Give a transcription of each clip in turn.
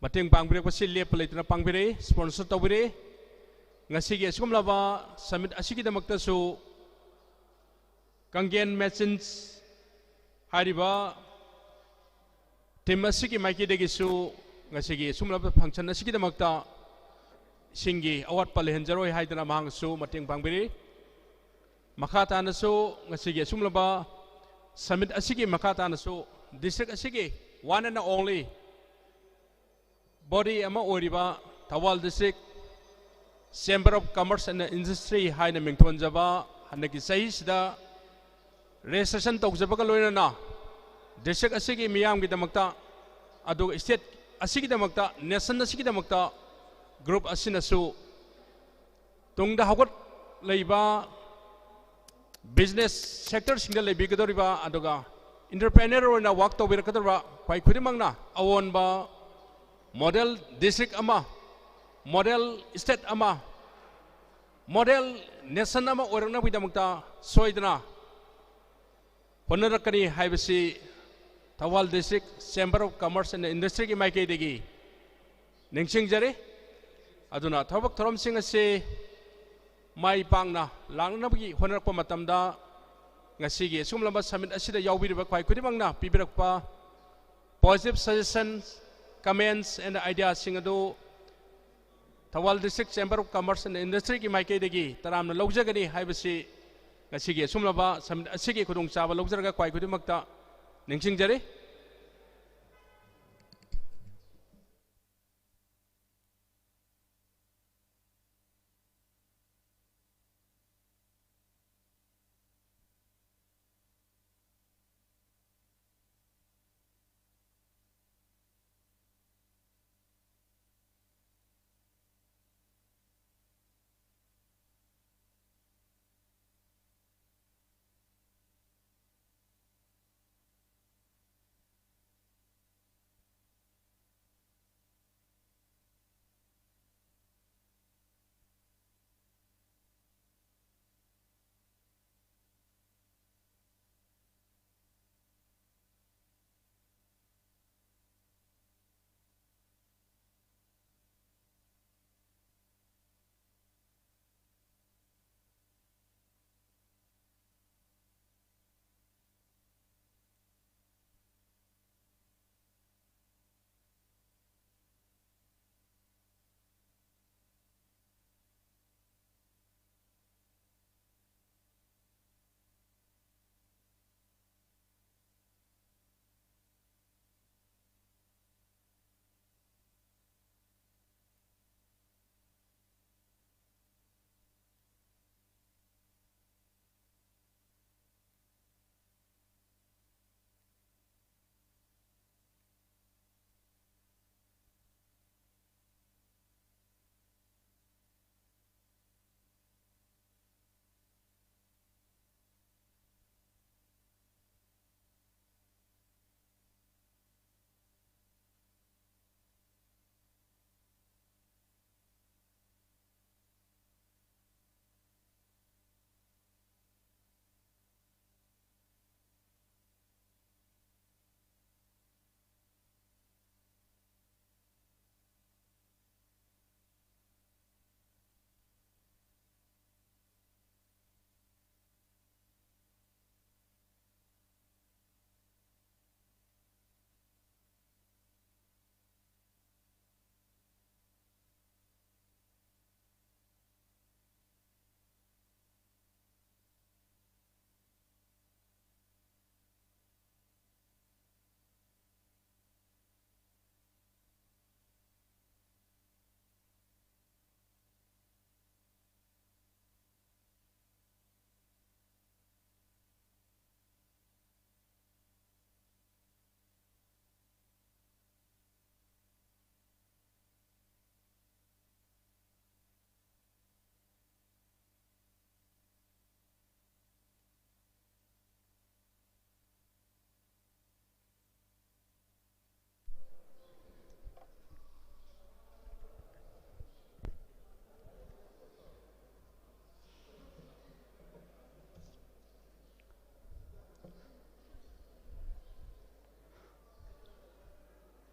mateng pangbire ko si lep palitina pangbire sponsor tawire ngasigi asum laba summit asigi damakta su Kangen Machines hariba team asigi maiki degisu ngasigi sumlaba function asigi damakta singi award palehenjaroi haidana mahangsu mateng pangbire makata nasu ngasigi sumlaba summit asigi makata nasu district asigi one and only body ama oriba Thoubal district Chamber of Commerce and Industry haina mingthonjaba hanaki sahisida registration tawjaba loina district asigi miyam gi damakta adu state asigi damakta nation asigi damakta group asinasu tungda hagot leiba business sector single leibi gadoriba aduga entrepreneur oina work tawbir kadorba kwai khudimangna awonba model district ama model state ama model nation ama orangna bidamukta soidna honorakani haibasi Thoubal district Chamber of Commerce and Industry ki maike degi ningsing jare aduna thobak thorom sing ase mai pangna langna bagi honorakpa matamda ngasigi sumlamba summit asida yawbiriba kwai kudimangna pibirakpa positive suggestions comments and ideas sing adu Thoubal district Chamber of Commerce and Industry ki maike degi taramna lawjagani haibasi ngasigi sumlaba summit asigi khudung chaba lawjaraga kwai kudimakta ningsing jare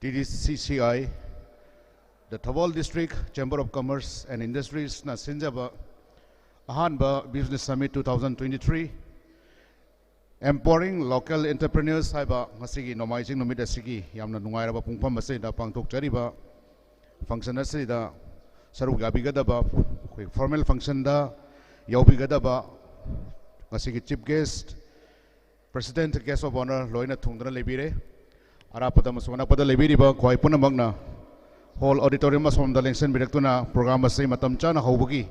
TDCCI the Thoubal District Chamber of Commerce and Industries na sinjaba Ahanba Business Summit 2023 empowering local entrepreneurs haiba ngasigi nomaijing numit asigi yamna nungairaba pungpham asida pangthokchariba function asida saruk yabigadaba formal function da yaubigadaba ngasigi chief guest President guest of honor loina thungdana lebire arapada masona pada lebiriba khoi punamagna hall auditorium asomda lengsen birektuna program asai matam chana haubugi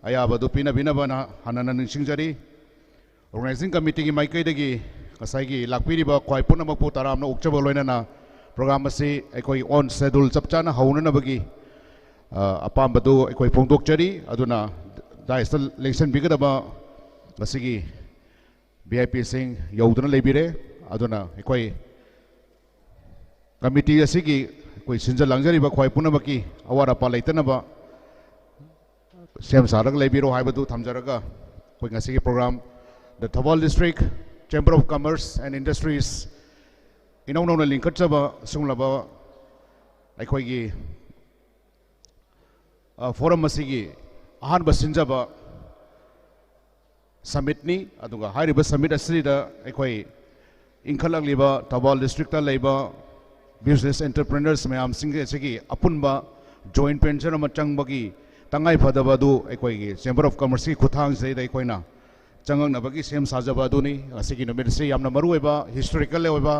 ayaba du pina bina bana hanana ningsingjari organizing committee ki maikai dagi kasai gi lakpiriba khoi punamapu taramna ukchaba loina na program asai ekoi on schedule chapchana hauna na bagi apam badu ekoi pongdok chari aduna daisal lengsen bigadaba gasigi VIP sing yaudana lebire aduna ekoi committee asigi koi sinja langjari ba khoi punamaki awara pa leitana ba sem sarak lebiro haibadu thamjaraga koi ngasigi program the Thoubal District Chamber of Commerce and Industries inauna na linkachaba sunglaba aikoi gi forum asigi ahan ba sinjaba summit ni aduga hairiba summit asida aikoi inkhalangliba Thoubal district ta leiba business entrepreneurs mayam singge sigi apunba joint venture ama changbagi tangai phadaba du aikoi gi chamber of commerce ki khuthang sei dai koina changang na bagi sem sajaba du ni asigi no medse yamna maru eba historical le eba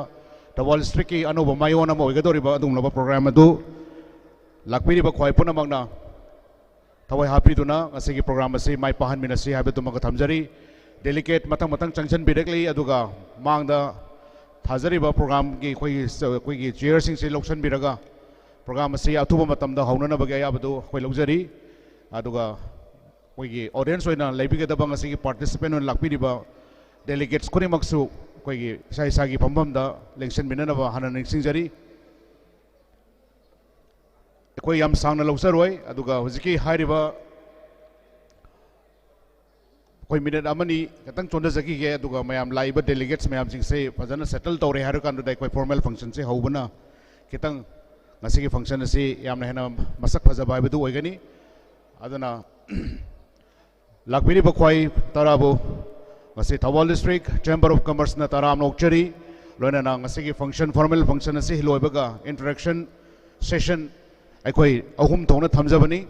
Thoubal district ki anuba mayona mo igadoriba adum laba program adu lakpiri ba khoi puna magna thawai happy duna asigi program ase mai pahan minasi habatu maga thamjari delicate matang matang changchan directly aduga mangda Thazariba program ki koi chair sing se loksan biraga program ase athuba matamda haunana bagi ayabadu koi lokjari aduga koi gi audience oina leibiga da bang ase participant on lakpiriba delegates koni maksu koi gi sai sagi pambam da election binana ba hanan singjari koi yam sangna loksaroi aduga hojiki hairiba koi minute amani katang chonda jagi ge aduga mayam laiba delegates mayam sing se fajana settle tore har kan dai koi formal function se hobana kitang ngasigi function se yamna hena masak phajaba haibu oigani aduna lakbiri ba khoi tarabo ngasi Thoubal District Chamber of Commerce na taram nokchari loina na ngasigi function formal function se hiloibaga interaction session aikoi ahum thona thamjabani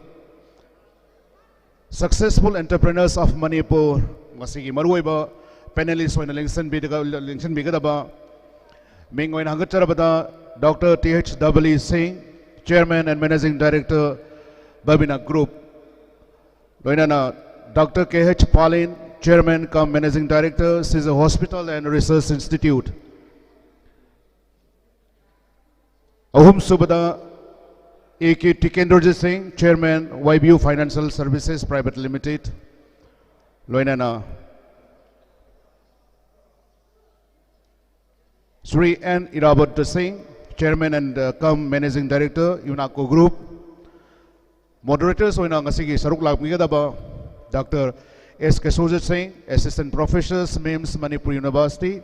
successful entrepreneurs of Manipur ngasigi maruiba panelists oina lengsen bigadaba mingoin hangatcharabada Dr. THW Singh, Chairman and Managing Director Babina Group loina na Dr. KH Palin, Chairman cum Managing Director Caesar Hospital and Research Institute ahum subada A.K. Tikendra Singh, Chairman, YBU Financial Services Private Limited, Loinana. Sri N. Irabat Singh, Chairman and cum Managing Director, UNACO Group. Moderators, Loina Ngasigi Saruk Lakmigadaba, Dr. S. Kesojit Singh, Assistant Professors, MIMS, Manipur University.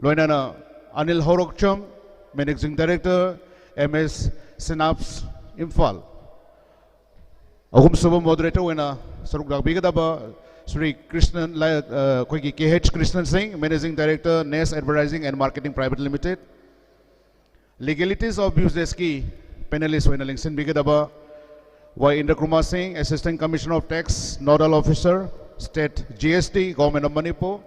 Loinana Anil Horokcham, Managing Director, MS Synapse Imphal. Ahum Suba moderator wena Saruk Bigadaba Sri Krishnan Koiki KH Krishnan Singh, Managing Director, NES Advertising and Marketing Private Limited. Legalities of business key panelists wena Lingsen Bigadaba Y Indra Kumar Singh, Assistant Commissioner of Tax, Nodal Officer, State GST, Government of Manipur.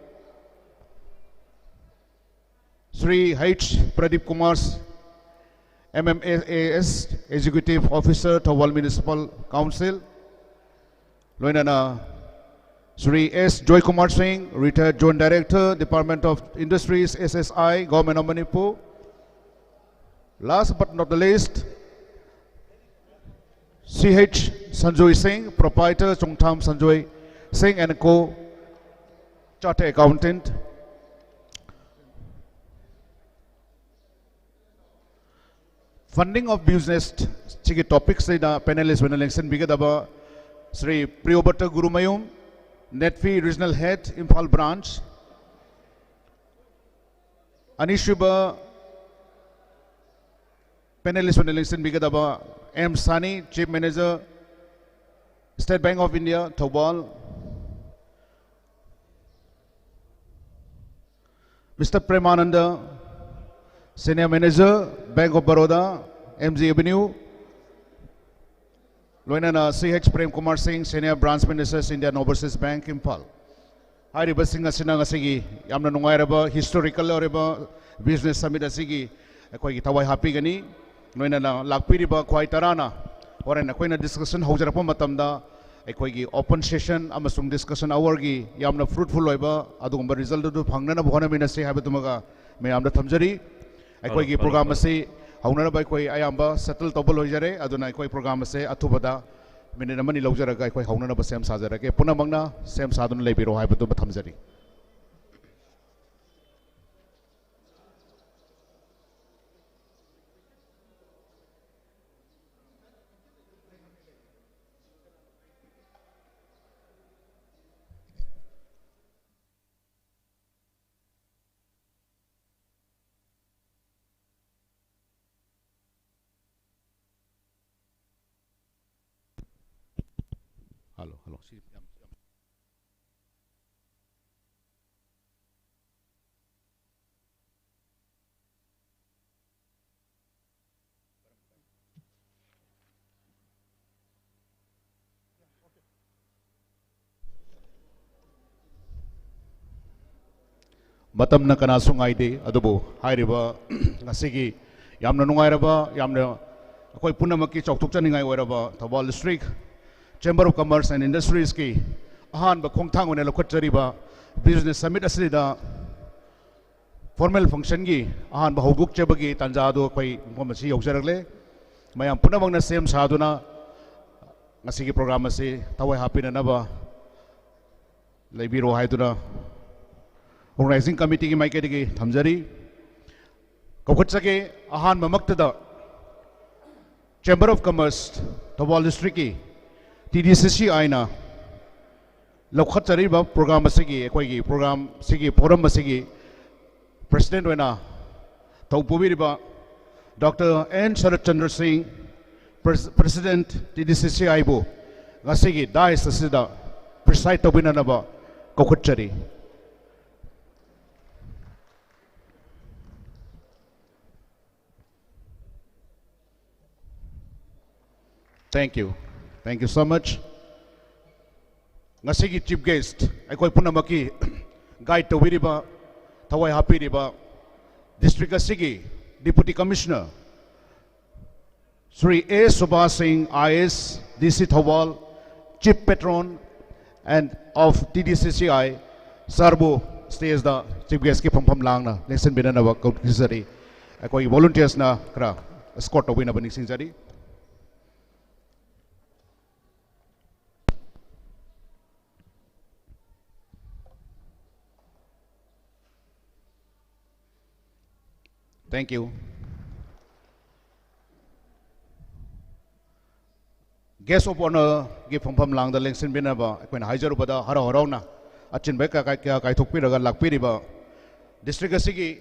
Sri H. Pradeep Kumar MMAS Executive Officer, Thoubal Municipal Council. Loinana Sri S. Joy Kumar Singh, Retired Joint Director, Department of Industries, SSI, Government of Manipur. Last but not the least, CH Sanjoy Singh, Proprietor, Chongtham Sanjoy Singh and Co. Chartered Accountant. Funding of business chigi topics say the panelists when election bigadaba Sri Priyobata Gurumayum, Netfee Regional Head, Imphal Branch. Anishuba Panelist on election Bigadaba M. Sani, Chief Manager, State Bank of India, Thoubal. Mr. Premananda, Senior Manager, Bank of Baroda, MG Avenue. Loinana CH Prem Kumar Singh, Senior Branch Manager, Indian Overseas Bank, Impal. Hari basing asina ngasigi yamna nungairaba historical oreba business summit asigi akoi thawai happy gani noina na lakpiriba khwai tarana oren akoi na discussion haujarapa matamda akoi gi open session amasung discussion hour gi yamna fruitful oiba adugumba result du phangna na bhona mina se habetumaga me amda thamjari akoi gi program ase hauna ba akoi ayamba settle tobol hoijare aduna akoi program ase athubada minute amani laujaraga akoi hauna na ba sem sajarage punamangna sem sadun leibiro haibatu ba thamjari. Hello. Matam na kanasung ID adubo hairiba ngasigi yamna nungairaba yamna akoi punamaki choktuk chaningai oiraba Thoubal District Chamber of Commerce and Industries ki ahan ba khongthang one lokhatchariba business summit asida formal function gi ahan ba hoguk chebagi tanja do koi momasi yojaragle mayam punamangna sem saduna ngasigi program ase tawai hapina naba leibiro haiduna organizing committee ki maikedi thamjari kokhatchake ahan mamaktada Chamber of Commerce Thoubal District ki TDCCI na lokhatchariba program asigi ekoi gi program sigi forum asigi president wena taupubiriba Dr. N. Sharat Chandra Singh president TDCCI bu ngasigi dais asida preside tobina naba kokhatchari. Thank you so much. Ngasigi chief guest akoi punamaki guide to wiriba thawai hapiriba district asigi deputy commissioner Sri A. Subhash Singh IS DC Thoubal chief patron and of TDCCI Sarbu stays the chief guest ki pam langna lesson binana wa kausari akoi volunteers na kra escort to wina bani sinjari. Thank you. Guest of honor give from lang the length in Binaba when Hizer Bada Harona Achin Beka Kai took Piraga Lakpiriba District Asigi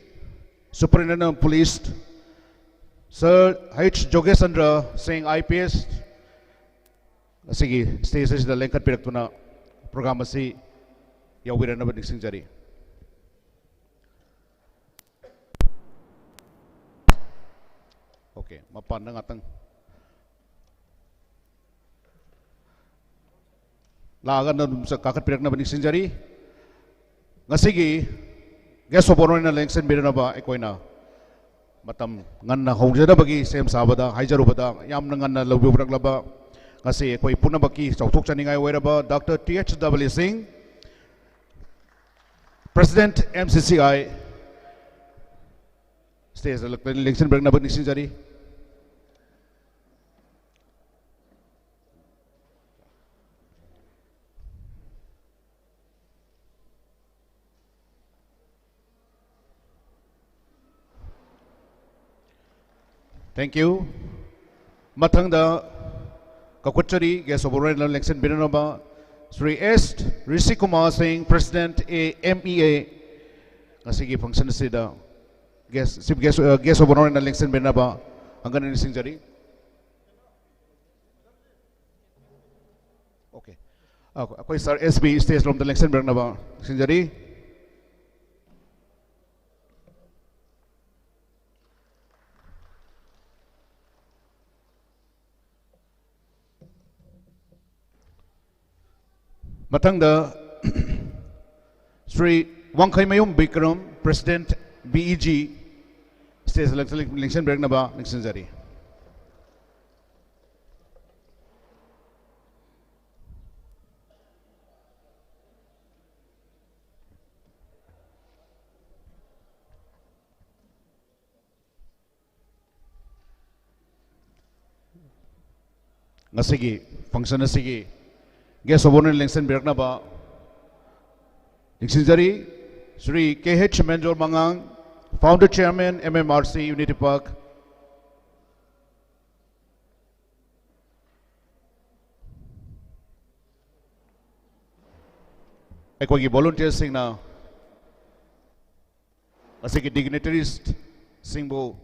Superintendent of Police Sir H. Jogesandra saying IPS Asigi stays the Lenkat Piratuna program Asi Yawirana Dixinjari. Okay, mapan na ngatang lagan na sa kakat pirak na baning sinjari ngasigi guest of honor na lengsen bira na ba ikoy na matam ngan na hongja na bagi sem sabada haijaru bada yam na ngan na labu brak laba kasi ikoy puna baki chautuk chaningay wera ba Dr. THW Singh President MCCI stays the lengsen bira na baning sinjari. Thank you. Matangda Kakuchari, guest of honor election Biranaba, Sri S. Rishi Kumar Singh, President AMEA, Asigi function sida guest of honor election Biranaba, hanggan nisingjari. Okay. Ako sir SB stage from the election berang naba nisingjari. Matangda Sri Wangkai Mayum Bikram, President BEG, State Election Break Naba, Nixon Zari. Ngasigi, function Nasigi, guest of honor election Break Naba, Nixon Zari. Sri KH Menjor Mangang, Founder Chairman MMRC Unity Park. Equally volunteers sing now. Asiki dignitaries singbo.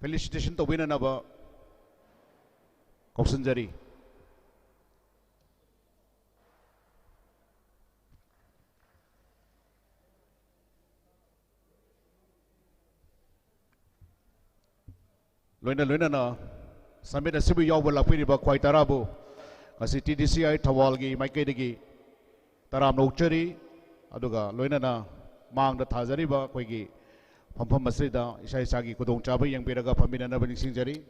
Felicitation to win another. Kopsanjari. Loina na summit asibu yawal lapiri ba kwai tarabu asi TDCCI Thoubal gi maikai degi taram nokchari aduga loina na mang da thajari ba koi gi phampham masrida isai sagi kudong chaba yang biraga phamina na bani singjari.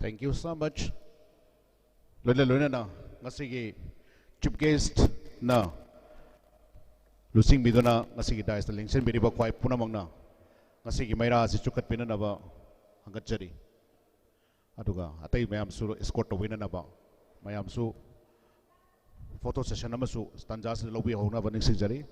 Thank you so much. Loina na ngasigi chief guest na lusing bidona ngasigi dais election biriba kwai punamang na ngasigi maira si chukat pina na ba hanggat jari aduga atai mayam su escort to wina na ba mayam su photo session na masu stanjas lobi hona ba ning jari.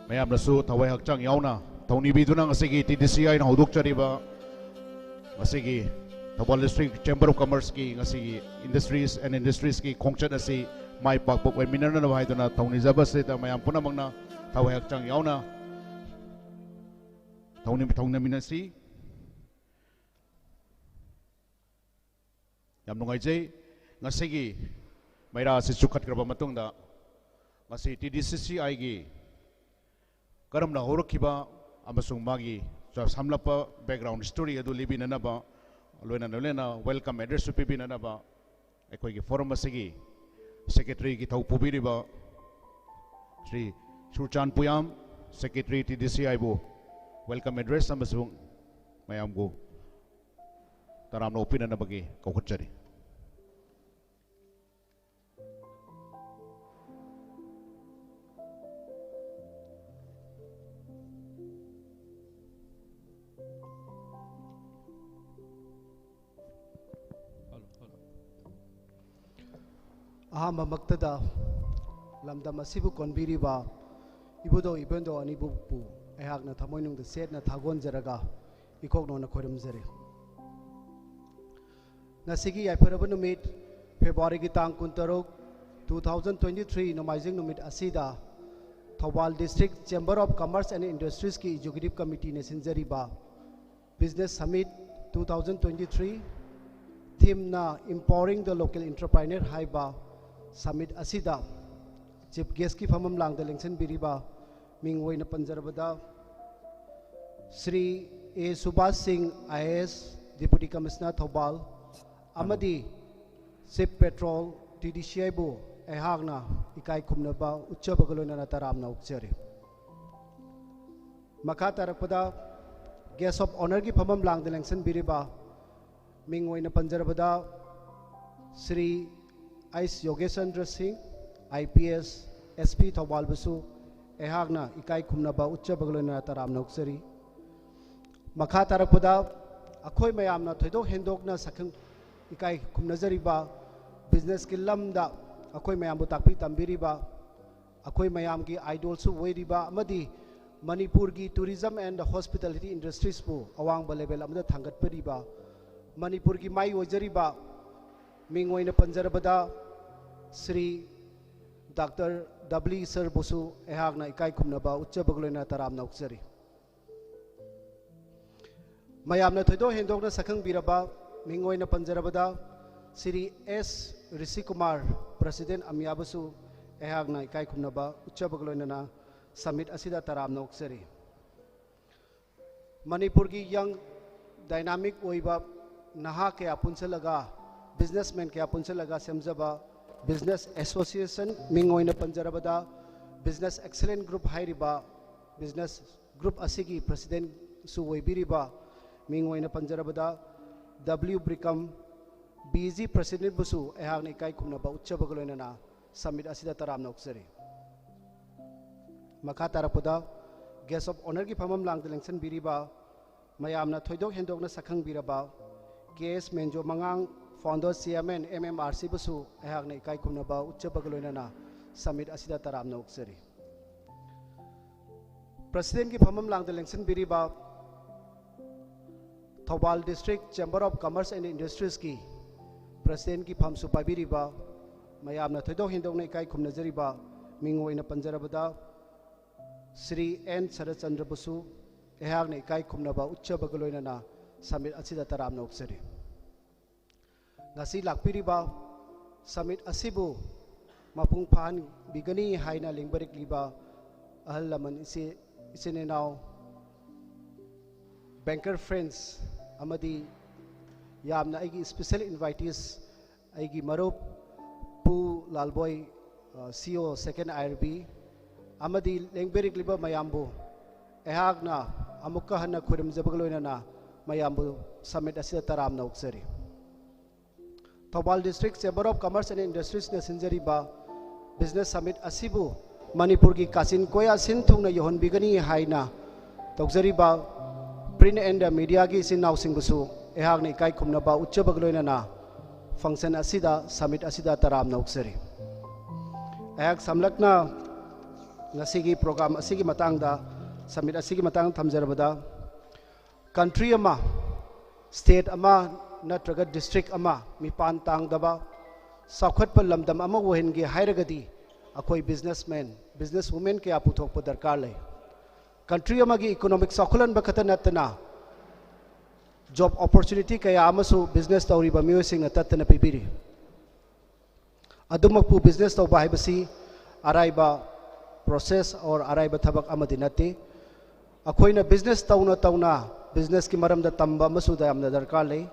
Mayam nasu thawai hakchang yauna thawni biduna ngasigi TDCCI na huduk chariba ngasigi Thoubal District Chamber of Commerce ki ngasigi industries ki khongchat asi mai pakpok webinar na bahai duna thawni jabas ta mayam punamang na thawai hakchang yauna thawni minasi yam nungai jai ngasigi maira si chukat kraba matungda ngasi TDCCI gi karamna horakiba amasung magi samlapa background story adu libi nanaba loina welcome address pibi nanaba ekoi gi forum asigi secretary gi thau pubiriba Sri Surchan Puyam secretary TDCCI bu welcome address amasung mayam go taramna opinion nabagi kokutchari. Ahamba Maktada Lamda Masibu Konbiriba ibudo ibendo ani bupu ehak na thamoi nung de set na thagon jaraga ikok no na khorum jare ngasigi yaipharaba numit February ki tang kuntarok 2023 nomaijing numit asida Thoubal District Chamber of Commerce and Industries ki Executive Committee ne sinjariba Business Summit 2023 theme na empowering the local entrepreneur haiba summit asida chief guest ki famam lang da lengsen biriba mingwoi na panjarabada Sri A Subhash Singh IAS Deputy Commissioner Thoubal amadi Chief Petrol TDCCI bu ehagna ikai khumnaba uchchabagalona na taramna ukchari makha tarakpada guest of honor ki famam lang da lengsen biriba mingwoi na panjarabada Sri Ice Yogesandra Singh IPS SP Thoubal busu ehagna ikai khumnaba uchchabagalona na taramna ukchari makha tarakpada akhoi mayamna thoidok hendokna sakhang ikai khumnajariba business ki lamda akhoi mayam bu takpi tambiriba akhoi mayam ki idol su oiriba amadi Manipur ki tourism and hospitality industries bu awang level amda thangat pariba Manipur ki mai ojariba mingoi na panjarabada Sri Dr. W Sir busu ehagna ikai khumnaba uchchabaglona taramna ukjari mayamna thoido hendokna sakhang biraba mingoi na panjarabada Sri S Rishi Kumar President Amyabasu ehagna ikai khumnaba uchchabaglona na summit asida taramna ukjari Manipur ki young dynamic oiba naha ke apunsalaga businessman ke apunsalaga semjaba business association mingoi na panjarabada business excellent group hairiba business group asigi president su oibiriba mingoi na panjarabada W Brikam BG President busu ehagna ikai khumnaba uchchabagalona na summit asida taramna ukjari makha tarapada guest of honor ki famam lang delengsan biriba mayamna thoidok hendokna sakhang biraba KS Menjo Mangang founder chairman MMRC busu ehagna ikai khumnaba uchchabagalona na summit asida taramna ukjari President ki famam lang delengsan biriba Thoubal District Chamber of Commerce and Industries ki President ki pham su pabiriba mayamna thoidok hendokna ikai khumnajariba mingoi na panjarabada Sri N Sarachandra busu ehagna ikai khumnaba uchchabagalona na summit asida taramna ukjari ngasi lakpiriba summit asibu mapung phan bigani haina lingbarik liba ahal laman isine now banker friends amadi yamna aigi special invitees aigi marup pu lalboy CEO second IRB amadi lengberik liba mayambu ehagna amukka hanna khurim jabagloina na mayambu summit asida taramna ukjari Thoubal District Chamber of Commerce and Industries na sinjariba business summit asibu Manipur ki kasin koya sin thungna yohon bigani haina tokjariba print and media ki sin naw singbusu ehagna ikai khumnaba uchchabaglona na function asida summit asida taramna ukjari ehak samlakna ngasigi program asigi matangda summit asigi matang thamjarabada country ama state ama natraga district ama mipan tangdaba saukhatpa lamdam ama wohengi hairagadi akoi businessman businesswoman ke aputhokpa darkar lai country ama gi economic saukhulan bakata natna job opportunity kaya amasu business tawriba miosing na tatna pibiri adumakpu business tawba haibasi araiba process or araiba thabak amadi nate akoina business tawna business ki maramda tamba masu da amna darkar lai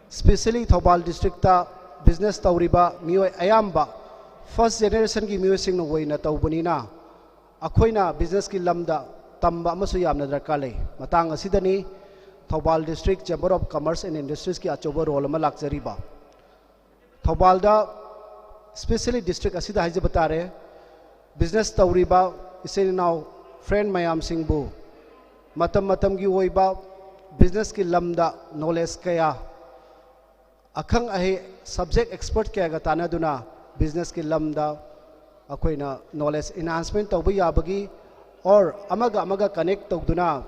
especially Thoubal district ta business tawriba mioi ayamba first generation ki miosing no woina tawbani na akoina business ki lamda tamba amasu yamna darkar lai matang asidani Thoubal District Chamber of Commerce and Industries ki achoba role ma lakjariba Thoubal da especially district asida haije batare business tawriba iseni now friend mayam singbu matam gi oiba business ki lamda knowledge kaya akhang ahe subject expert kaya ga tana duna business ki lamda akoina knowledge enhancement tawba yabagi or amaga connect tawduna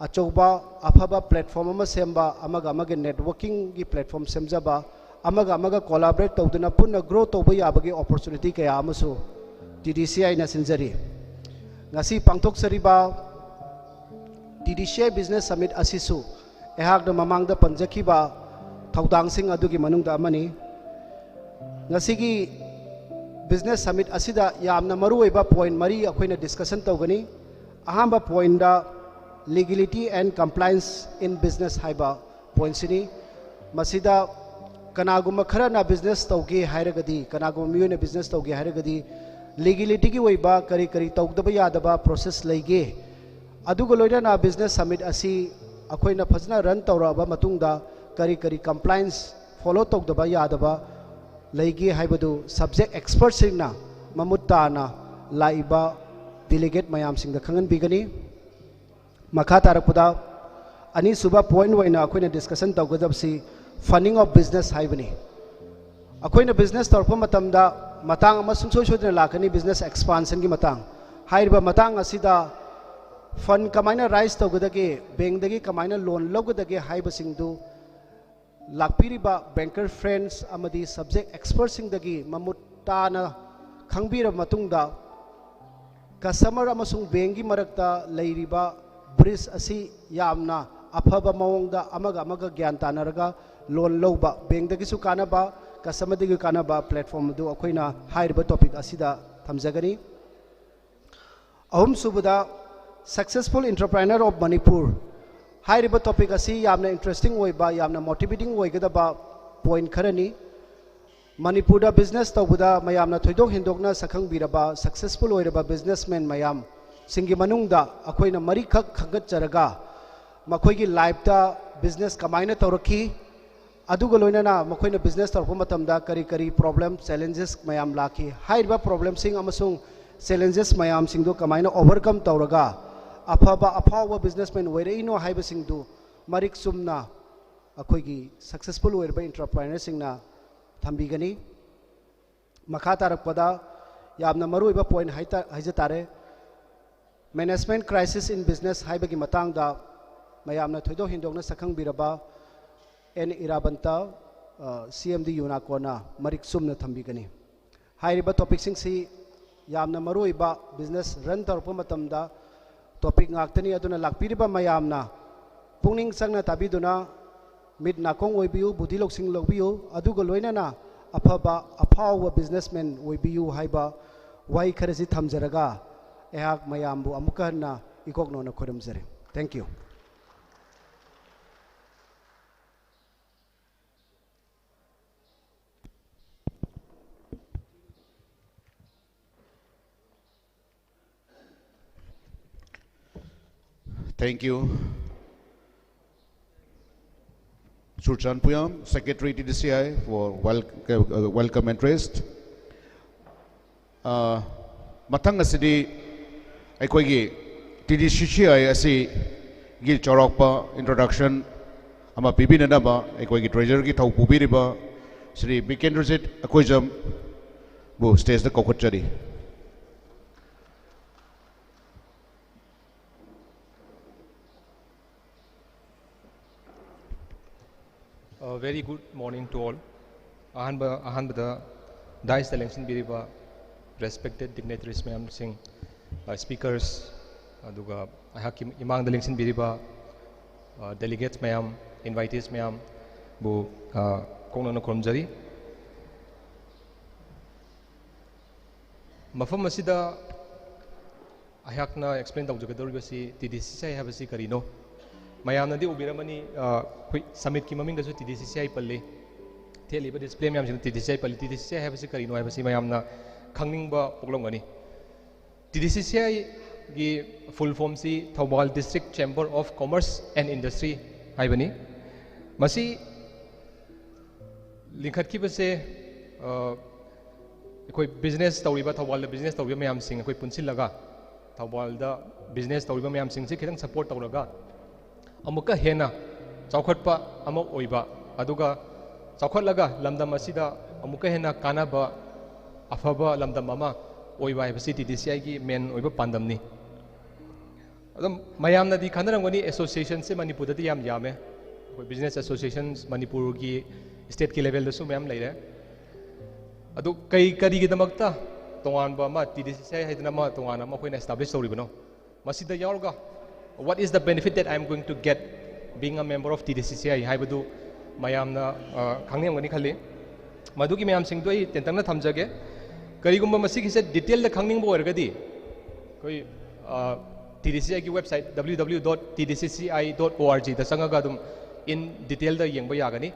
achouba afaba platform ama semba amaga networking gi platform semjaba amaga collaborate tawduna punna grow tawba yabagi opportunity kaya amasu TDCCI na sinjari ngasi pangthok sariba TDCCI business summit asisu ehak na mamangda panjakiba thaudang sing adugi manungda amani ngasi gi business summit asida yamna maru oiba point mari akoina discussion tawgani ahamba point da legality and compliance in business haiba point sini masida kanaguma khara na business tawge hairagadi kanaguma miyo na business tawge hairagadi legality ki oiba kari tawdaba yadaba process leige aduga loina na business summit asi akoina phajna run tawraba matungda kari compliance follow tawdaba yadaba leige haibadu subject expert singna mamutta na laiba delegate mayam singda khangan bigani makha tarakpada ani suba point waina akoina discussion tawgadabsi funding of business haibani akoina business tarpa matamda matang amasung soidna lakani business expansion gi matang haiba matang asida fund kamaina rise tawgadage bank dagi kamaina loan logudage haiba singdu lakpiriba banker friends amadi subject experts singdagi mamutana khangbira matungda customer amasung bank gi marakta leiriba bridge asi yamna afaba mawongda amaga gyan tanaraga loan lowba bank dagi su kanaba customer dagi kanaba platform du akoina haiba topic asida thamjagani ahum subuda successful entrepreneur of Manipur haiba topic asi yamna interesting oiba yamna motivating oigadaba point kharani Manipur da business tawbuda mayamna thoidok hindokna sakhang biraba successful oiraba businessman mayam singi manungda akoina mari khak khagat charaga makoigi life da business kamaina tawraki aduga loinana makoina business tawrpa matamda kari problem challenges mayam laki haiba problem sing amasung challenges mayam singdo kamaina overcome tawraga afaba businessman oireino haiba singdu marik sumna akoigi successful oirba entrepreneur singna thambigani makha tarakpada yamna maruiba point haijatare management crisis in business haibagi matangda mayamna thoido hindokna sakhang biraba en irabanta CMD Yunakona marik sumna thambigani hairiba topic sing si yamna maruiba business run tarpa matamda topic ngaktani aduna lakpiriba mayamna pungning sangna tabiduna mid nakong oibiu budhi loksing logbiu aduga loinana afawa businessman oibiu haiba wai kharasi thamjaraga ehak mayambu amukana ikokno na khoramjare thank you Thank you. Surchan Puyam, Secretary TDCCI, for welcome interest. Matang asidi aikoigi TDCCI asi gi chorokpa introduction ama pibinana ba aikoigi treasurer gi thau pubiriba Shri Bikendrajit akoijam bu stage the kokotchari. Very good morning to all. Ahanbada Dice election biriba respected dignitaries mayam sing speakers aduga ahaki imang election biriba delegates mayam invitees mayam bu kongna khomjari mafam asida ahakna explain tawjagadoribasi TDCCI habasi karino mayam nadi ubiramani summit ki maming dasu TDCCI palle theliba display mayam sin TDCCI palle TDCCI habasi karino habasi mayam na khangning ba poklongani TDCCI gi full form si Thoubal District Chamber of Commerce and Industry haibani masi linkhat ki base koi business tawriba Thoubal da business tawriba mayam sing koi punsil laga Thoubal da business tawriba mayam sing se khitang support tawraga amuka hena chawkhatpa ama oiba aduga chawkhatlaga lamdam asida amuka hena kanaba afaba lamdam ama oiba habasi TDCCI gi main oiba pandamni अदम मयाम नदी खानरंगनी association से मणिपुर दती याम यामे कोई business association Manipur की state की level दसु ma'am लेरे अदु कई करी की दमकता तोंगान बा TDCCI हाइदना मा तोंगान मा कोइन एस्टैब्लिश तौरिबनो मसिदा यावरगा what is the benefit that I am going to get being a member of TDCCI हाइबदु मयामना खांगनेमगनी खल्ली मधुकी मयाम सिंह तो तेंतंगना थमजगे करीगुम्बा मसी किसे डिटेल द खांगनिंग बो ओरगदी कोई TDCCI की वेबसाइट www.tdcci.org द संगगा दुम इन डिटेल द यंगबा यागनी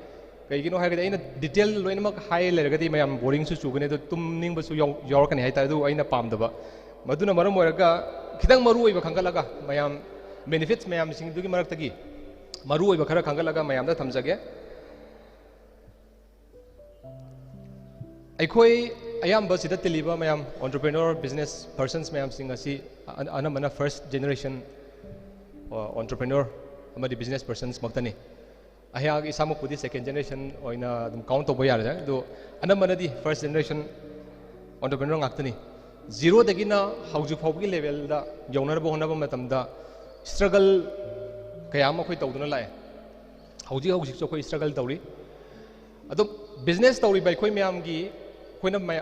कईगिनो हाइगदे अइना डिटेल लोइनमक हाई लेरगदी मयाम बोरिंग सु चुगने दो तुम निंगबसु यावरकनी हाइता दु अइना पामदबा मधुना मरम ओरगा खितंग मरु ओइबा खंगलगा मयाम बेनिफिट्स मयाम सिंग दुगी मरक्तगी मरु ओइबा खरा खंगलगा मयाम दा थमजगे अखोई अयाम सिदा तिलिबा मयाम एंटरप्रेन्योर बिजनेस पर्सन्स मयाम सिंग असि अनमना फर्स्ट जनरेशन एंटरप्रेन्योर अमदि बिजनेस पर्सन्स मक्तनी अयाग इसामकुदी सेकेंड जनरेशन ओइना दम काउंट तोबो यारजा दो अनमनादी फर्स्ट जनरेशन एंटरप्रेन्योर ngakतनी जीरो दगिना हाउजु फाउगी लेवल दा यौनरबो होनबो मतमदा स्ट्रगल कयाम अखोई तौदुना लाए हौजी हौजी सो अखोई स्ट्रगल तौरी अदो बिजनेस तौरी बाय अखोई मयाम गी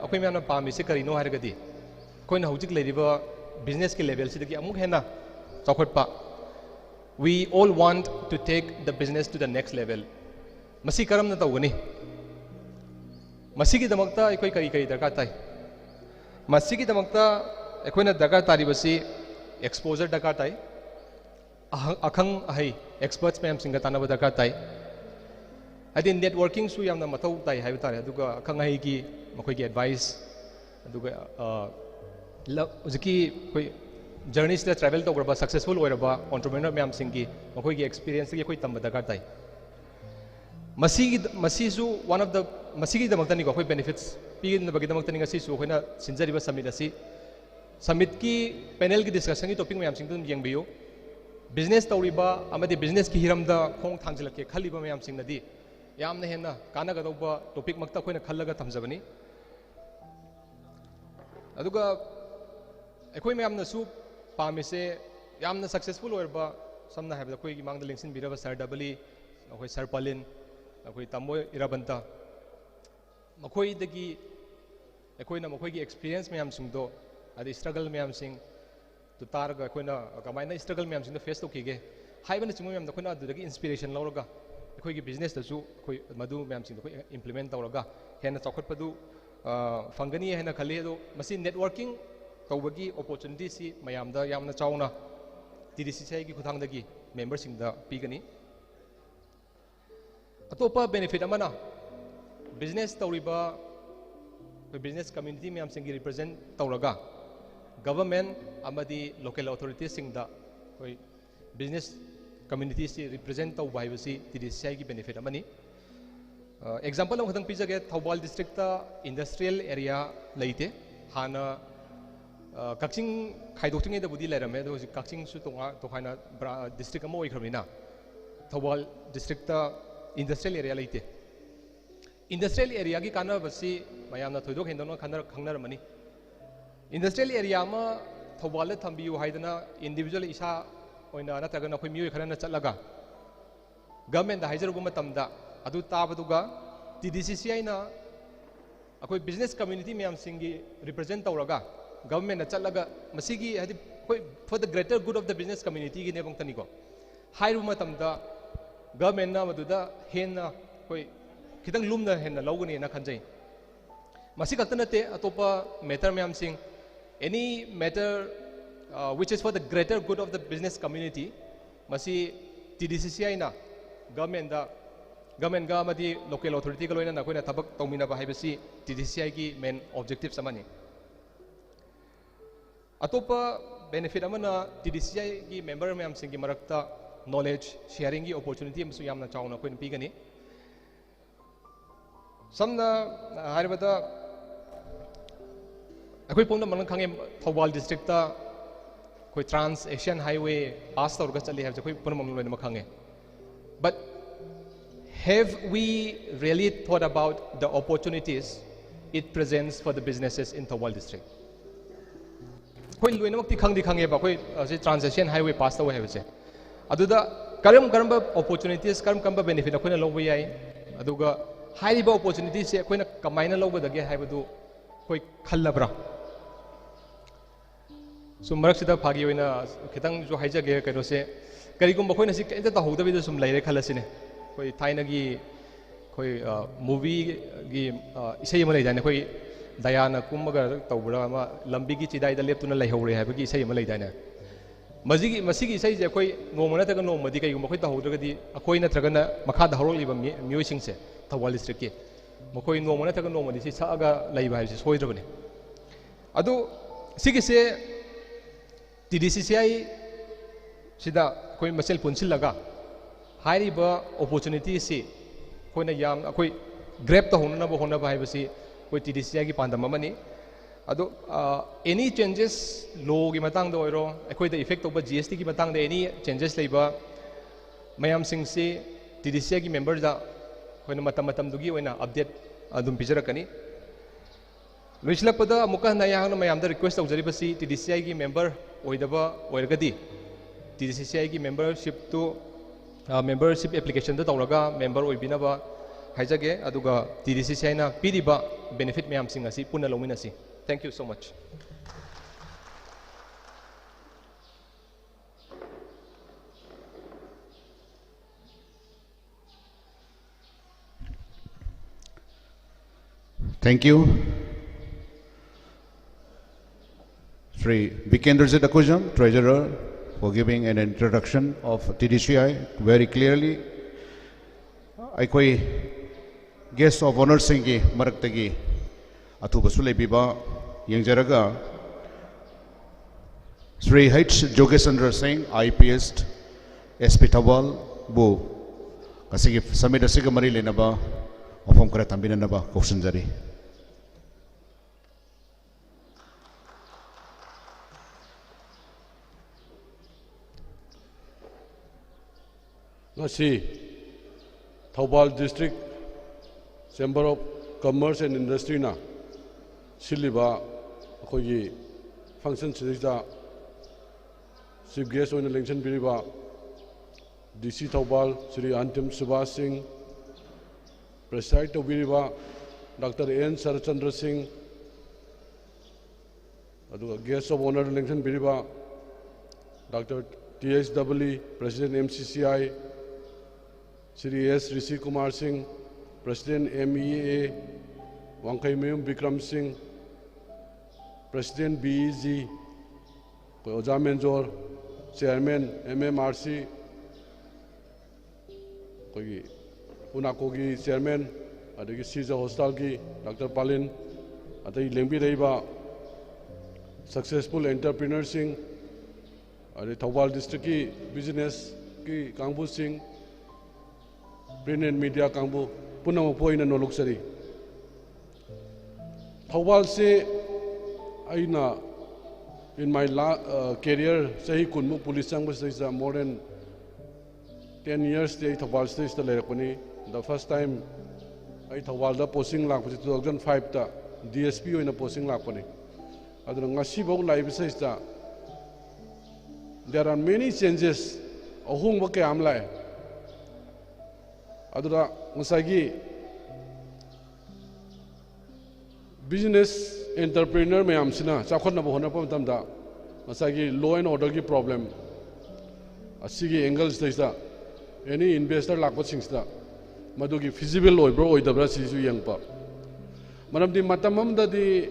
अखोई मयाम पामिसे करिनो हारगदी अखोइना हौजिक लेरिबा बिजनेस के लेवल सिदगी अमुक हेना चौखटपा we all want to take the business to the next level masi karamna tawgani masi gi damakta अखोई करी करी दरकार ताई मसी की दमकता अखोइना दरकार तारिबसी एक्सपोजर दरकार ताई अखंग अहै एक्सपर्ट्स मैम सिंग तानब दरकार ताई अदि नेटवर्किंग सु यामना मथौ ताई हाइब तारे अदुगा अखंग अहै की मखोई की एडवाइस अदुगा उजकी कोई जर्नी से ट्रैवल तौरबा सक्सेसफुल ओइरबा एंटरप्रेन्योर मैम सिंग की मखोई की एक्सपीरियंस की कोई तंब दरकार ताई मसीसु वन ऑफ द मसीगी दमकतनी को कोई बेनिफिट्स पीनबगी दमकतनी ngasi सु होइना सिनजरिबा समिट असि समिट की पैनल की डिस्कशन की टॉपिक मैम सिंग तुम यंगबियो बिजनेस तौरिबा अमदि बिजनेस की हिरमदा खोंग थांगजलके खलिबा मैम सिंग नदी यामना हेना कानागदौबा टॉपिक मक्ता कोइना खल्लगा थमजबनी अदुगा अखोई मैमनसु पामिसे यामना सक्सेसफुल ओइरबा समना हाबदा कोई की मांगदा लिंक्सिन बिरबा सर डबली अखोई सर पलिन अखोई तमो इराबंता मखोइदगी अखोइना मखोइगी एक्सपीरियंस मैम सिंगदो अदि स्ट्रगल मैम सिंग तो तारगा अखोइना कमाइना स्ट्रगल मैम सिंग फेस तोकीगे हाइबना चिमो मैम दखोइना अदुदगी इंस्पिरेशन लौरगा अखोइगी बिजनेस दसु अखोइ मदु मैम सिंग दखोइ इंप्लीमेंट तौरगा हेना चौखटपदु फंगनी हेना खल्ली दो मसी नेटवर्किंग तौबगी अपॉर्चुनिटी सी मयामदा यामना चाउना TDCCI की खुथांगदगी मेंबर सिंगदा पीगनी अतोपा बेनिफिट अमना बिजनेस तौरिबा बिजनेस कम्युनिटी मैम सिंग रिप्रेजेंट तौरगा गवर्नमेंट अमदी लोकल अथॉरिटीज सिंगदा कोई बिजनेस कम्युनिटी से रिप्रेजेंट तौबा हाइबसी TDCCI की बेनिफिट अमनी एग्जांपल अमखदंग पिजगे थौबाल डिस्ट्रिक्ट इंडस्ट्रियल एरिया लेते हाना कक्चिंग खाइदोक्तिंगे दबुदी लेरमे दो कक्चिंग सु तोखाना डिस्ट्रिक्ट अमो ओइखरमिना थौबाल डिस्ट्रिक्ट इंडस्ट्रियल एरिया लेते इंडस्ट्रियल एरिया की कानबसी मयामना थोइदोक हेंदोना खंगनरमनी इंडस्ट्रियल एरिया मा थौबाल थंबियु हाइदना इंडिविजुअल इसा ओइना नत्रगना खोइ मियोय खरना चलगा गवर्नमेंट हाइजरबु मतमदा अदु ताबदुगा TDCCI ना अखोइ बिजनेस कम्युनिटी मैम सिंगी रिप्रेजेंट तौरगा गवर्नमेंट चलगा मसीगी हदि कोइ for the greater good of the business community की नेबंतनीको हाइरु मतमदा गवर्नमेंट ना मदुदा हेना कोइ खितंग लुमना हेना लौगनी ना खंजै मसी कतनते अतोपा मैटर मैम सिंग any matter which is for the greater good of the business community masi TDCCI na government ga amadi local authority ga loina na koina thabak tawmina ba haibasi TDCCI ki main objectives amani atopa benefit amana TDCCI ki member mayam sing gi marakta knowledge sharing gi opportunity amsu yamna chauna koina pigani samna haribada akoi pongna manang khange Thoubal district ta कोई trans Asian highway pass तौर चली है कोई पुनः लोन खांगे but have we really thought about the opportunities it presents for the businesses in Thoubal district कोई लोइनमक्ति खंगदी खंगेबा कोई से ट्रांजेक्शन हाईवे पास तव है अदुदा करम करम अपॉर्चुनिटीज करम करम बेनिफिट अखोना लौब याई अदुगा हाइरिबा अपॉर्चुनिटी से अखोना कमाइना लौबदगे हाइबदु कोई खल्लब्रा सुम मरक्सिदा फागी ओइना खितंग जो हाइजगे कनो से करिगुम अखोना से केंता तहौदबिदा सुम लाइरे खलसिने कोई थाइनगी कोई मूवी की इसे म लेदाने कोई दयाना कुमगा तौबरा लंबी की चिदाइदा लेप्तुना लैहौरे हाइबगी इसे म लेदाने मजिगी मसिगी इसे जे कोई नोम नतगा नोमदी कईगुम कोई तहौद्रगदी अखोई नत्रगना मखादा हौरलिबा मियोइसिंगसे थौबाल डिस्ट्रिक्ट की मखोई नोम नतगा नोमदी सि सागा लैबा हाइबसे सोइद्रबने अदु सिगिसे TDCCI सिदा कोई मसेल पुनसिलगा हाइरिबा अपॉर्चुनिटी से कोई याम कोई ग्रैब तहौनब होनब हाइबसी कोई TDCCI की पांदम अमनी अदो एनी चेंजेस लॉ की मतंग ओरो अखोइदा इफेक्ट तौब GST की मतंग एनी चेंजेस लेबा मयाम सिंग से TDCCI की मेंबर दा कोइना मतम मतम दुगी ओइना अपडेट अदुम पिजरकनी लोइसलपदा मुका नयाहन मयाम दा रिक्वेस्ट तौजरिबसी TDCCI की मेंबर ओइदबा ओइरगदी TDCCI की मेंबरशिप तो मेंबरशिप एप्लीकेशन दा तौरगा मेंबर ओइबिनबा हाइजगे अदुगा TDCCI ना पीरिबा बेनिफिट मयाम सिंग असी पुनः लौमिनसी Thank you so much. Thank you. Sri Vikendrajit Akujam, Treasurer, for giving an introduction of TDCI very clearly. Aikoi guest of honor singi maraktagi atu basule biba Yangjaraga Sri H. Jogesandra Singh, IPS, SP Thoubal, Bu, Kasigi Samida Sigamari Lenaba, Ofam Kratambinaba, Kosanjari. Nasi Thoubal District Chamber of Commerce and Industry na Siliba Kogi function Sida Chief Guest on election Biriba DC Thoubal Sri Antim Subhas Singh Preside to Biriba Dr. N. Sarachandra Singh Guest of Honor election Biriba Dr. TSW President MCCI Sri S. Rishi Kumar Singh President MEA Wangkai Meum Bikram Singh President BEG Oja Menjor Chairman MMRC Punakogi Chairman Adagi Sija Hostal ki Dr. Palin Adai Lengbi Reiba Successful Entrepreneur Singh Adai Thoubal District ki Business ki Kangbu Singh Print and Media Kangbu Punam Poina no luxury Thoubal se Aina in my career sahi kunmu police sang was more than 10 years they Thoubal stage the lerakoni the first time I Thoubal da posting lak 2005 ta DSP in a posting lakoni aduna ngasi bau live stage ta there are many changes ahung ba ke amla aduna ngasagi business entrepreneur mayam sina chakhon na bohona pam tam da ngasagi law and order ki problem asigi angles da any investor lakpa singsta madugi feasible oi bro oi dabra sisu yang pa manam di matamam da di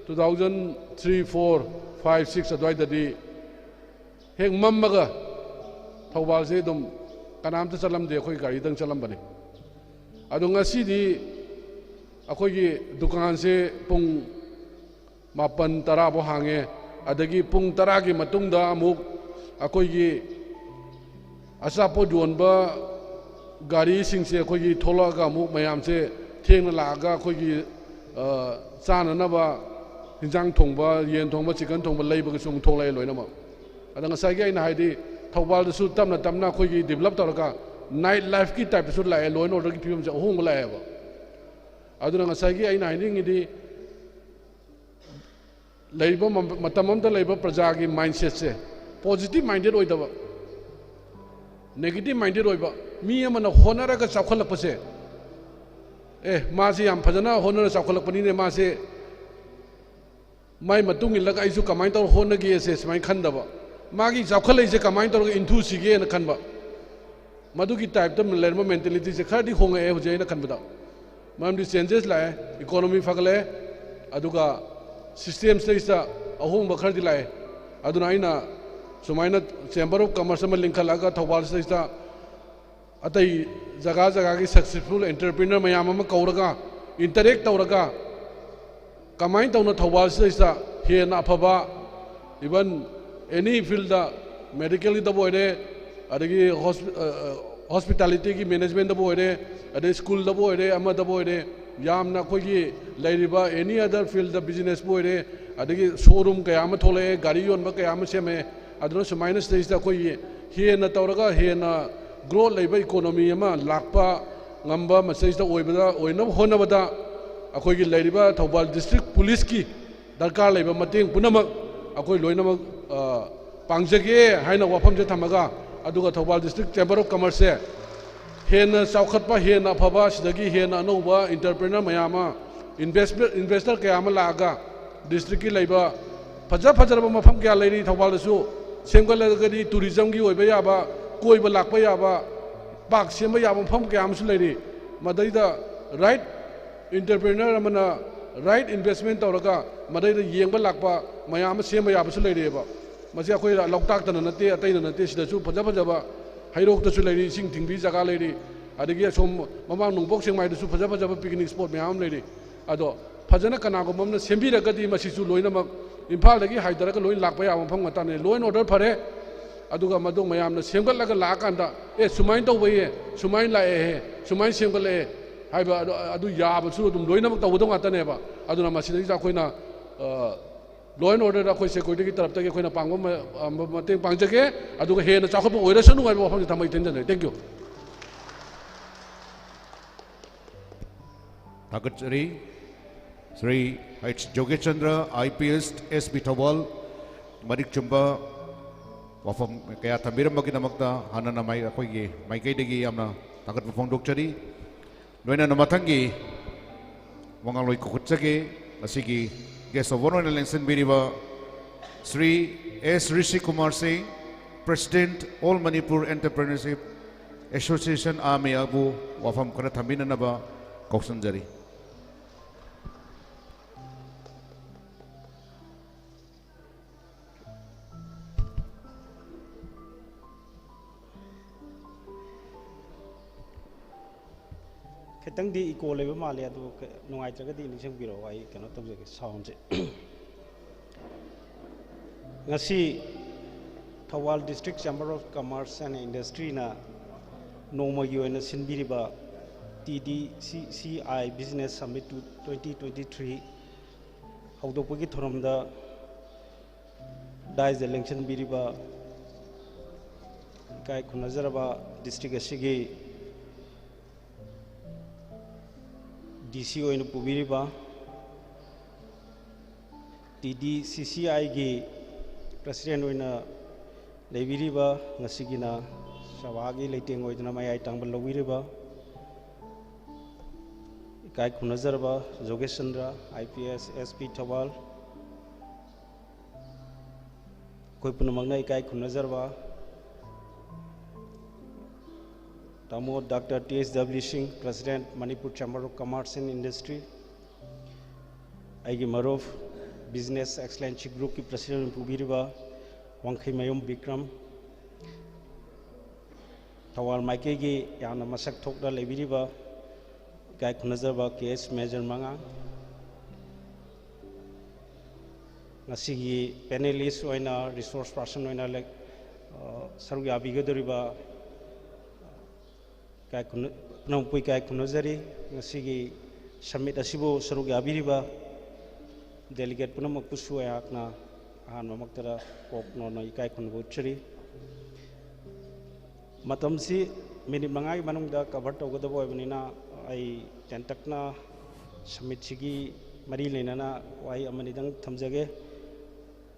2003 4 5 6 adwai da di heng mammaga Thoubal se dum kanam ta chalam de khoi gari dang chalam bane adu ngasi di akhoi gi dukan se pung mapan tara bo hange adagi pung tara gi matung da amuk akhoi gi asapo duanba gari sing se akhoi gi thola ga amuk mayam se theng na la ga akhoi gi chana na ba hinjang thongba yen thongba chicken thongba leiba ga sung tholai loina ma adanga sai gi na haidi Thoubal da su tamna akhoi gi develop taraka night life ki type su la law and order ki phim ja hong la ba aduna ngasai gi aina hining idi लेबो मतमम दा लेबो प्रजा की mindset से positive minded होइदबा negative minded होइबा मी अमना होनरगा चाखलपसे मासे याम फजना honour चाखलपनी मासे माई मतुंग इल्लगा आइसु कमाई तौर होनगे से समाई खंदबा मागी चाखलैसे कमाई तौर इंथु सिगे न खनबा मधुकी टाइप तम लेरम मेंटेलिटी से खरदी होंगे हुजैना खनबदा मरमदि चेंजेस लाए इकोनॉमी फगले अदुगा सिस्टम से अहोंब खरदी लाए अदुना आइना सुमाइना चेंबर ऑफ कॉमर्स में लिंखलगा थौबाल से अतई जगह जगह की सक्सेसफुल एंटरप्रेन्योर मयाम अमा कौरगा इंटरेक्ट तौरगा कमाई तौना थौबाल से हेना अफबा इवन एनी फील्ड मेडिकल की बोरे अदगी हॉस्पिटैलिटी की मैनेजमेंट बोरे अदे स्कूल बोरे अमा बोरे यामना अखोगी लेरिबा एनी अदर फील्ड बिजनेस बोरे अदगी शोरूम कया अमा थोले गाड़ी योनबा कया अमा सेमे अदुना सुमाइना स्टेज अखोगी हेना तौरगा हेना ग्रोथ लेबा इकोनॉमी अमा Lakpa ngamba message da oibada oinam honabada akoi gi leiriba Thoubal district police ki darkar leiba mateng punamak akoi loinamak pangjage haina wafam je thamaga aduga Thoubal district chamber of commerce se hena saukhatpa hena phaba sidagi hena anoba entrepreneur mayama investor kaya ama laga district ki leiba faja fajaraba mafam kya leiri Thoubal su semgalagadi tourism gi oiba yaba koiba lakpa yaba पाक same याबम क्या लेरी मदद right entrepreneur right investment तौरगा मदद येंब लाप ma'am same याबू लेरीब मसे अखोई लौटाक्तन नते अतैन नते सिदसु फजा फजब हैरोक्तसु लेरी इसिंग थिंबी जगह लेरी अदगी असोम ममांग नुंगबोक सेंगमाइदसु फजा फजब पिकनिक स्पॉट मैम लेरी अदो फजना कनागुमना सेंबीरगदी मसिसु लोइनमक इम्फालदगी हाइदरगा लोइन लाप याब मफम गताने लॉ एंड ऑर्डर फरे अदुगा मदु मयामना सेमगलगा लाकांदा सुमाइन तौबये सुमाइन लाए हे सुमाइन सेमगले हाइबा अदु याबसु दुम लोइनमक तौबदो गातनेबा अदुना मसिदगी जाखोइना लॉ एंड ऑर्डर अखोइ सिक्योरिटी की तरफ तक अखोइना पांगो मतें पांगजगे अदुगा हेना चाखप ओइरसनु गाइबा वफम थमै तेंजने thank you Thakachari Sri H Jogechandra IPS SB Thoubal Marik Chumba वफम क्या थमीरमगीदमक्ता हाना माई अखोगी माइकैदगी यामना ताकत फोंदोक्चरी लोइना नमथंगी वंगालोई खुच्चगे असिगी गेस्ट ऑफ ऑनर लेंसन बिरिबा Shri S Rishi Kumar Singh president all Manipur entrepreneurship association आमे अबु वफम खरा थमीननबा कौसनजरी खतंग दी इको लेबे माले अदु नुंगाइत्रगदी निसंग बिरो आई कनो तबजगे साउंड से ngasi Thoubal district chamber of commerce and industry na noma yoina sinbiriba TDCCI business summit 2023 hawdokpagi thoramda dais election biriba kai khunazaraba district asigi DC ओइन पुबीरिबा TDCCI की president ओइन लेबिरिबा ngasiगिना सवागी लेटिंग ओइदना माय टांगबल लबिरिबा इकाई खुनजरबा जोगेशचंद्र IPS SP Thoubal कोई पुनमंगना इकाई खुनजरबा Tamo Dr. TSW Singh, President Manipur Chamber of Commerce and Industry. Aigi Maruf, Business Excellence Group की President Pubiriba, Wangkhi Mayum Bikram. Thoubal Maike की याना मशक ठोकरा लेबिरिबा, गाय खुनजरबा case major मंगा. Ngasi की panelist ओइना resource person ओइना ले Serug याबिगदरिबा काय पुनपुई काय खुनजरी ngasiगी summit asibu sarug yabiriba delegate punamak pusu ayakna ahan mamaktara kopno na ikai khunbuchri matamsi minute mangai manungda cover tawgadabo ibnina ai tentakna summit sigi mari lenana wai amanidang thamjage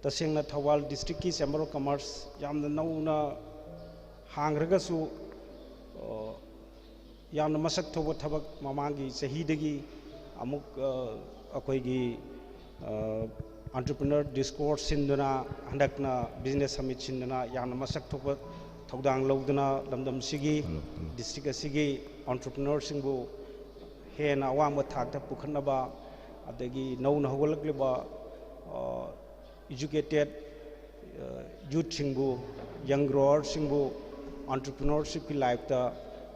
तसेंगना Thoubal district की chamber of commerce यामना नौना हांग्रगसु यामना मसक थोब थबक ममांगी सहीदगी अमुक अखोइगी entrepreneur discourse sinduna handakna business summit sinduna yamna masak thokba thogdang lawduna lamdam sigi district asigi entrepreneur singbu hena awang thakta pukhanaba adagi nauna hogolakleba educated youth singbu young growers singbu entrepreneurship ki life ta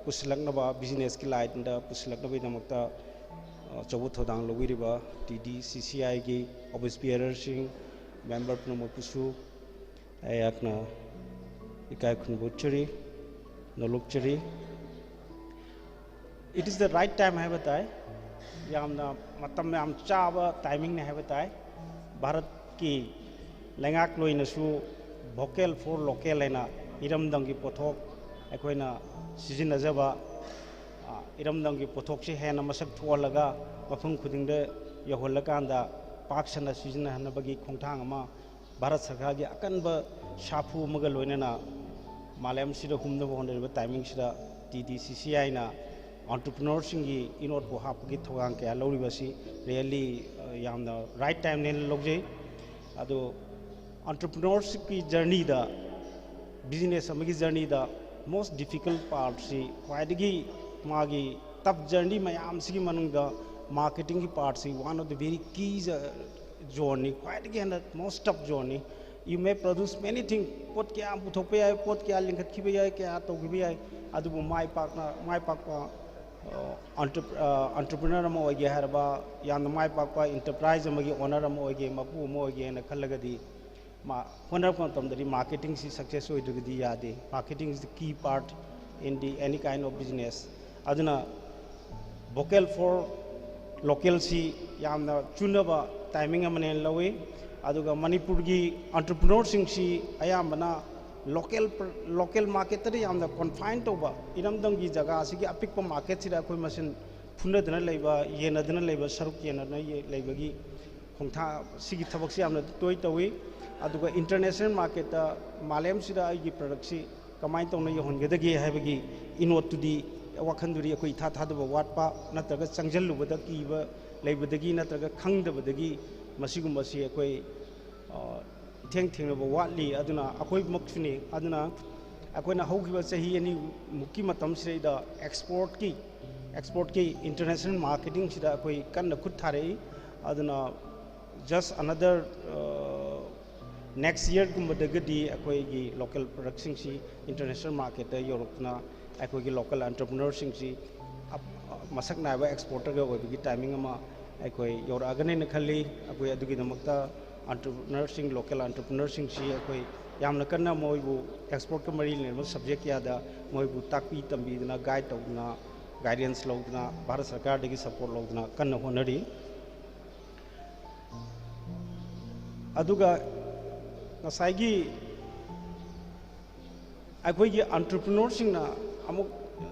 puslaknaba business ki life ta puslaknaba damakta चौबो थोदांग लोगिरिबा TDCCI की office bearer सिंग member प्रमुखसु आयकना इकाई खुनबुचरी नलुकचरी it is the right time है बताए यामना मतम में हम चाबा टाइमिंग ने है बताए भारत की लेंगाक लोइनसु वोकल फॉर लोकल लेना इरमदंग की पोथोक अखोइना सिजिनजबा इरमदंग की पोथोक से है मसक थोलगा मफम खुदिंग यहोलकांदा पाक सना सिजिनहनबगी खोंथांग अमा भारत सरकार की अकनब साफु मग लोइनना मालयम सिदा हुमनब होनरिबा टाइमिंग सिदा TDCCI ना entrepreneur सिंगी इनोट को हापगी थोगांग के लौरिबसी रियली यामना राइट टाइम ने लोगजे अदो entrepreneurship की जर्नी दा बिजनेस अमगी जर्नी दा मोस्ट डिफिकल्ट पार्ट सी क्वाइडगी मागी तब जर्नी मैम सिगी मनुंगा मार्केटिंग की पार्ट सी one of the very key journey क्वाइडगी and most tough journey you may produce many thing पोट क्या पुथोपे आए पोट क्या लिंखत खिबे आए क्या तौगिबे आए अदुबु माय पाकपा entrepreneur अमा ओगे हरबा यान माय पाकपा enterprise अमगी ओनर अमा ओगे मपु अमा ओगे न खलगदी मा होनर को तमदरी मार्केटिंग सी सक्सेस होइदगदी यादे marketing is the key part in the any kind of business aduna vocal for local si yamna chunaba timing amane lawe aduga manipur gi entrepreneur sing si ayambana local market tari yamna confined toba iramdang gi jaga asigi apikpa market sida koi masin phunadana leiba yenadana leiba saruk yenadana leibagi khongtha sigi thabak si yamna toy tawi aduga international market ta malem sida agi product si कमाई तौना यहोनगदगे हैबगी इनोटुदी वखंदुरी अखोई था थादब वाटपा नत्रग चंगजलुबद कीब लेबदगी नत्रग खंगदबदगी मसिगुमसी अखोई थेंग थेंगब वाटली अदुना अखोई मक्सुनी अदुना अखोइना हौगिबा चही अनि मुक्की मतम सिदा एक्सपोर्ट की इंटरनेशनल मार्केटिंग सिदा अखोई कन्न खुद थारे अदुना जस्ट अनदर next year कुमदगदी अखोई local product सिंगसी international market यूरोपना अखोई local entrepreneur सिंगसी मसक नाइबा exporter का ओइबगी timing अमा अखोई यूरोगने न खली अखोई अदुगी नमक्ता entrepreneur सिंग local entrepreneur सिंगसी अखोई यामना कन्ना मोइबु export का मरी लेन subject यादा मोइबु ताकपी तंबीदना guide तौदना guidance लौदना भारत सरकार दगी support लौदना कन्ना होनरी अदुगा नसाइगी अखोई entrepreneur सिंगना अमुक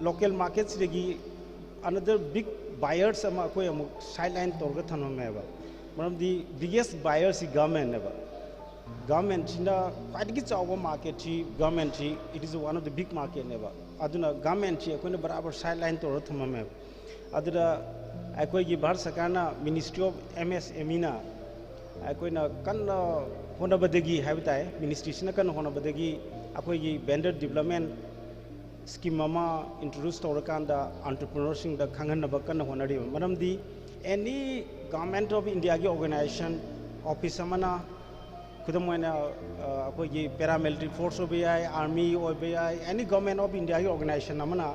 local market सिदगी another big buyers अमा अखोई अमुक sideline तोरगा थनमेबा मरमदी biggest buyers is government नेबा government सिना क्वाइटगी चावबा market ची government ची it is one of the big market नेबा अदुना government ची अखोई बराबर sideline तोरगा थनमेबा अदुरा अखोई भारत सरकारना ministry of MSME ना अखोई ना कन्न होनबदगी हैबताय मिनिस्ट्री सिना कन्न होनबदगी अखोई वेंडर डेवलपमेंट स्कीम अमा इंट्रोड्यूस तौरकांदा एंटरप्रेन्योर सिंग दा खंगनब कन्न होनरी मरमदी एनी गवर्नमेंट ऑफ इंडिया की ऑर्गेनाइजेशन ऑफिस अमना खुदमोना अखोई पैरामिलिट्री फोर्स ओबेयाय आर्मी ओबेयाय एनी गवर्नमेंट ऑफ इंडिया की ऑर्गेनाइजेशन अमना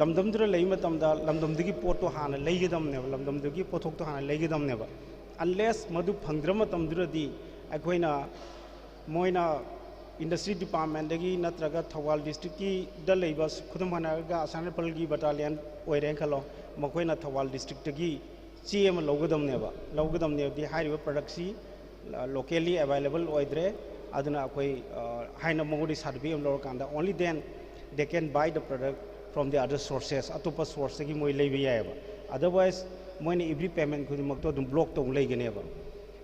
लमदमदुरा लेइ मतमदा लमदमदगी पोट तो हाना लेगदमने लमदमदगी पोथोक तो हाना लेगदमने unless मधु फंगद्रम तमदुरदी अखोइना मोइना इंडस्ट्री डिपार्टमेंट दगी नत्रगा थौबाल डिस्ट्रिक्ट की दलेबा खुदम हनागा आसाने पलगी बटालियन ओइरे खलो मखोइना थौबाल डिस्ट्रिक्ट दगी चीम लौगदमनेबदी हाइरिबा प्रोडक्ट सी locally available ओइद्रे अदुना अखोइ हाइना मोगोदी सर्टिफिकेट लौर कांदा only then they can buy the product from the other sources atopa source दगी मोइ लेबि यायबा otherwise मोइने एवरी पेमेंट खुद मक्तो दुम ब्लॉक तो लेगनेबा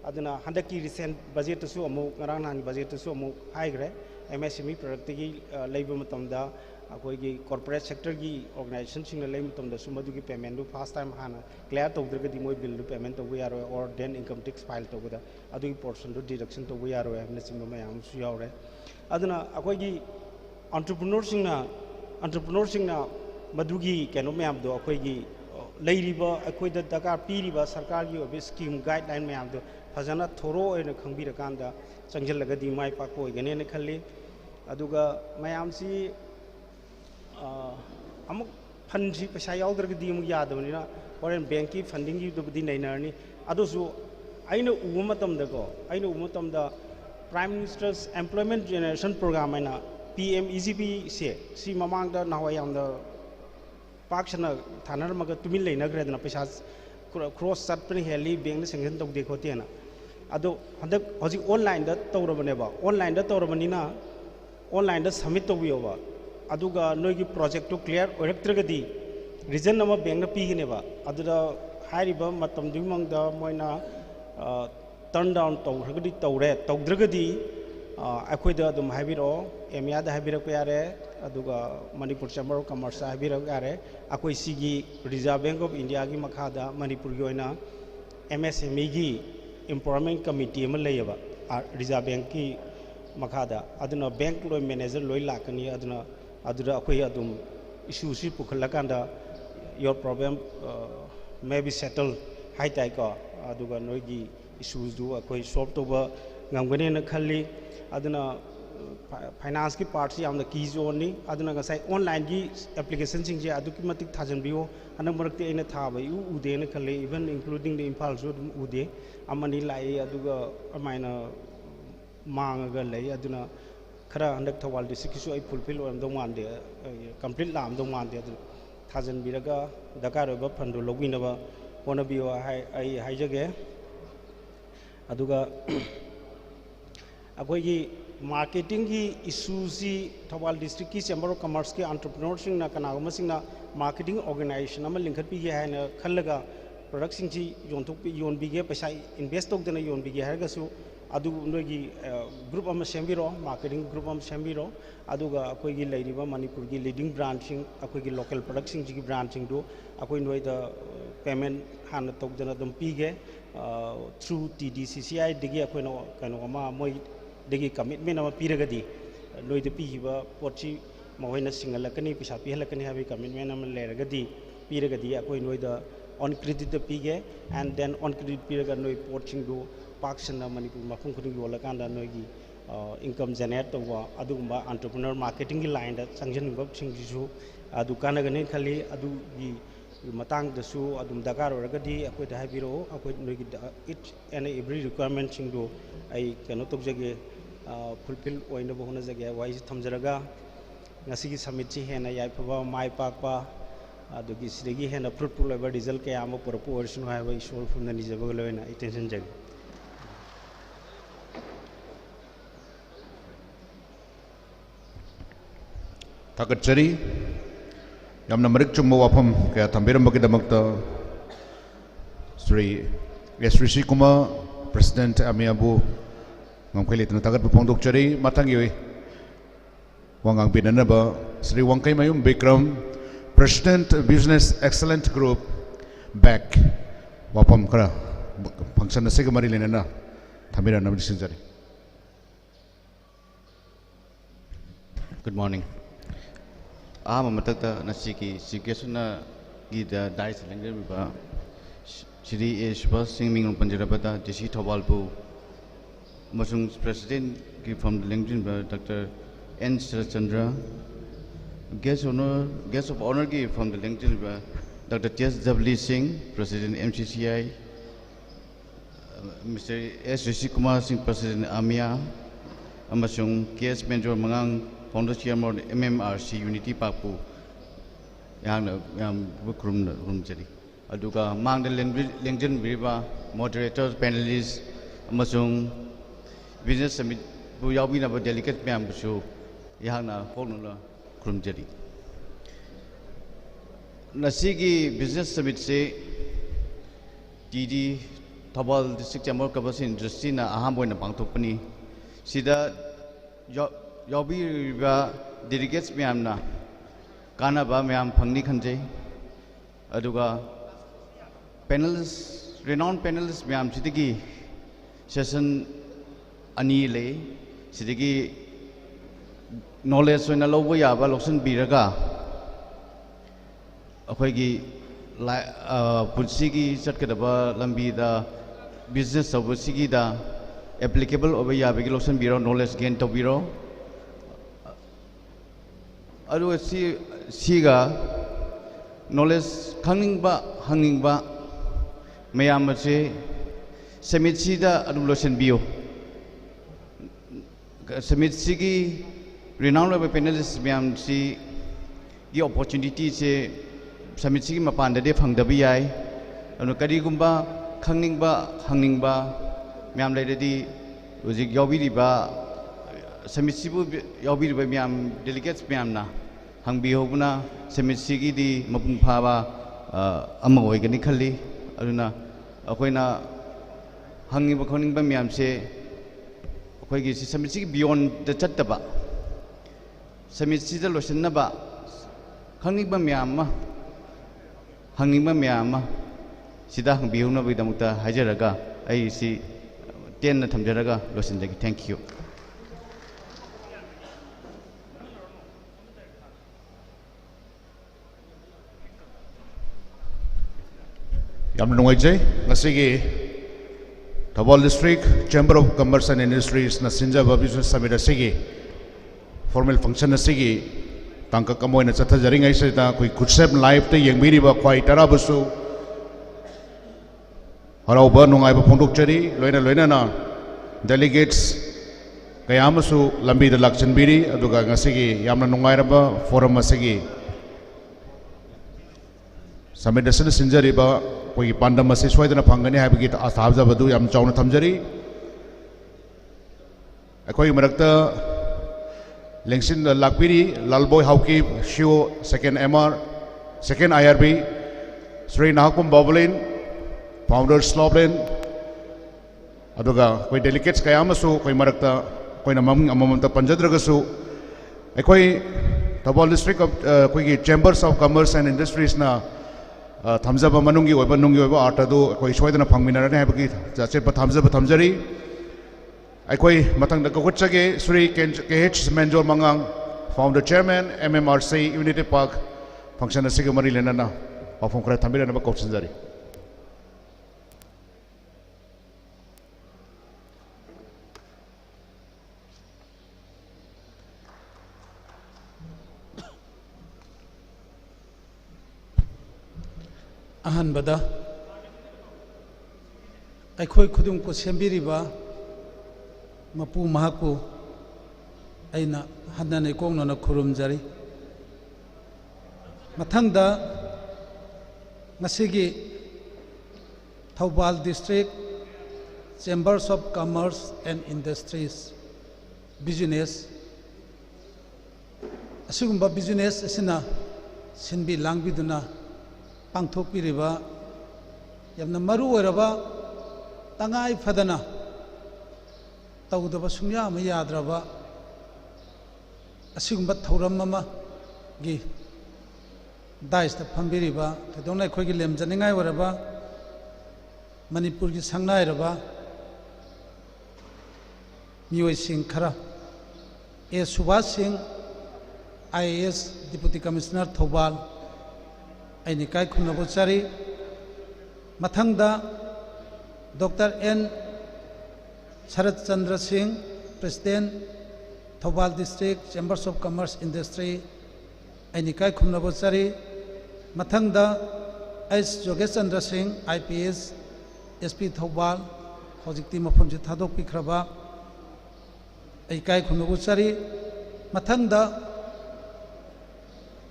aduna handaki recent budget to su amu ngarang nan budget to su amu high gre MSME product gi labor matamda akoigi corporate sector gi organization sing labor matamda su madu gi payment du first time hana clear to dirga di moi bill du payment to yaro or then income tax file to da adu portion du deduction to yaro amna sim mayam su yawre aduna akoigi entrepreneur sing na madugi keno mayam do akoigi leiriba akoida dakar piriba sarkar gi obi scheme guideline mayam do fajana thoro ena khangbira kanda changjal laga di mai pa ko gane ne khalli aduga mayam si amuk fund si paisa yaudar gi di mu yadabani na foreign bank ki funding gi do di nainarni adusu aina umatam da ko aina umatam da prime minister's employment generation program aina PMEGP se si mamang da nawayam da पाक्षना थानर मग तुमिल लेना ग्रेदना पैसा cross चट पनि heli bank ने sanction तक देखो तेना अदो हदक हजि online द तौरबने बा ऑनलाइन द तौरबनिना ऑनलाइन द सबमिट तो बियोबा अदुगा नोगी प्रोजेक्ट तो क्लियर ओरक्त्रगदी रीजन नम बैंक न पीगने बा अदुदा हारिबा मतम दिमंग द मोइना टर्न डाउन तौरगदी तौरे तौद्रगदी अखोइद अदुम हाबिरो एमिया द हाबिरक यारे अदुगा मणिपुर चैम्बर ऑफ कॉमर्स हाबिरक यारे अखोइ सिगी रिजर्व बैंक ऑफ इंडिया की मखादा मणिपुर की ओइना MSME की एम्पावरमेंट कमिटी अम लेयबा रिजर्व बैंक की मखादा अदुना बैंक लोय मैनेजर लोय लाकनी अदुना अदुदा अखोइ अदुम इशू सि पुखलकांदा your problem may be settle हाई ताइ को अदुगा नोगी इशूज दु अखोइ सॉल्व तोबा ngamgane na khalli aduna finance ki part si amna ki zone ni aduna ga sai online gi application sing je adu ki matik thajan biyo anak marakti ina tha ba u ude na khalli even including the impal so ude amani lai aduga amaina mang ga lai aduna khara handak Thoubal district ki su ai fulfill am dong man de complete lam dong man de adu thajan biraga dakar ba phandu login ba pona biyo ai hai jage aduga अखोई marketing की इशूसी Thoubal district की chamber of commerce के entrepreneur सिंगना कनागुम सिंगना marketing organisation अमा लिंखटपी है खलगा product सिंगची योंथोक योनबीगे पैसा invest तौदना योनबीगे हरगसु अदु नोगी group अमा सेंबिरो marketing group अमा सेंबिरो अदुगा अखोई लेरिबा मणिपुर की लीडिंग ब्रांड सिंग अखोई लोकल प्रोडक्ट सिंगची की ब्रांड सिंग दो अखोई नोइदा पेमेंट हान तौदना दम पीगे थ्रू TDCCI दिगी अखोई नो कनो अमा मोई दगी कमिटमेंट अमा पीरगदी लोइद पीहिबा पोची महोइना सिंगलकनी पैसा पीहलकनी हाबी कमिटमेंट अमा लेरगदी पीरगदी अखोइ नोइदा ऑन क्रेडिट पीगे एंड देन ऑन क्रेडिट पीरगा नोइ पोचिंग दो पाक्सना मणिपुर मफुम खुदिंग योलकांदा नोइगी इनकम जनरेट तौवा अदुगुंबा एंटरप्रेन्योर मार्केटिंग की लाइन दा संजनबा सिंगिसु दुकानगने खली अदुगी matang dasu adum dakar oragadi akoi da habiro akoi nogi each and every requirement singdo ai kano tokjage fulfill oina bohona jage wise thamjaraga ngasi gi summit chi hena yai phaba mai pakpa adugi sidegi hena fruitful over result ke am proportion ha bai shol from the nijaba loina attention jage Takachari yamna marik chumma wafam kaya thambiram bagidamagta Sri S. Kumar President Amiabu ngamkheli tana tagat pongdok chari matangi wangang binanaba Sri Wangkai Mayum Bikram President Business Excellent Group back wafam kara function na segamari lenana thambiram namni sinjari. Good morning. Matata Nasiki, Sikesuna Gida Dice Language, Shri Ishwa singing on Panjarabata, Jishi Thoubal, Musung's President from the LinkedIn, Dr. N. Chandra, Guest of Honor from the LinkedIn, Dr. T.S.W. Singh, President MCCI, Mr. S. Kumar Singh, President AMIA, Amasung K.S. Menjor Mangang, Founder Chairman MMRC Unity Papu yang bukrum jari aduga mang the LinkedIn viva moderators panelists amasung business summit bu yawi na delegate myam bu yang na phone krum jari nasigi business summit se TD Thoubal District Chamber of Commerce and Industry na aham boy na pangtokpani sida yobi riba delegates miyam na kana ba miyam phangni khanjai aduga panelists renowned panelists miyam sidigi session ani le sidigi knowledge oina lobo yaba loksan biraga akhoi पुंसी चटकदब लंबी business तबसी applicable याबी लौसन बीरो knowledge gain तौबीरो knowledge खंगनिंग हंगनिंग मैम से summit लौसन बियो समिट की रिनाउंड पैनलिस्ट मैम से अपॉर्चुनिटी से समिट की मपान फंगदबी याय करीगुम्बा खंगनिंगबा हंगनिंगबा मैम लेदि हुजिक यावबिरिबा समिट सिबु यावबिरिबा मैम डेलीगेट्स मैमना हंगबिहोबना समिट सिगिदि मपुंग फाबा अमा ओइगनि खल्ली अरुना अखोइना हंगनिंगबा खंगनिंगबा मैम से अखोइगी समिट सिगी बियॉन्ड द चत्तबा समिट सिदा लोसनबा खंगनिंगबा मैम हंगनिंगबा मैम सिदा हंगबिहोनबगिदमक्ता हाइजरगा आई सी टेन थमजरगा लोसनजगी थैंक यू यामना नुंगाइजै ngasiगी Thoubal District Chamber of Commerce and Industries na sinjaba business summit asigi formal function asigi tangka kamoina chathajaring ai saita koi KhutSem live te yengbiriba khwai tarabusu harauba nungaiba phongdokchari loina na delegates kayamasu lambi da lakchanbiri aduga ngasigi yamna nungairaba forum asigi summit asina sinjariba koi pandam ase soidana phangani haibagi athabjabadu yam chauna thamjari akoi marakta Lengsin Lakpiri, Lalboy Hauki, Shio, second MR, second IRB, Sri Nahakum Boblin, Founder Sloblin, Aduga, koi delegates Kayamasu, koi Marakta, koi Namam Amamanta Panjadragasu, Ekoi Thoubal District of koi Chambers of Commerce and Industries na Thamzaba Manungi, Wabanungi, Artadu, koi Shoidana Pangminara, Jachepa Thamzari. Aikoi matang KhutSem Sri KhutSem Mangang, founder chairman MMRC Unity Park function asigi mari lenana perform kara thamira na bakot sinjari ahan bada aikoi khudum ko sembiriba mapu mahaku aina hanane kongno na khurumjari mathangda ngasigi Thoubal District Chambers of Commerce and Industries business asigumba business asina sinbi langbiduna pangthokpiriba yamna maru oiraba tangai phadana तौदब सुनिया याद्रब थौरम की dice फंबीब कदौना अखोई लेमजनिंगाई मणिपुर की संगनाइरब मियोइसिंग खरा A Subhash Singh IAS deputy commissioner Thoubal आइनि काय खुनबो चारी मथंगदा doctor N Sharat Chandra Singh, President, Thoubal District Chambers of Commerce Industry, Ainikai Khumnabosari, Mathangda S. Jogesh Chandra Singh, IPS, SP Thoubal, Hojikti Mafamji Thadok Pikraba, Aikai Khumnabosari, Mathangda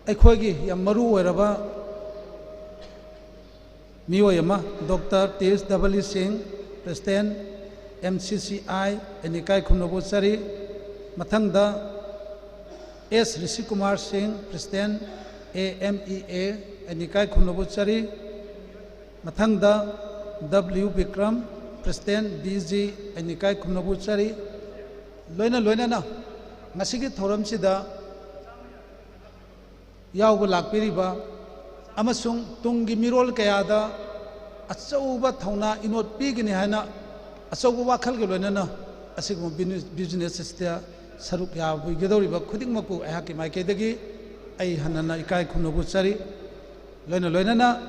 Aikhogi Yamaru Weraba, Miyoyama, Dr. T.S. Singh, President, MCCI Enikai Khumnabosari Mathangda S. Rishi Kumar Singh President AMEA Enikai Khumnabosari Mathangda W Vikram President BG Enikai Khumnabu Chari Loina na ngasigi thoram sida yauba lakpiriba amasung tungi mirol kayada achauba thauna inot pigini hana achauba wakhal ge loina na asigum business system saruk ya bigedoriba khuding maku ahaki maike dagi ai hanana ikai khumnabu chari loina na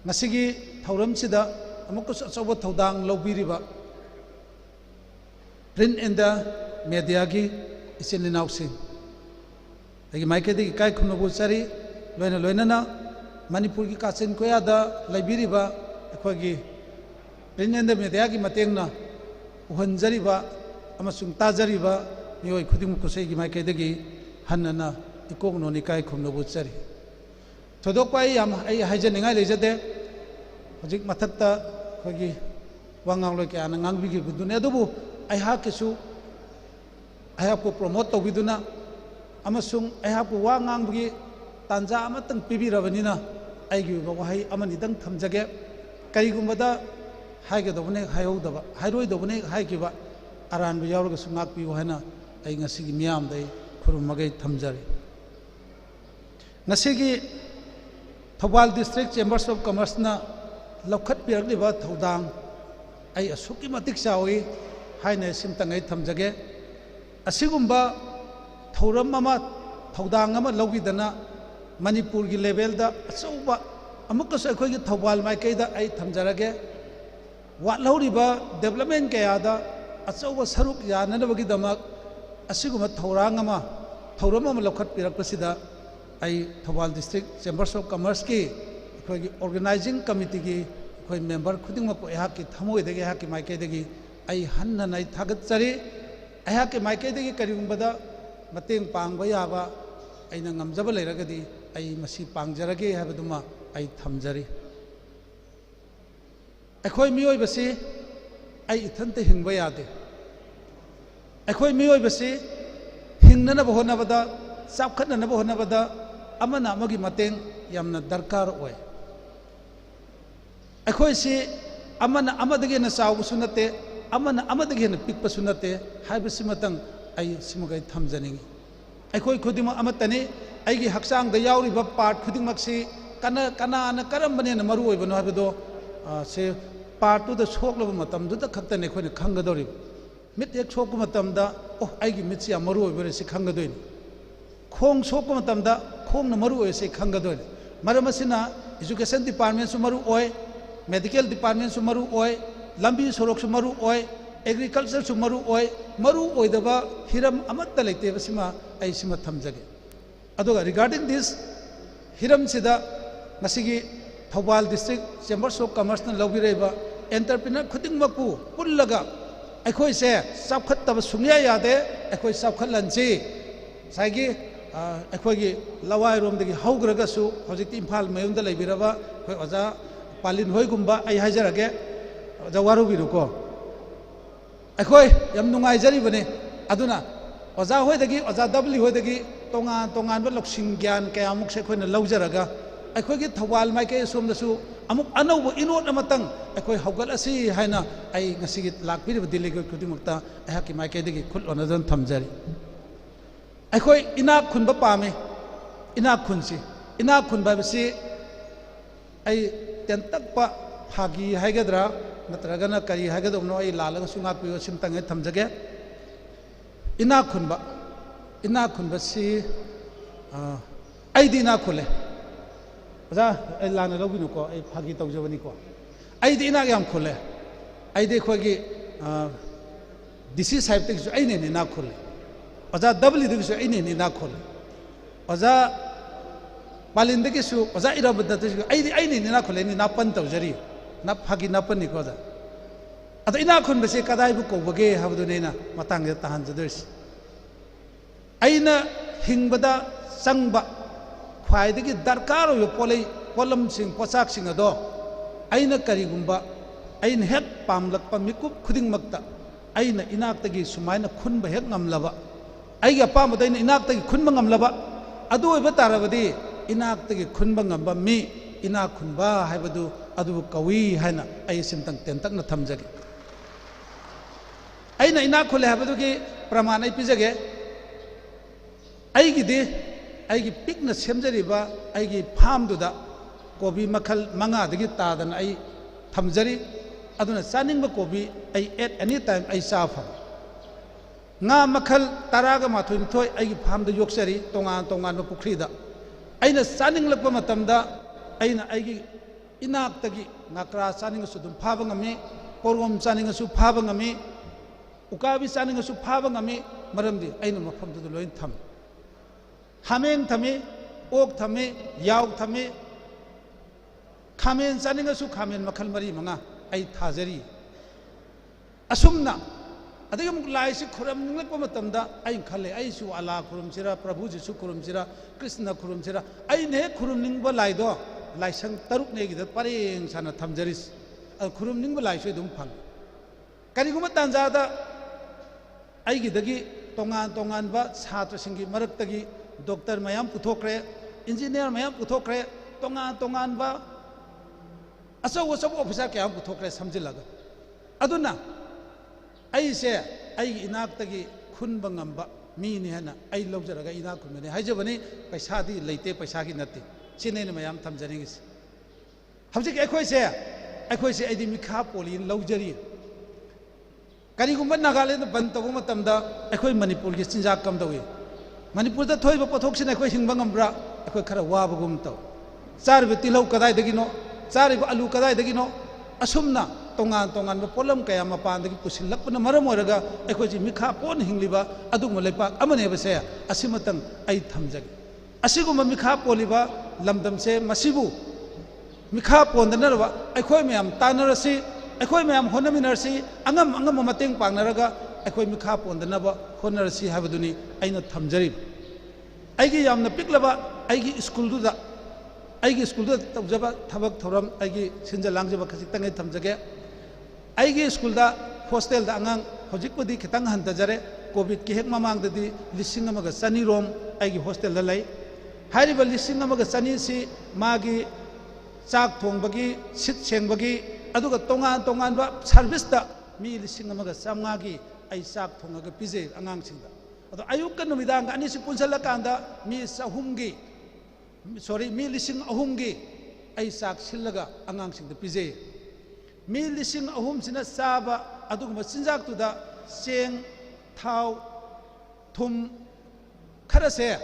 ngasigi thoram sida amukus achauba thodang lobiriba print and the media ki isin linausing lagi maike di kai khumnabu chari loina na manipur ki kachen koya da laibiriba akhoi print and the media ki matengna uhanjariba amasung tajariba mioi khuding kusei ki maike degi hanana ikogno ni kai khumnabu chari thodok pai yam ai haijaningai lejade hojik mathatta khoi wangang loi kya na ngangbi ki gudune adubu I have to promote the Viduna Amasung, I have to wang angry Tanza Amatan Pibi Ravanina, I give away Amanidang Tamjage, Karigumada, Hagadovane, Hayodava, Haidovane, Haikiva, Aran Viaga Sumak Piwana, I Nasigi Miam, they Kurumagay Tamjari. Nasigi Thoubal District Chambers of Commerce na Lokat Pirliva Thodang, I Asuki Matik Sawi. Haine simtangai thamjage asigumba thoram ama thodang ama lobidana manipur gi level da achauba amukas akhoi gi Thoubal maikei da ai thamjarage wa lauriba development kaya da achauba saruk yananabagi damak asiguma thoram ama lokhat pirak pasida ai Thoubal District Chambers of Commerce ki akhoi gi organizing committee gi akhoi member khuding ma ko ehaki thamoi dege ehaki maikei degi ai hanna nai thagat chari ai ke maike de karim bada mateng pangba yaba aina ngamjaba leiragadi ai masi pangjarage habaduma ai thamjari akhoi mioi basi ai ithante hingba yade akhoi mioi basi hingnana bahona bada sapkhatna bahona bada amana amagi mateng yamna darkar oi akhoi si amana amadage na sawu sunate amana amadagi na pikpa sunate haibasi matang ai simagai thamjaningi akhoi khudima amatani aigi haksang da yauriba part khudimak si kana na karambane na maru oibano habdo se part to the soklaba matam du da khaktane khoi na khangadori mit ek sok matam da oh aigi mit si maru oibare si khangadoin khong sok matam da khong na maru oi si khangadoin maramasina education department su maru oi medical department su maru oi Lambi Sorok Sumaru Oi, Agriculture Sumaru Oi, Maru Oidava, Hiram Amata like Devasima, Aisima Tamjage. Adoga regarding this, Hiram Sida, Nasigi, Thoubal District, Chambers of Commerce and Lobireva, entrepreneur Kuting Mapu, Pullaga, Akoi say, Sapkat Sunya Yade, Akoi Sapkat Lanchi, Sagi, Akoi Lawai Rom the Haugragasu, Hosik Impal Mayunda Labirava, Oza, Palin Hoigumba, I Hajarage. Jawaru biruko akhoi yam nungai jari bane aduna oza hoi dagi oza w hoi dagi tongan ba loksing gyan kaya amuk se khoina laujaraga akhoi gi Thoubal maike som dasu amuk anau inot amatang akhoi haugal asi haina ai ngasi gi lakpiri delegate kudimukta ahaki maike dagi khul onadan thamjari akhoi ina khunba pame ina khunsi ina khunba bisi ai tentakpa phagi haigadra natragana kari hagadomno ai lalaga sungak piyo simtangai thamjage ina khunba si ai di ina khule oza ai lana lobinu ko ai phagi tawjabani ko ai di ina yam khule ai de khogi disi sahib te ai ne ina khule oza w de su ai ne ina khule oza palin de su oza irabadda te ai ne ina khule ni na pan tawjari na phagi na pan ni ko da ado ina khun bese kadai bu ko bage habdu ne na matang de tahan jaders aina hingbada sangba khwai de gi darkar yo polai polam sing posak sing ado aina karigumba aina hek pamlak pa mikup khuding makta aina inak tagi sumaina khunba hek ngamlaba aiga pam da inak tagi khunba ngamlaba adu oiba tarabadi inak tagi khunba ngamba mi ina khunba haibadu adu kawi haina ai simtang tentak na thamjage aina ina khule haibadu ki praman ai pijage ai gi pikna semjariba ai gi farm duda kobi makhal manga dagi tadan ai thamjari aduna chaning ba kobi ai at any time ai safa nga makhal taraga mathoin thoi ai gi farm da yoksari tongan ba pukri da aina chaning lakpa matamda aina ai gi inak tagi ngakra chaning su dum phaba ngami korom chaning su phaba ngami ukabi chaning su phaba ngami maramdi aina mafam du loin tham hamen thame ok thame yaw thame khamen chaning su khamen makhal mari manga ai thajari asumna adagam lai si khuram ningla matamda ai khale ai su ala khurum sira prabhu jisu khurum sira krishna khurum sira ai ne khurum ningba lai do lai sang taruk ne gi da pareng sana thamjaris khurum ningba lai su dum phang kari guma tanja da ai gi dagi tongan ba chhatra singi marak tagi doctor mayam puthokre engineer mayam puthokre tongan ba asaw officer kya puthokre samjilaga aduna aise ai inak tagi khunba ngamba mi ni hana ai lojaraga inak khunbane haijabani paisa di leite paisa gi natti chine ne mayam thamjani gi habjik ekhoi se ai di mikha poli lojari kari gumba nagaland ban tabu matamda ekhoi manipur gi chinja kam dawi manipur da thoi ba pothok sin ekhoi hingba ngambra ekhoi khara wa bagum taw char bi tilau kadai dagi no char bi alu kadai dagi no asumna tongan ba polam kaya mapan dagi pusilakpana maram oraga ekhoi mikha pon hingliba adugma lepak amane base asimatang ai thamjag asiguma mikha poliba lamdam se masibu mikha pondanarwa ekhoi mayam tanarasi ekhoi mayam honaminarsi angam mateng pangnaraga ekhoi mikha pondanaba honarasi habaduni aina thamjari aigi yamna piklaba aigi school da tawjaba thabak thoram aigi sinja langjaba khasitangai thamjage aigi school da hostel da angang hojikpudi khitang hantajare covid ki hek mamang dadi lising amaga sani rom aigi hostel da lai hariba lising amaga sani si magi chak thongbagi sit sengbagi aduga tongan ba service da mi lising amaga samngagi ai chak thongaga pije angang singda ado ayuk kan numidang ani si punsala kanda mi sahumgi mi lising ahumgi ai chak sillaga angang singda pije mi lising ahum sina saba aduguma sinjak tuda seng thau thum kharase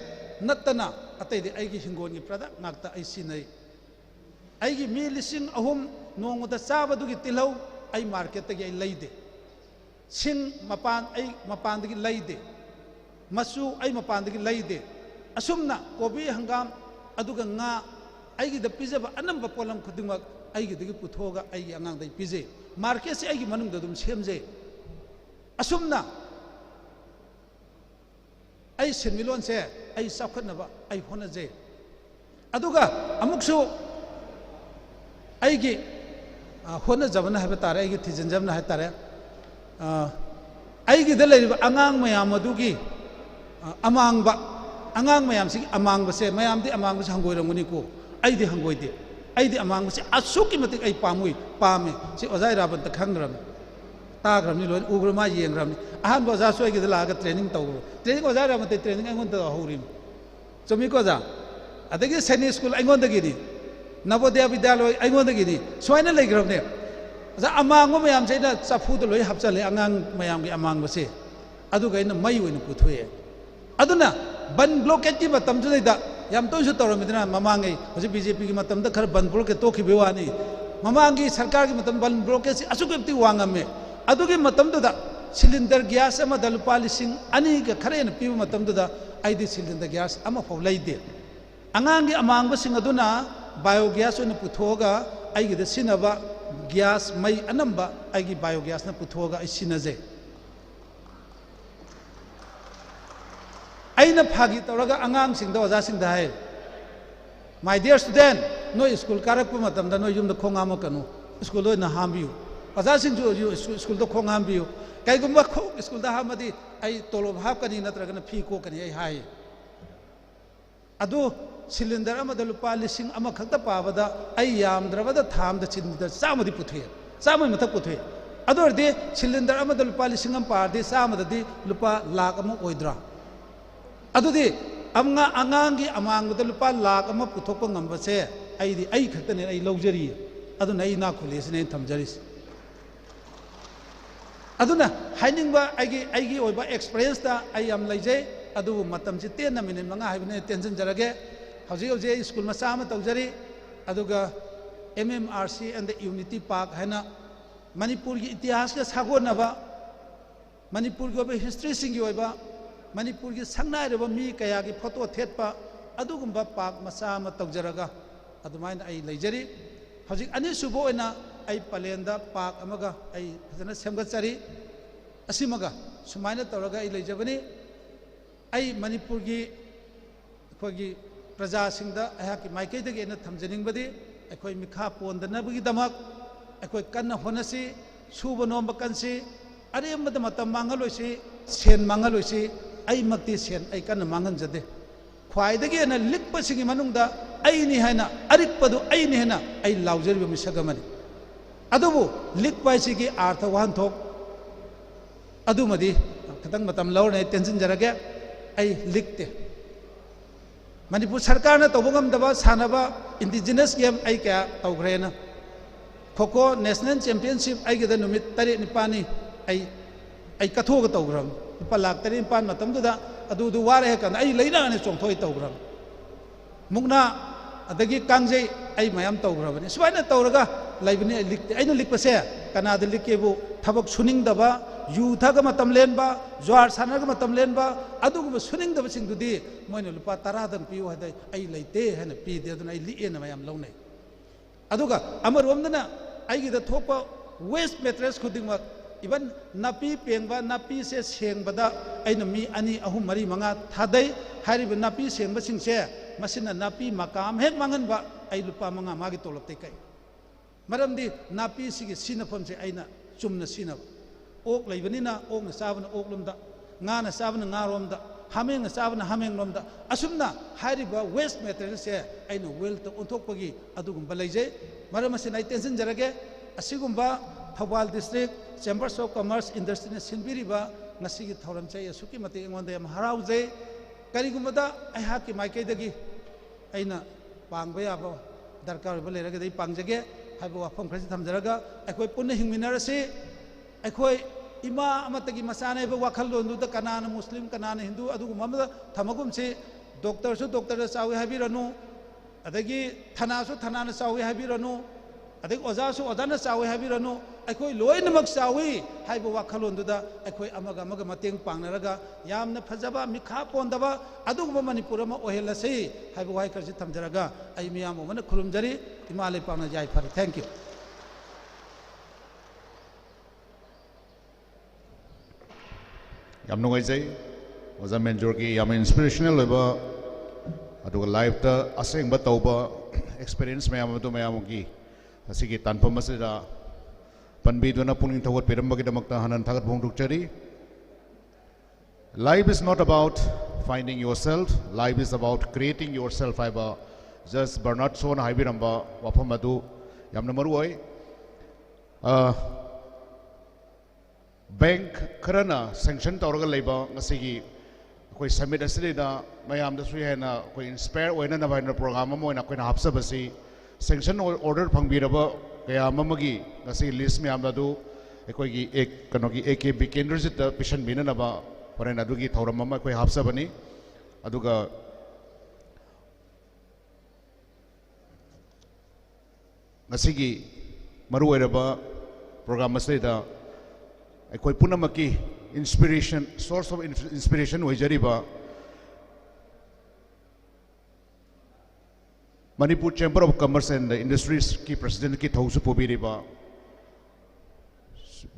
natana ataydi aigi hingoni product ngakta ai sinai aigi mi lising ahum nongoda saba dugi tilau ai market tagi ai leide sing mapan dagi leide masu ai mapan dagi leide asumna kobi hangam aduga nga aigi da pijaba anamba polam khudingmak aigi dagi puthoga aigi angang dai pije market se aigi manung da dum semje asumna ai senmilon se ai sakhatnaba ai honaje aduga amuksu aigi hona jabana haba tare aigi thijanjabna ha tare aigi da leiriba angang mayam adugi amangba angang mayam si amangba se mayam di amangba hangoiranguni ko aidi hangoide aidi amang se asuki matik ai pame si ozai raban ta khangram ta gram ni lon ugrama yengram ni ahan boza soi gi la ga training taw training ozai raban te training angon ta horim chomi ko za adagi seni school angon da gi ni navodaya vidyaloy angon da gi ni soina lai gram ne za amang mo mayam se na chafu to loi hapchale angang mayam gi amang ba se adu ga ina mai oin puthoe aduna ban blockage ki matam ju da yam to su tawramidna mamangai hoji bjp ki matam da khar ban block to khibe wani mamangi sarkar ki matam ban block si asukepti wangame adugi matam da cylinder gas ama da lupa lising ani ga kharen pi matam da aidi cylinder gas ama fo laide angangi amang ba sing aduna biogas ona puthoga aigi da sinaba gas mai anamba aigi biogas na puthoga ai sinaje aina phagi tawraga angang singda oja singda hai my dear student no school karak pu matam da no yum da khonga ma kanu school do na hambiu oja sing ju school do khonga hambiu kai gumba school da hamadi ai tolob hap kani natraga na phi ko kani ai hai adu cylinder लुपा लिसिंग खत पाबद यामद्रबद थाम चामदी पुथे चाम मथक पुथे अदे cylinder लुपा लिसिंग पादी चामदी लुपा lakh Odra अदुदी आगांगी अमांगद लुपा lakh पुथोप ngambase आई खतने लौजरी अदुना ना खुलेसने थमजरीस अदुना हाइनिंगबा एक्सपीरियंस ता आई लेजे अदु मतम से 10 मिनट मंगा हाइबने टेंशन जरगे हौजी हौजी स्कूल मचा अमा तौजरी अदुगा MMRC and the unity park हैना मणिपुर की इतिहास का सागोनबा मणिपुर की हिस्ट्री सिंगी ओइबा मणिपुर की संगनाइरबा मी कया की फोटो थेटपा अदुगुंबा पार्क मचा अमा तौजरगा अदुमाइन आई लेजरी हौजी अनी सुबो ओइना आई पलेंदा पार्क अमगा आई फजना सेमगचरी असिमगा सुमाइना तौरगा आई लेजबनी आई मणिपुर की अखोगी प्रजा सिंगदा अहाकी माइकैदगी एना थमजनिंगबदी अखोई मिखा पोंदनबगीदमक अखोई कन्न होनसी सुब नोंब कनसी अरेमद मतम मांगलोइसी सेन मांगलोइसी आई मक्ति सेन आई कन्न मांगनजदे ख्वाइदगी एना लिकपसिंगी मनुंगदा आईनी हैना अरिकपदु आईनी हैना आई लाउजरिबा मिसगमनी अदुबु लिकपाइसिगी अर्थ वाहनथोक अदुमदी खतंग मतम लौरने टेंशन जरगे आई लिखते मणिपुर सरकार ने तौबगमदबा सानबा इंडिजिनस गेम आई क्या तौग्रेना खोखो नेशनल चैंपियनशिप आईगद नुमित 3 निपानी आई कथोग तौग्रम लुपा लाख 3 निपान मतमदुदा अदुदु वारे कन आई लेनाने चोंथोय तौग्रम मुगना अदगी कांगजे आई मयाम तौग्रबनी सुबाइना तौरगा लाइबनी लिखते आइना लिखपसे कनाद लिखेबु थबक सुनिंगदबा यू थग मतम लेनबा ज्वार सानग मतम लेनबा अदुगुब सुनिंगदबा सिंगदुदी मोइना लुपा 10 दंग पियो हदै आई लेते हन पीदे अदुना आई लिएना मयाम लौनै अदुगा अमरोमदना आइगिदा थोपा वेस्ट मैट्रेस खुदिंगमक इवन नापी पेंगबा नापी से सेंगबदा आइना मी अनि अहुम मरी मंगा थादै हारिब नापी सेंगबा सिंगसे मसिना नापी मकाम हेक मंगनबा आई लुपा मंगा मागी तोलपते कै मरमदी नापी सिगी सिनफमसे आइना चुमना सिनब ओक लेबनिना ओकना चाबना ओकलमदा गाना चाबना गारोमदा हामेंगना चाबना हामेंगलमदा असुमना हारिबा वेस्ट मैटेरियल से आइना वेल्थ ओंथोकपगी अदुगुंबा लेजे मरमसिना आई टेंशन जरगे असिगुंबा Thoubal district chambers of commerce industry सिनबिरिबा ngasi thauram chai asuki mate ngonda yam haraujai karigumada aihaki maikaidagi aina pangba yaba darkar ba leraga dai pangjage haiba wafam khasi thamjaraga akhoi punna hingminarasi akhoi ima amatagi masana ba wakhal londu da kanana muslim kanana hindu adugu mamda thamagum se doctor su doctor sawi habiranu adagi thana su thana sawi habiranu adagi oza su odana sawi habiranu अखोई लोइनमक चावी हाइबो वाखलोंदुदा अखोई अमगा अमगा मतेंग पांगनरगा यामना फजबा मिखा पोंदबा अदुगुम मणिपुर मा ओहेलसि हाइबो वाइ करजि थमजरगा आई मियाम मन खुलुमजरी हिमालय पांगना जाय फर thank you याम नुगाइजै ओजा मेंजोर की याम inspirational लेबा अदुगा life ता असेंगबा तौबा एक्सपीरियंस मयाम तो मयाम की असिगी तानफम मसेदा Panbiduna puning thawat pirambagidamagta hanan thagat bongdukchari. Life is not about finding yourself. Life is about creating yourself. Iba just Bernard Shaw na haibiramba wapamadu yamna maruoi. Bank karana sanction tawraga leiba ngasigi koi summit asida mayam da sui hena koi inspire oina na bhaina program mo oina koi na hapsabasi sanction order phangbiraba kaya mamagi ngasi list mi amda du ekoi gi ek kano gi AKB kendra jit pishan bina na ba horen adu gi thauram mama koi hapsa bani aduga ngasi gi maru eraba program masida ekoi punamaki inspiration source of inspiration hoijari ba Manipur Chamber of Commerce and Industries की President की थौसु पुबीरिबा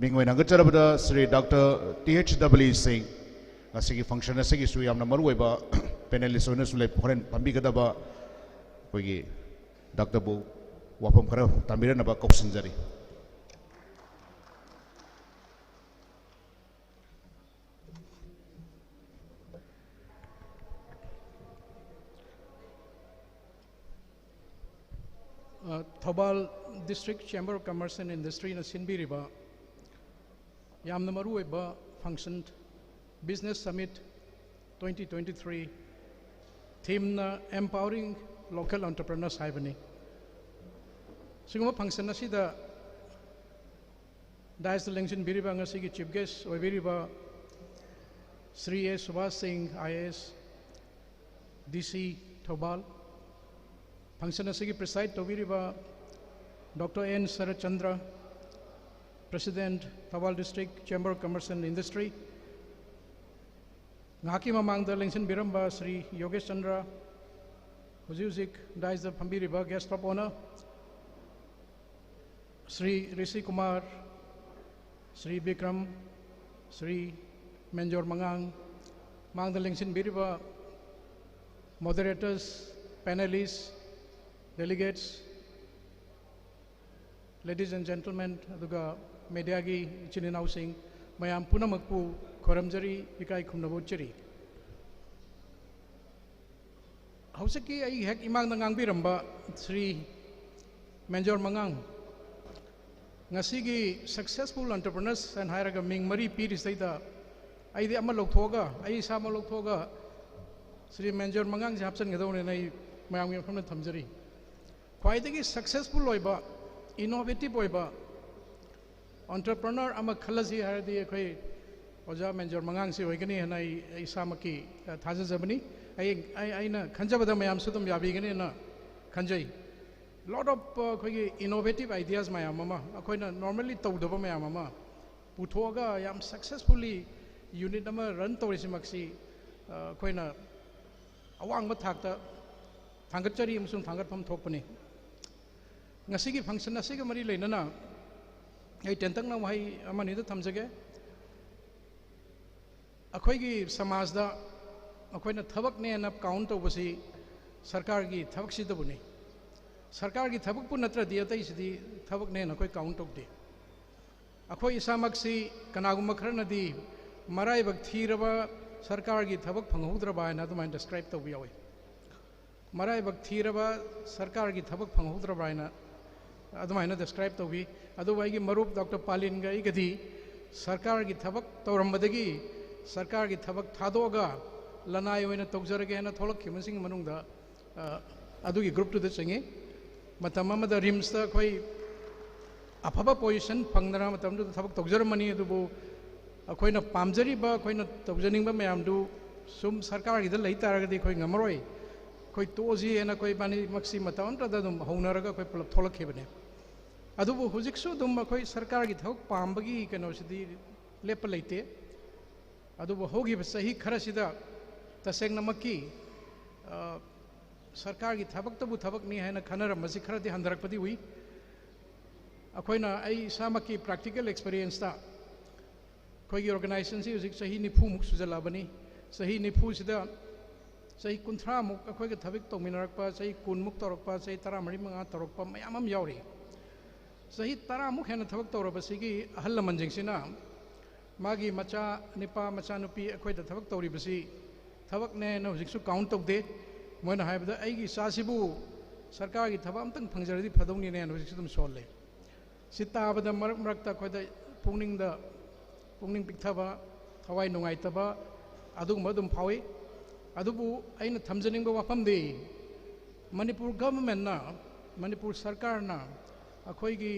मिंगवे नगचरबदा Shri doctor THW Singh असिगी function असिगी सु यामना मरुवेबा पैनलिस्ट ओने सुले फरेन पंबिगदबा कोगी डॉक्टर बु वापम खरा तमिरनबा कौसनजरी Thoubal District Chamber of Commerce and Industry na sinbiriba yamna maruoiba function Business Summit 2023 theme na empowering local entrepreneurs haibani siguma function asida dais election biriba ngasi chief guest oibiriba Sri A. Subhash Singh IAS DC Thoubal function asigi preside tobiriba Dr. N. Sarachandra, President, Thoubal District Chamber of Commerce and Industry. Ngaki mamangda lengsin biramba Sri Yogesh Chandra, Huzik, Dais the Pambiriba, guest of honor. Sri Rishi Kumar, Sri Bikram, Sri Menjor Mangang, Mang the lengsin biriba, moderators, panelists, delegates, ladies and gentlemen, aduga media gi chininaw sing mayam punamakpu koramjari ikai khumnabochari hausaki ai hek imang nangang biramba Sri Menjor Mangang ngasi gi successful entrepreneurs and hairaga ming mari piris daida ai di ama lokthoga ai sama lokthoga Sri Menjor Mangang japsan gadone nai mayam gi phumna thamjari khwaidagi successful loiba innovative oiba entrepreneur ama khalasi haradi khoi oja Menjor Mangang si oigani hanai isamaki thajajabani aina khanjabada mayam sudum yabigani na khanjai lot of khoi innovative ideas mayam ama akhoina normally tawdaba mayam ama puthoga yam successfully unit ama run tawrisimaksi khoina awang ba thakta thangatchari amsung thangatpham thokpani ngasigi function asiga mari leinana ai tentang na wahai amani da thamjage akhoi gi samaj da akhoina thabak ne na count tobasi sarkar gi thabak si dabuni sarkar gi thabak pu natra di atai sidi thabak ne na koi count tobde akhoi isamak si kanagum kharna di marai bak thiraba sarkar gi thabak phanghudraba na dum describe tobi yawi marai bak thiraba sarkar gi thabak phanghudraba na adamaina describe tobi adu waigi marup Dr. Palin ga igadi sarkar gi thabak tawrambadagi sarkar gi thabak thadoga lanai oina tawjarage na tholak khimasing manungda adu gi group to the chingi matam amada rims ta khoi afaba position phangnara matam du thabak tawjarmani adubu akhoina pamjari ba khoina tawjaning ba mayam du sum sarkar gi da lei taragadi khoi ngamaroi khoi toji ena khoi bani maksi matam ta da dum hounaraga khoi pulap tholak khebane adubu hujiksu dum khoi sarkar gi thok pambagi kano sidi lepa leite adubu hogi sahi khara sida taseng namaki sarkar gi thabak tabu thabak ni haina khanara masi khara di handarak padi hui akhoina ai samaki practical experience ta khoi gi organization si hujik sahi nifu muk sujalabani sahi nifu sida sahi kunthra muk akhoi gi thabik tongminarakpa sahi kun muk torakpa sahi 13 manga torokpa mayamam yauri sahi 10 muk hena thabak torabasigi ahal lamanjingsina magi macha nipa macha nupi akhoi da thabak tori basi thabak ne na hujiksu count tokde moina haibada aigi sasibu sarkar gi thabak amtang phangjaradi phadongni ne hujiksu dum solle sita bada marak marakta khoi da pungning pikthaba thawai nungai taba aduguma dum phawi adubu aina thamjaning ba wafam de Manipur government na Manipur sarkar na akhoi gi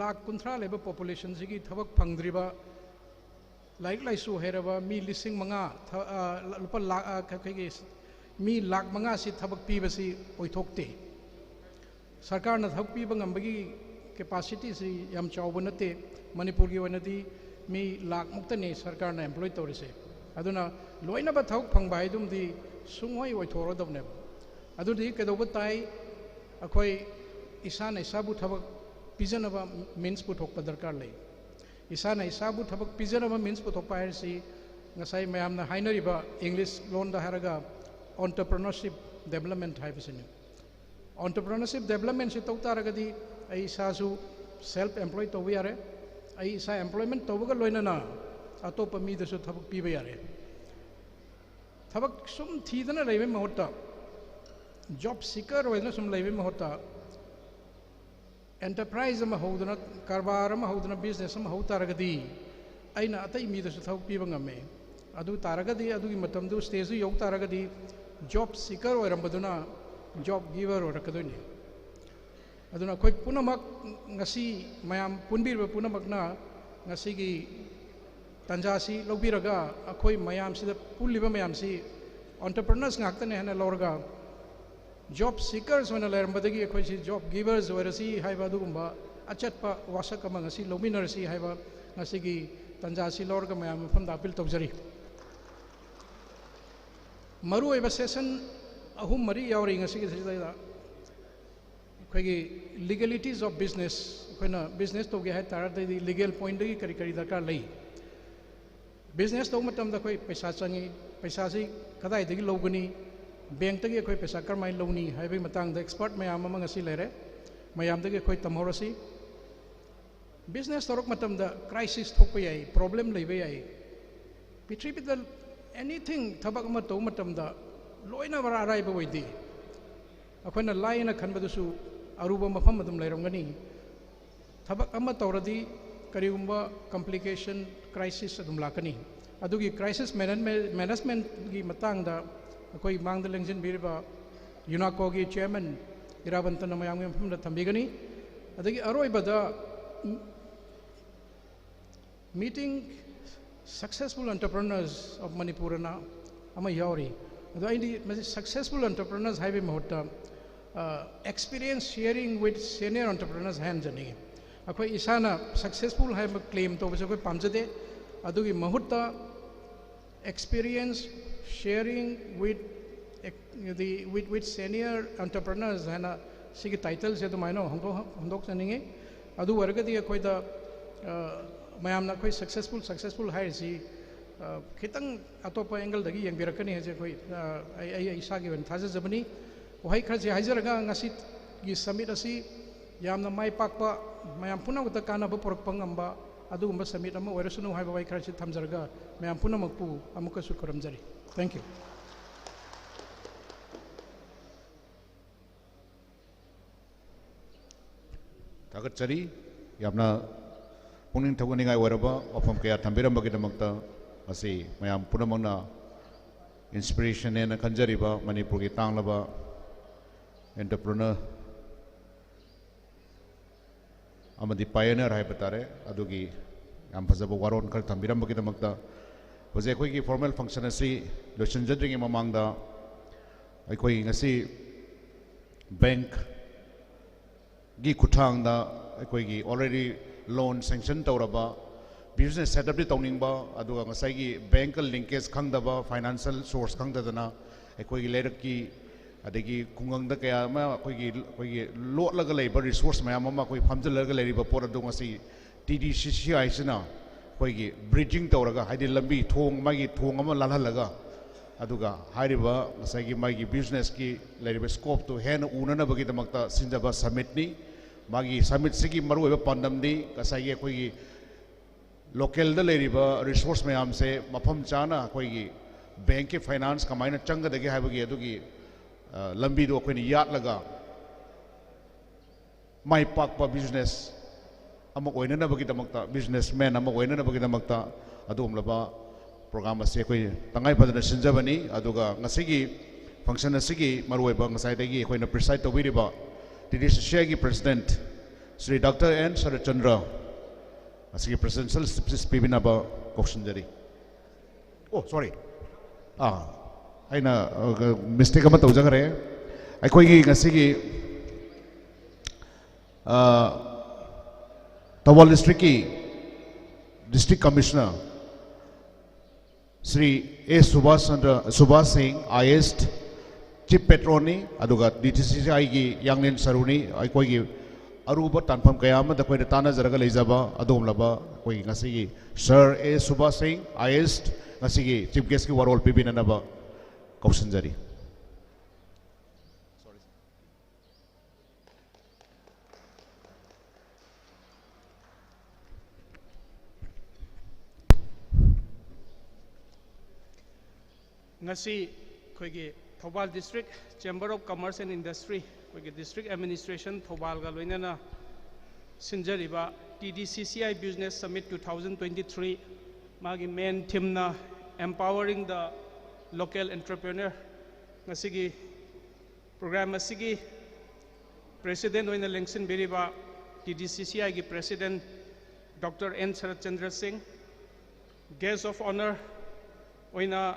lakh 13 leba population sigi thabak phangdriba like laisu heraba mi lising manga lupa lakh akhoi gi mi lakh manga si thabak pi basi oithokte sarkar na thabak pi bangambagi capacity si yam chawbunate Manipur gi wanadi mi lakh muktani sarkar na employ torise aduna loina ba thok phangbai dum di sungoi oithoro dabne adudi kedoba tai akhoi isana isabu thabak pijanaba means puthokpa darkar lei isana isabu thabak pijanaba means puthokpa haisi ngasai mayamna hainariba English loan da haraga entrepreneurship development haibasini entrepreneurship development si tawtaragadi ai sasu self employed to yare ai sa employment tawga loina na atopa mi dasu thabak piba yare thabak sum thidana leibe mahota job seeker oina sum leibe mahota enterprise ama hodana karbar ama hodana business ama ho taragadi aina atai mi da su thau pi bangame adu taragadi adu gi matam du stage yu taragadi job seeker oirambaduna job giver orakaduni aduna khoi punamak ngasi mayam punbir punamakna ngasi gi tanjasi lobiraga akhoi mayam sida puliba mayam si entrepreneurs ngaktane hana lorga job seekers wana lerambadagi akhoi si job givers oirasi haiba dugumba achatpa wasak ama ngasi lominarasi haiba ngasi gi tanjasi lorga mayam famda appeal tawjari maru oiba session ahum mari yauri ngasi gi sida अखोगी legalities of business अखोना business तौगे है तारदे legal point दगी करी करी दरकार लई business तौ मतम दा कोई पैसा चंगी पैसा से कदाई दगी लौगनी बैंक तगी अखोई पैसा करमाई लौनी हाइबे मतंग दा एक्सपर्ट मयाम अमंग असि लेरे मयाम दगी अखोई तमहोरसी बिजनेस तौरक मतम दा क्राइसिस थोपय याई प्रॉब्लम लेबे याई पृथ्वी एनीथिंग थबक अमा तौ मतम दा लोइना बरा राइबे वइदी अखोना लाइना खनबदसु अरुब मफम अदुम लेरमगनी थबक अमा तौरदी करिगुम्बा कॉम्प्लिकेशन क्राइसिस अदुम लाकनी अदुगी क्राइसिस मैनेजमेंट की मतंगदा अखोई मांगद लेंजन बिरबा यूनाको की चेयरमैन इराबंतन मयाम मफम दा थंबिगनी अदगी अरोइबदा मीटिंग सक्सेसफुल एंटरप्रेन्योर्स ऑफ मणिपुरना अमा यावरी अदो आइदी सक्सेसफुल एंटरप्रेन्योर्स हाइबे महत्ता experience sharing with senior entrepreneurs hand jani akhoi isana successful hai claim to base koi pamjade adugi mahutta experience sharing with with senior entrepreneurs hana sigi title se to maino hondok chaninge adu wargadi akhoi da mayamna akhoi successful hai si khitang atopa angle dagi yengbirakani he akhoi ai isa gi wen thaja jabani वही खरजे हाइजरगा ngasi gi summit asi yamna mai pakpa mayam punamata kanaba porokpa ngamba adugumba summit ama oirasunu haiba wai kharachi thamjarga mayam punamakpu amuka su koramjari thank you tagat chari yamna pungning thogani ngai waraba ofam kaya thambiram bagi damakta asi mayam punamangna inspiration ena kanjariba manipur gi tanglaba entrepreneur amadi pioneer hai batare adugi yam phajaba waron kar thambiram bagi damakta hoje khoi gi formal function asi lotion jadring mamang da khoi ngasi bank gi khuthang da khoi gi already loan sanction tawraba business setup di tawning ba aduga ngasai gi bank linkage khangdaba financial source khangdadana khoi gi lerak ki adegi kungang da kaya ma khoi lot laga labor resource mayam ma khoi phamjal laga leriba por adu ngasi TDCCI sina khoi gi bridging tawraga haidi lambi thong magi thong ama lalhalaga aduga hairiba ngasai gi magi business ki leriba scope to hen unana bagi damakta sinjaba summit ni magi summit sigi maru ba pandam ni ngasai gi khoi gi local da leriba resource mayam se mafam chana khoi gi bank ki finance kamaina changa dagi haibagi adugi lambi do khoi ni yat laga mai pakpa business amok oina na bagi damakta businessman amok oina na bagi damakta adum laba program ase khoi tangai padana sinjabani aduga ngasigi function asigi maroi ba ngasai dagi khoi na preside to biriba TDCCI gi president Sri Dr. N Sarachandra asigi presidential speech ba question jari oh sorry aina mistake ama tawjagare akhoi gi ngasigi Thoubal district ki district commissioner Sri A Subhash Singh IS chief petroni aduga TDCCI gi yanglin saruni akhoi gi aruba tanpham kaya ama da khoi tana jaraga leijaba adom laba khoi ngasigi Sir A Subhash Singh IS ngasigi chief guest ki warol pibinana ba question jari ngasi khoigi Thoubal district chamber of commerce and industry khoigi district administration Thoubal ga loinana sinjariba TDCCI Business Summit 2023 magi main theme na empowering the local entrepreneur ngasigi program asigi president oina lengsin biriba TDCCI gi president Dr. N. Sarat Chandra Singh, guest of honor oina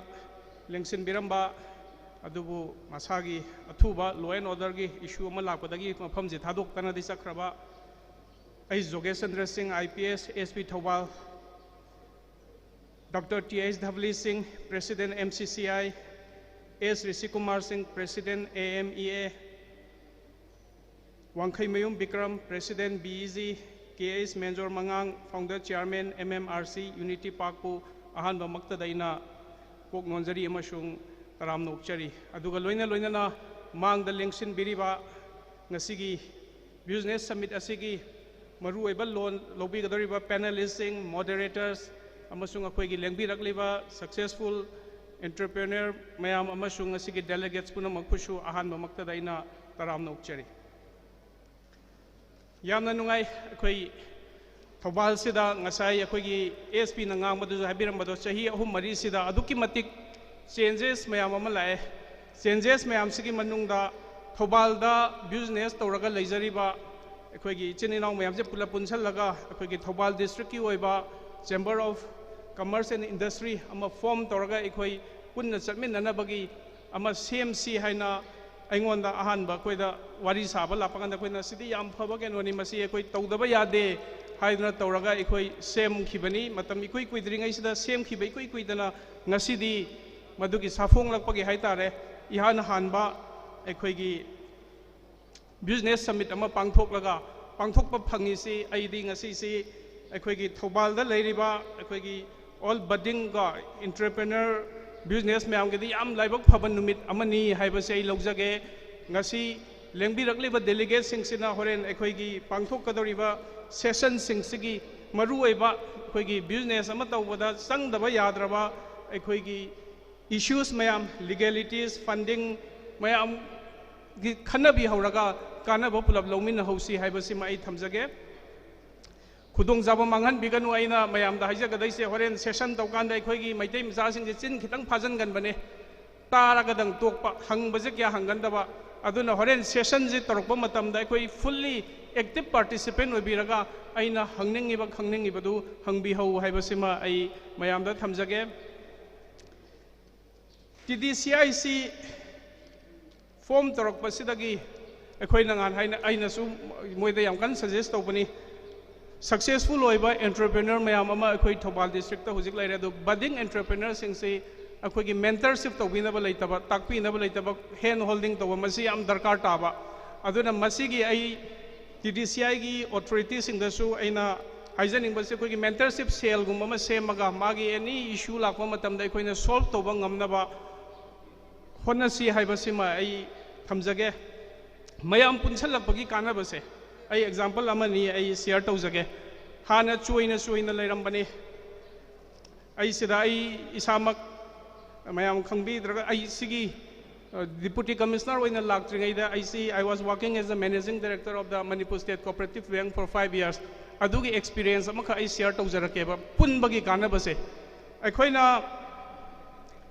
lengsin biramba adubu masagi athuba law and order gi issue ama lakpadagi mafam je thadok tana di sakraba ai Jogesh Chandra Singh IPS SP Thoubal, Dr. T.H. Thoubal Singh, President MCCI, S. Rishi Kumar Singh, President AMEA, Wangkai Mayum Bikram, President BEZ, K.S. Menjor Mangang, Founder Chairman MMRC, Unity Parkpu, Ahan Bamakta Daina, Kok Nonjari Amashung, Taram Nokchari. Aduga Loina Loina Mang the Lengsin Biriba, Nasigi, Business Summit Asigi, Maru Ebal Loan, Lobby Gadoriba panelists, moderators, Amasung Akwegi Lengbi Ragliba, successful entrepreneur, Mayam Amasung Asigi delegates Punamakushu, Ahan Bamakta Daina, Taram Nokchari. Yamna Nungai, Akwe Thoubal Sida, Nasai, Akwegi, ASP Nangang, Madu Habiram Madu Sahi, Humari Sida, Aduki Matik, changes Mayam Malay, changes Mayam Siki Manunga, Thoubal da business, Toraga Lazariba, Akwegi, Chinina Mayam Pula Punsalaga, Akwegi Thoubal District Uiba, Chamber of Commerce and Industry, I'm a form Toraga Equi, Punna Submin Nanabagi, I'm a CMC Haina. Aingonda ahanba koida wari saba lapakanda koina sidi yam phabagen wani masi ekoi tawdaba yade haidna tawraga ekoi sem khibani matam ekoi kuidringai sida sem khibai ekoi kuidana ngasidi madugi safong lakpagi haitare ihan hanba ekoi gi business summit ama pangthoklaga pangthokpa phangisi aidi ngasi si ekoi gi Thoubal da leiriba ekoi gi all budding ga entrepreneur business में आमगे दी आम लाइबक Phaban नुमित अमनी हाइबसे लौजगे ngasi lengbirakliba delegate singsina horen ekhoigi pangthokadoriba session singsigi maru oiba ekhoigi business ama tawbada sangdaba yadraba ekhoigi issues mayam legalities funding mayam gi khanabi hauraga kanaba pulab lawmin hausi haibasi mai thamjage khudong jaba manghan biganu aina mayam da haija gadai se horen session tawkanda ekhoigi maitei misa sing je chin khitang phajan gan bane tara gadang tokpa hangbaje kya hangandaba aduna horen session je torokpa matamda ekoi fully active participant obiraga aina hangningiba khangningiba du hangbi hau haibasima ai mayam da thamjage TDCCI form torokpa sidagi ekoi nangan haina aina su moida yam kan suggest tawbani successful oiba entrepreneur mayam ama ekoi Thoubal district ta hujik laire do budding entrepreneur sing se akoi gi mentorship to binaba leitaba takpi naba leitaba hand holding to masi am darkar taba aduna masi gi ai TDCI gi authority sing da su aina haijaning base ekoi gi mentorship cell gum ma semaga magi any issue lakwa matam da ekoi na solve to ba ngamna ba honna si haibasima ai thamjage mayam punsal lapagi kana base ai example amani ai share tawjage hana chuina leirambani ai sida ai isamak mayam khangbi draga ai sigi deputy commissioner oina laktringai da I was working as the managing director of the Manipur State Cooperative Bank for 5 years adugi experience amaka ai share tawjarake ba punbagi kana base aikoina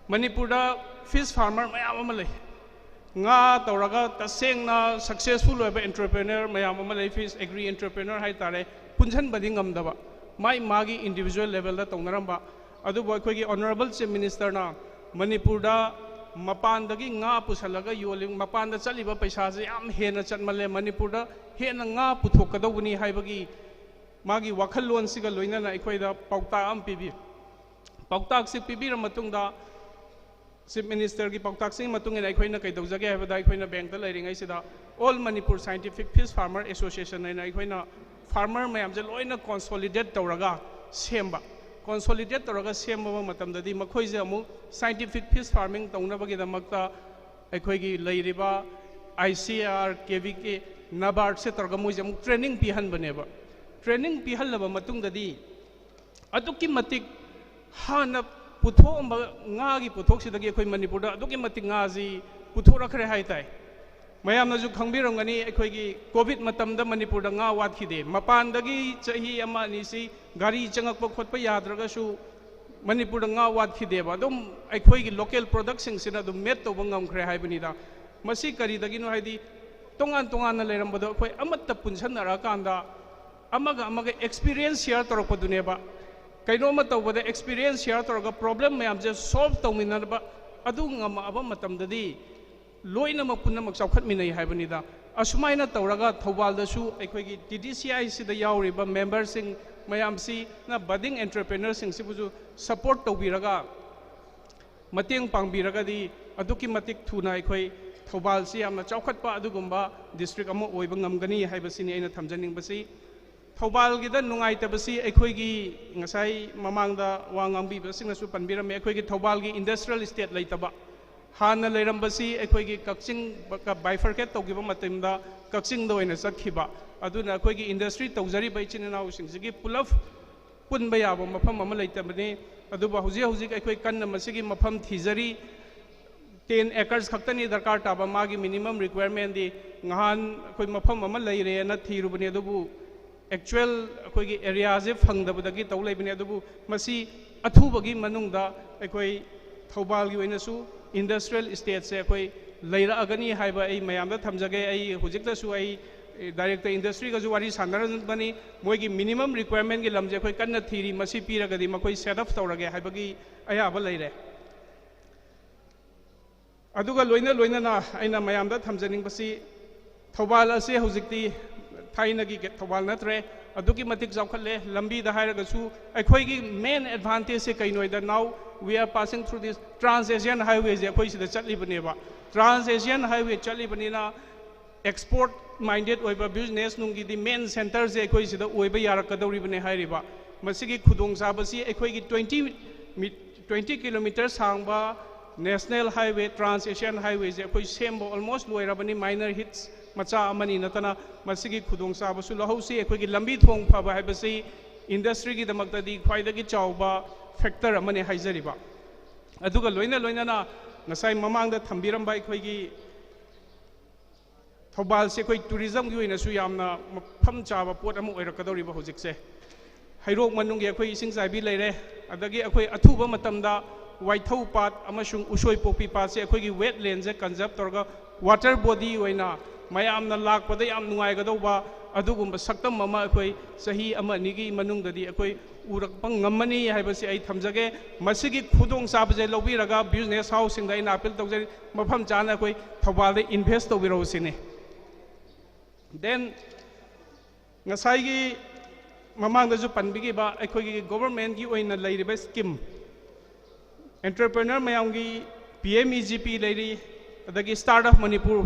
Manipur da fish farmer mayam amalai nga tawraga tasengna successful oiba entrepreneur mayam amalai fish agri entrepreneur hai tare punjan bading amdaba mai magi individual level da tawnaramba adu boy khoi gi honorable chief minister na Manipur da mapan dagi nga pusalaga yoling mapan da chaliba paisa je am hena chatmale Manipur da hena nga puthokadawni haibagi magi wakhal lon siga loina na ekhoi da pauta am pibi pauta si pibi ra matungda chief minister ki pauta sing matungena ekhoi na kai dawjage habada ekhoi na bank da lairingai sida all Manipur scientific fish farmer association na ekhoi na farmer mayam je loina consolidate tawraga semba consolidate tawraga semba matam dadi makhoi je amu scientific fish farming tawnabagi damakta ekhoi gi lairiba ICR KVK NABARD se tawraga moi je amu training pihan baneba training pihalaba matung dadi aduki matik hana puthomba nga gi puthok sidagi ekhoi Manipur da aduki matik nga ji puthora khare hai tai ꯃꯌꯥꯝꯅꯁꯨ ꯈꯪꯕꯤꯔꯝꯒꯅꯤ ꯑꯩꯈꯣꯏꯒꯤ COVID ꯃꯇꯝꯗ ꯃꯅꯤꯄꯨꯔꯗ ꯉꯥ ꯋꯥꯠꯈꯤꯗꯦ ꯃꯄꯥꯟꯗꯒꯤ ꯆꯍꯤ ꯑꯃ ꯑꯅꯤꯁꯤ ꯒꯥꯔꯤ ꯆꯪꯉꯛꯄ ꯈꯣꯠꯄ ꯌꯥꯗ꯭ꯔꯒꯁꯨ ꯃꯅꯤꯄꯨꯔꯗ ꯉꯥ ꯋꯥꯠꯈꯤꯗꯦꯕ ꯑꯗꯨꯝ ꯑꯩꯈꯣꯏꯒꯤ ꯂꯣꯀꯦꯜ ꯄ꯭ꯔꯣꯗꯛꯁꯤꯡꯁꯤꯅ ꯑꯗꯨꯝ ꯃꯦꯠ ꯇꯧꯕ ꯉꯝꯈ꯭ꯔꯦ ꯍꯥꯏꯕꯅꯤꯗ ꯃꯁꯤ ꯀꯔꯤꯗꯒꯤꯅꯣ ꯍꯥꯏꯗꯤ ꯇꯣꯉꯥꯟ ꯇꯣꯉꯥꯟꯅ ꯂꯩꯔꯝꯕꯗꯣ ꯑꯩꯈꯣꯏ ꯑꯃꯠꯇ ꯄꯨꯟꯁꯟꯅꯔꯀꯥꯟꯗ ꯑꯃꯒ ꯑꯃꯒ ꯑꯦꯛꯁꯄꯤꯔꯤꯌꯦꯟꯁ ꯁꯤꯌꯔ ꯇꯧꯔꯛꯄꯗꯨꯅꯦꯕ ꯀꯩꯅꯣꯝꯃ ꯇꯧꯕꯗ ꯑꯦꯛꯁꯄꯤꯔꯤꯌꯦꯟꯁ ꯁꯤꯌꯔ ꯇꯧꯔꯒ ꯄ꯭ꯔꯣꯕ꯭ꯂꯦꯝ ꯃꯌꯥꯝꯁꯦ ꯁꯣꯜቭ ꯇꯧꯃꯤꯟꯅꯕ ꯑꯗꯨ ꯉꯝꯃꯛꯑꯕ ꯃꯇꯝꯗꯗꯤ ꯂꯣꯏꯅꯃꯛ ꯄꯨꯝꯅꯃꯛ ꯆꯥꯎꯈꯠꯃꯤꯟꯅꯩ ꯍꯥꯏꯕꯅꯤꯗ ꯑꯁꯨꯃꯥꯏꯅ ꯇꯧꯔꯒ ꯊꯧꯕꯥꯜꯗꯁꯨ ꯑꯩꯈꯣꯏꯒꯤ TDCCI ꯁꯤꯗ ꯌꯥꯎꯔꯤꯕ ꯃꯦꯝꯕꯔꯁꯤꯡ ꯃꯌꯥꯝꯁꯤꯅ ꯕꯗꯤꯡ ꯑꯦꯟꯇꯔꯄ꯭ꯔꯦꯅꯔꯁꯤꯡꯁꯤꯕꯨꯁꯨ ꯁꯄꯣꯔꯠ ꯇꯧꯕꯤꯔꯒ ꯃꯇꯦꯡ ꯄꯥꯡꯕꯤꯔꯒꯗꯤ ꯑꯗꯨꯛꯀꯤ ꯃꯇꯤꯛ ꯊꯨꯅ ꯑꯩꯈꯣꯏ ꯊꯧꯕꯥꯜꯁꯤ ꯌꯥꯝꯅ ꯆꯥꯎꯈꯠꯄ ꯑꯗꯨꯒꯨꯝꯕ ꯗꯤꯁꯇ꯭ꯔꯤꯛ ꯑꯃ ꯑꯣꯏꯕ ꯉꯝꯒꯅꯤ ꯍꯥꯏꯕꯁꯤꯅꯤ ꯑꯩꯅ ꯊꯝꯖꯅꯤꯡꯕꯁꯤ ꯊꯧꯕꯥꯜꯒꯤꯗ ꯅꯨꯡꯉꯥꯏꯇꯕꯁꯤ ꯑꯩꯈꯣꯏꯒꯤ ꯉꯁꯥꯏ ꯃꯃꯥꯡꯗ ꯋꯥ ꯉꯥꯡꯕꯤꯕꯁꯤꯡꯅꯁꯨ ꯄꯟꯕꯤꯔꯝꯃꯦ ꯑꯩꯈꯣꯏꯒꯤ ꯊꯧꯕꯥꯜꯒꯤ ꯏꯟꯗꯁꯇ꯭ꯔꯤꯌꯦꯜ ꯏꯁꯇꯦꯠ ꯂꯩꯇꯕ ꯍꯥꯟꯅ ꯂꯩꯔꯝꯕꯁꯤ ꯑꯩꯈꯣꯏꯒꯤ ꯀꯛꯆꯤꯡ ꯕꯥꯏꯐꯔꯀꯦꯠ ꯇꯧꯈꯤꯕ ꯃꯇꯝꯗ ꯀꯛꯆꯤꯡꯗ ꯑꯣꯏꯅ ꯆꯠꯈꯤꯕ ꯑꯗꯨꯅ ꯑꯩꯈꯣꯏꯒꯤ ꯏꯟꯗꯁꯇ꯭ꯔꯤ ꯇꯧꯖꯔꯤꯕ ꯏꯆꯤꯟ ꯏꯅꯥꯎꯁꯤꯡꯁꯤꯒꯤ ꯄꯨꯂꯞ ꯄꯨꯟꯕ ꯌꯥꯕ ꯃꯐꯝ ꯑꯃ ꯂꯩꯇꯕꯅꯤ ꯑꯗꯨꯕꯨ ꯍꯧꯖꯤꯛ ꯍꯧꯖꯤꯛ ꯑꯩꯈꯣꯏ ꯀꯟꯅ ꯃꯁꯤꯒꯤ ꯃꯐꯝ ꯊꯤꯖꯔꯤ 10 acres ꯈꯛꯇꯅꯤ ꯗꯔꯀꯥꯔ ꯇꯥꯕ ꯃꯥꯒꯤ ꯃꯤꯅꯤꯃꯝ ꯔꯤꯀ꯭ꯋꯥꯌꯔꯃꯦꯟꯗꯤ ꯉꯍꯥꯟ ꯑꯩꯈꯣꯏ ꯃꯐꯝ ꯑꯃ ꯂꯩꯔꯦꯅ ꯊꯤꯔꯨꯕꯅꯤ ꯑꯗꯨꯕꯨ actual ꯑꯩꯈꯣꯏꯒꯤ ꯑꯦꯔꯤꯌꯥꯁꯦ ꯐꯪꯗꯕꯗꯒꯤ ꯇꯧ ꯂꯩꯕꯅꯤ ꯑꯗꯨꯕꯨ ꯃꯁꯤ ꯑꯊꯨꯕꯒꯤ ꯃꯅꯨꯡꯗ ꯑꯩꯈꯣꯏ ꯊꯧꯕꯥꯜꯒꯤ ꯑꯣꯏꯅꯁꯨ ꯏꯟꯗꯁꯇ꯭ꯔꯤꯌꯦꯜ ꯏꯁꯇꯦꯠꯁꯦ ꯑꯩꯈꯣꯏ ꯂꯩꯔꯛꯑꯒꯅꯤ ꯍꯥꯏꯕ ꯑꯩ ꯃꯌꯥꯝꯗ ꯊꯝꯖꯒꯦ ꯑꯩ ꯍꯧꯖꯤꯛꯇꯁꯨ ꯑꯩ ꯗꯥꯏꯔꯦꯛꯇꯔ ꯏꯟꯗꯁꯇ꯭ꯔꯤꯒꯁꯨ ꯋꯥꯔꯤ ꯁꯥꯟꯅꯔꯕꯅꯤ ꯃꯣꯏꯒꯤ ꯃꯤꯅꯤꯃꯝ ꯔꯤꯀ꯭ꯋꯥꯌꯔꯃꯦꯟꯒꯤ ꯂꯝꯁꯦ ꯑꯩꯈꯣꯏ ꯀꯟꯅ ꯊꯤꯔꯤ ꯃꯁꯤ ꯄꯤꯔꯒꯗꯤ ꯃꯈꯣꯏ ꯁꯦꯠ ꯑꯞ ꯇꯧꯔꯒꯦ ꯍꯥꯏꯕꯒꯤ ꯑꯌꯥꯕ ꯂꯩꯔꯦ ꯑꯗꯨꯒ ꯂꯣꯏꯅꯅ ꯑꯩꯅ ꯃꯌꯥꯝꯗ ꯊꯝꯖꯅꯤꯡꯕꯁꯤ ꯊꯧꯕꯥꯜ ꯑꯁꯤ ꯍꯧꯖꯤꯛꯇꯤ ꯊꯥꯏꯅꯒꯤ ꯊꯧꯕꯥꯜ ꯅꯠꯇ꯭ꯔꯦ ꯑꯗꯨꯛꯀꯤ ꯃꯇꯤꯛ ꯆꯥꯎꯈꯠꯂꯦ ꯂꯝꯕꯤꯗ ꯍꯥꯏꯔꯒꯁꯨ ꯑꯩꯈꯣꯏꯒꯤ ꯃꯦꯟ ꯑꯦꯗꯚꯥꯟꯇꯦꯖꯁꯦ ꯀꯩꯅꯣꯗ now we are passing through this trans Asian ꯍꯥꯏꯋꯦꯁꯦ ꯑꯩꯈꯣꯏ ꯁꯤꯗ ꯆꯠꯂꯤꯕꯅꯦꯕ ꯇ꯭ꯔꯥꯟꯁ ꯑꯦꯁꯤꯌꯥꯟ ꯍꯥꯏꯋꯦ ꯆꯠꯂꯤꯕꯅꯤꯅ एक्सपोर्ट माइंडेड बिजनेस नुंगी मेन सेंटर से अखोई सिदा ओइबा यारकदौरिबने हाइरिबा मसिगी खुदोंसाबसी अखोई 20 किलोमीटर सांगबा national highway trans Asian highway से अखोई सेमबो ऑलमोस्ट लोइराबनी माइनर हिट्स मचा अमनी नतना मसिगी खुदोंसाबसु लहौसी अखोई लंबी थोंग फबा हाइबसी इंडस्ट्री की दमकतदी ख्वाइदगी चावबा फैक्टर अमने हाइजरिबा अदुगा लोइना नसाई ममांगदा थंबिरंबा अखोई थौबाल से कोई टूरिज्म की मफम चाब पोट होरकदौरीब हौजिकसे हैरोक मनुंगी अखोई इसिंग चाइबी लेरे अदगी अखोई अथुबा मतमदा वाइथौ पात अमसुंग उशोई पोपी पात से अखोई वेटलैंड से कंजर्व तौरगा वाटर बॉडी होइना मयामना लाकपदा याम नुंगाइगदौबा अदुगुंबा सक्तम अमा अखोई सही अमा निगी मनुंगददी अखोई उरकपा ngमनी हाइबसे आई थमजगे मसिगी खुदोंग साबजे लौबिरगा बिजनेस हाउसिंग दा इना अपील तौजरी मफम चाना अखोई थौबाल दे इन्वेस्ट तौबिरौसिने देन ngसाइगी ममांगदजु पनबिगिबा अखोई गवर्नमेंट की ओइना लैरिबा स्कीम एंटरप्रेन्योर मयामगी PMEGP लैरि अदगी स्टार्टअप मणिपुर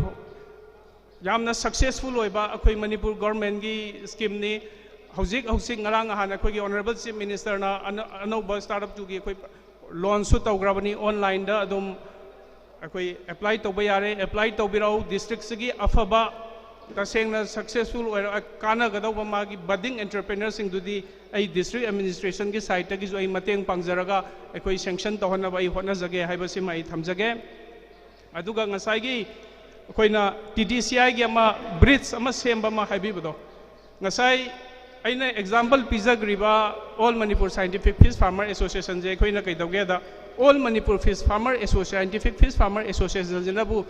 यामना सक्सेसफुल ओइबा अखोई मणिपुर गवर्नमेंट की स्कीम नि हौजिक हौसिक ngरang हान अखोई ऑनरेबल चीफ मिनिस्टर ना अनौबा स्टार्टअप टू की अखोई लोन सु तौग्राबनी ऑनलाइन दा अदुम अखोई अप्लाई तौबा यारे अप्लाई तौबिराउ डिस्ट्रिक्ट सिगी अफबा तसेंगना सक्सेसफुल कानगदौबा मागी बडिंग एंटरप्रेन्योरसिंग दुदी आई डिस्ट्रिक्ट एडमिनिस्ट्रेशन की साइड तगी जो आई मतेंग पांगजरगा अखोई सेंक्शन तौहनबा आई होटनजगे हाइबसिम आई थमजगे अदुगा ngसाइगी अखोइना TDCCI की अमा ब्रिज अमा सेंबा मा हाइबिबदो ngसाइ आइना एग्जांपल पिजग्रिबा all Manipur scientific fish farmer association जे अखोइना कैदौगेदा all Manipur fish farmer scientific fish farmer association जनबु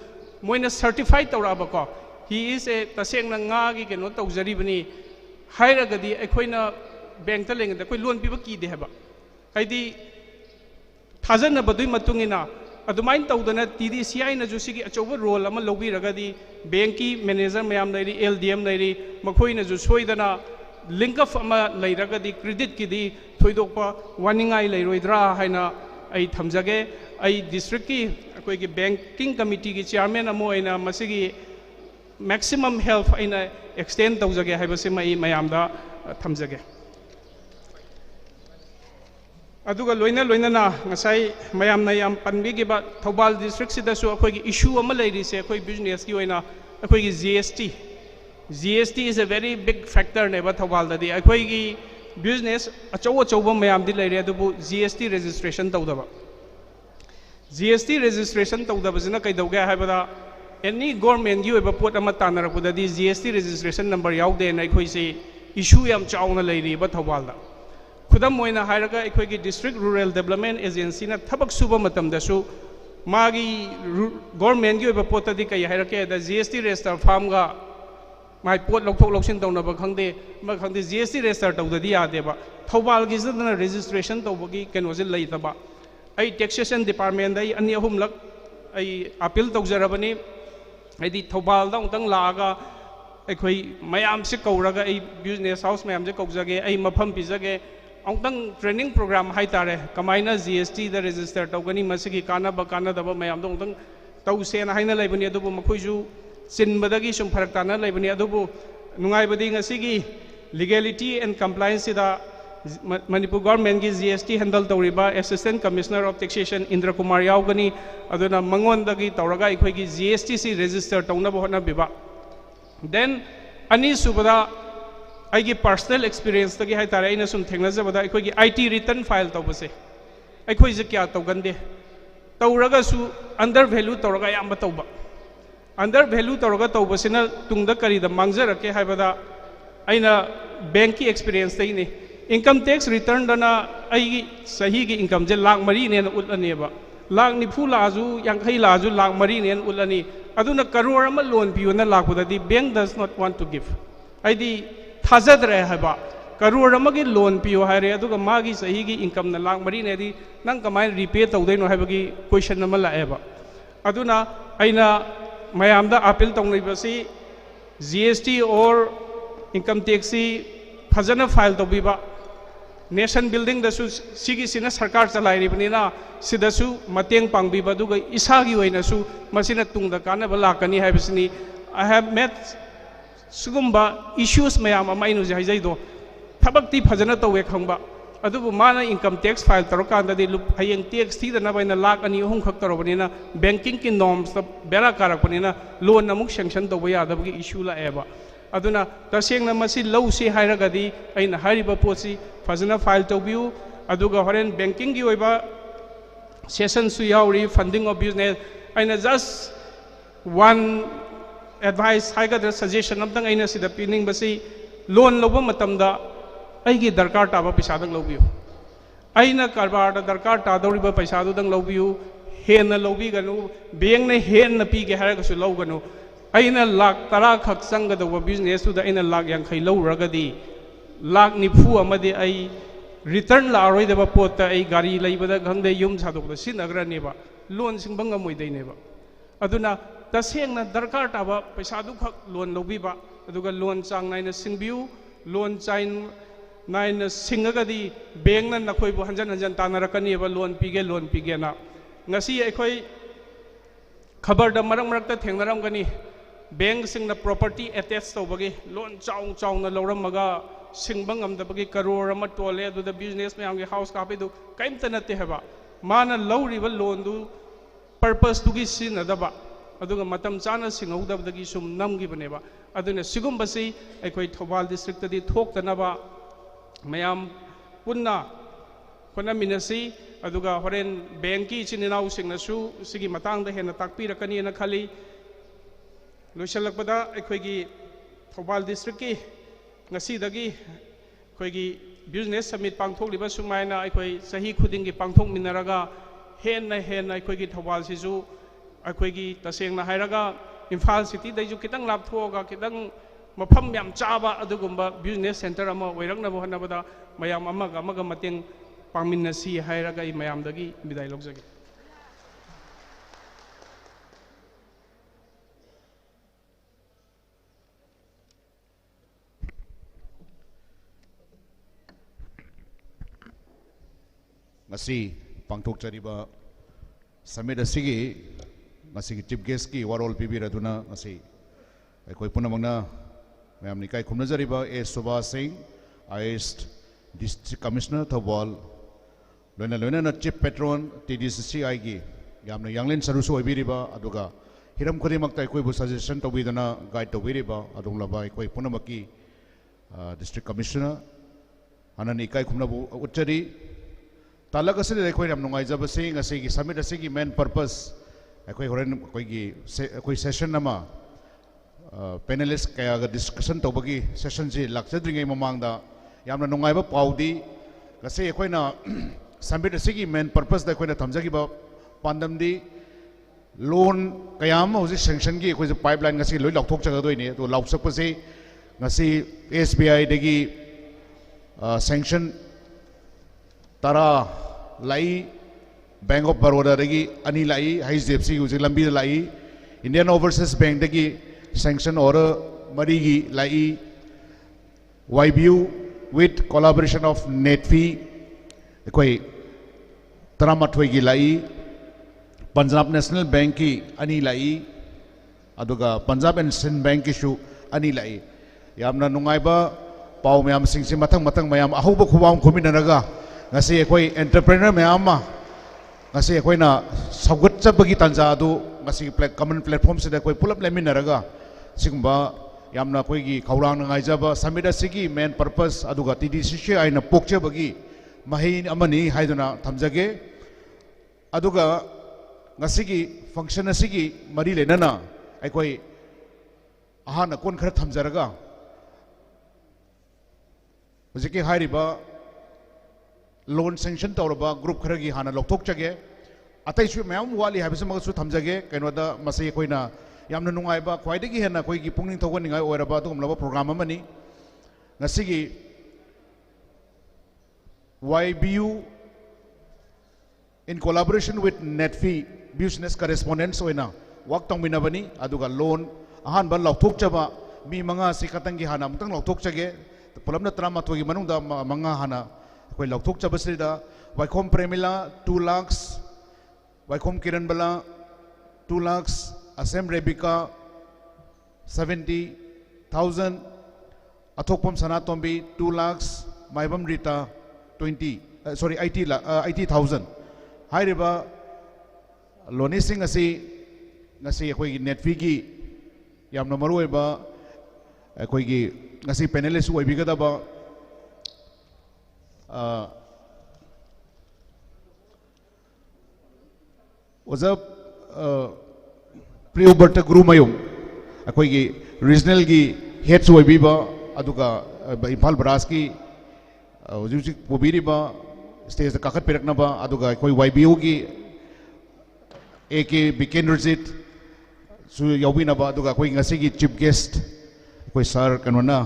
मोइना सर्टिफाइड तौराबको ही इज ए तसेंगना ngaगी केनो तौजरिबनी हाइरगदी अखोइना बैंक ता लेंगदा कोई लोन पिबा कीदे हेबा हाइदी थाजनबदुई मतुंगिना अदुमाइन तौदना TDCCI ना जो सिगी अचौबा रोल अमा लौबिरगदी बैंक की मैनेजर मयाम लैरि LDM लैरि मखोइना जो सोइदना लिंक अप अमा लैरगदी क्रेडिट कीदी थोइदोकपा वानिंगाई लैरोइद्रा हाइना आई थमजगे आई डिस्ट्रिक्ट की अखोई की बैंकिंग कमिटी की चेयरमैन अमो आइना मसिगी मैक्सिमम हेल्प आइना एक्सटेंड तौजगे हाइबसे मई मयामदा थमजगे अदुगा लोइना ngसाइ मयामना याम पनबिगिबा थौबाल डिस्ट्रिक्ट सिदसु अखोई इशू अमा लैरिसे अखोई बिजनेस की ओइना अखोई GST is a very big factor नेबा थौबाल ददी अखोई की बिजनेस अचौबा मयामदी लैरे अदुबु GST registration तौदबा GST registration तौदबसिना कैदौगे हाइबदा any government की ओइबा पोट अमा तानरपुददी GST registration number याउदे ना अखोई से issue याम चाउना लेरिबा थौबाल दा खुदम ओइना हायरगा अखोई की district rural development agency ना थबक सुबा मतमदसु मागी government की ओइबा पोटदी कई हायरके दा GST register form गा माय पोट लौथोक लौसिन तौनबा खंगदे मा खंगदे GST register तौददी यादेबा थौबाल की जदना registration तौबगी केनोजे लैतबा आई taxation department दा अनि अहुमलक आई अपील तौजरबनी आई थौबाल दा उतंग लागा अखोई मयाम से कौरगा आई बिजनेस हाउस मयाम से कौजगे आई मफम पिजगे औतंग ट्रेनिंग प्रोग्राम हाई तारे कमाइना GST दा रजिस्टर तौगनी मसिगी कानाबा कानादबा मयाम दो उतंग तौसेन हाइना लेबनी अदुबु मखोइजु चिनबदगी सुम फरक ताना लेबनी अदुबु नुंगाइबदी ngasiगी legality and compliance दा Manipur government की GST handle तौरिबा Assistant Commissioner of Taxation Indra Kumar यावगनी अदुना मंगोंदगी तौरगा इखोइगी GST C register तौनबा होनाबिबा then ani subada aigi personal experience tagi hai tare ina sum thengnajabada ikhoi IT return file tawbase ikhoi je kya tawgande tawraga su under value tawraga yamba tawba under value tawraga tawbasina tungda kari da mangjarake haibada aina bank ki experience tai ni income tax return dana aigi sahi gi income je lakh mari ne ulani ba lakh ni phu laju yankhai laju lakh mari ne ulani aduna crore ama loan piuna lakudadi bank does not want to give aidi thajadre haba crore ama gi loan piu haire aduga magi sahi gi income na lakh mari ne di nang kamai repay tawdai no habagi question ama laeba aduna aina mayam da appeal tawnai basi GST or income tax si phajana file tawbiba nation building dasu sigi sina sarkar chalai ribnina sidasu mateng pangbiba duga isagi oinasu masina tungda kana bala kani haibisni I have met sugumba issues mayam ama inu jai do thabakti phajana tawe khangba adubu mana income tax file tarokanda di hayeng tax thi dana baina lakh ani hum khak tarobnina banking ki norms ta bera karakpanina loan namuk sanction tawe yadabgi issue la eba aduna tasengna masi low si hairagadi aina hariba posi fazana file tawbiu aduga horen banking gi oiba session su yauri funding of business aina just one advice haiga suggestion amtang aina sida pining basi loan loba matamda aigi darkar taba paisa dang lobiu aina karbar da darkar ta doriba paisa du dang lobiu hen na lobi ganu bank na hen na pi ge haraga su loganu aina lakh tara khak sanga da business su da aina lakh yang khai lo ragadi lakh nifu amadi ai return la aroi da pota ai gari laibada gangde yum sadok da sinagra neba loan singbanga moidai neba aduna tasengna darkar taba paisa du khak loan lobiba aduga loan chang naina singbiu loan chain naina singagadi bank na nakhoi bu hanjan hanjan tanarakani ba loan pige na ngasi aikhoi khabar da marak marak ta thengnaram gani bank sing na property attached tawbagi loan chaung na loramaga singbang amdabagi crore ama tole adu da business mayam ge house kapi du kaimta nate heba mana lawriba loan du purpose tu gi sin adaba aduga matam chana singaudabdagi sum namgi baneba aduna sigumbasi aikoi Thoubal district di thoktanaba mayam punna kona minasi aduga horen banki chininau singnasu sigi matang da hena takpi rakani na khali loisalakpada aikoi Thoubal district ki ngasi dagi aikoigi business summit pangthokliba sumaina aikoi sahi khudingi pangthok minaraga hen aikoigi Thoubal sisu aikoigi tasengna hairaga Imphal city daisu kitang lapthoga kitang mafam yam chaba adugumba business center ama oirangna bo hanabada mayam amaga mateng pangminnasi hairaga I mayam dagi bidai logjagi ngasi pangthok chariba summit asigi ngasi chief guest ki warol pibiraduna ngasi aikoi punamangna mayam ni kai khumna jariba A Subhash Singh IAS District Commissioner Thoubal loina na chief patron TDCCI gi yamna yanglen sarusu oibiriba aduga hiram khodimak tai koi bu suggestion tobidana guide tobiriba adungla aikoi punamaki district commissioner anani kai khumna bu uchari talak asli rekhoi ram nungai jabasi ngasi gi summit asigi main purpose ꯑꯩꯈꯣꯏ ꯍꯣꯔꯦꯟ ꯑꯩꯈꯣꯏ session ꯑꯃ panelist ꯀꯌꯥꯒ discussion ꯇꯧꯕꯒꯤ ꯁꯦꯁꯟꯁꯤ ꯂꯥꯛꯆꯗ꯭ꯔꯤꯉꯩ ꯃꯃꯥꯡꯗ ꯌꯥꯝꯅ ꯅꯨꯡꯉꯥꯏꯕ ꯄꯥꯎꯗꯤ ꯉꯁꯤ ꯑꯩꯈꯣꯏꯅ ꯁꯝꯃꯤꯠ ꯑꯁꯤꯒꯤ ꯃꯦꯟ ꯄꯔꯄꯁꯇ ꯑꯩꯈꯣꯏꯅ ꯊꯝꯖꯈꯤꯕ ꯄꯥꯟꯗꯝꯗꯤ ꯂꯣꯟ ꯀꯌꯥ ꯑꯃ ꯍꯧꯖꯤꯛ ꯁꯦꯡꯁꯟꯒꯤ ꯑꯩꯈꯣꯏꯁꯦ ꯄꯥꯏꯞꯂꯥꯏꯟ ꯉꯁꯤ ꯂꯣꯏ ꯂꯥꯎꯊꯣꯛꯆꯒꯗꯣꯏꯅꯤ ꯑꯗꯣ ꯂꯥꯎꯊꯣꯛꯄꯁꯤ ngasi SBI degi sanction tara lai Bank of Baroda degi ani lai HDFC uji lambi lai Indian Overseas Bank degi sanction order mari gi lai YBU with collaboration of Netfi koi taramatwai gi lai Punjab National Bank ki ani lai aduga Punjab and Sind Bank ki shu ani lai yamna nungaiba pau mayam singsi matang mayam ahuba khubam khuminaraga ngasi ekoi entrepreneur mayam ma ngasi ekoi na sagut chabagi tanja adu ngasi common platform sida ekoi pulap leminaraga sigumba yamna koi gi khawrang ngai jaba samida sigi main purpose aduga TDCCI na pokche bagi mahin amani haiduna thamjage aduga ngasi gi function asigi mari lenana ekoi ahana kon khara thamjaraga ꯍꯧꯖꯤꯛꯀꯤ ꯍꯥꯏꯔꯤꯕ ꯂꯣꯟ sanction ꯇꯧꯔꯕ group ꯈꯔꯒꯤ ꯍꯥꯟꯅ ꯂꯧꯊꯣꯛꯆꯒꯦ ꯑꯇꯩꯁꯨ ꯃꯌꯥꯝ ꯋꯥꯠꯂꯤ ꯍꯥꯏꯕꯁꯤꯃꯁꯨ ꯊꯝꯖꯒꯦ ꯀꯩꯅꯣꯗ ꯃꯁꯤ ꯑꯩꯈꯣꯏꯅ ꯌꯥꯝꯅ ꯅꯨꯡꯉꯥꯏꯕ ꯈ꯭ꯋꯥꯏꯗꯒꯤ ꯍꯦꯟꯅ ꯑꯩꯈꯣꯏꯒꯤ ꯄꯨꯛꯅꯤꯡ ꯊꯧꯒꯠꯅꯤꯡꯉꯥꯏ ꯑꯣꯏꯔꯕ ꯑꯗꯨꯒꯨꯝꯂꯕ ꯄ꯭ꯔꯣꯒ꯭ꯔꯥꯝ ꯑꯃꯅꯤ ꯉꯁꯤꯒꯤ YBU in collaboration with Netfi business correspondents oina work tongminabani aduga loan ahanba lawthokchaba mi manga si katangi hana amtang lawthokchage pulamna tramathogi manungda manga hana koi lawthokchabasida Vaikom Premila 2 lakhs Vaikom Kiranbala 2 lakhs Asem Rebika 70,000 Athokpam Sanatombi 2 lakhs Maibam Rita 80,000 Hairiba Loni Singh asi ngasi akhoi Netfi gi yamna maruiba akhoi gi ngasi panelist oibigadaba oza Priyoberta Guru Mayum akhoi gi regional gi heads oibiba aduga Imphal Brass ki hujik pobiriba stage da kakat piraknaba aduga akhoi YBU gi AK Bikenrjit su yaubinaba aduga akhoi ngasi gi chief guest koi sir kanona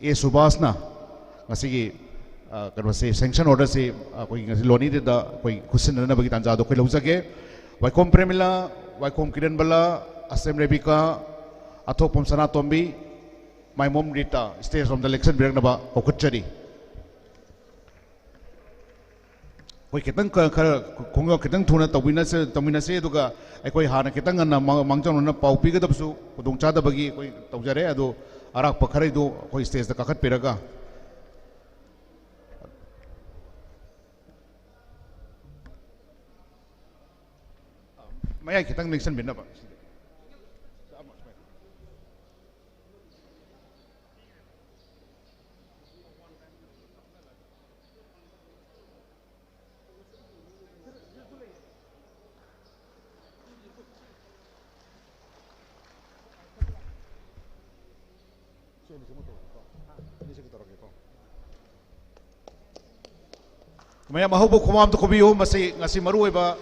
A Subhasna ngasi gi kanwa se sanction order se koi ngasi loni de da koi khusin na bagi tanja do koi lojage Vaikom Premila Vaikom Kiranbala Asem Rebika Athopom Sanatombi my mom Rita stays from the election biraknaba okutchari koi kitang khonga kitang thuna tawina se aduga aikoi hana kitang na mangjang na pau pigadabsu kudong chada bagi koi tawjare adu arak pakharai do koi stage da kakhat piraga maya kitang mention binna ba maya mahubo khumam to khobiyo masi ngasi maruiba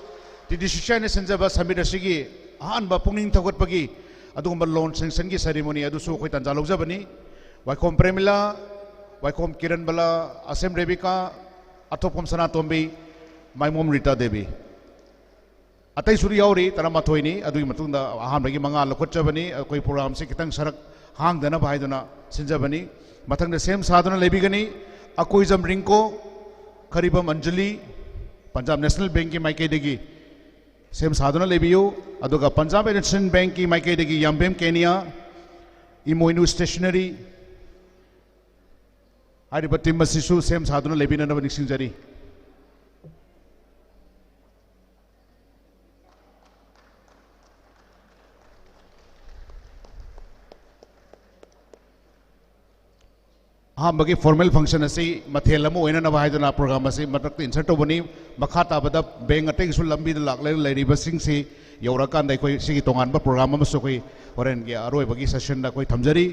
TDCCI ne sanjaba samira sigi ahanba pungning thogot pagi adugumba loan sanction gi ceremony adu su khoi tanja lojabani Vaikom Premila Vaikom Kiranbala Asem Rebika Athopom Sanatombi my mom Rita Devi atai suri yauri taramathoi ni adui matunda ahanba gi manga lokotchabani koi program se kitang sarak hang dana bhaiduna sinjabani mathang de same saduna lebigani akoizam ringko Kharibam Anjali Punjab National Bank ki maike degi same saduna lebiyo aduga Punjab and Sind Bank ki maike degi Yambem Kenya Imoinu Stationery hariba timmasisu same saduna lebina na niksingjari अहमबगी formal function असी मथेल अमु ओइना नबा हाइदना programme असी मतक insert तोबनी मखा ताबदा बेंग अटेग सु लंबी लाकले लेरिबा सिंग सी यौरा कान दै कोई सिगी तोंगान बा प्रोग्राम अमसु कोई होरेन गे अरोय बगी सेशन दा कोई थमजरी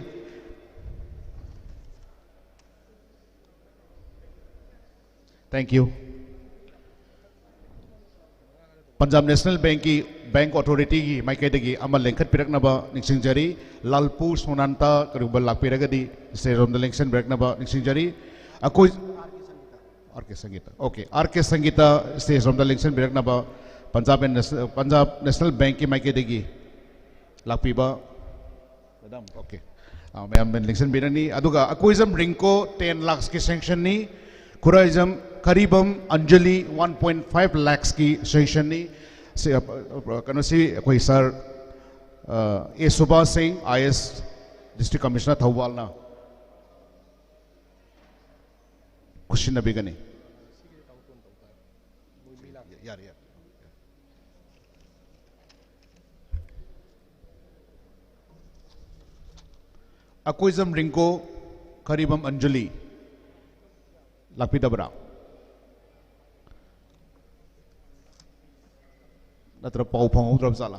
thank you Punjab national bank की बैंक अथॉरिटी की माइकेदगी अमल लेंखत पिरकनबा निसिंगजरी लालपू सोनांता करुबल लाकपिरगदी स्टेरोम द लेंक्शन पिरकनबा निसिंगजरी अकोई are K Sangeeta okay R K Sangeeta स्टेरोम द लेंक्शन पिरकनबा पंजाब नेशनल बैंक की माइकेदगी लाकपिबा मैडम ओके मैम लेंक्शन पिरनी अदुगा अकोइजम रिंको 10 लाख की सैंक्शन नी खुराइजम करीबम अंजलि 1.5 लाख की सैंक्शन नी से कनो सी कोई sir A Subhash Singh IS district commissioner Thoubal ना खुशी नबी गने यार यार अकोइजम रिंको करीबम अंजलि लाकपिदबरा नत्र पाउ फंगौद्रब जाला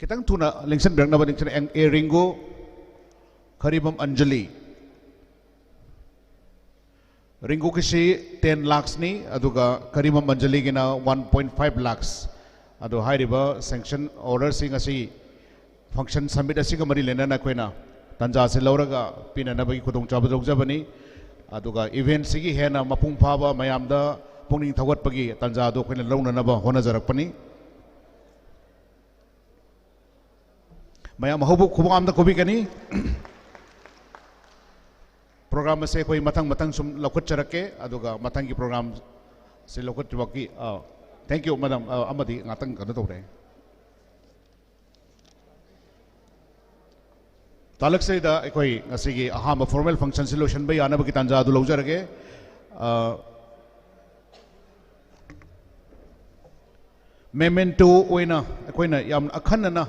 खितंग थुना लेंक्शन बेरकनबा लेंक्शन ए रिंगो खरीबम अंजलि रिंगो किसी 10 लाख नी अदुगा खरीबम अंजलि गिना 1.5 लाख अदु हाइरिबा सैंक्शन ऑर्डर सिंग असी फंक्शन सबमिट असिगा मरी लेना कोइना तंजा से लौरगा पिननबगी खुदोंग चाब लौजबनी अदुगा इवेंट सिगी हेना मपुंग फाबा मयामदा पुंगिंग थगतपगी तंजा दो कोइना लौननबा होनजरकपनी मयाम हबु खुबामदा कोबिगनी प्रोग्राम से कोई मतंग मतंग सुम लौखत चरके अदुगा मतंग की प्रोग्राम से लौखत चबकी थैंक यू मैडम अमदी ngатang कनो तोरे तालक से दा कोई ngasiगी aham formal function solution bai ana bagi tanja adu laujarage memento oina koina yam akhanna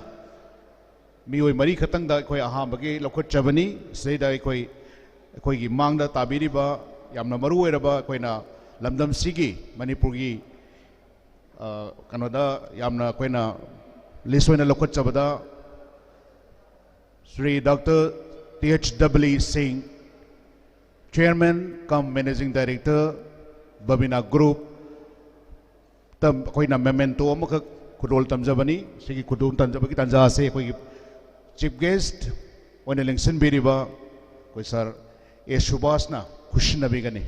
mioi mari khatang da koi aham bagi lokot chabani sei da koi gi mangda tabiri ba yamna maru oiraba koina lamdam sigi manipur gi kanoda yamna koina lisoina lokot chabada Sri Dr. THW Singh, Chairman cum Managing Director, Babina Group, tam koi na memento amaka kudol tamjabani, sigi kudol tamjabaki tanja se koi chief guest, one election biriba, koi sir A Subhash na kushna bigani.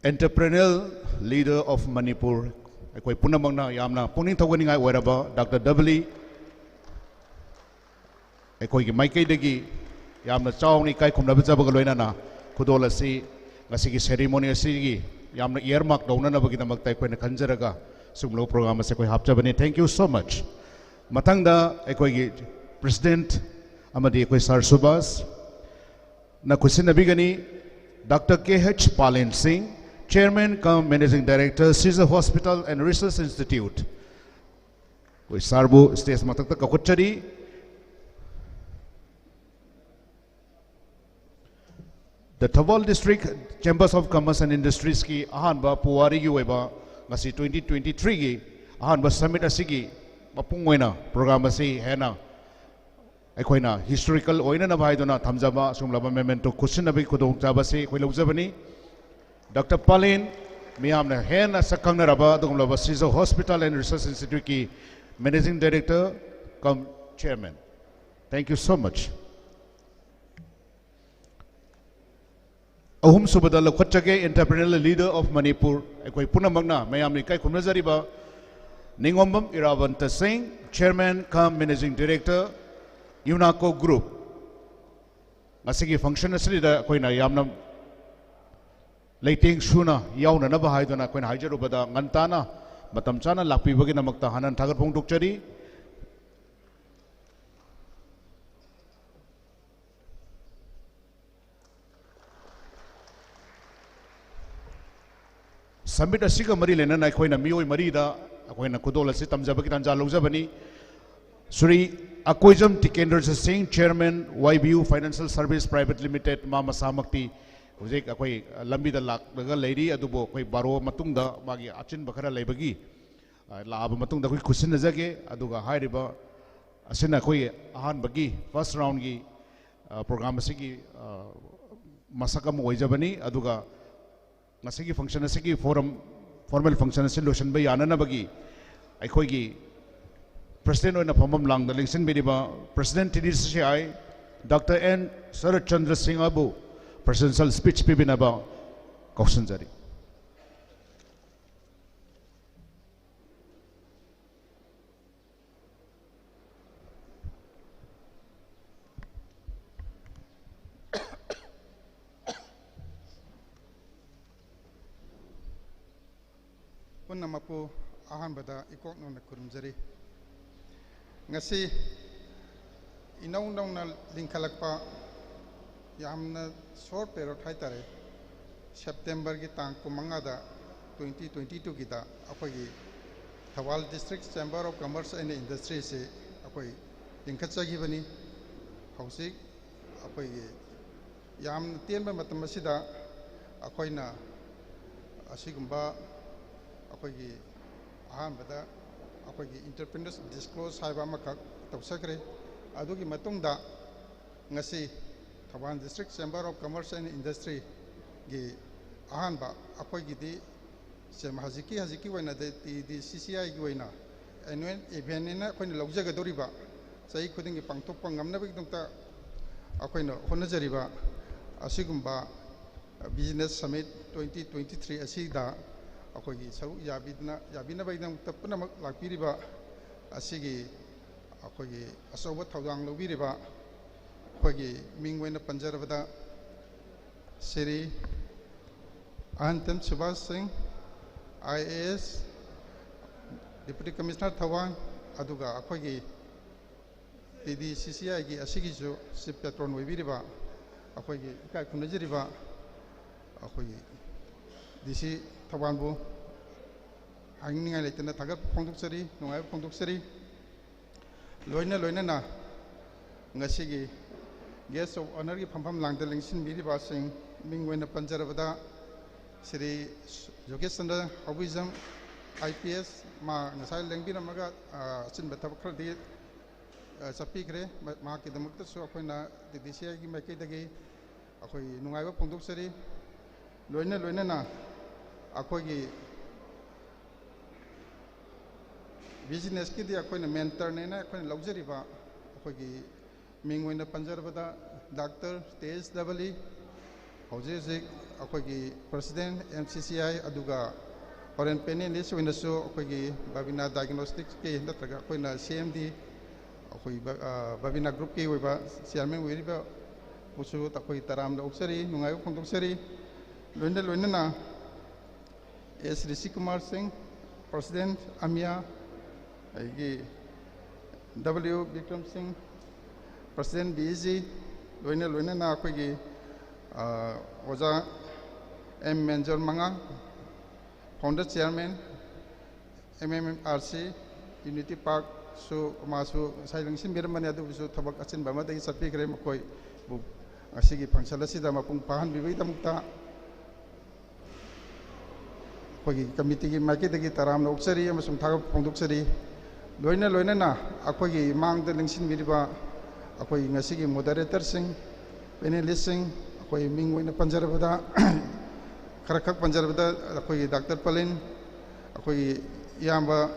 Entrepreneurial leader of Manipur, koi punamangna yamna puning thawani ngai oiraba Dr. W koi gi maikai degi yamna chawni kai khumna bajaba loina na khudol asi ngasi gi ceremony asi gi yamna earmark dawna na bagi damak tai koi na khanjaraga sumlo program ase koi hapchabani. Thank you so much. Mathangda koi gi president amadi koi Sir Subhash na khusin nabigani Dr. KH Palin Singh, Chairman cum Managing Director, Caesar Hospital and Research Institute. Koi sarbu stage matakta kakuchari. The Thoubal District Chambers of Commerce and Industries ki ahanba puwari gi oiba ngasi 2023 gi ahanba summit asigi mapung oina program asi hena aikoina historical oina na bhaidona thamjaba sumlaba memento khusinnabi khudong chabasi koi laujabani. Dr. Palin miyamna hena sakangna raba dungloba Caesar Hospital and Research Institute ki Managing Director cum Chairman. Thank you so much. Ahum subada lokhachage entrepreneurial leader of Manipur koi punamagna mayamni kai khumnajariba Ningombam Iravanta Singh, Chairman cum Managing Director UNACO Group. Ngasigi function asli da koina yamna leiting suna yauna na bahaidona koina haijarubada ngantana matam chana lakpi bagi namakta hanan thagar phongdukchari summit asiga mari lenana akhoi na mioi mari da akhoi na kudol asi tamjaba ki tanja lojabani Sri Akoijam Tikendra Singh Chairman YBU Financial Service Private Limited Mama Samakti hujik akhoi lambi da lak daga leiri adubo akhoi baro matung da magi achin bakhara leibagi laab matung da akhoi khusin najage aduga hairiba asina akhoi ahan bagi first round gi program asigi masaka mo oijabani aduga ngasigi function asigi formal function asi lotion ba yana na bagi akhoi gi President oina phamam lang da lingsin beriba President TDCCI Dr. N. Sarat Chandra Singh Abu presidential speech pibinaba kausanjari Punamapu ahanbada ikok nona kurumjari ngasi inaw na lingkhalakpa yamna short period haitare September gi tang kumanga da 2022 gi da akhoi Thoubal District Chamber of Commerce and Industry se akhoi lingkhatsa gi bani hausi akhoi yam tienba matam asida akhoi na asigumba akhoi gi ahanbada akhoi entrepreneurs disclose haiba makak tawsakre adugi matungda ngasi Thoubal District Chamber of Commerce and Industry gi ahanba akhoi gi di sem haziki waina de TDCCI gi waina annual event ina akhoi lawjaga doriba sai khuding gi pangthok pangamna bi dungta akhoi no honajariba asigumba business summit 2023 asida akhoi saru yabina baidang tapna lakpiriba asigi akhoi asoba thawang lobiriba akhoi mingwena panjarabada Sri Antam Subhash Singh IAS Deputy Commissioner Thoubal aduga akhoi TDCCI gi asigi jo chief patron webiriba akhoi kai khunajiriba akhoi DC Thoubal bu hangningai leitena thagap phongduksari nungai phongduksari loina na ngasigi guest of honor gi phampham langda lingsin biriba sing mingwena panjarabada Sri Yogesandra Hobism IPS ma ngasai lengbina maga chin bathab khrdi sapikre ma ki damakta so akoina DCI gi makai dagi akoi nungai ba phongduksari loina na akogi business ki di akoina mentor ne na akoina luxury ba akogi mingwena panjarabada Dr. TSW hauji akogi President MCCI aduga foreign panelist wina so akogi Babina Diagnostics ke natraga akoina CMD akoi Babina Group ke weba chairman wiriba pusu takoi taram da uksari nungai phongduksari loina na S. Rishi Kumar Singh, President AMIA, W. Bikram Singh, President BEG, loina na akhoi Oja M. Manjor Manga, Founder Chairman, MMRC, Unity Park, so masu sailing simbirmani adu so thabak achin bama dagi sapi kre makoi bu asigi phangsala sida mapung pahan bibai tamukta akhoi committee gi market gi taram na uksari amasung thagap phongduksari loina na akhoi mang da lingsin biriba akhoi ngasigi moderator sing panelist sing akhoi mingwena panjarabada kharakak panjarabada akhoi Dr. Palin akhoi yamba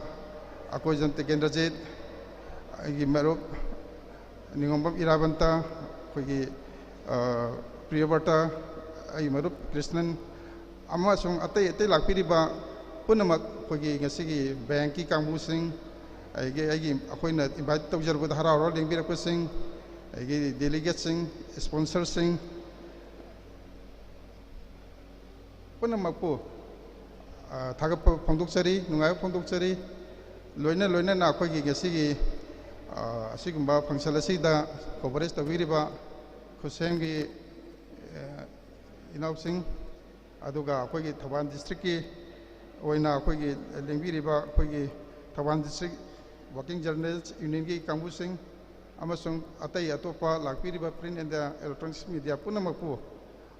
akhoi jante kendrajit agi marup ningombam irabanta akhoi priyabata ai marup Krishnan amasung atai lakpiriba punamak akhoi ngasigi bank ki kangbu sing agi akhoina invite tawjarbada hararo lengbirakpa sing agi delegate sing sponsor sing punamak po thagap phongduksari nungai phongduksari loina na akhoi ngasigi asigumba function asida coverage tawiriba KhutSem gi inaw sing aduga akhoi Thoubal district ki oina akhoi lengbi riba akhoi Thoubal district working journalists union gi kangbu sing amasung atai atopa lakpi riba print and electronics media punamapu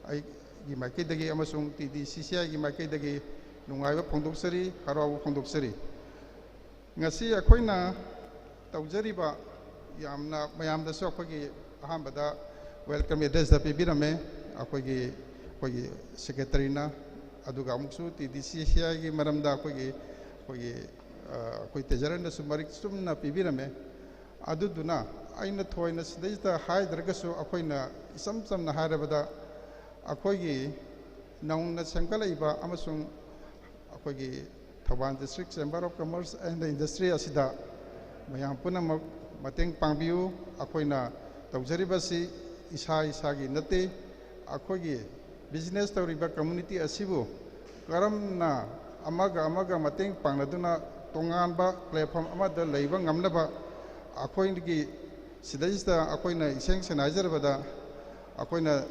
ai gi makai dagi amasung TDCCI gi makai dagi nungai ba phongdoksari haraw phongdoksari ngasi akhoina tawjari ba yamna mayam da so akhoi ahambada welcome address da pibirame akhoi secretary na aduga amuksu TDCCI gi maramda akhoi tejaran da sumarik sumna pibirame aduduna aina thoina sidaita haidragasu akhoina isam samna harabada akhoi naungna sangkalaiba amasung akhoi Thoubal district chamber of commerce and industry asida mayam punamak mateng pangbiu akhoina tawjaribasi isa gi nate akhoi business tawriba community asibu karamna amaga mateng pangladuna tonganba platform amada leiba ngamnaba akhoi sidaista akhoina iseng sanaijarabada akhoina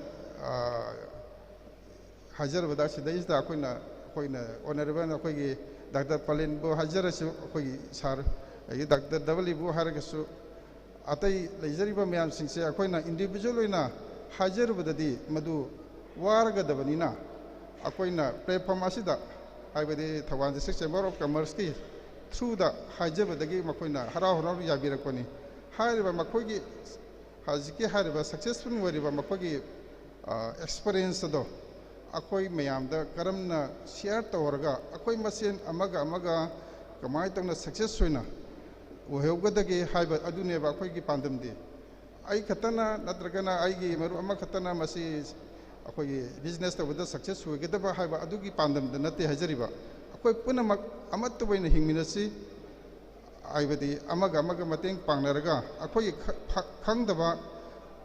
hajarabada sidaista akhoina honorable akhoi Dr. Palin bu hajarasu akhoi sar Dr. Double bu haragasu atai leijariba mayam singse akhoina individual oina hajarabadadi madu wargadabanina akhoina platform asida haibadi Thoubal district chamber of commerce ki through the hajabadagi makhoina harau yabirakoni hariba makhogi haziki hariba successful wariba makhogi experience do akhoi mayam da karamna share tawraga akhoi masen amaga kamai tawna success hoina oheugadagi haiba adune ba akhoi gi pandamdi ai khatana natragana ai gi maru ama khatana masi akhoi business tawda success hoigedaba haiba adugi pandamda nate hajariba akhoi punamak amattu baina hingminasi aibadi amaga mateng pangnaraga akhoi khangdaba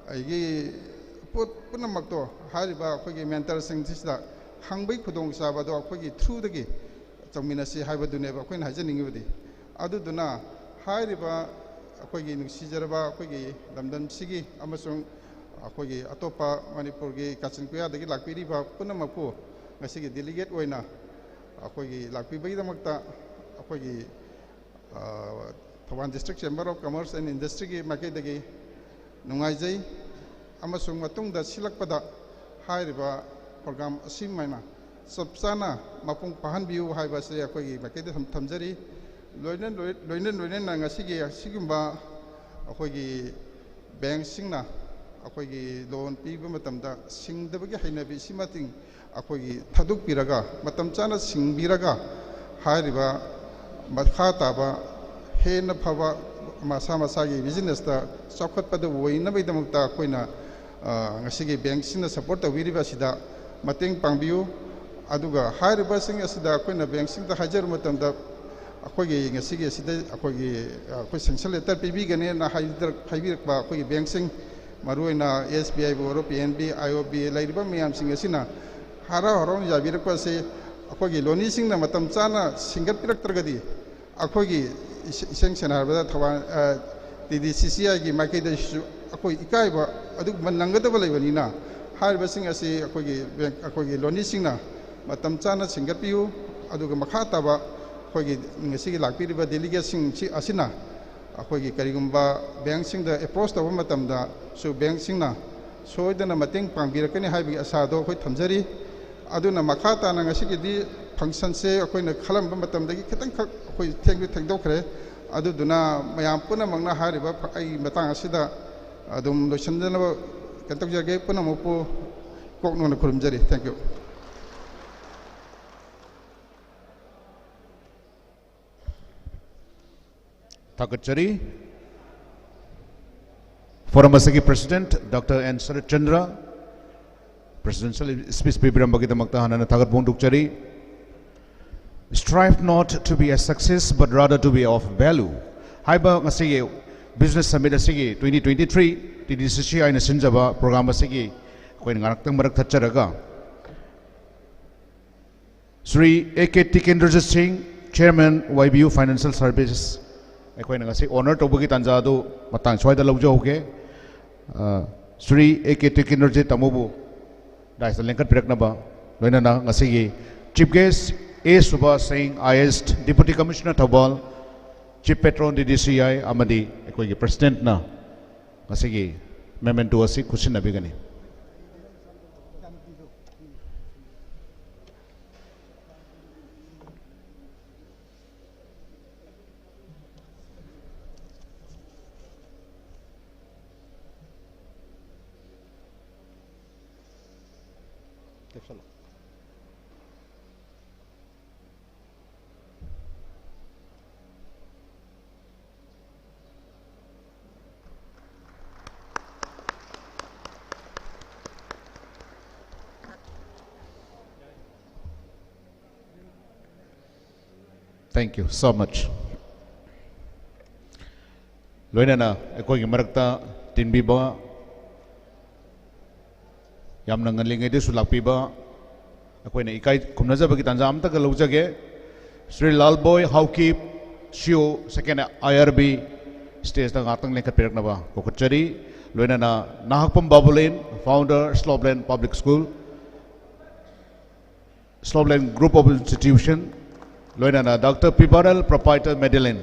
aigi punamak to hariba akhoi mentor sing sida hangbai khudong sabado akhoi through dagi changminasi haibadune ba akhoi hajaningibadi aduduna hariba akhoi nungsijaraba akhoi lamdam sigi amasung akhoi atopa manipur gi kachinkuya dagi lakpiriba punamaku ngasigi delegate oina akhoi lakpibai damakta akhoi Thoubal district chamber of commerce and industry gi makai dagi nungaijai amasung matungda silakpada hairiba program asimaina sabsana mapung pahanbiu haiba se akhoi makai da thamjari loinen na ngasigi sigumba akhoi bank singna akhoi loan piba matamda singdabagi hainabi simating akhoi thaduk piraga matam chana singbiraga hairiba makha taba hena phaba masagi business ta chakhatpada woinabei damakta akoina ngasigi bank sina support tawiriba sida mateng pangbiu aduga hairiba sing asida akoina bank sing ta hajar matamda akogi ngasigi sida akoi sanction letter pibi gane na haibirakba akogi bank sing maruina SBI boro PNB IOB lairiba miyam sing asina hara yabirakpa se akogi loni sing na matam chana singat pirak targadi akogi iseng senarbada Thoubal TDCCI gi makai da akoi ikaiba adu manangadaba leibanina hariba sing asi akogi loni singna matam chana singat piu aduga makha taba akogi ngasigi lakpiriba delegate sing asina akogi karigumba bank sing da approach taba matamda su bank singna soidana mateng pangbirakani haibi asado khoi thamjari aduna makha tana ngasigi di function se akoina khalamba matamdagi khitang akoi thengdokre aduduna mayam punamangna hariba ai matang asida adum loisandana kantakjage punamopu koknona khurumjari. Thank you. Takachari Forum Asagi President Dr. N. Sarat Chandra Presidential Speech Pibiram Bagidamakta Hanana Tagat Bondukchari. Strive not to be a success but rather to be of value. Haiba Masigi Business Summit Asigi 2023 TDCCI na Sinjaba program Asigi Queen Garaktang Marak Tacharaga Sri A.K. Tikendra Singh Chairman YBU Financial Services Queen Nagasi honor to Bugi Tanzado Matang Swai the Laujo Sri A.K. Tikendra Tamubu Dice the Lincoln Piraknaba Loinana Nasigi Chief Guest A. Subha Singh, IS Deputy Commissioner Thoubal, Chief Patron TDCCI, Amadi, Ekoi President na, Asigi, memento asi Khusin Nabigani. Thank you so much. Loinana, ekoi marakta tinbiba, yam nangalingai de sulakpiba, ekoi na ikai kumnaja bagi tanjam ta kalujage, Sri Lalboy Housekeep, Shio, second IRB, stage na ngatang lengkat perak naba, kokachari, loinana Nahakpam Babulin, founder Slopland Public School, Slopland Group of Institution. Loinana Dr. Pibarel, proprietor Medellin.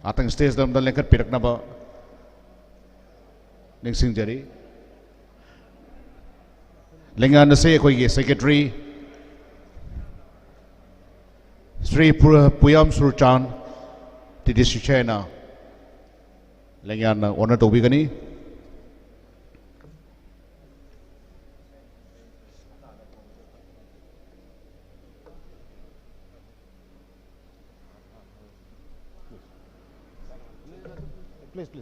Atang stage dalam dan lengkap pirak naba. Ningsing jari. Lengan nasi koi secretary Sri Puyam Surchan TDCCI na. Lengan honor tobi gani. Please.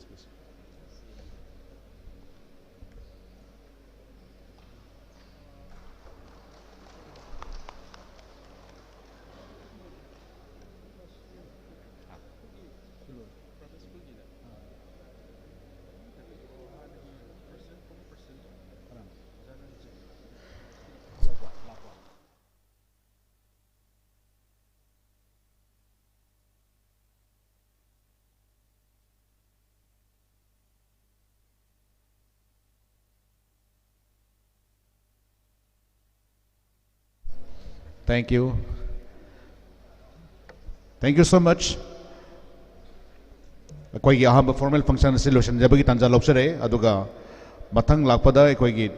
Thank you. Thank you so much. Koi aham formal function solution jabagi tanja lobsare aduga mathang lakpada koi gi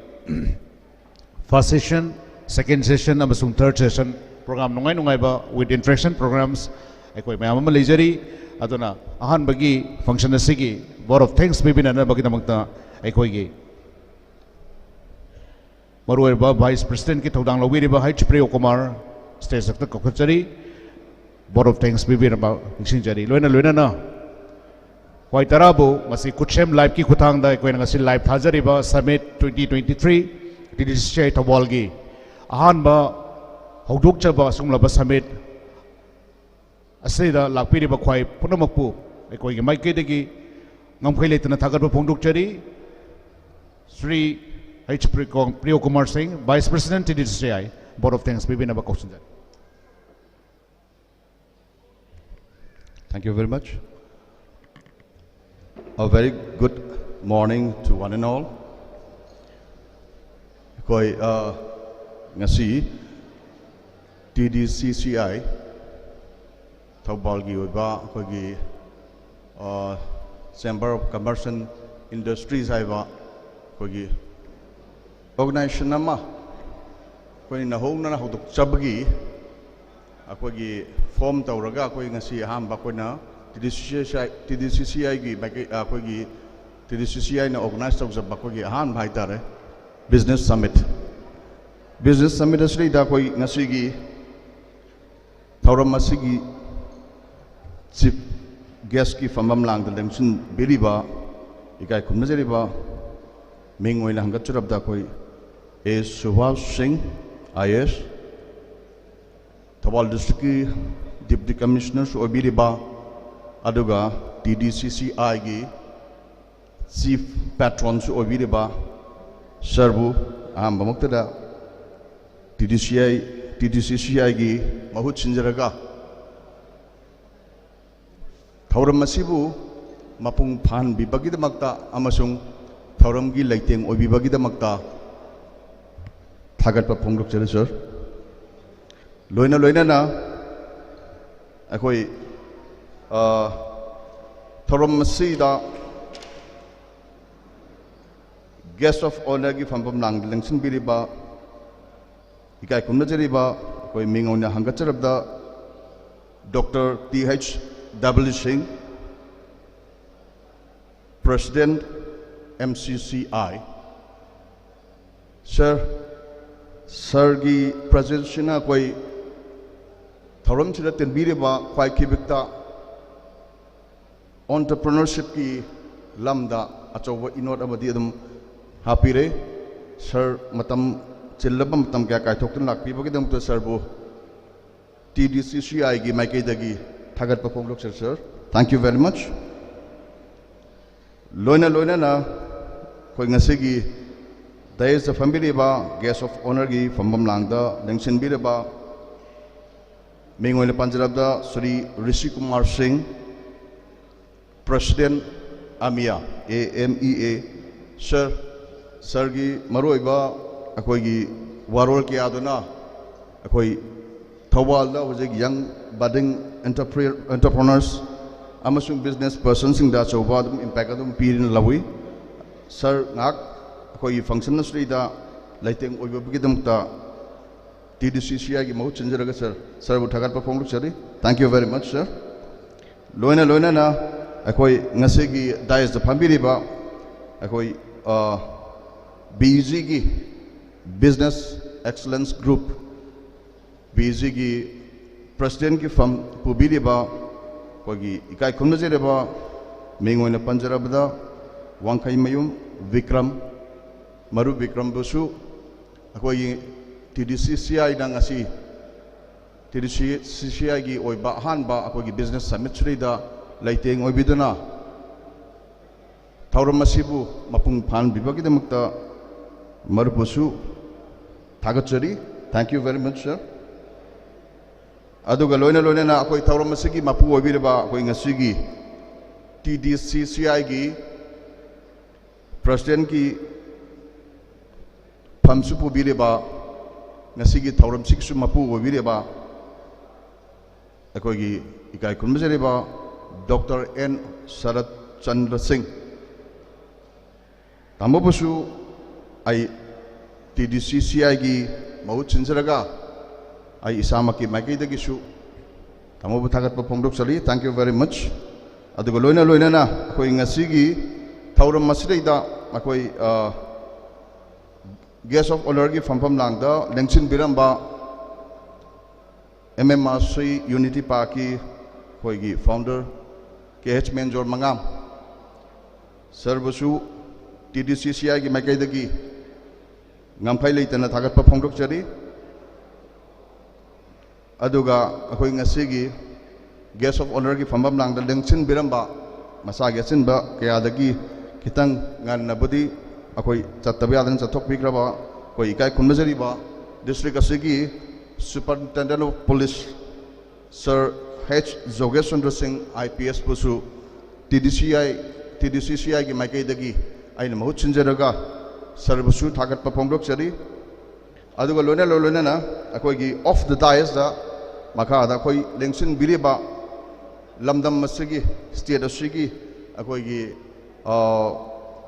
first session, second session, amasung third session program nungai ba with interaction programs koi mayam ma lejari aduna ahan bagi function asigi board of thanks bibina na bagi tamagta koi gi Maruerba Vice President ki thodang lawiriba Hai Chipriyo Kumar stage sakta kokachari Board of Thanks bibiraba singchari loina na Wai tarabu masi KhutSem live ki khutang da koi ngasi live thajariba Summit 2023 TDCCI Thoubal gi ahan ba hoduk chaba sunglaba summit asida lakpiriba khwai punamakpu koi gi maike degi ngamkhai letana thagarba phongduk chari Sri H. Priyo Kumar Singh, Vice President TDCCI, Board of Thanks, Bibina Bakoshan. Thank you very much. A very good morning to one and all. Koi ngasi TDCCI Thoubal gi oiba koi gi Chamber of Commerce and Industries aiba koi gi organization nama koi na hong na hoduk chabgi akoi gi form tauraga koi ngasi hamba koi na TDCCI gi akoi gi TDCCI na organize tau jab koi gi han bhai tare business summit asli da koi ngasi gi thauram asigi chief guest ki famam lang da lengsun biriba ikai khumna jeriba ming oina hangat churab da koi A. Subha Singh, IS, Thoubal District Deputy Commissioner Obiriba, Aduga, TDCCI gi Chief Patron Obiriba, Serbu, Ambamuktada, TDCCI gi Mahut Sinjaraga, Thauram Masibu, Mapung Pan Bibagida Amasung, Thauram gi Lighting Obibagida Makta. Thagat pa phongdok chare sir loina na akoi thorom masida guest of honor gi phambam lang lengsin biriba ikai kumna jeriba koi mingona hangacharabda Dr. TH Singh, President MCCI. Sir gi president shina koi thoram chira tenbiriba kwai kibikta entrepreneurship ki lamda achowa inot amadi adum hapire sir matam chillaba matam kya kai thoktan lakpi bagi dam to sir bu TDCCI gi maikei dagi thagat pa ponglok sir. Thank you very much. Loina na koi ngase gi there is a family ba guest of honor gi fambam langda lengsin bire ba mingoi Punjab da Sri Rishi Kumar Singh, President AMEA sir gi maroi ba akoi gi warol ki aduna akoi Thoubal da hojik young budding entrepreneurs amasung business persons sing da choba dum impact adum pirin lawi sir ngak koi function da lighting oiba bigidamta TDCCI gi mau chinjaraga sir bu thagat pa phongluk chari. Thank you very much sir. Loina na akoi ngase gi dais da phambiri ba akoi BEG gi Business Excellence Group BEG gi president ki fam pubiri ba koi gi ikai khumna jere ba mingoi Punjab wangkai mayum Vikram Maru Vikram Busu akoi TDCCI dang asi TDCCI gi oiba han ba akoi gi business summit da laiteng oibiduna thauram masibu mapung phan bibagi demakta Maru Busu thagachari. Thank you very much sir. Aduga loina na akoi thauram masigi mapu oibireba akoi ngasigi TDCCI gi president ki phamsu pubireba ngasigi thauram siksu mapu oibireba akoi gi ikai kunmajeriba Dr. N. Sarat Chandra Singh tamobusu ai TDCCI gi mau chinjaraga ai isamaki maiki dagisu tamobu thagat pa phongdok sali. Thank you very much. Aduga loina na akoi ngasigi thauram masida akoi guest of honor gi famfam langda lengsin biramba MMRC Unity Parki koi gi founder KhutSem mangam sir busu TDCCI gi makai dagi ngampai leitana thagat pa phongdok chari. Aduga akoi ngasigi guest of honor gi fambam langda lengsin biramba masa gesin ba kaya dagi kitang ngan nabudi akoi chattabi adan chathok bikraba koi ikai kunmajari ba district asigi superintendent of police sir H. Jogesundra Singh IPS busu TDCCI gi makai dagi aina mahut chinjaraga sir busu thagat pa phongdok chari. Aduga loina na akoi gi off the dais da maka da koi lengsin biriba lamdam masigi state asigi akoi gi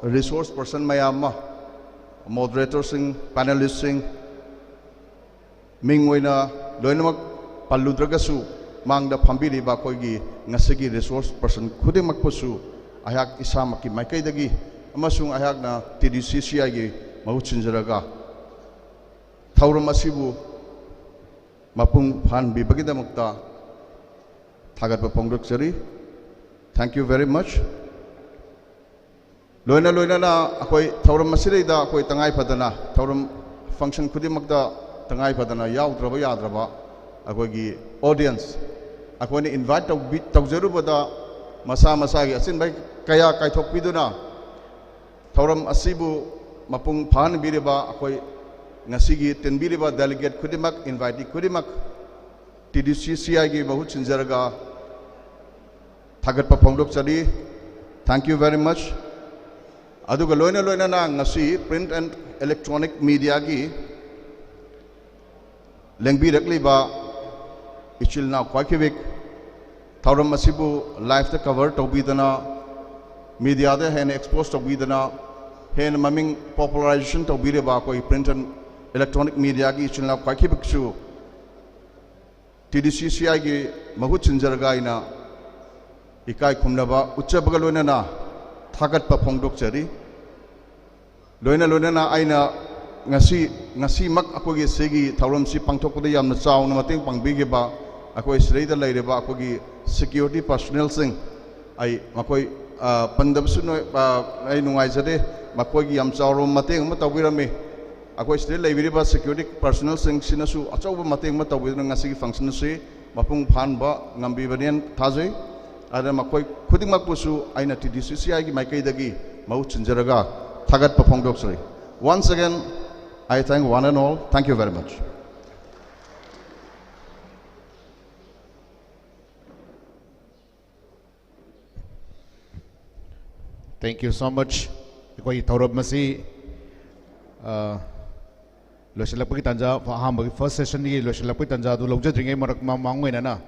resource person mayama moderator sing panelist sing mingoina loinamak palludragasu mangda phambiri ba koi gi ngasigi resource person khudimak pusu ayak isamaki maikai dagi amasung ayak na TDCCI gi mahu chinjaraga thauram asibu mapung phan bibagi damakta thagat pa phongdok chari. Thank you very much. Loina na akoi thauram masida da akoi tangai padana thauram function khudimakta tangai padana yaudraba yadraba akoi gi audience akoi ni invite tawjarubada masa gi asin bai kaya kaithok piduna thauram asibu mapung phan biriba akoi ngasigi tenbiriba delegate khudimak invite khudimak TDCCI gi mahu chinjaraga thagat pa phongdok chari. Thank you very much. Aduga loina na ngasi print and electronic media gi lengbi rakli ba ichil na kwakivik thauram masibu live the cover tobidana media de hen expose tobidana hen maming popularization tobire ba koi print and electronic media gi ichil na kwakivik su TDCCI gi mahut chinjarga ina ikai khumnaba uchchabaga loina na thagat pa phongdok chari loina loina na aina ngasi mak akogi segi thauram si pangthok da yamna chaw na mateng pangbi ge ba akoi srei da leire ba akogi security personnel sing ai makoi pandab su no ai nungai jade makoi gi yam chaw rom mateng ma tawirami akoi srei leibiri ba security personnel sing sinasu achaw ba mateng ma tawirna ngasi function si mapung phan ba ngambi banian thajai ada makoi khuding mak pusu aina TDCCI gi maikai dagi mau chinjaraga thagat pa phongdok sri. Once again I thank one and all. Thank you very much. Thank you so much. Koi thorab masi losilapki tanja ham first session ni losilapki tanja du logja dringai marak mangoi na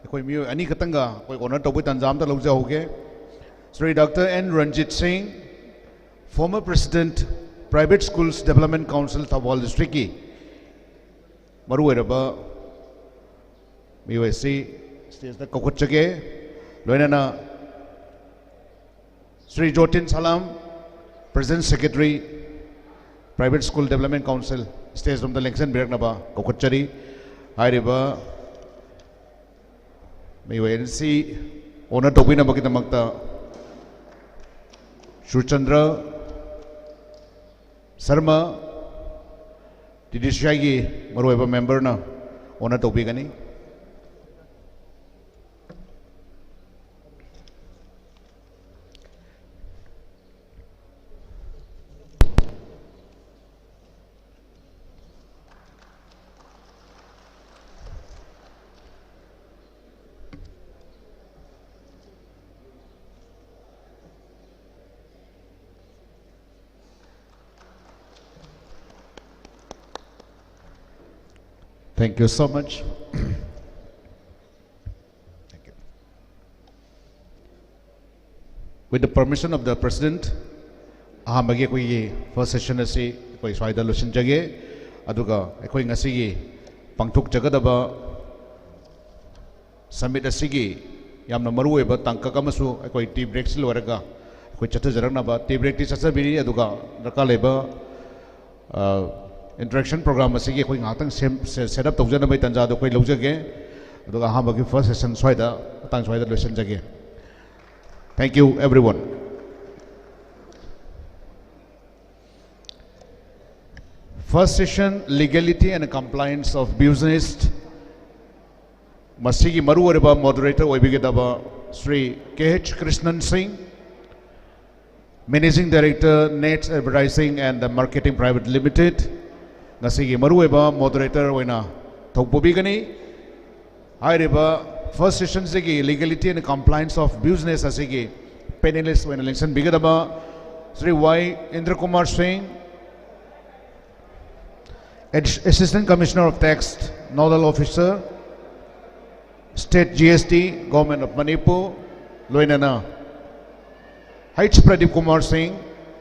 koi mi ani katanga koi honor tobi tanja am ta logja hoge. Sri Dr. N. Ranjit Singh, former President, Private Schools Development Council, Thoubal District ki maru eraba mi si stage da kokot chage loina na Sri Jotin Salam, President Secretary, Private School Development Council, stage from the election birak na ba kokot chari hairiba mi si honor tobi na bakita magta Shurchandra Sarma TDCCI gi maruiba member na honor tobi gani. Thank you so much. Thank you. With the permission of the President, ahambagi koi first session asi koi swaida losin jage aduga koi ngasi gi pangthuk jagadaba summit asigi yamna maru eba tangka kamasu koi tea break si loraga koi chata jaragna ba tea break ti chasa biri aduga rakala interaction program asigi koi ngatang set up tawjana bai tanja do koi lojage aduga ahambagi first session swaida tang swaida losin jage. Thank you everyone. First session, legality and compliance of business. Masigi maru areba moderator oibigedaba Sri KH Krishnan Singh, Managing Director, Nets Advertising and Marketing Private Limited. Masigi maru eba moderator oina thokbobigani. Haireba first session sigi legality and compliance of business asigi panelist oina election bigedaba Sri Y Indra Kumar Singh, Assistant Commissioner of Tax, Nodal Officer, State GST, Government of Manipur, Loinana. H. Pradeep Kumar Singh,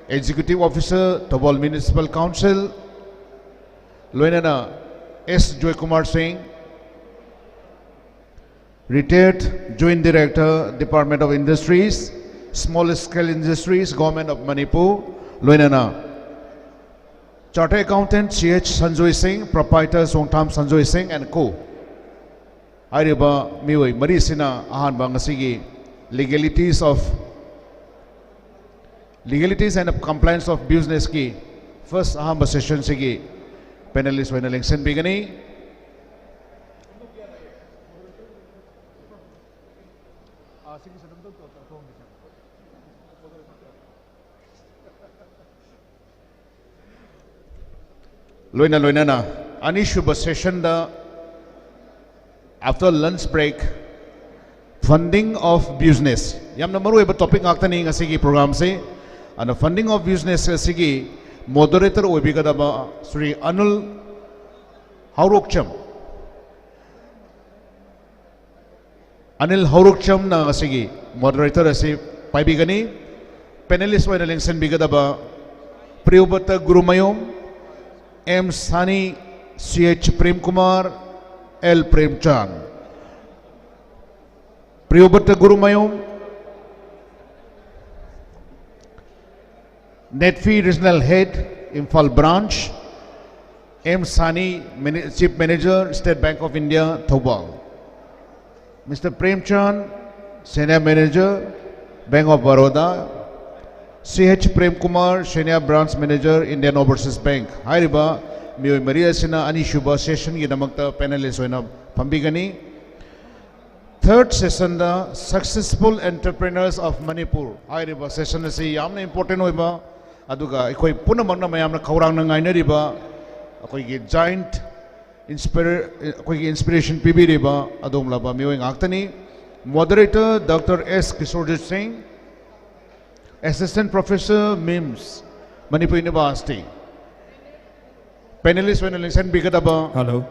Executive Officer, Thoubal Municipal Council, Loinana. S. Joy Kumar Singh, Retired Joint Director, Department of Industries, Small Scale Industries, Government of Manipur, Loinana. Chartered Accountant C.H. Sanjoy Singh, Proprietor Songtham Sanjoy Singh and Co. Hairiba mioi marisina ahan bangasigi legalities and compliance of business ki first aham session sigi panelist when election bigani. Loina na ani shubha session da after lunch break funding of business yamna maru eba topic aktani ngasigi program se and funding of business sigi moderator oibigadaba Sri Anul Haurokcham Anil Haurukcham na sige moderator asi paibigani panelist wa nalingsan bigadaba Priyobata Gurumayom M Sani CH Prem Kumar L Premchand Priyobata Gurumayom Netfi Regional Head Imphal Branch M Sani Chief Manager State Bank of India Thoubal Mr. Premchand, Senior Manager, Bank of Baroda, CH Prem Kumar, Senior Branch Manager, Indian Overseas Bank. Hi riba, Mioy Maria Sina Ani Shubha session ginamagta panelist oina pambigani. Third session the Successful Entrepreneurs of Manipur. Hi riba session asi yamna important oiba. Aduga ikoi puna magna mayamna kaurang na ngaina riba. Akoi gi giant inspiration PB riba adom laba miwing aktani moderator Dr. S. Kishorjit Singh Assistant Professor MIMS Manipur University panelist when listen bigadaba hello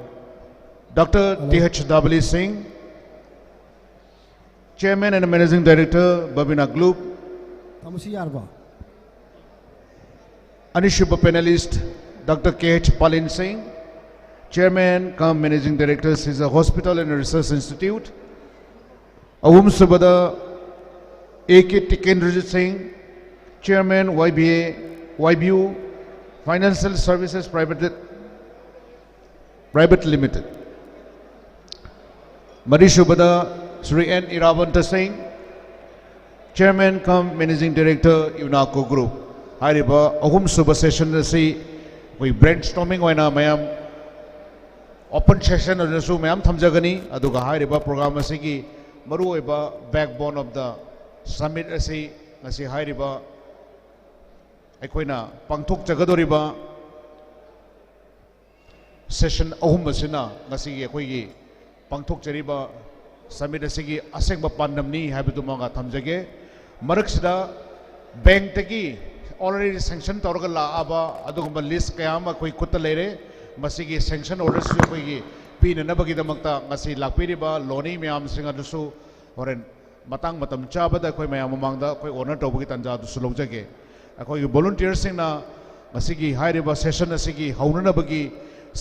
Dr. T.H. Thoubal Singh Chairman and Managing Director Babina Group Anishubha panelist Dr. K.H. Palin Singh Chairman cum Managing Director is a Hospital and Research Institute. Ahum Subada A.K. Tikendrajit Singh, Chairman YBU Financial Services Private Limited. Mari Subada Sri N. Iravanta Singh, Chairman cum Managing Director UNACO Group. Hi riba Ahum Subha session si we brainstorming waina mayam open session adusu mayam thamjagani aduga hairiba program asigi maru oiba backbone of the summit asi ngasi hairiba aikoina pangthok jagadoriba session ahum asina ngasi akoi gi pangthok jariba summit asigi asengba pandamni haibadu manga thamjage maraksida bank tagi already sanction tawraga laaba adugumba list kayama koi kutta leire masigi sanction orders su koi pin na bagi damakta ngasi lakpiriba loni mayam singa dusu horen matang matam chabada koi mayam mamangda koi honor tawbagi tanja dusu logjage akoi volunteers singna masigi hairiba session asigi haunana bagi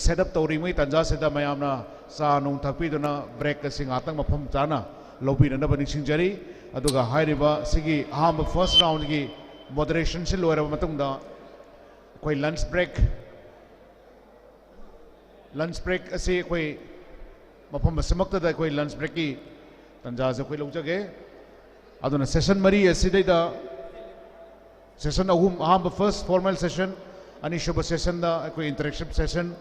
setup tawri mai tanja seda mayamna sa nung thakpi duna break sing atang mafam chana lobi na bani singjari aduga hairiba sigi aham first round gi moderation se loira matungda koi lunch break ase koi mafam samakta da koi lunch break ki tanja se koi logjage aduna session mari ase da session ahum first formal session ani shubha session da koi interaction session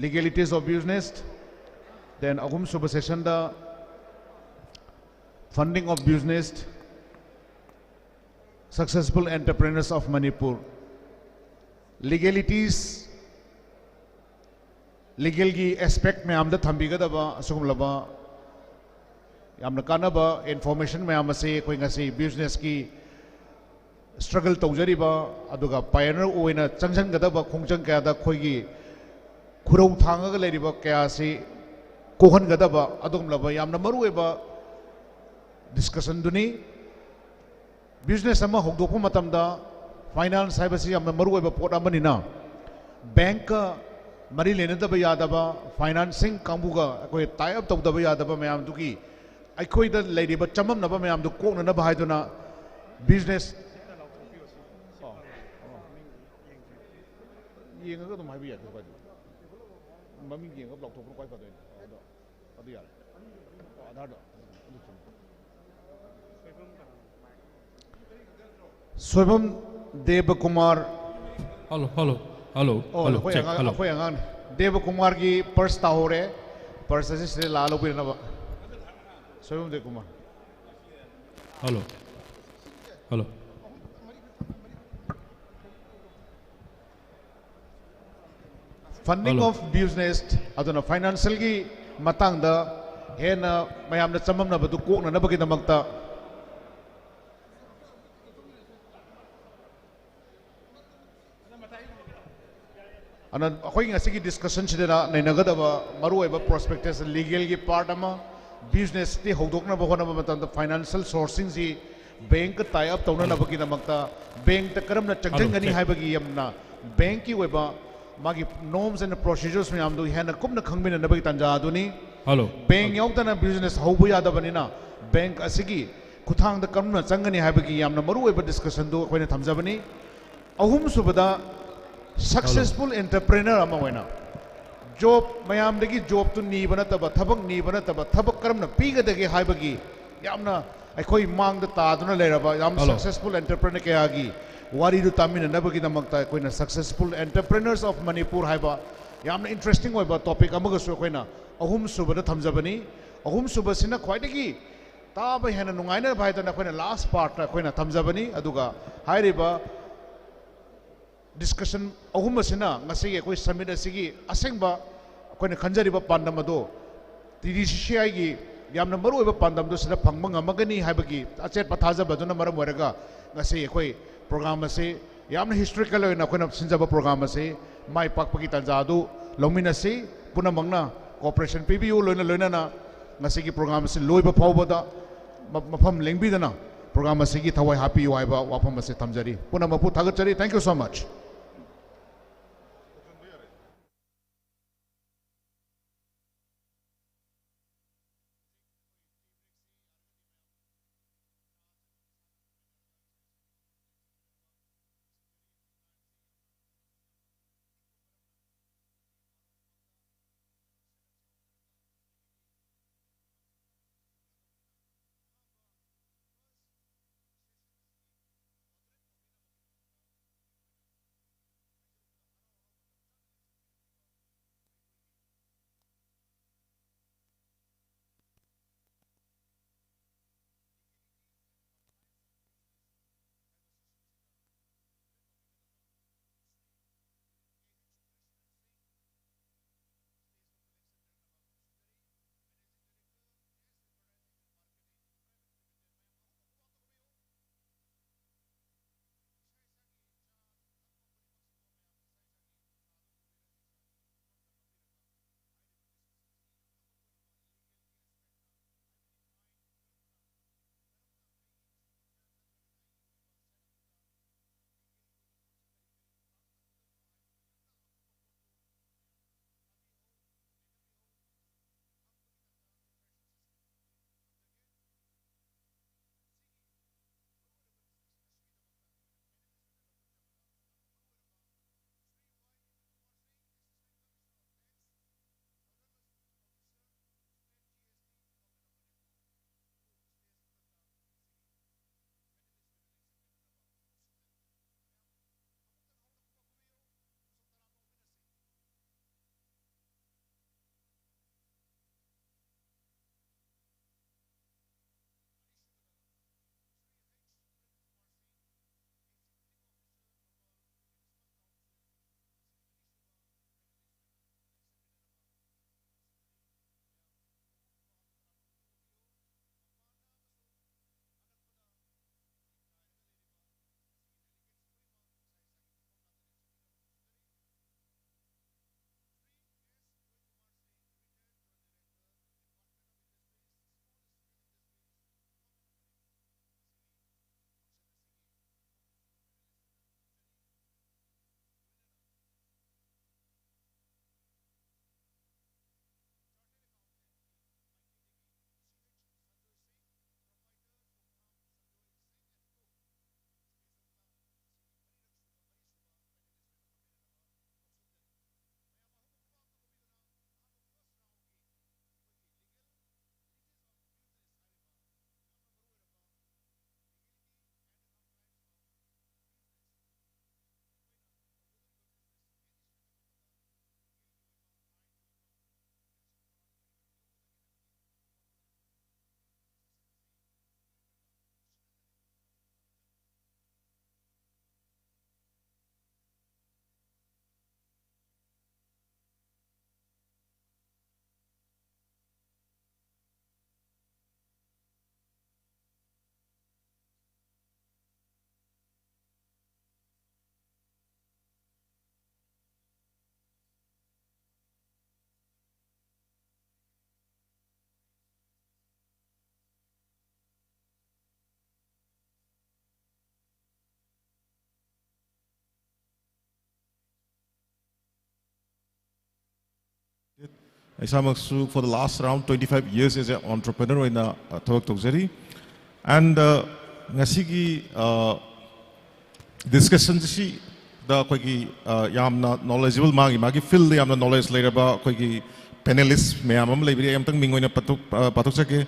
legalities of business then ahum shubha session da funding of business Successful Entrepreneurs of Manipur. Legalities, legal ki aspect में आमदा थम्बीगा दबा assume लबा आमदा काना बा information में आमसे कोई ngasi business की struggle तौजरी बा अदुगा pioneer ओइना चंगचंग गदा बा खोंगचंग क्या दा कोई की खुरौ थांगा का लेरी बा क्या से कोहन गदा बा अदुम लबा आमदा मरुए बा discussion दुनी business ama hogdopu matamda finance haibasi amna maru oiba pot amani na bank mari lena da yadaba financing kambuga koi tie up tawda yadaba mayam duki aikoi da leiriba chamam na ba mayam du kokna na ba haiduna business yenga ga dum haibi ya ko mami yenga block thok ko pa do adu ya adar do Swabam Deva Kumar. Hello. Check. Hello. Deva Kumar ki purse ta ho rahe. Purse se lalo pir na. Swabam Deva Kumar. Hello. Funding of business aduna financial ki matang da he na mayam na chamam na badu ko na bagi damakta ana akoi ngasi ki discussion chidera nainagadaba maru oiba prospectus legal ki part ama business ti hodokna ba hona ba tam financial sourcing si bank ka tie up tawna na bagi namakta bank ta karam na changjang gani hai bagi yamna bank ki weba magi norms and procedures me am do hena kum na khangmin na bagi tanja aduni Hello. bank yawta na business hobu yada banina bank asigi kuthang da karam na changani hai bagi yamna maru weba discussion do koina thamjabani ahum subada successful entrepreneur ama wena job mayam dagi job tu ni bana taba thabak karam na piga dagi hai bagi yamna akhoi mang da ta duna leraba yam successful entrepreneur ke agi wari du tamina nabagi damakta koina successful entrepreneurs of Manipur haiba yamna interesting oiba topic amaga su koina ahum subada thamjabani ahum subasina khwaidagi ta ba hena nungaina bhai da koina last part na koina thamjabani aduga hairiba discussion ahum asina ngasi koi summit asigi asengba koina khanjariba pandam ado TDCCI gi yamna maru oiba pandam do sida phangma ngamagani haibagi achet pathaja baduna maram waraga ngasi koi program ase yamna historical oina koina sinjaba program ase mai pakpagi tanjadu lomina se puna mangna cooperation PBU loina loina na ngasi gi program ase loiba phawbada mafam lengbi dana program ase gi thawai happy waiba wafam ase thamjari puna mapu thagachari thank you so much. Isamaksu for the last around 25 years as an entrepreneur in a Thawak Tokzeri. And Nasigi discussion the Kogi Yamna knowledgeable Magi fill the Yamna knowledge later about Kogi panelists, Mayamam, Labri, Amtang Mingoina Patusake,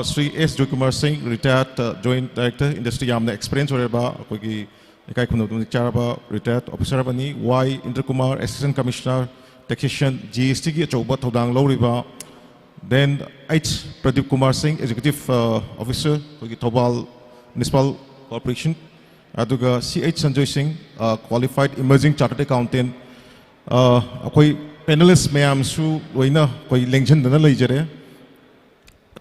Sri S. Jokumar Singh, retired Joint Director, Industry Yamna experience or about Kogi Charaba, retired officer Bani, Y. Indrakumar, Assistant Commissioner, Taxation, GST, Choba, Todang Loriba, then H. Pradeep Kumar Singh, Executive Officer, Thoubal Municipal Corporation, Aduga C.H. Sanjoy Singh, Qualified Emerging Chartered Accountant, Akoi panelists Mayam Su, Waina, Koi Lengchen Dana Lajere,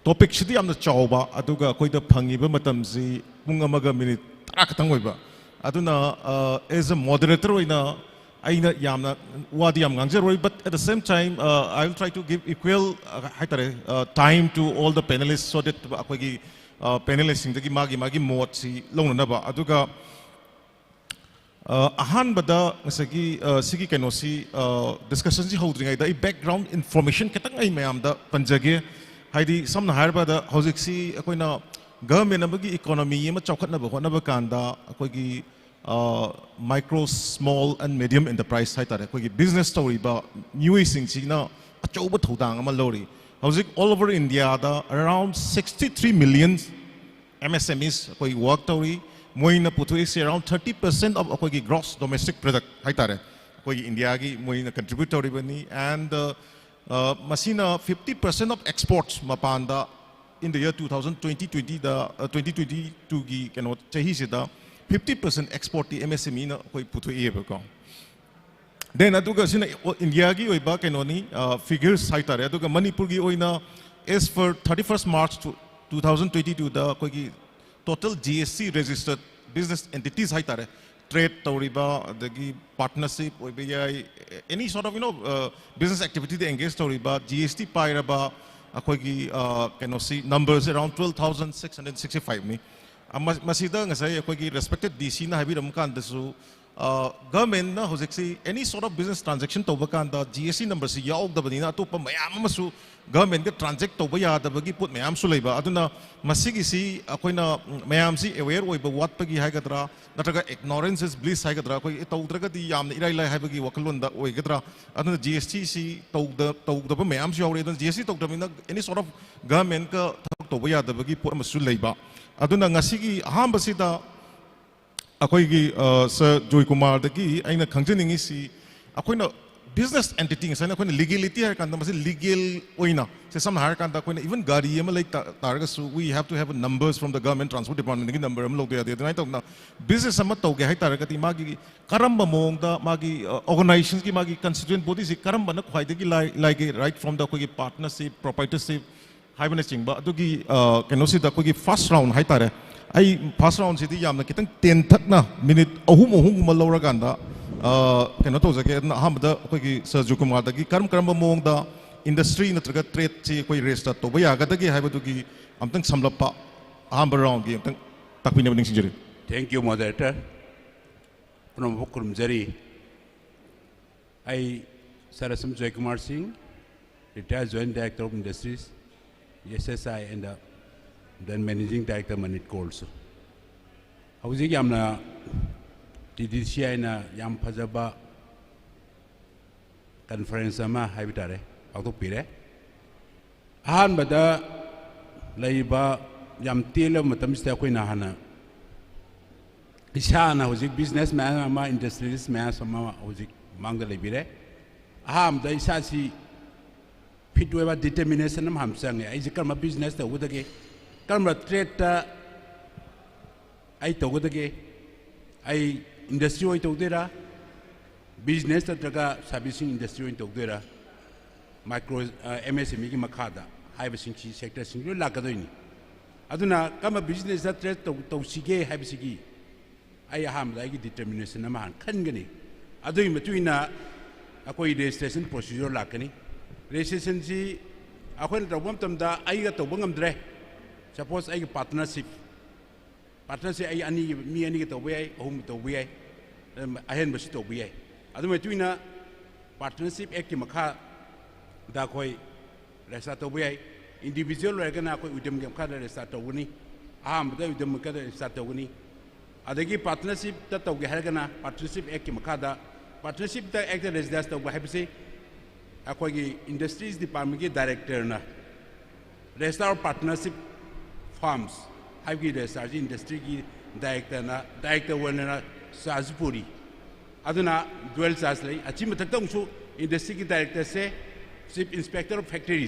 topic Shidi am the Chauba, Aduga Koi the Pangiba Matamzi, Mungamaga Minute, Akatangiba. Aduna as a moderator, Waina, Aina Yamna, Wadi Yamganjer, but at the same time, I will try to give equal time to all the panelists so that Akogi. Panelists in the Magi Motsi, Lonaba, Aduga Ahan Bada, Sagi Sigi Kenosi, discussions holding a background information, Katanga Mayam, the Panjage, Heidi, some Harba, the Hosixi, Aquina, government economy, Machokana, Wanabakanda, Akogi micro, small, and medium enterprise, Akogi business story, but new Singina, Achoba Todang, Amalori. All over India, around 63 million MSMEs work tory. Moina putu is around 30% of gross domestic product. Haitare, India gi moina contributory bani and masina 50% of exports mapanda in the year 2020 the 2022 gi cannot chahi 50% export the MSME na putu ebe. Then aduga sina India gi oiba kenoni figures haitare aduga Manipur gi oina as for 31st March 2022 the kogi total GST registered business entities haitare trade toriba the partnership oiba any sort of business activity they engage toriba GST pairaba kogi kenosi numbers around 12,665 me masida ngasai kogi respected DC na habiram kan desu government na hojiksi any sort of business transaction to bakanda GST number si yaog da banina to pa mayam masu government ga transact to ya da bagi put mayam su leiba aduna masigi si akoina mayam si aware oi ba wat pagi haigadra nataga ignorance is bliss haigadra koi tawdraga di yamna irai lai haibagi wakalon da oi gadra aduna GST si tawda ba mayam si yaure GST to da any sort of government ka to ya da bagi put masu leiba aduna ngasigi aham basida Sir Joy Kumar dagi aina khangjaningi si akoina business entity ngasana akoina legality har kanda masi legal oina se sam har kanda akoina even gari ema like targa so we have to have numbers from the government transport department ngi number am log de nai tokna business am toge hai targa ti magi karamba mongda magi organizations ki magi constituent bodies si karamba na khwai dagi like right from the kogi partnership proprietorship haibana chingba adugi kenosi da kogi first round hai tare I pass around city yamna kitang 10 thakna minute ahum gumalaura ganda kenoto jake na hamda kogi Sir Jokumar dagi karam mong da industry natraga trade chi koi resta to baya gadagi haibadugi amtang samlapa aham round gi amtang takpina ning sinjeri. Thank you, moderator. From Bukurum Jari, I Sarasam Joykumar Singh, retired Joint Director of Industries, SSI, and then Managing Director Manit Goals. How's it Yamna TDCCI na Yam Pajaba conference ama habitare, auto pire. Ahan bada laiba Yam Tila Matamista Quinahana. Ishana was it businessman ama industrialist man sama was it Manga Libire. Aham the Isasi Pitweva determination of Hamsang. I become a business that would again. Kamra trade I told again. I industry I told there. Business that draga servicing industry in Togdera. Micro MSME Makada. Hibising sector single Lakadoni. Aduna come a business that trade to Sige Hibisigi. I am like determination of man. Kangani. Adu in between a registration procedure lakani. Registration si ako na one time da ay to bangam dre. Suppose ay partnership. Partnership ay ani mi ani to way home to way. Ahen basi to way. Adu between a partnership ek makha दा कोई Resta तो भी individual रहेगा कोई उद्यम के मखा Resta तो गुनी अहमद उद्यम का रेस्टा तो गुनी अदगी पार्टनरशिप तो है पार्टनरशिप एक्ट की मखा पार्टनरशिप एक्ट रेजिडेंस तो है अखोगी इंडस्ट्रीज डिपार्टमेंट की डायरेक्टर ना रेस्टा पार्टनरशिप फार्म्स है रेस्टा इंडस्ट्री की डायरेक्टर वन चार्ज पूरी अदुना ड्वेल चार्ज ले अच्छी मथक इंडस्ट्री की डायरेक्टर से chief inspector of factory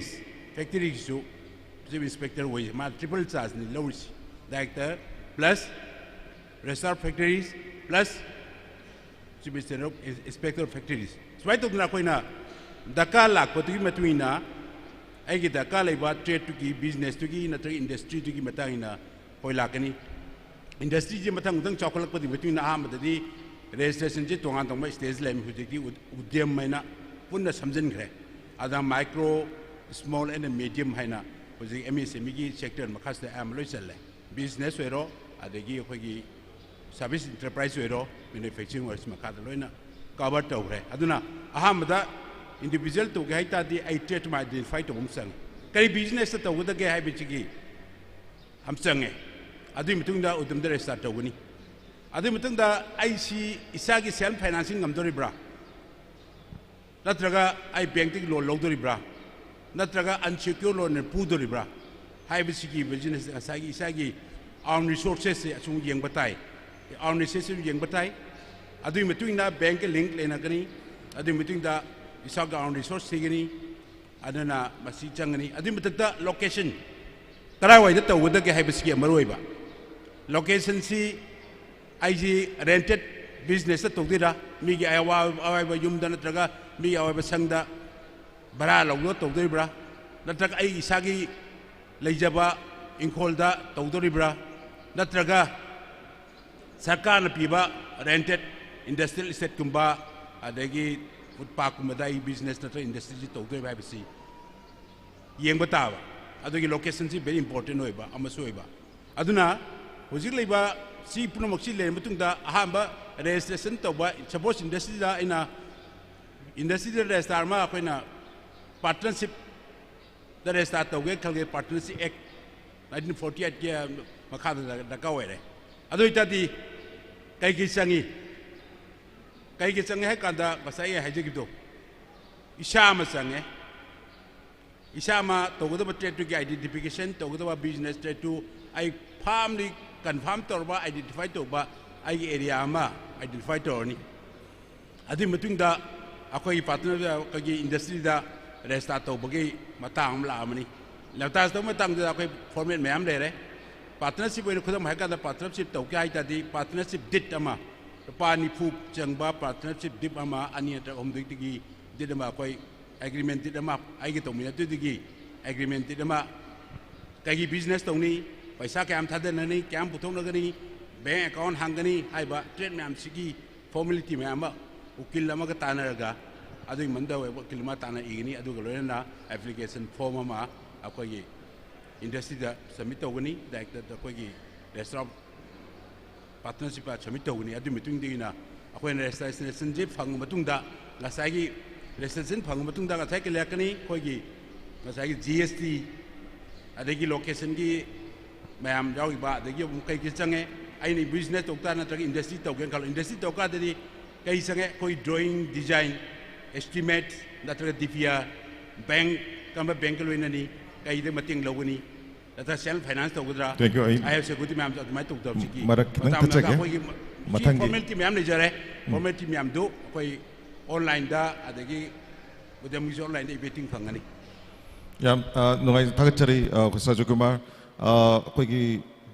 chief inspector वही मा ट्रिपल चार्ज ने लौरी डायरेक्टर प्लस रेस्टार factories plus chief inspector of factories सूमाय तौदना अखोइना दरकार लाखपतुगी मतुइना आइगी दरकार लेबा ट्रेड की बिजनेस की नत्र इंडस्ट्री की मतंगिना होय लाकनी इंडस्ट्री जी मतंग उदंग चौखलपदी मतुइना आमददी रेजिस्ट्रेशन जी तोंगान तोंगा स्टेज लेम हुजिकी उद्यम मैना पुनः समझनख्रे अदा माइक्रो स्मॉल एंड मीडियम है हुजी एमएसएमई की सेक्टर मखासते आम लोई चले बिजनेस वेरो अदगी अखोगी सर्विस इंटरप्राइज वेरो मैन्युफैक्चरिंग वर्क्स मखाद लोइना कवर तौरे अदुना अहमदा इंडिविजुअल तो गई तादी आई ट्रेड मा आइडेंटिफाई तो हम संग कई बिजनेस तो उदगे है बिचिगी हम संगे अदुई मतुंगदा उदमदा रेस्टार्ट तौगनी अदुई मतुंगदा आईसी इसागी सेल्फ फाइनेंसिंग गमदोरिब्रा नत्रगा आई बैंक ती loan लौदोरिब्रा नत्रगा unsecure loan पुदोरिब्रा हाइबिसिगी business असागी इसागी arm resources से असुंग येंग बताई आर्म रिसोर्सेस येंग बताई अदुई मतुंगदा बैंक के लिंक लेना कनी अदुई मतुंगदा इसागा आर्म रिसोर्स सिगनी अदना मसी चंगनी अदुई मतुंगदा लोकेशन करा वाइदा तौदगे हाइबिसिगी अमरोइबा लोकेशन सी आईजी रेंटेड बिजनेस तौदीरा मीगी अवाइबा युमदा नत्रगा मी अवाइबा संगदा बरा लौदो तौदोरिब्रा नत्रगा आई इसागी लेजबा इंखोलदा तौदोरिब्रा नत्रगा सरकार न पीबा रेंटेड इंडस्ट्रियल एस्टेट कुंबा अदगी फुटपाथ कुंबदा ई बिजनेस नत्र इंडस्ट्री तौदोरिबा हाइबिसी येंबा ताबा अदगी लोकेशन सी वेरी इंपोर्टेंट होइबा अमसो होइबा अदुना हुजिक लेबा सी पुनमक्सी ले मतुंगदा अहांबा रेजिस्ट्रेशन तौबा सपोज इंडस्ट्री दा इना इंडस्ट्री रेजिस्टार मा अखोइना पार्टनरशिप दा रेजिस्टार तौगे खलगे पार्टनरशिप एक्ट 1948 के मखादा दका ओइरे अदु इतादी कई संगी है कांदा बसाई हाइजिगिदो इशा मा संगे इशा मा तौगदबा ट्रेड की आइडेंटिफिकेशन तौगदबा बिजनेस ट्रेड टू आई फार्मली कन्फर्म तौरबा आइडेंटिफाई तौबा आई एरिया मा आइडेंटिफाई तौरनी अदि मतुंगदा अखोई पार्टनर कगी इंडस्ट्री दा रेस्टार तौबगी मतांग लामनी लतास तो मतंग दा अखोई फॉर्मेट मैम लेरे पार्टनरशिप ओइन खुदम हाइका पार्टनरशिप तौके हाइतादी पार्टनरशिप डिट अमा पानी फू चंगबा पार्टनरशिप डिप अमा अनि अटर ओमदिगी दिदमा अखोई एग्रीमेंट दिदमा आइगे तौमिना तुदिगी एग्रीमेंट दिदमा कगी बिजनेस तौनी पैसा क्या थादननी क्या पुथोनगनी बैंक अकाउंट हांगनी हाइबा ट्रेड मैम सिगी फॉर्मेलिटी मैम उकिल अमगा तानरगा अदुई मंदा वकिल मा ताना इगनी अदुगा लोयना एप्लीकेशन फॉर्म अमा अखोगी इंडस्ट्री दा सबमिट तौगनी डायरेक्टर अखोगी रेस्टोरेंट पार्टनरशिप सबमिट तौगनी अदुई मिटुंग दिना अखोइन रेजिस्ट्रेशन जे फंग मतुंगदा गसागी रेजिस्ट्रेशन फंग मतुंगदा गसाई के लेकनी अखोगी गसागी जीएसटी अदगी लोकेशन की मैम जाऊबा अदगी कई की चंगे आइनी बिजनेस तौता नत्रग इंडस्ट्री तौगन खलो इंडस्ट्री तौका ददी कई संगे कोई ड्राइंग डिजाइन एस्टिमेट नत्रग डीपीआर बैंक कम बैंक लोइननी कई दे मतिंग लौगनी नत्र सेल्फ फाइनेंस तौगद्रा आई हैव सिक्योरिटी मैम अदमाय तौदब सिकी फॉर्मेलिटी मैम लेजरे फॉर्मेलिटी मैम दो कोई ऑनलाइन दा अदगी उदम की ऑनलाइन दे बेटिंग फंगनी याम नुंगाई थागचरी खुसाजु कुमार अखोगी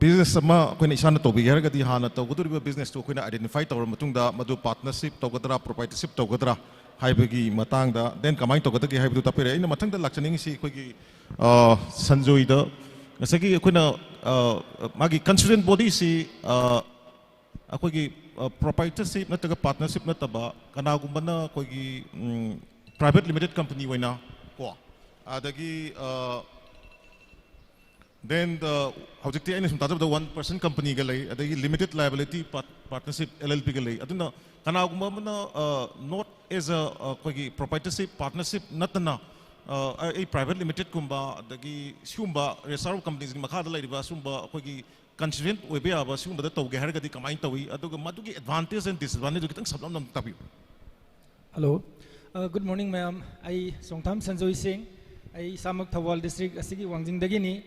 बिजनेस अमा अखोइना इसाना तौबी हरगदी हाना तौगदुरिबा बिजनेस तो अखोइना आइडेंटिफाई तौर मतुंगदा मदु पार्टनरशिप तौगदरा प्रोप्राइटरशिप तौगदरा हाइबगी मतंगदा देन कमाइन तौगदगी हाइबदु तपेरे इन मथंगदा लाचनिंगसी अखोगी संजोइदा ngасagi अखोइना मागी कंस्टिट्यूएंट बॉडी सी अखोगी प्रोप्राइटरशिप नतगा पार्टनरशिप नतबा कनागुम्बना अखोगी प्राइवेट लिमिटेड कंपनी वइना को adagi then the hojikti aina sum tajab the 1% company ga lei adagi limited liability partnership LLP ga lei aduna kana gumba not as a kogi proprietorship partnership natna private limited kumba dagi sumba reserve companies gi makha da laiba sumba akhoi gi constituent oibe aba sumba da tawge har gadi kamai tawi aduga madugi advantage and disadvantage kitang sablam nam tabi. Hello, good morning ma'am. I Songtham Sanjoy Singh. I Samak Thoubal district asigi wangjing dagini.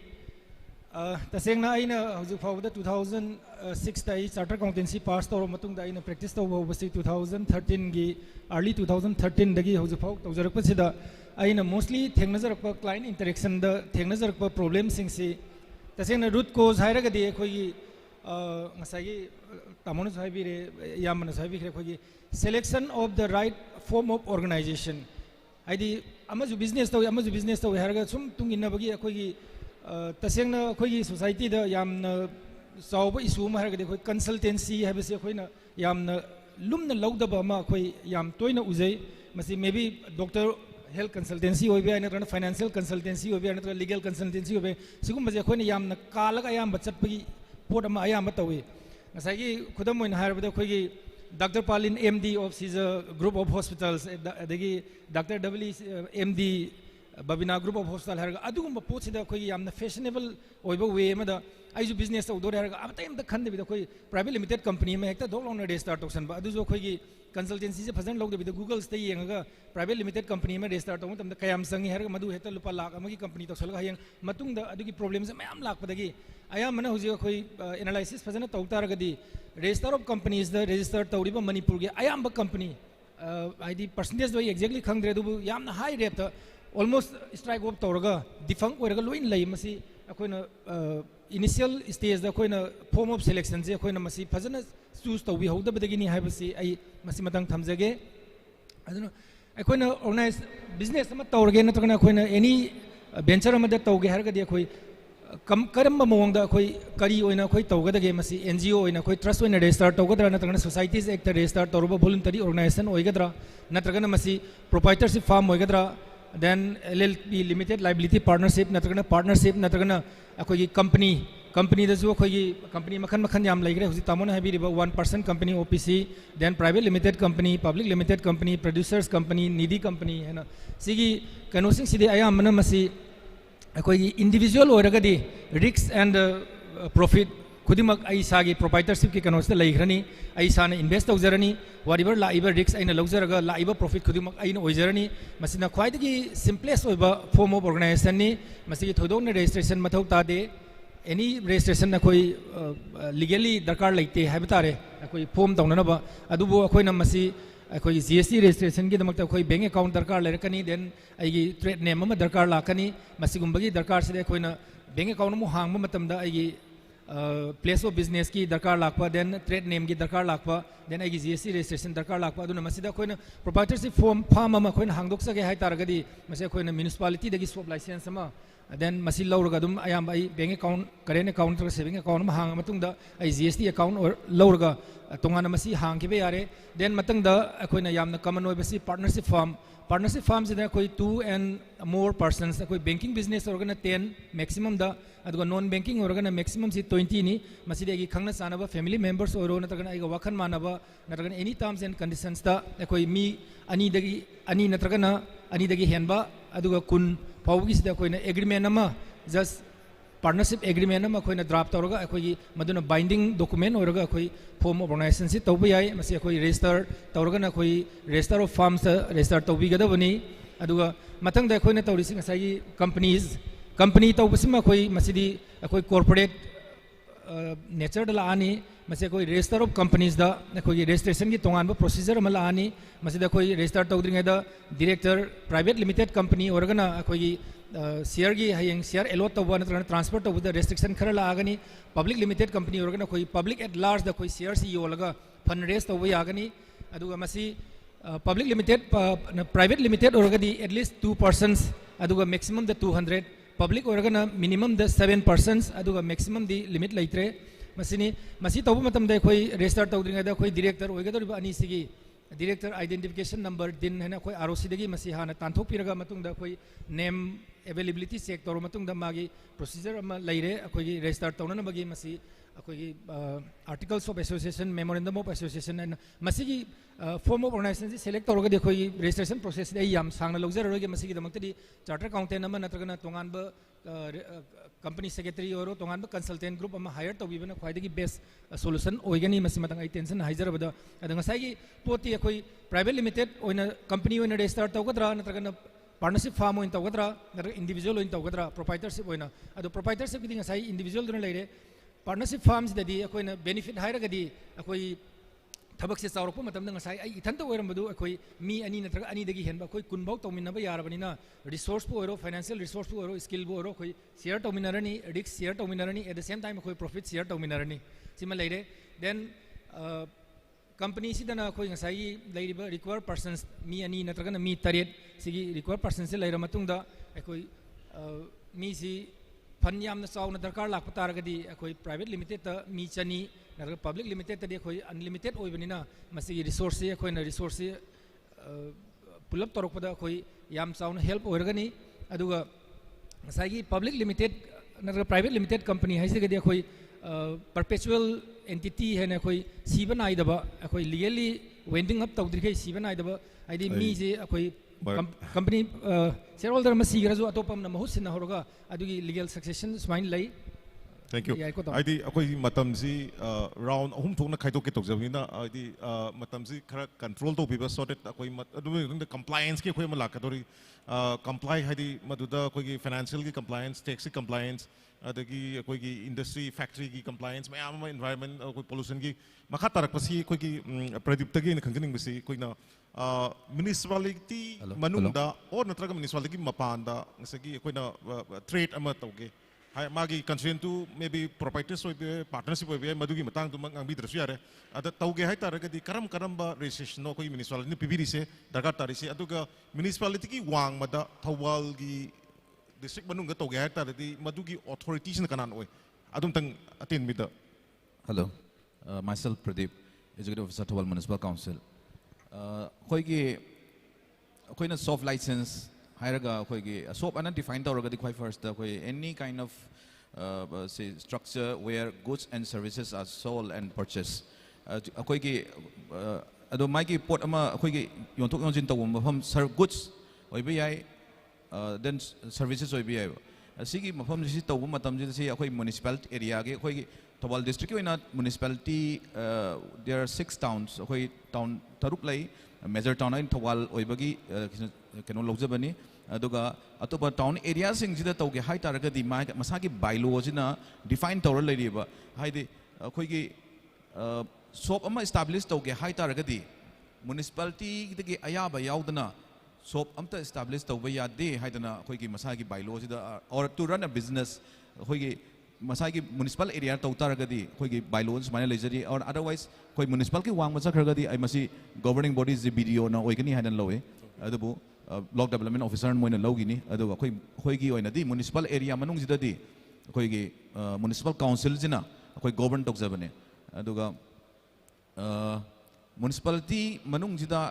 Tasengna aina hujuk fawda 2006 ta charter accountancy pass tawro matung da aina practice tawba basi 2013 gi early 2013 dagi hujuk faw tawjarak pasida aina mostly thengnajarak pa client interaction da thengnajarak pa problem sing si tasengna root cause hairaga di khoi ngasagi tamonu saibire yamana saibi khoi selection of the right form of organization aidi amaju business tawi hairaga sum tungina bagi khoi tasengna khoi society da yamna sauba issue ma harga khoi consultancy habase khoi na yamna lumna laudaba ma khoi yam toina uzai masi maybe doctor health consultancy hoibe ana financial consultancy hoibe ana legal consultancy hoibe sigum baje khoi na yamna kalaga yam bachatpagi pot ama ayam tawi ngasagi khudam moina harba khoi gi Dr. Palin MD of Caesar Group of Hospitals adagi Dr. W MD Babina Group of Hospital harga adugum pot sida khoi yamna fashionable oiba way ma da aiju business ta udore harga abatai am da khande bi da khoi private limited company ma hekta dog long na start option ba adu jo khoi gi consultancy se fajan log de Google stay yenga private limited company ma restart tong tam da kayam sangi harga madu hekta lupa lakh amagi company to solga hayang matung da adugi problems mayam lak padagi aya mana huji khoi analysis fajana tau targa di register of companies da register tawriba Manipur gi ayam ba company id percentage do exactly khangdre du yamna high rate almost strike off tawraga defunct oiraga loin lay masi akoina initial stage da akoina form of selection je akoina masi fajana choose tawi hauda badagini haibasi ai masi matang thamjage aduna akoina organize business ama tawrage natragana akoina any venture ama da tawge harga di akoi karamba mawangda akoi kari oina akoi tawgadage masi NGO oina akoi trust oina register tawgadra natragana societies act register tawruba voluntary organization oigadra natragana masi proprietorship farm oigadra then LLP limited liability partnership natragana partnership natragana akoi company da jo akoi company makhan yam laigre huji tamona habi riba 1% company OPC then private limited company public limited company producers company needy company hena sigi kanosing sidi ayam mana masi akoi individual oiragadi risks and profit खुदिमक आई सागी proprietorship की कनोस्ते लैग्रनी आई साने invest तौजरनी whatever लाइबर रिस्क आइना लौजरगा लाइबर प्रॉफिट खुदिमक आइना ओइजरनी मसिना ख्वाइदगी सिंपलेस्ट ओइबा फॉर्म ऑफ ऑर्गेनाइजेशन नि मसिगी थोदोंने रजिस्ट्रेशन मथौ तादे एनी रजिस्ट्रेशन अखोई लीगली दरकार लैते हाइब तारे अखोई फॉर्म तौननबा अदुबो अखोइना मसि अखोई GST रजिस्ट्रेशन की दमकता अखोई बैंक अकाउंट दरकार लरकनी देन आइगी ट्रेड नेम अमा दरकार लाकनी मसिगुंबगी दरकार से अखोइना बैंक अकाउंट मु हांगबा मतमदा आइगी प्लेस ऑफ बिजनेस की दरकार लाखपा देन ट्रेड नेम की दरकार Lakhpa then I GST registration दरकार लाखपा अदुना मसिदा अखोइना प्रोप्राइटरशिप फार्म अमा अखोइना हांगदोक्सगे हाइ तारगदी मसे अखोइना म्युनिसिपालिटी दगी स्वॉप लाइसेंस अमा देन मसी लौरगा दुम अयाम आई bank account current account saving account हांग मतुंगदा आई GST अकाउंट और लौरगा तोंगाना मसी हांगके यारे देन मतंगदा अखोइना यामना कॉमन ओइबसी partnership farm से कोई 2 and more persons कोई banking business organa 10 maximum दा अदुगा non banking organa maximum से 20 नि मसीदे की खंगना सानबा family members ओरो नतगना आइगा वाखन मानबा नतगना any terms and conditions दा कोई मी ani नतगना ani दगी हेनबा अदुगा कुन फाउगी से कोई agreement अमा just partnership agreement अमा कोई draft तौरगा कोई मदुना binding document ओरगा कोई form of organization से तौबा याई मसी कोई register तौरगा कोई register of farms register तौबी गदबनी अदुगा Matang दा कोई न तौरी सिंग साई company तौबसिमा कोई मसीदी कोई corporate nature दला आनी मसे कोई register of companies दा कोई registration की तोंगानबा procedure अमा लानी मसीदा कोई register तौद्रिंगे दा director private limited company ओरगना कोई शेयर की हयंग शेयर एलोट तब नत्रगना ट्रांसफर तब रेस्ट्रिक्शन खरा लागनी पब्लिक लिमिटेड कंपनी ओरगना कोई पब्लिक एट लार्ज द कोई शेयर सी योलगा फंड रेस तब यागनी अदुगा मसी पब्लिक लिमिटेड प्राइवेट लिमिटेड ओरगदी एटलीस्ट 2 पर्सन्स अदुगा मैक्सिमम द 200 पब्लिक ओरगना मिनिमम द 7 पर्सन्स अदुगा मैक्सिमम दी लिमिट लैत्रे मसिनी मसी तब मतम द कोई रजिस्टर तौद्रिंगा द कोई डायरेक्टर ओइगदरिबा अनी सिगी director identification number din hena koi ROC dagi masi hana tanthok piraga matung da koi name availability check toro matung da magi procedure ama leire akhoi register tawna bagi masi akhoi articles of association memorandum of association and masi form of organization select toro ga akhoi registration process dai yam sangna logjar roge masi gi damak di charter accountant ama natragana tongan ba company secretary oro tongan ba consultant group ama hire to bibana khwai dagi best solution oigani masi matang ai tension haijar bada adanga sai gi poti akhoi private limited oina company oina register tawgadra natragana partnership farm oin tawgadra natragana individual oin tawgadra proprietorship oina ado proprietorship gi ngasai individual dun leire partnership farms dadi akoina benefit hairagadi akoi thabak se chawrok matam ngasai ai ithanta oirambadu akoi mi ani natraga ani dagi henba akoi kunbau tawminaba yarabanina resource pu oiro financial resource pu oiro skill bu oiro akoi share tawminarani risk share tawminarani at the same time akoi profit share tawminarani sima leire then company sidana akoi ngasai leiriba required persons mi ani natraga mi taret sigi required persons se leira matungda akoi mi si fund यामना चावना दरकार लाख तारगदी अखोई private limited ता मी चनी नरग public limited तदी अखोई unlimited ओइबनिना मसी resource से अखोई न resource से पुलप तोरकपदा अखोई याम चावना हेल्प ओरगनी अदुगा मसागी पब्लिक लिमिटेड नरग प्राइवेट लिमिटेड कंपनी हाइसेगदी अखोई परपेचुअल एंटिटी है न अखोई सीबन आइदबा अखोई लीगली वेंडिंग अप तौद्रिखे सीबन आइदबा आइदी मी जे अखोई company shareholder masi grazu atopam na mahut sin horoga adugi legal succession smain lai thank you aidi akoi matam si round ahum thokna khaito ke tokjabina aidi matam si khara control to biba so that akoi adu compliance ke khoi ma lakadori comply haidi maduda akoi gi financial gi compliance tax gi compliance adagi akoi gi industry factory gi compliance mayam ma environment akoi pollution gi makha tarak pasi akoi gi pradip tagi na khangning bisi koi na municipality manungda or natraga municipality mapanda ngasagi akoina trade ama tawge hai magi constraint to maybe proprietors or partnership or madugi matang tu mang bi drasu yare ada tawge hai taragadi karam ba registration no koi municipality ni pbd se dagar tari se aduga municipality ki wang mada Thoubal gi district manungga tawge hai taradi madugi authorities na kanan oi adum tang atin mida. Hello, myself Pradeep, executive officer Thoubal Municipal Council. Khoigi khoina soft license hairaga khoigi soft ana define tawraga di khoi first khoi any kind of say structure where goods and services are sold and purchased khoigi ado mai ki pot ama khoigi yonthok yonjin tawum mafam goods oiba yai then services oiba yai asigi mafam si tawum matam ji si khoi municipal area ge khoigi Thoubal district oina municipality there are 6 towns khoi town taruk lai major town in Thoubal oibagi keno logjabani aduga atopa town area sing jida tawge hai taragadi masagi bylaw jina define tawra leiriba haidi khoi gi shop ama establish tawge hai taragadi municipality dagi ayaba yaudana shop amta establish tawba yade haidana khoi gi masagi bylaw jida or to run a business khoi gi masagi municipal area to taragadi khoi gi bylaws mane lejari or otherwise khoi municipal ki wang macha khargadi ai masi governing bodies the BDO na oigani hanan lowe adabu block development officer moina logini adu khoi gi oina di municipal area manung jida di khoi gi municipal council jina khoi govern tok jabane aduga municipality manung jida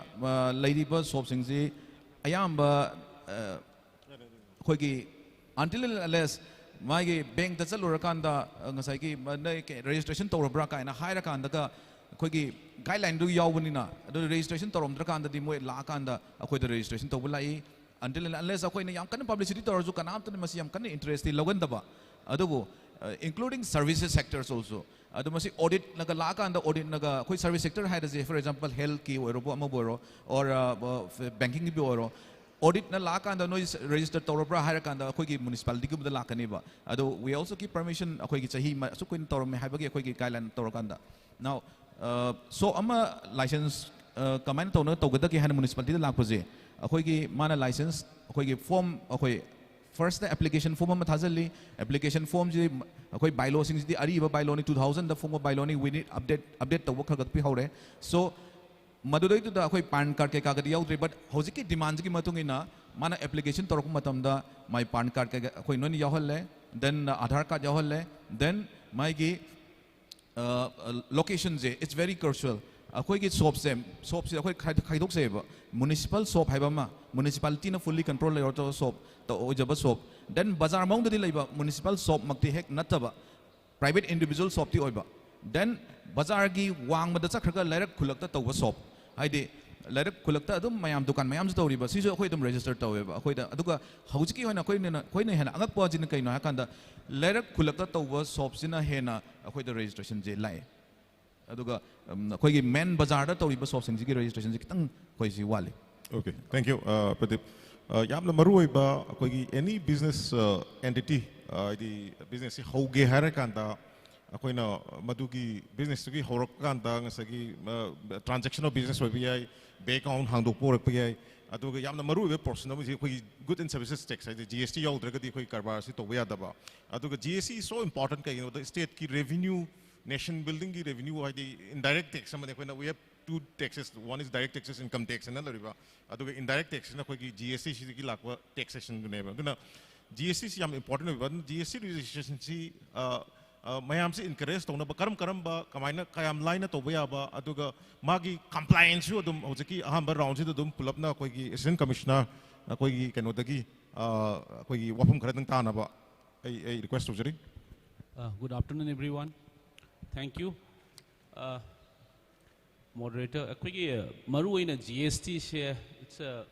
leiriba shop sing ji ayamba khoi gi until unless मागी bank दा चलुरकांदा ngasai ki registration tawrabra kaina haira kanda ka khoigi guideline du yawbunina adu registration tawramdra kanda di moi la kanda akhoi da registration tawbulai until unless akhoi na yam kan publicity tawrju kanam tan masi yam kan interest logan daba adubu including services sectors also adu masi audit naga la kanda audit naga khoi service sector haira je for example health ki oiro bo amaboro or banking bi oiro audit na la kanda no register tawrabra haira kanda akhoi ki municipality ki bada la kaniba ado we also give permission akhoi ki chahi su kuin tawram hai bagi akhoi ki guideline tawrakanda now so ama license comment tawna tawgada ki han municipality la lakpaje akhoi ki mana license akhoi ki form akhoi first the application form ma thajali application form ji akhoi bylaw sing ji ari ba bylaw ni 2000 the form of bylaw ni we need update tawba khagat pi hore so madudai tu da akhoi pan card ke kagadi yaudre but hoji ki demand ki matung ina mana application torok matam da my pan card ke akhoi non yaholle then Aadhaar card yaholle then my gi location je it's very crucial अखोई shop से अखोई खाइदोक से municipal shop है municipality fully control ले shop तो जब shop then बाजार मौदी municipal shop मक्ति हेक नत्तब private individual shop ती देन बाजार की वांगबद चखरगा लैरक खुलक तब शॉप है लैरक खुलक मैम दुकान मैम तौरीब रजिस्टर तौब अखोई हेन अगपजिन कई लैरक खुलक तब शॉप से हेन अखोई रजिस्ट्रेशन से लाए अखोई मेन बाजार तौरीब शॉप की रजिस्ट्रेशन खितंग अखोई वाले ओके थैंक यू प्रदीप यामना मरुओइबा अखोई एनी बिजनेस एंटिटी बिजनेस से हौगे है अखोइना मदुगी बिजनेस की हौरकांदा ट्रांजेक्शनल बिजनेस बैंक अकाउंट हांदोक यामना मरुओइबा पोर्शन अखोई गुड एंड सर्विसेज टैक्स है GST याउद्रगदी अखोई कारबार से तौबा यादबा GST इज सो इम्पोर्टेंट कई स्टेट की रेवेन्यू नेशन बिल्डिंग की रेवेन्यू है indirect tax we have two taxes. One is direct taxes, income tax, and another indirect taxes. Na koi GST si lakwa taxation ne ba. Duna GST si am important ba. GST registration si mayam si encourage to na ba karam ba kamaina kayam line na to ba ba. Aduga magi compliance yo dum hojaki aham ba round si to dum pull up na koi assistant commissioner na koi kano dagi koi wapum karatang ta na ba. I request to jari. Good afternoon, everyone. Thank you. Moderator, maru in a GST share, it's a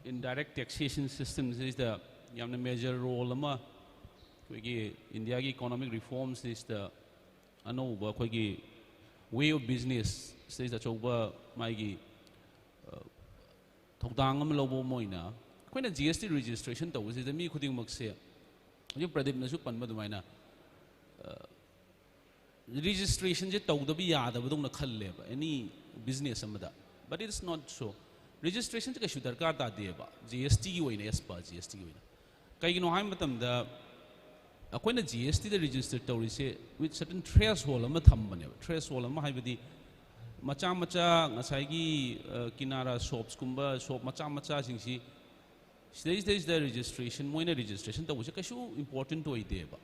indirect taxation systems is the major role. India economic reforms is the way of business says that over my Togdangam Lobo Moina. When a GST registration to was the me couldn't moxia. You Pradip Nasupan Maduina. Registration je tawda bi yaada badong na khalle ba any business amada but it is not so registration je ka shu darkar ta de ba GST ki hoina yes ba GST ki hoina kai gi no haim matam da akoi na GST de register tawri se with certain threshold ama tham bane threshold ama haibadi macha ngasai gi kinara shops kumba shop macha sing si there is the registration moina registration tawu se ka shu important to ide ba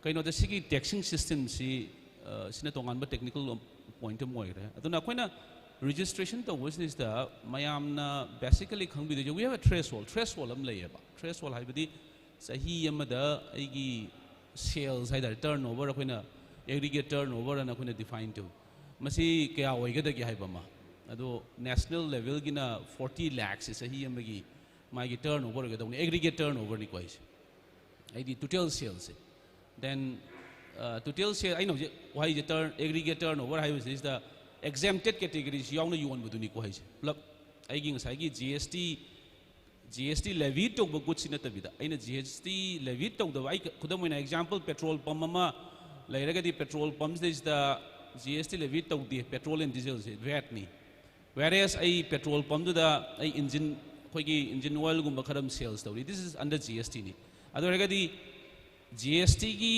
कहीं ना जैसे कि taxing system सी सिने तो गान technical point में होएगा है तो ना कोई ना रजिस्ट्रेशन तो वैसे इस दा मयाम ना बेसिकली खंग भी जो we have a threshold हम ले ये बा threshold है बदी सही ये मदा ऐगी sales है दर turnover कोई ना aggregate turnover ना कोई ना define तो मसी क्या होएगा तो क्या है बमा अदो national level की ना 40 lakhs से सही ये मगी मायगी turnover होगा तो aggregate turnover नहीं कोई ऐगी total sales से then to tell say I know why the turn aggregate turnover is the exempted categories young you want to do plug I GST levy to goods in a tabida in a GST levy to the I could have an example petrol pump mama like the petrol pumps is the GST levy to the petrol and diesel VAT ni whereas I petrol pump to the engine oil gumba sales story this is under GST ni other the GST की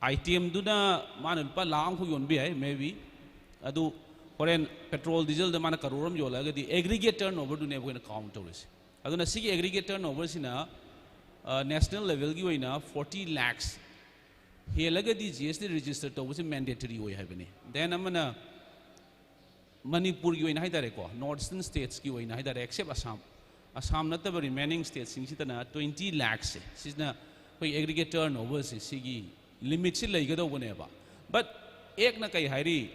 item दुना माने पर लांग हो योन भी है maybe अदु foreign petrol diesel the माने करोड़म जो लगा दी aggregate turnover दुने वो इन्हें count हो रही है अदु नसी की aggregate turnover सी ना national level की वही ना 40 lakhs ये लगा दी GST register तो वो से mandatory हुई है बने then हम ना मणिपुर की वही ना है इधर को northern states की वही ना है इधर except असम ना तब remaining states सिंची तना 20 lakhs है सिजना कोई aggregate turnover से सीगी limit से लेगा तो बने बा but एक ना कहीं हारी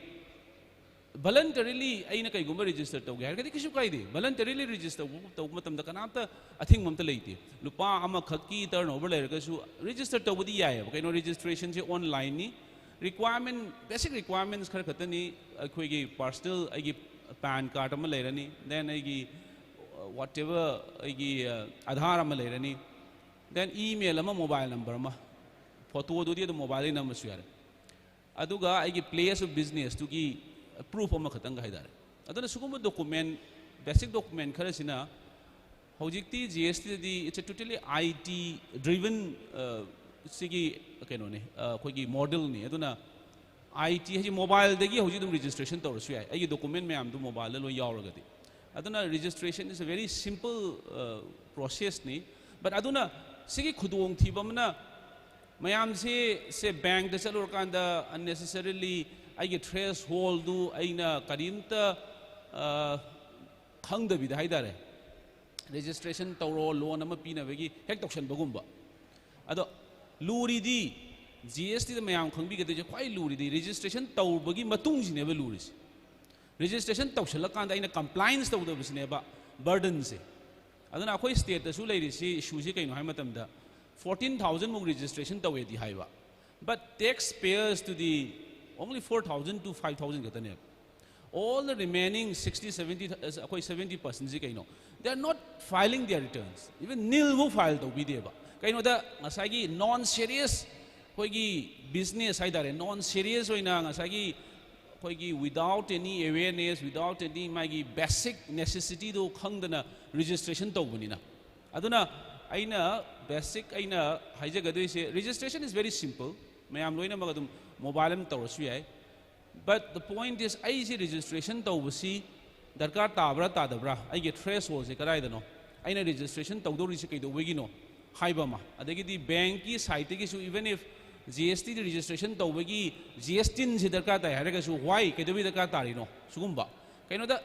voluntarily आई ना कहीं गुम्बा register तो गया कहीं किसी को कहीं दे voluntarily register तो मतलब दका नाम तो I think ममता लेती लुपा आमा खक्की turnover ले रखा सु register तो बदी आया कहीं नो registration से online नी requirement basic requirements खर खतन नी कोई की personal आई की pan card अम्म ले रनी then आई की whatever आई की आधार अम्म ले runny then email ama mobile number ama photo do the mobile number share aduga ai place of business to gi proof ama khatang haidar aduna sugum document basic document khara sina hojikti GST di it's a totally IT driven sigi keno ne koi gi model ni aduna IT haji mobile degi hoji dum registration to rasu ai document me am du mobile lo yauraga di aduna registration is a very simple process ni but aduna Sigi Kudung Tibamana मैम से bank चलूरकान unnecessarily आई threshold करीमत खंगदबीद हाइदारे registration तौरो loan पीनबगी हेक तौसनबगुंबा अदो लूरीदी GST मैम खंगबीगदे ख्वाई लूरीदी रजिस्ट्रेशन तौबगी मतुंगसिनेबा लूरीसे रजिस्ट्रेशन तौसलकान अइना कंप्लायंस तौदबसिनेबा बर्डन से अदुना अखोई स्टेट तसु लेरिसी इशू से कइनो हाय मतमदा 14,000 मुग registration तौवेदी हाइबा but taxpayers to the only 4,000 to 5,000 gatane all the remaining 60-70 akoi 70% ji kaino they are not filing their returns even nil wo file to bideba kaino da ngasagi non serious koigi business haidare non serious oina ngasagi koigi without any awareness without any magi basic necessity do khangdana registration to bunina aduna aina basic aina haijagadoi registration is very simple मैम लोइना मगदुम mobile में तौरसु याय but the point is आई से registration तौबसी दरकार ताब्रा तादब्रा आई के threshold से कराइदनो आइना registration तौदोरी से कइदोबगिनो हाइबमा अदगिदी बैंक की साइट की सु even if GST registration तौबगी GST से दरकार ताय हारगसु why कइदोबी दरकार तारिनो सुगुम्बा कइनो दा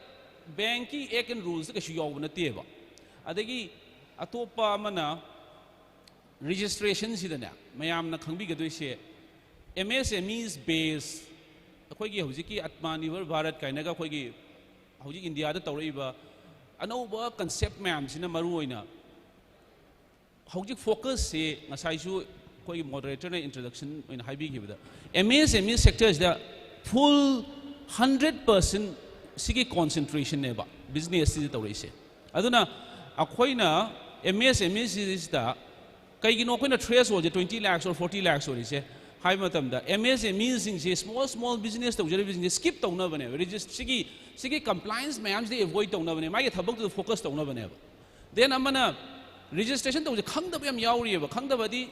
बैंक की एक एंड रूल्स के सु याव नतेबा अदगी अतोपा मना registration सिदना मैम ना खंगबीगदोइसे MSMEs base अखोगी हौजिकी आत्मनिर्भर भारत काइनगा अखोगी हौजी इंडिया दा तौरइबा अनौबा concept मैम सिना मरु ओइना हौजी focus से ngasaisu अखोगी moderator ना introduction ओइना हाइबीगिबदा MSME sectors da full 100% सिगी concentration नेबा business सिदा तौरइसे अदुना अखोइना MSME सिदा कईगिनो अखोइना threshold 20 lakhs or 40 lakhs ओरिसे हाई मतमदा MSME सिंगसे small business तौजरे business skip तौनबने register सिगी compliance मैम से avoid तौनबने मागे थबक तो focus तौनबने then अमना registration तौजे खंगदब याम याउरियबा खंगदबदी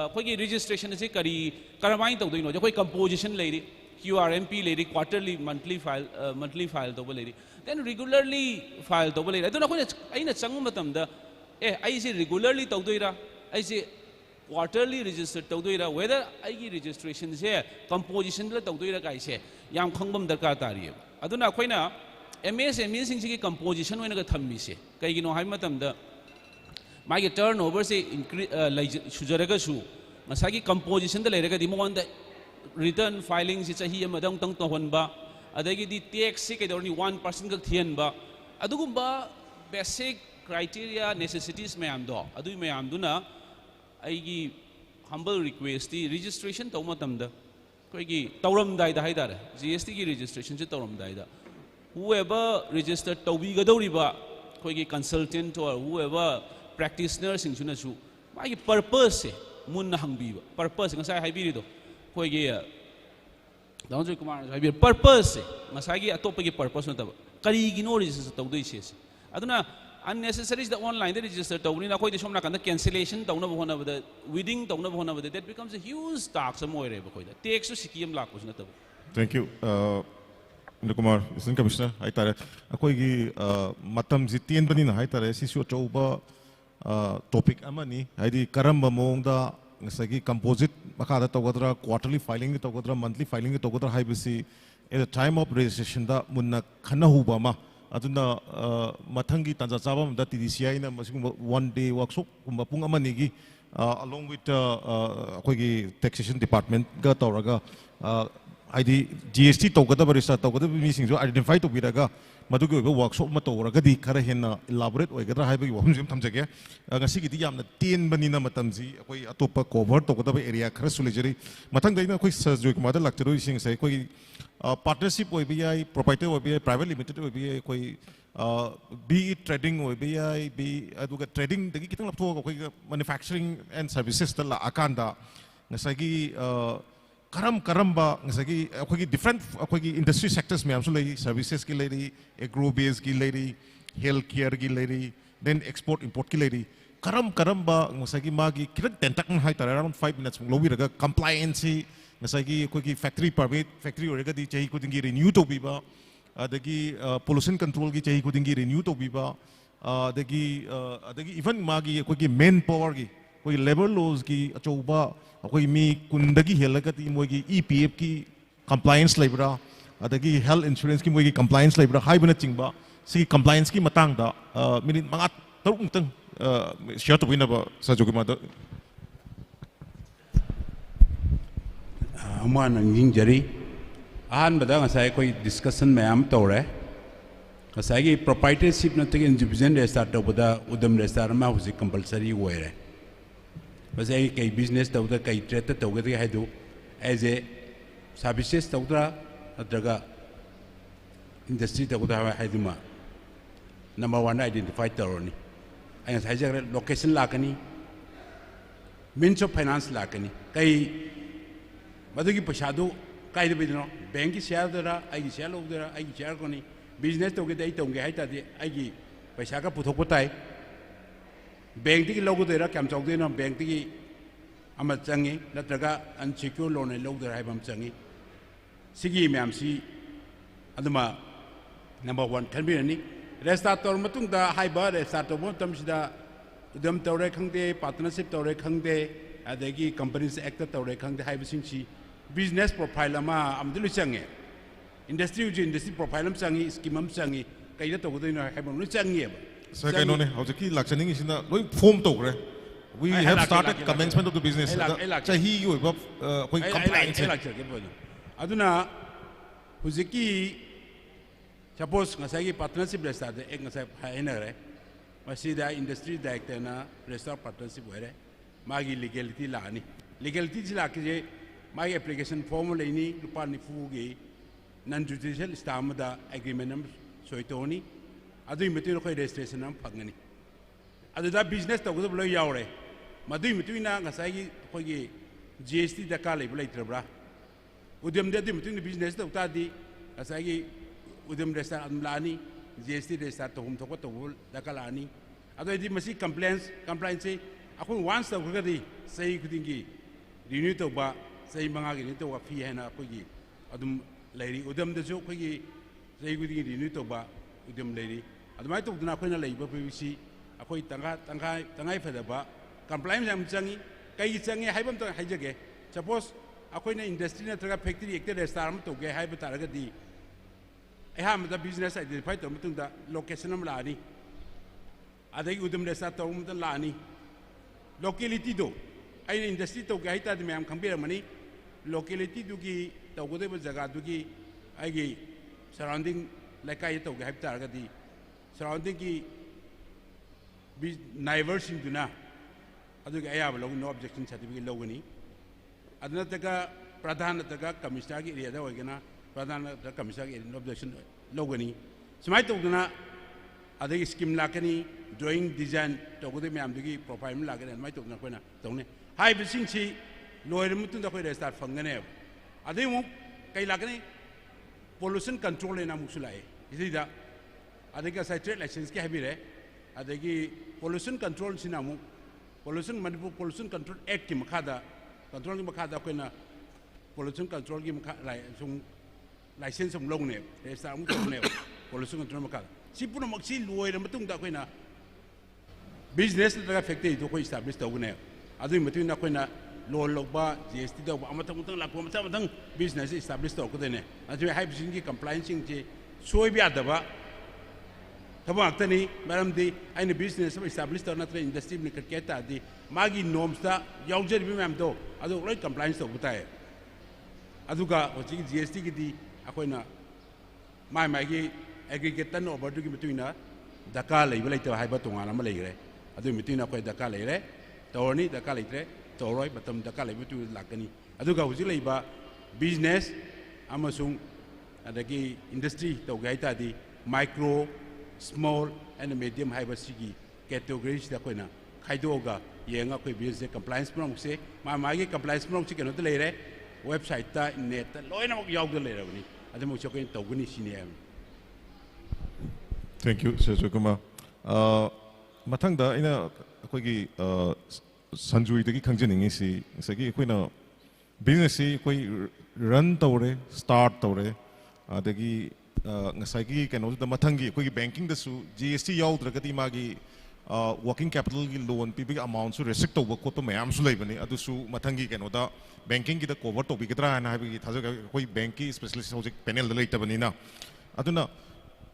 अखोगी registration से करी करमाइन तौदइनो जो कोई composition लेरी QRMP लेरी quarterly monthly file तौब लेरी then regularly file तौब लेरी अदुना अखोइना अइना चंगु मतमदा आई से regularly तौदइरा आई से quarterly register tawdoira whether aigi registration se composition la tawdoira kai se yam khangbam darkar tari aduna khoina MSME sing si composition oina ga thammi se kai gino hai matam da magi turnover se increase sujaraga su masagi composition da leraga di mon da return filing si chahi amadang tang to honba adagi di tax se kai dorni 1% ga thian ba adugumba basic criteria necessities me am do adu me am duna आईगी humble request the registration तौ मतमदा कोईगी तौरमदाइदा हाइदारे GST की registration से तौरमदाइदा whoever registered तौबीगदौरिबा कोईगी consultant or whoever practitioner सिंगसुना सु मागी purpose से मुन्ना हंगबीबा purpose ngasai हाइबिरिदो कोईगी दाउजु कुमार हाइबिर purpose से ngasai अतोपगी purpose नतबा करीगिनो register तौदोइसे अदुना unnecessary is the online register tawni na koi de somna kan cancellation tawna bhona bada wedding tawna bhona bada that becomes a huge tax amoire ba koi da tax su sikiam la ko na tab thank you Kumar Assistant Commissioner hai tare akoi gi matam ji tien bani na hai tare si su chauba topic amani hai di karamba mong da ngasagi composite makada tawgadra quarterly filing tawgadra monthly filing tawgadra hai bisi at the time of registration da munna khana huba ma aduna mathangi tanja chabam da TDCCI na masing one day workshop kumba pung amani gi along with akoigi taxation department ga tawraga ID GST tawgada register tawgada mi sing jo identify to biraga madugi oiba workshop ma tawraga di khara henna elaborate oigadra haiba gi wahum jim thamjage ngasi gi di yamna ten bani na matamji akoi atopa cover tawgada area khara sulejari mathang daina akoi sajoi kuma da lakcharo sing sai akoi partnership OBI, proprietary OBI, private limited OBI, be it trading OBI, be trading, the kitang lapto manufacturing and services tala akanda, ngasagi karamba, ngasagi akogi different akogi industry sectors me amso lady services ki lady, agro base ki lady, healthcare ki lady, then export import ki lady. Karamba ngasagi magi kitang tentak na hai tara around 5 minutes lobi raga compliance ngasagi akogi factory permit factory orega di chahi kudingi renew to biba adagi pollution control gi chahi kudingi renew to biba adagi even magi akogi manpower gi कोई labour laws की अचौबा कोई मी कुंदगी हेलगती मोगी EPF की compliance लेबरा अदगी health insurance की मोगी compliance लेबरा हाइबना चिंगबा सी compliance की मतंग दा minute मंगा तरुक मुतंग शेयर तो बिना बा सजो की माता अमान इंजिंग जरी आहान बदा ngасai कोई discussion मैम तौरे ngасai की proprietorship न तक individual restart तो बदा उदम restart में हुजी compulsory हुए रहे बस आई कई business तो उधर कई trade तो उधर है दो as a services तो उधर अदरगा industry तो उधर है दुमा number 1 identify तौरनी आई ngасai जगह location लाकनी means of finance लाकनी कई मधुकी पैसादू कई बिदनो बैंक की शेयर दरा आई शेयर लोदरा आई शेयर कोनी बिजनेस तो के तोंगे है तादि आई पैसा का पुथोक पुताई बैंक की लोगोदरा क्या चौदे ना बैंक की अमर चंगी नत्रगा अनसिक्योर लोन लोदरा है बम चंगी सिगी मैम सी अदमा नंबर 1 खनबिरनी रेस्टार्ट तौर मतुंग दा हाइबा रेस्टार्ट तौर मतम सिदा उदम तौरे खंगदे पार्टनरशिप तौरे खंगदे अदगी कंपनीज एक्ट तौरे खंगदे हाइबसिंग business profile ama amdulu change industry uji industry profile am changi scheme am changi kaida to godoi na haibam lu changi ba sir kaino ne hojaki lakchaning isina loi form to gre we have started commencement of the business chahi yo ba koi compliance aduna hojaki suppose ngasai ki partnership restart ek ngasai haina re masida industry director na restart partnership were magi legality lani legality jila ke my application form लेनी रुपा निफुगी non judicial स्टाम दा agreement नम सोइतोनी अदुई मितुई कोई registration नम फंगनी अदुदा business तो कुछ बलो यावरे मदुई मितुई ना ngасai की कोई GST दका ले बलो इतरबरा उद्यम दे अदुई मितुई business तो उतादी ngасai की उद्यम register अमलानी GST register तो हम थोको तो बोल दका लानी अदुई दी मसी compliance से अकुन once तो कुछ सही कुदिंगी renew तो बा सही मंगा के नहीं तो वाफी है ना कोई अदम लेरी उदम दसो कोई सही कुछ रिन्यू तो बा उदम लेरी अदमाय तो उतना कोई ना लेरी बपीसी कोई तंगाई फदबा कंप्लाइंस हम चंगी कई चंगी है बम तो है जगह सपोज कोई ना इंडस्ट्री ना तरह फैक्ट्री एक रेस्टार में तो गए है बता रहा दी यहाँ मतलब बिजनेस आइडेंटिफाई तो मतलब दा लोकेशन में लानी आधे उदम रेस्टार तो मतलब लानी लोकेलिटी दो आई इंडस्ट्री तो गए था तो मैं हम खंबे रमनी locality दुगी तो गुदे बस जगह दुगी आएगी surrounding लेकाई तो गए था अगर दी surrounding की neighbors इन दुना अदुगे आया लोग no objection certificate लोगों नी अदना तक प्रधान तक कमिश्नर की एरिया दा होएगा ना प्रधान तक कमिश्नर की no objection लोगों नी समाई तो दुना अदगी स्कीम लाकनी ड्राइंग डिजाइन तो गुदे मैं हम दुगी प्रोफाइल में लाके समाई तो दुना कोई ना तो उन्हें हाई बिसिंग सी लोयर मुतुन दा कोई रेस्टार्ट फंगने अदे मु कई लागने पोल्यूशन कंट्रोल लेना मुसुलाए इसीदा अदे का ट्रेड लाइसेंस के हैबिरे अदे की पोल्यूशन कंट्रोल सिना मु pollution Manipur pollution control act की मखादा कंट्रोल की मखादा कोई ना पोल्यूशन कंट्रोल की मखा लाइसेंस हम लोग ने रेस्टार्ट मु तो ने पोल्यूशन कंट्रोल मखादा सिपुन मक्सी लोयर मुतुन दा कोई ना बिजनेस लगा फैक्ट्री तो कोई एस्टैब्लिश तो ने अदुई मुतुन ना कोई ना लोन लोगबा GST तो अमतंग मतंग लाको मतंग बिजनेस एस्टैब्लिश तो कोदेने अजु हाई बिजिंग की कंप्लायंसिंग जे सोय भी आदबा थबा अक्तनी मैडम दी आइन बिजनेस एस्टैब्लिश तो नत्र इंडस्ट्री में करकेता दी मागी नॉर्म्स दा याउजर भी मैम तो अदु लोय कंप्लायंस तो बताए अदुगा होची GST की दी अखोइना मागी एग्रीगेट टर्न ओवर दुगी मितुइना दका लेबा लेते हाइबा तोंगाना मा लेगरे अदु मितुइना कोई दका लेरे तोरनी दका लेत्रे तौरई मतम दका लेबा तु लाकनी अदुगा हुजि लेबा बिजनेस अमसुंग अदगी इंडस्ट्री तो गाइतादी माइक्रो स्मॉल एंड मीडियम हाइबा सिगी कैटेगरीज दा कोइना खाइदोगा येंगा कोई बिजनेस कंप्लायंस प्रोग्राम से मागी कंप्लायंस प्रोग्राम से केनो त लेरे वेबसाइट ता नेट ता लोइना मक यावद लेरबनी अदु मु चोकइन तौगनी सिने Thank you, Sir Jokuma. Matang da ina koi ki sanjui dagi khangjening si sagi koi na business si koi run tawre start tawre adagi ngasai ki kano da matang gi koi banking da su GST yaw dragati magi working capital की loan PB amount सु restrict तोब को तो ma'am सु लाइब नहीं अदु सु मथंगी के नोदा banking की द cover तो भी कितना है ना है भी थाज़ो कोई bank की specialist हो जाए panel दले इतना बनी ना अदु ना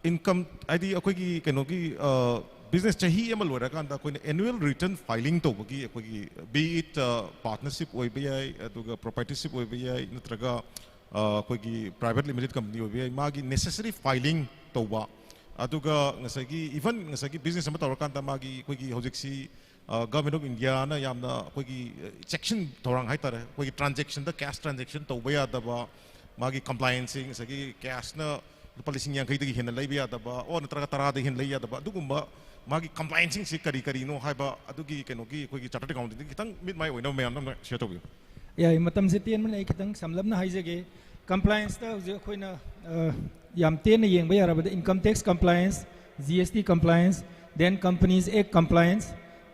income आदि कोई की के नो की business चाहिए अमल हो रहा है कोई annual return filing तो बगी कोई की be it partnership हो भी है अदु का proprietorship हो भी है नत्रगा कोई की private limited company हो भी है माँ की necessary filing तो बा अदुगा नसगी even नसगी business अमत और कांता मागी कोई की होजिक्सी government of India ना यामना कोई की section थोड़ा हाई तरह कोई की transaction द cash transaction तो बया दबा मागी compliance नसगी cash ना policy yang kaitu hian lai bia daba o natra tara de hian lai ya daba dugumba magi compliance si kari kari no haiba adugi keno gi koi gi chartered accountant kitang mid mai oina me am share to bi ya matam se ten man ai kitang samlam na haijege compliance ta je khoina yam ten yeng ba yara ba income tax compliance GST compliance then companies act compliance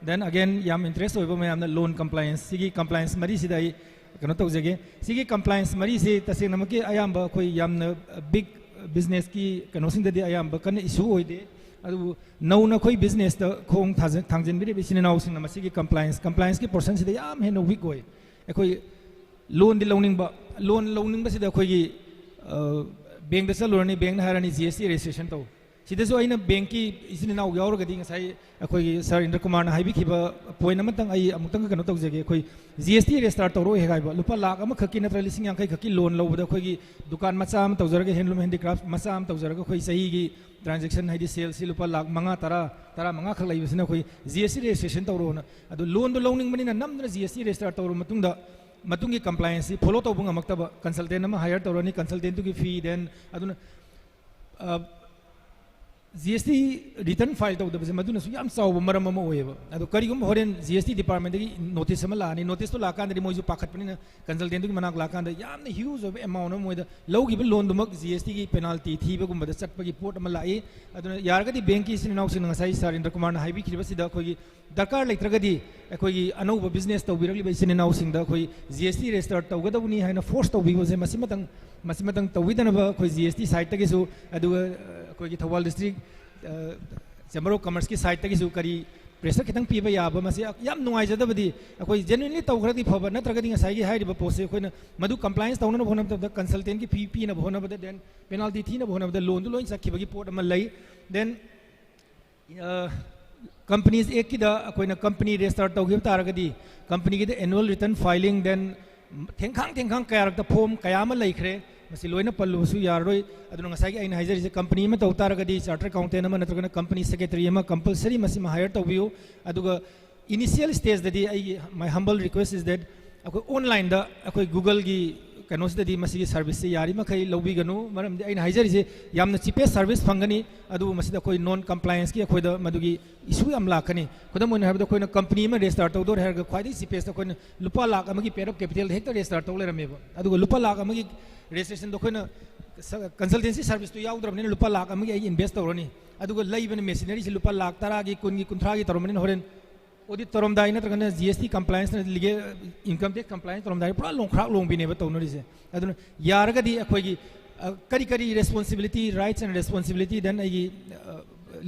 then again yam interest oiba me am na loan compliance sigi compliance mari sidai kano to jege sigi compliance mari se taseng namake ayam ba khoi yam na big business की कनोसिंग दे आयाम बकन issue होइदे अदु नौ न कोई business the खोंग थांजन बिरे बिसिने now सिंग नमसी की compliance की person सिदे याम हेन week होय एकोई लोन दि लोनिंग बा सिदा कोई की बैंक द चलोरनी बैंक हारानी GST registration तो सिदसो आइना बैंक की इसिने नाउ यावर गदि ngasai कोई सर इंद्र कुमार ना हाइबी खिबा पॉइंट अमतंग आई अमुतंग कनो तौ जगे कोई GST register तौरो हेगाइबा लुपा लाख अम खकी नत्र लिसिंग यांखै खकी लोन लौबदा कोई की दुकान मचा अम तौजरगे हैंडलूम हैंडीक्राफ्ट मचा अम तौजरगे कोई सही की ट्रांजैक्शन हाइदि सेल सि लुपा लाख मंगा तरा मंगा खक लाइबसिना कोई GST registration तौरो ना अदु लोन दो लौनिंग मनिना नमना GST register तौरो मतुंगदा मतुंगी compliance follow तौबुंग अमक्तबा consultant अमा हायर तौरनी consultant की fee then अदुना GST return file तो उधर मधुन सुई हम साव बमरा मम होएबा अदो करीगुम होरेन GST department की notice अमा लानी notice तो लाकान दे मोइजु पाखत पनी ना consultant की मनाक लाकान दे याम ने huge of amount of मोइदा लोग की लोन दुमक GST की penalty थी बगुम बद चट पगी पोर्ट अमा लाई अदो यार गदी बैंक की सिन नाउ सिन ngasai sar इंद्र कुमार ना हाईबी खिबा सिदा कोई दरकार लेत्रगदी कोई अनौब बिजनेस तौबिरगली बैसिन नाउ सिंग दा कोई GST register तौगदबनी हाइना force तौबिबसे मसिमतंग तौबिदनबा कोई GST site तगेसु अदु कोई Thoubal district chamber of commerce की साइट तक करी प्रेशर खितंग पीबा याबा मसे याम नुआइजदबदी अखोई जेन्युइनली तौखरदी फबा नत्रगदी ngasai gi हाइरिबा पोसे अखोइना मदु कंप्लायंस तौना न भोनम तब कंसल्टेंट की फी पी न भोनम बद देन पेनल्टी थी न भोनम बद लोन दु लोइन सखिबगी पोर्ट अम लई देन कंपनीज एक की द अखोइना कंपनी रजिस्टर तौगिब तारगदी कंपनी की the annual return filing then थेंखांग कयारक द फॉर्म कयाम लइखरे मसी लोइना पल्लुसु यारोय अदुन ngasai aina haijari company ma tawtaragadi charter accountant ma natragana company secretary ma compulsory masi ma hire tawbiu aduga initial stage dadi my humble request is that akoi online da akoi google gi kanos dadi masi gi service se yari ma khai lobi ganu maram aina haijari je yamna cheapest service phangani adu masi da koi non compliance ki akoi da madugi issue am lakani kodam mon habda koi na company ma register tawdor herga khwadi cheapest da koi lupa lakh amagi pair of capital hekta register tawle rameba aduga lupa lakh amagi registration do koina consultancy service to yaudrabne lupa lakh amagi ai invest tawrani aduga laibane machinery se lupa lakh tara gi kun gi kunthra gi taromani horen audit toromdai natragana GST compliance na lige income tax compliance toromdai pura longkhrak longbine ba tawno rise aduna yaragadi akhoi gi kari responsibility rights and responsibility then ai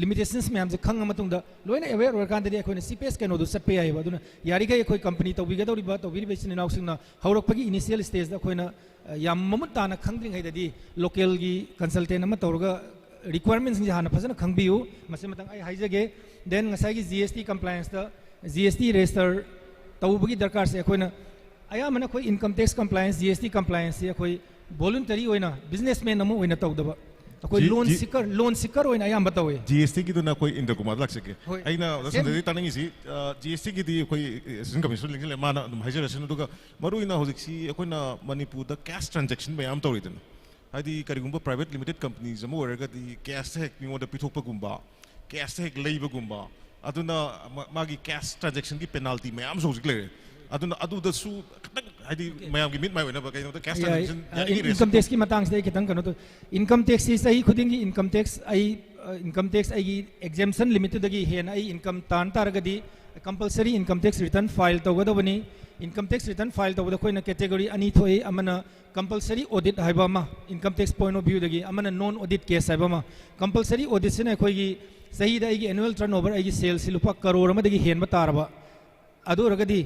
limitations में हमसे खंग मतुंग दा लोइना aware वर्कान दे अखोइना CPS केनो दु सटपे आइबा दुना यारिगा अखोइ company तौबिगा दौरिबा तौबिरि basin नाउसिंगना हौरकपगी initial stage दा अखोइना याम ममुत ताना खंगद्रिंग हैददी local गी कंसल्टेंट अमा तौरगा रिक्वायरमेंट्स नि हाना फजन खंगबियु मसे मतंग आई हाइजगे then ngasai gi GST compliance दा GST register तौबगी दरकार से अखोइना आया मना कोई income tax compliance GST compliance से अखोइ वॉलंटरी होइना बिजनेसमैन अमो होइना तौदबा कोई लोन सिकर होइना याम बतावे GST की दुना कोई इंद्र कुमार लग सके आइना संदे तानंगी सी GST की दी कोई सिंग कमिशन लिंग ले माना हाइजरेशन दुगा मरुइना होजिक्सी अखोइना मणिपुर द कैश ट्रांजैक्शन मयाम तौरिदन हाइदी करिगुंबा प्राइवेट लिमिटेड कंपनीज अमो ओरगदी कैश हेक मिंगोदा पिथोकपगुंबा कैश हेक लेइबगुंबा अदुना मागी कैश ट्रांजैक्शन की पेनल्टी मयाम होजिक ले अदुना अदुदसु हाइदी मयाम की मिट माय ओइना बकैनो द कैश ट्रांजैक्शन इनकम टैक्स की मतंग से खितंग कनो तो इनकम टैक्स से सही खुदिंग की इनकम टैक्स आई एग्जेम्पशन लिमिट दगी हेन आई इनकम तान तारगदी compulsory income tax return file तौगदबनी इनकम टैक्स रिटर्न फाइल तौबद कोइना कैटेगरी अनि थोई अमना कंपल्सरी ऑडिट हाइबा मा income tax point of view दगी अमना नॉन ऑडिट केस हाइबा मा कंपल्सरी ऑडिट से कोई सही दा एनुअल टर्नओवर आई सेल्स लुपा करोड़ में हेन तारब अदुरगदी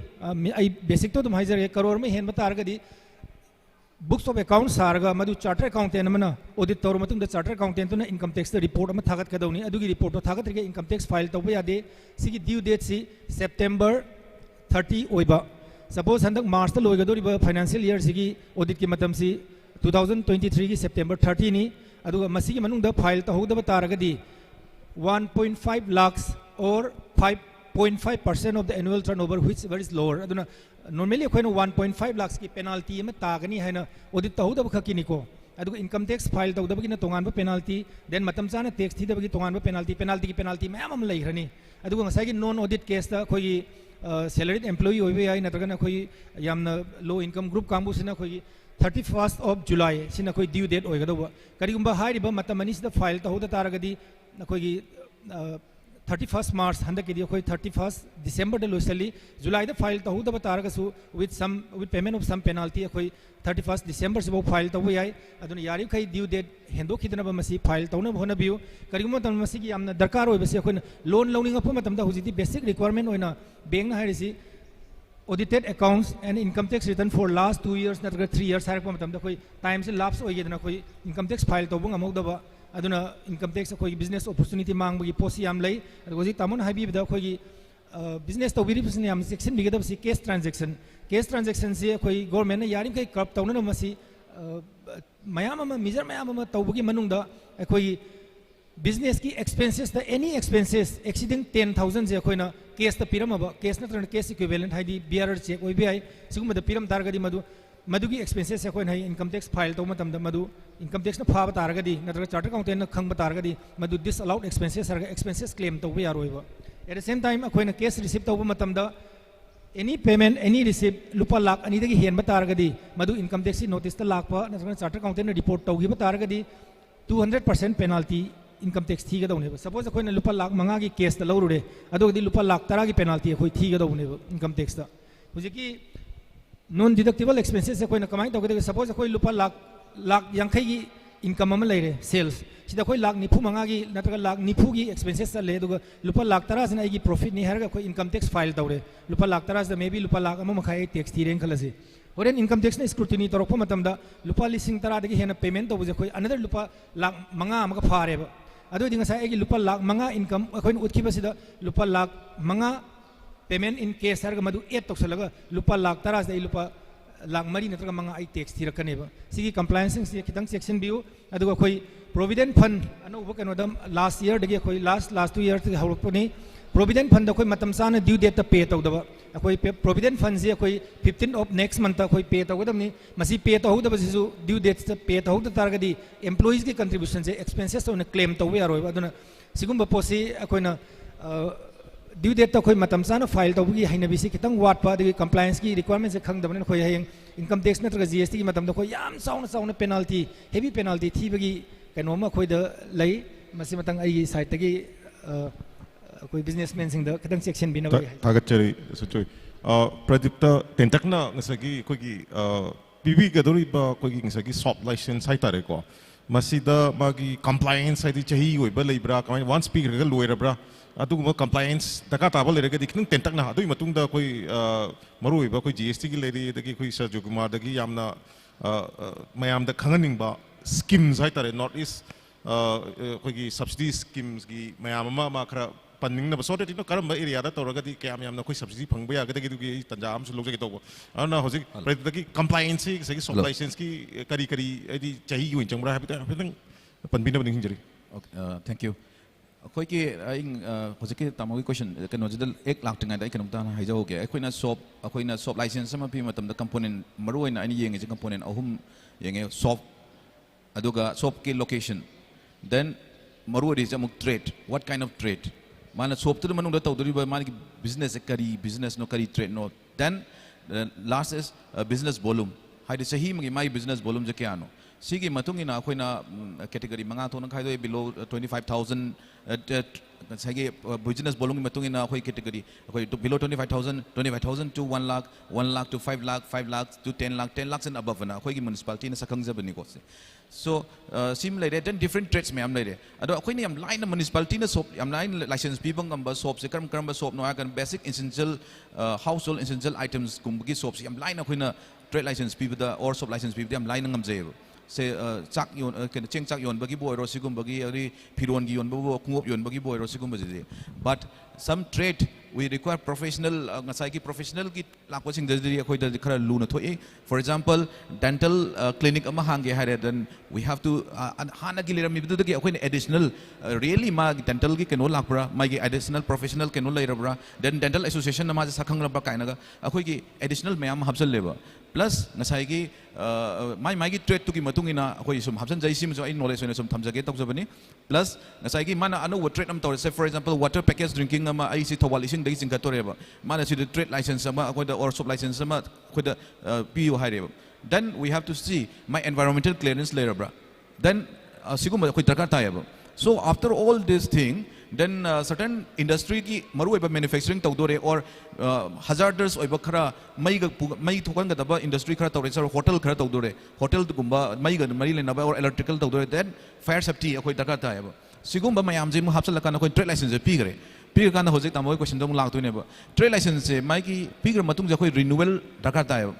बेसिक तो तुम हाइजर करोड़ में हेन तारगदी बुक्स ऑफ अकाउंट सारगा मधु चार्टर अकाउंटेंट मना ऑडिट तौर मतुंग चार्टर अकाउंटेंट तो इनकम टैक्स रिपोर्ट में थागत कदौनी अदुगी रिपोर्ट तो थागत रे इनकम टैक्स फाइल तौब यादे सिगी ड्यू डेट सी सेप्टेम्बर 30 ओइबा सपोज हंदक मार्च ता लोइगदोरिबा फाइनेंशियल ईयर सिगी ऑडिट की मतम सी 2023 की सेप्टेम्बर 30 नी अदुगा मसिगी मनुंग दा file तहौदबा तारगदी 1.5 lakhs or 5.5% of the annual turnover, which is lower. Aduna normally अखोइना 1.5 lakhs की penalty में तागनी है ना audit तहौदब खकिनी को अदुगा income tax file तहौदब की ना तोंगान बा penalty then मतम चाना tax थी दब की तोंगान बा penalty मैम हम लई रनी अदुगा ngасai की non audit case ता कोई salaried employee होइबे याई नतरगना कोई यामना low income group कांबू सिना कोई 31st of July सिना कोई due date होइगदोबा करिगुंबा हाइरिबा मतम मनी सिदा file तहौद तारगदी अखोई 31st March हंदक की अखोई 31st December द लोसली July द फाइल तहूदब तारगसु with payment of some penalty अखोई 31st December से वो फाइल तब याई अदुन यारी खई ड्यू डेट हेंदो खिदना बमसी फाइल तौना होना बियो करिगुम तम मसी की यामना दरकार होय बसे अखोई लोन लोनिंग अफ मतम दा हुजिति बेसिक रिक्वायरमेंट होइना बैंक ना हारिसी audited accounts and income tax return for last 2 years नतरग 3 years हारक मतम दा कोई टाइम से लाप्स होइगेदना कोई income tax फाइल तौबंग अमौदबा अदुना इनकम टैक्स अखोई बिजनेस अपॉर्चुनिटी मांगबगी पोसी याम लई अदुगोजी तामोन हाइबीबदा अखोई बिजनेस तौबिरिबसनि याम सेक्शन बिगदबसी केस ट्रांजैक्शन से अखोई गवर्नमेंट यारिम खै कर्ब तौनन मसी मयाम अमा मेजर मयाम अमा तौबगी मनुंगदा अखोई बिजनेस की एक्सपेंसेस द एनी एक्सपेंसेस एक्सीडिंग 10,000 जे अखोइना केस त पिरमबा केस नत्रन केस इक्विवेलेंट हाइदी बीआरआर चेक ओइबे आई सिगुमद पिरम तारगदी मधुगी एक्सपेंसेस अखोइन हाई इनकम टैक्स फाइल तौ मतम मधु इनकम टैक्स न फाब तारगदी नत्र चार्टर अकाउंटेंट न खंग तारगदी मधु दिस अलाउड एक्सपेंसेस सरगा एक्सपेंसेस क्लेम तौ यारोइबा एट द सेम टाइम अखोइन केस रिसीव तौ मतम एनी पेमेंट एनी रिसीव लुपा लाख अनि दगी हेन तारगदी मधु इनकम टैक्स नोटिस त लाखपा नत्र चार्टर अकाउंटेंट न रिपोर्ट तौगिबा तारगदी 200% पेनाल्टी इनकम टैक्स थीगदौनेबा सपोज अखोइन लुपा लाख मंगा की केस त लौरुरे अदोगदी लुपा लाख 10 की पेनाल्टी अखोई थीगदौनेबा इनकम टैक्स त हुजिकी नॉन डिडक्टिबल एक्सपेंसेस अखोइना कमाई तौगदे सपोज अखोई लुपा लाख यांखै की इनकम अमा लेरे सेल्स सिदा अखोई लाख 95 की नत्रगा लाख 90 की एक्सपेंसेस चले दुगा लुपा लाख 10 सिना आइगी प्रॉफिट नि हरगा अखोई इनकम टैक्स फाइल तौरे लुपा लाख 10 दा मे बी लुपा लाख अमा मखाई टैक्स थीरेन खलसे होरेन इनकम टैक्स ने स्क्रूटिनी तौरप मतमदा लुपा लिसिंग 10 दगी हेना पेमेंट तौबजे अखोई अनदर लुपा लाख 5 अमगा फारेबा अदोदि ngасai आइगी लुपा लाख 5 इनकम अखोइन उतखिबसिदा लुपा लाख 5 पेमेंट इन केस हरगा मधु एड तौसलगा लुपा लाख 10 दई लुपा लाख 3 नत्रगा 5 आई टैक्स थीरकनेबा सिगी कंप्लायंस से खितंग सेक्शन बियो अदुगा कोई प्रोविडेंट फंड अनोबो कनोदम लास्ट ईयर दगी कोई लास्ट 2 ईयर तक हौरकपनी प्रोविडेंट फंड कोई मतम साना ड्यू डेट पे तौदबा अखोई प्रोविडेंट फंड से कोई 15 ऑफ नेक्स्ट मंथ कोई पे तौगदमनी मसी पे तौदबसिसु ड्यू डेट पे तौद तारगदी एम्प्लॉइज की कंट्रीब्यूशन से एक्सपेंसेस तो क्लेम तौबे यारोय अदुना सिगुम्बा पोसी अखोइना ड्यू डेट तो मतम चाना फाइल तौबगी हाइनबिसी खितंग वाटपा दगी कंप्लायंस की रिक्वायरमेंट से खंगदबने खोय हयंग इनकम टैक्स नत्रगा जीएसटी की मतम खोय याम चाउना पेनाल्टी हेवी पेनाल्टी थीबगी कनोमा खोयद लई मसी मतंग आई साइड तगी कोई बिजनेसमैन सिंग द खितंग सेक्शन बिना बई थागचरी सुचोय प्रदीप्त टेंटकना ngасagi कोगी पीबी गदोरी बा कोगी ngасagi सॉफ्ट लाइसेंस हाइ तारे को मसीदा मागी कंप्लायंस हाइदि चही ओइबा लेब्रा कमाय वन स्पीकर ग लोइरब्रा अदुगुम कंप्लायंस दका ताबा लेरगदि खितंग टेंटकना अदुई मतुंगदा कोई मरु ओइबा कोई जीएसटी की लेरी दगी कोई सरजो कुमार दगी यामना मयाम द खंगनिंगबा स्कीम्स हाइ तारे नॉर्थ ईस्ट कोई सब्सिडी स्कीम्स की मयाम मा खरा पन्निंग सोटे तीनो करम एरिया तौरगदी क्या कोई सब्सिडी फंग यागदी तंजा लोजे तब अना हजिक प्रति कंप्लायंस सॉफ्ट लाइसेंस की करी करी चाही चंब्रा है पन्बीनब निंजरी थैंक यू अखोई की हजिक तामो की क्वेश्चन कनोजद 1 लाख तंगाई कनोमता हाइजोगे अखोइना सॉफ्ट लाइसेंस अमा पि मतम द कंपोनेंट मरुओइना अनि येंगे कंपोनेंट अहुम येंगे सॉफ्ट अदुगा सॉफ्ट की लोकेशन देन मरुओइ इज अमुक trade what kind of trade माना सॉफ्ट द मनुंग द तौदरिबा मानी बिजनेस करी बिजनेस नो करी ट्रेड नो then last is business volume हाइदि सही मगी माई बिजनेस वॉल्यूम जे क्यानो Sigi matungina akoina category manga thona khaidoi below 25,000 sagi business bolong matungina akoi category akoi below 25,000 to 1 lakh, 1 lakh to 5 lakh, 5 lakh to 10 lakh, 10 lakhs and above na akoi municipality na sakang jabani ko. So sim like then different trades me am like ado akoi ni am line municipality na soap am line license people ngamba soap se karam soap no akan basic essential household essential items kumbagi soap am line akoi na trade license people da or soap license people am line ngam jay se chak yon cheng chak yon bagi boy ro sigum bagi ari phiron gi yon bo kungop yon bagi boy ro sigum bagi but some trade we require professional ngasai ki professional ki lakwa sing dadi akoi da khara lu na thoi for example dental clinic ama hange hare then we have to hana gi leram mi bidu ki akoi additional really ma dental ki keno lakbra ma gi additional professional keno leirabra then dental association na ma sakhang rabra kaina ga akoi ki additional mayam habsal leba plus ngasai ki mai gi trade tu ki matungina akoi sum habsan jai sim so ai knowledge ne sum thamjage tok jabani plus ngasai ki mana anu trade am tor say for example water package drinking ama ai si Thoubal ising dai sing ka toreba mana si trade license ama akoi da or soap license ama akoi da PU haireba then we have to see my environmental clearance later bra then sigum akoi darkar tayeba so after all this thing then certain industry ki maru oiba manufacturing tawdore or hazardous oiba khara mai thokan ga daba industry khara tawre sir hotel khara tawdore hotel gumba mai ga mari le naba or electrical tawdore then fire safety akoi darkar tayeba sigum ba mayam je mu hapsal kan akoi trade license pi gare pi ga na hojek tamoi question dong lak to ne ba trade license se mai ki pi gar matung je akoi renewal darkar tayeba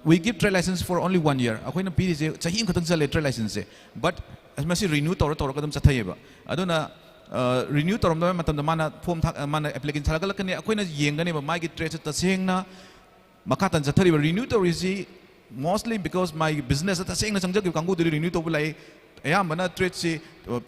we give trade license for only 1 year akoi na pi je chahi khatang chale trade license se but masi renew tor kadam chathayeba aduna renew torom da matam da mana form mana application thalagal kani akoina yengani ba magi trade ta sengna makatan chathari renew tor is mostly because my business ta sengna changjak kangu de renew to bulai ayamana trade se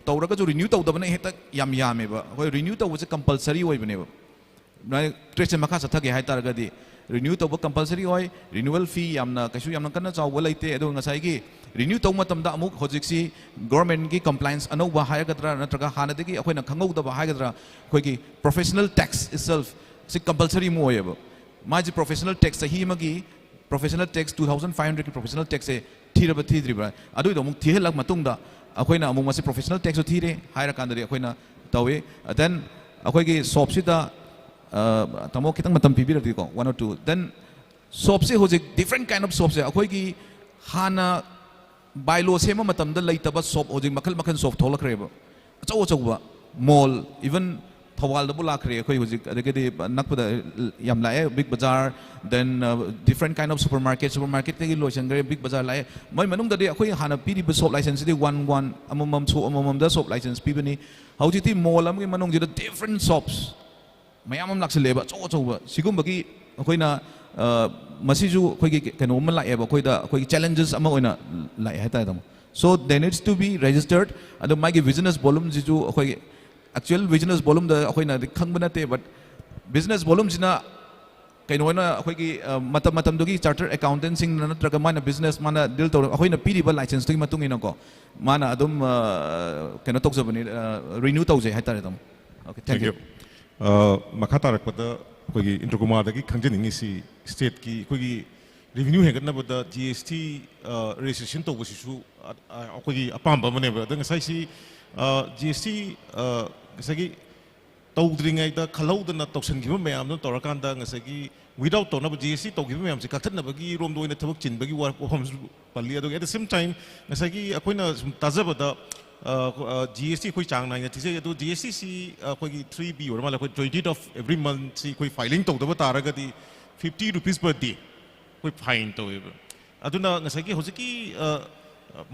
tawraga jo renew taw da bana heta yam yame ba hoi renew taw was compulsory oi bane ba trade se makha chathage hai targa di renew taw compulsory oi renewal fee yamna kasu yamna kana chaw laite ado ngasai gi renew taw matam da amuk hojik si government gi compliance ano ba haya gadra natraga hana de gi akoina khangau da ba haya gadra khoi gi professional tax itself si compulsory mo oyeba ma ji professional tax sahi ma gi professional tax 2500 ki professional tax se thiraba thidriba adu do muk thihelak matung da akoina amuk ma si professional tax so thire haira kan da akoina tawe then akoi gi shop si da tamo kitang matam pibirati ko 1 or 2 then soap se hojik different kind of soap se akoi gi hana bylaw sema matam da laitaba soap hojik makal soap tholakreba achaw mall even Thoubal da bulakre akoi hojik adegedi nakpada yam lae big bazaar then different kind of supermarket te gi loisan gare big bazaar lae mai manung da de akoi hana pidi ba soap license de 1 amam da soap license pibani hojiti mall am gi manung ji different soaps mayam lakseleba choba sigum bagi akoina masisu khoi gi kano ma la eba khoi da khoi challenges ama oina la heta dam so they needs to be registered and my business volume jisu khoi actual business volume da akoina khang bana te but business volume jina kaino na khoi gi matam dogi chartered accountant sing na traga mana business mana deal to akoina pidi ba license to matung ina ko mana adum kano tok jabani renew tawje heta dam okay thank you makata rakpada kogi intercomar dagi khangjeningi si state ki kogi revenue hegatna bada GST registration to bosisu kogi apamba mane ba dang sai si GST ngasagi tawdringai da khalaudana toksan giba mayam no torakanda ngasagi without to na GST to giba mayam si katna bagi rom do ina thabak chin bagi war hom palli ado at the same time ngasagi akoina tajabada GST koi chang na ti se to GST si koi 3B or mala koi 20th of every month si koi filing to da taraga di 50 rupees per day koi fine to aduna ngasagi hojiki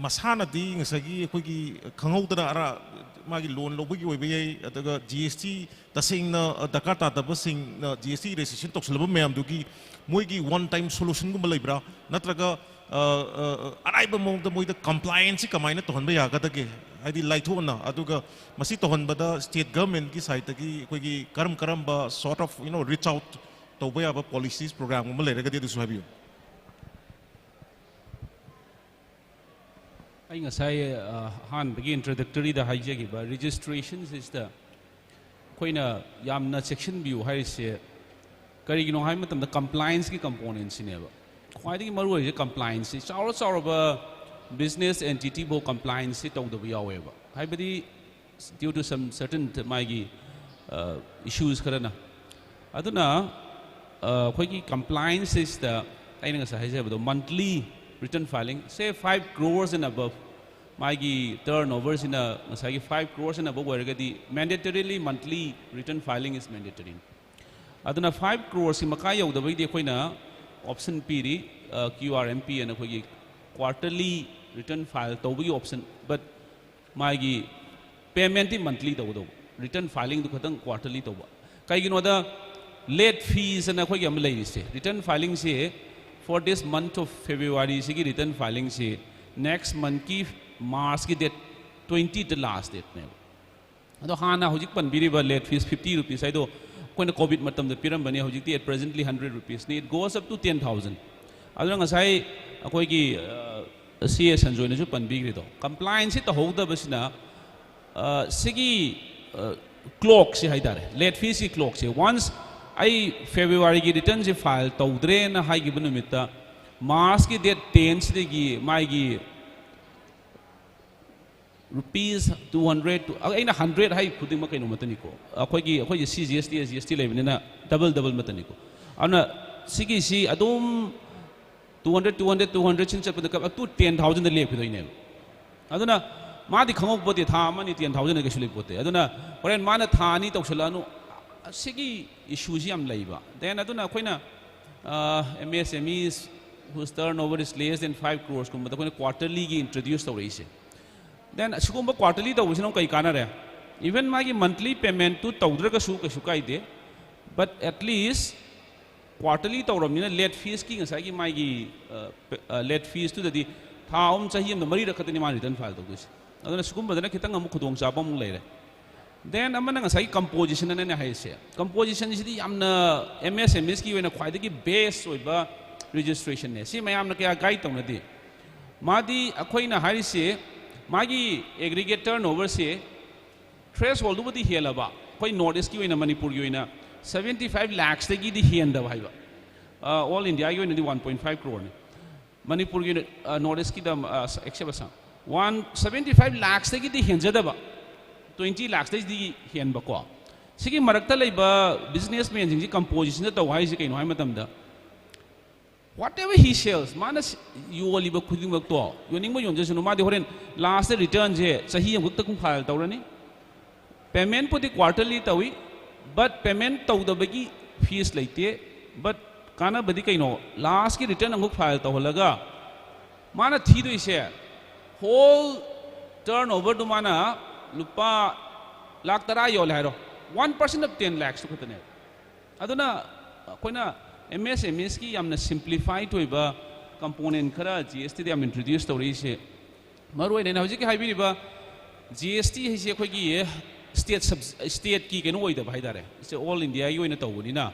masana di ngasagi koi gi khangau da ara magi loan lo bagi oi bai adaga GST ta sing na dakata ta basing na GST registration to sulaba mayam du gi moi gi one time solution gum lai bra natraga araiba mong da moi da compliance kamaina to hanba yaga da ge adi laithona aduga masi to hanba da state government ki side gi koi gi karam ba sort of reach out to ba ba policies program gum lai raga de su habiyo ai ngasai han bagi introductory da haije gi ba registrations is the koina yamna section view hai se kari gi no hai matam da compliance ki components ne ba khwai gi maru hai compliance chaura ba business entity bo compliance se tawda ba yaweba haibadi due to some certain magi issues karana aduna khoi compliance is the aina sa haijabado monthly return filing say 5 crores and above magi turnovers in a masagi 5 crores and above waragadi mandatorily monthly return filing is mandatory aduna 5 crores maka yawda di khoina option piri QRMP and khoi quarterly return file tawbi option but magi payment monthly tawdo return filing du khatang quarterly tawba kaigino da late fees and khoi am lai se return filing se for this month of February sigi return filing se next month ki March ki date 20 the last date ne ado hana hojik pan biriba late fees 50 rupees aido koina covid matam da piram bani hojik ti at presently 100 rupees ne it goes up to 10000 ado ngasai akoi ki CA sanjoy na ju pan bigri do compliance to hoda basina sigi clock se haidare late fees ki clock se once ai February ki return se file tawdre na hai gi banumita March ki date 10 se gi mai gi rupees 200 to aina 100 hai khuding ma kaino matani ko akhoi GST level na double matani ko ana sigi si adum 200 chin chat up to 10000 da lep doine aduna ma di khangok bodi tha mani 10000 ga shule pote aduna horen mana tha ni toksalanu sigi issue ji am laiba then aduna khoina MSMEs whose turnover is less than 5 crores kum da quarterly gi introduce tawreise then asugumba quarterly tawusino kai kana re even magi monthly payment to tawdra ka su kai de but at least quarterly tawramina late fees ki ngasai gi magi late fees to the thaum chahi am mari rakhatani ma return file tawdus aduna asugumba dana khitang am khudong chapa mung leire then amana ngasai composition na hai se composition is the amna MSMEs ki wena khwai gi base oiba registration ne si mayam na kya guide tawna di madi akhoina hari se magi aggregate turnover se threshold bu di helaba koi notice ki wena Manipur gi wena 75 lakhs tagi di henda bhaiba all India gi wena di 1.5 crore ne Manipur gi notice ki da exception 175 lakhs tagi di henjada ba 20 lakhs tagi di henba ko sigi marakta leiba businessman jing ji composition da wai ji kaino hai matam da whatever he sells mana yoli ba khuding ba to yoning ba yonje sunu ma de horen last return je sahi am gukta kum file tawrani payment poti quarterly tawi but payment tawdabagi fees leite but kana badi kaino last ki return am file tawlaga mana thi do ise whole turnover do mana lupa lakh tara yol hairo 1% of 10 lakhs to khatane aduna koina MSMEs ki yamna simplify toiba component khara GST de am introduce tawrise maroi ne hojik hai bi ba GST hi se khoi gi state ki keno oida bhai dare it's all India yi oina tawuni na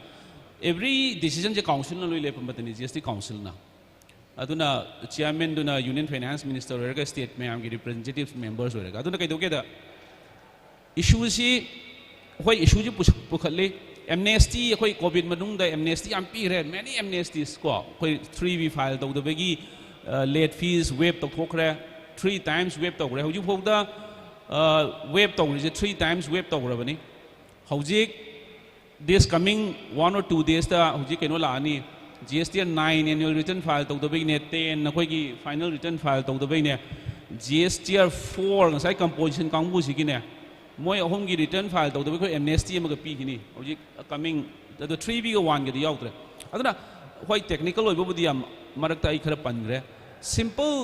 every decision je council na loi le pamatani GST council na aduna chairman duna union finance minister orga state me am gi representatives members orga aduna kai doge da issue si hoi issue ji pukhalle amnesty khoi covid manung da amnesty am pi re many amnesties ko khoi 3B file do bagi late fees waive to thokre 3 times waive to re hoji phok da waive to re 3 times waive to re bani hoji this coming 1 or 2 days da hoji keno la ani GST 9 annual return file to bagi ne 10 khoi gi final return file to bagi ne GST 4 ngasai composition kangbu sigi ne moi ahom gi return file to the amnesty am ga pi gini hojik coming the 3B ga 1 ga di yautre aduna hoi technical oi bu di am marakta ai khara pangre simple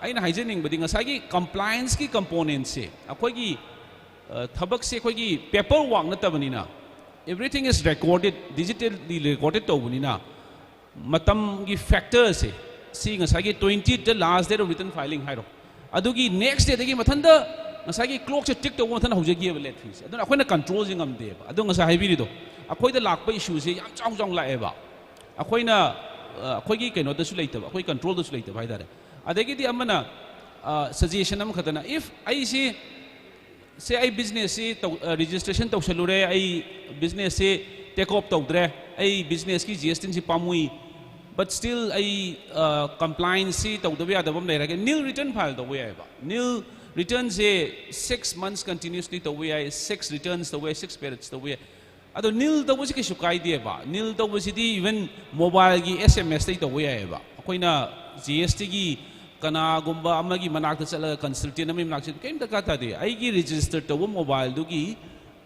aina hygienic badi ngasai gi compliance ki component se akoi gi thabak se khoi gi paper work na tabani na everything is recorded digitally recorded to bani na matam gi factor se si ngasai gi 20 the last day of return filing hairo adugi next day dagi mathanda ngasai clock se tick to one hojagi late fees aduna akoina control jing am de ba adu ngasai haibiri do akoida lakpa issue se yam chong la eba akoina akoigi keno da su leita ba akoi control da su leita ba haidare adegi di amana suggestion am khatana if ai se ai business se registration to salure ai business se take up to dre ai business ki GST si pamui but still compliance tawdabi adabam leirage nil return file tawwe ai ba nil returns 6 months continuously tawwe ai 6 returns tawwe 6 periods tawwe ado nil tawwe ke shukai de ba nil tawwe di even mobile gi sms tai tawwe ai ba akoina gst gi kana gumba amagi manak ta chala consultant ami manak kem ta kata de ai gi register tawwe mobile du gi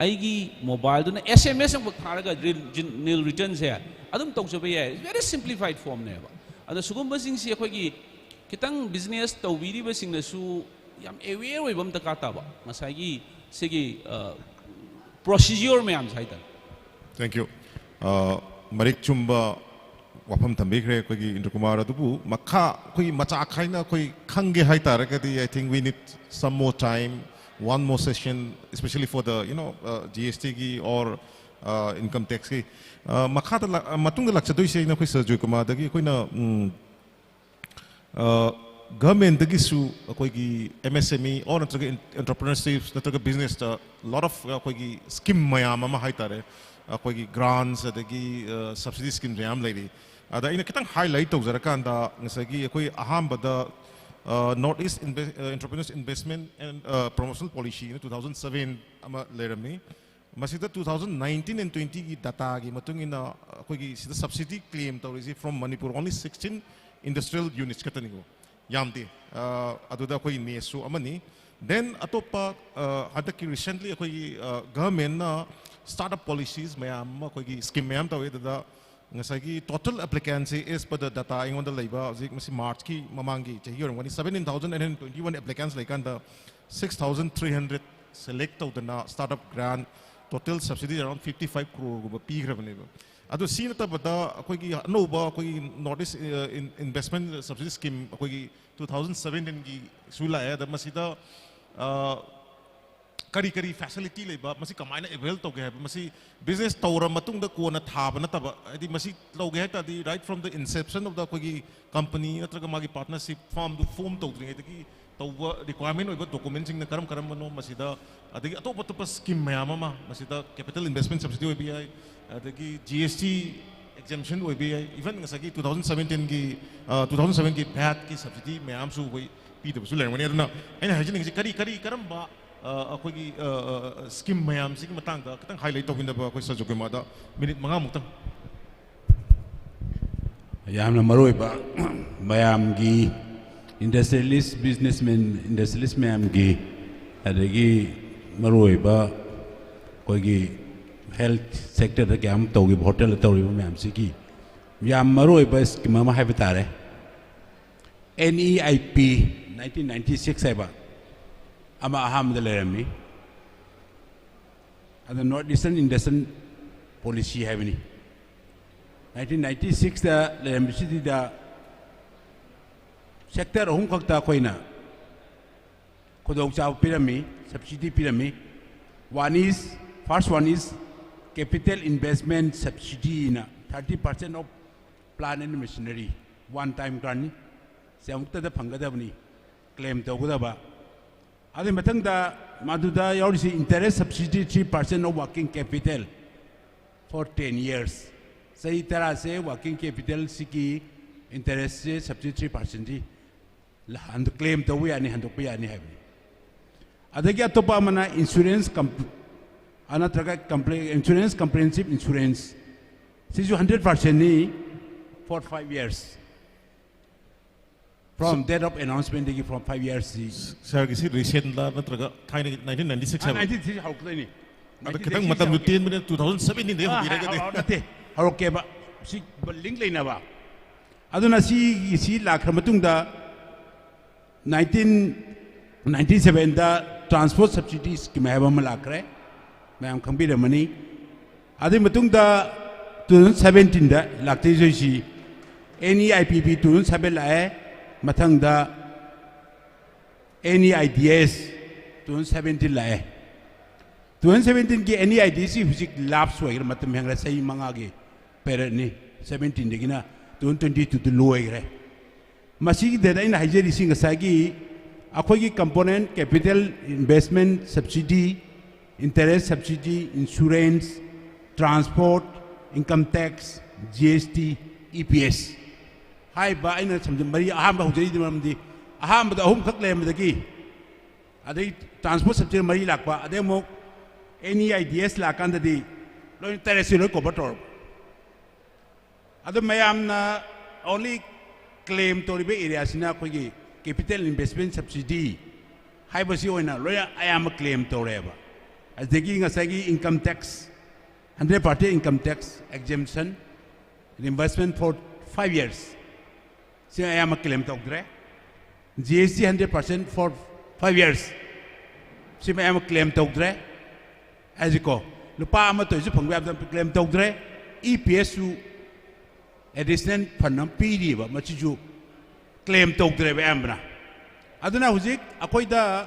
ai gi mobile du na sms ang tharaga nil returns hai adum tawjaba ya very simplified form ne ba ado sugumba sing si akhoi gi kitang business tawbiri ba sing na su yam aware oi bam ta kata ba masai gi sigi procedure me am saita thank you marik chumba wafam thambikre koi gi Indrakumar adubu makha koi macha khaina koi khange hai taragadi I think we need some more time, one more session, especially for the GST gi or income tax gi makha ta matung da lakcha doi se na koi Sir Joy Kumar dagi koi na government dagi su koi gi MSME or entrepreneurship natraga business ta lot of koi gi scheme mayam ama hai tare koi gi grants adagi subsidy scheme mayam lady ada ina kitang highlight tawzarakanda ngasagi koi ahambada Northeast Entrepreneurs Investment and Promotional Policy in 2007 ama lerami masida 2019 and 20 gi data gi matung ina koi gi sida subsidy claim tawrisi from Manipur only 16 industrial units katanigo yamdi aduda koi nesu amani then atopa hadaki recently koi government na startup policies mayam koi gi scheme mayam tawe da ngasagi total applicants is per the data ingon da laiba zik masi March ki mamangi chahi or 17,121 applicants laikanda 6,300 select out the startup grant total subsidy around 55 crore go pi grabane ado sin ta bada koi gi no ba koi Northeast investment subsidy scheme koi gi 2017 gi sula ya da masida kari kari facility leba masi kamaina avail to ge masi business tawra matung da ko na thaba na taba adi masi loge ta di right from the inception of the koi company natraga magi partnership form to dringa ki tawba requirement oiba documents na karam no masida adagi atopa to scheme mayama ma masida capital investment subsidy obi ai adagi GST exemption obi ai even ngasagi 2017 ki VAT ki subsidy mayam su oi pi to su lengwani aduna aina hajin ngi kari karam ba akhoi scheme mayam sing matang da kitang highlight to winda ba akhoi Sir Joy Kumar da minute manga muktang yamna maroi ba mayam gi industrialist businessmen industrialist mayam gi adagi maroi ba koi gi health sector da kyam to gi hotel to ri mayam si gi yam maroi ba scheme ma hai batare NEIP 1996 hai ba ama aham da lerami ada Northeastern investment policy hai bani 1996 da lerami si da sector hong khakta koina kodong chaw pirami subsidy pirami first one is capital investment subsidy na 30% of plant and machinery one time grant samukta da phangadabani claim tawgudaba adi matang da maduda yaurisi interest subsidy 3% of working capital for 10 years sahi tarah se working capital siki interest se subsidy 3% di hand claim to we ani hand pe ani hai adagi atopa mana insurance anatraga insurance comprehensive insurance sisu 100% ni for 5 years from date of announcement degi from 5 years sir gisi recent la natraga 1996 ha 1996 haukle ni kitang matam 10 minute 2017 de hobi raga de haroke ba si link leina ba aduna si lakhra matung da 1997 da transport subsidy scheme hai ba malakre mayam khambi da mani adi matung da 2017 da lakte joisi NEIPP 2007 la hai mathang da NEIDS 2017 la hai 2017 ki NEIDC hujik labs hoigra matam hengra sai manga ge per ni 17 degina 2022 to low hoigra masi de ina hajeri singa sagi akhoi ki component capital investment subsidy interest subsidy insurance transport income tax GST EPS hai ba aina samjin mari aham ba hujai dimam di aham ba ahum khak lem dagi adai transport sector mari lakpa adai mo any ideas lakan di lo teresi lo ko bator adu mayam na only claim to ribe area sina ko gi capital investment subsidy hai ba si oina lo ya ayam claim to reba adagi ngasagi income tax 100% income tax exemption reimbursement for 5 years. So I am a claim to GST 100% for 5 years. So I am a claim to as you go. Lupa ama to isu pangwab claim to EPS additional panam PD ba machu claim to ba ambna. Aduna huzik akoy da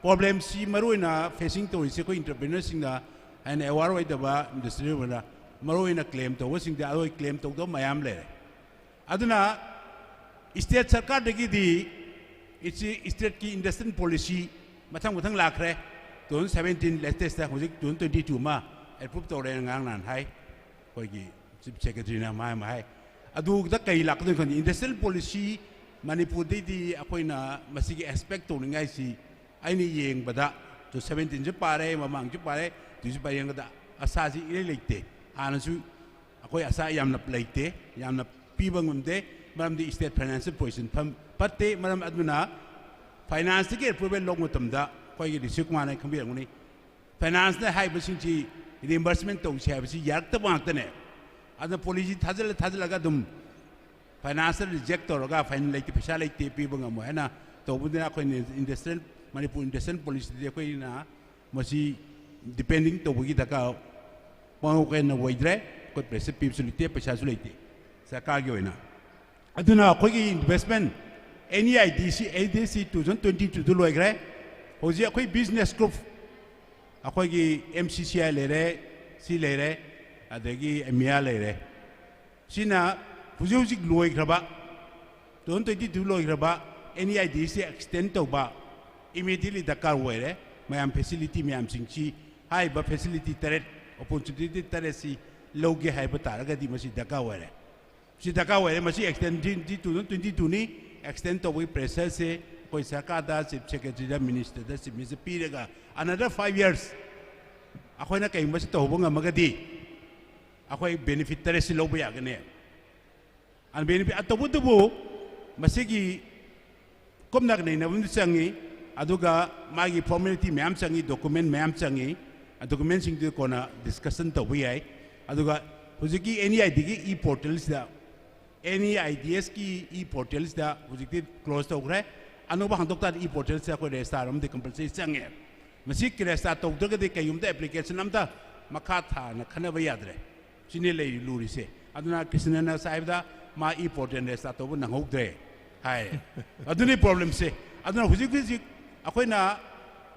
problem si maruina facing to is ko entrepreneurs na and aware with the industry wala maruina claim to wasing the other claim to do mayam le aduna state sarkar degi di it's state ki investment policy mathang mathang lakhre 2017 latest ta hojik 2022 ma approve to re ngang nan hai koi gi chief secretary na mai adu da kai lak dun kon investment policy manipur di akoina masigi aspect to ngai si aini yeng bada to 17 ju pare mamang ju pare tu ba yang da asa si ile leite anasu akoi asa yamna leite yamna pibang de maram di state financial position pam patte maram aduna finance ke approval long mutam da koi gi district ma na khambi nguni finance na hai basing chi reimbursement to che basi yak ta bang ta ne adna policy thajal ga dum financial reject to ga final leite pesa leite pibang mo ana to budina koi industrial manipur industrial policy de koi na masi depending to bugi taka pang ko na waidre ko pressure pipsulite pesa sulite sa ka gyo na aduna ko gi investment any ADC 2022 do loigre hoji ko business group ako gi MCCI lere si lere adagi emia lere sina hoji loigra ba 2022 loigra ba any ADC extend to ba immediately dakar were mayam facility mayam singchi hai ba facility teret opportunity teresi loge hai ba taraga di masi daka were si daka were masi extend di 2022 ni extend to we pressure se koi sarkar da chief secretary da minister da chief minister pirega another 5 years akoi na kai masi to bonga magadi akoi benefit teresi lobe ya gane an benefit atobu dubu masi gi komnak nei na bundu sangi aduga magi formality mayam sangi document mayam sangi document sing de kona discussion to we ai aduga hujiki any idea e portals da any ideas ki e portals da hujiki close to gre anu ba handok ta e portals ko resta ram de compensation sange masi ki resta to de de kayum da application am da makha tha na khana ba yadre sine le luri se aduna kisna na saib da ma e portal resta to na hok dre hai aduni problem se aduna hujiki akoina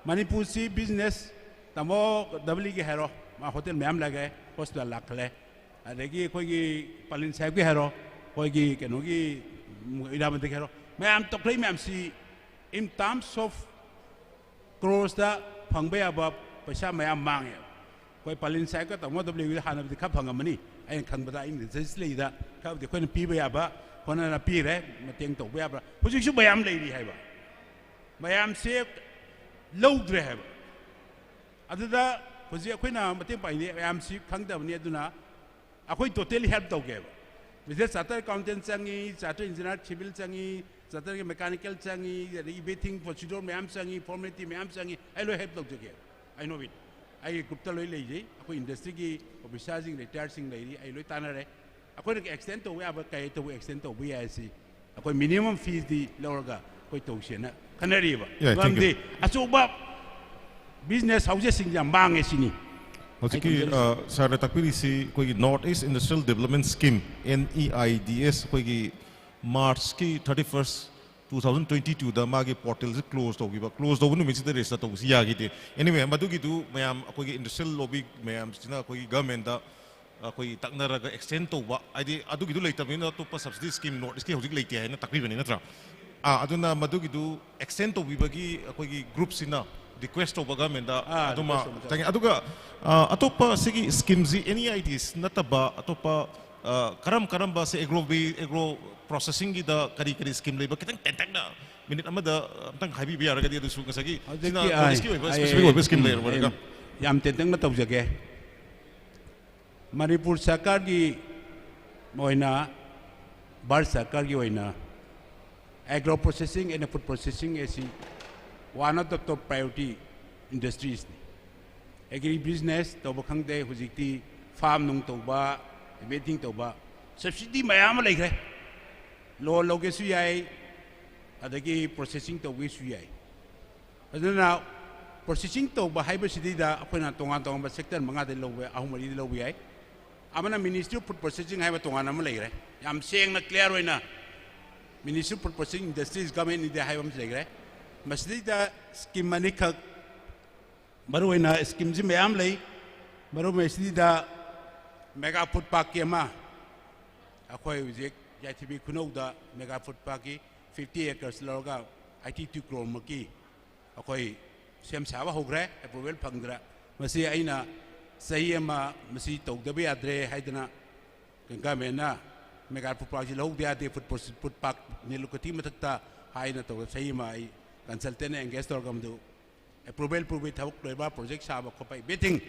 manipur si business tamo dabli ge hero ma hotel mayam lage hospital lakhle adegi koi gi palin sahib ge hero koi gi keno gi idam de hero mayam to play mayam si in terms of crores da phangbe aba paisa mayam mang koi palin sahib ka tamo dabli ge hana de kha phangamani ai khang bada in de le da ka de koi pi ba aba kona na pi re mateng to ba aba hujik su mayam le ri hai ba mayam se lowdre hai aduda hoji akoina mateng pai ni mayam si khangda ni aduna akoi totally help to ge business charter accountant changi charter engineer civil changi charter mechanical changi everything procedure mayam changi formality mayam changi ai lo help to ge I know it ai gupta loi lei ji akoi industry gi officer sing retired sing lei ai loi tanare akoi ke extend to we aba kai to extend to we ai si akoi minimum fees di lower koi to sena kanari ba ngamdi achuba business houses sing jam bang esini Hojiki sara takpiri si koi North East Industrial Development Scheme NEIDS koi gi March ki 31st 2022 da magi portal se close to giba close to nu misi de resta to si yagi de anyway madu gi du mayam koi gi industrial lobby mayam sina koi government da koi taknara ga extend to ba adi adu gi du leita mina to pa subsidy scheme North East ki hojik leite hai na takriban ni natra aduna madu gi du extend to bibagi koi gi group sina request of government da aduma tangi aduga atopa sigi schemes any ideas nataba atopa karam ba se agro processing gi da kari scheme leba kitang tentak na minute amada tang haibi biar ga dia du su ngasagi sina specific scheme layer wala yam tentang na tawjage Manipur sarkar gi moina bar sarkar gi oina agro processing and food processing is one of the top priority industries agri business to bakhang de hujikti farm nung to ba betting to ba subsidy mayam laikre lo loge su yai adagi processing to wi su yai aduna processing to ba haiba sidi da apna tonga tonga sector manga de lo ahumari de lo yai amana ministry of food processing haiba tonga nam laikre yam seng na clear oina ministry of food processing industries government de haiba laikre masdi da scheme mani khak baru oina scheme ji mayam lai baru masdi da mega food park ke ma akhoi ujek yaithibi khunau da mega food park ki 50 acres loga 82 crore maki akhoi sem sawa hogre approval phangdra masi aina sahi ama masi tawdabe adre haidana government mega food park ji log dia de food park nilukati matakta haina to sahi ma ai consultant engage torgam do approval thawk loiba project saba khopai betting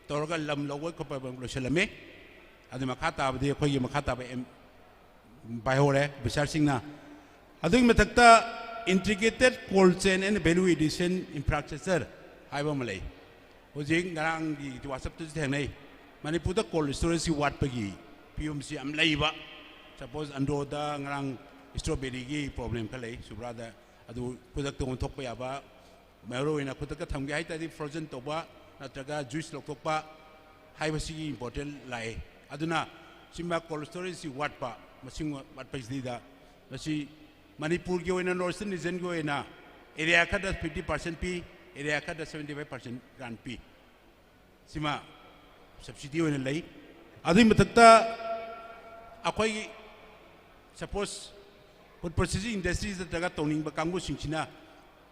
torga lam logoi khopai lo selame adu makata abdi khoi makata ba by hore bisar singna adu matakta integrated cold chain and value addition infrastructure haiba malai hojing ngarang gi whatsapp tu thenai manipur da cold storage wat pagi pumc am laiba suppose ando da ngarang strawberry gi problem khalai subrada adu product to thok pa ba mero ina khutaka thamge hai ta di frozen to ba natraga juice lok tok pa haiba si important lai aduna simba cold storage si wat pa masing wat pa isida masi manipur gi oina northern region gi oina area khada 50% pi area khada 75% grant pi sima subsidy oina lai adu matakta akhoi suppose food processing industries da daga toning ba kangbu singchina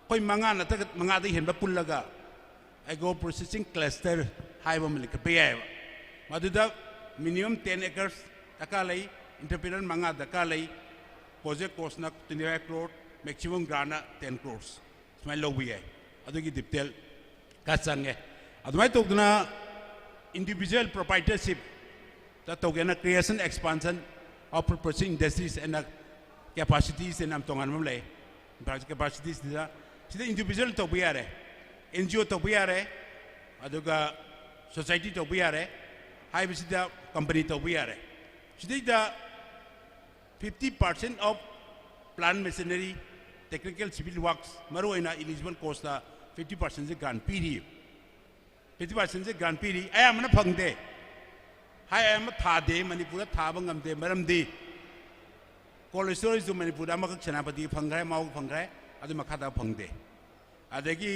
koi manga na ta manga da henba pullaga agro processing cluster haiba malik pe ya maduda minimum 10 acres takalai entrepreneur manga takalai project cost na 25 crore maximum grant 10 crores smai lobi ai adugi detail ka change adumai tokduna individual proprietorship ta togena creation expansion of processing industries and capacities and am tongan mamlai capacities da sida individual to biare NGO to biare aduga society to biare hai bisida company to biare sida 50% of plant machinery technical civil works maru ina eligible cost la 50% se grant piri 50% se grant piri aya mana phangde hai am thade manipur thaba ngamde maramdi cold storage to manipur amak chanapati phangrai mau phangrai adu makhada phangde adagi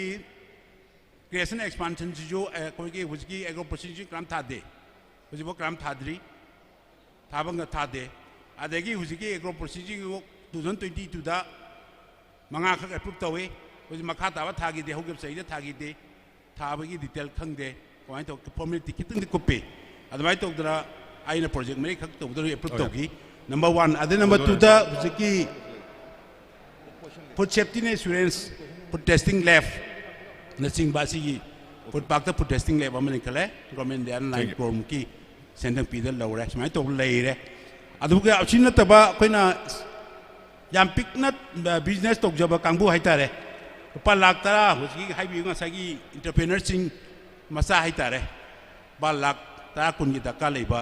creation expansion jo koigi hujki agro processing gram thade hujibo gram thadri thabanga thade adagi hujiki agro processing 2022 da manga khak approve tawe huji makha ta ba thagi de hogep sai de thagi de thabagi detail khangde koi to formality kitung de copy admai to dra aina project mai khak to do approve tawgi number 1 ade number 2 da hujiki food safety and assurance food testing lab nasing basi food park ta food testing lab amani khale government de online program ki sendang pidal lawre mai to leire aduga achina taba koina yam pikna business tok jaba kangbu haitare pa lakh tara hoji haibi nga sagi entrepreneur sing masa haitare ba lakh tara kun gi daka leiba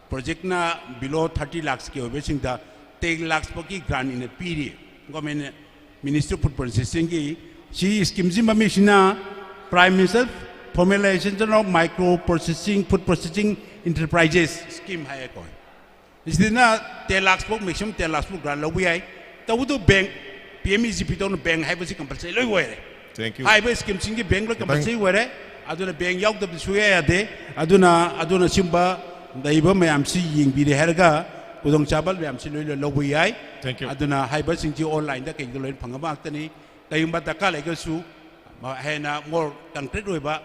project na below 30 lakhs ke obe sing da 10 lakhs paki grant in a period government ministry of food processing gi si scheme ji mamisina prime minister formalization of micro processing food processing enterprises scheme hai ko isdina 10 lakhs pok maximum 10 lakhs pok grant lobi ai tawudu bank PMEGP to bank hai basi compulsory loi were thank you hai basi scheme singi bank lo compulsory were aduna bank yauk da suya ya de aduna simba daiba mayam si ying bi de herga kudong chabal mayam si loi lobi ai thank you aduna hai basi singi online da kai loi phangama tani kayumba taka lai ga su hena more concrete roiba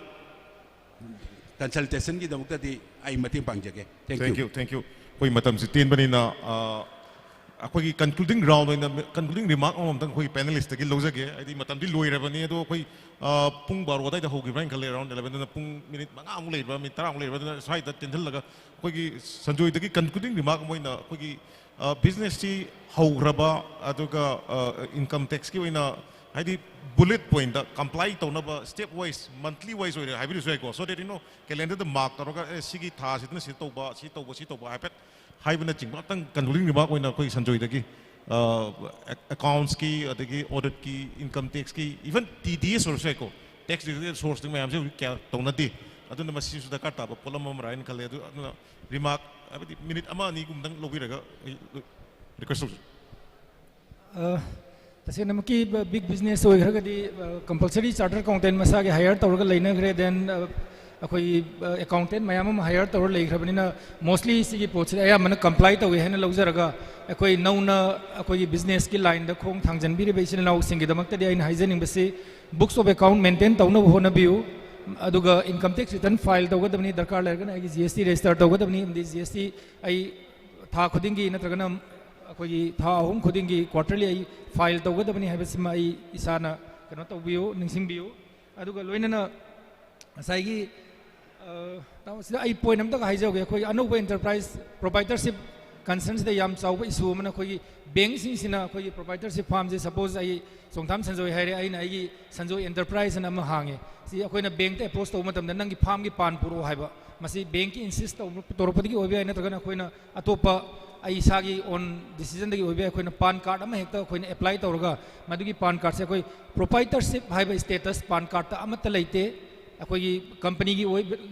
consultation ki damukta di ai mating pangjage thank you कोई मतम से तेन बनी ना अखोई concluding round होइना concluding remark अमतंग अखोई पैनलिस्ट की लौजगे आदि मतम दी लोइरबनी अदो अखोई पुंग 12 दाइदा होगिब्राइन खले अराउंड 11 दा पुंग मिनिट 5 अमु लेबा मिनिट 10 अमु लेबा साइड टेंशन लगा अखोई संजोय दगी कंक्लूडिंग रिमार्क मोइना अखोई बिजनेस ची हौग्रबा अदुगा इनकम टैक्स की ओइना हाइदी बुलेट पॉइंट कंप्लाई तौनबा स्टेप वाइज मंथली वाइज ओइरे हाइबिरु सोइको so that you know calendar द मार्क तौरगा सिगी था सिदना सि तौबा हाइपेट हाइबना चिंबा तंग कंक्लूडिंग रिमार्क ओइना कोई संजोय दगी अकाउंट्स की अदगी ऑडिट की इनकम टैक्स की इवन टीडीएस और सोइको टैक्स रिलेटेड सोर्स तिंग मैम से क्या तौनदी अदुना मसी सुदा का ताबा पोलम मराइन खले अदु रिमार्क हाइबदी मिनिट अमा नि गुमदंग लोबिरगा रिक्वेस्ट तसे नमकी बिग बिजनेस होइरगदी कंपलसरी चार्टर अकाउंटेंट मसा के हायर तौरगा लेनग्रे देन अखोई अकाउंटेंट मयाम हायर तौर लेख्रबनिना मोस्टली सिगी पोच अयामन कंप्लाई तौवे हेन लौजरगा अखोई नौना अखोई बिजनेस की लाइन द खोंग थांजनबिरे बेसिन नाउ सिंगी दमक्तदि आइन हाइजनिंग बसे बुक्स ऑफ अकाउंट मेंटेन तौना होनबियु अदुगा इनकम टैक्स रिटर्न फाइल तौगदबनि दरकार लेरगना आई जीएसटी रजिस्टर तौगदबनि जीएसटी आई था खुदिंगी नत्रगना अखोई था अहुम खुदिंगी क्वार्टरली आई फाइल तौगदबनि हाइबसिमा आई इसाना कनो तौबियु निंसिंबियु अदुगा लोइनना साइगी आई पॉइंट अमतक हाइजोगे अखोई अनौब एंटरप्राइज प्रोप्राइटरशिप कंसर्न्स द याम चाउब इशू मन अखोई बैंक सिंसिना अखोई प्रोप्राइटरशिप फार्म जे सपोज आई सोंथाम संजोय हाइरे आइना आई संजोय एंटरप्राइज न अम हांगे सी अखोइना बैंक ते अप्रोच तौ मतम नंगी फार्म की पान पुरो हाइबा मसी बैंक की इंसिस्ट तौरपदगी ओबे नत्रगना अखोइना अतोपा आई सागी ऑन डिसीजन दगी ओबे अखोइना पान कार्ड अम हेक्ता अखोइना अप्लाई तौरगा मदुगी पान कार्ड से अखोई प्रोप्राइटरशिप हाइबा स्टेटस पान कार्ड ता अमत लेते अखोई कंपनी की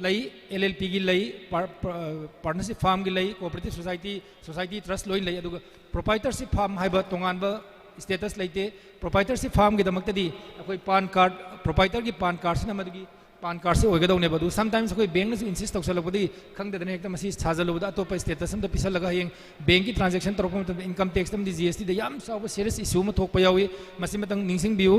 लई एलएलपी की लई पार्टनरशिप फार्म की लई कोऑपरेटिव सोसाइटी ट्रस्ट लोइन लई अदुगा प्रोप्राइटरशिप फार्म हाइबा तोंगानबा स्टेटस लेते प्रोप्राइटरशिप फार्म की दमक्तदी अखोई पान कार्ड प्रोप्राइटर की पान कार्ड से मदुगी पान कार्ड से होगदौने बदु समटाइम्स अखोई बैंक ने इंसिस्ट तौसलबदी खंगदने हेक्ता मसी छाजलबदा अतोप स्टेटस हम पिसलगा हयें बैंक की ट्रांजैक्शन तौरप इनकम टैक्स तम जीएसटी द याम साव सीरियस इशू म थोकप यावी मसी मतंग निंसिंग बियु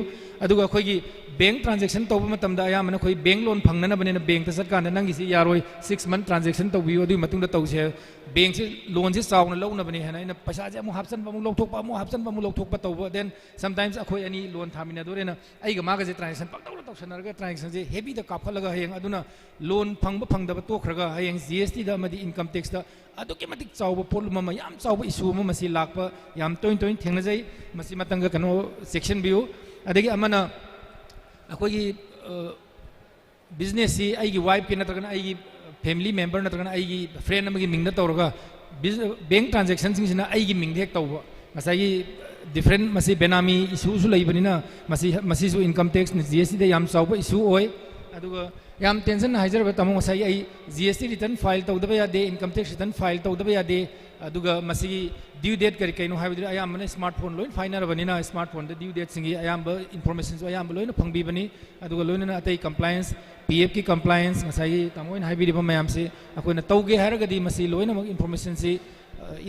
अदुगा अखोई बैंक ट्रांजैक्शन तौब मतमदा याम न अखोई बैंक लोन फंगना बने बैंक त सरकार नंगी सी यारोय 6 मंथ ट्रांजैक्शन तौबियु अदु मतंग द तौसे बैंक से लोन से चावना लौना बने है ना पैसा जे अमु हापसन बमु लौथोकपा अमु हापसन बमु लौथोकपा तौब देन समटाइम्स अखोई अनि लोन थामिना दोरेना आइगा मागा जे ट्रांजैक्शन पक्तौला तौसनरगा ट्रांजैक्शन जे हेवी द काफलगा हयें अदुना लोन फंगब तोखरगा हयें जीएसटी द अमदी इनकम टैक्स द अदुके मतिक चावब पोलुम म याम चावब इशू म मसी लाकपा याम तोइन तोइन थेंगनजै मसी मतंग कनो सेक्शन बियु अदगी अमना अखोई बिजनेस सी आइगी वाइफ के नत्रगना आइगी फैमिली मेंबर नत्रगना आइगी फ्रेंड अमगी मिंगना तौरगा बैंक ट्रांजैक्शन सिंगसिना आइगी मिंग हेक तौबा मसाई डिफरेंट मसी बेनामी इशू सु लैबनिना मसी सु इनकम टैक्स जीएसटी दे याम चावब इशू ओय अदुगा याम टेंशन हाइजरबा तमो मसाई आई जीएसटी रिटर्न फाइल तौदबा यादे इनकम टैक्स रिटर्न फाइल तौदबा यादे अदुगा मसी ड्यू डेट करी कइनो हाइबदि आयाम मन स्मार्टफोन लोइन फाइनरबनिना स्मार्टफोन द ड्यू डेट सिंगी आयाम इन्फॉर्मेशन आयाम लोइन फंगबिबनी अदुगा लोइना अतै कंप्लायंस पीएफ की कंप्लायंस मसाई तमोइन हाइबिरिबा मयाम से अखोइना तौगे हारगदी मसी लोइना इन्फॉर्मेशन से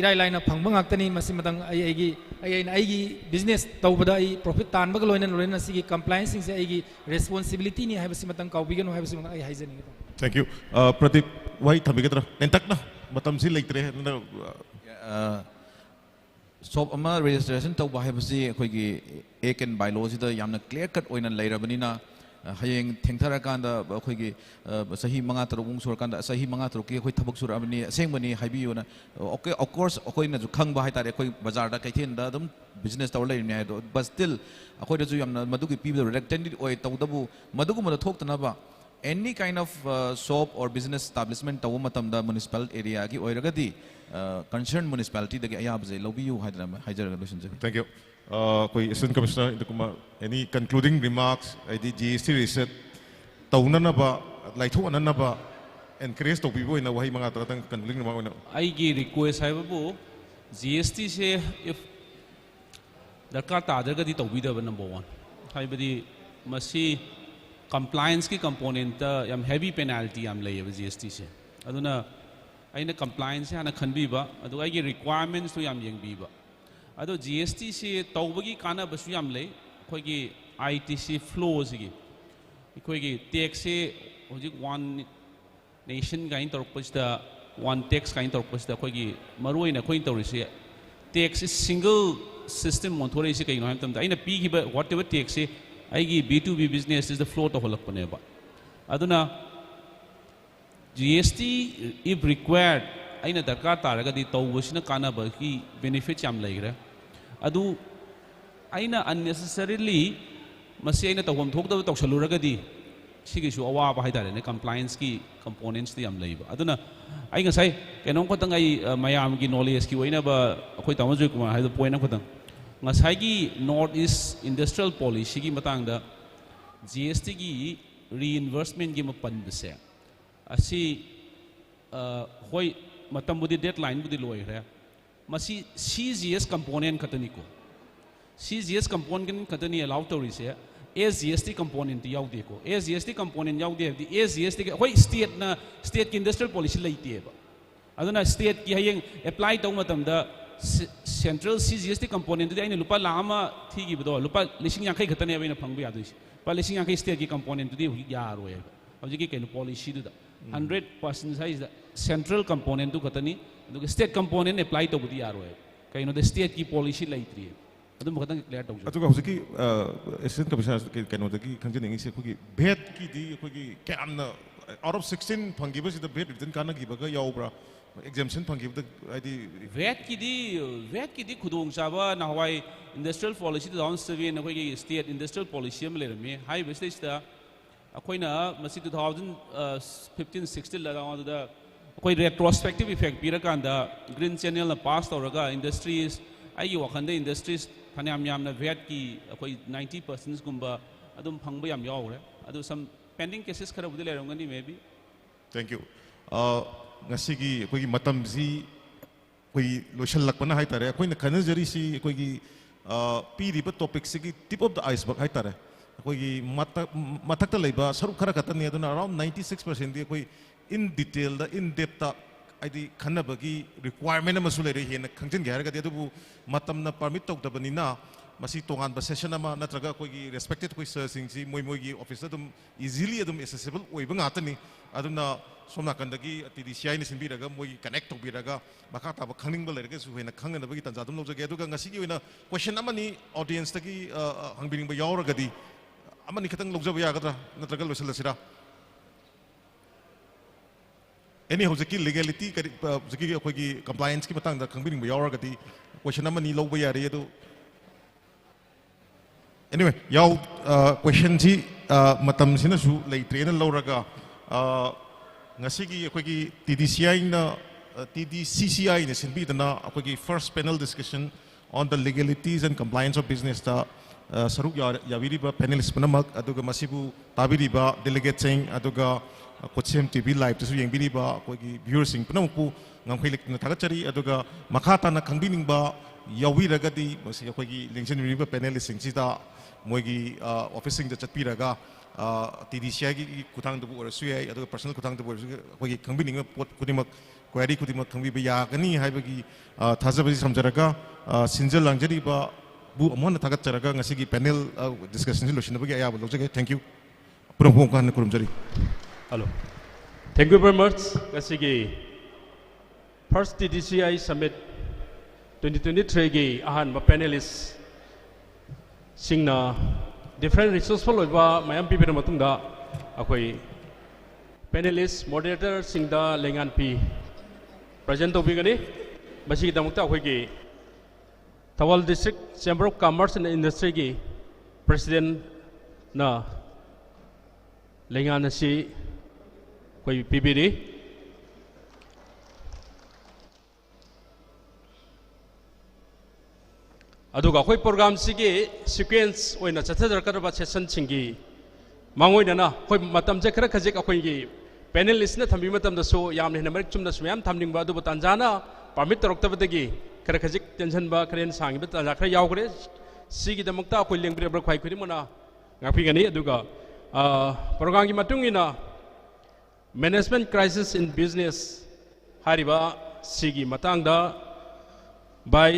इराय लाइना फंगबा ngakतनी मसी मतंग आईगी बिजनेस तौबदा आई प्रॉफिट तानबग लोइना लोइना सिगी कंप्लायंस सिंग से आईगी रेस्पोंसिबिलिटी नि हाइबसी मतंग काउबिगन हाइबसी मतंग आई हाइजनी थैंक यू प्रदीप वही थबिगद्र नेंतकना मतम सि लेत्रे शॉप अमा रजिस्ट्रेशन तौबा हाइबसी अखोइगी एक एंड बाय लॉ सिदा यामना क्लियर कट ओइना लेरबनिना हयेंग थेंथरकांदा अखोइगी सही मंगा तरुंग सोरकांदा सही मंगा तरुकी अखोइ थबक सुरबनी असेंगबनी हाइबियोना ओके ऑफ कोर्स अखोइना जु खंगबा हाइतारे अखोइ बाजारदा कैथेनदा दम बिजनेस तौर लेरनि हाइदो बट स्टिल अखोइदा जु यामना मदुगी पीबदा रिलेक्टेंट ओइ तौदबु मदुगुमदा थोक्तनाबा any kind of shop or business establishment tawu matamda municipal area gi oiragadi concerned municipality dagi ayabje lobiyu haidana haijaraga lotion je thank you koi assistant commissioner indukuma any concluding remarks id GST reset taunana ba laithu anana ba encourage to bibo ina wahi manga tang concluding remark oina ai gi request haibabu GST se if darkar ta adragadi tawbidaba number 1 haibadi masi compliance की component याम heavy penalty याम ले ये GST से अदुना आइना compliance से आना खनबीबा अदुगा ये requirements तो याम यंगबीबा अदो GST से तौबगी काना बसु याम ले कोई की ITC flows की कोई की tax से होजिक one nation का इन तौर पर one tax kind of cost the Kogi Maru in a coin to tax is single system on Torisi in a P whatever tax I give B2B business is the float of Holapaneba. Aduna GST if required aina darkar taraga di tawbasina kanaba ki benefit yam leire adu aina unnecessarily masi aina tawham thokda tawsaluraga di sigi su awaba haidare ne compliance ki components di yam leiba aduna ai ngasai kenom khotang ai mayam ki knowledge ki oina ba akhoi tamajoi kuma haido point na khotang ngasai ki north east industrial policy ki matang da GST ki reimbursement ki mapan bese asi hoi matam budi deadline budi loi re masi CGS component khatani ko CGS component khatani allow to rise SGST component yaw de ko SGST component yaw de the SGST hoi state ki industrial policy leite ba aduna state ki hayeng apply taw matam da central CGST component de aina lupa lama thigi bdo lupa lising yankai khatani abaina phangbu yadui pa lising yankai state ki component de yaro ya hojiki ki ken policy da 100% size the central component to katani the state component apply to budi yaro kai no the state ki policy laitri adu makatang clear tawju atu ka hojiki assistant commissioner kai no ki khangjening se khogi bet ki di khogi kamna out of 16 phangiba si the bet return kana gi baga yaubra exemption phangiba adi vet ki di khudong chaba na hawai industrial policy 2007 khogi state industrial policy am le me high wastage da akoina masi 2015-16 la da koi retrospective effect pirakanda green channel na pass tawraga industries ai wakhande industries phanam yamna vet ki koi 90% gumba adum phangba yam yawre adu some pending cases khara budi lerongani maybe. Thank you. Ngasi gi koi matam si koi lotion lakpana hai tare koi na khanajari si koi gi piri ba topic si gi tip of the iceberg hai tare koi mathakta leiba sarup khara khatani aduna around 96% di koi in detail da in depth ta aidi khanabagi requirement amasu leire hena khangjen ge harga de du matam na permit tok da banina masi tongan ba session ama natraga koi gi respected koi sir sing si moi gi officer dum easily adum accessible oiba ngatani aduna somna kandagi TDCCI ni sinbiraga moi connect tok biraga makha ta ba khangning ba leire su hena khangna bagi tanja dum lojage aduga ngasi gi oina question amani audience ta gi hangbiring ba yauraga di amani khatang logjaba yagadra natraga loisalasira any hojiki legality hojiki akogi compliance ki matang da khangbiring ba yauragadi question amani logba yare adu anyway yaw question ji matam sina su leitre na loraga ngasi gi akogi TDCCI na TDCCI ne sinbi dana akogi first panel discussion on the legalities and compliance of business ta saruk yabiriba panelist panamak aduga masibu tabiriba delegate sing aduga KhutSem TV live to yengbiriba akogi viewers sing panamuku ngamkhailik na thagachari aduga makhata na khangbiningba yawiragadi masi akogi lengchen riba panelist sing sida moigi officing da chatpiraga TDCCI gi kutang du orasui aduga personal kutang du akogi khangbining pot kudimak query kudimak khangbiba yagani haibagi thajabasi samjaraga sinjal langjariba bu amon thagat charaga ngasi gi panel discussion lotion bagi aya bolojage thank you prabhu kan kurumjari. Hello, thank you very much. Ngasi gi first TDCCI summit 2023 gi ahan ma panelists singna different resourceful oiba mayam pi matungda akoi panelists moderator singda lengan pi present tobigani basi damukta akoi gi Thoubal District Chamber of Commerce and Industry ki President na lengan si koi PBD aduga koi program si ki sequence oina chathajar karaba session chingi mangoi na koi matam je khara khajik akoi gi panelist na thambi matam da so yamne na marik chumna suyam thamning ba du tanjana permit toroktabadagi khara khajik tension ba kharen sangi ba ta khara yaw kare sigi damakta koi lengbre bra khwai khuri mona ngapi gani aduga program gi matung ina management crisis in business hariba sigi matang da by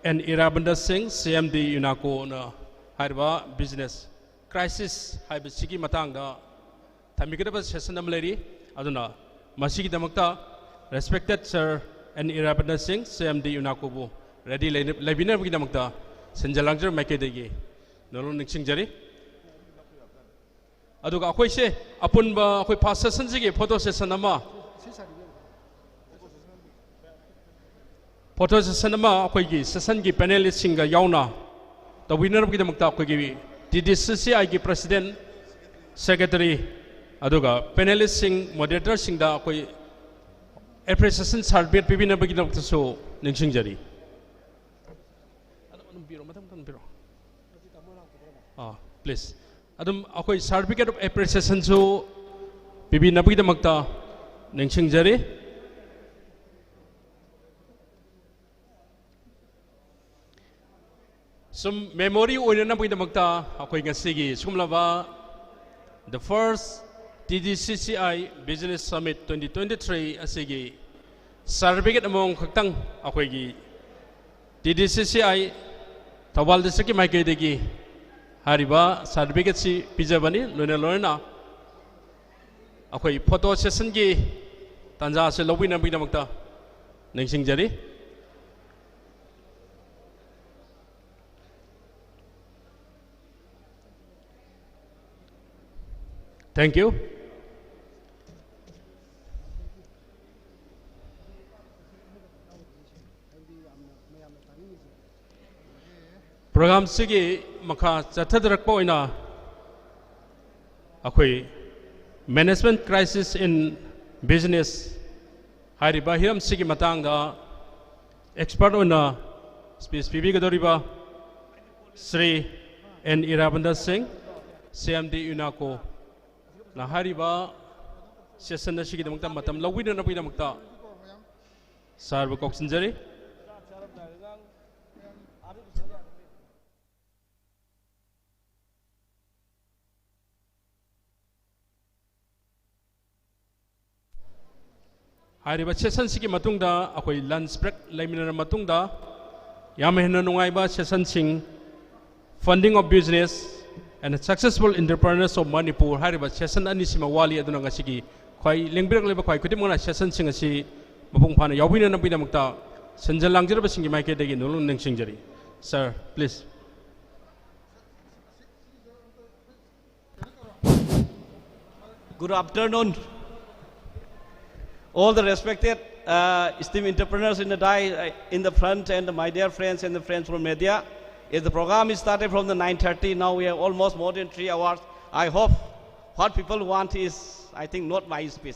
and Irabanda Singh CMD Unaco na hariba business crisis haiba sigi matang da thamikada ba session am leri aduna masigi damakta respected Sir and Irabana Singh, CMD Unakubu, ready Labina Vidamakta, Sanjalangzer Makedegi, Nolon Nixingjari. Aduga Akwese, Apunba, Akwe Passa Sanzigi, Photo Sessanama. Photo Sessanama, Akwegi, Sessangi panelist singer Yauna, the winner of Vidamakta Akwegi, TDCCI President, Secretary, Aduga, panelist sing, moderator sing da Akwe. Appreciation Sarbet Pibina Begin of the show, Nixingjari. Please. Adam Akoi Certificate of Appreciation so Pibina Begin of the Nixingjari. Some memory Uyana Begin of the Akoi Gasigi, Sumlava, the first TDCCI Business Summit 2023 asigi certificate among Khutang akwegi TDCCI Thoubal district maikadegi hariba certificate si pijabani lona akwai photo session gi tanja se lobina binamakta ningsingjari. Thank you. Program sigi maka chatadrak po ina akoi management crisis in business hariba hiram sigi matanga expert ona speech pibi gadoriba Sri N. Irabanda Singh CMD Unako na hariba session na sigi damakta matam lawina na pui damakta sarva koksinjari. Hariba session sigi matungda akoi lunch break laimina matungda yamehna nungaiba session sing funding of business and successful entrepreneurs of Manipur hariba session anisima wali aduna ngasigi khoi lengbirak leba khoi kutimona session sing asi mapung phana yawina na bina mukta sanjalangjira singi maike degi nolong ningsingjari. Sir, please. Good afternoon. All the respected esteemed entrepreneurs in the front, and my dear friends and the friends from media. If the program is started from the 9:30, now we have almost more than 3 hours. I hope what people want is, I think, not my speech.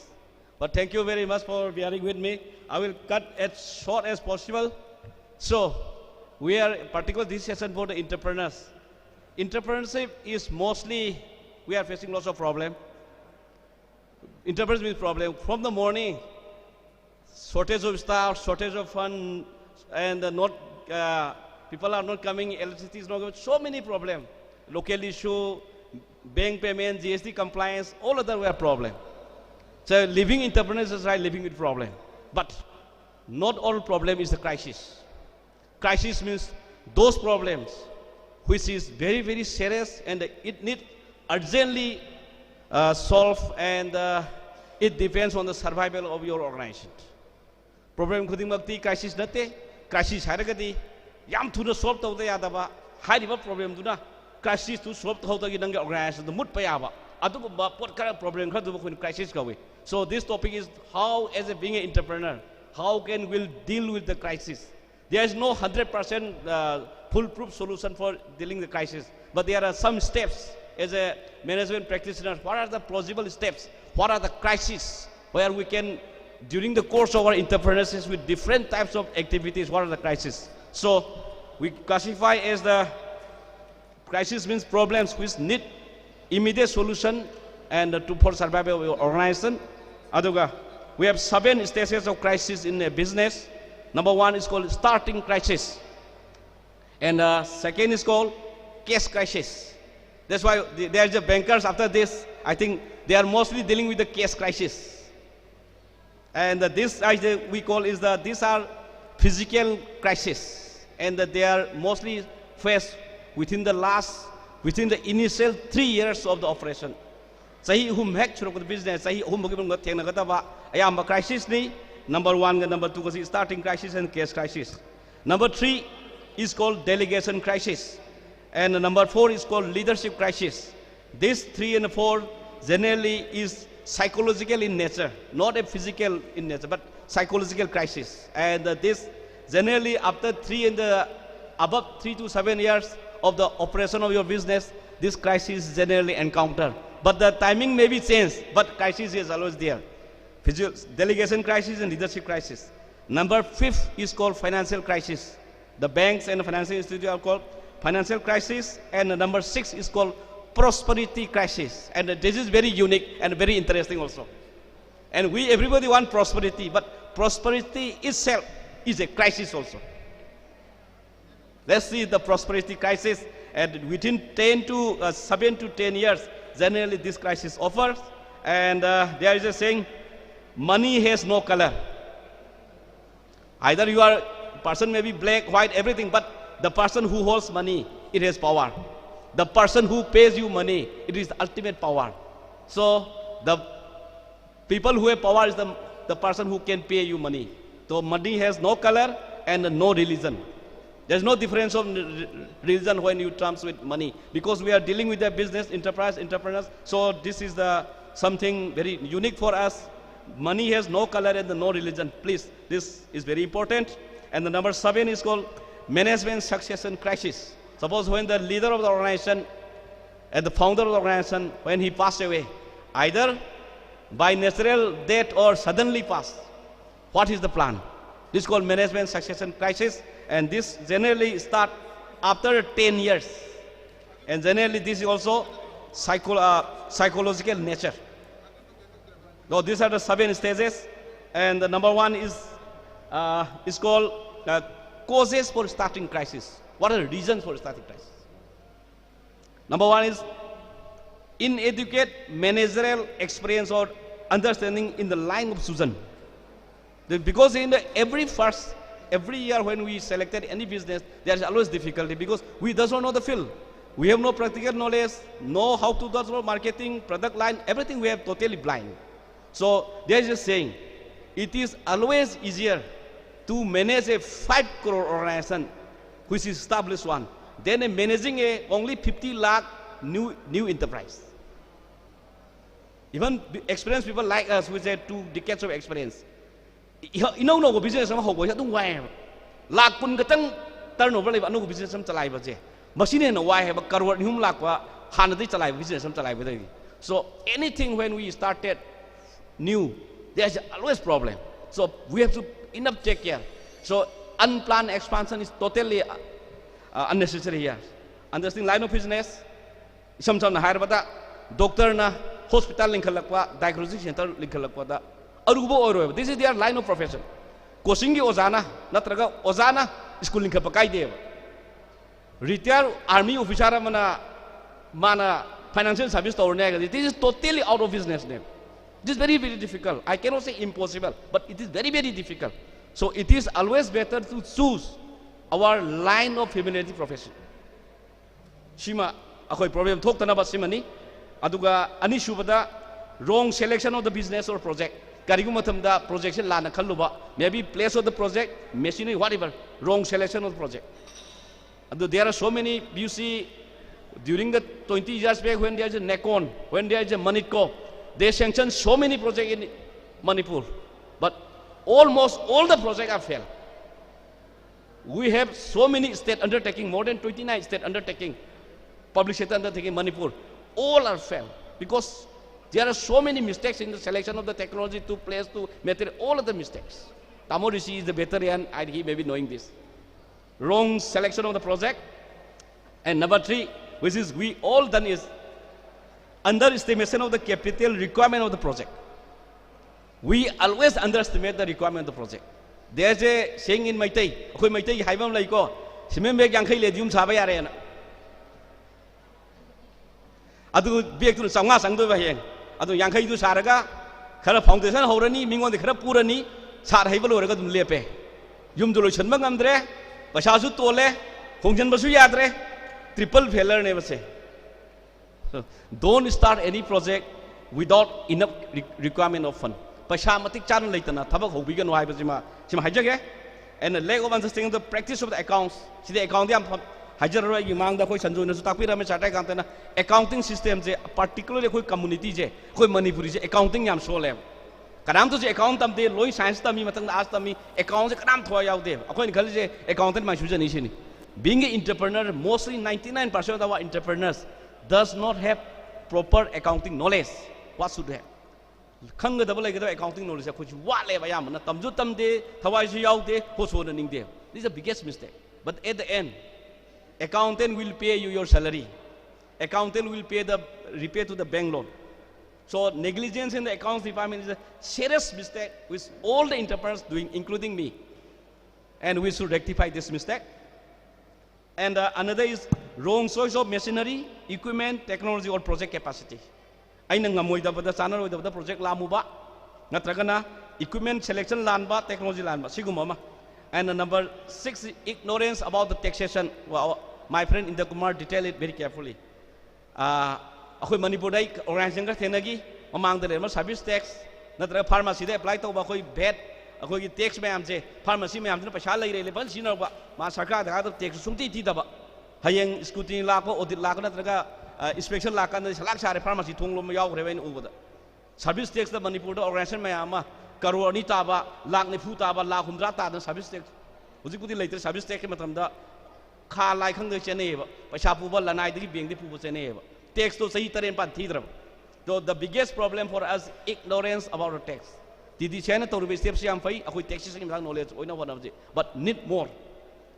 But thank you very much for bearing with me. I will cut as short as possible. So, we are particularly this session for the entrepreneurs. Entrepreneurship is mostly, we are facing lots of problems. Entrepreneurs means problem from the morning, shortage of staff, shortage of fund, and people are not coming, electricity is not coming, so many problems. Local issue, bank payment, GST compliance, all other were problem. So living entrepreneurs is right, living with problem. But not all problem is the crisis. Crisis means those problems which is very, very serious and it need urgently solve, and it depends on the survival of your organization. Problem khudimakti crisis nate, crisis haragadi yam thuna solve tawda yadaba hariba problem duna crisis to solve tawda gi nang organization the mut payaba adu ba pot kara problem khadu ba crisis kawe. So this topic is how, as a being an entrepreneur, how can we deal with the crisis. There is no 100% foolproof solution for dealing with the crisis, but there are some steps. As a management practitioner, what are the plausible steps? What are the crises where we can, during the course of our entrepreneurship with different types of activities, what are the crises? So we classify as the crisis means problems which need immediate solution and for survival of your organization. Aduga, we have 7 stages of crisis in a business. Number 1 is called starting crisis, and second is called case crisis. That's why there are the bankers after this. I think they are mostly dealing with the case crisis. And this we call is these are physical crisis, and they are mostly faced within the initial 3 years of the operation. Sahi hum hek churuk the business sahi hum bagi bang teng nagataba ayam crisis ni number 1 and number 2 kasi starting crisis and case crisis. Number 3 is called delegation crisis. And number 4 is called leadership crisis. These 3 and 4 generally is psychological in nature, not a physical in nature, but psychological crisis. And this generally after above 3 to 7 years of the operation of your business, this crisis generally encounter. But the timing may be changed, but crisis is always there. Delegation crisis and leadership crisis. Number 5 is called financial crisis. The banks and the financial institutions are called financial crisis. And number 6 is called prosperity crisis. And this is very unique and very interesting also. And everybody want prosperity, but prosperity itself is a crisis also. Let's see the prosperity crisis, and within 7 to 10 years, generally this crisis offers. And there is a saying, money has no color. Either you are, person may be black, white, everything, but the person who holds money, it has power. The person who pays you money, it is the ultimate power. So the people who have power is the person who can pay you money. So money has no color and no religion. There's no difference of religion when you terms with money, because we are dealing with the business, entrepreneurs. So this is something very unique for us. Money has no color and no religion. Please, this is very important. And the number 7 is called management succession crisis. Suppose when the leader of the organization and the founder of the organization, when he passed away, either by natural death or suddenly passed, what is the plan? This is called management succession crisis, and this generally start after 10 years. And generally this is also psychological nature. So these are the 7 stages, and the number 1 is called causes for starting crisis. What are the reasons for starting crisis? Number 1 is inadequate managerial experience or understanding in the line of chosen. Because in every year when we selected any business, there is always difficulty because we does not know the field. We have no practical knowledge, know how to do marketing, product line, everything we have totally blind. So there is a saying, it is always easier to manage a 5 crore organization, which is established one, than managing only 50 lakh new enterprise. Even experienced people like us, which have 2 decades of experience, no business sama hobo don't why lakh pun katang turnover leba no business sam chalai ba je machine no why have crore hum lakh wa hanadi chalai business sam chalai ba. So anything when we started new, there's always problem. So we have to enough take care. So unplanned expansion is totally unnecessary here. Understanding line of business, some na hire bata doctor na hospital linkhalakwa, diagnostic center linkhalakwa da arubo oro. This is their line of profession. Coaching ki ozana natraga ozana school linkha pakai de. Retired army officer mana financial service to this is totally out of business name. This is very, very difficult. I cannot say impossible, but it is very, very difficult. So it is always better to choose our line of humanity profession. Shima, akoi problem talk tana ba simani. Aduga ani shubada wrong selection of the business or project. Karigu matamda projection lana khaluba. Maybe place of the project, machinery, whatever. Wrong selection of the project. There are so many. You see, during the 20 years back when there is a Nekon, when there is a Manitko, they sanctioned so many projects in Manipur, but almost all the projects are failed. We have so many state undertaking, more than 29 state undertaking, public sector undertaking Manipur, all are failed because there are so many mistakes in the selection of the technology to place to material, all of the mistakes. Tamo Rishi is the veteran, and he may be knowing this. Wrong selection of the project. And number 3, which is we all done, is underestimation of the capital requirement of the project. We always underestimate the requirement of the project. There's a saying in Maitai, Koi Maitai Haibam Laiko, Simembe Yankai Ledium Sabayarena. Adu Biak to Sanga Sangdo Bayan, Adu Yankai to Saraga, Kara Foundation Horani, Mingon the Krapurani, Sar Haibal Oregadum Lepe, Yumdulu Chanbangamdre, Bashazu Tole, Function Basuyadre, triple failure never say. So don't start any project without enough requirement of fund. पैसा मतिक चान लेतना थबक होबीगनो हाइबसिमा सिमा हाइजगे and the lack of understanding the practice of the accounts sidi account yam hajaroi gi mang da khoi sanju na su takpira me chatai kan tena accounting system je particularly khoi community je khoi manipuri je accounting yam so le kanam to je account tam de loi science tam mi matang da as tam mi account je kanam thwa yaw de khoi ni khali je accountant ma su je ni sini being an entrepreneur mostly 99% of our entrepreneurs does not have proper accounting knowledge what should have khang da bala ga accounting knowledge ko wa le ba yam na tamju tam de thawai su yaw de ko so na ning de this is the biggest mistake but at the end accountant will pay you your salary accountant will repay to the bank loan so negligence in the accounts department is a serious mistake which all the entrepreneurs doing including me and we should rectify this mistake and another is wrong choice of machinery equipment technology or project capacity aina ngamoidabada chanaroidabada project lamuba natragana equipment selection lanba technology lanba sigumama and number 6 is ignorance about the taxation well, my friend Inda Kumar detailed it very carefully akhoi manipur dai organization ka thenagi mamang da le service tax natraga pharmacy da apply tawba khoi VAT akhoi gi tax mayam je pharmacy mayam na paisa lai le ban sino ba ma sarkar da ga tax sumti ti da ba hayeng scrutiny la ko audit la ko natraga inspection la kan salak sare pharmacy thonglom yaw khre bain ubada service tax da manipur da organization mayam karo ni taba lak ni fu taba la humdra ta da service tax huji kuti leitre service tax ke matam da kha lai khang de chene ba paisa pu ba lanai de bank de pu ba chene ba tax to sahi taren pan thidra so the biggest problem for us ignorance about the tax didi chena to be steps yam fai akoi taxation im knowledge oina one of the but need more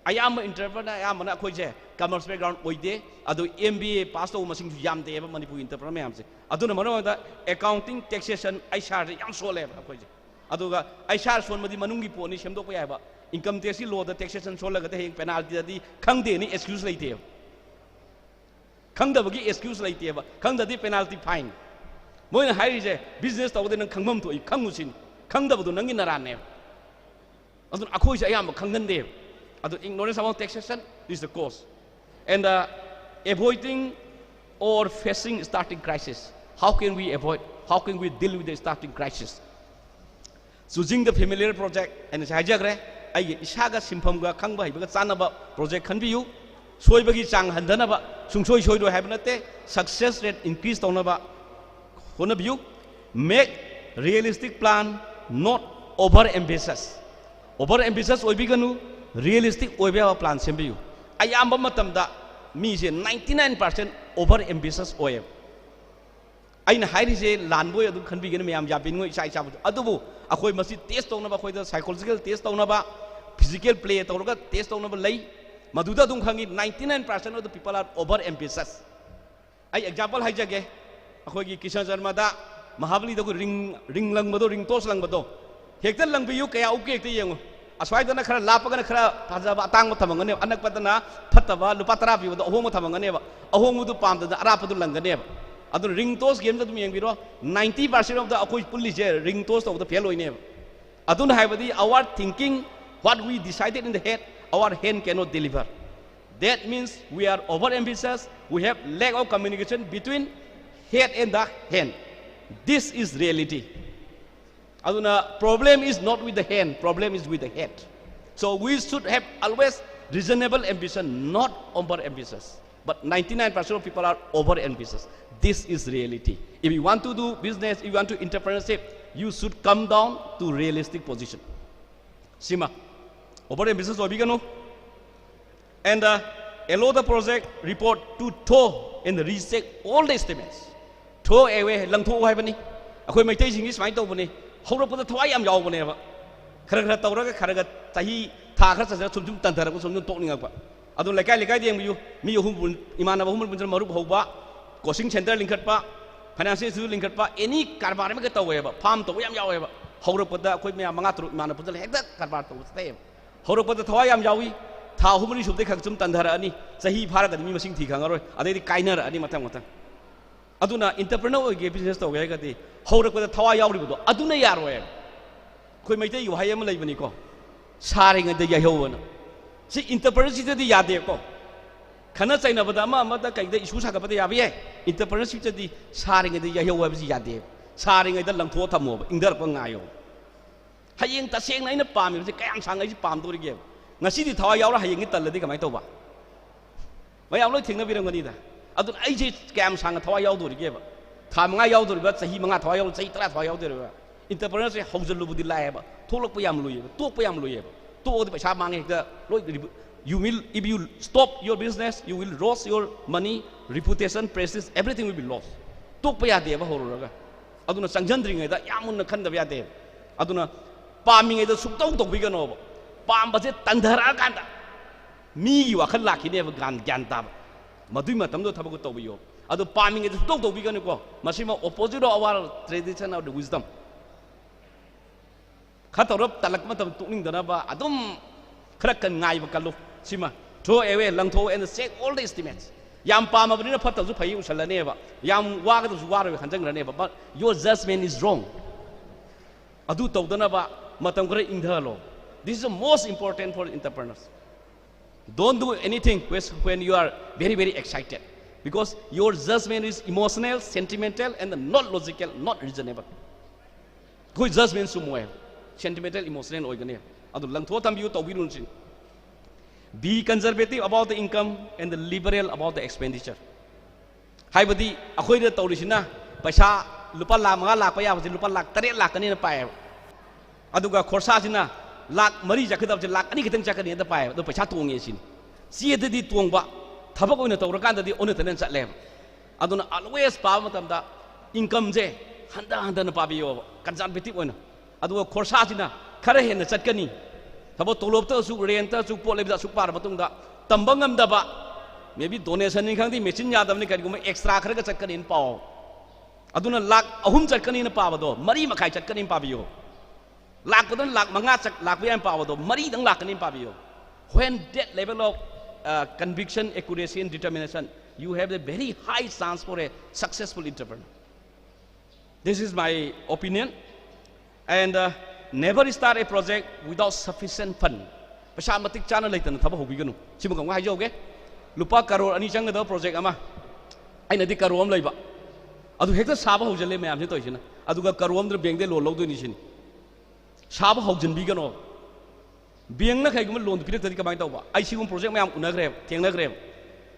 I am an entrepreneur I am an akoi commerce background oide adu MBA pass to masing yam de ba manipur entrepreneur mayam se aduna mano da accounting taxation I shar yam so le akoi aduga I shar son madi manungi poni semdo ko yaba income tax law the taxation so la ga heng penalty di khang de ni excuse leite khang da bagi excuse leite ba khang da di penalty fine moi na hai je business to de nang khangmam to I khang usin khang da bu nang ni naran ne adun akhoi je ayam khang gan de adu ignorance about taxation is the cause and avoiding or facing starting crisis how can we avoid how can we deal with the starting crisis choosing the familiar project and hajagre ai isaga simpham ga khangba hibaga chanaba project khanbiyu soibagi chang handanaba sungsoi soido habnate success rate increase tonaba honabiyu make realistic plan not over ambitious oibiganu realistic oiba plan sembiyu ayamba matamda mi je 99% over ambitious oye aina hairi je lanboy adu khanbigene mayam jabin ngoi sai chabu adubu akhoi masi test tonaba khoi da psychological test tonaba physical play tawraga test tonaba lei maduda dum khangi 99% of the people are over ambitious ai example haijage akhoi gi kisan jarma da mahabali da ring lang bado ring tos lang bado hekta lang biyu kaya uke ekte yengo aswai dana khara lapagana khara phajaba atang thamangane anak padana phataba lupa 10 biu da ahong thamangane ba ahong du pam da arapadu langane ba adu ring toss game da dum yengbiro 90% of the akoi pulli je ring toss of the fail oine adun haibadi our thinking what we decided in the head our hand cannot deliver that means we are over ambitious we have lack of communication between head and the hand this is reality aduna problem is not with the hand problem is with the head so we should have always reasonable ambition not over ambitious but 99% of people are over ambitious this is reality if you want to do business if you want to entrepreneurship you should come down to realistic position sima over ambitious obigano and allow the project report to toe and recheck all the estimates toe away lang tho haibani akoi mai tai singi smai to bani hawrapda thawai yam yaw bane ba khara tawraga khara tahi tha khara sa sum tanthara ko sum tokninga ba adu lekai deng biu mi hum imana ba hum bun marup hoba coaching center lingkhat pa financial institute lingkhat pa any karbar ma ka tawe ba farm to yam yawe ba hawrapda koi me manga tru imana pudal hekda karbar to stay hawrapda thawai yam yawi tha humri subde khak sum tanthara ani sahi phara ga mi masing thi khangaroi adai kainara ani matang aduna entrepreneur ge business to ga di hawrapda thawai yawri bu aduna yaroi koi maitai yu hayam lai bani ko saring da yahowna si entrepreneurship di yade ko khana chaina bada ma da kai da issue sa ga bada yabi entrepreneurship di saring da yahowa bi yade सारिङैꯗ लंथो थमोब इंदरप ngayo hayeng taseng na ina pami se kayam sang ai pam do rige ngasi di thawa yaura hayeng talladi kamai toba mayam loi thingna birangani da adun ai je kayam sang thawa yaw do rige ba tham nga yaw do ba sahi manga thawa yaw sahi tra thawa yaw do ba entrepreneur se hojul budi lai ba tholok pa yam lui ba tok pa yam lui ba to di paisa mange da loi you will, if you stop your business, you will lose your money, reputation, prestige, everything will be lost. Tok pa yade ba hororaga. Aduna sangjandring da yamun na khanda yade. Aduna paming da suktong tok bigano ba. Pam ba je tandhara kanda. Mi wa khal lakhi ne ba gan gyan ta. Madui matam do thabu to biyo. Adu paming da suktong tok bigano ko. Masima opposite of our tradition of the wisdom. Khatorop talak matam tukning dana ba adum kharakan ngai ba kalu. Sima throw away lang throw and take all the estimates yam pama bani na phatal su phai usala ne ba yam wa ga su wa ro hanjang ra ne ba but your judgment is wrong adu tawdana ba matam kare indhalo this is the most important for entrepreneurs don't do anything when you are very very excited because your judgment is emotional sentimental and not logical not reasonable koi judgment su moe sentimental emotional oigane adu lang thro tam yu tawbirun sin be conservative about the income and the liberal about the expenditure. Haibadi, akhoi da taurisina, paisa lupa lakh manga lakh pa yabasi lupa lakh 8 lakh kani na pae. Aduga khorsa sina lakh mari jakadab je lakh ani kitang chakani da pae. Do paisa tuonge sin. Si ede di tuong ba, thabak oina taurakan da di onu tanen chatle. Aduna always pa matam da income je handa na pabiyo conservative oina. Aduga khorsa sina khare hen na chatkani. Thabo tolop ta su rent ta su pole da su par batung da tambangam da ba maybe donation ni khang di machine ya dam ni kari gum extra khara ga chakkani in paw aduna lakh ahum chakkani na pawa do mari makhai chakkani in pabiyo lakh kodon lakh manga chak lakh yan pawa do mari dang lakh ni pabiyo when that level of conviction accuracy and determination you have a very high chance for a successful entrepreneur. This is my opinion and never start a project without sufficient fund. Pasal matik chana laitana thaba hobi ganu. Simu kamu hajo ge. Lupa karor ani chang da project ama. Ai nadi karom laiba. Adu hekta saba hojale me amse toisina. Adu ga karom dra bank de loan lo do ni sin. Saba hojan bi gano. Bank na khai gum loan pirak tadi kamai tawba. Ai sigum project me am unagre thengna gre.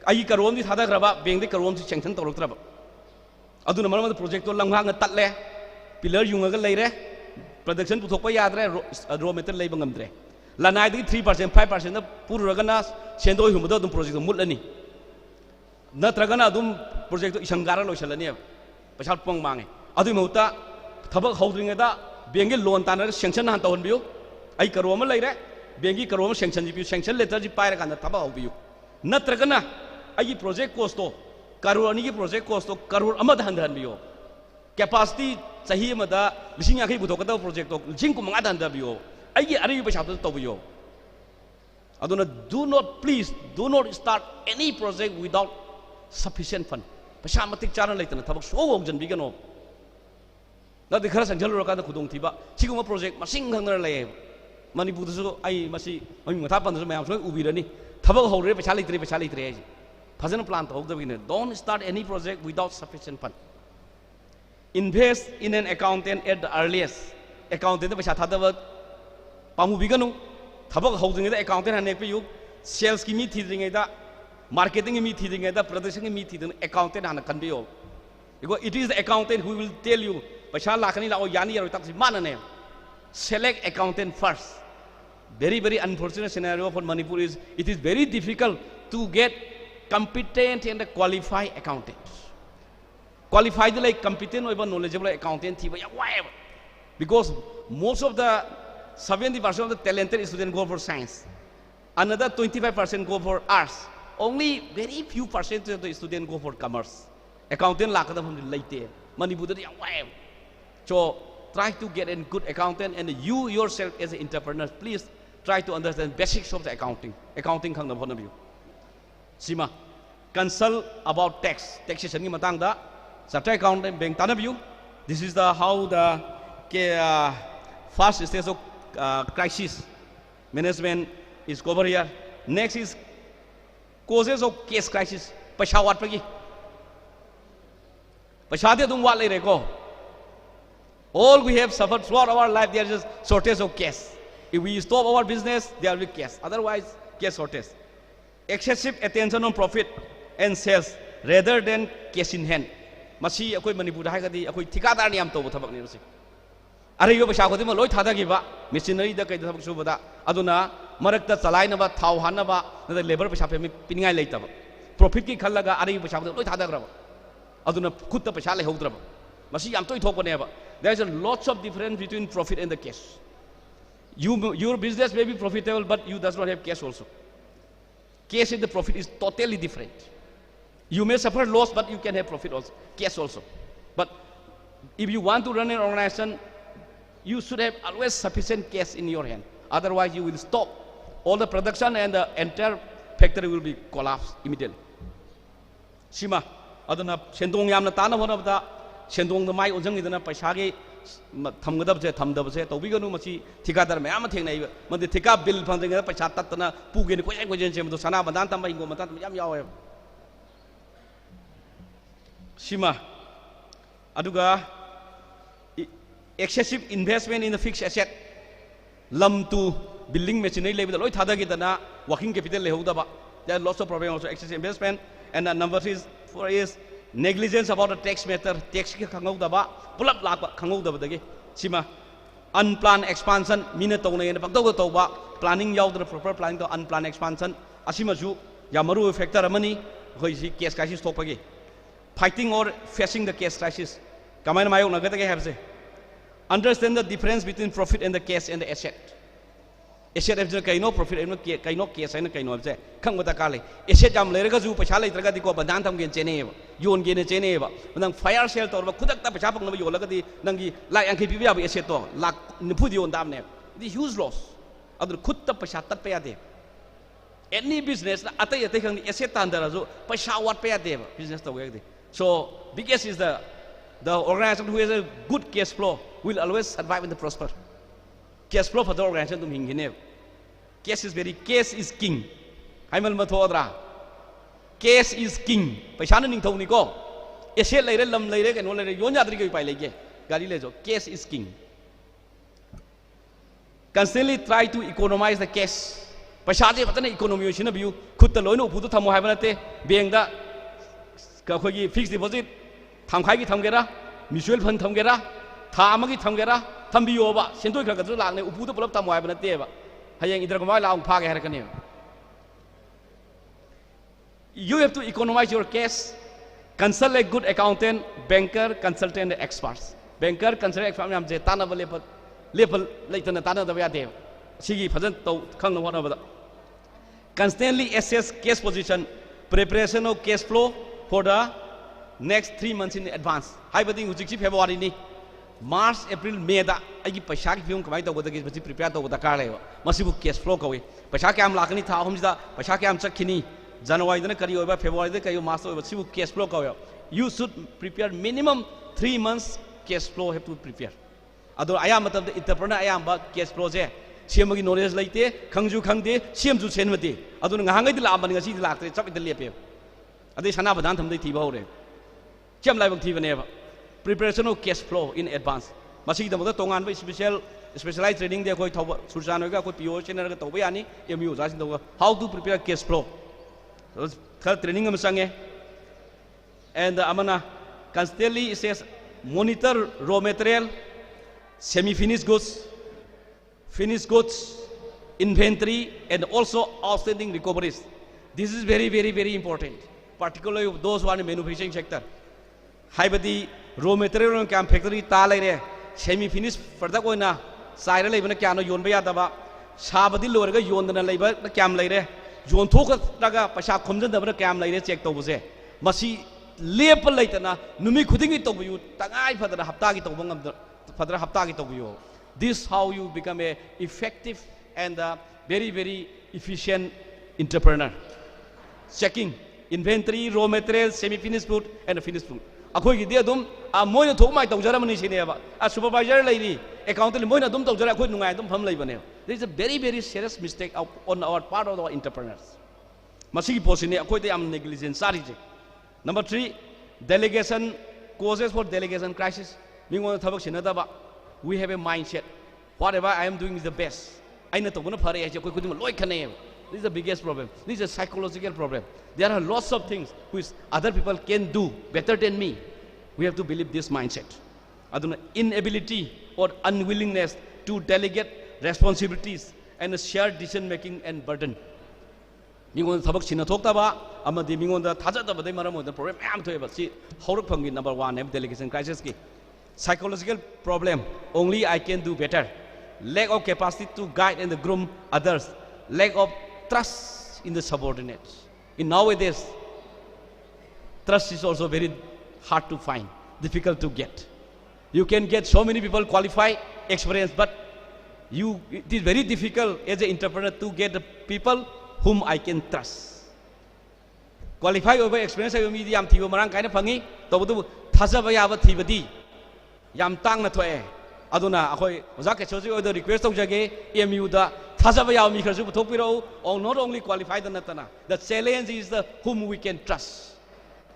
Ai karom di thada graba bank de karom si sanction tawrok traba. Adu na maram project to langhang na tatle. Pillar yunga ga leire. Production puthok pa yadre raw material lay bangam dre lanai di 3% 5% na puru ragana sendo humado dum project mulani na tragana dum project isangara lo salani pasal pong mange adu mauta thabak houdring da bengi loan tanar sanction han tawon biu ai karoma leire bengi karoma sanction ji biu sanction letter ji paira kan thaba hobiu na tragana ai project cost to karor ani ki project cost to karor amad han biu capacity sahi amada lising yakhi buthokata project to lising ku manga dan da biyo ai ari paisa to biyo aduna do not start any project without sufficient fund paisa matik chana laitana thabak so wongjan bi gano na de khara sanjal ro ka da khudong thiba siguma project masing hangna lay manipur su ai masi ami matha pan su mayam so ubirani thabak hore paisa leitre ai phajana plan to hogda bigine don't start any project without sufficient fund. Invest in an accountant at the earliest. Accountant paisa thada pamu biganu thabak housing da accountant hanek pe yu sales ki mi thidring da marketing ki mi thidring da production ki mi thidring accountant han kan biyo because it is the accountant who will tell you paisa lakhani la o yani yaro tak si manane select accountant first. Very very unfortunate scenario for Manipur is it is very difficult to get competent and qualified accountants. Qualified like competent or knowledgeable accountant because most of the 70% of the talented students go for science, another 25% go for arts, only very few percent of the students go for commerce. Accountant lakada from the late Manipur. So try to get a good accountant and you yourself as an entrepreneur, please try to understand basics of the accounting. Accounting kang na you. Sima, consult about taxation ni matang da. Sartai accountant bank tanabyu. This is the how the first stage of crisis management is covered here. Next is causes of case crisis. Paisa wat pagi. Paisa dia tum wat le reko. All we have suffered throughout our life, there is shortage of cash. If we stop our business, there will be cash. Otherwise, cash shortage. Excessive attention on profit and sales rather than cash in hand. Masi akoi Manipur haigadi akoi thikadar ni am to thabak ni masi. Are yo pasha khodi ma loi thada gi ba machinery da kai thabak su bada aduna marakta chalai na ba thau han na ba na labor pasha pe piningai leita ba profit ki khallaga are yo pasha khodi loi thada gra ba aduna khutta pasha le hodra ba masi am toi thok ne ba. There is a lots of difference between profit and the cash. Your business may be profitable, but you does not have cash also. Cash and the profit is totally different. You may suffer loss, but you can have profit also, cash also. But if you want to run an organization, you should have always sufficient cash in your hand. Otherwise, you will stop all the production and the entire factory will be collapsed immediately. Sima, aduna sendong yamna tana hona bata sendong the mai ojang idana paisagi thamgadab thamdab tobiganu machi thikadar mayam thengnai mande thika bill phangdinga paisa tatna puge ni kojen kojen sem do sana badan tam ingo mata yam yawe sima aduga excessive investment in the fixed asset lam to building machinery level loi thada gi dana working capital lehodaba. There are lots of problems also, excessive investment. And the number is negligence about the tax matter. Tax ki khangau daba pulap lak khangau daba dagi sima unplanned expansion mina tawna ena pakdo to ba planning yaw the proper planning to unplanned expansion asima ju yamaru factor amani hoi si case crisis to pagi fighting or facing the case crisis kamai mayo na gata ke have say understand the difference between profit and the cash and the asset. Asset if there no profit and no cash and no say khang gata kale asset jam leraga ju paisa leitraga di ko bandan tham gen chene yon gen chene ba nang fire sale to ba khudak ta paisa pang na yola ga di nangi lai angki pi ya asset to lak nipu di on dam ne the huge loss adur khut ta paisa tat pa ya de any business atai atai khang asset tan dara ju paisa wat pa ya de business to ga de. So biggest is the organization who has a good cash flow will always survive and prosper. Cash flow for the organization to hingine. Cash is king. Haimal mathodra. Cash is king. Paisa na ning thau ni ko. Asset leire lam leire ke no leire yon yadri ke pai lege. Gari le jo. Cash is king. Constantly try to economize the cash. Paisa je patana economy yo sina biu khut ta loino upu to thamo haibana te bank da ka khoi gi fixed deposit tham khai gi tham gera mutual fund tham gera tha ma gi tham gera Tambiyo ba, sentoi kira kadru lang ne upu to pulap tamu ay ba nate ba, hayang idra kumai lang phage har kane. You have to economize your cash. Consult a good accountant, banker, consultant, and experts. Banker, consultant, expert, am je tana ba level leitana tana da ba de. Sigi phajan to khang no ba da. Constantly assess cash position, preparation of cash flow for the next 3 months in advance. Hai ba ding hujik February ni. March, April, May da agi paisa ki film kamai to goda ki prepare to goda kar leba masibu cash flow kawi paisa kyam lakani tha hom da paisa kyam chakhini January dana kari oba February da kayo March oba sibu cash flow kawi you should prepare minimum 3 months cash flow have to prepare ado ayam matab da entrepreneur ayam ba cash flow je semagi knowledge laite khangju khangde semju senmate ado ngahangai dila amani ngasi dila aktre chap idil lepe ade sana badan tham dei thiba hore kem lai bang thibane ba preparation of cash flow in advance. Masih kita mula tongan by specialized training dia koi Thoubal Surjano ka koi PO channel ka Thoubal yani MU jasin to how to prepare cash flow. Kal training am sange and amana constantly says monitor raw material, semi finished goods, inventory and also outstanding recoveries. This is very important, particularly of those who are in the manufacturing sector. Haibadi raw material cam factory ta leire semi finished product oina saira leibana kya no yon ba yadaba sabadi lorga yondana leiba kyam leire yon thok daga paisa khomjan dabana kyam leire check to buse masi lep leitana numi khudingi to bu tangai phadra hafta gi to bangam phadra hafta gi to bu this how you become a effective and very efficient entrepreneur. Checking inventory, raw materials, semi finished food and finished food. Akoi ki dia dum a moina thok mai tawjara mani sine ba a supervisor leiri accountant moina dum tawjara akoi nungai dum pham leibane. There is a very serious mistake on our part of our entrepreneurs. Masigi posine akoi te am negligence sari je. Number 3, delegation causes for delegation crisis. Mingon thabak sinada ba we have a mindset. Whatever I am doing is the best. This is the biggest problem. This is a psychological problem. There are lots of things which other people can do better than me. We have to believe this mindset. Inability or unwillingness to delegate responsibilities and share decision making and burden. Mingon thabak china thoktaba amadi mingon da thajadaba dai maram oda problem am thoeba si haurak phangi number 1 have delegation crisis ki psychological problem. Only I can do better. Lack of capacity to guide and groom others. Lack of trust in the subordinates. In nowadays, trust is also very hard to find, difficult to get. You can get so many people qualified, experienced, but it is very difficult as an entrepreneur to get the people whom I can trust. Qualified over experience over me yam thiba marang kaina phangi tobu thajaba yaba thibadi yam tang na thoe aduna akhoi oja ke choji oda request taujage EMU da thajaba yaw mi kharju puthokpiro or not only qualified natana. The challenge is the whom we can trust.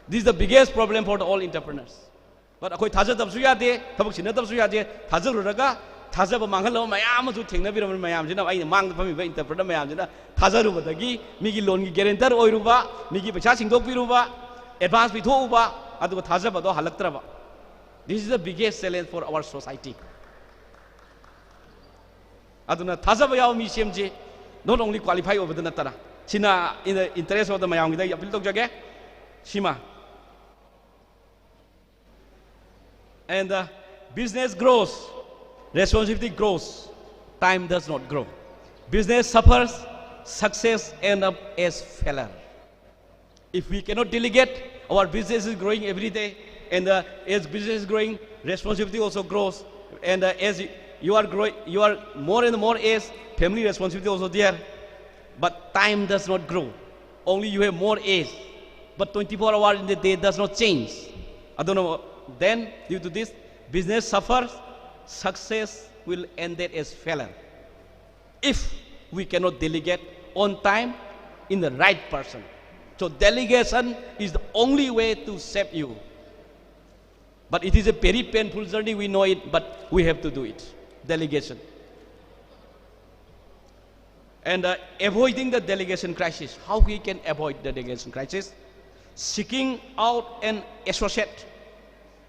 This is the biggest problem for all entrepreneurs. But akhoi thajadabsu yade thabak sinadabsu yade thajaruraga thajaba manghalo mayam su thengnabiraman mayam jina aina mang phami ba entrepreneur mayam jina thajarubadagi migi loan gi guarantor oiruba migi paisa singdokpiruba advance pithoba aduga thajaba do halaktraba. This is the biggest challenge for our society. Aduna thajaba yaw mi semje not only qualify over the natara sina in the interest of the mayam gi appeal tokjage sima. And business grows, responsibility grows, time does not grow. Business suffers, success ends up as failure. If we cannot delegate, our business is growing every day, and as business is growing, responsibility also grows. And as you are growing, you are more and more as family responsibility also there, but time does not grow. Only you have more age, but 24 hours in the day does not change. I don't know. Then, due to this, business suffers, success will end it as failure. If we cannot delegate on time in the right person. So delegation is the only way to save you. But it is a very painful journey, we know it, but we have to do it. Delegation. And avoiding the delegation crisis. How we can avoid the delegation crisis? Seeking out an associate,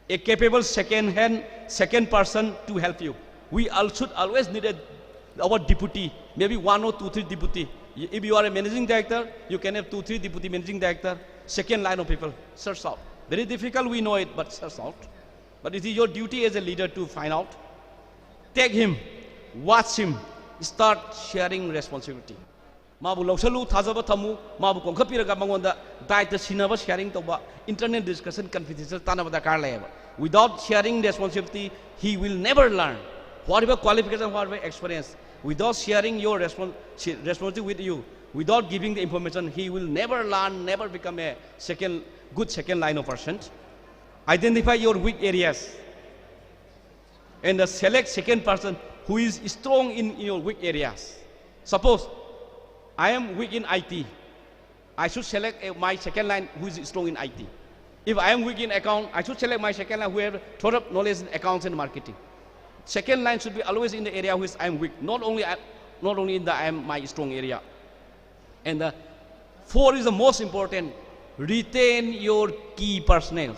a capable second person to help you. We should always need our deputy, maybe 1 or 2, 3 deputy. If you are a managing director, you can have 2, 3 deputy managing director, second line of people, search out. Very difficult, we know it, but search out. But it is your duty as a leader to find out. Take him, watch him, start sharing responsibility. Mabu loksalu thajaba thamu mabu kongkhapiraga mangonda daita sinaba sharing toba internet discussion confidential tanaba dakar leba. Without sharing responsibility, he will never learn. Whatever qualification, whatever experience, without sharing your responsibility with you, without giving the information, he will never learn, never become a good second line of person. Identify your weak areas and select second person who is strong in your weak areas. Suppose I am weak in IT. I should select my second line who is strong in IT. If I am weak in account, I should select my second line who have thorough knowledge in accounts and marketing. Second line should be always in the area which I am weak, not only in the my strong area. And 4 is the most important. Retain your key personnel.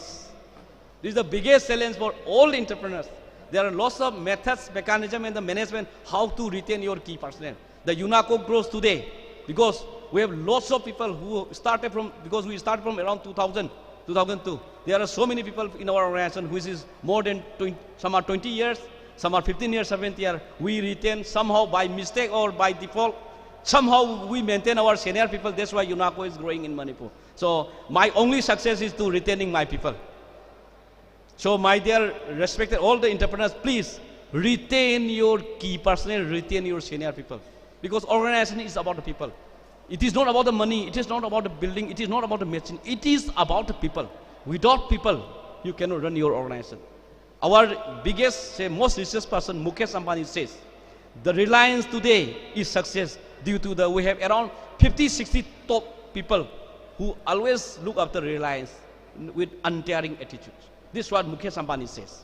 This is the biggest challenge for all entrepreneurs. There are lots of methods, mechanism, and the management how to retain your key personnel. The UNACO grows today because we have lots of people who started from, because we started from around 2000, 2002. There are so many people in our organization which is more than 20, some are 20 years, some are 15 years, 17 years. We retain somehow by mistake or by default. Somehow we maintain our senior people. That's why UNACO is growing in Manipur. So my only success is to retaining my people. So my dear respected all the entrepreneurs, please retain your key personnel, retain your senior people. Because organization is about the people. It is not about the money, it is not about the building, it is not about the machine, it is about the people. Without people, you cannot run your organization. Our biggest, most richest person, Mukesh Ambani says, the Reliance today is success due to we have around 50, 60 top people who always look after Reliance with untiring attitudes. This is what Mukesh Ambani says.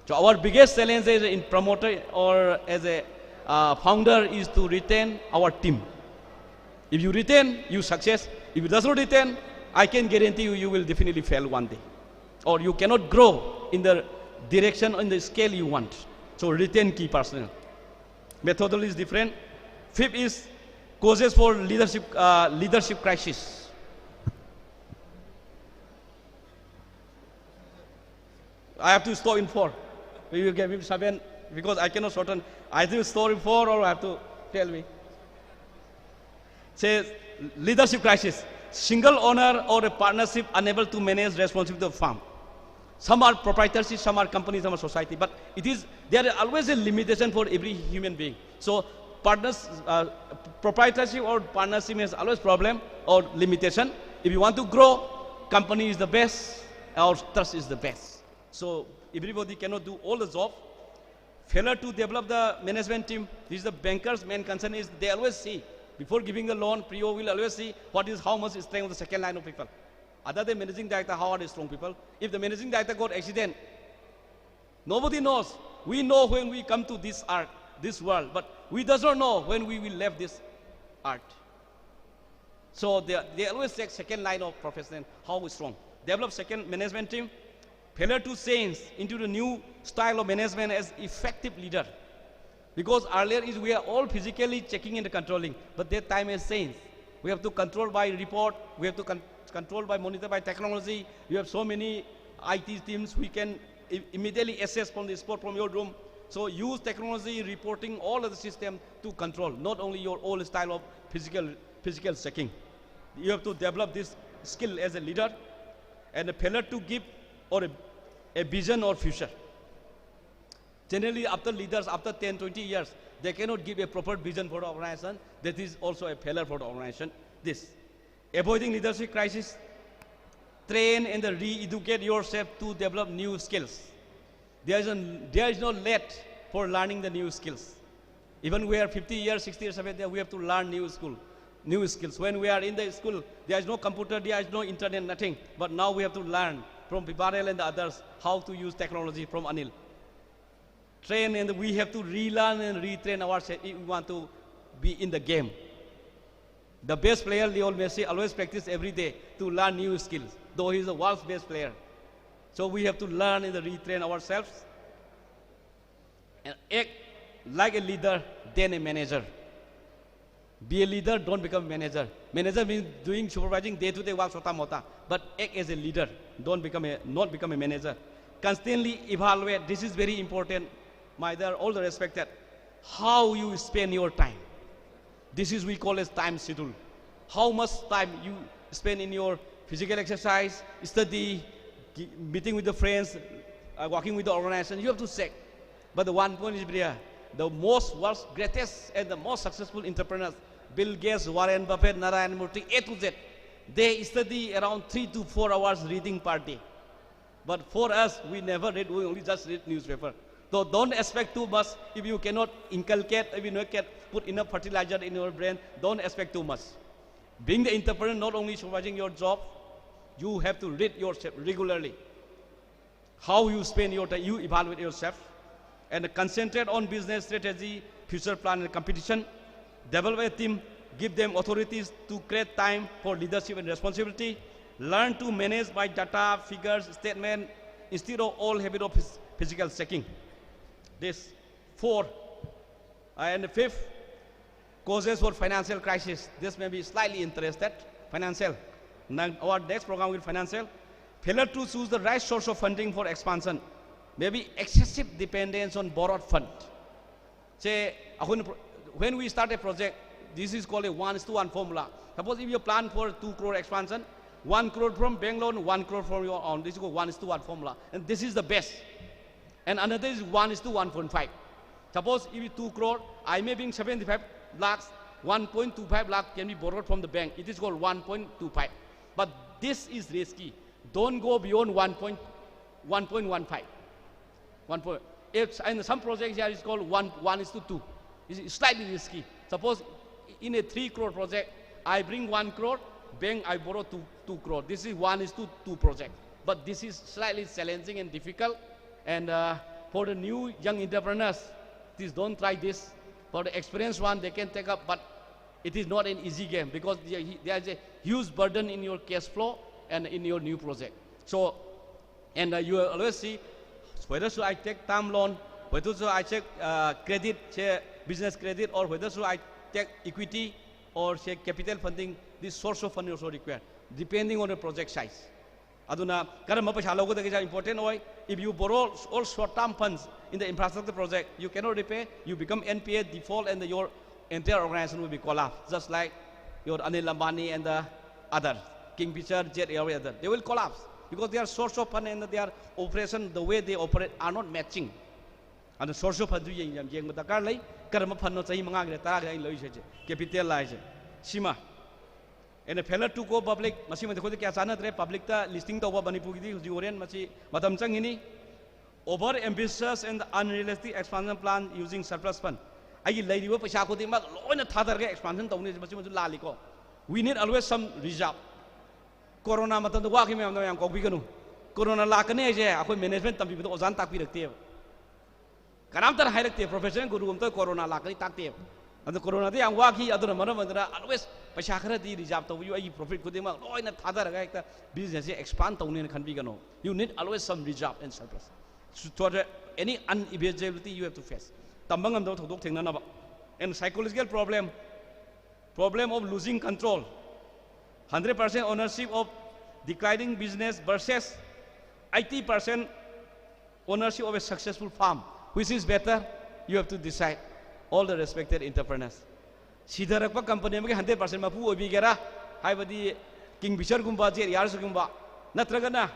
So our biggest challenge as a promoter or as a founder is to retain our team. If you retain, you success. If you does not retain, I can guarantee you, you will definitely fail one day. Or you cannot grow in the direction, in the scale you want. So retain key personnel. Methodology is different. Fifth is causes for leadership crisis. I have to stop in 4. We will give him 7 because I cannot shorten. I will stop in 4 or I have to tell me. Say leadership crisis. Single owner or a partnership unable to manage responsibility of farm. Some are proprietors, some are companies, some are society. But there is always a limitation for every human being. So proprietorship or partnership is always problem or limitation. If you want to grow, company is the best, or trust is the best. So everybody cannot do all the job. Failure to develop the management team. This is the bankers' main concern is they always see, before giving the loan, PO will always see how much is strength of the second line of people. Other than managing director, how are they strong people? If the managing director got accident, nobody knows. We know when we come to this art, this world, but we does not know when we will leave this art. So they always check second line of professional, how strong. Develop second management team. Failure to change into the new style of management as effective leader. Because earlier we are all physically checking and controlling, but that time has changed. We have to control by report, we have to control by monitor by technology. We have so many IT teams, we can immediately assess from the spot from your room. So use technology, reporting, all of the system to control, not only your old style of physical checking. You have to develop this skill as a leader, and a failure to give or a vision or future. Generally, after leaders, after 10, 20 years, they cannot give a proper vision for the organization. That is also a failure for the organization. This. Avoiding leadership crisis, train and re-educate yourself to develop new skills. There is no late for learning the new skills. Even we are 50 years, 60 years, 70 years, we have to learn new skills. When we are in the school, there is no computer, there is no internet, nothing. But now we have to learn from Bibarel and the others how to use technology from Anil. Train, and we have to relearn and retrain ourselves if we want to be in the game. The best player, Lionel Messi, always practice every day to learn new skills, though he is the world's best player. So we have to learn and retrain ourselves and act like a leader, then a manager. Be a leader, don't become a manager. Manager means doing supervising day-to-day work, sota-mota. But act as a leader, not become a manager. Constantly evaluate, this is very important. My dear, all the respected, how you spend your time. This is we call as time schedule. How much time you spend in your physical exercise, study, meeting with the friends, working with the organization, you have to check. But the one point is clear, the world's greatest and the most successful entrepreneurs, Bill Gates, Warren Buffett, Narayan Murthy, A to Z, they study around 3 to 4 hours reading per day. But for us, we never read, we only just read newspaper. So don't expect too much. If you cannot inculcate, if you cannot put enough fertilizer in your brain, don't expect too much. Being the entrepreneur, not only supervising your job, you have to read yourself regularly. How you spend your time, you evaluate yourself, and concentrate on business strategy, future plan and competition. Develop a team, give them authorities to create time for leadership and responsibility. Learn to manage by data, figures, statement, instead of all habit of physical checking. This 4. And the 5th, causes for financial crisis. This may be slightly interested. Financial. Now, our next program will financial. Failure to choose the right source of funding for expansion. Maybe excessive dependence on borrowed fund. Say, when we start a project, this is called a 1:1 formula. Suppose if you plan for 2 crore expansion, 1 crore from bank loan, 1 crore from your own. This is called 1:1 formula. And this is the best. And another is 1:1.5. Suppose if 2 crore, I may bring 75 lakhs, 1.25 lakh can be borrowed from the bank. It is called 1.25. But this is risky. Don't go beyond 1.15. If in some projects here it's called 1:2. It's slightly risky. Suppose in a 3 crore project, I bring 1 crore, bank I borrow 2 crore. This is 1:2 project. But this is slightly challenging and difficult. And for the new young entrepreneurs, please don't try this. For the experienced one, they can take up, but it is not an easy game because there is a huge burden in your cash flow and in your new project. So, and you always see whether should I take term loan, whether should I take credit, say business credit, or whether should I take equity or say capital funding. This source of funding also required, depending on the project size. Aduna karama paisa logodagi is important. Oi, if you borrow all short-term funds in the infrastructure project, you cannot repay. You become NPA default, and your entire organization will be collapsed. Just like your Anil Ambani and the others, Kingfisher, Jet Airways, they will collapse because their source of fund and their operation, the way they operate, are not matching. And the source of fund do you yang matakar lay karama fund no sahi mangagre tara ay loy seje capital lay je sima. And a failure to go public, masi mati khodi kya chana tre public ta listing to bani pugi di Jurian masi matam chang ini over ambitious and unrealistic expansion plan using surplus fund. Agi lay diwa paisa khodi mak loina thadar ke expansion to ni masi mati lali ko. We need always some reserve. Corona matam to wa ki me am yang ko bi kanu. Corona la kane je akoi management tam bi to ozan tak pi rakte. Kanam tar hai rakte professional guru um to corona la kani takte. And corona they ang waki aduna manamandra always paisa khara di reserve to you ai profit ko dema loina thadar ga ekta business expand to ni khan bi gano. You need always some reserve and surplus. So any unavailability you have to face. Tambang am do thodok thengna na ba. And psychological problem of losing control. 100% ownership of declining business versus 80% ownership of a successful farm. Which is better? You have to decide. All the respected entrepreneurs. Sidarakpa company magi 100% mapu obi gera. Hai badi Kingfisher gumba, Jet Airways gumba. Natragana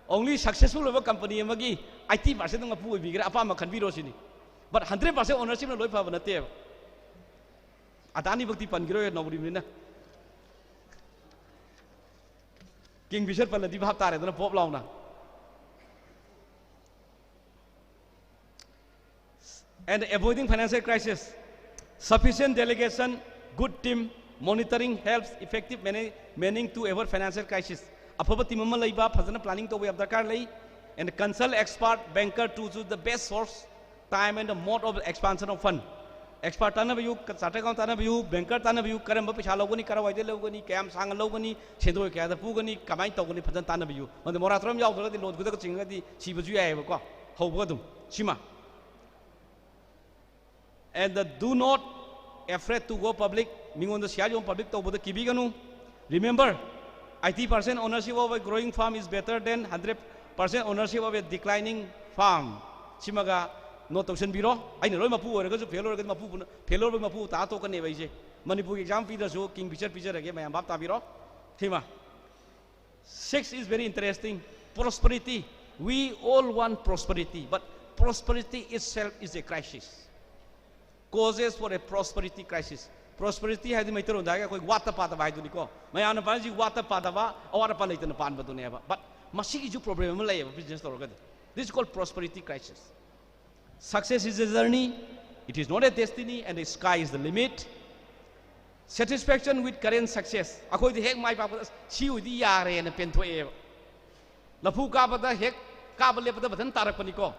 only successful of a company magi 80% mapu obi gera. Apa makan biro sini. But 100% ownership na loi pa banate. Adani bakti pangiro na buri mina. Kingfisher pala di bahap tare na pop launa. And avoiding financial crisis, sufficient delegation, good team, monitoring helps effective managing to avoid financial crisis. Apaba team ma laiba phajana planning to we have dakar lai and consult expert banker to choose the best source, time and the mode of expansion of fund. Expert tana view, chartered account tana view, banker tana view, karamba pisha logoni karawaide logoni, kam sang logoni, chendo kya da pugoni, kamai togoni phajan tana view. On the moratorium yaw the load gudak chinga di sibaju ay ko. How bodum shima. And do not afraid to go public. Mingon the share public to boda kibiganu. Remember, 80% ownership of a growing farm is better than 100% ownership of a declining farm. Simaga no token biro. I know mapu or go to failure mapu, failure mapu tato can never say. Manipu exam feeder so Kingfisher picture again. I am bapta biro. Hima. 6 is very interesting. Prosperity. We all want prosperity, but prosperity itself is a crisis. Causes for a prosperity crisis. Prosperity has the matter on the water part of Idunico. My anapology water part of our palate and pan, but never. But Masiki is problem of business. This is called prosperity crisis. Success is a journey, it is not a destiny, and the sky is the limit. Satisfaction with current success. According to heck, my papa, she would be yare and a pen to air. Lapu Kabata heck, Kabalepatan Tarakonico.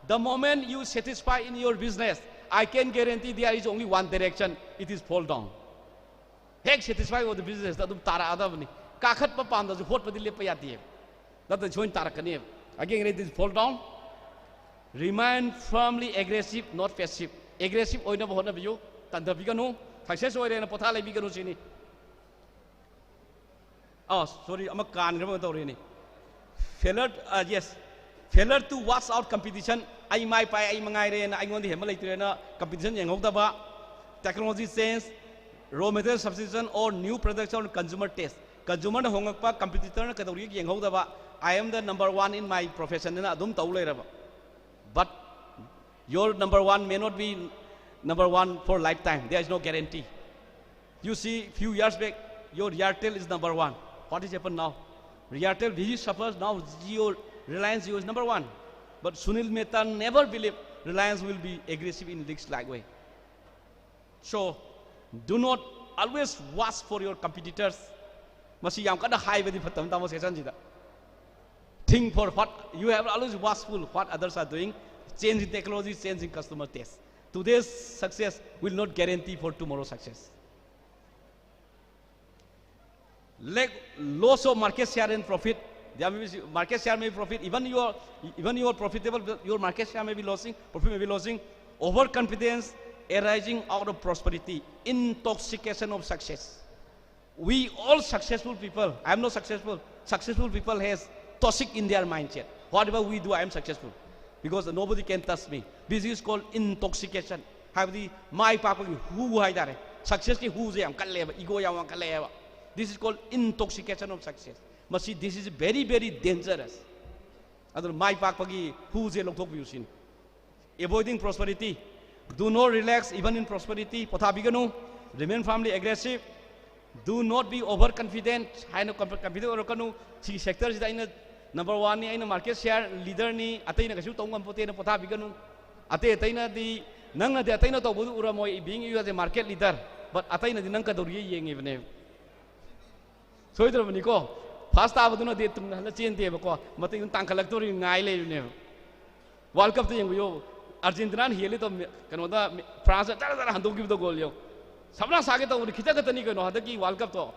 The moment you satisfy in your business, I can guarantee there is only one direction, it is fall down. Heck satisfied with the business, that Tara Adavani. Kakat Papan does what with the Lepayati. That the joint Tarakane. Again, it is fall down. Remain firmly aggressive, not passive. Aggressive, or never one of you, Tandavigano, success or in a Potala Viganusini. Oh, sorry, I'm a can remember. Failure, yes. Failure to watch out competition. I might buy a mangaire and I want the Himalaya competition and Hokdaba, technology sense, raw material substitution or new production consumer taste. Consumer Hongapa competitor category and Hokdaba. I am the number one in my profession and Adum Taulera. But your number one may not be number one for lifetime. There is no guarantee. You see, few years back, your Airtel is number one. What is happened now? Airtel really suffers now. Jio, Reliance Jio is number one. But Sunil Mehta never believed Reliance will be aggressive in this like way. So, do not always watch for your competitors. Masi yang kada high with the patam tamo sesan jida. Think for what you have always watchful what others are doing. change in technology, change in customer taste. Today's success will not guarantee for tomorrow's success. Loss of market share and profit. There may be market share may be profit. Even you are profitable, your market share may be losing, profit may be losing. Overconfidence arising out of prosperity, intoxication of success. We all successful people, I am not successful. Successful people has toxic in their mindset. Whatever we do, I am successful. Because nobody can touch me. This is called intoxication. Have the my papa who haidare. Success ki who jam kaleva, ego yam kaleva. This is called intoxication of success. But see, this is very, very dangerous. Other my papa ki who je lok thok yusin. Avoiding prosperity. Do not relax even in prosperity. Pothabiganu. Remain firmly aggressive. Do not be overconfident. I know confident or kanu. See sectors is in number 1 ni in market share leader ni atay na kasu tongam pote na pothabiganu. Atay na di nang na di atay na to budu uramoy being you as a market leader. But atay na di nang kaduriye yeng even. So ito naman ko. First time doon na dito na change ba ko. Matay yung tangkalagtor yung ngai le yun. World Cup to yung yo. Argentina hili to kano da France tara handog give the goal yo. Sabna sage to kita kata ni kano hadaki World Cup to.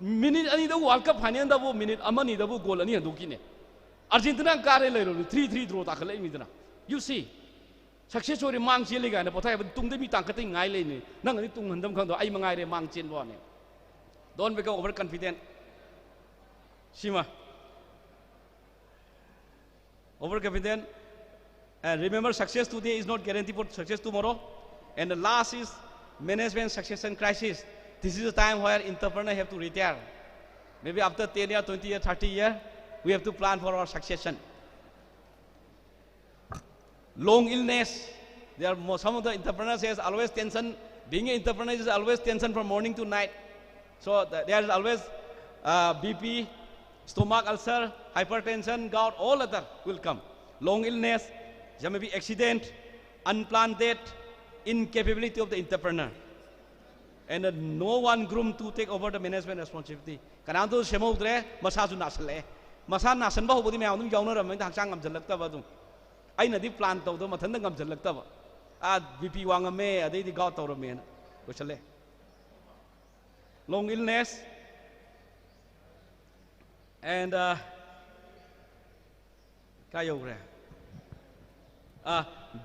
Minute ani da World Cup final da wo minute amani da wo goal ani handog kine. Argentina kare le ro 3-3 draw ta khala imidna. You see. Success story mang chili ga na pothai tung de mi tangkat ngai le ni. Nang ani tung handam khang do ai mangai re mang chen bo ne. Don't become overconfident. Shima. Overconfident. And remember, success today is not guaranteed for success tomorrow. And the last is management succession crisis. This is the time where entrepreneurs have to retire. Maybe after 10 years, 20 years, 30 years, we have to plan for our succession. Long illness. There are some of the entrepreneurs has always tension. Being an entrepreneur is always tension from morning to night. So there is always BP, stomach ulcer, hypertension, gout, all other will come. Long illness. There may be accident, unplanned death, incapability of the entrepreneur. And no one groomed to take over the management responsibility. Kananto shemo dre masaju nasale. Masa nasan ba hobodi me aunum yauna ram ta chang ngam jalakta ba dum. Ai na di plan taw do mathan ngam jalakta ba. A BP wanga me adai di gaw taw me ko chale. Long illness and kayo re.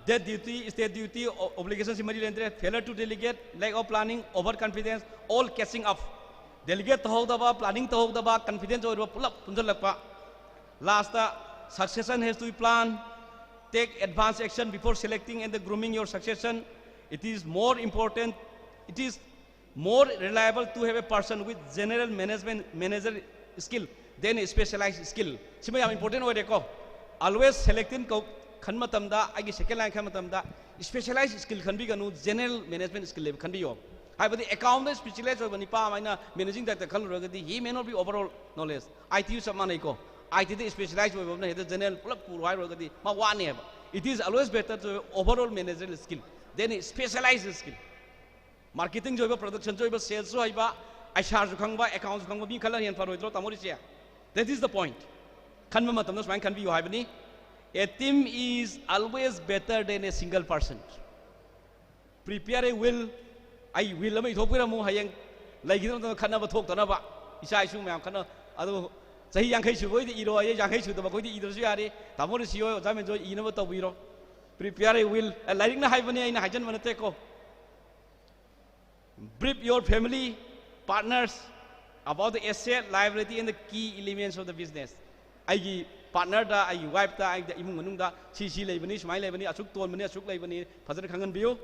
Debt duty, state duty, obligations, failure to delegate, lack of planning, overconfidence, all catching up. Delegate to hold planning to hold confidence over pull up. Last, succession has to be planned. Take advanced action before selecting and grooming your succession. It is more important, it is more reliable to have a person with general manager skill than a specialized skill. Simay important way ko. Always selecting Khanmatamda, I second line Khanmatamda, specialized skill can be general management skill can be. I but the accountant specialized over Nipa managing that the color he may not be overall knowledge. IT use Maniko. IT is specialized over the general Mawane. It is always better to overall managerial skill than a specialized skill. Marketing job, production job, sales job, I charge Kangba, accounts Kangba, be color and Faroidro Tamorisia. That is the point. Kanmamatamnos man can be you have any. A team is always better than a single person. Prepare a will. I will let me talk with a more high like you know, Kanaba talk to Nava. Isai Shuma, Kana, although say young Haitian, young Haitian, the Bakoti, either Ziari, Tamorisio, Zamanjo, Inova Wiro. Prepare a will, a lighting the Hibana in Hajan Manateko. Brief your family, partners about the asset, liability, and the key elements of the business. I partner da, I wife da, I imung manung da, si lebani, smile lebani, asuk ton mani, asuk lebani, Father Kangan Bio.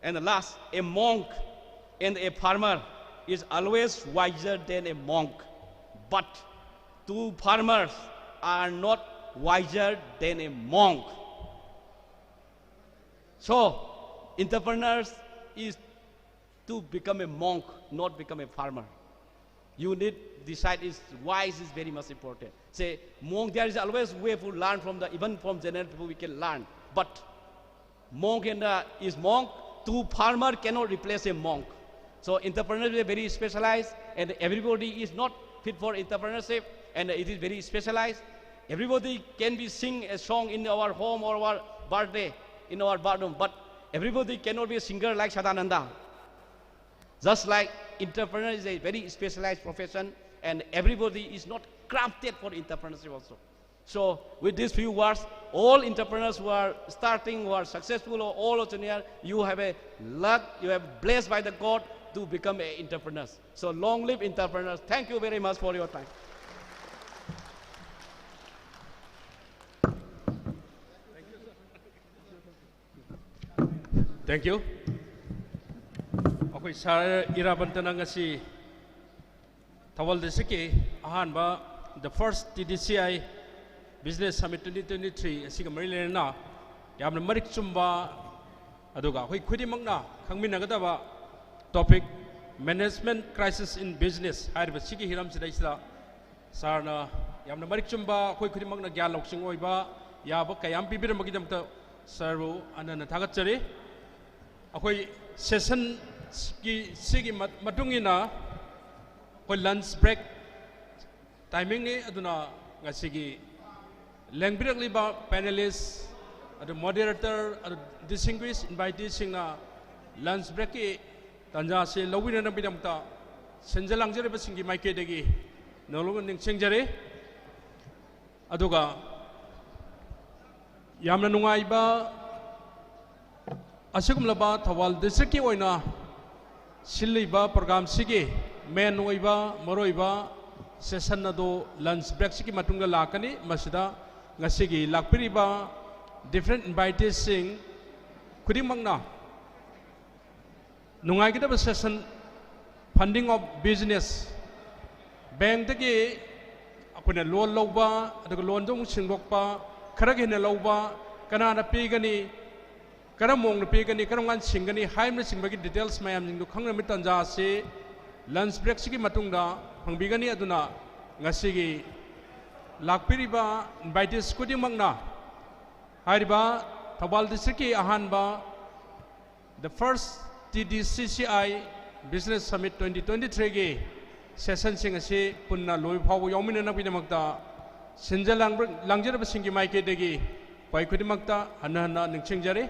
And the last, a monk and a farmer is always wiser than a monk. But two farmers are not wiser than a monk. So, entrepreneurs is to become a monk, not become a farmer. You need decide is wise is very much important. Say monk, there is always way to learn from the even from general people we can learn. But monk and is monk. Two farmer cannot replace a monk. So entrepreneurs are very specialized, and everybody is not fit for entrepreneurship, and it is very specialized. Everybody can be sing a song in our home or our birthday in our bathroom. But everybody cannot be a singer like Sadananda. Just like entrepreneur is a very specialized profession, and everybody is not crafted for entrepreneurship also. So with these few words, all entrepreneurs who are starting, who are successful, or all entrepreneurs, you have a luck, you have blessed by the God to become an entrepreneur. So long live entrepreneurs. Thank you very much for your time. Thank you. Okay, sir, irabantana ngasi Thoubal district ahanba the first TDCCI Business Summit 2023 asiga marilena na yamna marik chumba aduga hoi khudimangna khangminagadaba topic management crisis in business haiba sigi hiram sidaisda sarna yamna marik chumba hoi khudimangna gyan loksing oiba yaba kayam pibiramagidamta sarbu anana thagatchari akoi session ki sigi matungina koi lunch break timing ni aduna ngasigi language liba panelists, the moderator, the distinguished invitees singna lunch break ki tanja se lawina na bidamta senjalang jare basingi maike degi nolong ning sengjare aduga yamna nungai ba asigum laba Thoubal district ki oina silliba program sigi main oiba moroiba session na do lunch break sigi matunga lakani masida ngasigi lakpiriba different invitees sing kudimangna nungai kita session funding of business bank dagi apuna loan loba aduga loan dong singbokpa kharagi na loba kana na pigani karamong na pigani karangan singani haim na singbagi details mayam jingdo khangna mitanja se lunch break sigi matungda pangbigani aduna ngasigi lakpiriba invitees kudimangna hariba Thoubal district ki ahanba the first TDCCI Business Summit 2023 ki session sing ase punna loi phaw yawmina na bidamakta senjalang langjaraba singi maike degi pai kudimakta hanna ningchingjare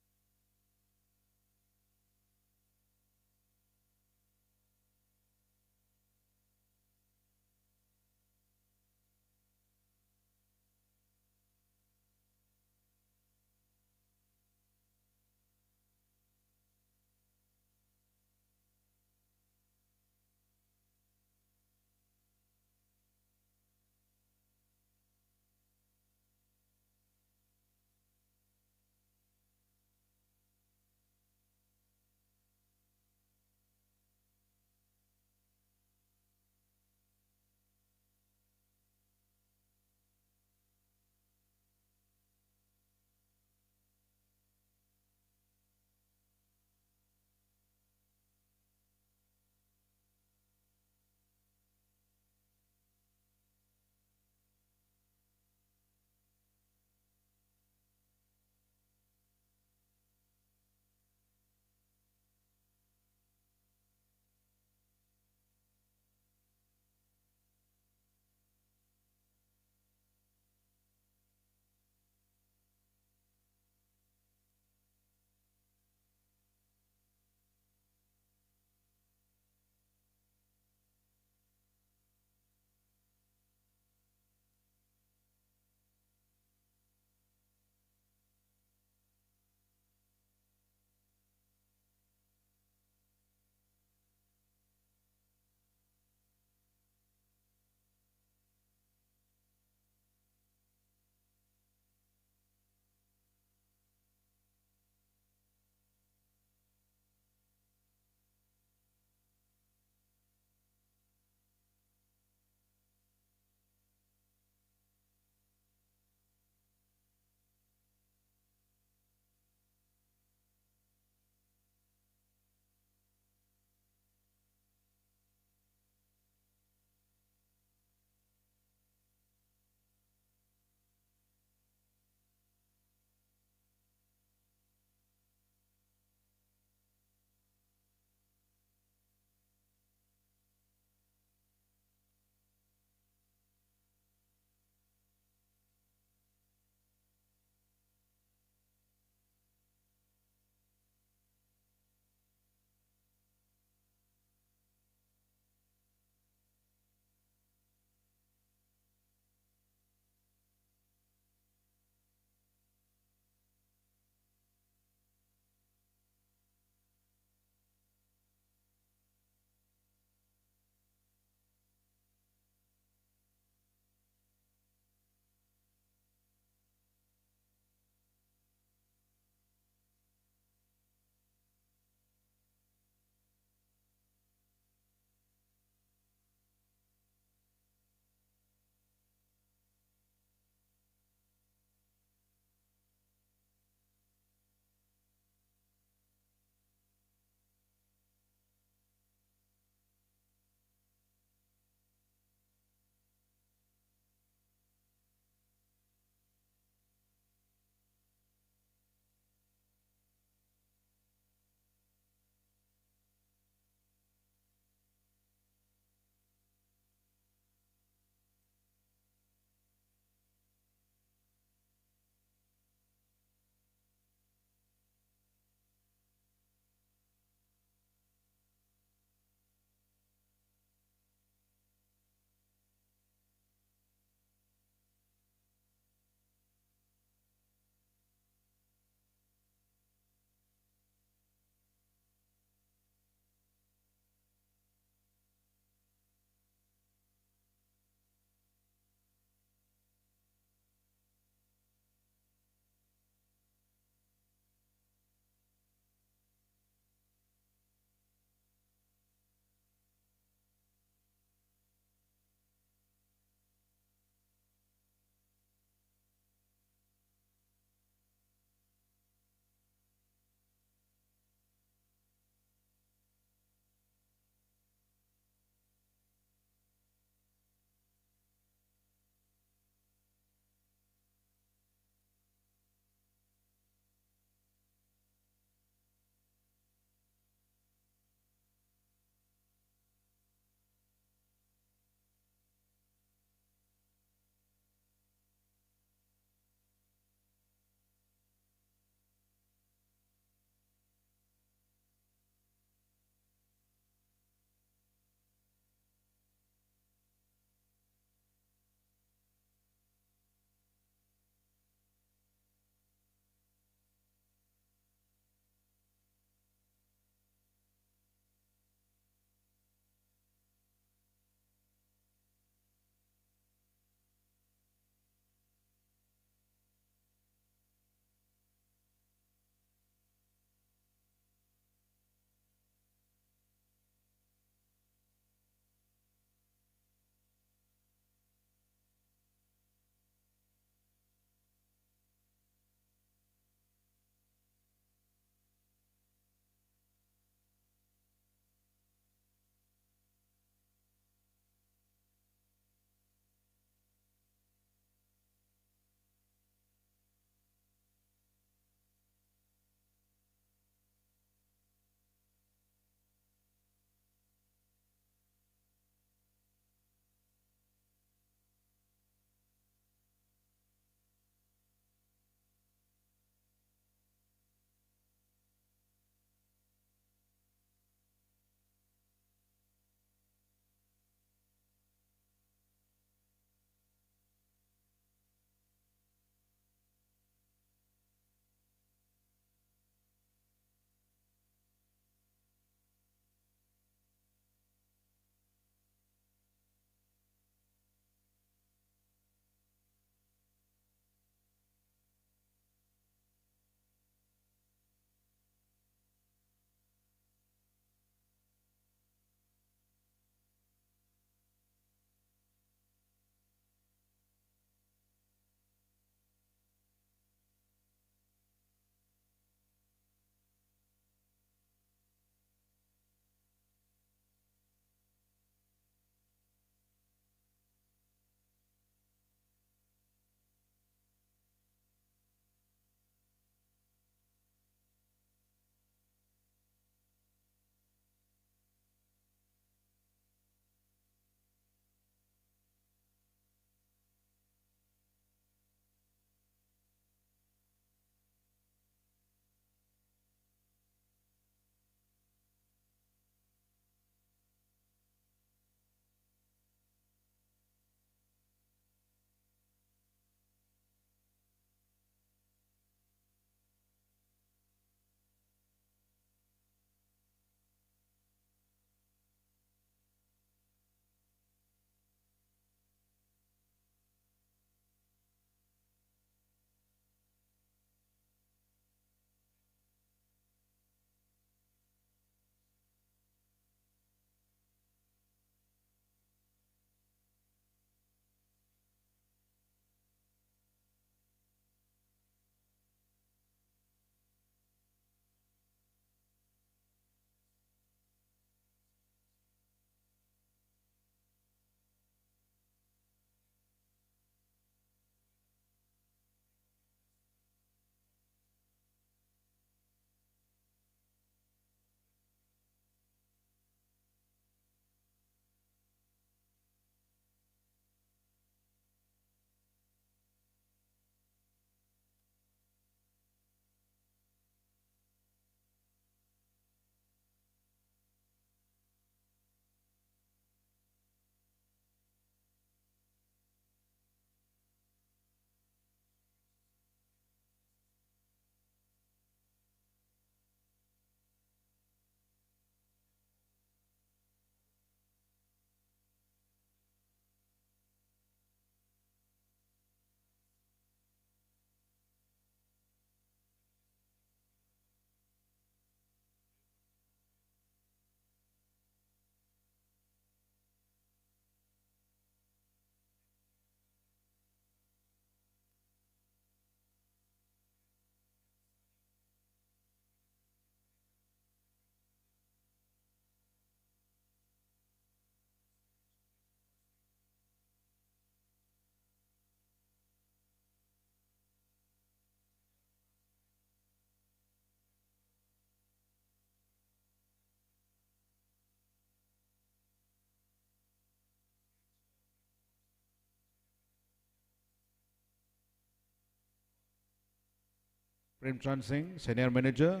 Premchand Singh, Senior Manager,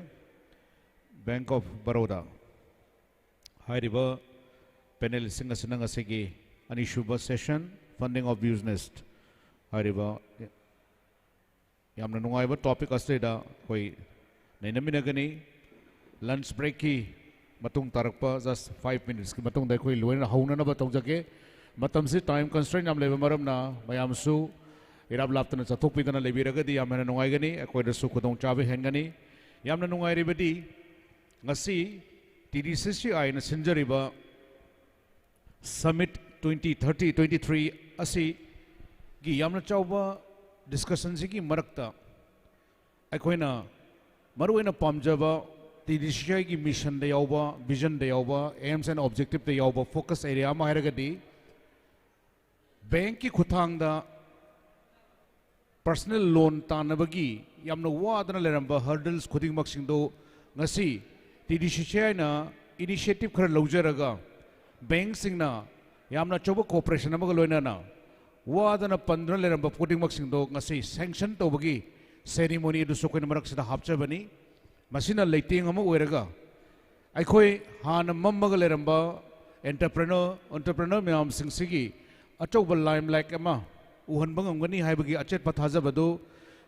Bank of Baroda. Hairiba panel singa sinanga segi anishuba session funding of business. Hairiba yamna nungaiba topic asida koi nainaminagani lunch break ki matung tarakpa just 5 minutes ki matung dai koi loina hauna na batong jake matam si time constraint am leba maram na mayam su irab laptana chathok pidana lebiragadi yamna nungaigani akoi da su khudong chabe hengani yamna nungai ribadi ngasi TDCCI na sinjariba Summit 2023 asi gi yamna chawba discussion sigi marakta akoina maruina pamjaba TDCCI gi mission de yawba vision de yawba aims and objective de yawba focus area ma haragadi bank ki khuthang da personal loan tanabagi yamna wadana leramba hurdles khuding maksing do ngasi TDCCI na initiative khara laujaraga bank singna yamna choba cooperation amaga loina na wadana pandra leramba khuding maksing do ngasi sanction tobagi ceremony du sokoi marak sida hapchabani masina leiting ama oiraga aikhoi hana mammaga leramba entrepreneur myam singsigi achoba limelight ama uhan bangam gani haibagi achet pathajabadu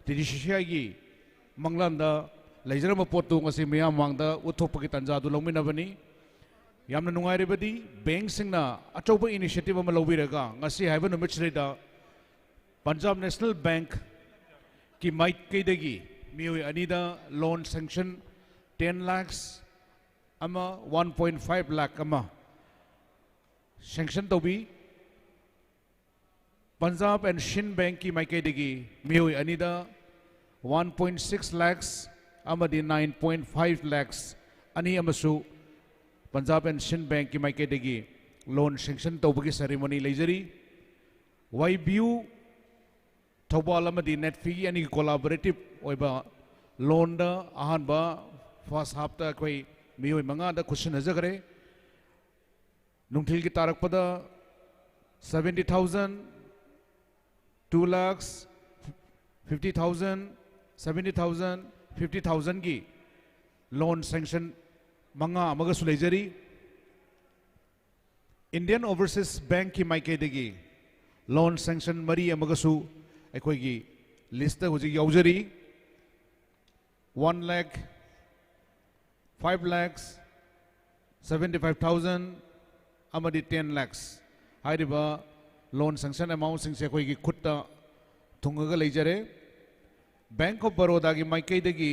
TDCCI gi manglanda leizarama potu ngasi myam mangda uthopagi tanja du longminabani yamna nungairibadi bank singna achoba initiative ama lobiraga ngasi haiba numit sreda Punjab National Bank ki might kaidagi mioi anida loan sanction 10 lakhs ama 1.5 lakh ama sanction tobi Punjab and Shin Bank ki might kaidagi mioi anida 1.6 lakhs amadi 9.5 lakhs ani amasu Punjab and Shin Bank ki might kaidagi loan sanction tobagi ceremony leizari YBU Thoubal amadi net fee ani collaborative oiba loan da ahan ba first half ta koi mioi manga da question hazagare nungthil ki tarak pada 70,000 2 lakhs 50,000 70,000 50,000 ki loan sanction manga amaga sulejari Indian Overseas Bank ki maike degi loan sanction mari amaga su aikoi gi list hoji yaujari 1 lakh 5 lakhs 75,000 amadi 10 lakhs hairiba loan sanction amount sing se koi gi khutta thungaga leijare Bank of Baroda gi maikai degi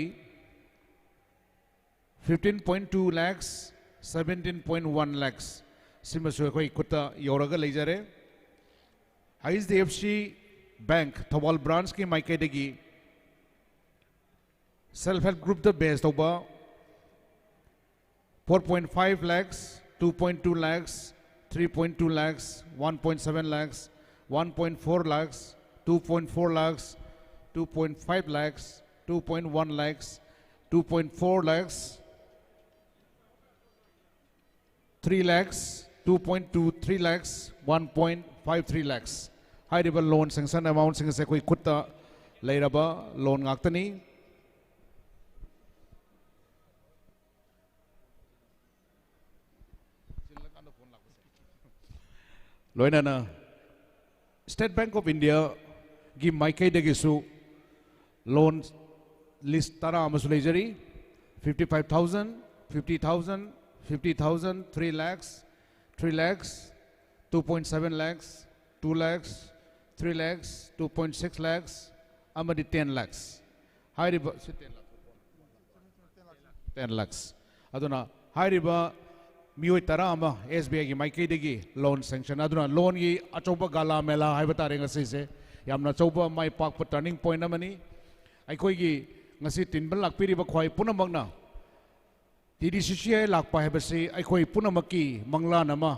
15.2 lakhs 17.1 lakhs simasu koi khutta yoraga leijare ICDFC Bank Thoubal branch ki maikai degi self help group the best over 4.5 lakhs 2.2 lakhs 3.2 lakhs 1.7 lakhs 1.4 lakhs 2.4 lakhs 2.5 lakhs 2.1 lakhs 2.4 lakhs 3 lakhs 2.23 lakhs 1.53 lakhs high level loan sanction amount sing se koi khutta leiraba loan ngaktani loinana State Bank of India gi maikai degisu loan list tara amasulejari 55,000 50,000 50,000 3 lakhs 3 lakhs 2.7 lakhs 2 lakhs 3 lakhs 2.6 lakhs amadi 10 lakhs high riba 10 lakhs aduna high riba mioi tara ama SBI gi maikai degi loan sanction aduna loan gi achoba gala mela haiba tare ngasi se yamna choba mai pak pa turning point amani aikoi gi ngasi tinbal lakpiri ba khoi punamangna TDCCI lakpa haibasi aikoi punamaki mangla nama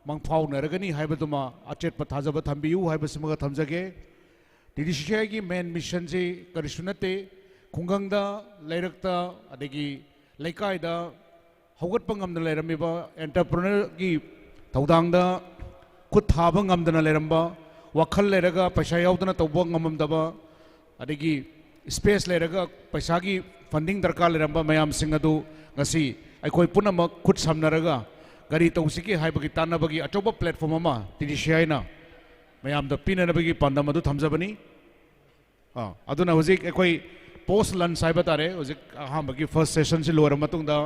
mangphau naragani haibaduma achet pa thajaba thambiu haibasi maga thamjage TDCCI gi main mission ji karisunate khungangda lairakta adegi laikaida haugat pangamda lairamiba entrepreneur gi thaudangda khut thaba ngamdana lairamba wakhal lairaga paisa yaudana tawba ngamamdaba adegi space लेरगा पैसा की funding दरकार लेरंबा ma'am Singh अदु ngasi अखोई पुनमक खुद समनरगा गरी तौसिकी हाइबगी तानबगी अचौबा platform अमा TDCCI ना ma'am the पिननबगी पांडम अदु थमजबनी अदुना हुजिक अखोई post lunch साइब तारे हुजिक अहामगी first session से लोअर मतुंगदा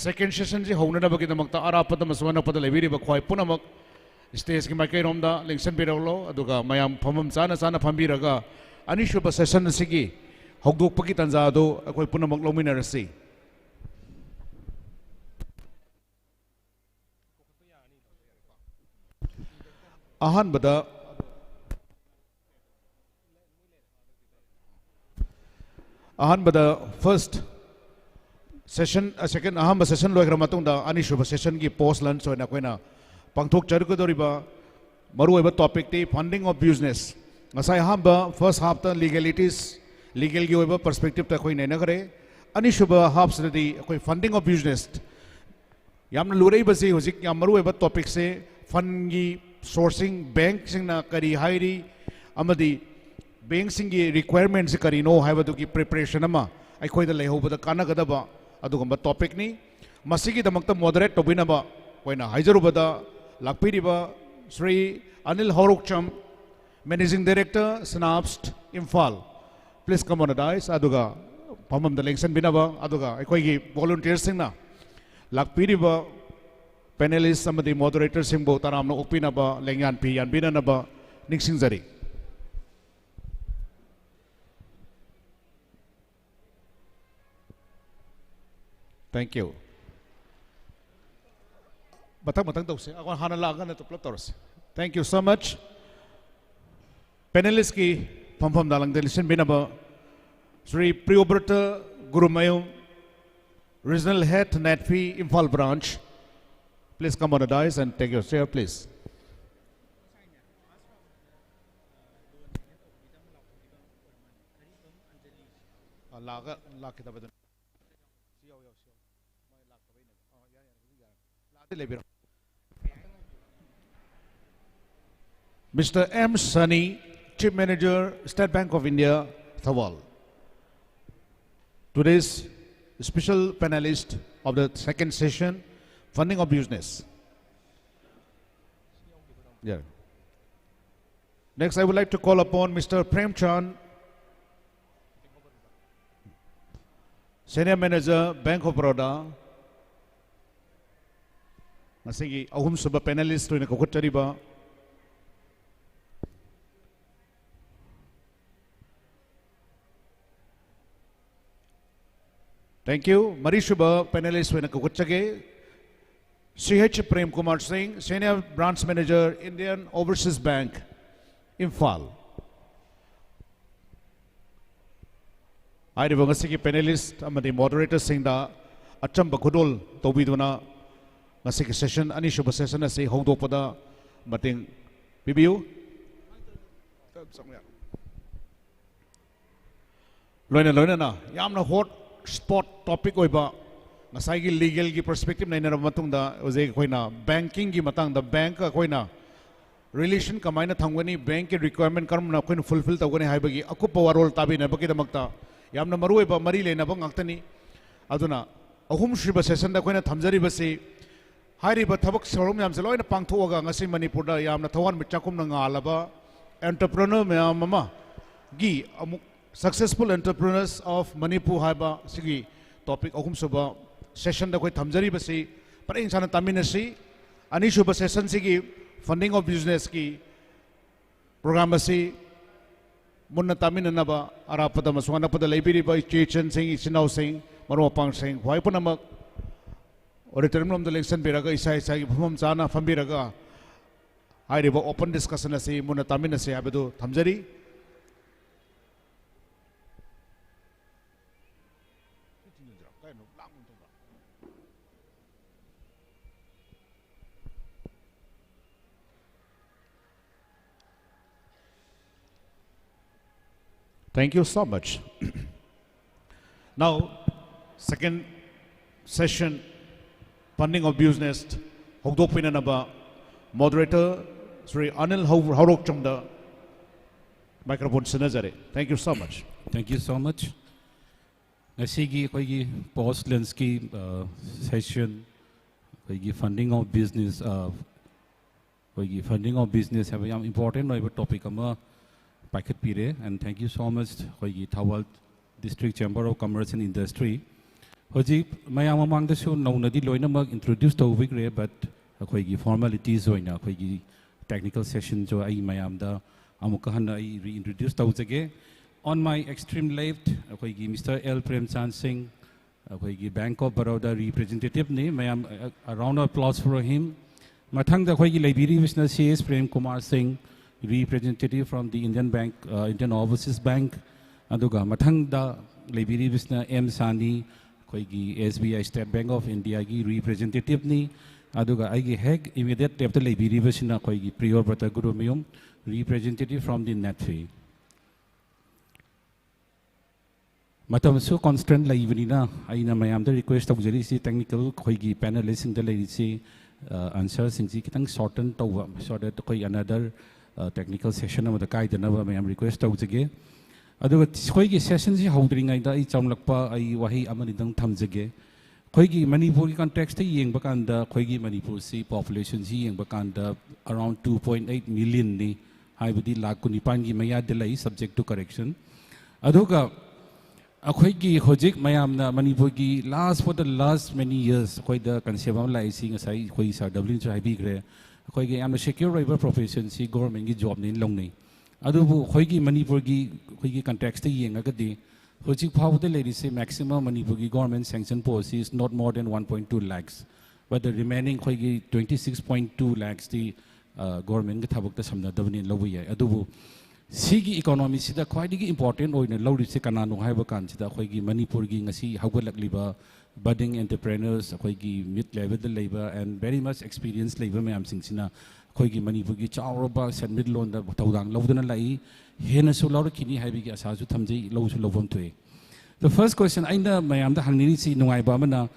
second session से होननबगी दमकता अरापद मसवन पद लेबिरिबा खोय पुनमक stage की माइकै रोमदा लिंक्सन बिरौलो अदुगा मैम फमम चाना चाना फंबिरगा अनिशुब session सिगी हौदोकपगी तंजा दो अखोई पुनमक लोमिनरसी अहानबदा first session second ahamba session loigra matungda anishuba session ki post lunch oina koina pangthok charukadoriba maru oiba topic ti funding of business ngasai ahamba first half ta legalities legal gi oiba perspective ta koi nena gare anishuba half sadi koi funding of business yamna lurei basi hojik yam maru oiba topic se fund gi sourcing bank singna kari hairi amadi bank singi requirements kari no haibadu ki preparation ama aikoi da lehobada kana gadaba adugamba topic ni masigi damakta moderate tobinaba koina haijarubada lakpiriba Sri Anil Horokcham Managing Director Synapst Imphal please come on the dais aduga pamam da election binaba aduga aikoi gi volunteers singna lakpiriba panelists amadi moderators singbo taramna opinaba lengyan pi yan binanaba ningsingjari thank you batang tause akon hanalaga na tuplot toros thank you so much panelists ki pam dalang delisen binaba Sri Priyobrata Gurumayum Regional Head Netfi Imphal branch please come on the dais and take your chair please laga lakita Mr. M. Sunny, Chief Manager, State Bank of India, Thoubal. Today's special panelist of the second session, funding of business. Yeah. Next, I would like to call upon Mr. Prem Chand, Senior Manager, Bank of Baroda. Masigi ahum suba panelist to inakukutariba. Thank you. Marishuba panelist to inakukutchage. CH Prem Kumar Singh, Senior Branch Manager, Indian Overseas Bank, Imphal. I revongasigi panelist amadi moderator sing da achamba khudol tobiduna ngasiki session anishuba session ase hongdokpada mating bibiu loina na yamna hot spot topic oiba ngasai gi legal gi perspective naina matungda oje koina banking gi matang da bank koina relation kamaina thangwani bank ki requirement karamna koina fulfill tawgani haibagi akupa warol tabi na baki damakta yamna maru oiba mari lena ba ngaktani aduna ahum shiba session da koina thamjari basi हारिबा थबक सरोम याम से लोइना पांगथोगा ngasi manipur da yamna thawan michakum na ngalaba entrepreneur myam mama gi amuk successful entrepreneurs of manipur haiba sigi topic ahum suba session da koi thamjari basi par insana taminasi ani suba session sigi funding of business ki program basi munna taminana ba arapada maswana pada library ba chechen sing sinau sing maro pang sing hoi punamak auditorium the election biraga isai ki phumam chana phambiraga hairiba open discussion ase muna tamina se abadu thamjari thank you so much now second session funding of business hogdok pinanaba moderator Sri Anil Horokcham da microphone sinajare thank you so much Thank you so much. Ngasigi koigi post landscape session koigi funding of business have a important topic ama packet pire, and thank you so much koigi Thoubal District Chamber of Commerce and Industry. Hoji mayam amang da so no nadi loina mag introduce to week but koigi formalities hoina koigi technical session jo ai mayam da amuka han ai reintroduce to jage. On my extreme left, Mr. L. Premchand Singh, Bank of Baroda representative ne, a round of applause for him. Mathang da Library Vishna CS Prem Kumar Singh, representative from the Indian Bank, Indian Overseas Bank. Aduga Mathang da Library Vishna M. Sani, SBI State Bank of India gi representative ni. Aduga Igi Heg, immediate after Library Vishna Prior Brata Guru Miyum, representative from the NATFI. Matam so constant la evenina aina mayam the request of jeri technical khoigi panelists in the lady answers sing kitang shorten to so that koi another technical session of the kai the mayam request of jage adu khoigi session ji holding ai da I chamlakpa ai wahi amani dang thamjage khoigi Manipur ki context yeng bakanda khoigi Manipur si population ji yeng bakanda around 2.8 million ni haibudi lakh kunipan gi maya delay subject to correction aduga Akhoi hojik mayamna Manipur last for the last many years akhoi the concept lai sing asai khoi sa dublin chai bi gre akhoi gi am secure labor profession si government gi job nin long nei adubu khoi gi Manipur gi khoi gi context yeng agadi hojik phau the lady say maximum Manipur gi government sanction policy is not more than 1.2 lakhs but the remaining khoi gi 26.2 lakhs the government gi thabuk ta samna dabni lobu ya adubu Sigi economy sida quite important oina lawri se kanano haiba kan sida khoigi Manipur gi ngasi haugalakliba budding entrepreneurs khoigi mid level the labor and very much experienced labor mayam singsina khoigi Manipur gi chawroba set mid loan da tawdang lawdana lai hena so lawr kini haibi gi asa ju thamjei law su lawbam toy. The first question aina mayam da hangni si nungai ba mana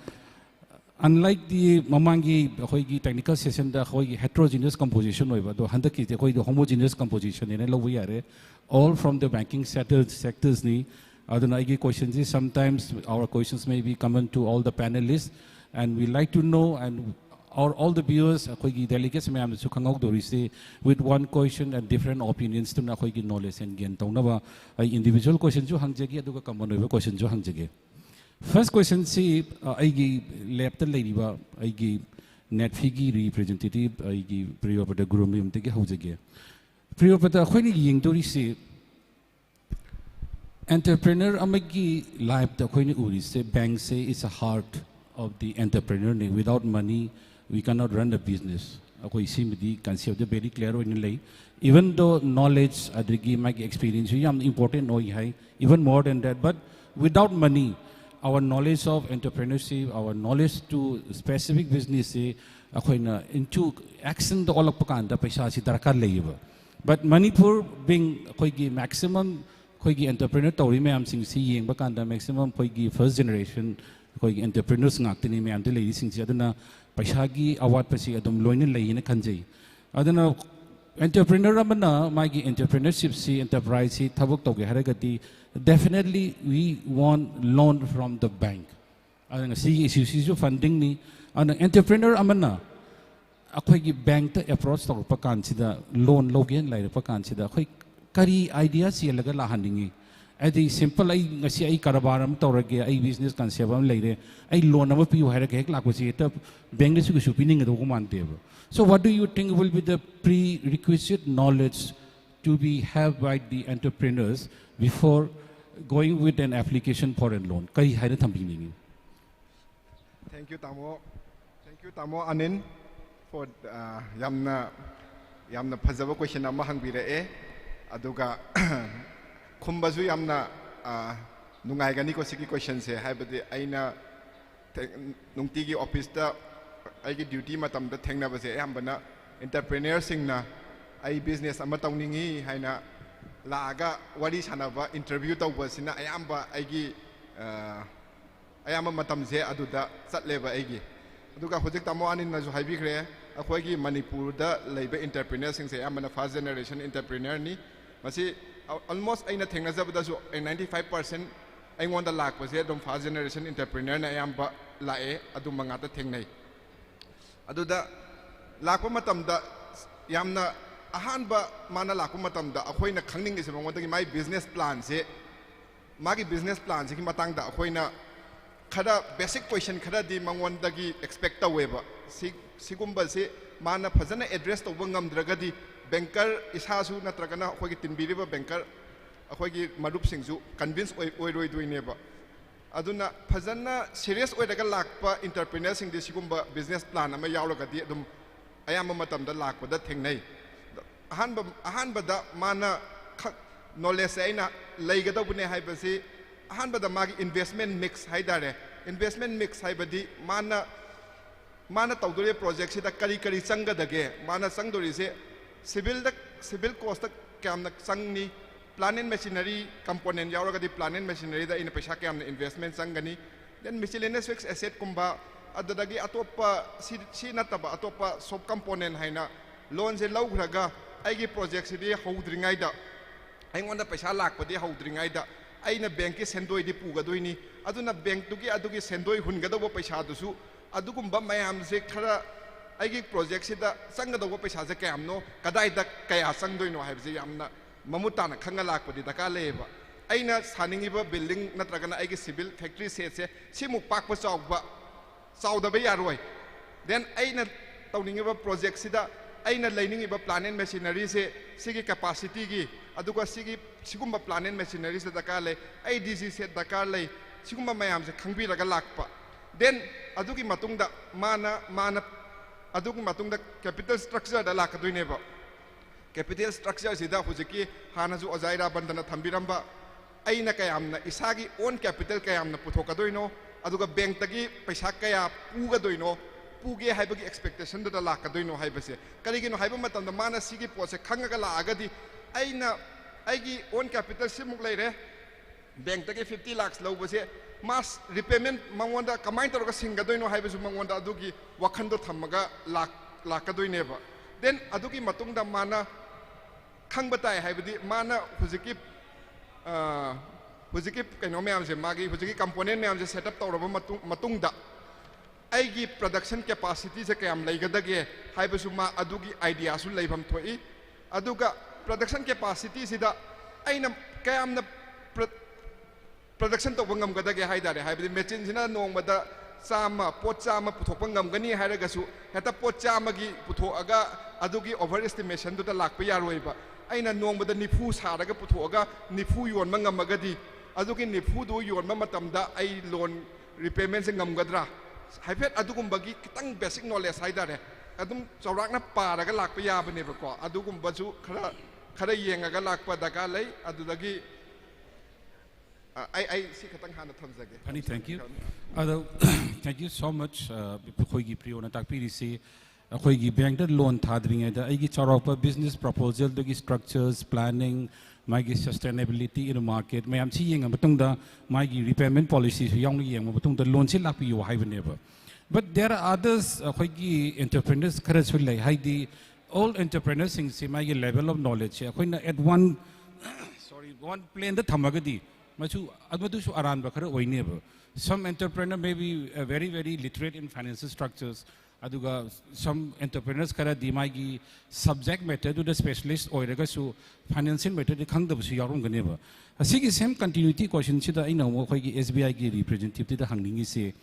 unlike the mamangi khoigi technical session da khoigi heterogeneous composition hoiba do handaki te khoigi homogeneous composition ene lo yare all from the banking sectors ni aduna igi questions is sometimes our questions may be common to all the panelists and we like to know and all the viewers khoigi delegates mayam su khangau dori se with one question and different opinions to na khoigi knowledge and gain tawnaba individual question ju hangjagi aduga common hoiba question ju hangjage. First question see aigi left lady ba aigi NATFI gi representative aigi Priyopata Gurumim te gi haujage Priyopata khoi ni yeng dori se entrepreneur amagi life da khoi ni uri se bank say is a heart of the entrepreneur ne without money we cannot run the business akoi simdi concept very clear in lay even though knowledge adrigi my experience yam important no hai even more than that but without money our knowledge of entrepreneurship, our knowledge to specific business, into action the all of Pakanda Pesha Sitaraka labor. But Manipur being maximum entrepreneur Tori Mam Sing seeing Bakanda maximum first generation entrepreneurs Naktini Mam the ladies in Jadana Pashagi Awat Pasi Adam Loin lay in a Kanji. Adana entrepreneur Ramana, Magi entrepreneurship see enterprise see Tabuk Togi Haragati. Definitely, we want loan from the bank. And see issues funding ni. And entrepreneur amana, ako'y bank ta approach to pagkansida loan logian like pagkansida. Ako'y kari idea siya laga lahaningi. Adi simple ay ngasi ay karabaram torage ay business kansebam like ay loan naman piyo hara kahit lako siya ta bank nisu kusupining ito kumante. So what do you think will be the prerequisite knowledge to be have by the entrepreneurs before going with an application for a loan? Kay hayna thambini. Thank you Tamo. Thank you Tamo Anin for yamna phajaba question amma hangbire aduga khumbasu yamna nungai gani ko sigi question se haibadi aina nungtigi office da aigi duty matam da thengna base ayambana entrepreneur singna ai business ama tawningi haina laga wari sanaba interview tawbasina ayamba aigi ayama matamse aduda chatleba aigi aduga hojik tamo anin na jo haibikre akhoi gi Manipur da leiba entrepreneur sing se ayama first generation entrepreneur ni masi almost aina thengnajabda su 95% aingwanda lakpase dom first generation entrepreneur na ayamba lae adu mangata thengnai aduda lakpa matamda yamna ahanba mana lakpa matamda akhoina khangning ise mangwanda my business plan se magi business plan se ki matangda akhoina khada basic question khada di mangwanda gi expect taweba sigumba se mana phajana address tawba ngamdragadi banker isasu natragana akhoi tinbiriba banker akhoi marup singju convince oiroi doineba aduna phajana serious oiraga lakpa entrepreneur sing sigumba business plan ama yawragadi adum ayamba matamda lakpada thengnai ahanbada mana knowledge aina leigadabune haibasi ahanbada magi investment mix haidare investment mix haibadi mana tawdore project sida kari changadage mana sangdori se civil cost kamna sangni plant and machinery component yawragadi plant and machinery da ina paisa kamna investment sangani then miscellaneous fixed asset kumba adadagi atopa si nataba atopa sub component haina loan se laughraga aigi project sidi houdringai da aingwanda paisa lakpadi houdringai da aina bank ki sendoi di pugadoini aduna bank adugi sendoi hungadabo paisa dusu adugumba mayam se khara aigi project sida sanggadabo paisa se kamno kadai da kaya sangdoino haibse yamna mamutana khanga lakpadi daka leba aina saningiba building natragana aigi civil factory se simu pakpa chawba chawdaba yaroi then aina tawningiba project sida aina lainingiba plant and machinery se sigi capacity gi aduga sigumba plant and machinery se daka le idc se daka le sigumba mayam se khangbiraga lakpa then adugi matungda mana adugi matungda capital structure da lakadoineba capital structure sida hujiki hanazu azaira bandana thambiramba aina kayamna isagi own capital kayamna puthokadoino aduga bank tagi paisa kaya pugadoino puge haibagi expectation da lakadoino haibase karigino haiba matamda mana sigi pose khangaga laagadi aina aigi own capital simuk leire bank tagi 50 lakhs lobase mass repayment mangwanda kamai toroga singadoino haibasu mangwanda adugi wakhando thamaga lakadoineba then adugi matungda mana khangbatai haibadi mana hujiki kaino mayam se magi hujiki component mayam se setup tawraba matungda aigi production capacity se kayam leigadage haibasu ma adugi idea su leibam thoi aduga production capacity sida aina kayamna production tawba ngamgadage haidare haibadi machine sina nongmada chama pot chama puthokpa ngamgani hairagasu heta pot chama gi puthoaga adugi overestimation duda lakpa yaroiba aina nongmada nifu saraga puthoaga nifu yonma ngamagadi adugi nifu du yonma matamda ai loan repayment se ngamgadra haifet adugumbagi kitang basic knowledge haidare adum chawrakna paraga lakpa yabaneba ko adugumbasu khara yengaga lakpa daga lei adudagi I see katang hana thamjage. Pani, thank you. Thank you so much. Khoigi priona takpiri se khoigi bank da loan thadring da aigi charopa business proposal dogi structures planning magi sustainability in the market mayam chi yenga batung da magi repayment policies yang yenga batung da loan se lakpi yo haibaneba. But there are others khoigi entrepreneurs kharachul lai haidi all entrepreneurs sing se magi level of knowledge khoina at one plane da thamagadi some entrepreneur may be very literate in financial structures. Aduga some entrepreneurs kara dimagi subject matter to the specialist or regasu financial matter the kang the yarum ganeva. A sig same continuity question chida ina mo SBI gi representative the hanging is a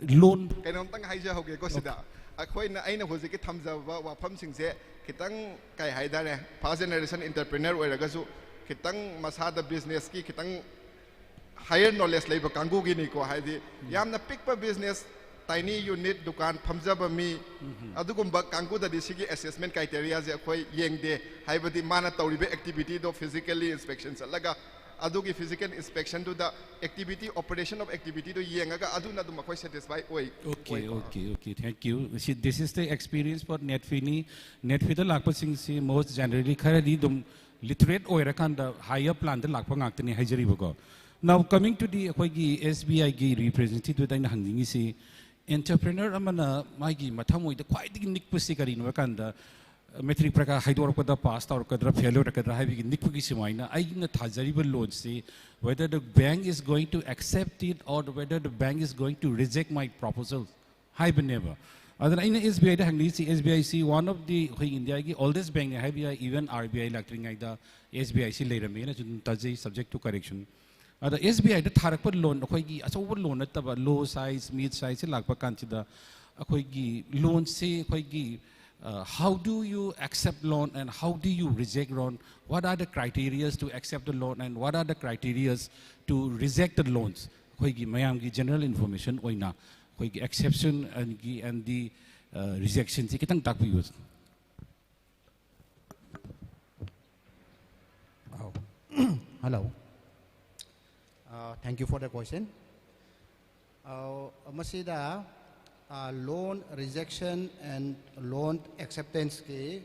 loan. Kanon tang haija hoge ko sida. Akhoi na aina hojiki thamja wa pham sing se kitang kai haidare first generation entrepreneur or regasu kitang masada business ki kitang higher knowledge leba kangu gi ni ko haidi yamna pick pa business tiny unit dukan phamjaba mi adugumba kangu da disigi assessment criteria je khoi yengde haibadi mana tawribe activity do physically inspection salaga adugi physical inspection to the activity operation of activity do yengaga aduna dum khoi satisfy oi okay thank you. See, this is the experience for netfini da lakpa sing si most generally khari dum literate oirakanda higher plan the lakpa ngaktani hajari bago. Now coming to the SBI gi representative da hanging si entrepreneur amana magi mathamoi the quite nikpusi kari no kanda metric praka haidorkada pass tawrkadra failure rakadra habi nikpugi simaina aina thajariba loan se whether the bank is going to accept it or whether the bank is going to reject my proposal haiba never adana ina SBI da hangni si SBI si one of the India gi oldest bank habi even RBI lactring aida SBI si leirame na jun tajai subject to correction ada SBI da tharakpa loan akhoi gi achoba loan nataba low size mid size se lakpa kanchida akhoi gi loan se akhoi gi how do you accept loan and how do you reject loan? What are the criteria to accept the loan and what are the criteria to reject the loans? Mayam gi general information oina, exception and the rejection. Kitang takpi yus. Hello. Thank you for the question. Masida. Loan rejection and loan acceptance ke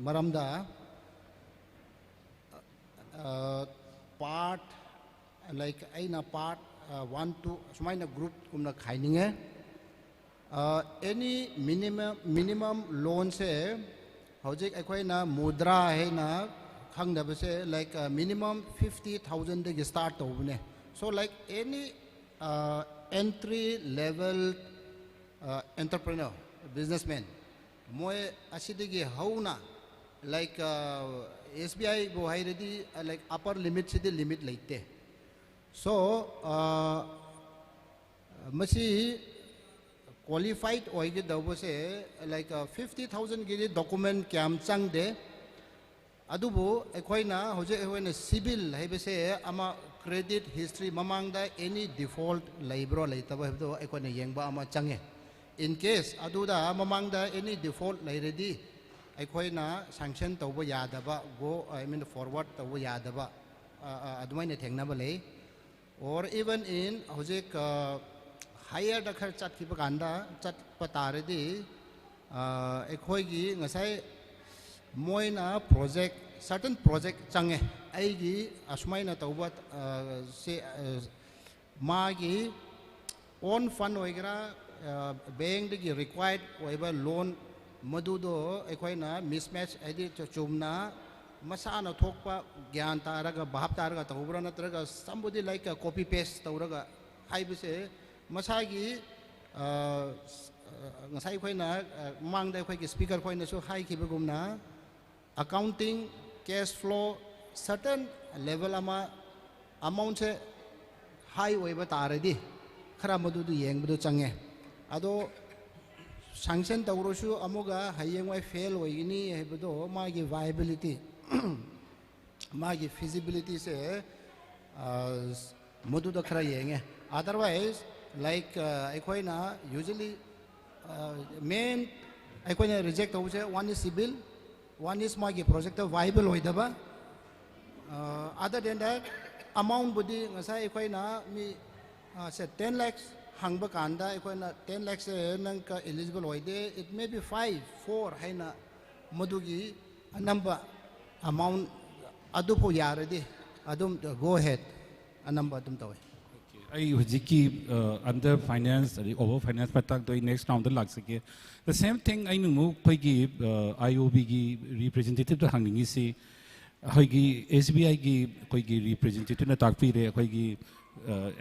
maramda part like aina part 1 2 sumaina group kumna khaininge any minimum loan se hojik akoina mudra hai na khangdaba se like minimum 50,000 de start tobne so like any entry level entrepreneur, businessman, moi asidigi hauna like SBI bo hairedi like upper limit se limit leite. So masi qualified oige dawo se like 50,000 gidi document kyam chang de adubo ekhoina hoje ekhoina civil haibe se ama credit history mamangda any default laibro leitaba hebdo ekhoina yengba ama change. In case aduda mamangda any default lairedi aikoina sanction tawba yadaba go I mean forward tawba yadaba adumaina thengnaba lei or even in hojik higher da khar chat ki baganda chat pataredi aikoigi ngasai moina project certain project change aigi asmaina tawba se magi on fund oigra bank degi required oiba loan madudo ekoina mismatch edi chumna masana thokpa gyan taraga bahap taraga tawbra natraga somebody like a copy paste tawraga haibise masagi ngasai khoina mangda khoi speaker khoina so hai kibagumna accounting cash flow certain level ama amount se high oiba taredi khara madudu yengbudu change ado sanction tawrosu amuga hayengwai fail oigini hebdo magi viability magi feasibility se maduda khara yenge otherwise like ekoina usually main ekoina reject tawse one is civil one is magi project viable oidaba other than that amount budi ngasai ekoina mi say 10 lakhs hangba kanda ekoina 10 lakhs nang ka eligible oide it may be 5 4 haina madugi number amount adu po yaradi adum go ahead a number adum tawe I hojiki under finance over finance patak doi next round lag sake the same thing I know khoigi IOB gi representative to hanging si khoigi SBI gi khoigi representative na takpi re khoigi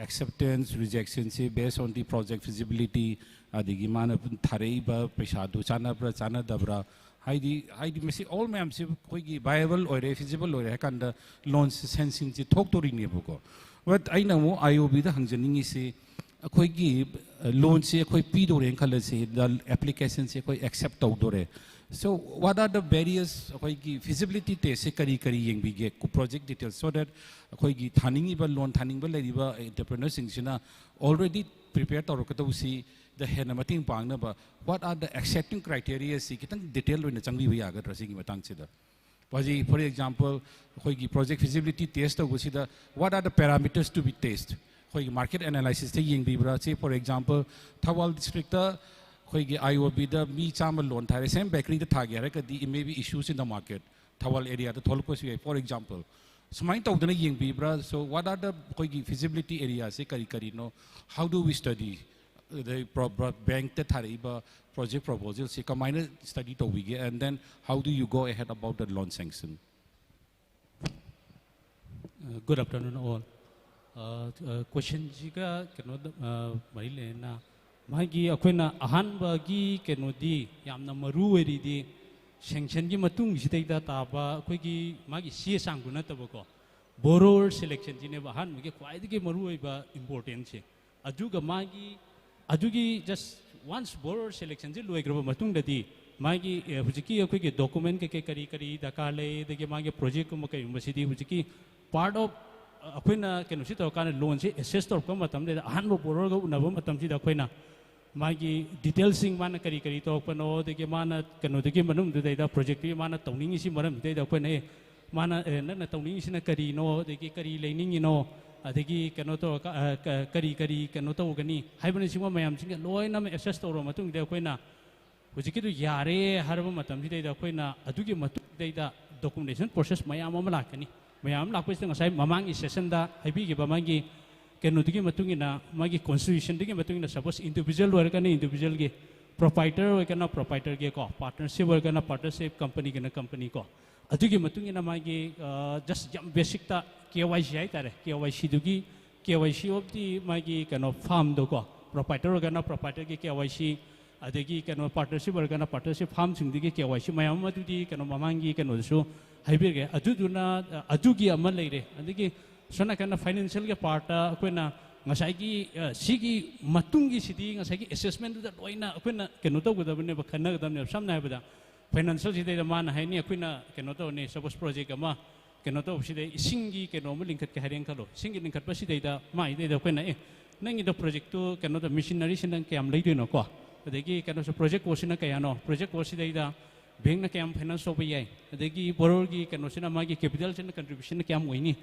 acceptance rejection se based on the project feasibility adigi mana tharei paisa du chana dabra haidi mesi all ma'am se khoigi viable or feasible or kan loan sensing se thok to ring ne buko but I know IOB da hangjaning se khoigi loan se khoi pi do ren khala se the application se khoi accept to dore so what are the barriers khoigi feasibility test se kari yeng bige project details so that khoigi thaningi ba loan thaning ba leriba entrepreneur sing sina already prepared to rokato si the henamating pangna ba what are the accepting criteria si kitang detail oina changbi ba yaga drasing matang sida Paji, for example, project feasibility test what are the parameters to be tested? Market analysis say for example, Thoubal district IOB the me chama loan thare same bakery the thagya it may be issues in the market. Thoubal area the Tholko for example. So mind out the so what are the feasibility areas say kari no how do we study? bank te thariba project proposal si kamaina study to wige, and then how do you go ahead about the loan sanction? Good afternoon all. Question jiga keno marile na magi akoina ahan bagi keno di yamna maru eri di sanction gi matung sida taba akoigi magi sie sanguna tabako borrower selection jine bahan magi kwaidigi maru eba important che ajuga magi ajugi just once borrower selection ji loigraba matung dadi magi hujiki akoigi document ke kari kari dakale dege magi project ko makai masidi hujiki part of akoina keno si to kana loan si assess to ko matam de ahan bo borrower go unaba matam si da akoina magi details sing mana kari kari to pano dege mana keno dege manum de da project bi mana tawning si maram de da akoina mana na tawning si na kari no dege kari lening no adagi keno to kari kari keno to gani haibani singwa mayam sing loina me assess to ro matung de akoina hujiki du yare harba matam si da akoina adugi matung de da documentation process mayam ama lakani mayam lakpis ng asay mamang session da haibigi ba magi keno digi matungina magi constitution digi matungina suppose individual work na individual ge proprietor work na proprietor ge ko partnership work na partnership company ge na company ko adugi matungina magi just basic ta KYC ay tare KYC dugi KYC of the magi kano farm do ko proprietor work na proprietor ge KYC adagi kano partnership work na partnership farm sing digi KYC mayam madudi kano mamangi kano so haibirge aduduna adugi ama leire adagi sona kana financial ge part akoina ngasai gi sigi matungi sidi ngasai gi assessment da loina akoina keno to gudabne ba khana gadamne samna bada financial sidi da man haini akoina keno to ne suppose project ama keno to sidi singi keno mo lingkat ke hareng khalo singi lingkat ba sidi da mai de da akoina nangi da project to keno to missionary sinang ke am leide no ko adagi keno so project ko sina kaya no project ko sidi da bank na kaya finance over yai adagi borrower gi keno sina magi capital sina contribution na kaya mo ini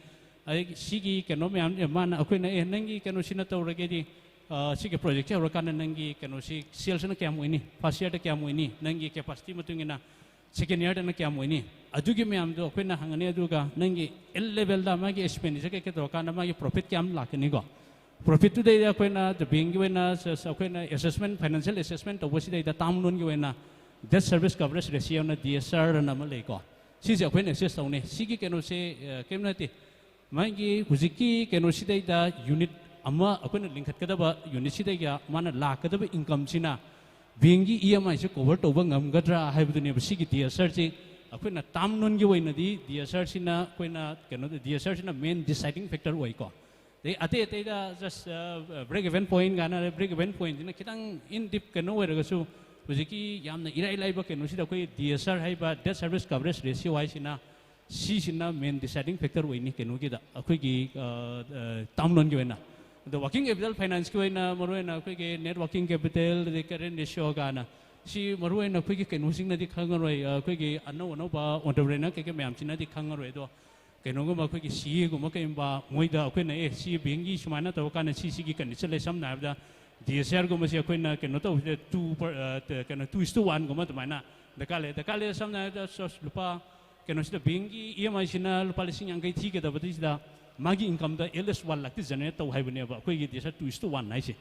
adagi sigi keno me am mana akoina nangi keno sina to rage di sigi project ya rakana nangi keno si sales na kaya mo ini first year da kaya mo ini nangi capacity matungina second year da na kaya mo ini adugi me am do akoina hangane aduga nangi L level da magi expenditure ke to kana magi profit kaya am lakani go profit to da akoina the bank gi na akoina assessment financial assessment to bosi da tam loan gi na debt service coverage ratio na DSR na malay ko sisi akoina assess to ne sigi keno se kemnati magi hujiki keno sidai da unit ama akoina lingkat kadaba unit sidai ya mana la kadaba income sina bengi EMI se cover to ba ngamgadra haibudune sigi DSR se akoina tamnon gi waina di DSR sina akoina keno DSR sina main deciding factor wai ko de ate da just break even point gana break even point na kitang in deep keno wai ragasu hujiki yamna irai laiba keno sida koi DSR haiba debt service coverage ratio wai sina si sina main deciding factor waini kenu gi da akoi gi tamlon gi wena the working capital finance gi wena marwena akoi gi net working capital the current ratio gana si marwena akoi gi kenu sing na di khangaroi akoi gi ano ba entrepreneur ke myam sina di khangaroi do kenu go akoi gi si go ma kai ba moida akoi na si bengi sumana to kana si gi condition le sam na da DSR go ma si akoi na kenu to 2:1 go ma to mana dakale sam na da lupa keno sida bengi EMI sina lupa lising yang kai tiga dapat sida magi income da LS 1 lakti generate tau hai bune ba koi gi desa 2:1 nai se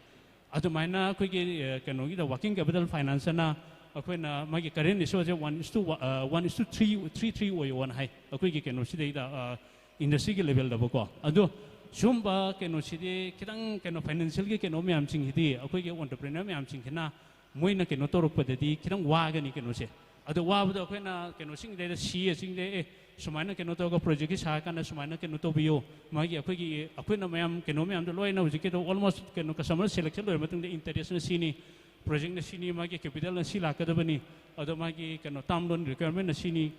atu maina koi gi keno gi da working capital finance na akoi na magi current ratio je 1:3 oi 1 hai akoi gi keno sida da industry gi level da ba ko adu sumba keno sida kitang keno financial gi keno me am sing hidi akoi gi entrepreneur me am sing hina moina keno toruk padadi kitang wa ga ni keno se adu wabda akoina keno sing de si sing de sumaina keno to ga project sa kana sumaina keno to biyo magi akoina mayam keno mayam do loina hujike to almost keno customer selection do matung de interest na sini project na sini magi capital na sila ka bani adu magi keno tam loan requirement na sini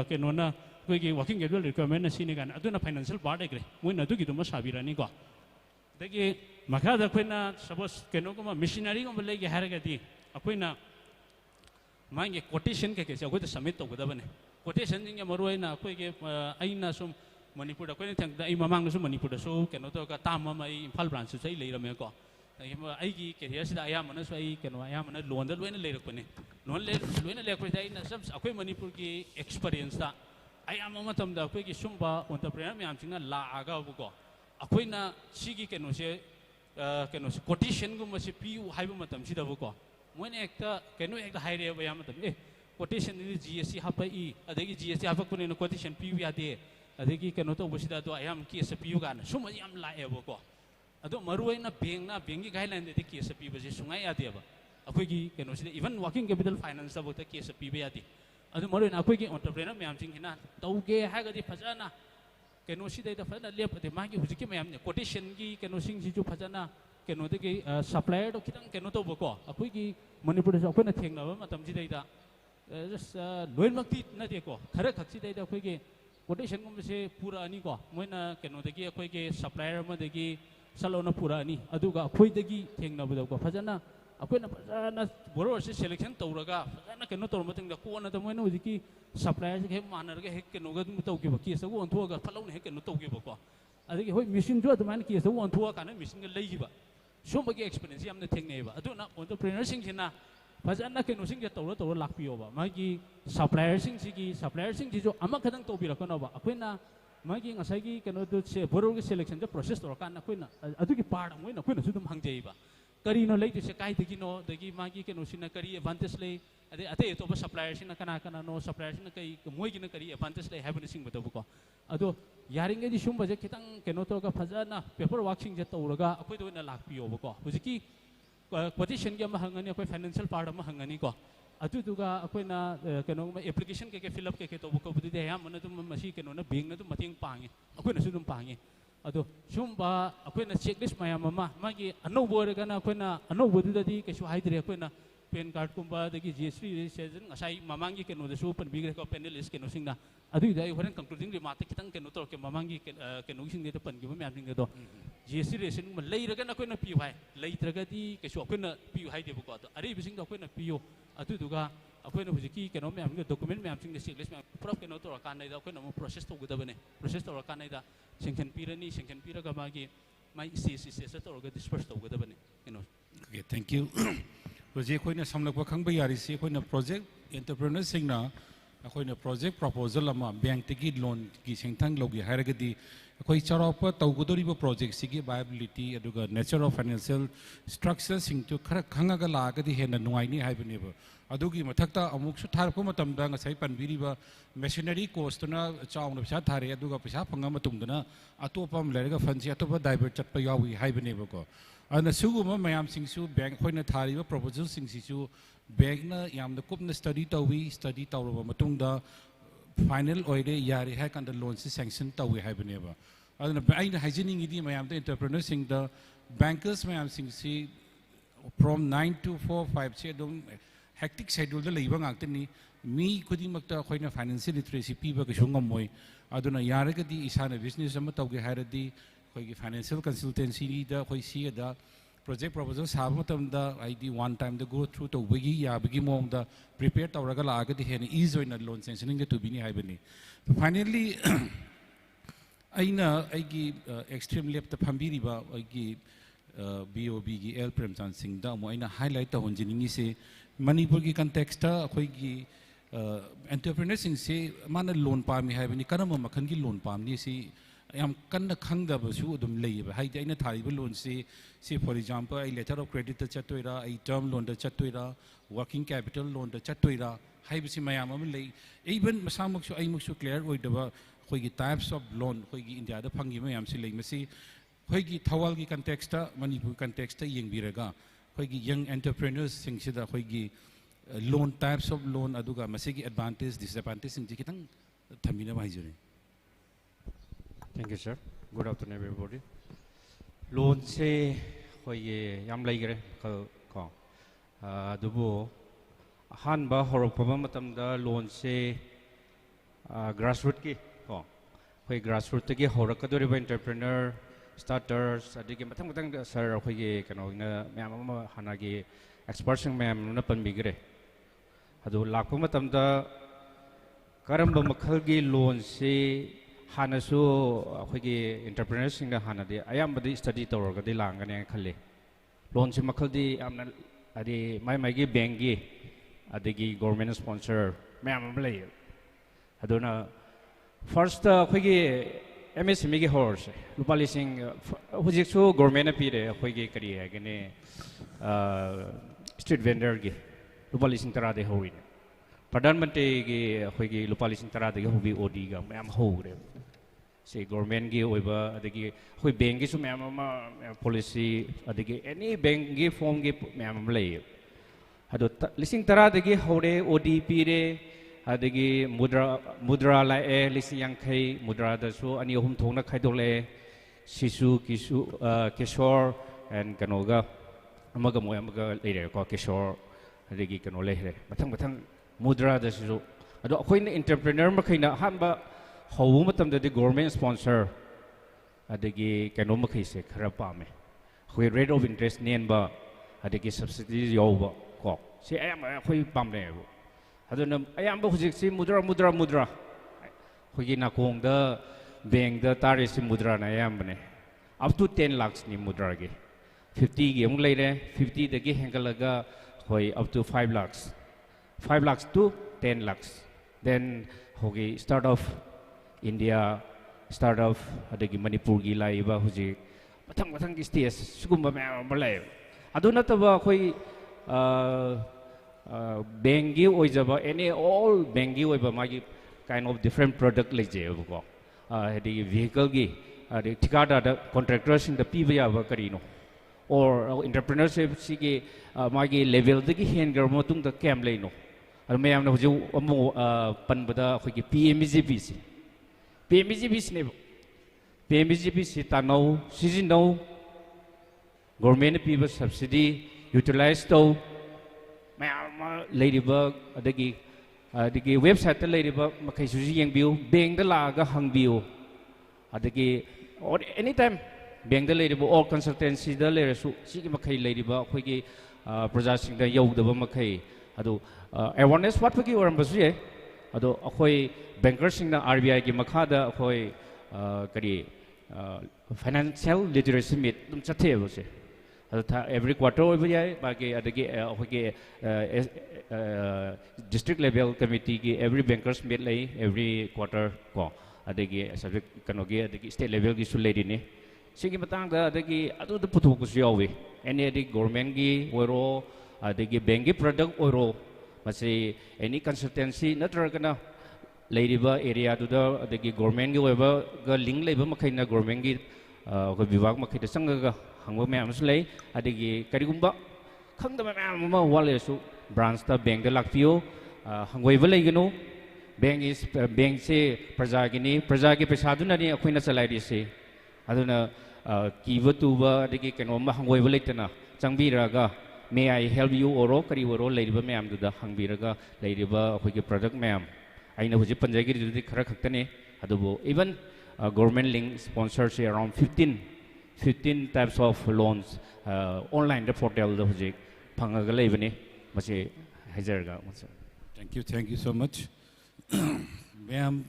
keno na akoigi working capital requirement na sini kan adu na financial part ekre moina adu gi do ma sabirani ko dagi makada akoina suppose keno ko machinery ko legi haraga di akoina मांगे quotation के कैसे अगुद summit तो गुदा बने quotation जिंगे मरुआई ना कोई के आई ना सुम मणिपुर कोई नहीं थंग आई ममांग सुम मणिपुर सो केनो तो का ताम मा आई इम्फाल ब्रांच से ले रमे को आई की कैरियर से आया मन सो आई केनो आया मन लोन दल वेन ले रखने लोन ले कोई दाई ना सब अकोई मणिपुर की एक्सपीरियंस ता आया ममा तम दा कोई की सुम बा एंटरप्रेन्योर में आम सिंगा ला आगा को अकोई ना सीगी केनो से keno quotation gum masi piu haiba matam sidaba ko moina ekta keno ekta haire ba yam matam quotation ni GST hapai adagi GST hapak pune no quotation piu ya de adagi keno to busida do ayam ki sa piu gan suma yam lae ba ko ado maruai na bank gi guideline de ki sa piu ba je sungai ya de ba akoi gi keno sida even working capital finance da bota ki sa piu ba ya de ado maruai na akoi gi entrepreneur mayam sing hina tauge ha ga di fajana keno sida da fajana lep de ma gi hujiki mayam ne quotation gi keno sing si ju fajana keno de gi supplier do kitang keno to ba ko akoi gi manipur da akoi na theng na ba matam ji dai da just loin makti na de ko khara khaksi dai da akoi gi quotation gum se pura ani ko moina keno de gi akoi gi supplier ma de gi salona pura ani aduga akoi de gi theng na ba da ko fajana akoi na fajana borrower se selection tawraga fajana keno tor matang da ko na da moina hujiki supplier se he manar ga he keno ga dum taw ki ba ki sa go ontho ga phalau ne he keno taw ki ba ko adigi hoi machine jo adman ki sa go ontho ka na machine ga lei ba so ba gi experience yam na theng ne ba aduna entrepreneur sing sina fajana keno sing ge tawra lakpio ba magi supplier sing si jo ama khadang to bi ra ko na ba akoi na magi ngasai gi keno do se borrower gi selection jo process tor kan na koi na adugi part moi na koi na su dum hang jei ba kari no lei se kai degi no degi magi keno sina kari advantage lei ate to ba supplier sina kana no supplier sina kai moi gi na kari advantage lei have sing ba to ko ado yaring ge di sum ba je kitang keno to ga fajana paper work sing je tawraga akoi do na lakpio ba ko hujiki quotation ge ma hangani akoi financial part ma hangani ko atu duga akoi na keno application ke fill up ke to ko bu de ya mana tum masi keno na bing na tum mating pangi akoi na su dum pangi ado sumba akoi na checklist mayam ma magi ano bo re kana akoi na ano bo du di ke su haidre akoi na pen card kumba dagi GST registration ngasai mamangi keno de su pen bigre ko panelist keno singna adu dai horen concluding remark kitang keno tor ke mamangi keno sing de pen gi ma sing de do GST registration ma lei ra kana akoi na piu hai lei traga di ke su akoi na piu hai de bu ko ari bising do akoi na piu adu duga akoi na hujiki keno me am document me am sing de checklist me proof keno tor kan dai da akoi na mo process to gudaba ne process tor kan dai da sanction pirani sanction piraga magi mai CCC tor ga disperse to gudaba ne keno okay thank you project khoi na samlak ba khang ba yari si khoi na project entrepreneur sing na khoi na project proposal ama bank te gi loan gi sengthang logi haragadi khoi charapa tawgudori ba project sigi viability aduga nature of financial structure sing to khara khanga ga la ga di hena nuai ni haibani ba adugi mathakta amuk su thar ko matam da ngasai panbiri ba machinery cost na chaung na pisa thare aduga pisa phanga matung da na atopam lerga fansi atopa divert chat pa yawi haibani ba ko ana suguma mayam sing su bank khoi na thari ba proposal sing si su bank na yam da kup na study tawra matung da final oide yari ha kan da loan si sanction tawi haibani ba aduna aina hygienic idi mayam da entrepreneur sing da bankers mayam sing si from 9 to 4 5 se dum hectic schedule da leiba ngakni mi khudi makta khoina financial literacy pi ba ka sungam moi aduna yaraga di isana business am tawge hairadi khoi financial consultancy da khoi si da project proposal sabu tam da id one time da go through to wigi ya bigi mom da prepare tawraga la aga di hen ease oina loan sanctioning to bini haibani finally aina aigi extreme left ta phambiri ba aigi BOB gi L Premchand Singh da mo aina highlight ta honjini se manipur gi context ta khoi gi entrepreneur sing se mana loan pami haibani kanama makhan gi loan pamni si yam kanna khangda ba su dum leiba haidi aina thari ba loan se for example ai letter of credit ta chatoira ai term loan da chatoira working capital loan da chatoira haibi si mayam am lei even masamuk su ai muk su clear oi da ba khoi gi types of loan khoi gi India da phangi mayam si lei masi khoi gi Thoubal gi context ta manipur context ta yengbiraga khoi gi young entrepreneurs sing sida khoi gi loan types of loan aduga masi gi advantage disadvantage sing ji kitang thamina bai jure. Thank you, sir. Good afternoon, everybody. Loan se hoye yam lai gare ko dubu han ba horok pa matam da loan se grassroots ki ko hoye grassroots ki horak ka dori ba entrepreneur starters adigi matang sir hoye kano na myam ma hana gi experts myam na pan bi gare adu lak pa matam da karam ba makhal gi loan se hana su akhoi entrepreneurs sing da hana de ayam badi study tawr ga de lang ne khalle loan si makhal di amna adi mai gi bank gi adigi government sponsor mayam lay aduna first akhoi MSME की horse lupa lising hujik su government na pire khoi ge kari hai gane street vendor ge lupa lising tara de hoin pradhan mantri ge khoi ge lupa lising tara de hobi OD ga mam ho re se government ge oiba adagi khoi bank ge su mam policy adagi any bank ge form ge mam lei ado lising tara de ge hore OD pire adagi mudra la lising yang khai mudra da su ani hum thong na khai do le sisu kisu kishor and kanoga amaga moy amaga leire ko kishor adagi kano leire mathang mudra da su ado khoi na entrepreneur ma khai na hamba hawu matam da government sponsor adagi kano ma khai se khara pa me khoi rate of interest nen ba adagi subsidy yo ba ko se am khoi pam le aduna ayamba hujik si mudra hogi na kong da bank da tari si mudra na ayambane up to 10 lakhs ni mudra ge 50 ge ong leire 50 da ge hengalaga hoi up to 5 lakhs to 10 lakhs then hogi start of India start of adagi Manipur gi laiba hujik mathang gi stage sugumba ma lai aduna taba hoi bangi oijaba any all bangi oiba magi kind of different product like je ko the vehicle gi the tikada da contractors in the pba ba karino or entrepreneurship si gi magi level da gi hen gar motung da cam leino ar mayam na hoju amu pan bada khoi gi PMGP ne PMGP si tanau season government pba subsidy utilize to Ladybug, the website the Ladybug, Makasuji and Bill, being the Laga Hung Bill, or anytime being the Ladybug or consultancy, the Lady Siki Makai Ladybug, Wiki, possessing the Yo, the Makai, Ado, awareness what Wiki or Ambassador, Ado, Ahoy, bankers in the RBI Gimakada, Ahoy, Kari, financial literacy meet, Chate, every quarter over here, district level committee, every bankers meet every quarter. Subject kanoge, state level gisu lady ne. Sigi matang da adu the putukus yawe. Any government gi oro, banki product oro. Masi any consultancy not rakana lady ba area to the government gi weba link labor makina government gi bivak makita sangaga. Hangwa me amslay adigi karigumba khangda me amma wale su branch ta bank da lakpio hangwai balai gano bank is bank se praja gi paisa du na ni akhoi na chalai ri se aduna kiwa tuba adigi keno ma hangwai balai tana changbi raga may I help you oro kari oro leiba me am du da hangbi raga leiba akhoi gi product me am aina huji panjai gi du khara khaktane adubo even government link sponsors around 15 types of loans online the portal the project pangaga leibani masi hajarga. Thank you so much. Ma'am,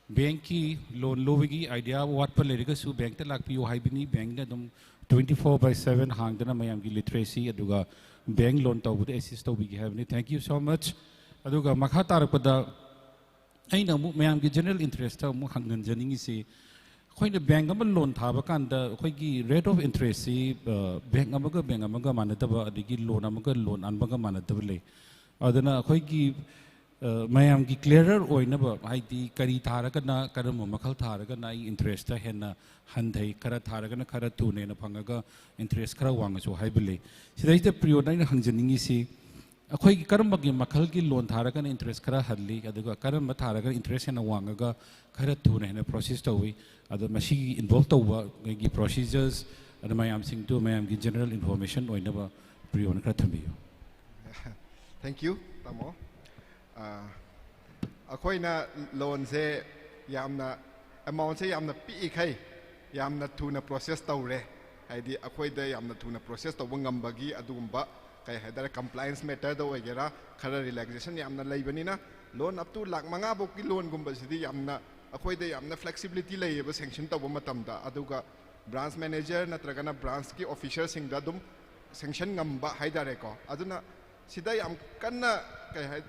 banki loan lowigi idea what political su bank ta lakpi yo haibini bank na dum 24/7 hangdana mayam gi literacy aduga bank loan to assist to bigi havni. Thank you so much. Aduga makha tarapada aina mu mayam gi general interest ta mu hangan janingi si khoi the bank am loan thaba kan da khoi gi rate of interest si bank amaga manataba adigi loan amaga loan anbaga manataba le adana khoi gi mayam gi clearer oina ba haidi kari tharaga na karam makhal tharaga na interest ta henna handai kara tharaga na kara tu ne na phangaga interest kara wanga so haibele sidai the period na hangjaningi si akhoi gi karam gi makhal gi loan tharaga na interest kara hadli aduga karam tharaga interest na wanga kara tu ne na process to wi adu masi involved to gi procedures adu mayam sing to mayam gi general information oina ba period kara thambiyo. Thank you tamo akhoi na loan se yamna amount se yamna pi khai yamna thuna process tawre haidi akhoi da yamna thuna process to ngam bagi adugumba kai haidara compliance matter da wagera khara relaxation yamna leibani na loan up to lakh manga bok ki loan gumba sidi yamna akhoi da yamna flexibility leiba sanction taw matam da aduga branch manager natragana branch ki officer sing da dum sanction ngamba haidare ko aduna sida yam kanna kai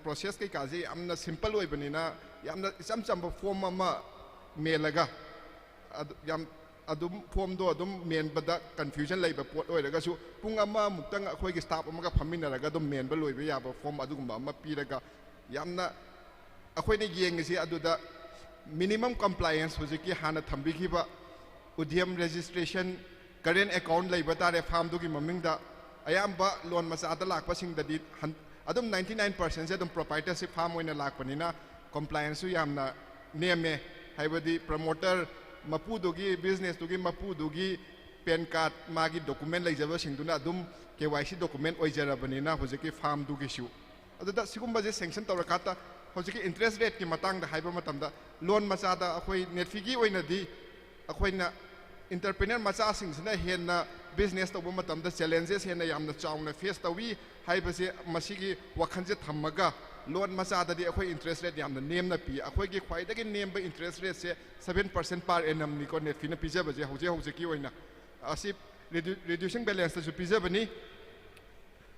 process kai kaji amna simple oi bani na yamna cham cham form ama melaga yam adum form do adum men bada confusion lay ba pot oiraga su pung ama muktang akhoi gi staff amaga phamina raga adum men ba loi ba ya ba form adugumba ama piraga yamna akhoi ne yeng si aduda minimum compliance hojiki hana thambi ki ba udyam registration current account lay ba tare farm du gi maming da ayamba loan masa ada lak pasing da di adum 99% se adum proprietorship farm oina lak panina compliance su yamna neme haibadi promoter mapu dogi business dogi mapu dogi pen card magi document lay jaba singduna adum KYC document oijara banina hojiki farm dogi shu aduda sigumba je sanction tawrakata hojiki interest rate ki matang da haiba matamda loan macha da akhoi net fee gi oina di akhoi na entrepreneur macha sing sina henna business to matam da challenges henna yamna chauna face tawi haiba se masigi wakhanje thammaga loan macha da di akhoi interest rate yamna name na pi akhoi gi khwai da gi name ba interest rate se 7% per annum ni ko net fee na pija ba je hoje ki oina asip reducing balance to pija bani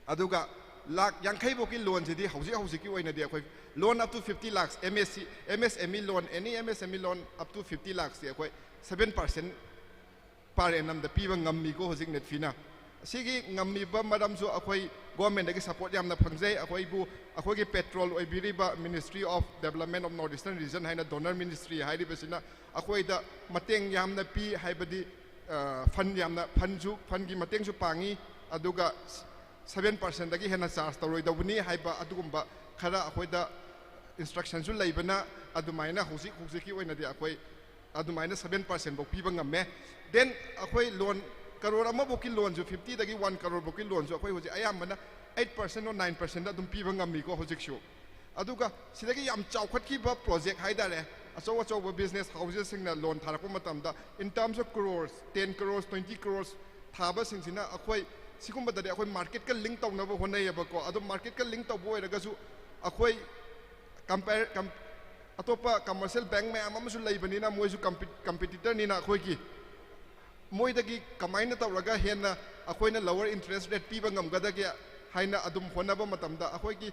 aduga lakh yankai boki loan se di hoje ki oina di akhoi loan up to 50 lakhs MSME loan any MSME loan up to 50 lakhs di akhoi 7% per annum da piba ngammi ko hojik net fina sigi ngammi ba madam so akhoi government da gi support yamna phangjai akhoi bu akhoi gi petrol oi biriba Ministry of Development of Northeastern Region haina donor ministry hairi besina akhoi da mateng yamna pi haibadi fund yamna fund gi mateng su pangi aduga 7% dagi hena charge tawroi da buni haiba adugumba khara akhoi da instructions su leibana adumaina hojik ki oina di akhoi adumaina 7% bok piba ngamme then akhoi loan crore ama boki loan ju 50 dagi 1 crore boki loan ju akhoi hoji ayamana 8% or 9% adum piba ngammi ko hojik shu aduga sidagi yam chawkhat ki ba project haidare achaw business houses singna loan tharakpa matamda in terms of crores 10 crores 20 crores thaba singsina akhoi sigumba dade akhoi market ka link tawnaba honai ba ko adum market ka link tawbo eraga su akhoi compare atopa commercial bank me amasu leibanina moisu competitor nina akhoi ki moidagi kamaina tawraga henna akhoi na lower interest rate piba ngamgadagi haina adum honaba matamda akhoi ki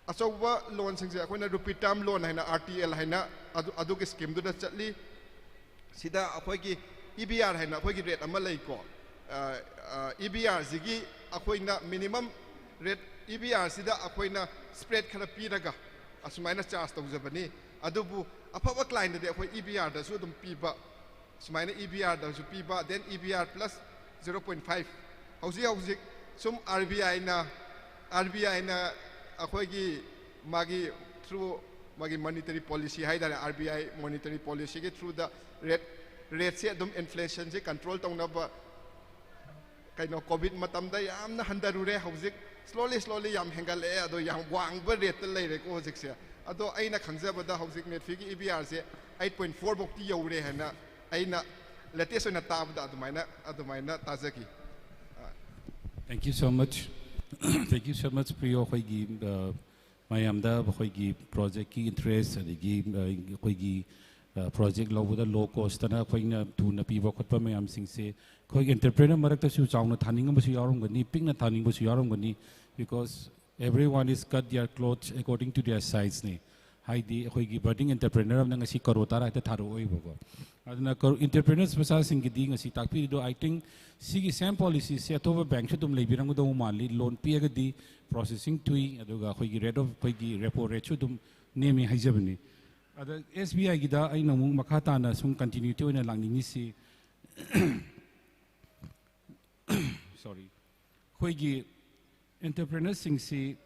achawa loan singse akhoi na rupee term loan haina RTL haina adu ki scheme du da chatli sida akhoi ki EBR haina akhoi ki rate ama lei ko EBR zigi akhoi na minimum rate EBR sida akhoi na spread khara piraga asumana charge tawjabani adubu afaba client de akhoi EBR da su dum piba sumana EBR da su piba then EBR plus 0.5 hausi sum RBI na akhoi gi magi through magi monetary policy haidara RBI monetary policy ge through the rate se dum inflation je control tawna ba kaino covid matamda yamna handarure hausi slowly yam hengale ado yam wang ba rate lei re ko hojik se ado aina khangja da hojik net fee gi EBR se 8.4 bok ti yore hana aina latest na tab da adumaina tajaki. Thank you so much. Thank you so much Priyo khoigi mayamda khoigi project ki interest adigi khoigi project lawda low cost na khoina tuna piba khotpa mayam singse khoi entrepreneur marakta su chawna thaning ba su yarom gani pingna thaning ba su yarom gani because everyone is cut their clothes according to their size ne haidi khoigi budding entrepreneur amna ngasi karotara ta tharo oi bogo aduna entrepreneurs masa sing gi ngasi takpi do I think sigi same policy se atoba bank se dum leibirang do mali loan piaga di processing tui aduga khoigi rate of khoigi repo rate su dum nemi haijabani ada SBI gi da ai namu makhata na sum continuity oina langni si sorry khoigi entrepreneurs sing si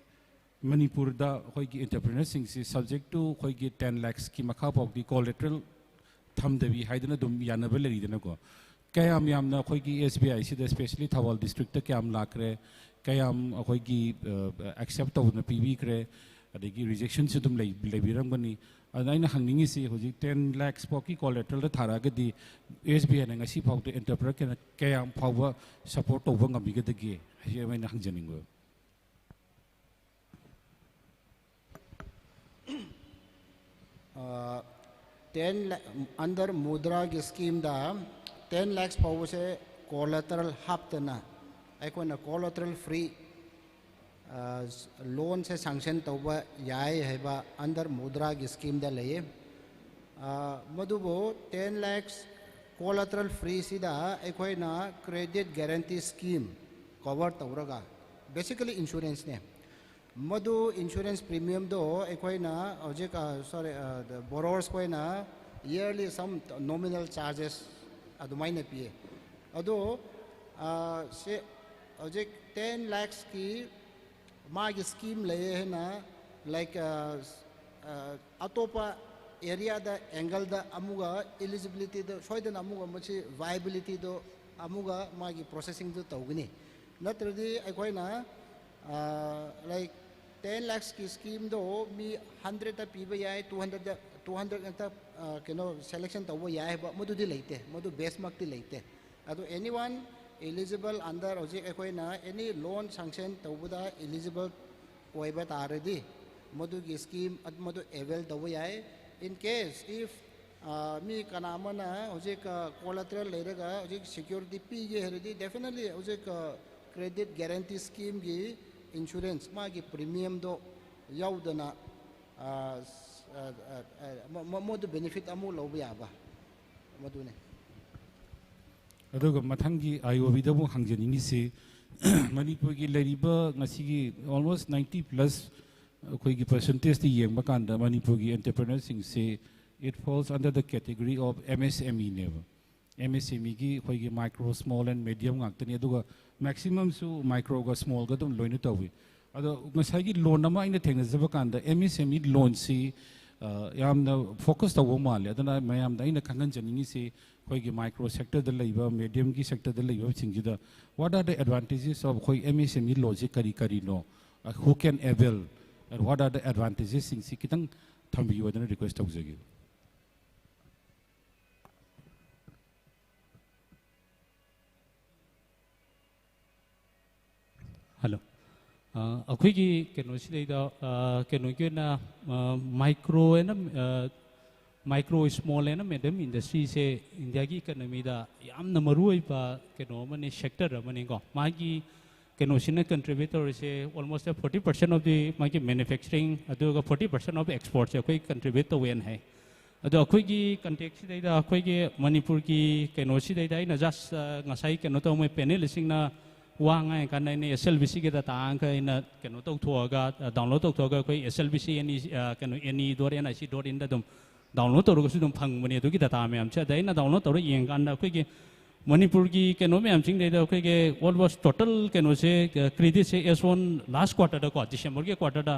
Manipur da khoigi entrepreneurs sing si subject to khoigi 10 lakhs ki makha pok di collateral thamdabi haidana dum yanaba leri dana ko kayam yamna khoigi SBI si especially Thoubal district ta kyam lakre kayam khoigi accept tawna PB kre adegi rejection se dum leibiram gani adaina hangningi si hoji 10 lakhs poki collateral da thara ga di SBI na ngasi phawte entrepreneur kayam phawba support tawba ngami ga dagi hemaina hangjaningo under mudra scheme da 10 lakhs power se collateral haptana aikona collateral free loan se sanction tawba yai heba under mudra scheme da leye मधुबो 10 lakhs collateral free sida ekhoina credit guarantee scheme cover tawraga basically insurance ne madu insurance premium do ekhoina object sorry the borrowers koina yearly some nominal charges adumaina pie ado se object 10 lakhs ki magi scheme le na like atopa area da angle da amuga eligibility da soida amuga machi viability do amuga magi processing do tawgini natradi akoina like 10 lakhs ki scheme do mi 100 ta piba yai 200 ta keno selection tawo yai ba modu di leite modu base mark di leite ado anyone eligible under oje akoina any loan sanction tawbuda eligible oiba taradi modu ki scheme at modu avail tawo yai in case if me kanamana ojek collateral lerega ojek security p ge heredi definitely ojek credit guarantee scheme gi insurance ma gi premium do yaudana modu benefit amu lobu yaba modune aduga mathangi IOB da bu hangjeningi se manipur gi leriba ngasi almost 90 plus koi percentage the yeng bakanda manipur gi entrepreneurs sing say it falls under the category of MSME never MSME gi koi gi micro small and medium ngak tani aduga maximum su micro ga small ga dum loinu tawi ado ngasai gi loan ama ina thengna jaba kanda MSME loan si yamna focus tawo male adana mayam da ina khangan janingi se koi gi micro sector da leiba medium gi sector da leiba singida what are the advantages of koi MSME logic kari no who can avail and what are the advantages sing si kitang thambi wadana request tawjagi hello akhui gi keno sidaida keno gena micro and micro small and medium industry se india gi economy da yamna marui ba keno mane sector mane go magi keno sina contributor se almost 40% of the magi manufacturing aduga 40% of exports se koi contribute to wen hai ado akhui gi context sidaida akhui gi manipur gi keno sidaida ina just ngasai keno to mai panel sing na wangai kan nei SLBC ge data ang ka ina keno to thuaga download to thuaga koi SLBC ani keno any dor and IC dot in da dum download to ro su dum phang mani to gi data me am cha dai na download to ro yeng kan da koi gi manipur gi keno me am sing dai da koi ge almost total keno se credit se S1 last quarter da ko December ge quarter da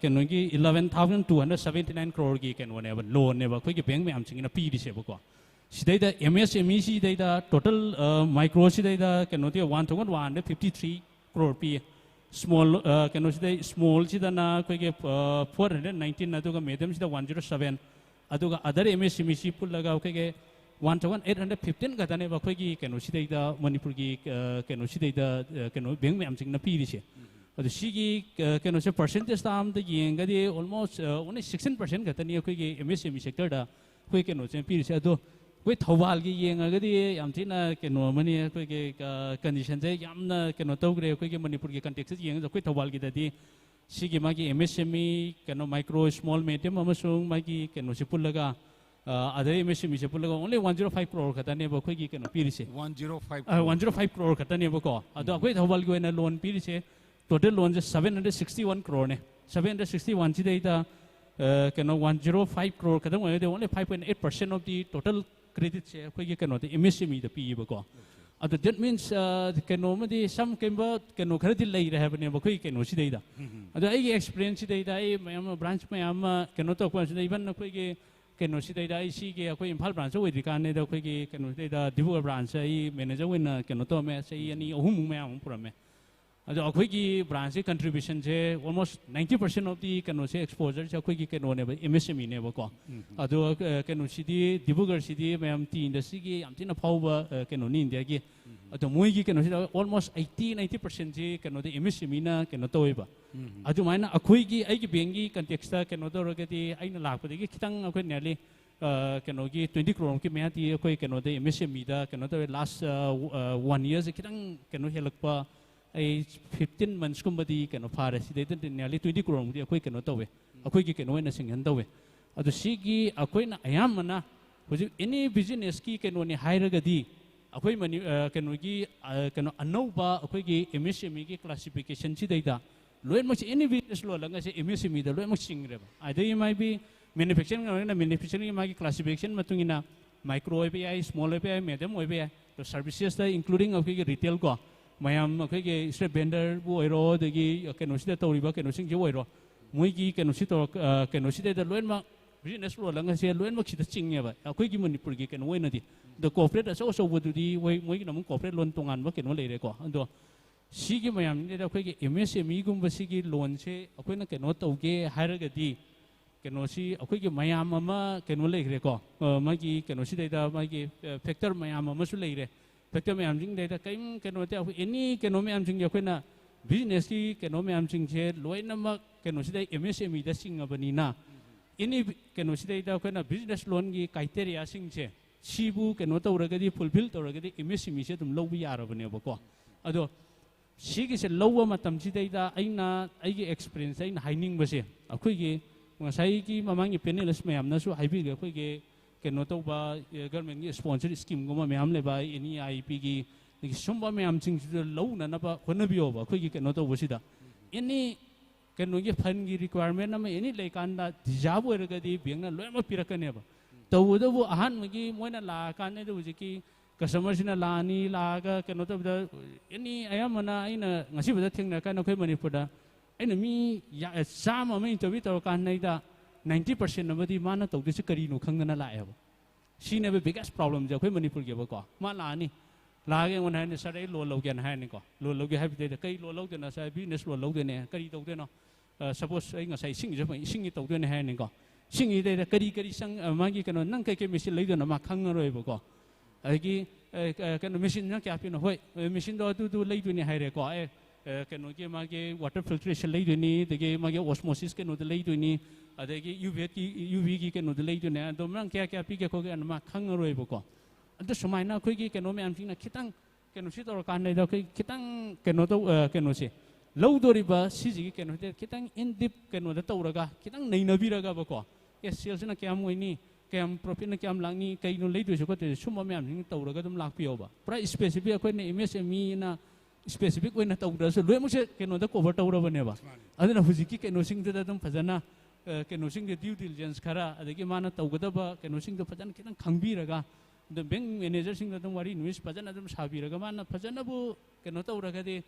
keno gi 11,279 crore gi keno ne ba loan ne ba koi gi bank me am sing na pi di se ba ko Sidaida MSME sidaida total micro sidaida keno ti 1,153 crore p small keno sidai small sidana koi ge 419 aduga medium sida 107 aduga other MSME si pullaga koi ge 1,815 ga dane ba koi gi keno sidaida manipur gi keno sidaida keno beng me am sing na pi ri se adu sigi keno se percentage tam da yenga di almost only 16% ga tani koi ge MSME sector da koi keno se pi ri se adu koi Thoubal gi yenga ga di yam thina keno mani koi ge condition je yamna keno tawgre koi ge manipur gi context yenga koi Thoubal gi da di sigi magi MSME keno micro small medium amasung magi keno se pullaga other MSME se pullaga only 105 crore khata ne ba koi gi keno pi ri se 105 crore khata ne ba ko ado koi Thoubal gi na loan pi ri se total loan je 761 crore ne 761 chi dai da keno 105 crore khata mo only 5.8% of the total credit se koi ge keno the MSME da pi ba ko ado that means keno ma di some kemba keno khara di lai raha bane ba koi keno si dai da ado ai ge experience dai da ai mayam branch mayam keno to ko si dai ban koi ge keno si dai da ai si ge koi Imphal branch oi di kan ne da koi ge keno dai da Dibrugarh branch ai manager win keno to me sai ani ohum mayam pura me ado akoi gi branch contribution je almost 90% of the keno se exposure je akoi gi keno ne ba MSME ne ba ko ado keno sidi Dibrugarh sidi mayam ti industry gi am tina phauba keno ni India gi ado moi gi keno sida almost 80-90% je keno de MSME na keno toy ba ado maina akoi gi ai gi bengi context ta keno do ro gi aina lak pa gi kitang akoi nearly keno gi 20 crore ki me ti akoi keno de MSME da keno to last 1 year se kitang keno helak pa ai 15 months kumbadi keno fare si dai nearly 20 crore di akoi keno tawe akoi gi keno na singhan tawe adu sigi akoina ayamana hoji any business ki kenoni hairagadi akoi mani kenogi keno anauba akoi gi MSME gi classification chi daida loin mo any business lo langa se MSME da loin mo singreba either you might be manufacturing na manufacturing ma gi classification matungina micro API small API medium API to services da including akoi gi retail ko mayam akoi gi street vendor bu oiro degi kenosi da toriba kenosing ji oiro moi gi kenosi to kenosi da loin ma business lo langa se loin mo chita chingneba akoi gi manipur gi ken oina di the corporate so so would di moi gi namu corporate loan tongan ba ken mo leire ko ando sigi mayam ni da akoi gi MSME gum ba sigi loan se akoi na ken no tauge hairaga di kenosi akoi gi mayam ama ken mo leire ko magi kenosi da magi factor mayam ama su leire factor mayam jing da kaim keno te akoi any keno mayam jing akoi na business ki keno mayam jing che loina ma kenosi da MSME da singa bani na ini keno sidai da kena business loan gi criteria sing che sibu keno tauragadi fulfill tauragadi MSME se tum lobi yara bane ba ko ado sigi se lowa matam sidai da aina aigi experience aina haining ba se akoi gi ngasai gi mamang gi panelist mayam na su haibi ga akoi gi keno to ba government gi sponsor scheme go ma mayam le ba ini IP gi ni sumba mayam sing low na ba khona bio ba akoi gi keno to bosida ini kenogi fund gi requirement na any like anda dijabu ergadi bengna loima pirakane ba tawuda bu ahan magi moina la kan edu jiki customer sina la ni la ga keno to da any ayamana aina ngasi bada thingna kan khoi manipur da aina mi ya sama mai interview to kan nei da 90% nabadi mana to disi kari no khangna la ya ba sine be biggest problem ja khoi manipur ge ba ko ma la ni la ge ngon han sa dai lo lo gen han ni ko lo lo ge ha bi de kai lo lo de na sa business lo lo de ne kari to de no suppose ai ngasai sing je mai sing to de ne han ni ko sing i de kari kari sang ma gi kano nang kai ke machine lai de na ma khang roi ba ko ai gi kano machine na kya pi no hoi machine do tu lai du ni hai re ko ai kano ge ma ge water filtration lai du ni de ge ma ge osmosis ke no de lai du ni ade gi UV gi ke no de lai du ne do mang kya kya pi ke ko ge na ma khang roi ba ko ado somai na khoi gi kano me am ting na kitang kano si to kan nei da khoi kitang kano to kano si lau dori ba si ji kano de kitang in deep kano da to raga kitang nei na bi raga ba ko yes sales na kya moi ni kya profit na kya lang ni kai no lai du so ko te sum ma am ting to raga dum lak pi ba pra specific khoi ne MSME na specific oi na to da so loi mo se kano da cover to ra ba ne ba aduna huji ki kano sing da dum phajana kano sing de due diligence khara adagi mana to ga da ba kano sing da phajana kitang khangbi raga the bank manager sing da wari news phajana dum sabi raga mana phajana bu kano to raga de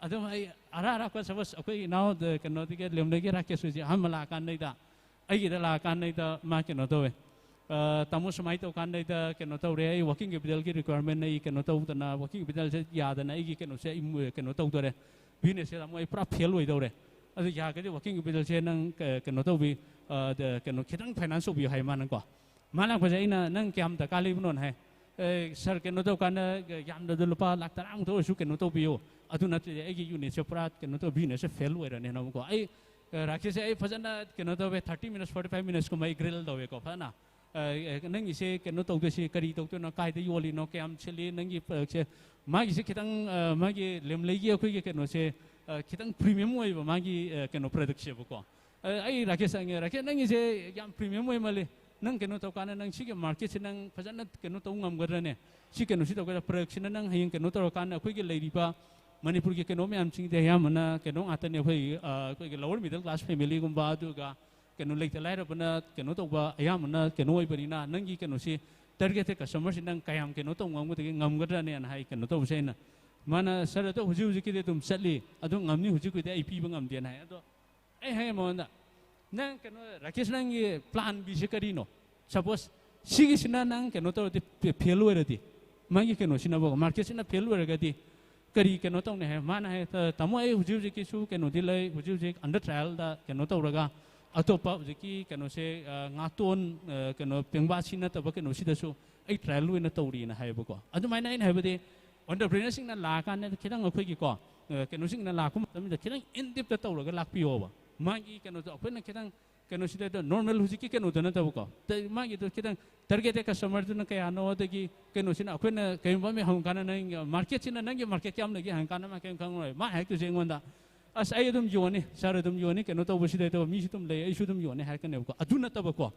adum ai ara ko sabas akoi now the kano de lemne ge rakesh ji hamala kan nei da ai gi da la kan nei da ma kano to we tamu samai to kan nei da kano to re ai working capital ki requirement nei kano to da na working capital se ya da na ai gi kano se kano to do re business se mo ai pra fail oi do re adu ya ga de working capital se nang kano to bi the kano khitang finance bi hai man ko mana ko jai na nang kyam ta kali bunon hai sir kano to kan yam da lupa lak tarang to su kano to bi yo adu na te ai gi unit se pra kano to business se fail oi re ne na ko ai rakhe se ai phajana kano to 30 minutes 45 minutes ko mai grill do we ko phana nang gi se kano to de se kari to na kai de yoli no kyam chili nang gi se ma gi se khitang ma gi lem lei gi khoi gi kano se khitang premium oi ba ma gi kano product se ko ai rakhe sang rakhe nang gi se yam premium oi male nang keno to kana nang si ke market nang phajana keno to ngam gar ne si keno si to ga production nang hayeng keno to kana khoi ge leiri ba manipur ge keno me am ching de ya mana keno ata ne khoi khoi ge lower middle class family gum ba du ga keno lei ta lai ra bana keno to ba ya mana keno oi bari na nang gi keno si target te customer sin nang kayam keno to ngam de ngam gar ne an hai keno to se na mana sar to huji huji ki de tum satli adu ngam ni huji ku de ip ba ngam de na ado ai hai mo na nang keno rakesh nang ye plan bi se kari no suppose sigi sina nang keno to de fail oi rati mangi keno sina bo market sina fail oi ragati kari keno to ne hai mana hai tamo ai huji huji ki su keno di lai huji huji under trial da keno to raga atopa huji ki keno se ngaton keno pengba sina ta ba keno sida su ai trial oi na to ri na hai bo ko adu mai nai hai ba de entrepreneur sing na la kan ne khidang khoi ki ko keno sing na la kum tam da khidang in dip ta to raga lak pi ba magi keno to khoi na khidang keno sida to normal huji ki keno to na ta ko te magi to khidang target ka customer tu na kaya no de ki keno sina khoi na kai ba me hang kana na market sina na market kyam na gi hang kana ma kai khang roi ma hai tu jeng wanda as ai dum yoni sar dum yoni keno to busi de to mi dum le ai su dum yoni har kan ko adu na ta ba ko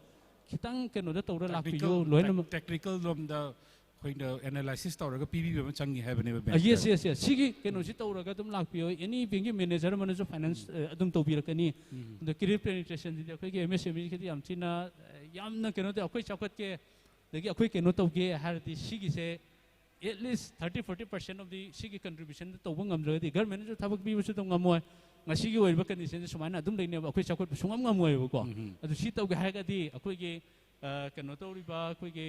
kitang keno da to ra lak pi yo loina technical lom da khoi da analysis to ra ga pb ba changi ha bane ba yes yes yes sigi keno si to ra ga dum lak pi yo any bank manager man jo finance adum to bi ra kani the credit penetration di khoi ge msme ki yam china yam na keno da khoi chakot ke dagi khoi keno to ge har di sigi se at least 30-40% of the sigi contribution to bang ngam di government jo thabak bi su to ngamoy nga sigi oi ba condition sumana adum leine ba khoi chakot sungam ngamoy ba ko adu si to ge ha ga di khoi ge keno to ri ba khoi ge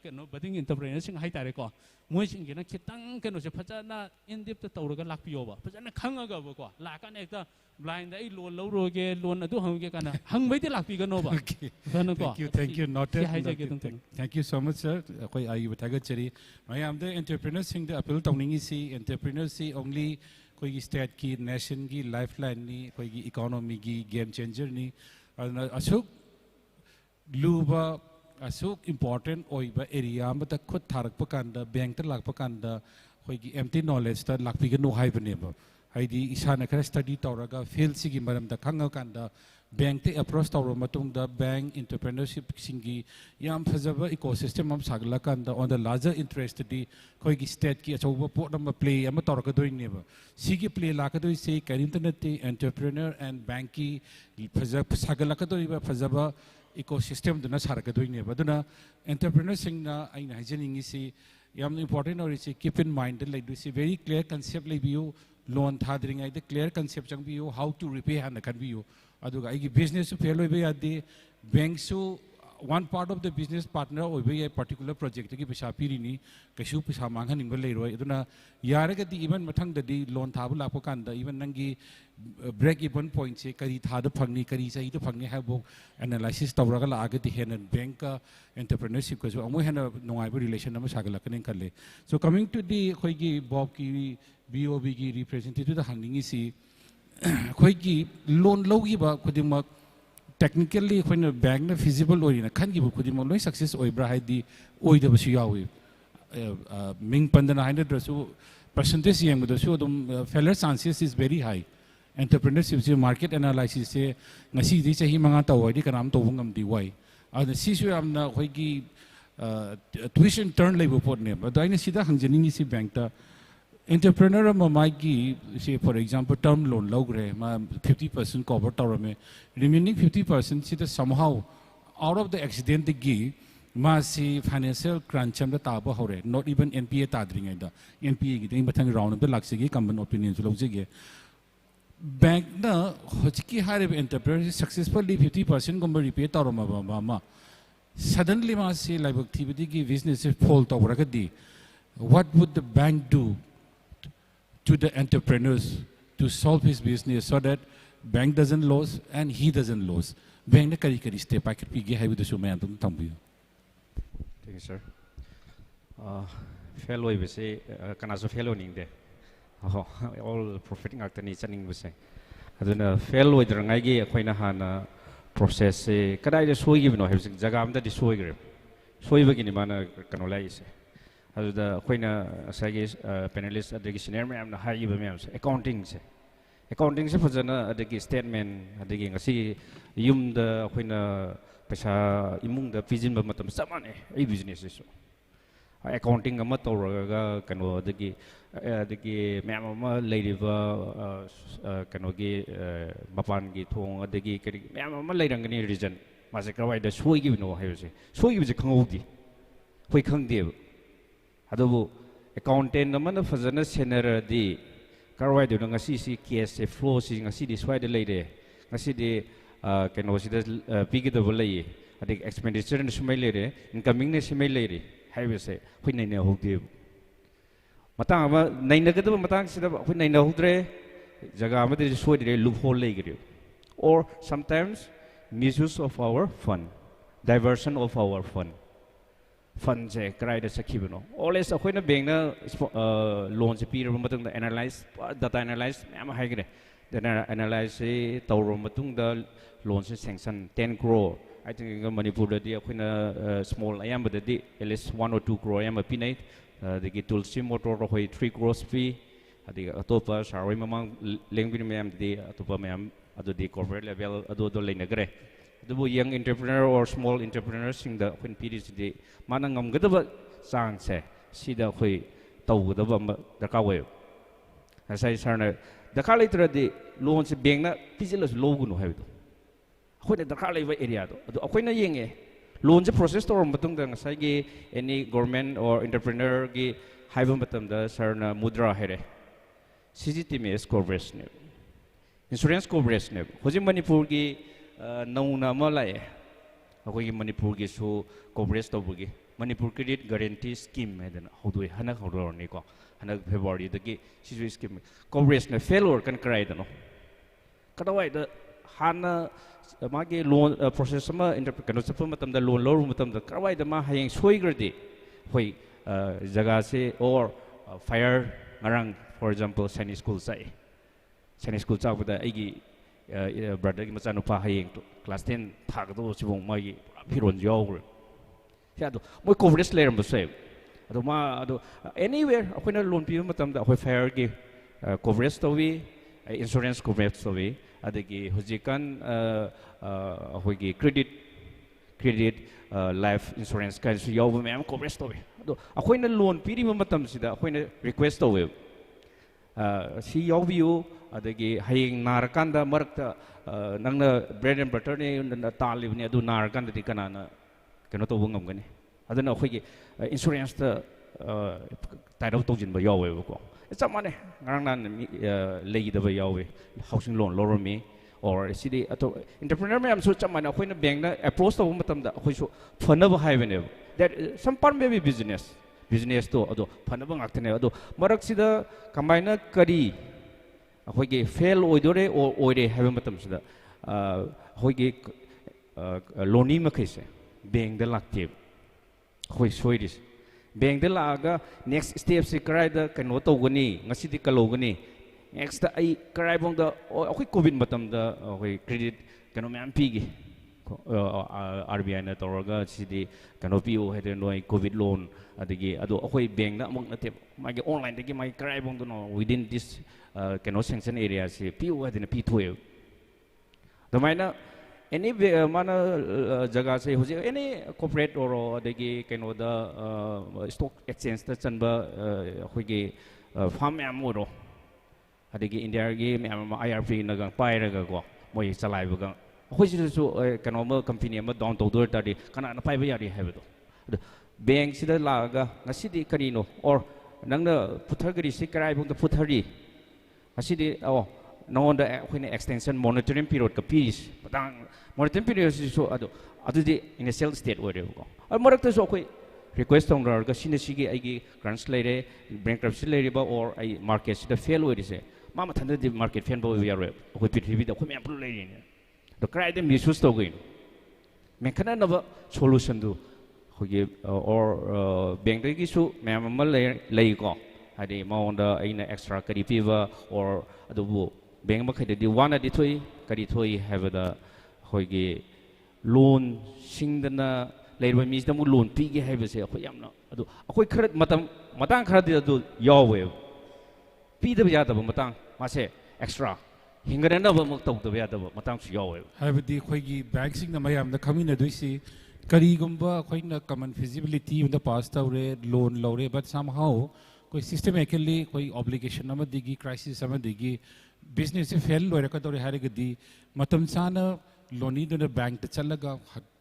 keno budding entrepreneur sing hai tare ko moi sing ge na khitang keno se phajana in deep to ra ga lak pi yo ba phajana khanga ga ba ko la kan ekta blind ai loan lo ro ge loan adu hang ge kana hang bai te lak pi ga no ba thank you noted thank you so much sir koi ai ba thaga chari mayam the entrepreneurs sing the appeal tawning si entrepreneurs si only koi gi state ki nation gi lifeline ni koi gi economy gi game changer ni asuk luba asuk important oi ba area ma ta khut tharak pa kan da bank ta lak pa kan da koi gi empty knowledge ta lak pi ga no hai bane ba haidi isana khara study tawraga field sigi maram da khanga kan da bank te approach tawro matung da bank entrepreneurship singi yam phajaba ecosystem am sagla kan da on the larger interest di khoi gi state ki achoba pot nam play am tawraga doi ne ba sigi play la ka doi se karim tanate entrepreneur and bank ki phajaba sagla ka doi ba phajaba ecosystem duna sarga doi ne ba duna entrepreneur sing na aina hajening si yam important or is keep in mind like this very clear concept like you loan thadring ai the clear concept chang bi how to repay han kan bi aduga ai business su fail hoibe ade bank su one part of the business partner hoibe ai particular project ki pisa piri ni kasu pisa manghaning ba leiroi aduna yaraga di even mathang da di loan thabu la ko kan da even nangi break even point se kari thada phangni kari sai da phangni ha bo analysis tawraga la aga di hen bank ka entrepreneurship ka so amu hen nongai ba relation am sagala kan kalle so coming to the khoi gi bob ki BOB ki representative da hangning si khoi gi loan logi ba khudima technically khoi na bank na feasible ori na khan gi bu khudima loi success oi bra hai di oi da ba su yawi ming pandana hai na su percentage yang da su dum failure chances is very high entrepreneurship se market analysis se ngasi di chahi manga ta oi di kanam to bungam di wai ada si su am na khoi gi tuition turn lai bu pot ne ba dai na sida hangjani ni si bank ta entrepreneur mamagi say for example term loan logre ma 50% cover tower me remaining 50% see somehow out of the accident the gi ma si financial crunch am da taba hore not even NPA tadring da NPA gi ding bathang round of the laksi gi common opinion su logje ge bank na hojki hare entrepreneur successfully 50% gomba repay tower ma suddenly ma si like activity gi business fall tower ga di what would the bank do to the entrepreneurs to solve his business so that bank doesn't lose and he doesn't lose bank na kari step back pi ge haibu su mayam tum tambu thank you sir fail oi bese kana so fail oning de all profiting actani chaning bese aduna fail oi drangai ge khoina hana process se kadai de soi gi no hebsing jaga am da di soi gre soi ba gi ni mana kano lai se aduda khoina asagi panelist adagi senior ma'am na hai ba ma'am accounting se phajana adagi statement adagi ngasi yum da khoina paisa imung da pijin ba matam samane ai business so accounting ama tawraga kano adagi ma'am ama leiriba kano gi mapan gi thong adagi kari ma'am ama leirangani region mase krawai da soi gi no hai se soi gi khangodi khoi khangde adubu accountant amana fazana scenario di karwai de ngasi si case flow si ngasi di swai de leide ngasi di keno si da pigi de bolai adik expenditure ne sumai leire incoming ne sumai leire haibe se hui nei ne hokde matang ama nei na gadu matang si da hui nei na hokdre jaga ama de swai de loophole leigre or sometimes misuse of our fund diversion of our fund fund se krai da sakibno always akoina bank na loan se pir matung da analyze data analyze am haigre then analyze se tawro matung da loan se sanction 10 crore I think in Manipur da di akoina small ayam da di at least 1 or 2 crore ayam pinai the tulsi motor hoi 3 crores fee ꯑꯗꯒꯤ ꯑꯇꯣꯞꯄ ꯁꯥꯔ ꯍꯣꯏ ꯃꯃꯥꯡ ꯂꯦꯡꯕꯤꯔꯤ ꯃꯌꯥꯝꯗꯤ ꯑꯇꯣꯞꯄ ꯃꯌꯥꯝ ꯑꯗꯨꯗꯤ corporate level ꯑꯗꯨ ꯂꯩꯅꯈ꯭ꯔꯦ ꯑꯗꯨꯕꯨ ꯌꯪ ꯏꯟꯇꯔꯄ꯭ꯔꯤꯅꯔ ꯑꯣꯔ ꯁ꯭ꯃꯣꯜ ꯏꯟꯇꯔꯄ꯭ꯔꯤꯅꯔꯁꯤꯡꯗ ꯑꯩꯈꯣꯏꯅ ꯄꯤꯔꯤꯁꯤꯗꯤ ꯃꯥꯅ ꯉꯝꯒꯗꯕ ꯆꯥꯡꯁꯦ ꯁꯤꯗ ꯑꯩꯈꯣꯏ ꯇꯧꯒꯗꯕ ꯑꯃ ꯗꯔꯀꯥꯔ ꯑꯣꯏꯌꯦꯕ ꯉꯁꯥꯏ ꯁꯥꯔꯅ ꯗꯔꯀꯥꯔ ꯂꯩꯇ꯭ꯔꯗꯤ ꯂꯣꯟꯁꯦ ꯕꯦꯡꯛꯅ ꯄꯤꯁꯤꯜꯂꯁꯨ ꯂꯧꯒꯅꯨ ꯍꯥꯏꯕꯗꯣ ꯑꯩꯈꯣꯏꯅ ꯗꯔꯀꯥꯔ ꯂꯩꯕ ꯑꯦꯔꯤꯌꯥꯗꯣ ꯑꯗꯣ ꯑꯩꯈꯣꯏꯅ ꯌꯦꯡꯉꯦ ꯂꯣꯟꯁꯦ ꯄ꯭ꯔꯣꯁꯦꯁ ꯇꯧꯔꯕ ꯃꯇꯨꯡꯗ ꯉꯁꯥꯏꯒꯤ ꯑꯦꯅꯤ ꯒꯣꯔꯃꯦꯟ ꯑꯣꯔ ꯏꯟꯇꯔꯄ꯭ꯔꯤꯅꯔꯒꯤ ꯍꯥꯏꯕ ꯃꯇꯝꯗ ꯁꯥꯔꯅ ꯃꯨꯗ꯭ꯔꯥ ꯍꯥꯏꯔꯦ CGTMS ꯀꯣꯚꯔꯦꯖꯅꯦꯕ ꯏꯟꯁꯨꯔꯦꯟꯁ ꯀꯣꯚꯔꯦꯖꯅꯦꯕ ꯍꯧꯖꯤꯛ ꯃꯅꯤꯄꯨꯔꯒꯤ ꯅꯧꯅ ꯑꯃ ꯂꯥꯛꯑꯦ ꯑꯩꯈꯣꯏꯒꯤ ꯃꯅꯤꯄꯨꯔꯒꯤꯁꯨ ꯀꯣꯚꯔꯦꯖ ꯇꯧꯕꯒꯤ ꯃꯅꯤꯄꯨꯔ ꯀ꯭ꯔꯦꯗꯤꯠ ꯒꯥꯔꯦꯟꯇꯤ ꯁ꯭ꯀꯤꯝ ꯍꯥꯏꯗꯅ ꯍꯧꯗꯣꯛꯑꯦ ꯍꯟꯗꯛ ꯍꯧꯗꯣꯛꯔꯅꯤꯀꯣ ꯍꯟꯗꯛ ꯐꯦꯕꯋꯥꯔꯤꯗꯒꯤ ꯁꯤꯁꯨ ꯁ꯭ꯀꯤꯝ ꯀꯣꯚꯔꯦꯖꯅ ꯐꯦꯜ ꯑꯣꯏꯔꯀꯥꯟ ꯀꯗꯥꯏꯗꯅꯣ ꯀꯗꯥꯏꯋꯥꯏꯗ ꯍꯥꯟꯅ ꯃꯥꯒꯤ ꯂꯣꯟ ꯄ꯭ꯔꯣꯁꯦꯁ ꯑꯃ ꯀꯩꯅꯣ ꯆꯠꯄ ꯃꯇꯝꯗ ꯂꯣꯟ ꯂꯧꯔꯨꯕ ꯃꯇꯝꯗ ꯀꯗꯥꯏꯋꯥꯏꯗ ꯃꯥ ꯍꯌꯦꯡ ꯁꯣꯏꯈ꯭ꯔꯗꯤ ꯑꯩꯈꯣꯏ ꯖꯒꯥꯁꯦ ꯑꯣꯔ ꯐꯥꯏꯌꯔ ꯉꯔꯥꯡ ꯐꯣꯔ ꯑꯦꯛꯖꯥꯝꯄꯜ ꯁꯥꯏꯅꯤꯛ ꯁ꯭ꯀꯨꯜ ꯆꯥꯛꯑꯦ ꯁꯥꯏꯅꯤꯛ ꯁ꯭ꯀꯨꯜ ꯆꯥꯛꯄꯗ ꯑꯩꯒꯤ ꯕ꯭ꯔꯗꯔꯒꯤ ꯃꯆꯥꯅꯨꯄꯥ ꯍꯌꯦꯡ ꯀ꯭ꯂꯥꯁ 10 ꯊꯥꯒꯗꯧꯕꯁꯤꯐꯥꯎ ꯃꯥꯒꯤ ꯐꯤꯔꯣꯟꯁꯨ ꯌꯥꯎꯈ꯭ꯔꯦ ꯁꯤ ꯑꯗꯣ ꯃꯣꯏ ꯀꯣꯚꯔꯦꯖ ꯂꯩꯔꯝꯕꯁꯨ ꯌꯥꯏ ꯑꯗꯣ ꯃꯥ ꯑꯗꯣ ꯑꯦꯅꯤꯋꯦꯌꯔ ꯑꯩꯈꯣꯏꯅ ꯂꯣꯟ ꯄꯤꯕ ꯃꯇꯝꯗ ꯑꯩꯈꯣꯏ ꯐꯥꯏꯌꯔꯒꯤ ꯀꯣꯚꯔꯦꯖ ꯇꯧꯋꯤ ꯏꯟꯁꯨꯔꯦꯟꯁ ꯀꯣꯚꯔꯦꯖ ꯇꯧꯋꯤ ꯑꯗꯒꯤ ꯍꯧꯖꯤꯛꯀꯥꯟ ꯑꯩꯈꯣꯏꯒꯤ ꯀ꯭ꯔꯦꯗꯤꯠ ꯂꯥꯏꯐ ꯏꯟꯁꯨꯔꯦꯟꯁ ꯀꯥꯏꯅꯁꯨ ꯌꯥꯎꯕ ꯃꯌꯥꯝ ꯀꯣꯚꯔꯦꯖ ꯇꯧꯋꯤ ꯑꯗꯣ ꯑꯩꯈꯣꯏꯅ ꯂꯣꯟ ꯄꯤꯔꯤꯕ ꯃꯇꯝꯁꯤꯗ ꯑꯩꯈꯣꯏꯅ ꯔꯤꯀ꯭ꯋꯦꯁ ꯇꯧꯋꯦꯕ ꯁꯤ ꯌꯥꯎꯕꯤꯌꯨ ꯑꯗꯒꯤ ꯍꯌꯦꯡ ꯅꯥꯔꯀꯥꯟꯗ ꯃꯔꯛꯇ ꯅꯪꯅ ꯕ꯭ꯔꯦꯗ ꯑꯦꯟ ꯕꯇꯔꯅꯤ ꯇꯥꯜꯂꯤꯕꯅꯤ ꯑꯗꯨ ꯅꯥꯔꯀꯥꯟꯗꯗꯤ ꯀꯅꯥꯅ ꯀꯩꯅꯣ ꯇꯧꯕ ꯉꯝꯒꯅꯤ ꯑꯗꯨꯅ ꯑꯩꯈꯣꯏꯒꯤ ꯏꯟꯁꯨꯔꯦꯟꯁꯇ ꯇꯥꯏꯠ ꯑꯞ ꯇꯧꯁꯤꯟꯕ ꯌꯥꯎꯋꯦꯕꯀꯣ ꯆꯞ ꯃꯥꯟꯅꯩ ꯉꯔꯥꯡ ꯅꯍꯥꯟ ꯂꯩꯈꯤꯗꯕ ꯌꯥꯎꯋꯦ ꯍꯥꯎꯁꯤꯡ ꯂꯣꯟ ꯂꯧꯔꯝꯃꯤ ꯑꯣꯔ ꯁꯤꯗꯤ ꯑꯇꯣꯞꯄ ꯏꯟꯇꯔꯄ꯭ꯔꯤꯅꯔ ꯃꯌꯥꯝꯁꯨ ꯆꯞ ꯃꯥꯟꯅꯩ ꯑꯩꯈꯣꯏꯅ ꯕꯦꯡꯛꯅ ꯑꯦꯄ꯭ꯔꯣꯆ ꯇꯧꯕ ꯃꯇꯝꯗ ꯑꯩꯈꯣꯏꯁꯨ ꯐꯅꯕ ꯍꯥꯏꯕꯅꯦꯕ ꯗꯦꯠ ꯁꯝ ꯄꯥꯔꯠ ꯃꯦ ꯕꯤ ꯕꯤꯖꯤꯅꯦꯁꯇꯣ ꯑꯗꯣ ꯐꯅꯕ ꯉꯥꯛꯇꯅꯦꯕ ꯑꯗꯣ ꯃꯔꯛꯁꯤꯗ ꯀꯃꯥꯏꯅ ꯀꯔꯤ ꯑꯩꯈꯣꯏꯒꯤ ꯐꯦꯜ ꯑꯣꯏꯗꯣꯔꯦ ꯑꯣꯏꯔꯦ ꯍꯥꯏꯕ ꯃꯇꯝꯁꯤꯗ ꯑꯩꯈꯣꯏꯒꯤ ꯂꯣꯟꯅꯤ ꯃꯈꯩꯁꯦ ꯕꯦꯡꯛꯗ ꯂꯥꯛꯇꯦꯕ ꯑꯩꯈꯣꯏ ꯁꯣꯏꯔꯤꯁꯦ ꯕꯦꯡꯛꯗ ꯂꯥꯛꯑꯒ ꯅꯦꯛꯁ ꯁ꯭ꯇꯦꯞꯁꯤ ꯀꯗꯥꯏꯗ ꯀꯩꯅꯣ ꯇꯧꯒꯅꯤ ꯉꯁꯤꯗꯤ ꯀꯜꯍꯧꯒꯅꯤ ꯅꯦꯛꯁꯇ ꯑꯩ ꯀꯗꯥꯏꯐꯥꯎꯗ ꯑꯩꯈꯣꯏ ꯀꯣꯚꯤꯗ ꯃꯇꯝꯗ ꯑꯩꯈꯣꯏ ꯀ꯭ꯔꯦꯗꯤꯠ ꯀꯩꯅꯣ ꯃꯌꯥꯝ ꯄꯤꯈꯤ RBIꯅ ꯇꯧꯔꯒ ꯁꯤꯗꯤ ꯀꯩꯅꯣ ꯄꯤꯌꯨ ꯍꯥꯏꯗꯅ ꯅꯣꯏ ꯀꯣꯚꯤꯗ ꯂꯣꯟ ꯑꯗꯒꯤ ꯑꯗꯣ ꯑꯩꯈꯣꯏ ꯕꯦꯡꯛꯅ ꯑꯃꯨꯛ ꯅꯠꯇꯦꯕ ꯃꯥꯒꯤ ꯑꯣꯟꯂꯥꯏꯟꯗꯒꯤ ꯃꯥꯒꯤ ꯀꯗꯥꯏꯐꯥꯎꯗꯅꯣ ꯋꯤꯗꯤꯟ ꯗꯤꯁ ꯀꯩꯅꯣ ꯁꯦꯡꯁꯟ ꯑꯦꯔꯤꯌꯥꯁꯤ ꯄꯤꯌꯨ ꯍꯥꯏꯗꯅ ꯄꯤꯊꯣꯛꯑꯦꯕ ꯑꯗꯨꯃꯥꯏꯅ ꯑꯦꯅꯤ ꯃꯥꯅ ꯖꯒꯥꯁꯦ ꯍꯧꯖꯤꯛ ꯑꯦꯅꯤ ꯀꯣꯄꯔꯦꯠ ꯑꯣꯏꯔꯣ ꯑꯗꯒꯤ ꯀꯩꯅꯣꯗ ꯁ꯭ꯇꯣꯛ ꯑꯦꯛꯁꯆꯦꯟꯖꯇ ꯆꯟꯕ ꯑꯩꯈꯣꯏꯒꯤ ꯐꯥꯔꯝ ꯃꯌꯥꯝ ꯑꯣꯏꯔꯣ ꯑꯗꯒꯤ ꯏꯟꯗꯤꯌꯥꯒꯤ ꯃꯌꯥꯝ ꯑꯃ IRPꯅꯒ ꯄꯥꯏꯔꯒꯀꯣ ꯃꯣꯏ ꯆꯂꯥꯏꯕꯒ ꯑꯩꯈꯣꯏ ꯁꯤꯗꯁꯨ ꯀꯩꯅꯣꯝꯃ ꯀꯝꯄꯅꯤ ꯑꯃ ꯗꯥꯎꯟ ꯇꯧꯗꯣꯏ ꯇꯥꯔꯗꯤ ꯀꯅꯥꯅ ꯄꯥꯏꯕ ꯌꯥꯔꯤ ꯍꯥꯏꯕꯗꯣ ꯑꯗꯣ ꯕꯦꯡꯛꯁꯤꯗ ꯂꯥꯛꯑꯒ ꯉꯁꯤꯗꯤ ꯀꯔꯤꯅꯣ ꯑꯣꯔ ꯅꯪꯅ ꯄꯨꯊꯈ꯭ꯔꯤꯁꯤ ꯀꯗꯥꯏꯐꯥꯎꯗ ꯄꯨꯊꯔꯤ ꯉꯁꯤꯗꯤ ꯅꯉꯣꯟꯗ ꯑꯩꯈꯣꯏꯅ ꯑꯦꯛꯁꯇꯦꯟꯁꯟ ꯃꯣꯅꯤꯇꯔꯤꯡ ꯄꯤꯔꯤꯌꯣꯗꯀ ꯄꯤꯔꯤꯁꯤ ꯃꯇꯥꯡ ꯃꯣꯅꯤꯇꯔꯤꯡ ꯄꯤꯔꯤꯌꯣꯗꯁꯤꯁꯨ ꯑꯗꯨꯗꯤ ꯏꯅꯤꯁꯤꯌꯦꯜ ꯁ꯭ꯇꯦꯠ ꯑꯣꯏꯔꯦꯕꯀꯣ ꯑꯗꯨ ꯃꯔꯛꯇꯁꯨ ꯑꯩꯈꯣꯏ ꯔꯤꯀ꯭ꯋꯦꯁ ꯇꯧꯅꯔꯒ ꯁꯤꯒꯤ ꯑꯩꯒꯤ ꯀ꯭ꯔꯟꯁ ꯂꯩꯔꯦ ꯕꯦꯡꯀ꯭ꯔꯞꯁꯤ ꯂꯩꯔꯤꯕ ꯑꯣꯔ ꯑꯩ ꯃꯥꯔꯀꯦꯠꯁꯤꯗ ꯐꯦꯜ ꯑꯣꯏꯔꯤꯁꯦ ꯃꯥ ꯃꯊꯟꯇꯗꯤ ꯃꯥꯔꯀꯦꯠ ꯐꯦꯟꯕ ꯑꯣꯏꯕ ꯌꯥꯔꯣꯏꯕ ꯑꯩꯈꯣꯏ ꯄ꯭ꯔꯤꯊꯤꯕꯤꯗ ꯑꯩꯈꯣꯏ ꯃꯌꯥꯝ ꯄꯨꯂꯞ ꯂꯩꯔꯤꯅꯦ ꯑꯗꯣ ꯀꯗꯥꯏꯗ ꯃꯤꯁꯌꯨꯁ ꯇꯧꯒꯩꯅꯣ ꯃꯦꯟꯈꯠꯅꯅꯕ ꯁꯣꯂꯨꯁꯟꯗꯨ ꯑꯩꯈꯣꯏꯒꯤ ꯑꯣꯔ ꯕꯦꯡꯛꯇꯒꯤꯁꯨ ꯃꯌꯥꯝ ꯑꯃ ꯂꯩꯀꯣ ꯍꯥꯏꯗꯤ ꯃꯉꯣꯟda ꯑꯩꯅ ꯑꯦꯛꯁꯇ꯭ꯔꯥ ꯀꯔꯤ ꯄꯤꯕ ꯑꯣꯔ ꯑꯗꯨꯕꯨ ꯕꯦꯡꯛ ꯃꯈꯩꯗꯗꯤ ꯋꯥꯅꯗꯤ ꯊꯣꯛꯏ ꯀꯔꯤ ꯊꯣꯛꯏ ꯍꯥꯏꯕꯗ ꯑꯩꯈꯣꯏꯒꯤ ꯂꯣꯟ ꯁꯤꯡꯗꯅ ꯂꯩꯔꯤꯕ ꯃꯤꯁꯤꯗ ꯑꯃꯨꯛ ꯂꯣꯟ ꯄꯤꯒꯦ ꯍꯥꯏꯕꯁꯦ ꯑꯩꯈꯣꯏ ꯌꯥꯝꯅ ꯑꯗꯨ ꯑꯩꯈꯣꯏ ꯈꯔ ꯃꯇꯥꯡ ꯈꯔꯗꯤ ꯑꯗꯨ ꯌꯥꯎꯋꯦꯕ ꯄꯤꯗꯕ ꯌꯥꯗꯕ ꯃꯇꯥꯡ ꯃꯥꯁꯦ ꯑꯦꯛꯁꯇ꯭ꯔꯥ ꯍꯤꯡꯒꯗꯅꯕ ꯑꯃꯨꯛ ꯇꯧꯗꯕ ꯌꯥꯗꯕ ꯃꯇꯥꯡꯁꯨ ꯌꯥꯎꯋꯦꯕ ꯍꯥꯏꯕꯗꯤ ꯑꯩꯈꯣꯏꯒꯤ ꯕꯦꯡꯛꯁꯤꯡꯅ ꯃꯌꯥꯝꯅ ꯈꯪꯃꯤꯟꯅꯗꯣꯏꯁꯤ ꯀꯔꯤꯒꯨꯝꯕ ꯑꯩꯈꯣꯏꯅ ꯀꯃꯟ ꯐꯤꯖꯤꯕꯤꯂꯤꯇꯤ ꯑꯃꯗ ꯄꯥꯁ ꯇꯧꯔꯦ ꯂꯣꯟ ꯂꯧꯔꯦ ꯕꯠ ꯁꯝꯍꯥꯎ ꯑꯩꯈꯣꯏ ꯁꯤꯁꯇꯦꯃꯦꯇꯤꯀꯦꯜꯂꯤ ꯑꯩꯈꯣꯏ ꯑꯣꯕ꯭ꯂꯤꯒꯦꯁꯟ ꯑꯃꯗꯒꯤ ꯀ꯭ꯔꯥꯏꯁꯤꯁ ꯑꯃꯗꯒꯤ ꯕꯤꯖꯤꯅꯦꯁꯁꯦ ꯐꯦꯜ ꯑꯣꯏꯔꯛꯀꯗꯧꯔꯦ ꯍꯥꯏꯔꯒꯗꯤ ꯃꯇꯝ ꯆꯥꯅ ꯂꯣꯅꯤꯗꯨꯅ ꯕꯦꯡꯛꯇ ꯆꯠꯂꯒ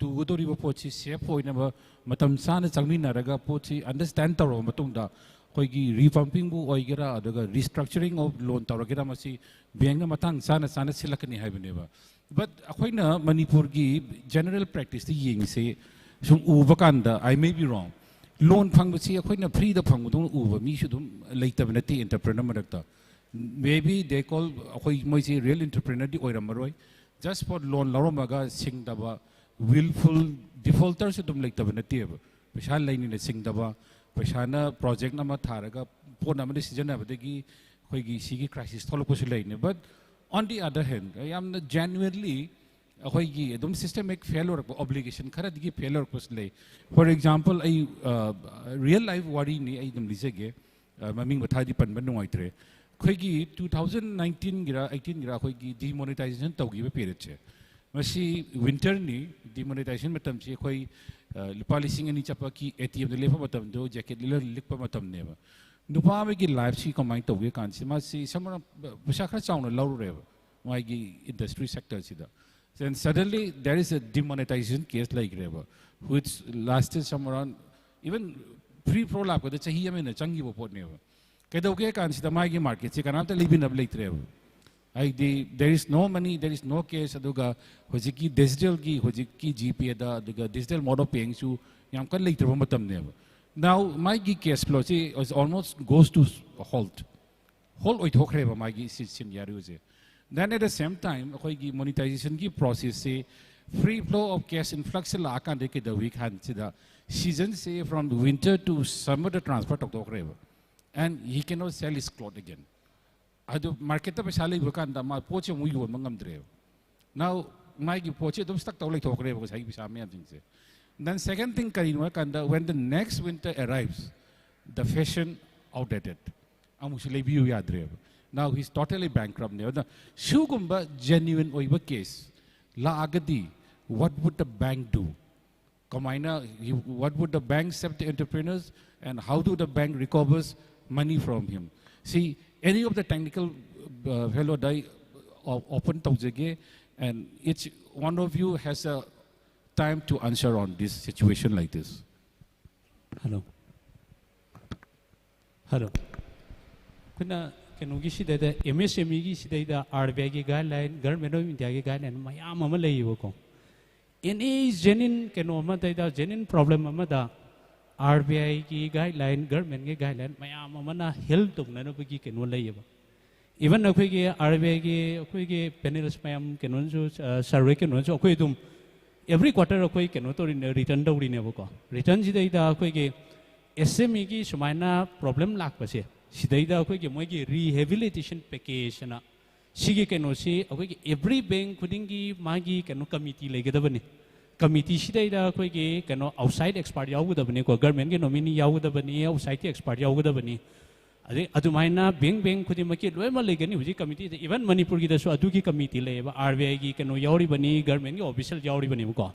ꯇꯨꯒꯗꯧꯔꯤꯕ ꯄꯣꯠꯁꯤ ꯁꯦꯐ ꯑꯣꯏꯅꯕ ꯃꯇꯝ ꯆꯥꯅ ꯆꯪꯃꯤꯟꯅꯔꯒ ꯄꯣꯠꯁꯤ ꯑꯟꯗꯔꯁꯇꯦꯟ ꯇꯧꯔꯕ ꯃꯇꯨꯡꯗ ꯑꯩꯈꯣꯏꯒꯤ ꯔꯤꯄꯝꯄꯤꯡꯕꯨ ꯑꯣꯏꯒꯦꯔꯥ ꯑꯗꯨꯒ ꯔꯤꯁꯇ꯭ꯔꯛꯆꯔꯤꯡ ꯑꯣꯐ ꯂꯣꯟ ꯇꯧꯔꯒꯦꯔꯥ ꯃꯁꯤ ꯕꯦꯡꯛꯅ ꯃꯇꯥꯡ ꯆꯥꯅ ꯁꯤꯜꯂꯛꯀꯅꯤ ꯍꯥꯏꯕꯅꯦꯕ ꯕꯠ ꯑꯩꯈꯣꯏꯅ ꯃꯅꯤꯄꯨꯔꯒꯤ ꯖꯦꯅꯔꯦꯜ ꯄ꯭ꯔꯦꯛꯇꯤꯁꯇ ꯌꯦꯡꯉꯤꯁꯦ ꯁꯨꯝ ꯎꯕ ꯀꯥꯟꯗ ꯑꯥꯏ ꯃꯦ ꯕꯤ ꯔꯣꯡ ꯂꯣꯟ ꯐꯪꯕꯁꯤ ꯑꯩꯈꯣꯏꯅ ꯐ꯭ꯔꯤꯗ ꯐꯪꯕꯗꯧꯅ ꯎꯕ ꯃꯤꯁꯨ ꯑꯗꯨꯝ ꯂꯩꯇꯕ ꯅꯠꯇꯦ ꯏꯟꯇꯔꯄ꯭ꯔꯦꯅꯔ ꯃꯔꯛꯇ ꯃꯦ ꯕꯤ ꯗꯦ ꯀꯣꯜ ꯑꯩꯈꯣꯏ ꯃꯣꯏꯁꯤ ꯔꯤꯌꯦꯜ ꯏꯟꯇꯔꯄ꯭ꯔꯦꯅꯔꯗꯤ ꯑꯣꯏꯔꯝꯃꯔꯣꯏ ꯖꯁ ꯐꯣꯔ ꯂꯣꯟ ꯂꯧꯔꯝꯃꯒ ꯁꯤꯡꯗꯕ ꯋꯤꯜꯐꯨꯜ ꯗꯤꯐꯣꯜꯇꯔꯁꯨ ꯑꯗꯨꯝ ꯂꯩꯇꯕ ꯅꯠꯇꯦꯕ ꯄꯩꯁꯥ ꯂꯩꯅꯤꯅ ꯁꯤꯡꯗꯕ ꯄꯩꯁꯥꯅ ꯄ꯭ꯔꯣꯖꯦꯛ ꯑꯃ ꯊꯥꯔꯒ ꯄꯣꯠ ꯑꯃꯗ ꯁꯤꯖꯤꯟꯅꯕꯗꯒꯤ ꯑꯩꯈꯣꯏꯒꯤ ꯁꯤꯒꯤ ꯀ꯭ꯔꯥꯏꯁꯤꯁ ꯊꯣꯛꯂꯛꯄꯁꯨ ꯂꯩꯅꯤ ꯕꯠ ꯑꯣꯟ ꯗꯤ ꯑꯗꯔ ꯍꯦꯟ ꯌꯥꯝꯅ ꯖꯦꯟꯋꯤꯟꯂꯤ ꯑꯩꯈꯣꯏꯒꯤ ꯑꯗꯨꯝ ꯁꯤꯁꯇꯦꯃꯤꯛ ꯐꯦꯜ ꯑꯣꯏꯔꯛꯄ ꯑꯣꯕ꯭ꯂꯤꯒꯦꯁꯟ ꯈꯔꯗꯒꯤ ꯐꯦꯜ ꯑꯣꯏꯔꯛꯄꯁꯨ ꯂꯩ for example I real life ꯋꯥꯔꯤꯅꯤ ꯑꯩ ꯑꯗꯨꯝ ꯂꯤꯖꯒꯦ ꯃꯃꯤꯡ ꯃꯊꯥꯗꯤ ꯄꯟꯕ ꯅꯨꯡꯉꯥꯏꯇ꯭ꯔꯦ ꯑꯩꯈꯣꯏꯒꯤ 2019ꯒꯤꯔ 18ꯒꯤꯔ ꯑꯩꯈꯣꯏꯒꯤ ꯗꯤꯃꯣꯅꯤꯇꯥꯏꯖꯦꯁꯟ ꯇꯧꯈꯤꯕ ꯄꯤꯔꯤꯌꯠꯁꯦ ꯃꯁꯤ ꯋꯤꯟꯇꯔꯅꯤ ꯗꯤꯃꯣꯅꯤꯇꯥꯏꯖꯦꯁꯟ ꯃꯇꯝꯁꯤ ꯑꯩꯈꯣꯏ ꯂꯨꯄꯥ 2,000 ꯆꯠꯄꯒꯤ ATMꯗ ꯂꯦꯞꯄ ꯃꯇꯝꯗꯣ ꯖꯦꯀꯦꯠ ꯂꯤꯛꯄ ꯃꯇꯝꯅꯦꯕ ꯅꯨꯄꯥ ꯑꯃꯒꯤ ꯂꯥꯏꯐꯁꯤ ꯀꯃꯥꯏꯅ ꯇꯧꯒꯦ ꯀꯥꯟꯁꯤ ꯃꯥꯁꯤ ꯁꯝꯅ ꯄꯩꯁꯥ ꯈꯔ ꯆꯥꯎꯅ ꯂꯧꯔꯨꯔꯦꯕ ꯃꯥꯒꯤ industry ꯁꯦꯛꯇꯔꯁꯤꯗ then suddenly there is a demonetization case like reba which lasted some around even pre-pro lab the chahi amena changi bo pot neba kedauke kan sida magi market se kanata libin ab leitreba there is no money there is no case aduga hojiki digital ki hojiki GPA da aduga digital mode of paying su yam kan leitreba matam neba now magi case flow is almost goes to halt oi thokreba magi scenario je then at the same time the monetization ki process se free flow of cash influx la kan de ke the week han sida season say from winter to summer the transfer tok reba and he cannot sell his cloth again adu market ta paisa lai bukan da ma poche mu yon mangam dre now my gi poche dum stuck to lai thok reba ko sai bisa me thing se then second thing karinwa kan da when the next winter arrives the fashion outdated amusi lai biu yad reba now he's totally bankrupt now the shugumba genuine oiba case la agadi what would the bank do kamaina what would the bank accept the entrepreneurs and how do the bank recovers money from him see any of the technical fellow die open tawjege and each one of you has a time to answer on this situation like this hello kuna kenogi sidada MSME gi sidada RBI gi guideline government of India gi guideline mayam ama leibo ko any genuine keno ma da genuine problem ama da RBI gi guideline government gi guideline mayam ama na help tokna no gi keno leibo even akhoi gi RBI gi akhoi gi panels mayam keno ju survey keno ju akhoi dum every quarter akhoi keno to return dawri ne ko return sidada akhoi gi SME gi sumaina problem lak pa se sidaida akhoi gi moi gi rehabilitation package na sigi keno si akhoi gi every bank khuding gi magi keno committee legadabani committee sidaida akhoi gi keno outside expert yawudabani ko government gi nominee yawudabani outside expert yawudabani adumaina bank khudi maki loima legani huji committee even manipur gi da so adu gi committee leba RBI gi keno yawri bani government gi official yawri bani ko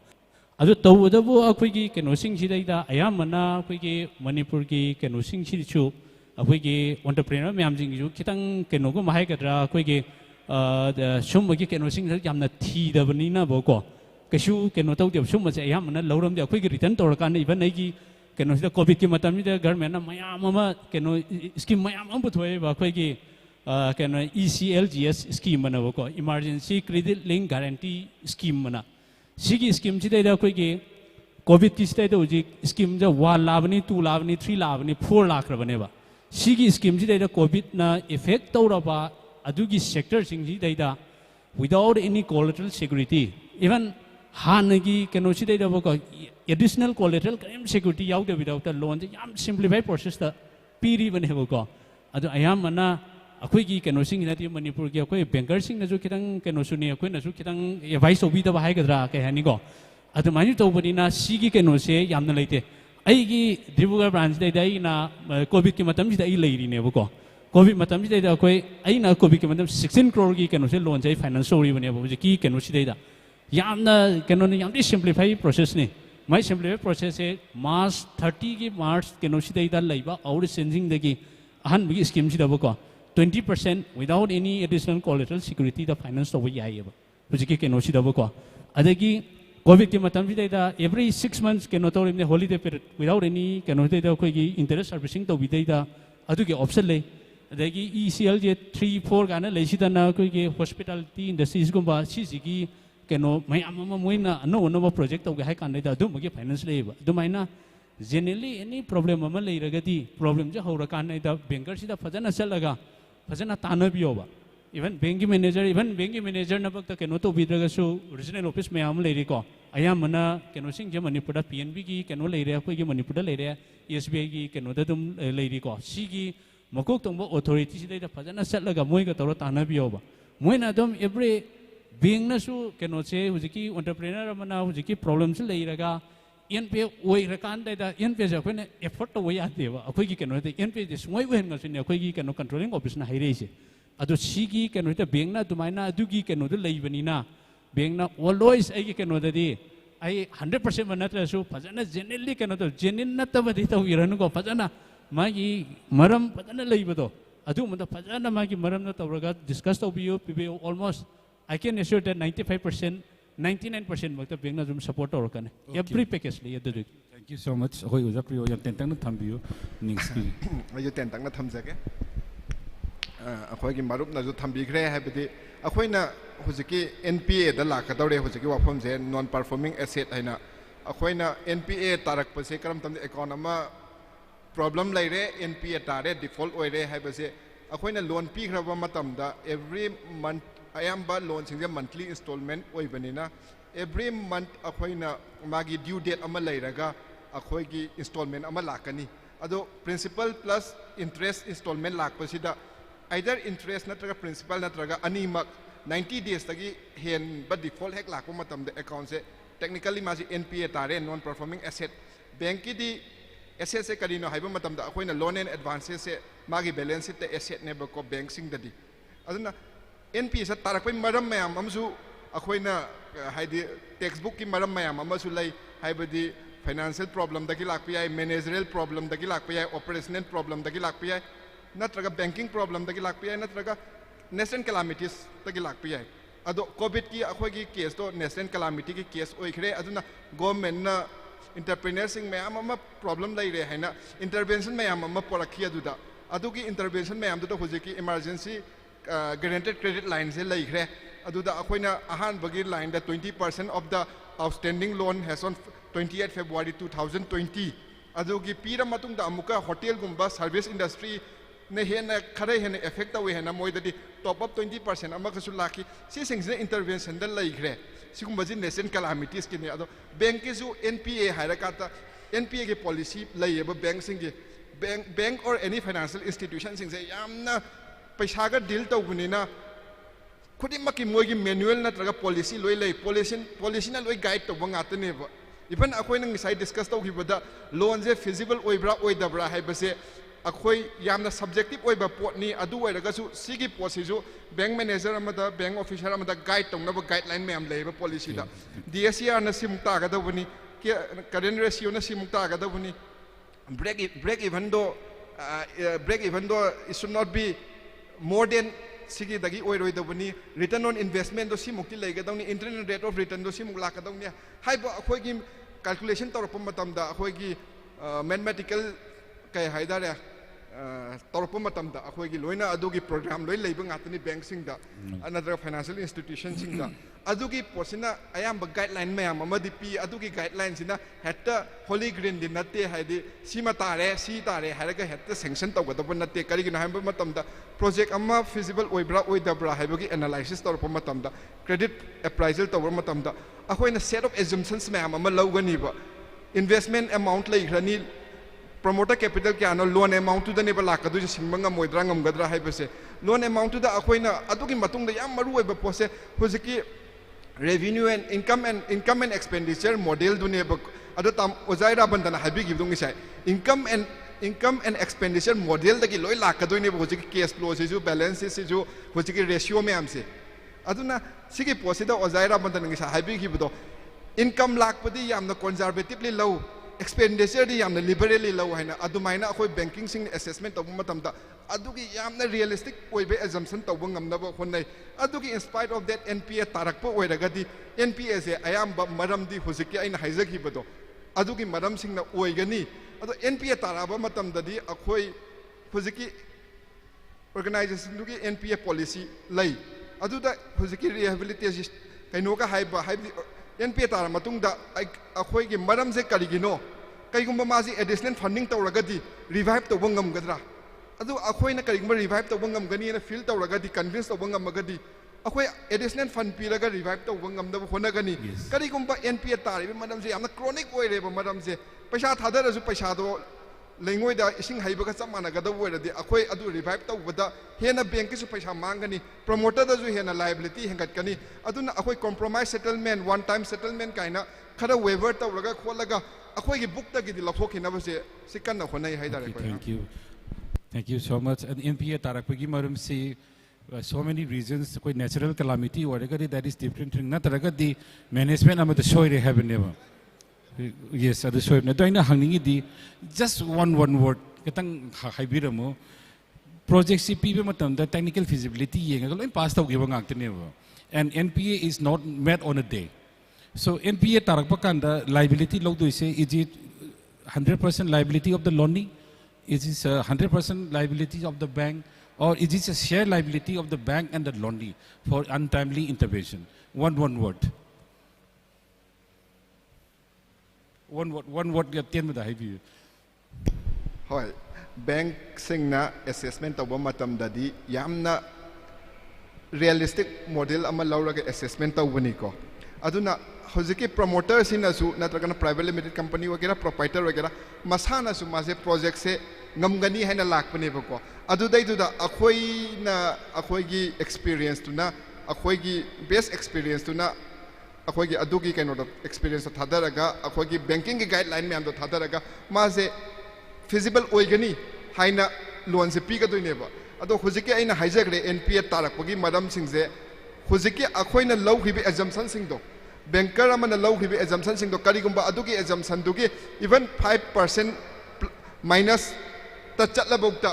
adu tawdabu akhoi gi keno sing sidaida ayamana akhoi gi manipur gi keno sing si chu अखोगी entrepreneur ma'am जिंग खितंग केनो को माहे गदरा अखोगी सुमगी केनो सिंग यामना थी दबनी ना Boko कशु केनो तौ देब सुम से याम ना लौरम दे अखोगी रिटर्न तौर का ने इवन नैगी केनो से कोविड की मतम दे गवर्नमेंट ना मयाम अमा केनो स्कीम मयाम अम पुथोय बा अखोगी केनो ECLGS स्कीम मना Boko emergency credit link guarantee scheme मना सिगी स्कीम सिदे अखोगी कोविड की सिदे उजी स्कीम जो 1 लाबनी 2 लाबनी 3 लाबनी 4 लाख रबने बा सिगी स्कीम सिदा कोविड ना इफेक्ट तौरबा अदुगी सेक्टर सिंगदा without any collateral security even हानगी केनो सिदा बको एडिशनल कोलेटरल करेम सिक्योरिटी याउदे विदाउट लोन याम सिंप्लीफाई प्रोसेस ता पीरी बने बको अदु अयामना अखोगी केनो सिंगनाति मणिपुर की अखोई बैंकर सिंग नजु खितंग केनो सुनी अखोई नजु खितंग एडवाइस ओबीदा हाइगद्रा के हानिगो अदु मानि तौबनिना सिगी केनो से यामना लेते अगी डिब्रूगढ़ ब्रांच ना कोविड की मतम से लेरीनेबको कोविड मतम से अखोई कोविड की मतम 16 crore की केनो से लोन से फाइनेंस तौरीबनेब हुजिकी केनो सिदैदा यामना केनो यामदि सिंप्लीफाई प्रोसेस ने माय सिंप्लीफाई प्रोसेस से मार्च 30 की मार्च केनो सिदैदा लैबा और सेंजिंग दगी अहन बगी स्कीम सिदाबको 20% without any additional collateral security द फाइनेंस तौब यायब हुजिकी केनो सिदाबको अदगी कोविड की मतम सिदैदा एवरी 6 months केनो तौरिमने हॉलिडे पीरियड विदाउट एनी केनो सिदैदा अखोगी इंटरेस्ट सर्विसिंग तौबिदैदा अदुगी ऑप्शन ले अदगी ECL जे 3-4 गाना लेसिदना अखोगी हॉस्पिटैलिटी इंडस्ट्रीज गुंबा सिजिगी केनो मयाम मोइना अनो प्रोजेक्ट तौगे हाय कानदैदा अदुमगी फाइनेंस लेबा अदुमाइना जनरली एनी प्रॉब्लम अमा लेरगदी प्रॉब्लम जे हौरा कानदैदा बैंकर सिदा फजना चलगा फजना तानबियोबा even bank manager na bakta keno to bidraga su regional office mayam leiri ko ayamana keno sing je manipur da PNB gi keno leire akoi gi manipur da leire SBI gi keno da dum leiri ko sigi makok tongbo authority si da fajana satlaga moi ga toro tanabiyoba moi na dum every bank na su keno che hujiki entrepreneur mana hujiki problems leiraga NPA oirakaanda NPA ja akhoi effort to way adeva akhoi gi keno te NPA de sungoi wen ngasine akhoi gi keno controlling office na hairese adu sigi keno te bank na dumaina adu gi keno de leibani na bank na always ai gi keno de di ai 100% manatra su fajana genuinely keno to genuine na tabadi to iranu ko fajana magi maram fajana leibado adu manda fajana magi maram na tawraga discuss to biyo PBO almost I can assure that 95% 99% makta bank na zum support or kan every package le yadu thank you so much hoi uja priyo yam tentang na thambiyo next ayo tentang na thamjage akhoi gi marup na ju thambi khre habidi akhoi na hujiki NPA da la kadore hujiki wafam je non performing asset haina akhoi na NPA tarak pase karam tam account ama problem laire NPA tare default oire habase akhoi na loan pi khra ba matam da every month ayamba loan singja monthly installment oibanina every month akhoi na magi due date ama lairaga akhoi gi installment ama lakani ado principal plus interest installment lakpasida either interest natraga principal natraga animak 90 days tagi hen ba default hek lakpa matam de account se technically masi NPA tare non performing asset bank ki di asset se karino haiba matam da akhoi na loan and advances se magi balance te asset ne ba ko bank sing dadi aduna NPA sa tarakpai maram mayam amsu akhoi na haidi textbook ki maram mayam amasu lai haibadi financial problem dagi lakpi ai managerial problem dagi lakpi ai operational problem dagi lakpi ai natraga banking problem dagi lakpi ai natraga national calamities dagi lakpi ai ado covid ki akhoi ki case to national calamity ki case oi khre aduna government na entrepreneurs sing mayam ama problem lai re haina intervention mayam ama porakhi aduda adugi intervention mayam to hojiki emergency guaranteed credit line se lai khre aduda akoina ahan bagi line da 20% of the outstanding loan has on 28 February 2020 adugi pira matung da amuka hotel gumba service industry ne hena khare hena effect awe hena moida di top up 20% amaka su laki si singse intervention da lai khre sigumba ji national calamities ki ne ado bank ki su NPA hairakata NPA ki policy lai ba bank singi bank or any financial institution singse yamna पैसा का deal तो बुनिना खुद ही मकी मोगी manual ना तरगा policy लोई ले policy ना लोई गाइड तो बंगाते ने इवन अकोई नंग साइड डिस्कस तो की बदा लोन जे फिजिबल ओइब्रा ओइदब्रा है बसे अकोई यामना सब्जेक्टिव ओइबा पोटनी अदु ओइरगसु सिगी पोसिजु बैंक मैनेजर अमदा बैंक ऑफिसर अमदा गाइड तो नब गाइडलाइन में हम लेबा पॉलिसी दा DSCR ना सिमुक्ता गदा बुनी के करेंट रेशियो ना सिमुक्ता गदा बुनी break even do it should not be more than sigi dagi oiroi dabani return on investment do simukti leigadawni internal rate of return do simuk lakadawni haiba akhoi gi calculation torpa matam da akhoi gi mathematical kai haidare torpa matam da akhoi gi loina adugi program loi leiba ngatani bank sing da another financial institution sing da adugi posina ayam guideline mayam amadi pi adugi guideline sina hetta holy green din natte haidi sima tare si tare haraga hetta sanction tawgadaba natte karigi na hamba matam da project amma feasible oibra oidabra haibagi analysis torpa matam da credit appraisal tawra matam da akoina set of assumptions mayam amma lawgani ba investment amount lai hrani promoter capital kya no loan amount to the neba lakadu simbanga moidra ngamgadra haibase loan amount to the akoina adugi matung da yam maru oiba pose hojiki revenue and income and expenditure model do neba adu tam ojaira bandana habi gibdung isai income and expenditure model da ki loi lakadu ne hojiki cash flow se ju balance se ju hojiki ratio me amse aduna sigi posida ojaira bandana ngisa habi gibdo income lakpadi yamna conservatively low expenditure di yamna liberally low haina adumaina akhoi banking sing assessment tabu matamda adugi yamna realistic oibe assumption tabu ngamnaba khonnai adugi in spite of that NPA tarakpa oiragadi NPA se ayamba maramdi hojiki aina haijaki bado adugi maram singna oigani ado NPA taraba matamda di akhoi hojiki organization dugi NPA policy lai aduda hojiki rehabilitation kainoka haiba haibi NPA tar matungda akhoi gi maram se karigino kaigumba masi additional funding tawragadi revive tawba ngamgadra adu akhoi na karigumba revive tawba ngamgani na feel tawragadi convince tawba ngamagadi akhoi additional fund piraga revive tawba ngamda honagani karigumba NPA tar bi maram se amna chronic oire ba maram se paisa thadara su paisa do lengoi da ising haibaga chamana gada oiradi akhoi adu revive tawbada hena bank su paisa mangani promoter da ju hena liability hengat kani aduna akhoi compromise settlement one time settlement kaina khara waiver tawraga kholaga ꯑꯩꯈꯣꯏꯒꯤ ꯕꯨꯛꯇꯒꯤꯗꯤ ꯂꯧꯊꯣꯛꯈꯤꯅꯕꯁꯦ ꯁꯤ ꯀꯟꯅ ꯍꯣꯠꯅꯩ ꯍꯥꯏꯇꯥꯔꯦ ꯑꯩꯈꯣꯏꯅ Thank you so much. And NPA tarakpagi marum si so many reasons koi natural calamity oragadi that is different thing na taragadi management amada shoy re have never. Yes, adu shoy na doina hangningi di just one word katang haibiramo project CP matam the technical feasibility yenga loin pass tau giba ngakte never. And NPA is not met on a day. So NPA tarakpakanda liability low do say is it 100% liability of the loanee? Is this 100% liability of the bank, or is this a shared liability of the bank and the loanee for untimely intervention? One word. One word. Get ten with the high view. Hi, bank singna assessment of matam dadi yamna realistic model ama lauraga assessment of winiko. Aduna hojiki promoter sinasu natragana private limited company wagera proprietor wagera masana su maze project se ngamgani haina lakpane bako adudai duda akhoi na akhoi gi experience tuna akhoi gi best experience tuna akhoi gi adugi kaino da experience thadaraga akhoi gi banking gi guideline me am do thadaraga maze feasible oigani haina loan se piga do neba ado hojiki aina haijagre NPA tarakpagi madam singje hojiki akhoi na low hibi assumption sing do banker amana low hibi assumption sing do karigumba adugi assumption dugi even 5% minus ta chatlabokta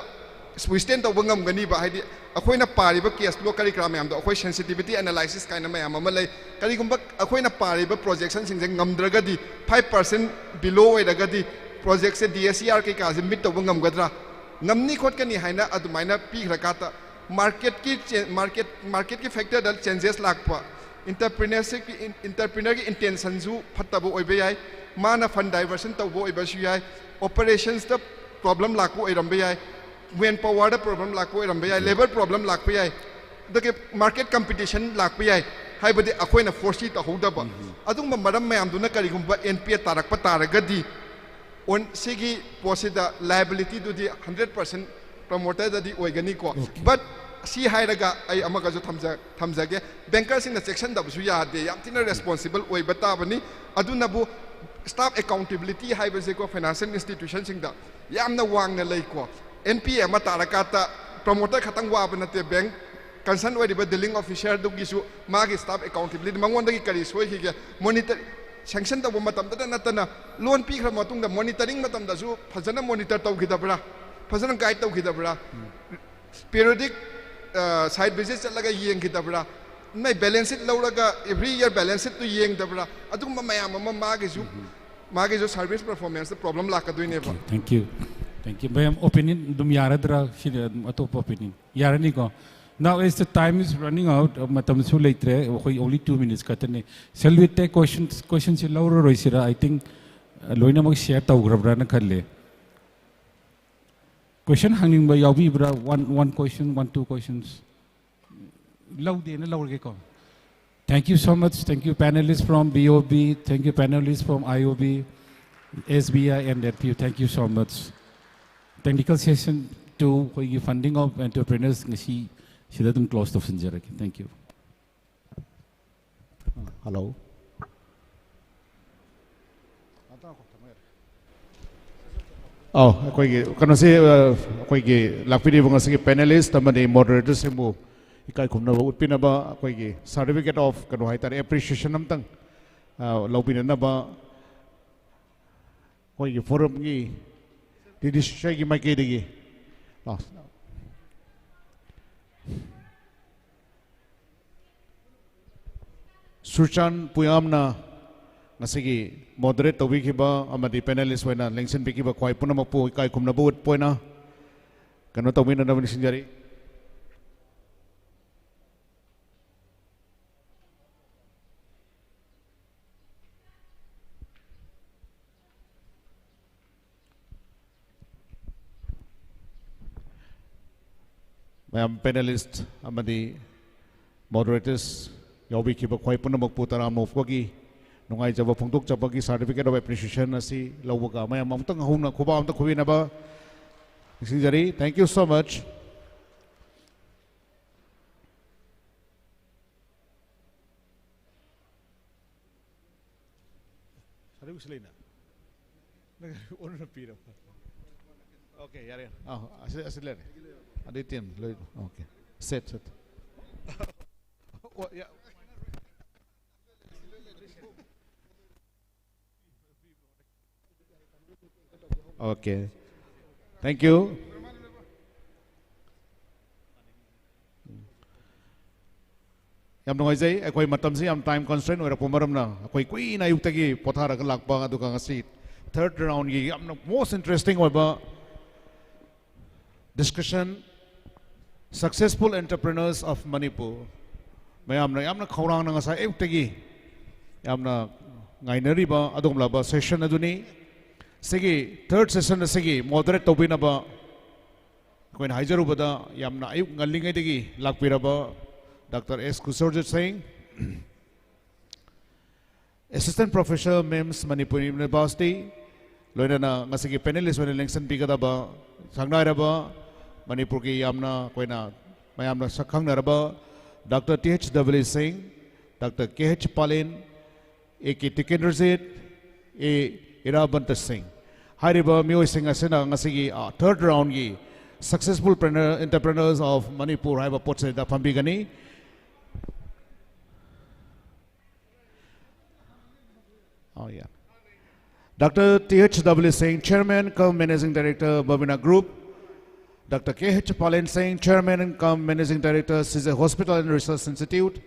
withstand tawba ngamgani ba haidi akoina pariba case lo kari kram yam do akoi sensitivity analysis kaina mayam ama lay karigumba akoina pariba projection sing ngamdragadi 5% below oiragadi project se DSCR ke ka meet tawba ngamgadra ngamni khot kani haina adumaina pi khrakata market ki factor dal changes lakpa entrepreneur ki intention ju phattabo oibe yai mana fund diversion tawbo oiba su yai operations ta problem lakpo oirambe yai when power da problem lakpo oirambe yai labor problem lakpo yai dake market competition lakpo yai haibadi akoina foresee ta hodaba adungma maram mayam duna karigumba NPA tarakpa taragadi on sigi posida liability do di 100% promoter da di oigani ko but si hairaga ai amaga jo thamjage banker sing na section da bu ya de yam tina responsible oi bata bani aduna bu staff accountability haibase ko financial institution sing da yamna wangna lei ko NPA ma tarakata promoter khatang wa bana te bank concern oi riba dealing officer du gisu magi staff accountability mangon da gi kari soi gi monitor sanction da matam da natana loan pi khra matung da monitoring matam da su phajana monitor taw khidabra phajana guide taw khidabra periodic side visit chalaga yeng khidabra nai balance sheet lauraga every year balance sheet to yeng dabra adum mayam ama magi jo service performance problem la ka doine ba Thank you bayam opinion dum yaradra atop opinion yarani ko now as the time is running out matam su leitre only 2 minutes katane shall we take questions lauro roisira I think loina mag share taw grabra na khalle question hanging by yawi bra one question 1-2 questions loud na lower ko thank you so much thank you panelists from BOB thank you panelists from IOB SBI and NPU thank you so much technical session to funding of entrepreneurs ngasi sila dum close to sinjara thank you hello oh akoigi kano se akoigi lakpidi bunga se panelist tamani moderator sembu ikai khumna utpina ba akoigi certificate of kano haitare appreciation namtang lobina na ba akoigi forum gi TDCCI gi maike digi Surchan Puyamna ngasigi moderate to wikiba amadi panelist wena lengsin bikiba kwai puna mapu kai kumna buut poina kano to wina na sinjari mayam panelist amadi moderators yawi kiba kwai puna mapu tara mofkogi nungai jaba phongtok jabagi certificate of appreciation asi lawga mayam amtang huna khuba amta khubina ba sinjari thank you so much 오늘 비로. 오케이, 야래. 아슬레. 아디팀 로이. 오케이. 셋. 야. Okay. Thank you. Yam nong ay ako'y matam si time constraint or pumaram na ako'y kui na yugtagi pothara ka lakpa adu ka seat. Third round gi yam most interesting ba discussion successful entrepreneurs of Manipur. Mayam na khawrang na sa yugtagi yam na ngainari ba adong laba session aduni. Sige third session na sige moderate tobi na ba ako'y na hajaru ba da yam na ayuk ngalingay digi lakpira ba Dr. S. Kusurjit Singh, Assistant Professor, MEMS, Manipur University, Loina na nga sige panelist wala lengsan bigada ba, sangnay ba, Manipur ki yamna koina, mayamna sakhang na ba, Dr. THW Singh, Dr. KH Palin, A.K. Tikenderzit, A. Irabanta Singh. Hari ba miyo sing asina nga sige third round gi successful entrepreneurs of Manipur hai ba potse da pambigani. Oh yeah. Dr. T.H.W. Singh, Chairman cum Managing Director, Bhavina Group. Dr. K.H. Palin Singh, Chairman cum Managing Director, CZ Hospital and Research Institute.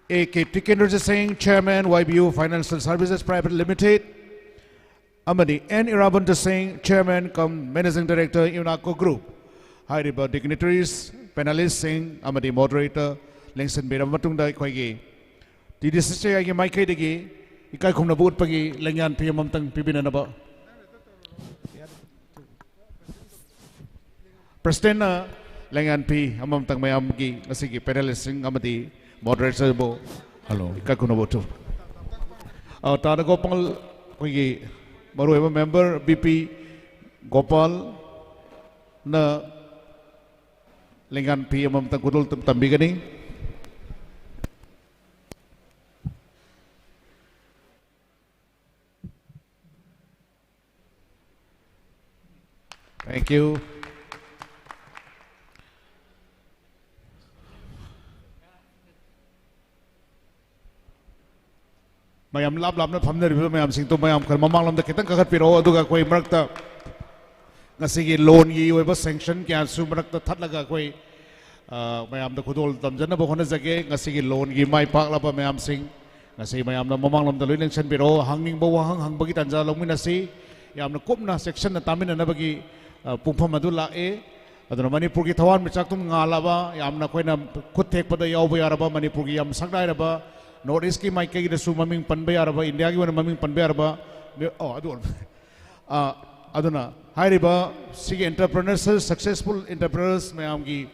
A.K. Tikenderzit Singh, Chairman, YBU Financial Services Private Limited. Amadi N. Irabanta Singh, Chairman cum Managing Director, UNACO Group. High river dignitaries, panelists Singh, Amadi Moderator, Lengsen Biram Matungda Koigi. TDCCI ki Mike Digi. Ikai kung nabuot pagi langyan piyamam tang pipina na ba? President na langyan pi amam tang mayam ki sige panelist sing amati moderator bo. Hello. Ikai kung nabuot to. Tada Gopal kogi maru member BP Gopal na langyan pi amam tang kudul tambigani. Thank you. Mayam lab na phamner bi mayam sing to mayam khar mamang lam da kitang kagat piro aduga koi marakta ngasigi loan gi oiba sanction kya su marakta thatlaga koi mayam da khudol tamjana bo hona jage ngasigi loan gi mai pak laba mayam sing ngasi mayam na mamang lam da loi lengsan piro hangning bo hang bagi tanja longmin asi yam na kopna section na tamin na bagi Pumpham adu lae aduna Manipur ki thawan mi chaktum ngalaba yamna koina khutek pada yauba yaraba Manipur ki yam sakdai raba North East ki maike ki su maming panbe yaraba India ki wana maming panbe yaraba adu aduna hai riba sige entrepreneurs successful entrepreneurs mayam ki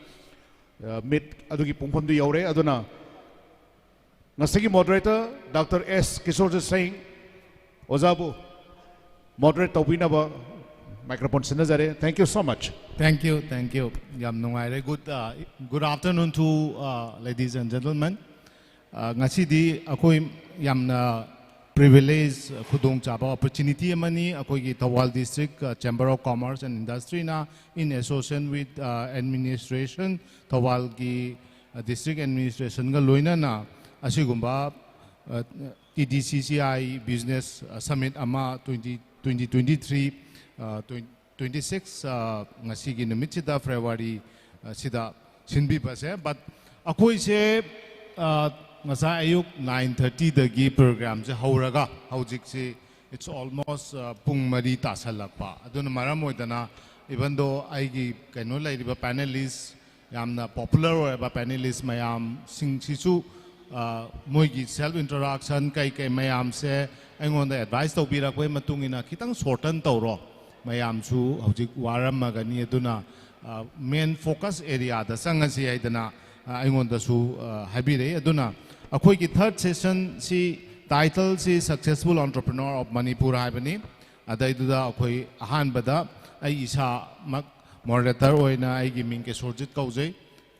mit adu ki pumpham du yaure aduna ngasigi moderator Dr. S. Kusurjit Singh Ozabu moderate tawbina ba microphone sinazare. Thank you so much. Thank you. Yam nungai good afternoon to ladies and gentlemen. Ngasi di akoi yam na privilege khudong chaba opportunity amani akoi ki Thoubal District Chamber of Commerce and Industry na in association with administration Thoubal ki district administration ga loina na asigumba TDCCI business summit ama 2023 26 ngasi gi numit sida February sida sinbi pase but akoi se ngasa ayuk 9:30 dagi program je hauraga haujik se it's almost pung mari tasalakpa aduna maram oidana even though ai gi kaino lai riba panelists yamna popular oiba panelists mayam sing sisu moi gi self introduction kai mayam se aingonda advice to bira koi matungina kitang shorten tawro mayam su hojik waram magani aduna main focus area da sangasi aidana aingonda su habire aduna akoi ki third session si title si successful entrepreneur of Manipur haibani adaiduda akoi ahan bada ai isa mak moderator oina ai gi ming ke sorjit kaujai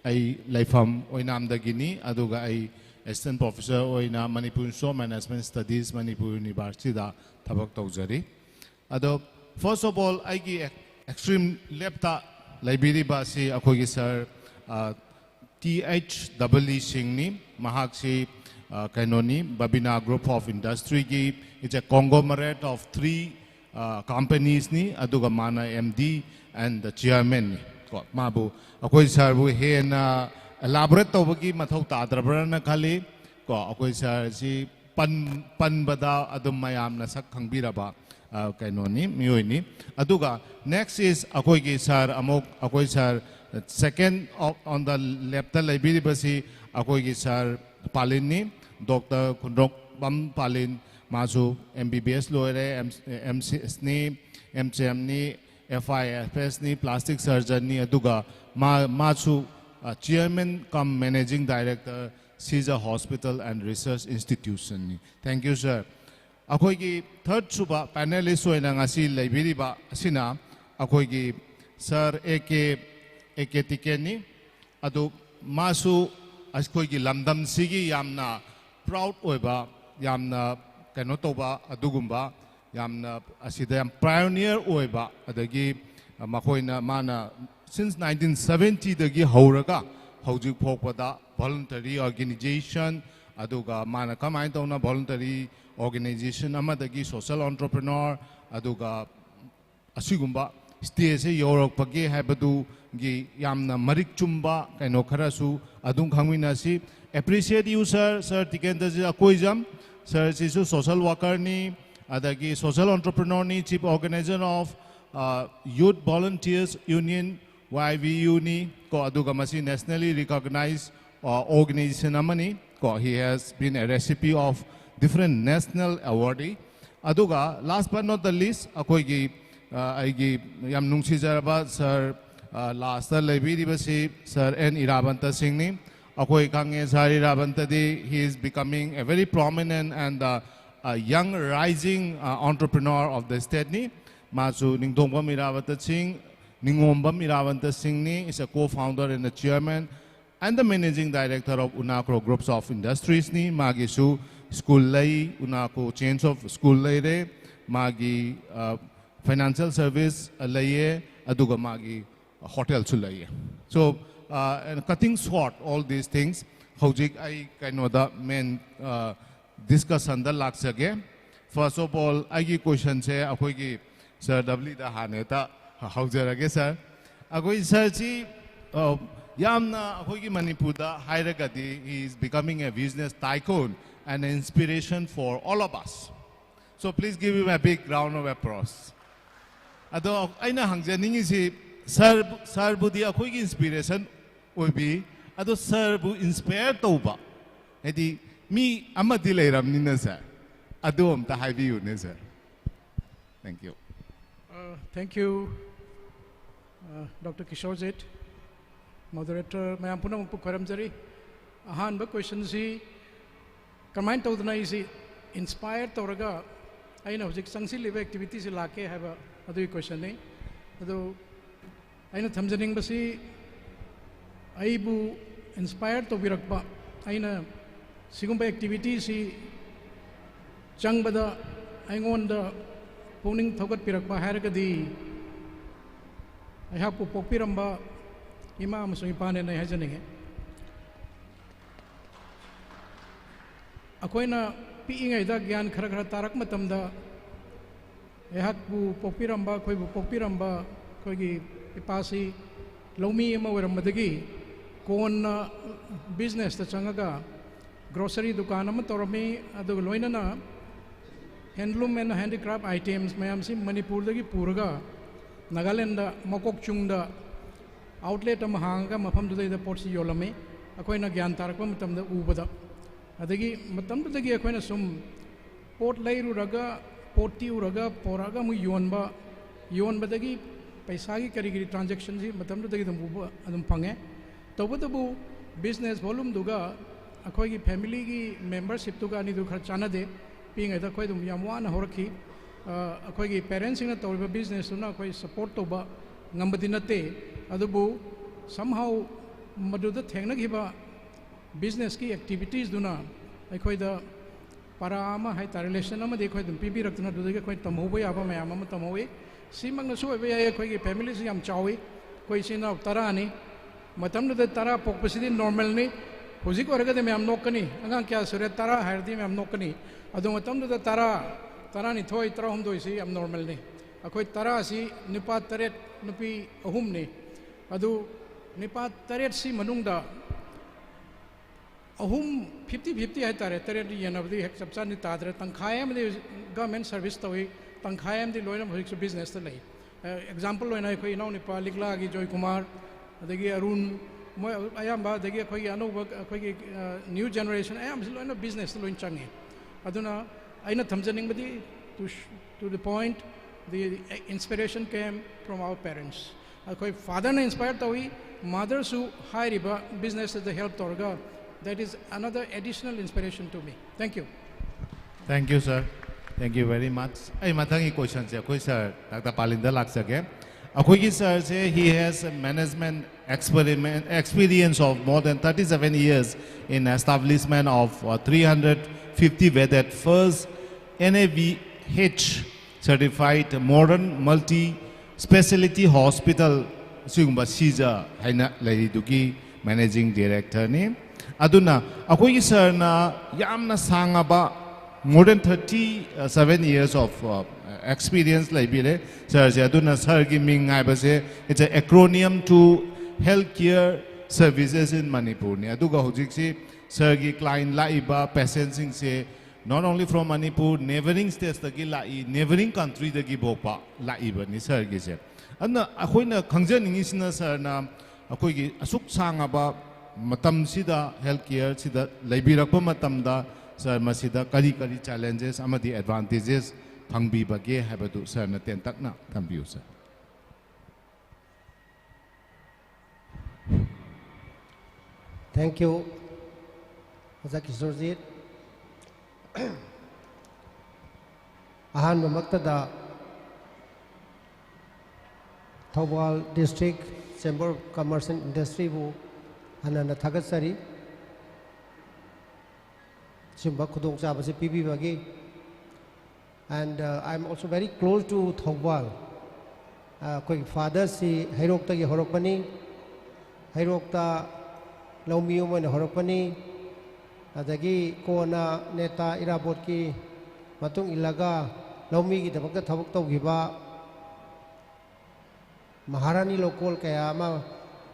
ai laifam oina amdagini aduga ai assistant professor oina Manipur Management Studies Manipur University da thabak taujari ado first of all aigi extreme left ta library ba si akoi gi sir THEE Singh ni mahak si kainoni Babina Group of Industry gi it's a conglomerate of 3 companies ni aduga mana MD and the chairman ni ko mabu akoi sir bu he na elaborate to bagi mathau ta drabra na khali ko akoi sir si pan bada adum mayam na sak khangbiraba kainoni mioi ni aduga next is akoi gi sir amok akoi sir second on the left library basi akoi gi sir Palin ni Dr. Kundrok Bam Palin masu MBBS loire MCS ni MCM ni FIFS ni plastic surgeon ni aduga masu chairman cum managing director Caesar Hospital and Research Institution ni. Thank you sir. Akoi gi third suba panelist oina ngasi library ba asina akoi gi sir AK Tiken ni adu masu akoi gi lamdam sigi yamna proud oiba yamna kaino toba adugumba yamna asida yam pioneer oiba adagi makoina mana since 1970 dagi hauraga hojik phokpada voluntary organization aduga mana kamai tawna voluntary organization amadagi social entrepreneur aduga asigumba stage yorokpage haibadu gi yamna marik chumba kaino kharasu adung khangmina si appreciate you sir Tikendra ji akoijam sir is a social worker ni adagi social entrepreneur ni chief organizer of youth volunteers union YVU ni ko aduga masi nationally recognized organization amani ko he has been a recipient of different national awardee aduga last but not the least akoi gi aigi yam nungsi jaraba sir last library basi sir N Irabanta Singh ni akoi kange sir Irabanta di he is becoming a very prominent and a young rising entrepreneur of the state ni masu ningdongba Irabanta Singh Ningombam Iravanta Singh ni is a co-founder and the chairman and the managing director of Unakro Groups of Industries ni Magisu School Lay Unako Chains of School Lay re Magi Financial Service Laye Aduga Magi Hotel Sulaye. So and cutting short all these things, Hojik I kind the main discuss under laksage. First of all, I give question say Akoigi Sir W da Haneta. How's sir? Agoi sir ji yamna akoigi Manipurda hairagadi he is becoming a business tycoon and an inspiration for all of us. So please give him a big round of applause. Ado aina hangjaningi si sir budi akoigi inspiration obi ado sir bu inspire toba. Edi mi amadi leiram nina sir. Ado amta haibi yun sir. Thank you. Thank you, Dr. Kishore Zet, moderator. I am Punam Pukaramjari. Ahan ba question si Kamain Todana is inspired Toraga. I know Jik Sangsi live activities lake have a other question. Although I know Thamjaning Basi Aibu inspired to Virakba. I know Sigumba activities Changbada I want the Puning Thogat Pirakba Haragadi. I have to Popiramba Imam Suipan and I hajaning. Akoina peeing a Dagian Karakara Tarak Matamda. I have to Popiramba, Koibu Popiramba, Kogi Ipasi, Lomi Mawara Madagi, Kon business the Changaga, grocery Dukanam Torami, Adoloinana. Handloom and handicraft items, mayam si Manipur dagi Puraga, Nagaland, Mokok Chungda, outlet of Mahanga, Mapam to the Ports Yolame, Aquina Gyantarquam Tam the Ubada. Adagi Matam to the Aquina sum Port Lay Uraga, Porti Uraga, Poraga Mu Yuanba, Yuan Badagi, Paisagi Karigiri transactions, Matam to the Muba and Pange, Tobatabu business volume Duga, Akogi family membership to Gani Dukhachana de. Being at the Koidum Yamwana Horaki, a parents in a Toba business to not quite support Toba, Nambadinate, Adubu, somehow Maduda Tengnagiba business key activities do not. I quite the para ama hai tare lesson ama de khoi dum pi rakna du de khoi tamhoba ya ba mayam ama tamhoe simang na so be ya khoi gi family si yam chawi khoi sina tara ni matam de tara pok pasidi normal ni hozik oraga de mayam nokani angang kya sure tara hardi mayam nokani adu matam de tara ni thoi tara hum doi si am normal ni akhoi tara si nipa taret nupi ahum ni adu nipa taret si manungda ahum 50-50 hai tare taret yanabdi hek sabsa ni tadre tangkhai am de government service tawi tangkhai am de loina hoik business ta lai example loina khoi nau nipa likla gi joy kumar adagi arun moi ayamba adagi khoi anu khoi new generation ayam loina business loin changi aduna aina thamjaning badi to the point the inspiration came from our parents khoi father na inspired tawi mother su high riba business the help torga that is another additional inspiration to me. Thank you. Thank you, sir. Thank you very much. I mathangi question se koi sir Dr. Palinda laksake. Akoi sir say he has a management experience of more than 37 years in establishment of 350 vetted first NABH certified modern multi-specialty hospital sigumba Caesar haina lady duki managing director ni. Aduna akoi sir na yamna sangaba more than 37 years of experience laibile sir je aduna sir gi ming ai ba se it's an acronym to healthcare services in Manipur ni aduga hojik si sir gi client laiba patients sing se not only from Manipur neighboring states da gi lai neighboring country da gi bopa laiba ni sir gi se anna akoi na khangjaningi sina sir na akoi gi asuk sangaba matam sida healthcare sida laibirakpa matamda sir masida kari challenges amadi advantages phangbi bage habadu sir na ten takna thambiu sir. Thank you, Kisorjit. Ahan maktada Thoubal District Chamber of Commerce and Industry bu Anana Thagasari Simba Kudong Sabasi PB Bagi, and I'm also very close to Thoubal. Koi father si Hairokta ki Horokpani, Hairokta Laumium and Horokpani, Adagi Kona Neta Irabot ki Matung Ilaga, Laumi ki Tabaka Tabukta Giba, Maharani local Kayama,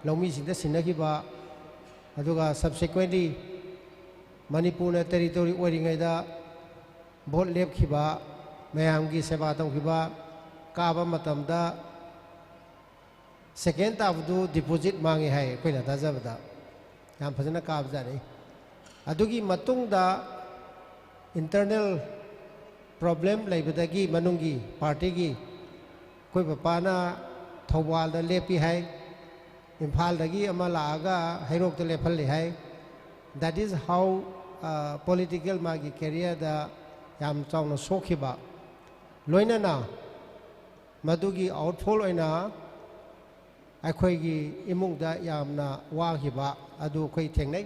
Laumi Sinda Sinagiba. Aduga subsequently Manipur territory oringaida bot lep khiba mayam gi seba tong khiba kaba matamda second avdu deposit mangi hai koina dajabda yam phajana kabja nei adugi matungda internal problem laibadagi manungi party gi koi papana Thoubal da lepi hai Imphal dagi ama laaga Hairok te lephalli hai. That is how political magi career da yam chawna sokhiba loina na madugi outfall oina akhoi gi imung da yamna wahiba adu khoi thengnai.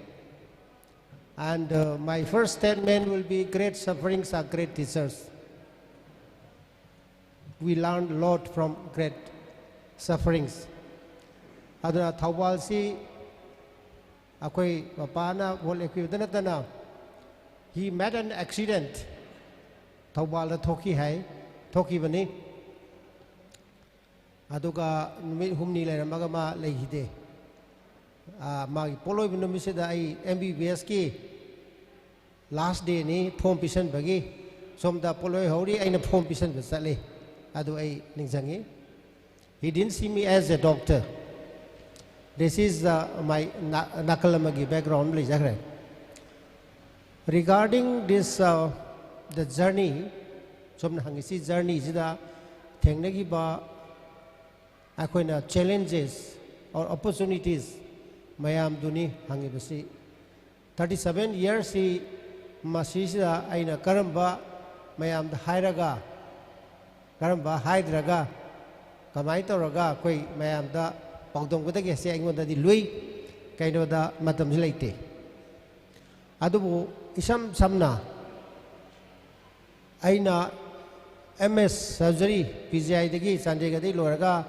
And my first statement will be great sufferings are great teachers. We learned a lot from great sufferings. Aduna Thoubal si akoi papana bol ekwidana tana he met an accident Thoubal da thoki hai thoki bani aduga numit humni leiramaga ma leihide magi poloi bunumi se da ai MBBS ki last day ni form pisan bagi somda poloi hori aina form pisan besale adu ai ningjangi. He didn't see me as a doctor. This is my Nakalamagi background. Regarding this, the journey, some hangisi journey is the thing ba akoina challenges or opportunities mayam duni hangi basi 37 years si masisa aina karamba mayam da hairaga karamba haidraga kamai toraga koi mayam da Pagdong ko dagi si ingon da di lui kaino da matam silaite. Adubo isam samna aina MS surgery PGI dagi Chandigarh dagi loraga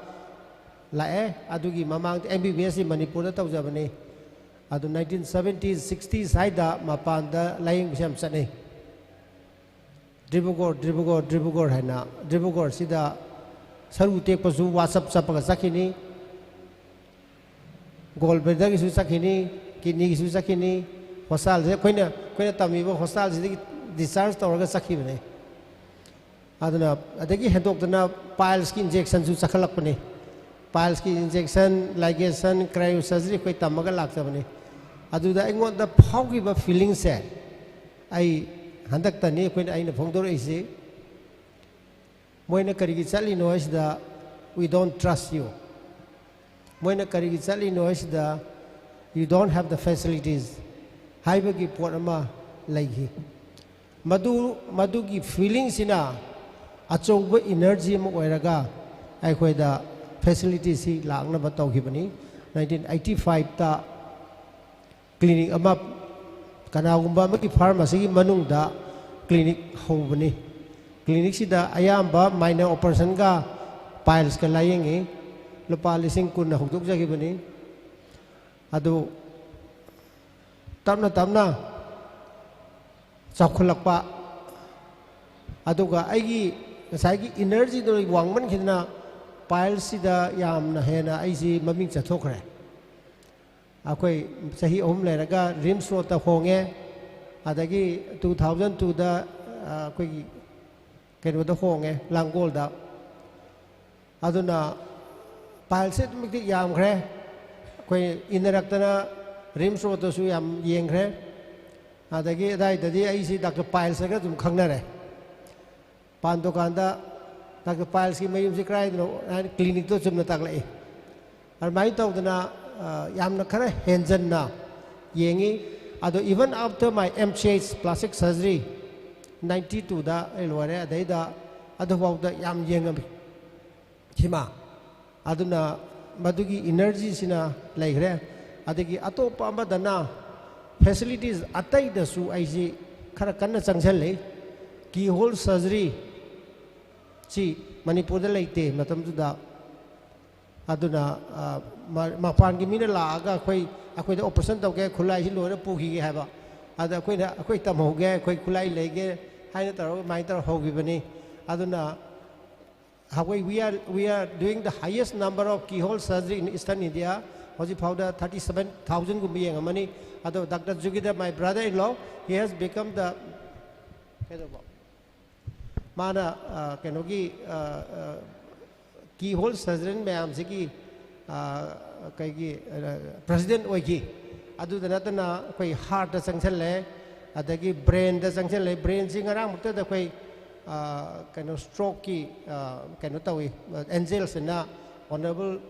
lae adugi mamang MBBS Manipur da tawjabani adu 1970s 60s haida mapanda laying bisam chane Dribugor haina Dribugor sida saru tek pasu WhatsApp chapaga sakini Goldberg gi su sakini kidney gi su sakini hospital je koina tamibo hospital je discharge tawraga sakibane aduna adagi hendokdana piles ki injection su sakhalakpane piles ki injection ligation cryosurgery koi tamaga laktabane aduda aingonda phaugiba feeling se ai handak tani koina aina phongdor ise moina karigi chali no isda we don't trust you moina karigi chali no isda you don't have the facilities haibagi porama laihi madu feeling sina achouba energy mo oiraga ai khoida facilities si langna ba tawkhibani 1985 ta clinic ama kanagumba maki pharmacy gi manungda clinic hobani clinic sida ayamba minor operation ga piles ka layengi lupa lising kun na hugduk jagibani adu tamna chakhulakpa aduga aigi ngasai energy do wangman khidna piles sida yamna hena aisi maming chathokre akoi sahi om leraga rims road ta honge adagi 2002 da akoi keno da honge langol da aduna piles it mikti yam khre akoi inaraktana rims road ta su yam yeng khre adagi dai dadi aisi Dr. Piles ga tum khangnare Pandokanda Dr. Piles ki mayum si krai no clinic to chumna taklai ar mai tawdana yamna khara henjan na yengi ado even after my MCH plastic surgery 92 da elware adai da ado bawda yam yengam hima aduna madugi energy sina laigre adagi atopa amadana facilities atai da su aisi khara kanna changchal le keyhole surgery chi Manipur da leite matam da aduna mapan gi mina la aga akhoi da operation tawge khulai hi lora pugi ge haba ada akhoi tam ho ge akhoi khulai lege haina tar mai tar ho gi bani aduna hawai we are doing the highest number of keyhole surgery in Eastern India hoji powder 37,000 gumbi yang amani ado Dr. Jugida my brother-in-law he has become the mana kenogi keyhole surgeon mayam sigi kaigi president oigi adu da natana koi heart da sanction le adagi brain da sanction le brain sing arang mutta da koi kano stroke ki kano tawi angels na honorable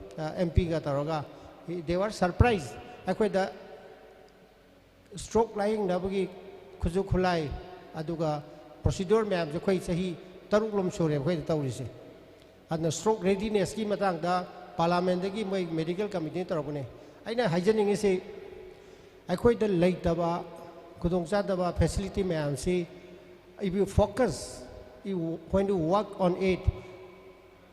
MP ga taroga they were surprised akoi da stroke lying na bagi khuju khulai aduga procedure mayam je khoi sahi taruk lom sore khoi tawrisi adna stroke readiness ki matang da parliament gi moi medical committee tarabune aina haijaning ise akhoi da leitaba khudong cha da facility mayam si if you focus you going to work on it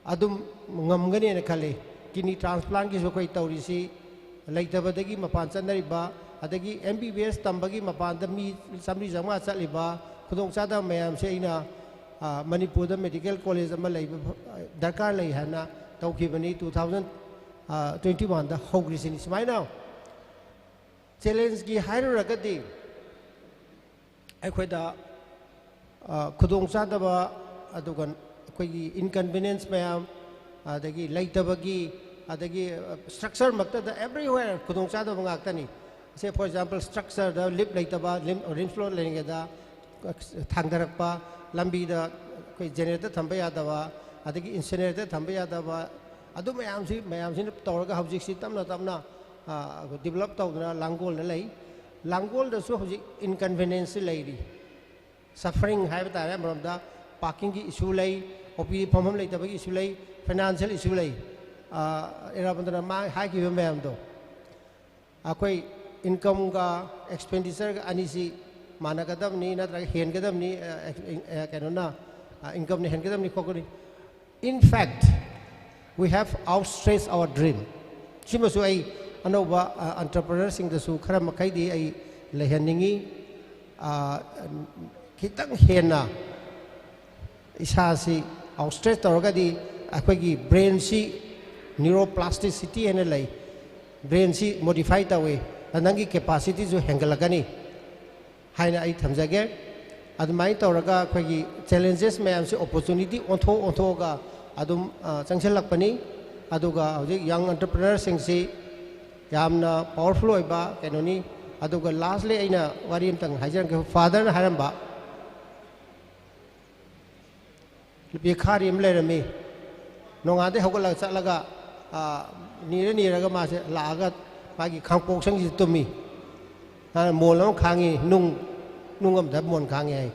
adum ngamgani na khale kidney transplant ki khoi tawrisi leitaba dagi mapan chanari ba adagi MBBS tambagi mapan da mi samri jama chaliba khudong cha da mayam se ina Manipur da medical college ama lai darkar lai hana tawkhibani 2021 da hogrisini smaina challenge gi hairagadi akhoi da khudong cha da ba adugan akhoi gi inconvenience mayam adagi laitabagi adagi structure makta da everywhere khudong cha da ngak say for example structure da lip laitaba rim floor lenga da thangdarakpa lambi da koi generator thamba yadaba adagi incinerator thamba yadaba adu mayam si tawraga hawjik si tamna develop tawdana langol na lei langol da so hawjik inconvenience lei suffering hai bata ra maram da parking ki issue lei OPD phomam lei tabagi issue lei financial issue lei era bandana ma hai ki mayam do akoi income ga expenditure ga ani si मानगदबनी नत्रग हेनगदबनी कैनोना income ni हेनगदबनी खोकनी in fact we have outstretched our dream सिमसु I अनोबा entrepreneur सिंग दसु खरा मखै दी आई लेहनिंगी खितंग हेना इसासी outstretch तौरगदी अखोगी brain सी neuroplasticity एने लाई brain सी modify तवे नंगी capacity जो हेंगलगनी हाइना आई थमजागे अदुमाई तौरगा अखोगी challenges ma'am से opportunity ओंथोगा अदुम चंगसेलकपनी अदुगा हौजिक young entrepreneur सिंग सी यामना powerful ओइबा कैनोनी अदुगा lastly आइना वारी अमतंग Huygens के father ना हारंबा बेखारी अम लेरमी नोंगादे हौगला चलगा नीरगा मासे लागा मागी खांपोक संगी तुमी मोल खांगी नुंग अमदा मोन खांगी है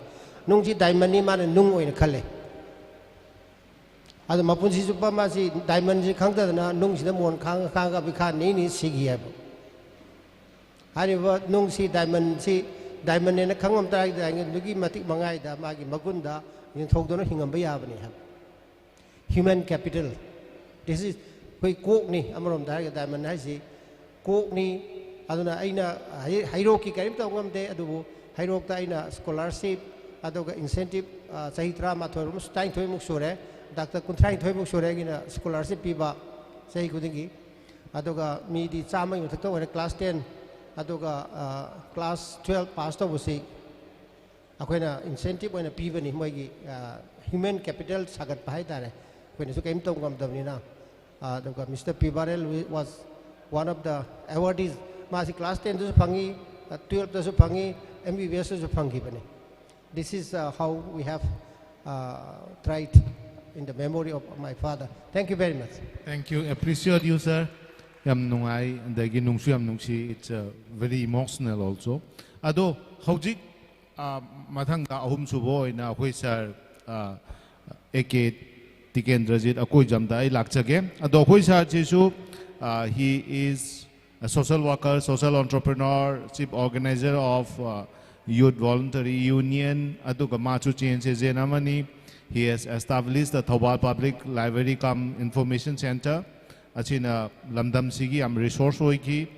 नुंग जी डायमंड नी माने नुंग ओइना खले अद मपुंसी सुपा मासी डायमंड जी खांगदना नुंग सिदा मोन खांगा बिखा नी सिगी है हारिबा नुंग सी डायमंड ने खांगम ताई दांगे दुगी मति मंगाई दा मागी मगुंदा थोकदोना हिंगम याबने human capital this is कोई कोक नी अमरोम दागे डायमंड है कोक नी अदुना आइना हाइरो की करीम तौगमदे अदुबो हाइरो ता आइना स्कॉलरशिप अदुगा इंसेंटिव सही 13 टाइम थोय मुक सोरे डॉक्टर 30 मुक सोरे गिना स्कॉलरशिप पीबा सही खुदिंगी अदुगा मीदी चामई मथतो ओरे क्लास 10 अदुगा क्लास 12 पास तौबसी अखोइना इंसेंटिव ओइना पीबनी मोइगी ह्यूमन कैपिटल सागत पाइ तारे कोइना सु केम तौगमदबनिना अदुगा मिस्टर पिबारेल was one of the awardees मासी क्लास 10 दसु फंगी 12 दसु फंगी MBBS दसु फंगी बने this is how we have tried in the memory of my father thank you very much thank you appreciate you sir yam nungai andagi nungsu yam nungsi it's very emotional also ado hojik mathang da ahum subo ina hoi sir AK Tikendrajit akoi jamda ai lakchage ado hoi sir jesu he is a social worker, social entrepreneur, chief organizer of Youth Voluntary Union. Aduga machu change zenamani. He has established the Thoubal Public Library cum Information Center. Achina lamdam sigi am resource hoiki.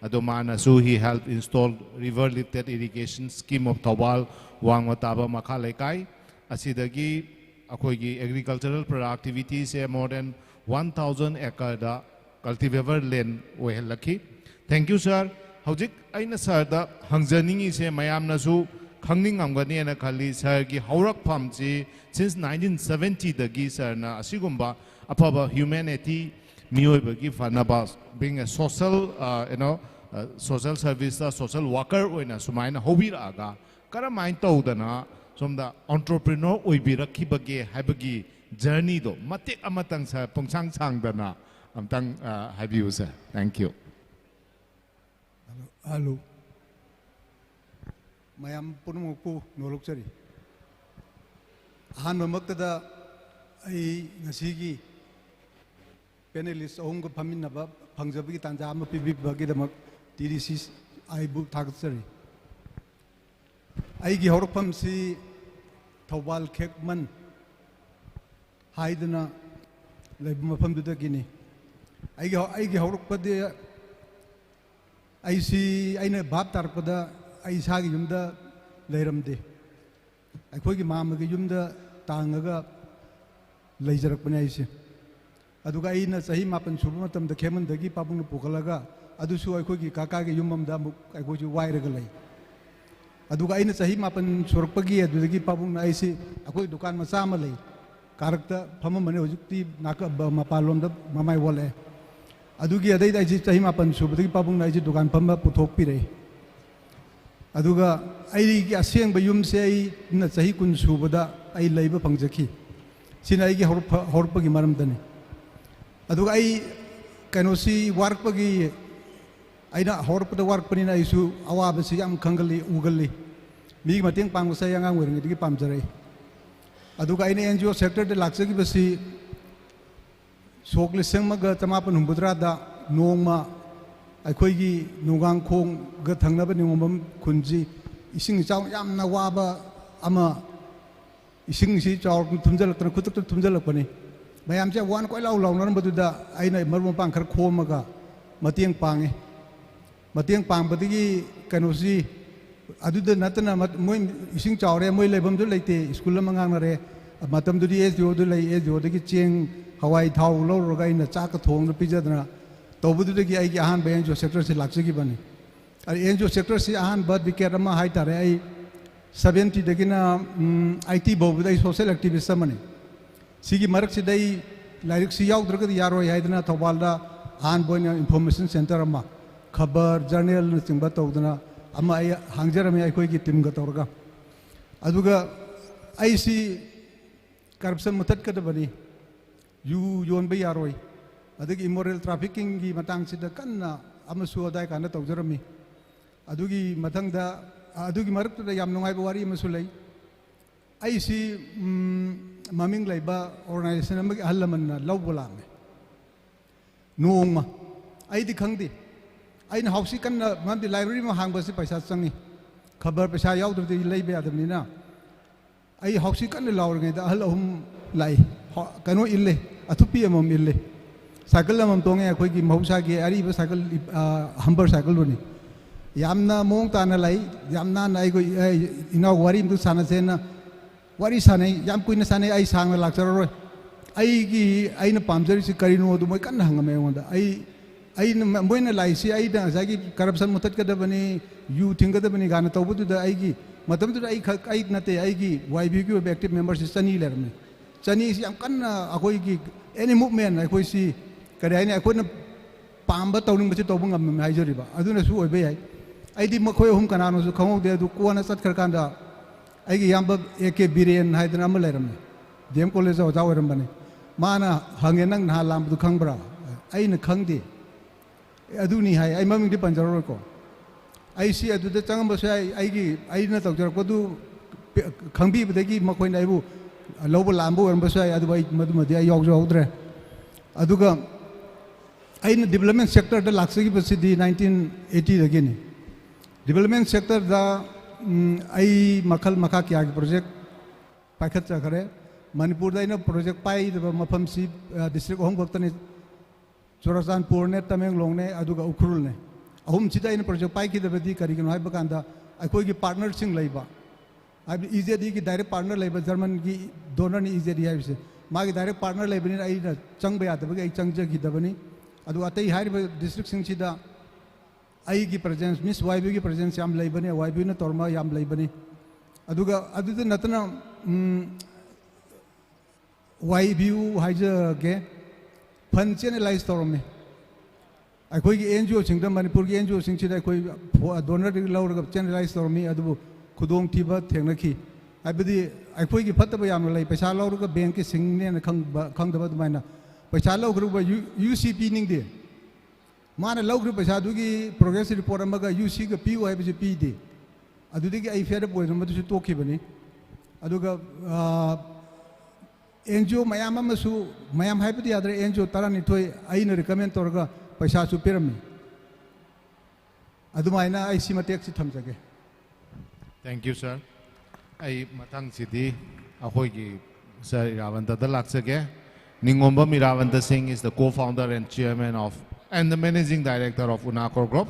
Adomana so he helped install river lifted irrigation scheme of Thoubal wangwataba makhalekai. Asidagi akoigi agricultural productivity say more than 1,000 acre da cultivator land ohelaki. Thank you sir. Hojik aina sir da hangjaningi se mayam na su khangning amgani na khali sir gi haurak pham chi since 1970 da gi sir na asigumba apaba humanity miyoiba gi fanaba being a social social service social worker oina sumaina hobira aga karamain tawdana somda entrepreneur oibirakhi bage habagi journey do matik amatang sa pungsang changdana amtang habiu sir. Thank you. Hello. Mayam punumuku nolokchari. Han mamaktada ai ngasigi panelist ahum ko phaminaba phangjabagi tanja ama pibibagi damak TDCCI bu thagchari. Ai gi horpam si Thoubal khekman haidana leib mafam dudagini. Ai gi horpade aina bab tarpada ai sagi yumda leiramde akhoi mama gi yumda tangaga leijarakpane aise aduga aina sahi mapan subu matam da kheman dagi papung pukalaga adusu akhoi gi kaka gi yumam da akhoi ji wairaga lei aduga aina sahi mapan surakpagi adudagi papung aise akhoi dukan macha ma lei karakta phama mane hojukti naka mapalom da mamai wole adugi adai dai ji chahi mapan subadagi papung nai ji dukan phamba puthok pire aduga ai gi aseng ba yum se ai na chahi kun subada ai leiba phangjakhi sina ai gi horpagi maram dani aduga ai kanosi warpagi ai na horpada warpani na isu awaba si am khangali ugali mi mateng pangsa yang ang wering gi pamjare aduga ai NGO sector de lakchagi basi Sokle sengmaga tamapan humbudrada nongma akhoi gi nugang khong ga thangnaba ningomam khunji ising chau yam na waba ama ising si chau thumjal tan khutuk thumjal pani mayam che wan koi lau lau nan baduda aina marum pang khar khomaga matiang pange matiang pang badigi kanosi aduda natana moi ising chau re moi lebam du leite school mangang na re matam du di SDO du lei SDO dagi cheng hawai thau lo roga ina cha ka thong na pijadna tobudu dagi ai ahan bayan jo sector se lakse gi bani ari NGO sector si ahan bad wicket ama hai tare ai 70 dagina IT bobu dai social activist samane sigi marak si dai lairik si yaw drga yaro yaidna Thoubal da ahan boina information center ama khabar journal na chingba tawdna ama ai hangjarame ai koi gi team ga tawrga aduga ai si corruption mutat ka da bani yu yon ba yaroi adagi immoral trafficking gi matang sida kanna amasu adai kana tawjarami adugi mathangda adugi marakta yam nungai wari amasu lei ai si maming laiba organization amagi halamanna lawbolame nongma ai di khangdi aina hausi kanna mamdi library ma hangba si paisa changi khabar paisa yaudri leibe adamnina ai hausi kanna lawrngai da hal ahum lai kano ille atupi amam ille cycle amam tonge akhoi gi mahausa gi ari ba cycle humber cycle loni yamna mong ta na lai yamna nai go ina wari mdu sana sena wari sanai yam kuina sanai ai sang na lakchar ai gi aina pamjari si karino du moi kan hangame onda ai moina lai si ai da sagi corruption mutat ka da bani you think da bani gana tawbu da ai gi matam da ai nate ai gi YB gi active members si chani lerme chani si yam kan akhoi gi any movement akhoi si kare ai ne akhoi na pamba tawning ba si tawbu ngam mai jori ba aduna su oi be ai ai di makhoi hum kanano su khamo de du ko na sat khar kan da ai gi yam ba AK Biren haidna am lerme DM college of Jawaram bani mana hangen nang na lam du khangbra ai na khangdi aduni hai ai maming di panjaro ko ai si adu da changam ba sai ai na tawjar ko du khangbi badagi makhoi nai bu lobo lambu wan ba sai adu bai madu madi ai yog jo udre aduga ai na development sector da laksagi ba si di 1980 da gini development sector da ai makhal makha kya project paikhat cha khare manipur da ina project pai da mafam si district hong baktani Churachandpur ne Tamenglong ne aduga Ukhrul ne ahum chida ina project pai ki da badi kari kan hai bakanda akoi gi partner sing laiba ai EZD gi direct partner laiba German gi donor ni EZD hai se ma gi direct partner laiba ni ai na changba ya da bagi ai changja gi da bani adu atai hai district sing chida ai gi presence miss YB gi presence yam laiba ne YB na torma yam laiba ni aduga adu da natana YB haija ge fund channelize torme akhoi gi NGO sing da Manipur gi NGO sing chida akhoi donor ri laur ga channelize tormi adu khudong thiba thengnaki abidi akhoi gi phataba yam lai paisa laur ga bank ki sing ne khang da ba maina paisa laur ga UCP ning de mana laur paisa du gi progress report amaga UC ga PO hai bi P de adu de gi ai fair boy ma du to ki bani adu ga NGO mayam amasu mayam haibadi adre NGO tarani thoi aina recommend torga paisa su pirami adumaina ai simatek si thamjage. Thank you, sir. Ai mathang sidi akhoi gi sir Iravanta da laksage Ningomba Miravanta Singh is the co-founder and chairman of and the managing director of Unacor Group.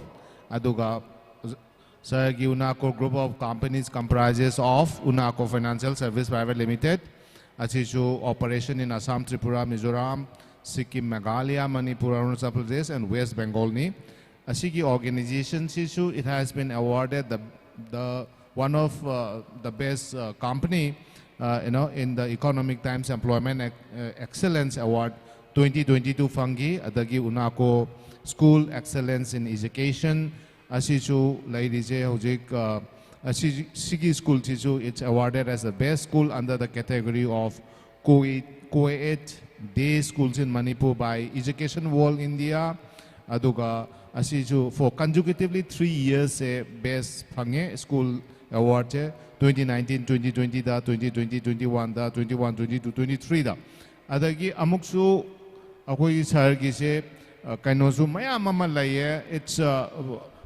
Aduga sir gi Unacor Group of companies comprises of Unacor Financial Service Private Limited, Achichu operation in Assam, Tripura, Mizoram, Sikkim, Meghalaya, Manipur, Arunachal Pradesh, and West Bengal. Ni Ashiki organization Shishu, it has been awarded the one of the best company, in the Economic Times Employment Excellence Award 2022 Fungi Adagi Unacor School Excellence in Education. Ashichu ladies hojik Sigi School Chichu, it's awarded as the best school under the category of co-ed day schools in Manipur by Education World India. Aduga Asiju for consecutively 3 years best Phange school award 2019, 2020 da 2020, 21 da 21, 22, 23 da. Adagi amuksu akoi sar gi se kainosu mayam ama laiye. It's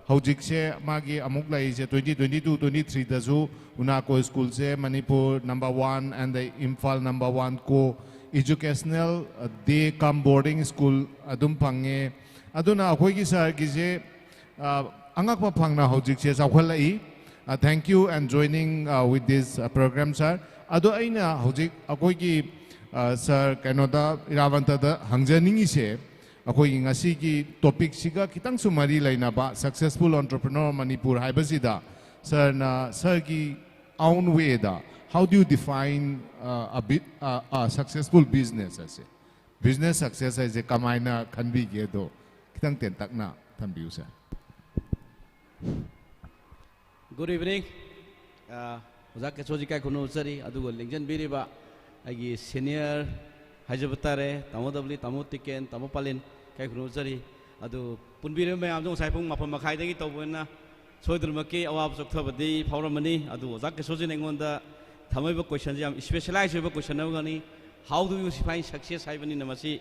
hojikse magi amuk lai je 2022-23 dazu unako school se Manipur #1 and the Imphal #1 ko educational day come boarding school adum phange aduna akhoi gi sir gi je angakpa phangna hojikse chawkhalai. Thank you and joining with this program, sir. Ado aina hojik akhoi gi sir kanoda irawanta da hangjaningi se akhoi ngasi gi topic siga kitang sumari laina ba successful entrepreneur Manipur haibasida sir na sir gi own way da how do you define a successful business as business success as a kamaina khanbi ge do kitang ten takna thambiu sir. Good evening. Ozak Kesoji kai kuno usari adugo lingjan biriba agi senior hajabatare tamo dabli tamo tiken tamo palin kai kuno usari adu punbire me amjong saipung mapam makhai dagi tawbena soidrumaki awab sokthabadi phauramani adu Ozak Kesoji nengonda thamaiba question jam specialized hoiba question agani how do you define success haibani namasi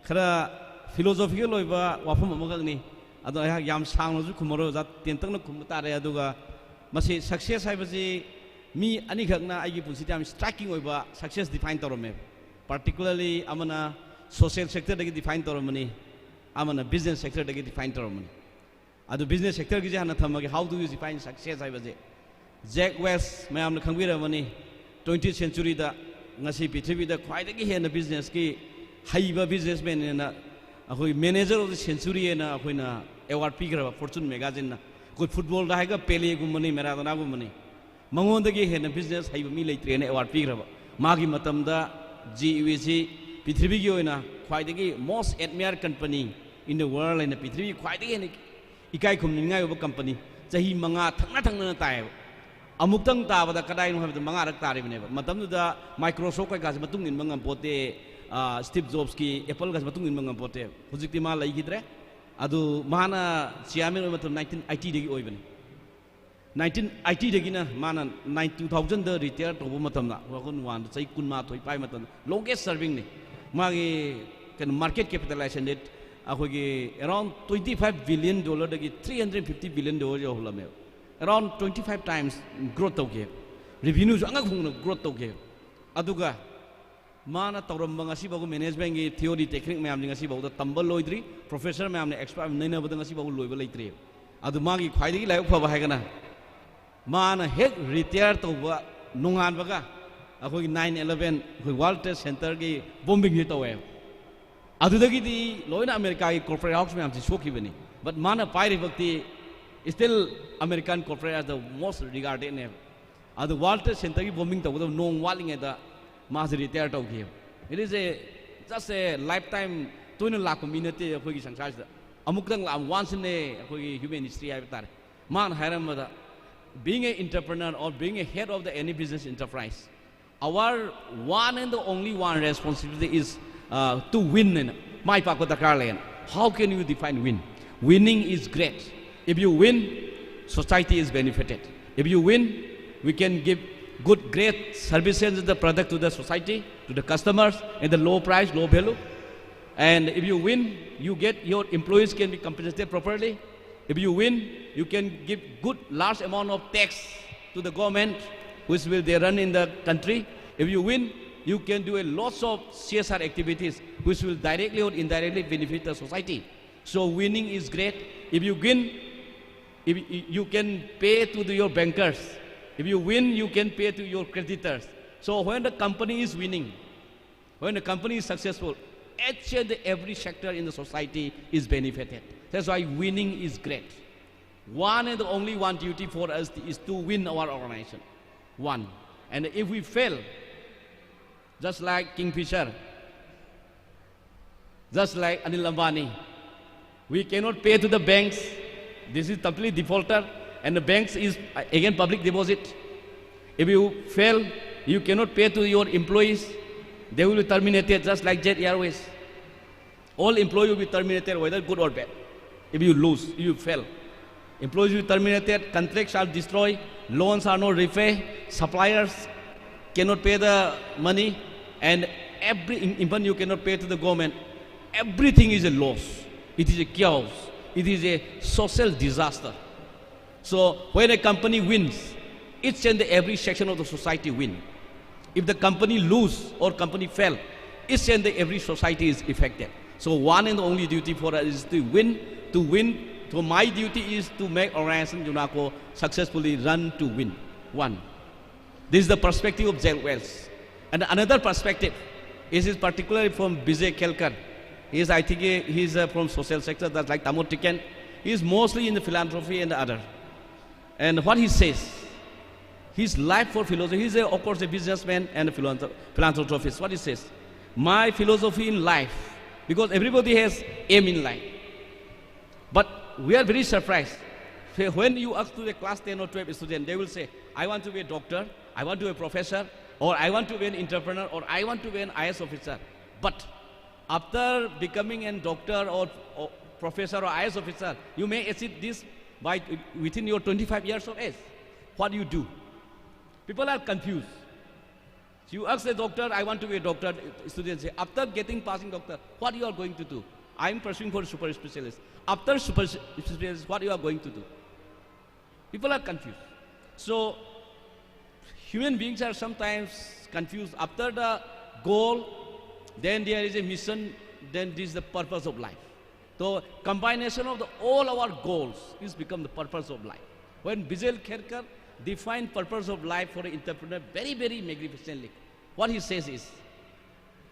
khara philosophical hoiba wafam amagani adu ai yam sangnoju khumaro za tentangna khumtare aduga masi success haibasi mi ani khakna ai gi punsi tam striking hoiba success define torome particularly amana social sector dagi define toromani amana business sector dagi define toromani adu business sector gi jana thamagi how do you define success haibasi Jack West mayam na khangwira mani 20th century da ngasi prithvi da khwai dagi hena business ki haiba businessman na akoi manager of the century na akoi na award pigra fortune magazine na koi football da haiga pele gumani maradona gumani mangon dagi hena business haiba mi leitre na award pigra magi matam da GEVC prithvi gi oina khwai dagi most admired company in the world in the prithvi khwai dagi ne ikai khumni ngai oba company chahi manga thangna tai amukang tabada kadai no habda manga rak tari bne matam da Microsoft kai gas matung in mangam pote Steve Jobs ki Apple gas matung in mangam pote hujikti ma lai gidre adu mana chairman matam 1980 degi oi bane 1980 degi na mana 2000 da retire to matam na wakon wan chai kun ma thoi pai matam longest serving ni magi kan market capitalization it akhoi around $25 billion dagi $350 billion jo holame around 25 times growth toge revenue jo anga khung growth toge aduga mana tawram ngasi bagu management gi theory technique mayam ngasi bagu da tambal loidri professor mayam ne expert naina bada ngasi bagu loiba leitri adu magi khwaidagi laik phaba haigana mana hek retire toba nungan baga akoi 9/11 akoi World Trade Center gi bombing ni tawe adudagi di loina America gi corporate house mayam si shoki bani but mana pairi bakti still American corporate as the most regarded name adu World Trade Center gi bombing taw nong waling da mas retire taw gi it is a just a lifetime toina lakh minute akoi gi sangsar da amukdang lam once in a akoi gi human history ai tar man hairam da being an entrepreneur or being a head of the any business enterprise our one and the only one responsibility is to win my pakotakarlen how can you define win winning is great if you win society is benefited if you win we can give good great services to the product to the society to the customers at the low price low value and if you win you get your employees can be compensated properly if you win you can give good large amount of tax to the government which will they run in the country if you win you can do a lots of CSR activities which will directly or indirectly benefit the society so winning is great if you win if you can pay to your bankers if you win you can pay to your creditors so when the company is winning when the company is successful each and every sector in the society is benefited that's why winning is great one and the only one duty for us is to win our organization one and if we fail just like Kingfisher just like Anil Ambani we cannot pay to the banks this is completely defaulter and the banks is again public deposit if you fail you cannot pay to your employees they will be terminated just like Jet Airways all employees will be terminated whether good or bad if you lose if you fail employees will be terminated contracts are destroyed loans are not repaid suppliers cannot pay the money and even you cannot pay to the government everything is a loss it is a chaos it is a social disaster. So when a company wins, each and every section of the society win. If the company lose or company fail, each and every society is affected. So one and only duty for us is to win, to win. So my duty is to make organization UNACO successfully run to win. One. This is the perspective of Jail Wells. And another perspective is particularly from Vijay Kelkar. I think he's from social sector, that's like Tamur Tiken. He is mostly in the philanthropy and the other. And what he says, his life for philosophy, he's of course a businessman and a philanthropist. What he says, my philosophy in life, because everybody has aim in life. But we are very surprised. When you ask to the class 10 or 12 student, they will say, I want to be a doctor, I want to be a professor, or I want to be an entrepreneur, or I want to be an IS officer. But after becoming a doctor or professor or IS officer, you may achieve this within your 25 years of age. What do you do? People are confused. You ask the doctor, I want to be a doctor, students say, after passing doctor, what you are going to do? I am pursuing for super specialist. After super specialist, what you are going to do? People are confused. So, human beings are sometimes confused. After the goal, then there is a mission, then this is the purpose of life. So, combination of all our goals is become the purpose of life. When Vijay Kelkar defined purpose of life for an entrepreneur very, very magnificently, what he says is,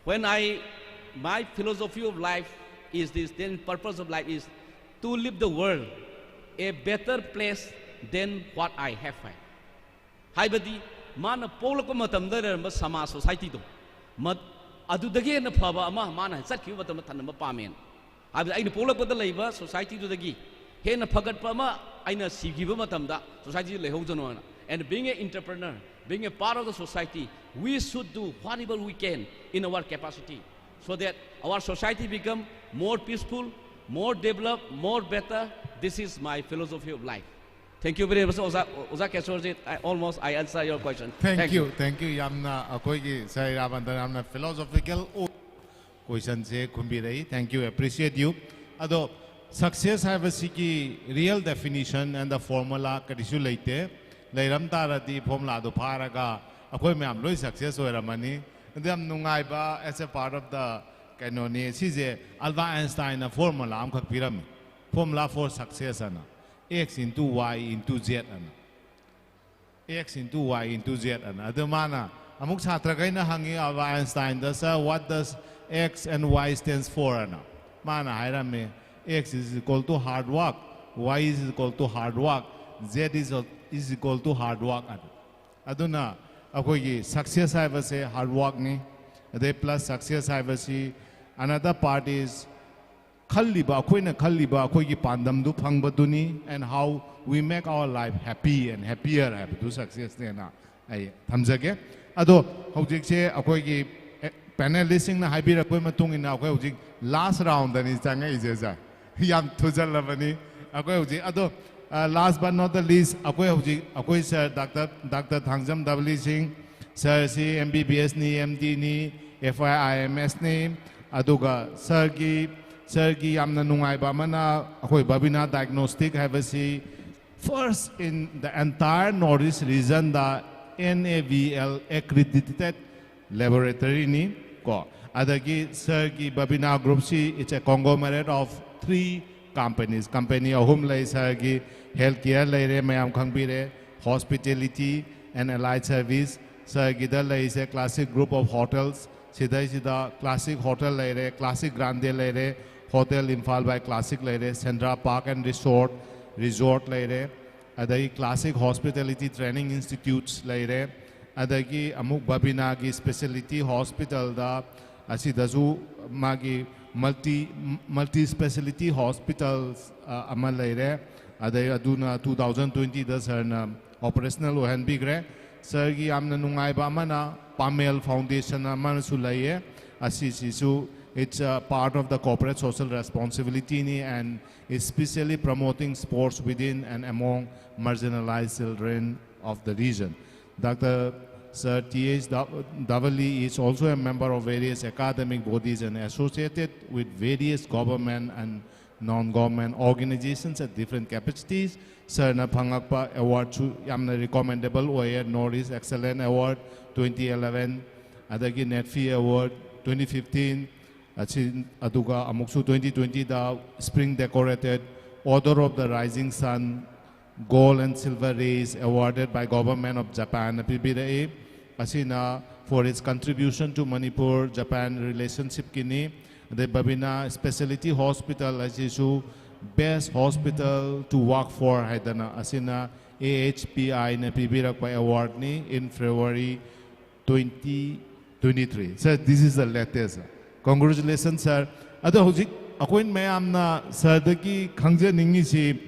when my philosophy of life is this, then purpose of life is to leave the world a better place than what I have found. Haibadi, mana polako matamda ramba sama society do. Adudagi na phaba ama mana satki matam thanamba pamen. Haibadi aina polako da leiba society do dagi. He na phagat pa ma aina sigiba matamda society lehojano na. And being an entrepreneur, being a part of the society, we should do whatever we can in our capacity, so that our society become more peaceful, more developed, more better. This is my philosophy of life. Thank you very much, Oza Kesorjit. I answer your question. Thank you. Yamna akoigi sai rabanda yamna philosophical question se kumbirai. Thank you. Appreciate you. Ado success have a siki real definition and the formula kadisu leite. Leiram tarati formula do paraga akoi meam loi success oiramani. Them nungaiba as a part of the canoni. Size Albert Einstein formula am kak piram. Formula for success ana. X into Y into Z ana. X into Y into Z ana. Adamana amuk chhatra kaina hangi Albert Einstein does what does X and Y stands for ana. Mana hairame X is equal to hard work, Y is equal to hard work, Z is equal to hard work ana. Aduna akoigi success have say hard work ni. They plus success have say another part is Khaliba, Akoina Khaliba, Akoigi Pandam du Pangbaduni, and how we make our life happy and happier, happy to success. I Tamzage. Ado, Hojik, Akoigi panelisting the Hybira Quematung in our last round, and it's Tanga is Yam Tuzal Lavani, Akoji. Ado, last but not the least, Akoy Sir, Dr. Thangzam W. Singh, Sir C. MBBS ni, MD ni, FIIMS ni, Aduga, Sergi Yamna Nungai Bamana, Akoy Babina Diagnostic have a see first in the entire Northeast region, the NAVL accredited laboratory ni ko. Adagi Sergi Babina Group C, it's a conglomerate of 3 companies. Company of whom lay Sergi Healthcare Lay Mayam Kangbire, Hospitality and Allied Service. Sergi Dala is a classic group of hotels. Sida Classic Hotel Lay, Classic Grande Lay, Hotel Imphal by Classic Lay, Sandra Park and Resort Lay, Adagi Classic Hospitality Training Institutes Lay, Adagi Amuk Babinagi Specialty Hospital da Asidazu Magi multi specialty hospitals amal lay, Adai Aduna 2020 does an operational Ohan Bigre, Sergi Amna Nungai Bamana, Pamel Foundation Aman Sulaye, Asisisu. It's a part of the corporate social responsibility and especially promoting sports within and among marginalized children of the region. Dr. Sir T.H. Davali is also a member of various academic bodies and associated with various government and non-government organizations at different capacities. Sir na phangakpa award chu yamna recommendable oye Northeast Excellent Award 2011, adagi Net Fee Award 2015, aduga amuksu 2020 da Spring Decorated Order of the Rising Sun Gold and Silver Rays awarded by Government of Japan PBDA asina for its contribution to Manipur Japan relationship kini the Babina Specialty Hospital as issue best hospital to work for haidana asina AHPI na PBDA by award ni in February 2023. Sir, this is the latest. Congratulations, sir. Ado hojik akoin mayam na sir daki khangje ningi si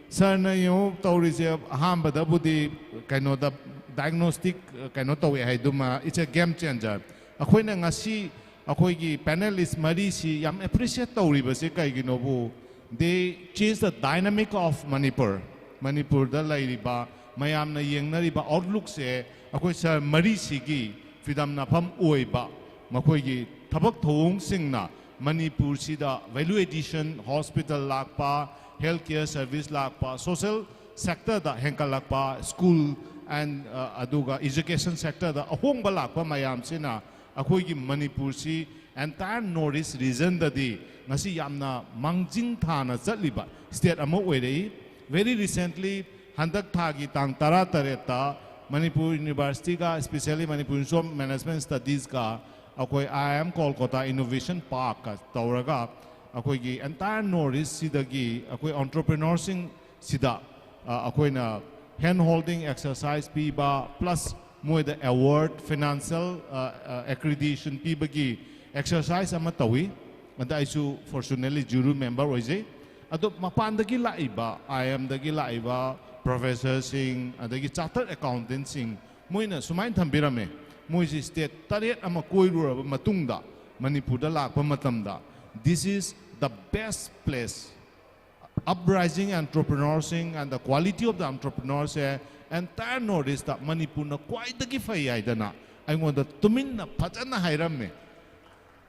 sir na yo tauri se ham bada budi kaino da diagnostic kaino tawi haiduma it's a game changer. Akoin na ngasi akoi gi panelist mari si yam appreciate tauri ba se kai gi no bu they change the dynamic of Manipur. Manipur da lai riba mayam na yeng na riba outlook se akoi sir mari si gi freedom na pham oi ba makoi gi thabak thong sing na Manipur sida value addition hospital lakpa healthcare service lakpa social sector da henkal lakpa school and aduga education sector da ahong ba lakpa mayam sina akoi gi Manipur si entire Northeast region da di ngasi yamna mangjing thana chatliba state amo oirei very recently handak thagi tang tara tareta Manipur University ka especially Manipur Institute of Management Studies ka akoi IIM Kolkata Innovation Park ka tauraga akoi gi entire Northeast sidagi akoi entrepreneurs sing sida akoi na hand holding exercise pi ba plus moi the award financial accreditation pi bagi exercise ama tawi anda isu fortunately jury member oije ado mapan dagi laiba IIM dagi laiba professor sing adagi chartered accountant sing moina sumain thambirame moisi state taret ama koirura matungda Manipur da lakpa matamda this is the best place uprising entrepreneurs and the quality of the entrepreneurs entire Northeast da Manipur na kwaidagi fai aidana aingonda tuminna phajana hairame.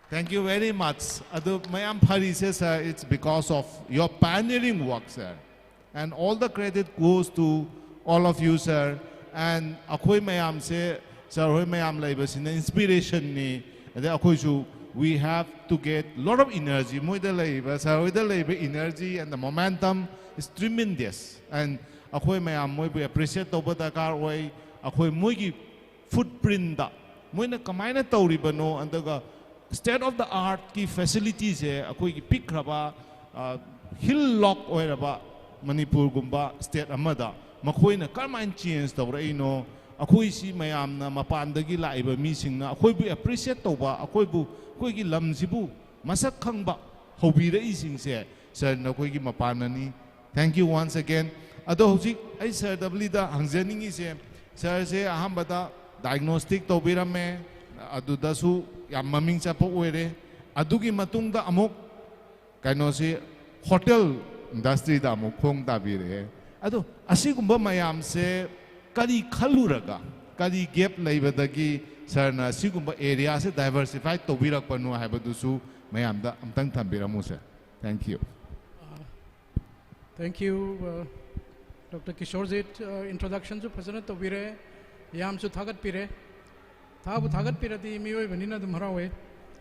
Thank you very much. Adu mayam phari says it's because of your pioneering work, sir. And all the credit goes to all of you, sir. And akoy mayam se sir hoy mayam laibas in inspiration ni. Akoy we have to get a lot of energy. Moy the labor, sir, hoy the labor energy and the momentum is tremendous. And akoy mayam moy we appreciate to badakar hoy akoy moy gi footprint da. Moy na kamay na tawri bano andaga state of the art ki facilities hai akoi ki pick raba hill lock oi raba Manipur gumba state amada makhoi na karmain change tawra ino akoi si mayam na mapan dagi laiba mi sing na akoi bu appreciate tawba akoi bu koi ki lam sibu masak khangba hobi ra ising se sir na koi ki mapan ni thank you once again ado hojik ai sir dabli da hangjaning se sir se aham bata diagnostic tawbirame adudasu yam maming cha po oire adugi matungda amuk kaino si hotel industry da amuk khong da bire adu asigumba mayam se kari khaluraga kari gap leibadagi sarna sigumba area se diversify to birak panu haibadusu mayam da amtang thambiramu sir thank you Dr. Kishorjit introduction ju phajana to bire yam chu thagat pire Thabu thagat pirati mioi banina dum harawe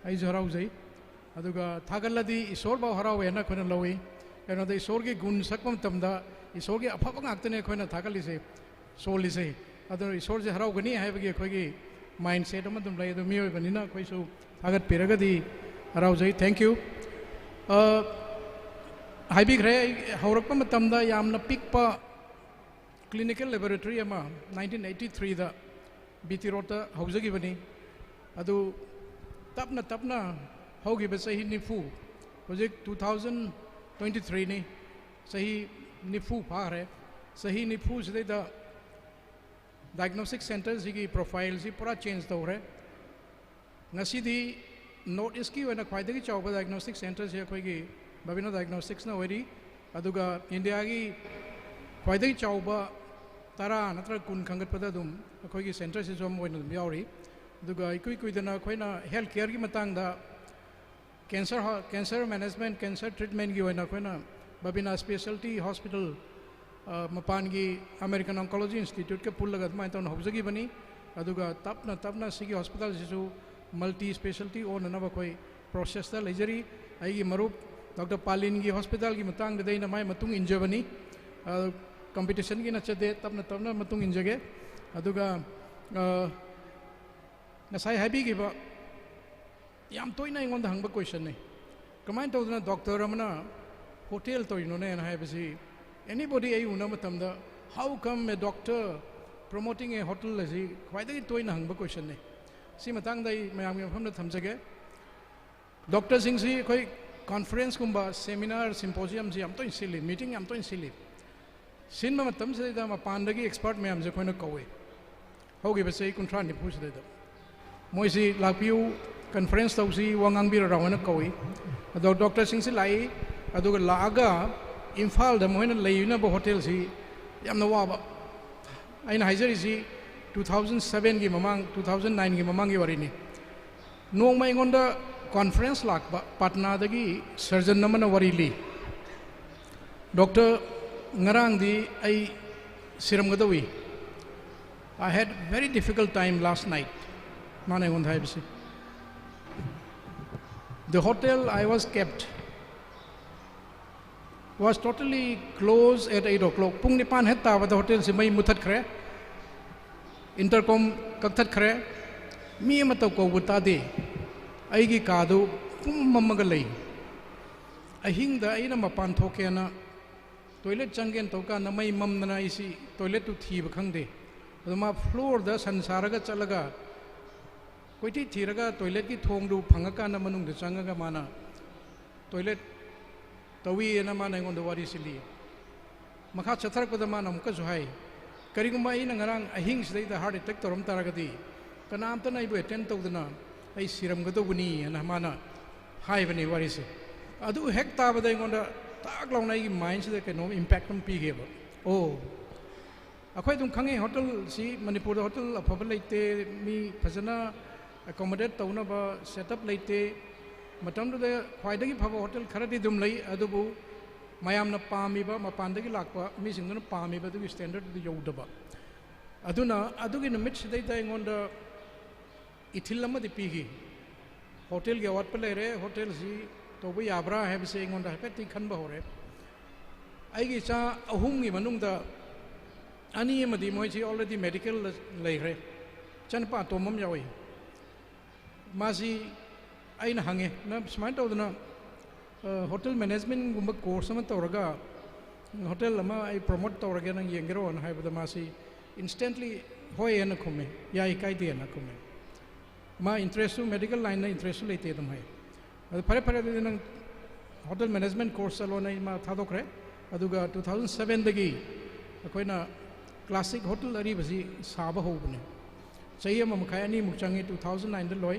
ai jarau jai aduga thagaladi isor ba harawe na khona lowi eno da isor ge gun sakpam tamda isor ge apha ngaktene khona thagali se soli se adu isor je harau gani hai bagi khoi ge mindset am dum lai adu mioi banina khoi su thagat piragadi harau jai thank you hai bi gre haurak pa matamda yamna pikpa clinical laboratory ama 1983 da BT Rota Hausagi Bani Adu Tapna Hogi Basahi Nifu Project 2023 ni Sahi Nifu Pare Sahi Nifu Zida Diagnostic Centers Zigi Profiles Pura change the Ore Nasidi Note Iski when a Quidagi Chauba Diagnostic Centers here Kogi Babino Diagnostics na Weri Aduga Indiagi Quidagi Chauba Tara natra kun kangat padadum akoi gi center se jom moin dum yauri duga ikui kui dana khoina health care gi matang da cancer management cancer treatment की होना कोई ना Babina speciality hospital मपान की American oncology institute के पुल लगा mine तो हौजगी बनी अदुगा तपना सिगी hospital जिसु मल्टी स्पेशलिटी और ननब कोई प्रोसेस ता लेजरी आई मरुप डॉक्टर पालिन की हॉस्पिटल की मतंग दे ना माय मतुंग इंजबनी कंपटीशन की नचदे तपना मतुंग इंजगे अदुगा ngasai habi gi ba yam toina ingon da hangba question ne kamain to na doctor amana hotel to ino ne na habi anybody ai una matam da how come a doctor promoting a hotel la si khwai da toina hangba question ne si matang dai mayam gi pham na thamjage doctor sing si khoi conference kumba seminar symposium si am to sili meeting am to sili sin ma matam se da ma pan da gi expert mayam je khoina kawe hogi ba sei kuntra ni phus de da मोइसी लापियू conference तौसी वांगांग भी रावना कौई अदो doctor Singh से लाई अदुगा लागा Imphal the Moina लेयुना बो होटल सी यामना वाबा आइना हाइजरी सी 2007 की ममांग 2009 की ममांग की वारिनी नोंग मा इंगोंदा कॉन्फ्रेंस लाकबा पटना दगी सर्जन नमना वारिली doctor ngarang di ai siram gadawi I had very difficult time last night. The hotel I was kept was totally closed at 8 o'clock. Pung nipan heta wa the hotel se mai muthat khre intercom kaktat khre mi mataw ko buta de ai gi ka du pum mamma lei ahing da aina mapan thoke na toilet changen to ka na mai mam na isi toilet tu thi ba khang de aduma floor da sansara ga chalaga कोई थीरगा toilet की थोंग दु फंगका न मनुंग चंगगा माना toilet Tawi न माना इंगोंद वारी सिली मखा चथरक पद माना मुका जुहाई करिगुमा इ नंगरांग अहिंग सिदै द हार्ट अटैक तोरम तारगदी कनाम त नाइबो अटेंड तौदना आई सिरम गदोबनी न माना हाई बनी वारी से अदु हेक ताबद इंगोंद ताक लौनाई की माइंड से के नो इंपैक्ट हम पीगेबो ओ अखोय दुम खंगे होटल सी मणिपुर होटल अफब लेते मी फजना accommodate taunaba setup leite matamda da khwaidagi phaba hotel kharadi dum lei adubu mayamna pamiba mapandagi lakpa mi singna pamiba du standard du yodaba aduna adugi numit sidai da ingonda ithilama di pigi hotel ge wat pale hotel si tobu yabra have se ingonda hapeti khanba hore aigi cha ahum gi manungda ani amadi moi si already medical leire chanpa tomam yawi मासी आइन हंगे ना smart तौदना hotel management गुम्बा course अमा तौरगा hotel अमा आई promote तौरगे नंग येंगरो न हाइबदा मासी instantly होय न खुमे या इकाइदे न खुमे मा इंटरेस्ट मेडिकल लाइन ना इंटरेस्ट लेते दम है फरे फरे नंग होटल मैनेजमेंट कोर्स लो न मा थादोखरे अदुगा 2007 दगी अखोइना क्लासिक होटल अरी बसी साबा होबने चाहिए मखाय अनी मुक चंगे 2009 द लोय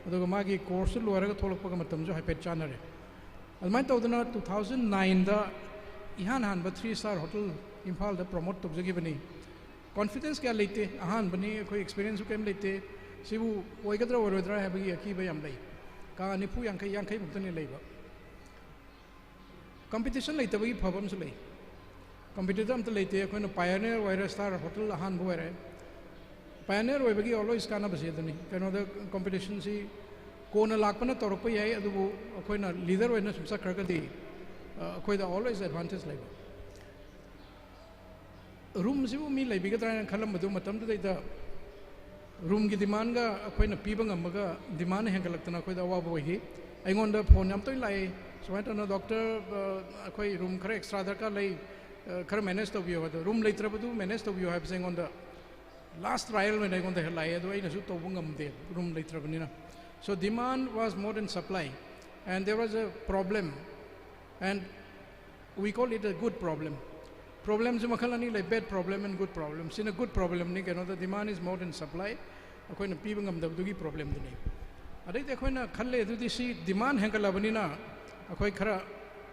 अदुगा मागी कोर्स लोरगा थोलपगा मतम जो हाइपेट चानरे अलमाइन तौदना 2009 द इहान हान ब 3 स्टार होटल इम्फाल द प्रमोट तौजगी बनी कॉन्फिडेंस क्या लेते अहान बनी कोई एक्सपीरियंस केम लेते सिबु ओइगद्रा ओरोद्रा हैबगी अकीबा याम लई का निफु यांखै मुक्तने लेबा कंपटीशन लेतबगी फबम से लई कंपटीटर अमत लेते अखोइना Pioneer virus star hotel Ahaan बोरे पायनियर होइबगी ऑलवेज काना बसेदनी कनो द कंपटीशन सी कोना लाकपना तौरप याई अदुबु अखोइना लीडर होइना सुमसा खरगदी अखोइदा ऑलवेज एडवांटेज लेबा रूम सिबु मी लेबिगद्रा खलम मदु मतम द रूम की डिमांड का अखोइना पीबा ngamaga डिमांड हेंगलक्तना अखोइदा अवाब होइगी अइंगोंदा फोन याम तोय लाई सुमाइतना डॉक्टर अखोइ रूम खरे एक्स्ट्रा दरकार लई खर मैनेज तौबियो अदु रूम लेत्रबदु मैनेज तौबियो हाइब सेंगोंदा last trial when I got the lie, I was to room later. So demand was more than supply, and there was a problem, and we call it a good problem. Problems makalani like bad problem and good problems. In a good problem, the demand is more than supply. Ako na pibang am dabdugi problem dini. Aday ako na khalle dudi si demand hengkalabani na. Ako khara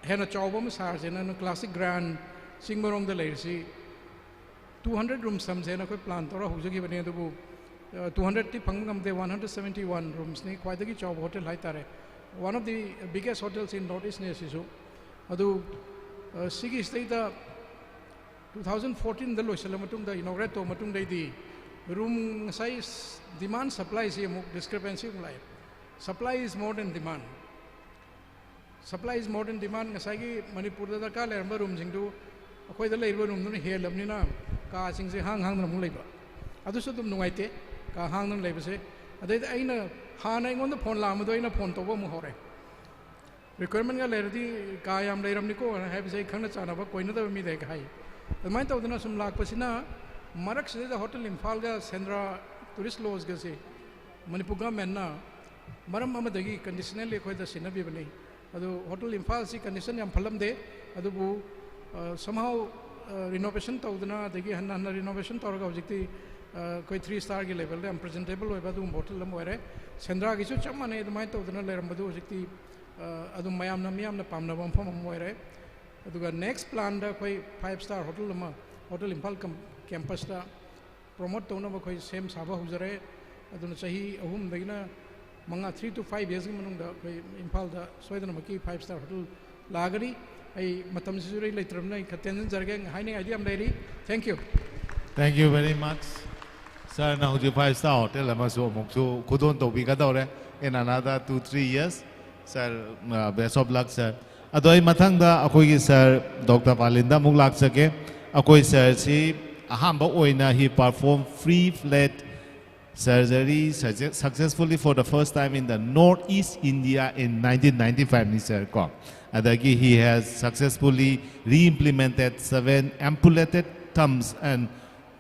hena chawbam sarje na classic grand singmarong the layer si. 200 rooms समझे ना कोई plan तोरा हो जाएगी बने तो वो 200 T फंगम दे 171 rooms नहीं क्वाइट की चौब होटल हाई तारे one of the biggest hotels in Northeast Asia. Adu sigi state 2014 da loisala matung da inaugurate to matung dai di room size demand supply is a discrepancy mulai. Supply is more than demand. Supply is more than demand. Ngasai Manipur da ka leramba room jingdu akoi da leiba room nu he lamni na ka sing se hang na mu leiba. Adu su dum nungai te ka hang na leiba se adai aina hana ingon da phone lam do aina phone to ba mu hore. Requirement ga lerdi ka yam leiram ni ko ha se khang na chana ba koi na da mi de ka hai. Mai ta udana sum lak pasina marak se da hotel Imphal ga Sendra tourist lodge ga se Manipur government na maram amadagi conditionally khoi da sinabi bani adu hotel Imphal si condition yam phalam de adu bu somehow renovation tawdana dagi hanna renovation tawraga hojikti koi 3-star gi level de am presentable oi badu hotel lam oire Sendra gi chu chamane mai tawdana leram badu hojikti adu mayam na pamna bam pham oire aduga next plan da koi 5-star hotel lama hotel Imphal campus da promote tawna ba koi same saba hujare aduna sahi ahum dagina manga 3 to 5 years gi manung da koi Imphal da soidana maki 5-star hotel lagari ai matam suri leitram nai khaten jarge haini idea am dairi. Thank you. Thank you very much. Sir, now the 5-star hotel lama so mokso kudon to bi ka dore in another 2-3 years. Sir, best of luck sir. Adoi mathang da akoi gi sir Dr. Palinda muk lak sake akoi sir si ahamba oina he performed free flat surgery successfully for the first time in the Northeast India in 1995 ni sir ko. Adagi he has successfully re-implemented 7 amputated thumbs and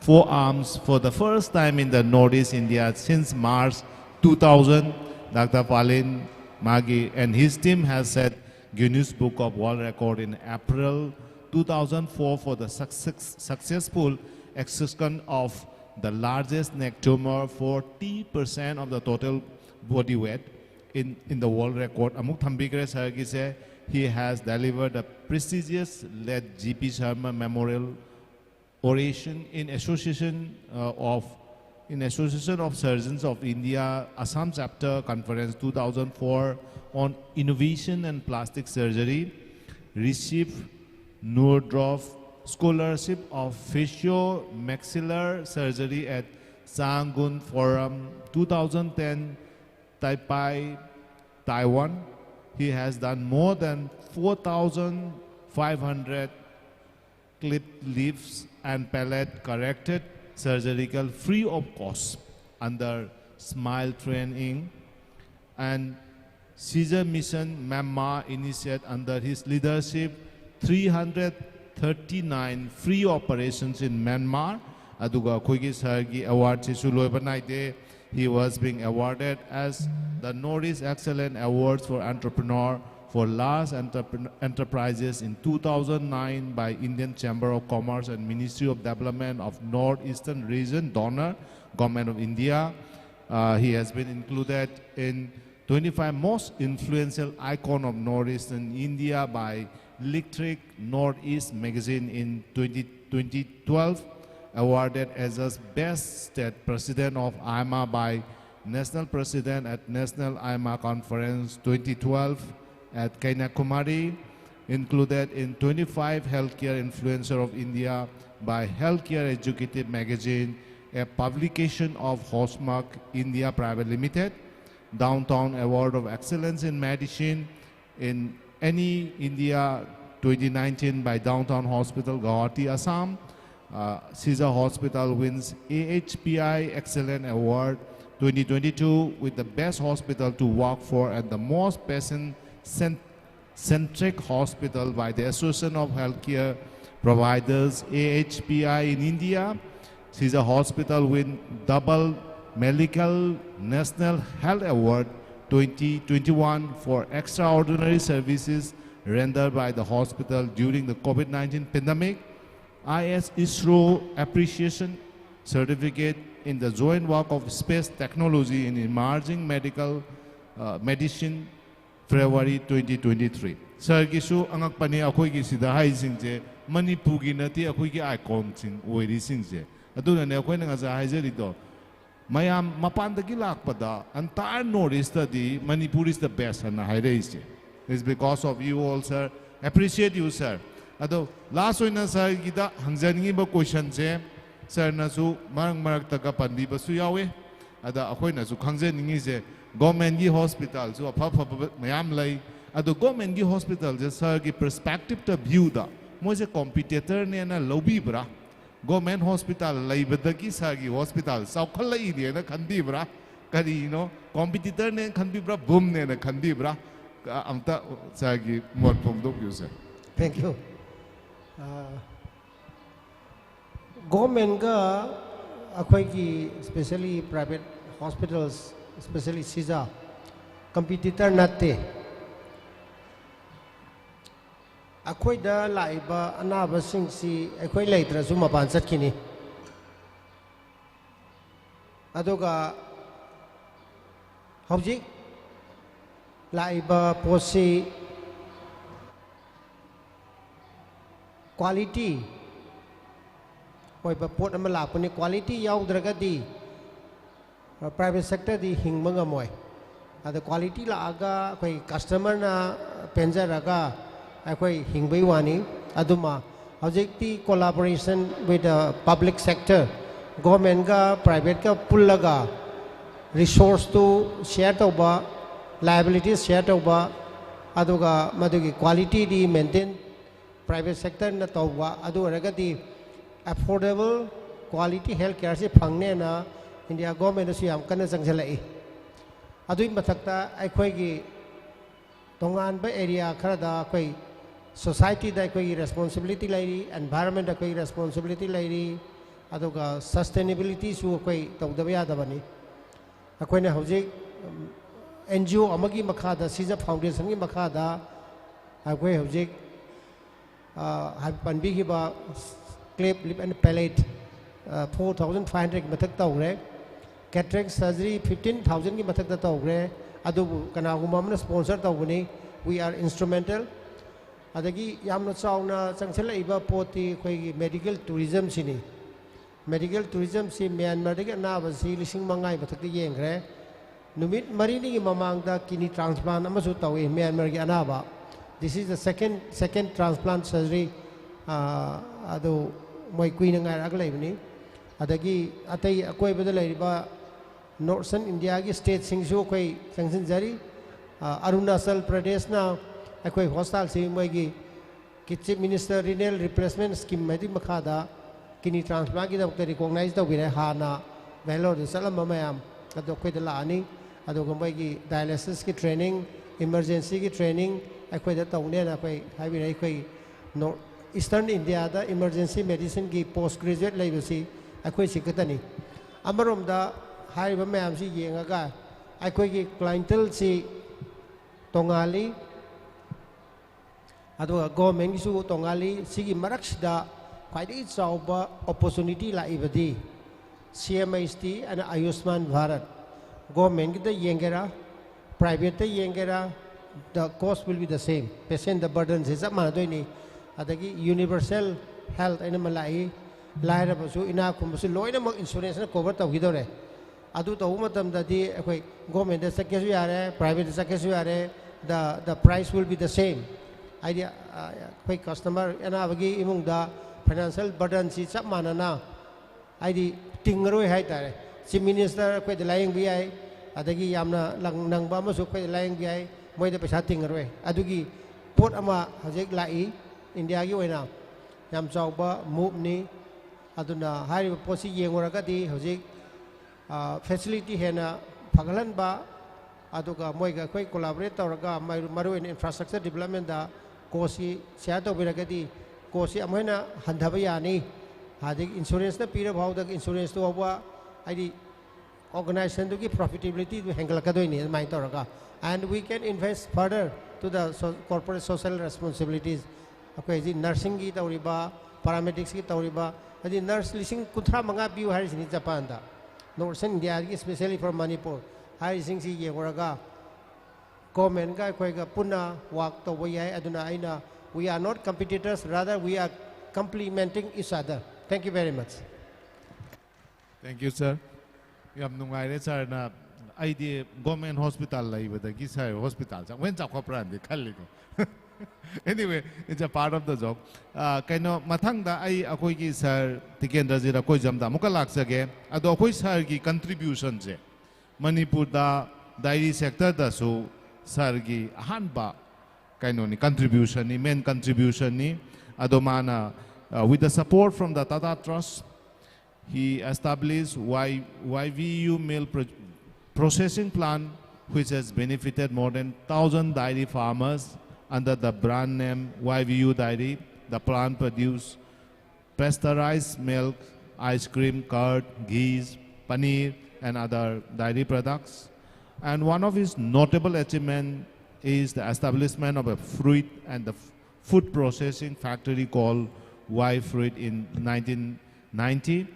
forearms for the first time in the Northeast India since March 2000. Dr. Palin Magi and his team has set Guinness Book of World Record in April 2004 for the successful excision of the largest neck tumor, 40% of the total body weight in the world record. Amuk Thambikre Sargi se he has delivered a prestigious led GP Sharma Memorial Oration in association of Surgeons of India Assam Chapter Conference 2004 on Innovation and Plastic Surgery, received Nurdroff Scholarship of Facial-Maxillar Surgery at Sangun Forum 2010, Taipei, Taiwan. He has done more than 4,500 clip lifts and palate corrected surgical free of cost under Smile Training and Caesar Mission Myanmar initiated under his leadership 339 free operations in Myanmar. Aduga Koigi Sargi Award Chisuloi he was being awarded as the Northeast Excellent Awards for Entrepreneur for Large Enterprises in 2009 by Indian Chamber of Commerce and Ministry of Development of Northeastern Region donor, Government of India. He has been included in 25 most influential icon of Northeastern India by Electric Northeast magazine in 2012, awarded as a best state president of IMA by National President at National IMA Conference 2012 at Kanyakumari, included in 25 Healthcare Influencer of India by Healthcare Executive Magazine, a publication of Hostmark India Private Limited, Downtown Award of Excellence in Medicine in Any India 2019 by Downtown Hospital, Guwahati, Assam. Caesar Hospital wins AHPI Excellent Award 2022 with the best hospital to work for and the most patient-centric hospital by the Association of Healthcare Providers, AHPI in India. Caesar Hospital win double Medical National Health Award 2021 for extraordinary services rendered by the hospital during the COVID-19 pandemic. ISRO Appreciation Certificate in the joint work of space technology in emerging medical medicine, February 2023. Sir Gisu angak pani akhoi gi sida hai singje Manipur gi nati akhoi gi icon sing oiri singje aduna ne akhoi nga za hai jeri do mayam mapandagi lakpada entire Northeast di Manipur is the best and highest. It's because of you all, sir. Appreciate you, sir. Ado last one sir gida hangzani ba question se sir na su marang marak taga pandi ba su yawe ada akhoi na su khangzani se government gi hospital su apha mayam lai ado government gi hospital je sir gi perspective ta view da mo je competitor ne na lobby bra government hospital lai badagi sir gi hospital sau khalai ne na khandi bra kari no competitor ne khandi bra boom ne na khandi bra amta sir gi mot pom dok you sir. Thank you. Government ga akwai ki especially private hospitals, especially CISA, competitor natte. Akwai da laiba anaba sing si akwai laitra su mapan sat kini. Adoga hawjik laiba posi quality oiba pot ama lakpani quality yaudragadi private sector di hingmanga moy ada quality la aga koi customer na penjaraga akoi hingbai wani aduma hojikti collaboration with the public sector government ga private ka pullaga resource to share tauba liabilities share tauba aduga madugi quality di maintain private sector na tauba adu ragadi affordable quality health care se phangne na India government su yam kana jangjalai adui mathakta aikhoi gi tongan ba area khara da koi society da koi responsibility lairi environment da koi responsibility lairi aduga sustainability su koi tawdaba yada bani akoina hojik NGO amagi makha da Sija Foundation gi makha da akoi hojik panbi gi ba clip lip and palate 4,500 mathak tawre cataract surgery 15,000 ki mathak da tawre adu kana gumamna sponsor tawbani we are instrumental adagi yamna chawna changchela iba poti khoi medical tourism sini medical tourism si Myanmar dagi na ba si lising mangai mathak ti yengre numit mari ni mamang da kidney transplant amasu tawi Myanmar gi anaba this is the second transplant surgery adu moi kuina ngai rak leibani adagi atai akoi bada leiba northern India gi state sing su koi sanction jari Arunachal Pradesh na akoi hospital si moi gi chief minister renal replacement scheme mai di makhada kidney transplant gi doctor recognize da bire hana Bangalore de salam mayam adu koi da lani adu gombai gi dialysis ki training emergency ki training akoi da tawne na koi haibire koi no Eastern India da emergency medicine ki postgraduate leibasi akoi sikatani amarom da haiba mayam si yengaga akoi ki clientele si tongali adu government su tongali sigi maraksida khwaidai chawba opportunity la ibadi CMIST and Ayushman Bharat government da yengera private da yengera the cost will be the same patient the burden is up manadoi adagi universal health ena malai laira basu ina kumbasu loina mak insurance na cover tawgidore adu tawu matam da di akoi government da sakesu yare private da sakesu yare the price will be the same idea koi customer ena bagi imung da financial burden si chap manana id tingroi hai tare chief minister koi da laing bi ai adagi yamna lang nang ba masu koi laing bi ai moi da paisa tingroi adugi pot ama hajek lai India gi oina yam chawba move ni aduna hari posi yengora di hojik facility hena phagalan ba aduga moi ga koi collaborate tawraga maru in infrastructure development da kosi share to biraga di kosi amhena handhaba yani hadik insurance na pira bhaw da insurance to wa id organization to ki profitability to handle ka doi ni mai tawraga and we can invest further to the corporate social responsibilities okay ji nursing gi tawriba paramedics gi tawriba adi nurse lising kuthra manga biu hari sini Japan da northern India gi especially for Manipur hari sing si yengoraga government ga koi ga puna work to yai aduna aina we are not competitors rather we are complementing each other thank you very much Thank you, sir. yam nungai sir na ID government hospital laibadagi sir hospital sa when chakwa pran de khalli ko. Anyway, it's a part of the job. Kaino mathang da ai akoi ki sir Tikendra ji ra koi jamda muka lak sage ado akoi sir ki contribution je Manipur da dairy sector da so sir ki ahan ba kaino ni contribution ni main contribution ni ado mana with the support from the Tata Trust he established YVU milk processing plant which has benefited more than 1,000 dairy farmers under the brand name YVU Dairy. The plant produces pasteurized milk, ice cream, curd, ghee, paneer, and other dairy products. And one of his notable achievements is the establishment of a fruit and the food processing factory called Y Fruit in 1990.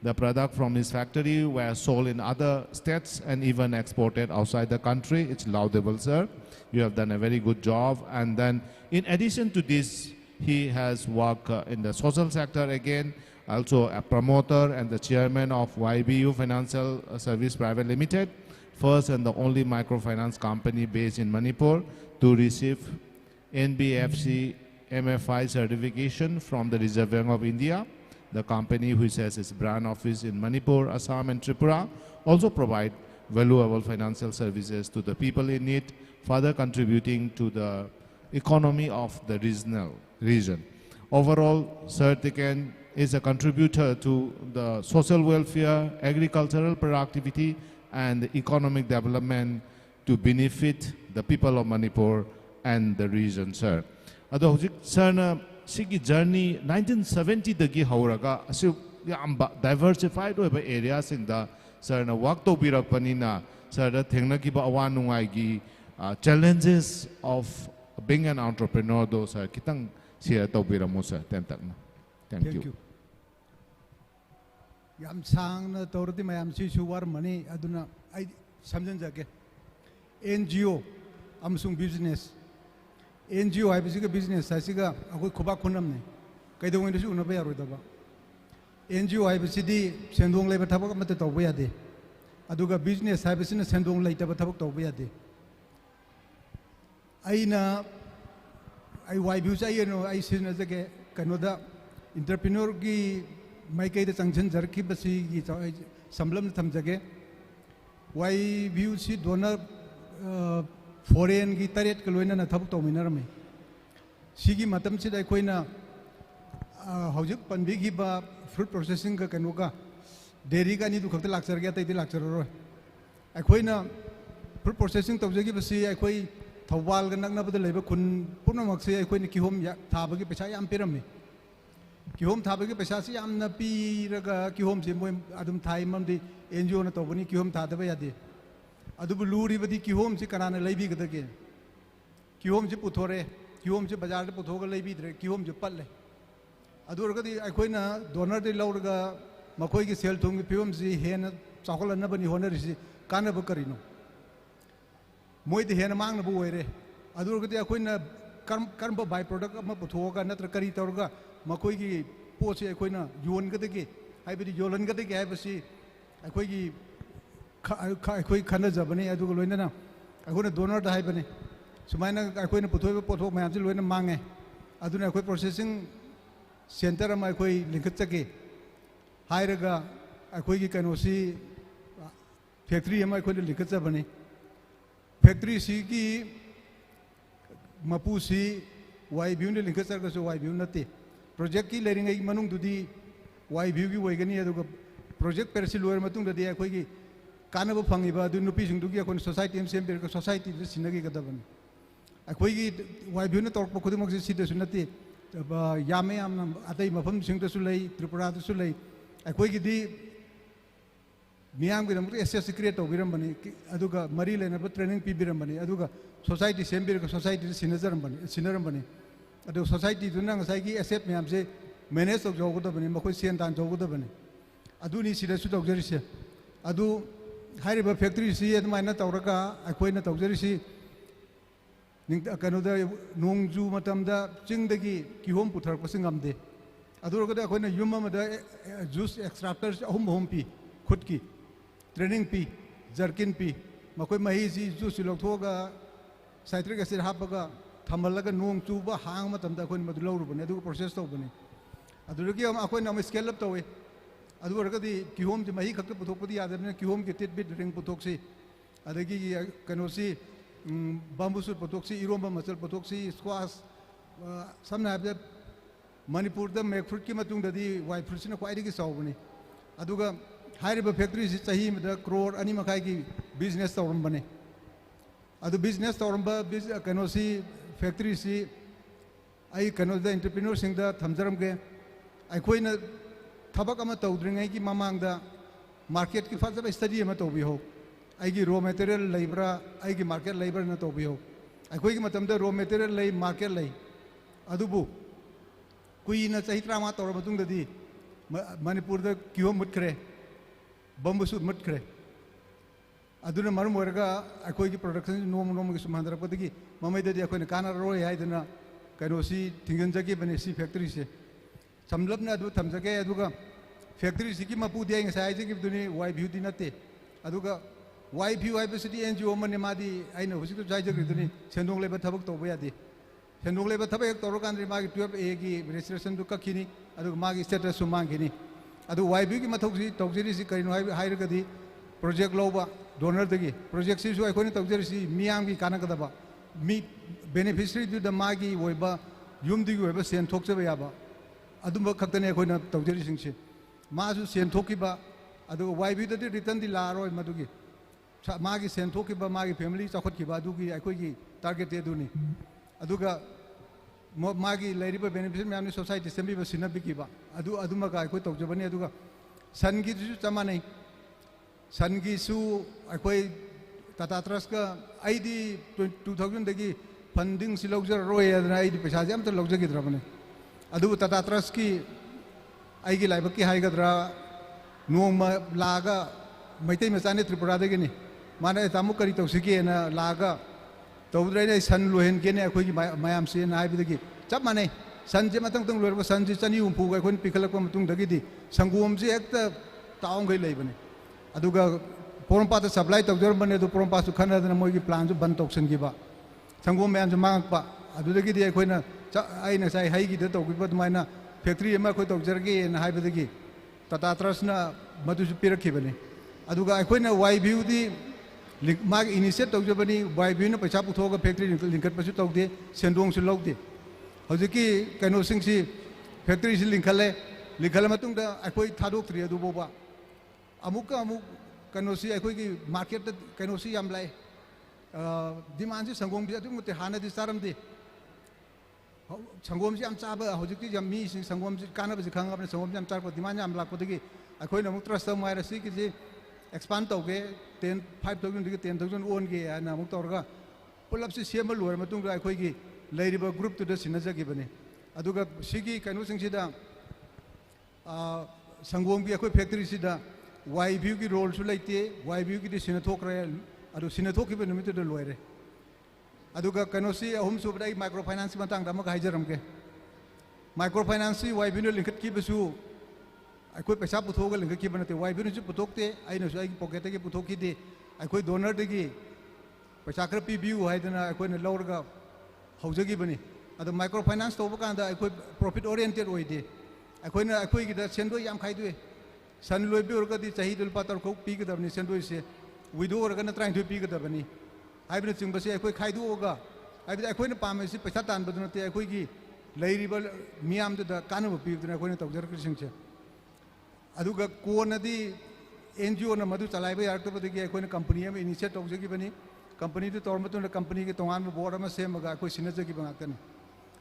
The product from his factory were sold in other states and even exported outside the country. It's laudable, sir. You have done a very good job. And then, in addition to this, he has worked in the social sector again, also a promoter and the chairman of YBU Financial Service Private Limited, first and the only microfinance company based in Manipur to receive NBFC MFI certification from the Reserve Bank of India. The company, which has its brand office in Manipur, Assam, and Tripura, also provide valuable financial services to the people in need, further contributing to the economy of the region. Overall, Sir Tiken is a contributor to the social welfare, agricultural productivity, and economic development to benefit the people of Manipur and the region, sir. Ado sir na sigi journey 1970 dagi hauraga asu yamba diversified oiba areas in the sir na work to birakpani na sir da thengna ki ba awan nungai gi challenges of being an entrepreneur do sir kitang share to biramo sir tentak na. Thank you. Yam sang na tordi mayam si suwar mani aduna ai samjan jage NGO amsung business NGO hai bisiga business sai siga akoi khoba khunam ne kaidong indu una ba yaroi da ba NGO hai bisidi sendong leba thabak amata tawba yade aduga business hai bisina sendong leita ba thabak tawba yade aina ai wai view sai no ai sin jage kanoda entrepreneur gi mai kai da changchen jarki basi gi samlam tham jage wai view si donor foreign gi taret ka loina na thabuk tawminar me sigi matam si dai koina haujuk panbi gi ba fruit processing ka kanu ka dairy ka ni du khakta lakchar ga tai di lakchar ro ai koina fruit processing tawjagi basi ai koi Thoubal ga nakna bada leiba khun punamak se ai koina kihom ya thaba gi paisa yam piram me kihom thaba gi paisa si yam na pi raga kihom se moi adum thai mam di NGO na tawbani kihom thada ba yade adubu luri badi kihom si kanana leibi gada ke kihom si puthore kihom si bazar de puthoga leibi dre kihom si palle adu ragadi akoina donor de lauraga makoi gi sel thung gi piom si hen chakol na bani honor si kana ba karino moi de hen mang na bu oire adu ragadi akoina karm ba by product ma puthoga natra kari torga makoi gi po si akoina yon gada ke ai bidi yolan gada ke ai basi akoi gi ꯑꯩꯈꯣꯏ ꯈꯟꯅꯖꯕꯅꯤ ꯑꯗꯨꯒ ꯂꯣꯏꯅꯅ ꯑꯩꯈꯣꯏꯅ ꯗꯣꯅꯔꯗ ꯍꯥꯏꯕꯅꯤ ꯁꯨꯃꯥꯏꯅ ꯑꯩꯈꯣꯏꯅ ꯄꯨꯊꯣꯛꯏꯕ ꯄꯣꯠꯊꯣꯛ ꯃꯌꯥꯝꯁꯤ ꯂꯣꯏꯅ ꯃꯥꯡꯉꯦ ꯑꯗꯨꯅ ꯑꯩꯈꯣꯏ ꯄ꯭ꯔꯣꯁꯦꯁꯤꯡ ꯁꯦꯟꯇꯔ ꯑꯃ ꯑꯩꯈꯣꯏ ꯂꯤꯡꯈꯠꯆꯒꯦ ꯍꯥꯏꯔꯒ ꯑꯩꯈꯣꯏꯒꯤ ꯀꯩꯅꯣꯁꯤ ꯐꯦꯛꯇ꯭ꯔꯤ ꯑꯃ ꯑꯩꯈꯣꯏꯅ ꯂꯤꯡꯈꯠꯆꯕꯅꯤ ꯐꯦꯛꯇ꯭ꯔꯤꯁꯤꯒꯤ ꯃꯄꯨꯁꯤ ꯋꯥꯏ ꯚ꯭ꯌꯨꯅ ꯂꯤꯡꯈꯠꯆꯔꯒꯁꯨ ꯋꯥꯏ ꯚ꯭ꯌꯨ ꯅꯠꯇꯦ ꯄ꯭ꯔꯣꯖꯦꯛꯀꯤ ꯂꯩꯔꯤꯉꯩ ꯃꯅꯨꯡꯗꯨꯗꯤ ꯋꯥꯏ ꯚ꯭ꯌꯨꯒꯤ ꯑꯣꯏꯒꯅꯤ ꯑꯗꯨꯒ ꯄ꯭ꯔꯣꯖꯦꯛ ꯄꯦꯔꯁꯤ ꯂꯣꯏꯔ ꯃꯇꯨꯡꯗꯗꯤ ꯑꯩꯈꯣꯏꯒꯤ कानब फंगीब नुपीसिंदुगी अखोन सोसाइटी में सेम बिरक सोसाइटी से सिनगी गदबन अखोगी वाइब्यून तौरप खुदमक से सिदसु नते यामे याम अतई मफम सिंगदसु लई त्रिपुरादसु लई अखोगी दी मियाम गिदम एसएस क्रिएट तौबिरमबनी अदुगा मरी लेनब ट्रेनिंग पीबिरमबनी अदुगा सोसाइटी सेम बिरक सोसाइटी से सिनरमबनी अदु सोसाइटी दुना ngसाई एसेट म्याम से मैनेज तौजौगदबनी मखोई सेन दान जौगदबनी अदुनी सिदसु तौजरिसे अदु हाइरिबा फैक्ट्री सी अदुमाइना तौरगा अखोइना तौजरिसी कनोदा नोंजू मतमदा चिंगदगी किहोम पुथरपसिं ngamde अदुरगदा अखोइना युम अमदा जूस एक्सट्रैक्टर अहुम पी खुद की ट्रेनिंग पी जर्किन पी मखोई मही जी जूस लौथोगा साइट्रिक एसिड हापगा थमलगा नोंग चूबा हांग मतमदा अखोई मदु लौरुबने अदु प्रोसेस तौबने अदुरगी अखोई नम स्केल अप तौवे अदु अरगदी किहोम जी मही खक पुथोकपदी यादने किहोम की टिटबिट रिंग पुथोक्सी अदगी कनोसी bamboo shoot potokси iromba machal potoksi squash samna habda manipur da make fruit ki matung dadi white fruit sina kwai gi sawbani aduga hairiba factory si chahi da crore ani makai gi business tawram bane adu business tawram ba kano si factory si ai kano da entrepreneur sing da thamjaram ge ai khoina thabak ama tawdringai ki mamang da market ki fazaba study ama tawbi ho आइगी raw material लेबरा आइगी market labour न तो भी हो अखोई की मतलब रॉ मटेरियल ले मार्केट ले अदुबु कोई न सही तरह मात और मतुंग ददी मणिपुर द क्यों मुटखरे बम्बू सूट मुटखरे अदुन मरम वर्गा अखोई की प्रोडक्शन नोम नोम की सुमंदर पदगी मम्मी ददी अखोई ने काना रो है इतना करोसी थिंगन जगह बने सी फैक्ट्री से समलब ने अदु थम जगह अदुगा फैक्ट्री सी की मपू दिया साइज की दुनी वाई व्यू दी नते अदुगा वाई व्यू है बस एन जी ओ मन मादी आइना हुसिक तो जायजग्रिदुनी सेंदोंग लेबा थबक तौबा यादे सेंदोंग लेबा थबक एक तौर कांद्री मागी 12A की रजिस्ट्रेशन दु कखिनी अदु मागी स्टेटस सु मांगिनी अदु वाई व्यू की मथौसी तौजरी सी करिनो हाइरगदी प्रोजेक्ट लौबा डोनर दगी प्रोजेक्ट सी सु अखोनी तौजरी सी मियाम की कानगदबा मी बेनिफिशियरी दु द मागी ओइबा युमदिगी ओइबा सेन थोकजबा याबा अदुम खक्तने अखोना तौजरी सिंगसे मासु सेन थोकिबा अदु वाई व्यू दि रिटर्न दि लारोय मदुगी मागी सेंथों की मागी फैमिली चौखट की बादुगी अखोई टारगेट एदुनी अदुगा मागी लेरिबा बेनिफिट मैम सोसाइटी सेंबी सिनबी की बा अदु अदुमगा अखोई तौजबनी अदुगा सन की चमाने सन की सु अखोई टाटा ट्रस्ट का आईदी 2000 दगी फंडिंग सि लौजर रोय अदना आईदी पैसा जाम त लौजगिद्रबने अदु टाटा ट्रस्ट की आईगी लाइबकी हाइगद्रा नोमा लागा मैतै मचाने त्रिपुरा दगिनी माने तामु करी तौसिगे ना लागा तौद्रै सन लोहेन गेने अखोई मयाम से ना हाइबदगी चप माने सन जे मतंग तंग लोरबा सन जे चनी उम्फु गा अखोन पिखलक मतुंग दगिदी संगोम जे एकता ताउंग गई लेबने अदुगा पोरमपात सप्लाई तौजर बने दु पोरमपास खनदना मोगी प्लान जो बन तौसन गिबा संगोम मयाम जे मांगपा अदुदगिदी अखोइना आइना साइ हाइगी द तौगिबा दुमाइना फैक्ट्री एमा अखोइ तौजरगे ना हाइबदगी टाटा ट्रस्टना मदुसु पिरखिबने अदुगा अखोइना वाई व्यू दी माग इनिशिएट तौजबनी वाई व्यू न पैसा पुथोगा फैक्ट्री लिंकट पसु तौदे सेंदोंग सु लौदे हौजिकी कैनो सिंगसी फैक्ट्री सि लिंखले मतुंग दा अखोइ थादोक्त्रि अदुबोबा अमुक कैनो सि अखोइ की मार्केट कैनो सि याम लाइ डिमांड सि संगोम सि अदुम ते हाना दि सारम दे संगोम सि याम चाबा हौजिकी याम मी सि संगोम सि काना बजि खंगाबने संगोम सि याम चारपा डिमांड याम लापदगी अखोइना अमुक ट्रस्ट माइरा सि कि एक्सपांड तौगे 5,000 की 10,000 ओन के ना अमुक तौरगा पुलप से सेम लोर मतुंग अखोई की लेरिबा ग्रुप तुद सिनजगिबने अदुगा सिगी कैनो सिंगसिदा संगोम की अखोई फैक्ट्री सिदा वाई व्यू की रोल सु लेते वाई व्यू की सिनथोकरे अदु सिनथोकिबे निमित द लोइरे अदुगा कैनो सि अहुम सुबदai माइक्रो फाइनेंस मतंग दम हाइजरमके माइक्रो फाइनेंस वाई व्यू लिंकट की बसु अखोई पैसा पुथोगा लिंक की बनते वाई व्यू पुथोकते अइनसु आई पॉकेट के पुथोकीदे अखोई डोनर दगी पैसा खर पीबियु हाइदना अखोइना लौरगा हौजगिबनी अदो माइक्रो फाइनेंस तौबा कांदा अखोई प्रॉफिट ओरिएंटेड ओइदे अखोइना अखोई गिदा सेंदो याम खाइदुए सन लोइबे ओरगदी चाही दुलपा तरखौ पीगदबनी सेंदो से विदो ओरगना ट्राइंग टू पीगदबनी हाइबने चिंबसे अखोई खाइदोगा हाइबदे अखोइना पामेसि पैसा तानबदुनते अखोइगी लेरिबा मियामददा कानबो पीबदना अखोइना तौजरकसिंगसे अदुगा कोनदी एनजीओ न मधु चलाइबा यारतबदगी अखोइना कंपनी में इनिशिएट तौजगिबनी कंपनी दु तौरमतुन कंपनी के तोंगान बोर्ड में सेमगा अखोइ सिनजगिबा गातने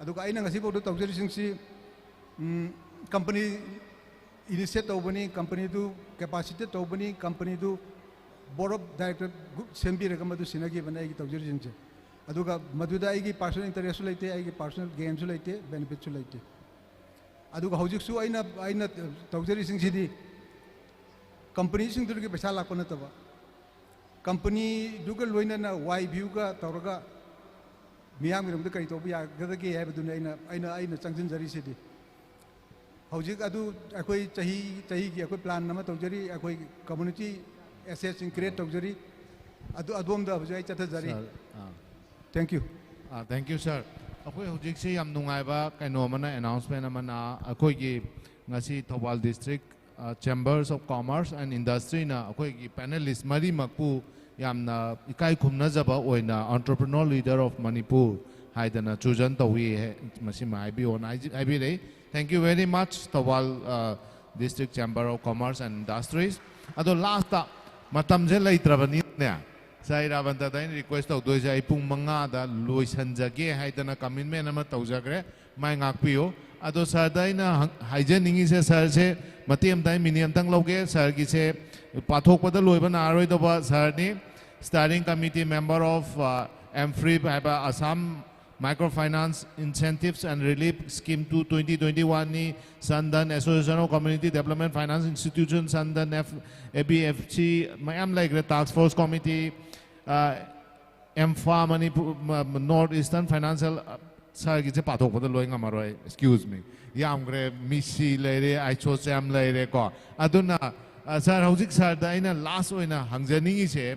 अदुगा आइना ngasi बोर्ड तौजरिसिंगसी कंपनी इनिशिएट तौबनी कंपनी दु कैपेसिटी तौबनी कंपनी दु बोर्ड ऑफ डायरेक्टर सेमबिरगा मधु सिनगिबना आइगी तौजरिसिंगसे अदुगा मधुदा आइगी पर्सनल इंटरेस्ट लेते आइगी पर्सनल गेन सु लेते बेनिफिट सु लेते अदुगा हौजिकसु आइना तौजरी सिंगसिदी कंपनी सिंगदुगी पैसा लाको नतबा कंपनी दुगा लोइना वाई व्यू का तौरगा मियाम गिरमद कई तौबा यागदगे हाइबदुन आइना चंगजिनजरी सिदी हौजिक अदु अखोई चाही की अखोई प्लान नम तौजरी अखोई community assets create tawjari adom da bujai chatha thank you thank you sir akoi hojik se yam nungai ba kaino mana announcement amana akoi gi ngasi Thoubal district chambers of commerce and industry na akoi gi panelist mari makpu yamna ikai khumna jaba oina entrepreneur leader of Manipur haidana chujan tawi masima ibi on ibi re thank you very much Thoubal district chamber of commerce and industries ado last ta matam je leitrabani ne sai rabanta da request to do jai pung manga da loi sanjage haidana commitment ama tawjagre mai ngakpio ado sir daina haijeningi se sir se matiam dai miniam tang loge sir gi se pathok pada loiba na aroi do ba sir ni steering committee member of MFRIP haba Assam Microfinance Incentives and Relief Scheme 2 2021 ni Sandan Association of Community Development Finance Institution Sandan ABFC mayam like the Task Force Committee MFA Manipur Northeastern Financial sir gi se pathok pada loi ngamaroi excuse me yam gre misi leire aicho cham leire ko aduna sir hojik sir da ina last oina hangjaningi se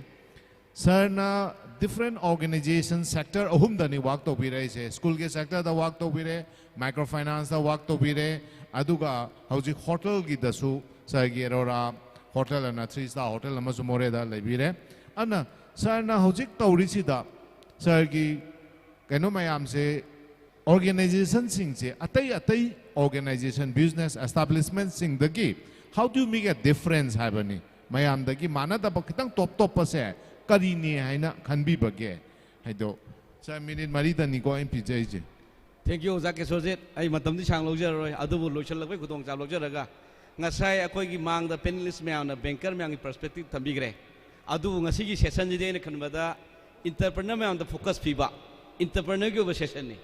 sir na different organization sector ahum dani work to bire se school ke sector da work to bire microfinance da work to bire aduga hojik hotel gi dasu sir gi rora hotel and 3-star hotel amasu more da lebire ana sir na hojik tawri si da sir gi keno mayam se organization sing se atai organization business establishment sing dagi how do you make a difference habani mayam dagi mana da bakitang top pa kari ni haina khanbi bage haido sa minute mari da ni ko mp je thank you zake sojit ai matam di sang lojer roi adubu lochal lagai khudong cha lojer raga ngasai akoi gi mang da panelist myang na banker myang gi perspective thambi gre adu ngasi gi session ji de ne khanbada entrepreneur myang da focus piba entrepreneur gi session ni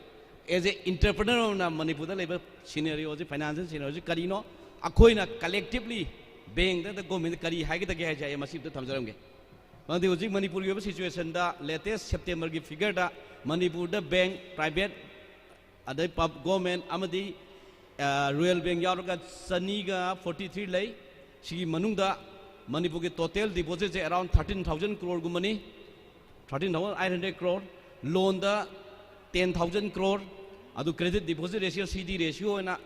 as a entrepreneur na Manipur da labor scenario ji financial scenario ji kari no akoi na collectively bank da government kari hai gi da ge jai masip da thamjaram ge Mandi ujik Manipur gi situation da latest September gi figure da Manipur da bank private adai pub government amadi Royal Bank yauraga sani ga 43 lay sigi manung da Manipur gi total deposit around 13,000 crore gumani 13,800 crore loan da 10,000 crore adu credit deposit ratio CD ratio na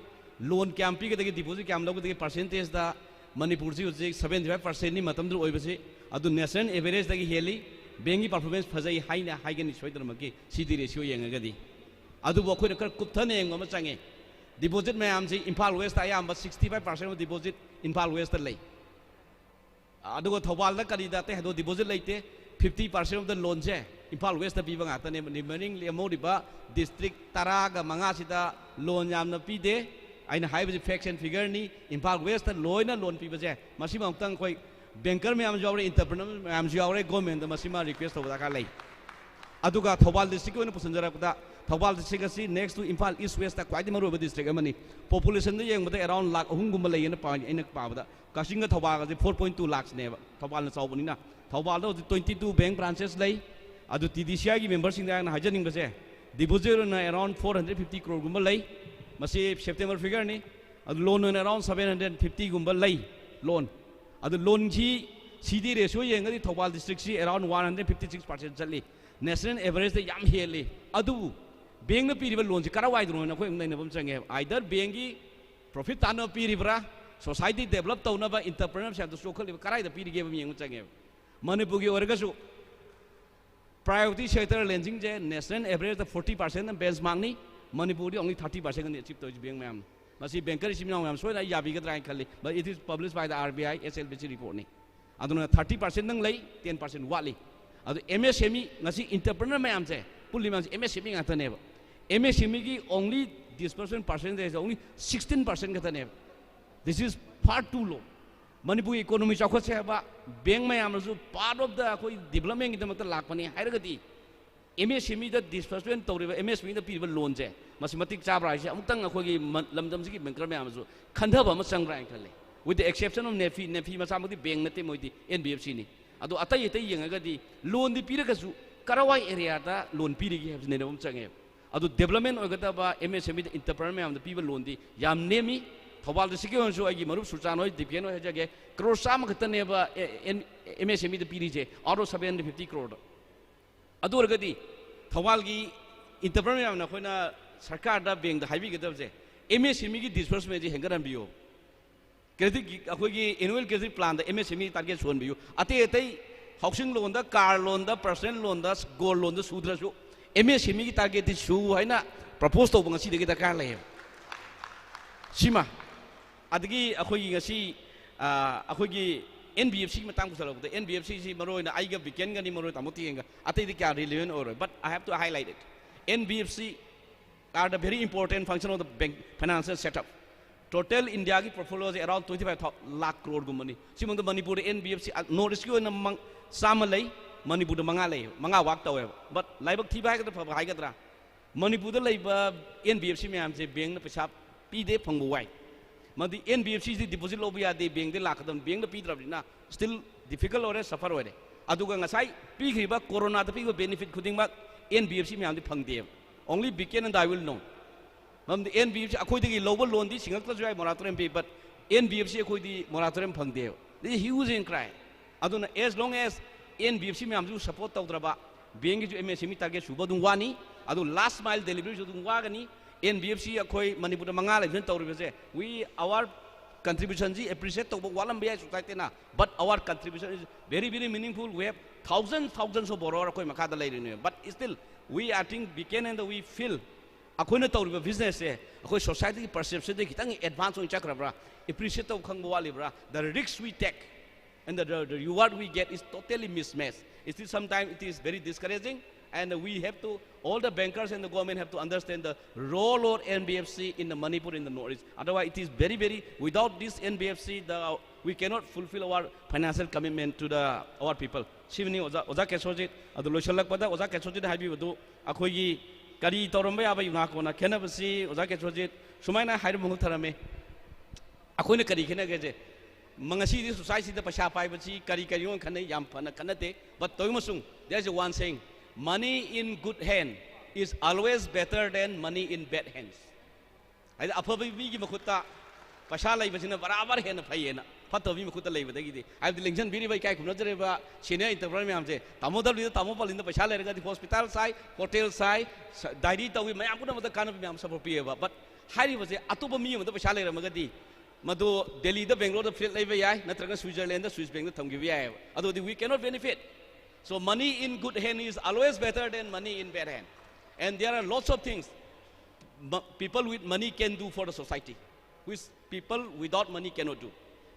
loan kyam pi ga deposit kyam lagu percentage da Manipur ji ujik 75% ni matam du oibase adu national average dagi heli bangi performance phajai haina haigani soidarmaki CD ratio yengagadi adu bokoi kar kupthane engma change deposit mayam ji Imphal West ayam 65% of deposit Imphal West lay adu Thoubal da kari da te hado deposit laite 50% of the loan je Imphal West da piba ngata ne remaining amodiba district taraga manga sida loan yamna pide aina high facts and figure ni Imphal West loina loan piba je masima tang koi banker me am jawre entrepreneur me am jawre government da masima request hoda ka lai aduga Thoubal district ko pusanjara da Thoubal district asi next to Imphal East West ta kwai maru district amani population da yeng bada around lakh ahum gum lai na pa ina pa bada kasing ga Thoubal ga 4.2 lakhs ne ba Thoubal na chawbani na Thoubal da 22 bank branches lai adu TDCCI gi members sing da na hajaning ba se deposit na around 450 crore gum lai masi September figure ni adu loan na around 750 gum lai loan adu loan ji CD ratio yengadi Thoubal district si around 156% chali national average da yam heli adu bank na piriba loan ji karawai dro na khoi ngai na bam change either bank gi profit tan na piribra society develop taw na ba entrepreneurship da social karai da pirige bam yeng change Manipur gi orga su priority sector lending je national average da 40% na benchmark ni Manipur di only 30% ni achieve to bank ma'am masi banker isi minang ma'am so na yabi ga try khali but it is published by the RBI SLBC report ni aduna 30% nang lay 10% wali adu MSME ngasi entrepreneur ma'am je pulli ma'am MSME ngata ne ba MSME gi only disbursement percentage only 16% ngata ne this is far too low Manipur economy chakot se ba bank ma'am su part of the koi development gi damakta lakpani hairagati MSME da disbursement tawriba MSME da piriba loan je masi matik chabra ise amutang akhogi lamdam sigi banker me amasu khandhaba ma changra khale with the exception of nefi macha mudi bank nate moidi NBFC ni adu atai atai yengaga di loan di piraga su karawai area da loan pirigi habs ne bam change adu development ogata ba MSME da entrepreneur me am da piba loan di yam nemi Thoubal district ki onsu agi marup sultan hoy dipien hoy jage crore sam khatane ba MSME de PDJ out of 750 crore adu orgadi Thoubal gi entrepreneur na khoina sarkar da bank da haibi gadab je MSME ki disbursement ji hengaran biyo credit akhoi gi annual credit plan da MSME target son biyo ate housing loan da car loan da personal loan da gold loan da sudra su MSME ki target su haina propose to bang si de da kar lai sima adagi akhoi ngasi akhoi gi NBFC matang kusala the NBFC si maroi na aiga weekend ga ni maroi tamuti enga ate di kya relevant or but I have to highlight it NBFC are the very important function of the bank financial setup total India ki portfolio is around 25 lakh crore gumani simong the Manipur NBFC no risk na mang sama lay Manipur manga lay manga wak taw but laibak thiba ga fa hai ga tra Manipur da laiba NBFC me am se bank na paisa pi de phangbu wai madi NBFC di deposit lobi ya de bank de lakadam bank da pi drabina still difficult or suffer ore aduga ngasai pi khiba corona da pi benefit khuding mak NBFC me am de phangde only Beacon and I will know mam the NBFC akhoi de lower loan di singak ta moratorium pe but NBFC akhoi di moratorium phangde this is huge incry aduna as long as NBFC me am ju support tawdraba bank ju MSME target suba dung wani adu last mile delivery ju dung wagani NBFC akhoi Manipur manga lai tawribase we our contribution ji appreciate to walam bi society na but our contribution is very meaningful we have thousands of borrower akhoi makha da lai rene but still we I think Beacon and we feel akhoi na tawriba business e akhoi society perception de kitang advance on chakrabra appreciate to khang wali bra the risks we take and the reward we get is totally mismatched it is sometimes it is very discouraging and we have to all the bankers and the government have to understand the role of NBFC in the Manipur in the north otherwise it is very without this NBFC we cannot fulfill our financial commitment to our people shivni oza kesojit adu loishalak pada oza kesojit haibi badu akhoi gi kari toromba ya bai na ko na khenabasi oza kesojit sumaina hair mungu tharame akhoi ne kari khena ge je mangasi di society da pasha pai bachi kari on khane yam phana khanate but toimasung there is one saying money in good hand is always better than money in bad hands ai apabi gi makhutta pasha lai bachina barabar hena phayena fatabi makhutta lai badagi di ai the lengjan biri bai kai khumna jare ba senior entrepreneur me amje tamodal di tamopal in the pasha lai ga hospital sai hotel sai diary tawi mayam kuna mata kana me am support pi ba but hari baje atuba mi mata pasha lai ramagadi madu Delhi da Bangalore da flat lai ba yai natraga Switzerland da Swiss bank da thamgi bi yai adu we cannot benefit so money in good hand is always better than money in bad hand and there are lots of things people with money can do for the society which people without money cannot do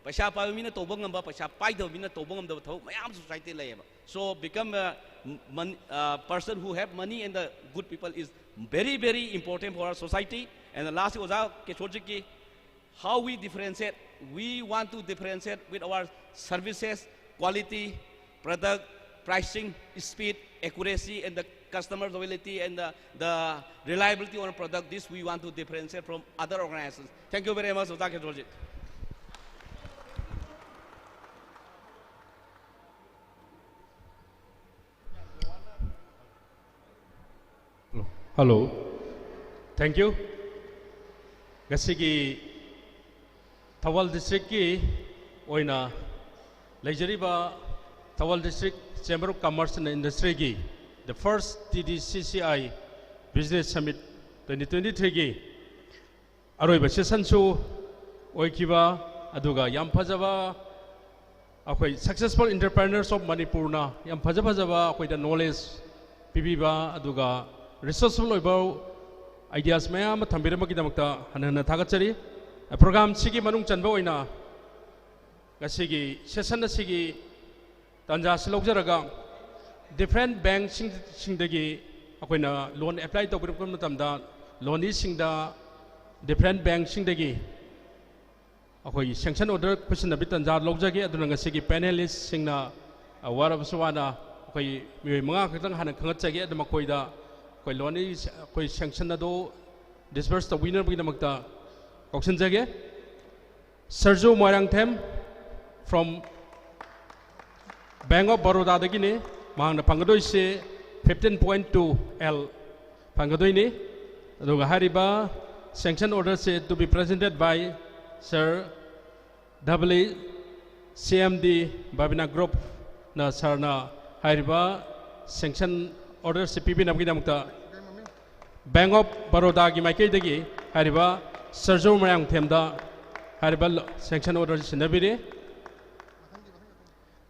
paisa pa mina tobang ngamba paisa pai do mina tobang ngam da thau mayam society lai ba so become a person who have money and the good people is very important for our society and the last was ke chojiki how we differentiate we want to differentiate with our services quality product pricing, speed, accuracy, and the customer loyalty and the reliability on a product. This we want to differentiate from other organizations. Thank you very much, Dr. George. Hello. Thank you. Gasigi Thoubal district ki oina Lajariba Thoubal district Chamber of Commerce and Industry ki the first TDCCI Business Summit 2023 ki aroiba session su oikiba aduga yam phajaba akhoi successful entrepreneurs of Manipur na yam phajaba akhoi da knowledge pibiba aduga resourceful oiba ideas mayam thambirama ki damakta hanana thagachari program sigi manung chanba oina gasigi session sigi tanja silokjaraga different banks singdagi akoina loan apply to group matamda loan singda different banks singdagi akoi sanction order question bit tanja lokjagi aduna ngasigi panelists singna awara baswana akoi mi manga khitang hana khangatjagi aduma koida koi loan koi sanction ado disperse the winner bi namakta auction jage Sergio Moirangthem from Bank of Baroda dagini mahangna pangadoi se 15.2 L pangadoi ni aduga hariba sanction order se to be presented by Sir CMD Babina Group na sarna hairiba sanction order CPP na bidamukta Bank of Baroda gi maikei dagi hairiba Serjo Mayang Themda hairiba sanction order sinabiri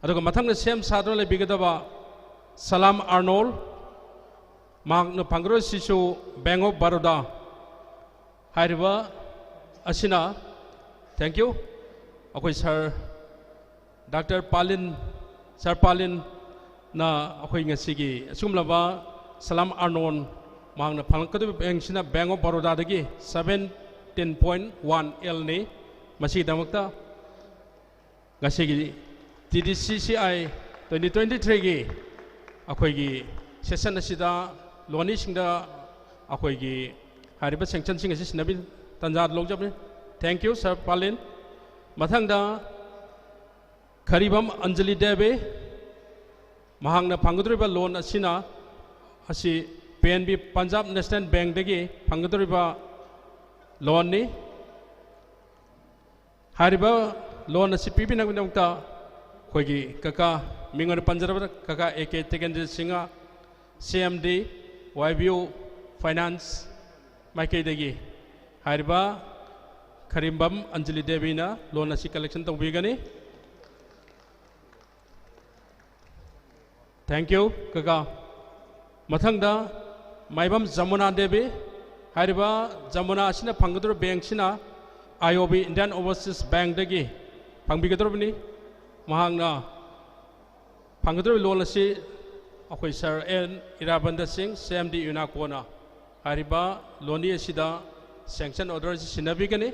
aduga mathangna sem sadro le bigadaba Salam Arnold Mang no pangro sisu Bank of Baroda hairiba asina thank you akoi sir Dr. Palin Sir Palin na akoi ngasigi sumlaba Salam Arnold mang na pangkadu bank sina Bank of Baroda dagi 17.1 L ni masih damakta ngasigi TDCCI 2023 gi akoi gi session asida loni singda akoi gi hariba sanction sing asi sinabi tanjad logjabni thank you Sir Palin mathangda Karibam Anjali Debe Mahangna Pangadriba loan asina asi PNB Punjab National Bank dagi Pangadriba loan ni hariba loan asi pipi nagta kogi kaka mingar Panjab kaka AK Tekendra Singa CMD YBU Finance Maike dagi hariba Karibam Anjali Devi na loan asi collection tong bigani thank you kaka mathangda maibam Jamuna Devi hariba Jamuna asina panggador bank sina IOB Indian Overseas Bank dagi pangbigador bani mahangna panggador loan asi akoi Sir N Irabanda Singh CMD Unakona hariba loni asida sanction order sinabigani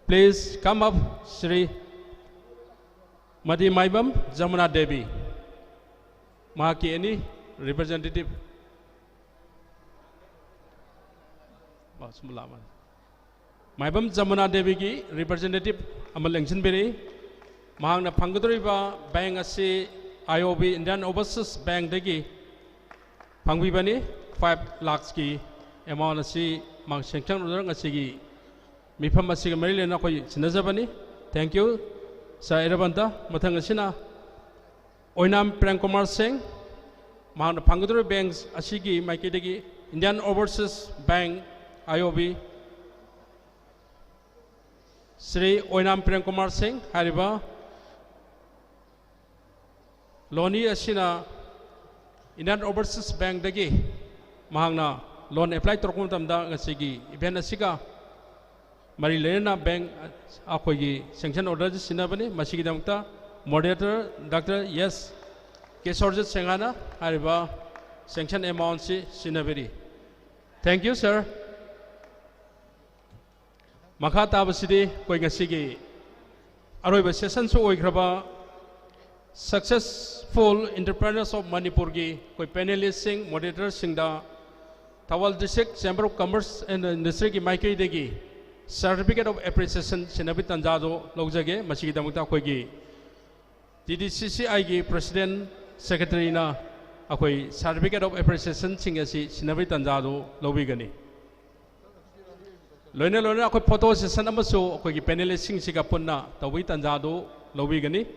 please come up Sri Madi Maibam Jamuna Devi Mahaki any representative Maibam Jamuna Devi ki representative amal election beri mahangna panggadoriba bank asi IOB Indian Overseas Bank dagi pangbibani 5 lakhs ki amount asi mang sanction order ngasigi mifam asiga marilena koi sinajabani thank you Sir Irabanta mathang asina Oinam Prankumar Singh Mahang Pangador Banks Asigi Maikidagi Indian Overseas Bank IOB Sri Oinam Prankumar Singh Hariba Loni Asina Indian Overseas Bank Dagi Mahangna loan apply Torkum Tamda Asigi Event Asiga Marilena Bank Akogi sanction order Sinabani Masigi Damta Moderator Dr. Yes Kesorjit Sengana Hariba sanction amount si Sinabiri thank you sir Makata Basidi Koingasigi Aroba session so Oikraba Successful Entrepreneurs of Manipur Gi Koi panelists sing moderators sing da Thoubal District Chamber of Commerce and Industry Gi Maike Degi Certificate of Appreciation Sinabit Tanjado Logjage Masigi Damukta Koigi TDCCI ki President Secretary na akoi Certificate of Appreciation singasi sinabri tanjado lobigani loina loina akoi photo session amaso akoi ki panelist sing siga punna tawi tanjado lobigani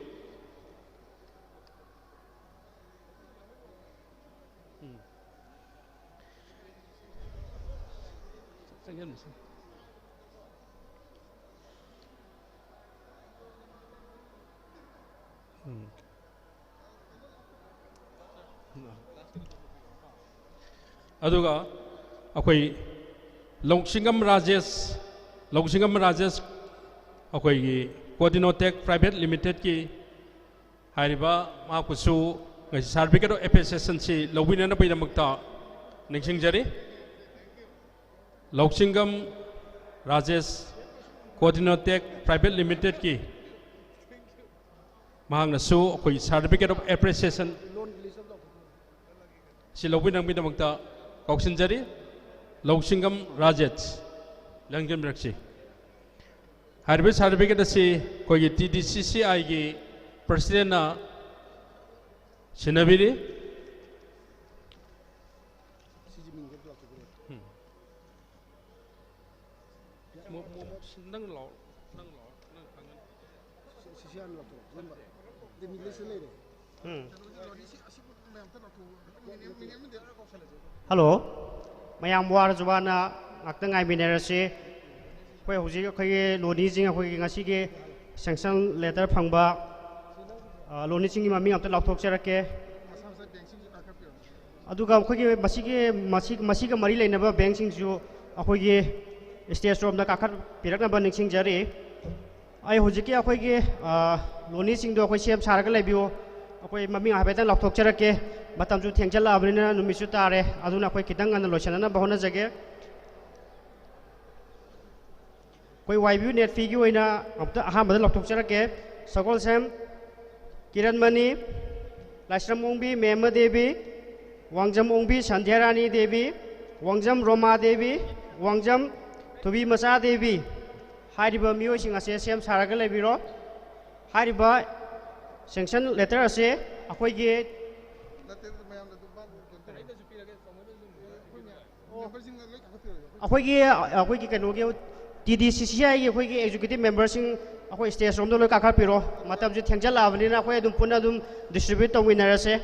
aduga akoi Longsingam Rajesh akoi gi Codinotech Private Limited ki hariba makusu ngai certificate of appreciation si lobina na pinamakta ningsingjari Longsingam Rajesh Codinotech Private Limited ki mahangna su akoi certificate of appreciation si lobina pinamakta Kauksinjari Longsingam Rajesh Langjam Raksi Harbi certificate si koi TDCCI ki President na Sinabiri Hello, mayam war jwana ngakta ngai minerasi koi huji koi loni jing koi ngasi ge sanction letter phangba loni jing mami amta laptop charake aduga koi ge masi ga mari leinaba bank sing ju akoi ge stage rom da kakhat pirakna ba ningsing jari ai huji ke akoi ge loni jing do akoi sem saraga lebiyo akoi mami habeta laptop charake batam ju thengchala abnina numisu tare aduna akoi kitang an lochana bahona jage koi YB net fee gi oina amta aham badal laptop charake sagol sem kiran mani lashram ongbi mema devi wangjam ongbi sandhyarani devi wangjam roma devi wangjam thubi macha devi hariba miyoi sing ase sem saraga lebiro hariba sanction letter ase akoi ge akoi ge kano ge TDCCI ge akoi ge executive members sing akoi stage rom do loi kakha piro matam ju thengjal abani na akoi adum puna adum distribute to winner ase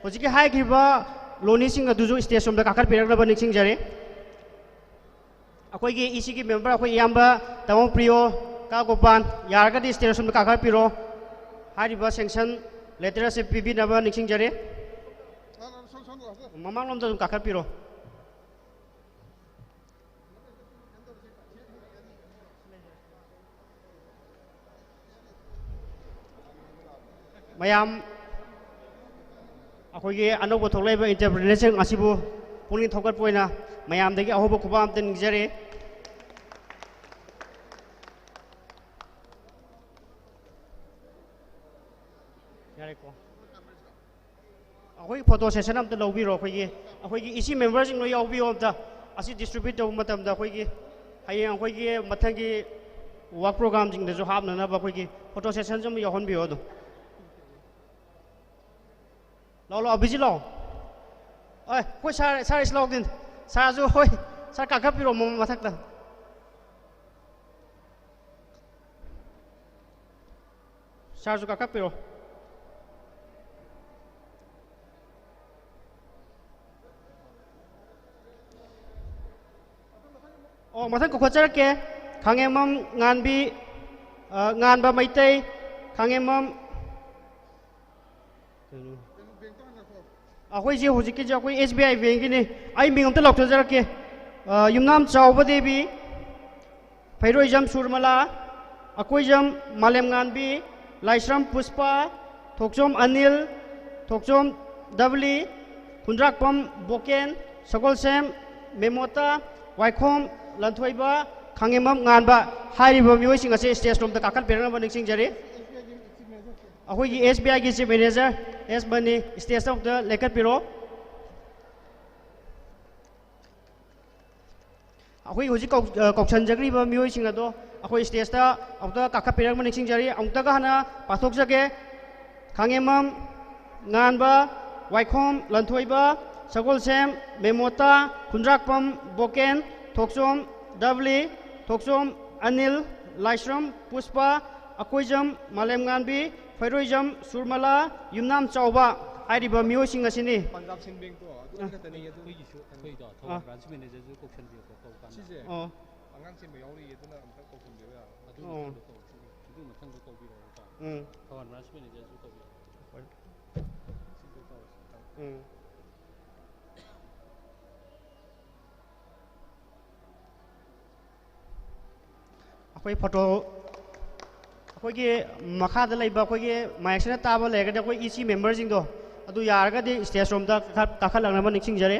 hoji ge hai gi ba loni sing adu ju stage rom da kakha pirak na ba ning jare akoi ge EC gi member akoi yamba tamo priyo ka gopan yar ga di stage rom da kakha piro hari ba sanction letter ase PB na ba ning jare mamang lom da kakha piro mayam akogi anobo tholaiba entrepreneurship asibu puni thokat poina mayam dagi ahobo kuba amte ngjare yare ko akoi photo session amte lobiro akogi isi members no yawbi amta asi distribute to matam da akogi hayang akogi mathangi work program jing da jo habna na ba akogi photo session jom yahon bi odo lo busy lo oi koi sar is logged in sar ju hoi sar ka ka piro mo mathak ta sar ju ka ka piro oh mathak ko khachar ke khangemam nganbi nganba maitai khangemam akoi je hoji ke akoi SBI bank ni ai ming amta lokto jarake yumnam chawba devi phairoi jam surmala akoi jam malem nganbi laisram puspa thokchom anil thokchom dabli khundrakpam boken sagol sem memota waikhom lanthoiba khangemam nganba hairiba mioi sing ase stage rom ta kakal perana ba ningsing jare akoi gi SBI gi chief manager S bani stage of the lekat piro akoi hoji kokchan jagri ba mioi sing ado akoi stage ta auta kakha pirak maning sing jari auta ga hana pathok jage khangemam nganba waikhom lanthoiba sagol sem memota khundrakpam boken thokchom dabli thokchom anil laisram puspa akoijam malem nganbi Fairoijam surmala yumnam chawba hariba miyoi sing asini Punjab Singh Bank to adu ka tani adu khoi da thawal branch manager ju kokshan bi ko kan sije angang sim yauri yeduna amta kokshan bi ya adu adu mathang ko bi ro ta thawal branch manager ju ko bi akoi photo akoi makha da laiba akoi mayaksana taba lega da akoi EC member jing do adu yarga de stage room da kakha lagna ma ningsing jare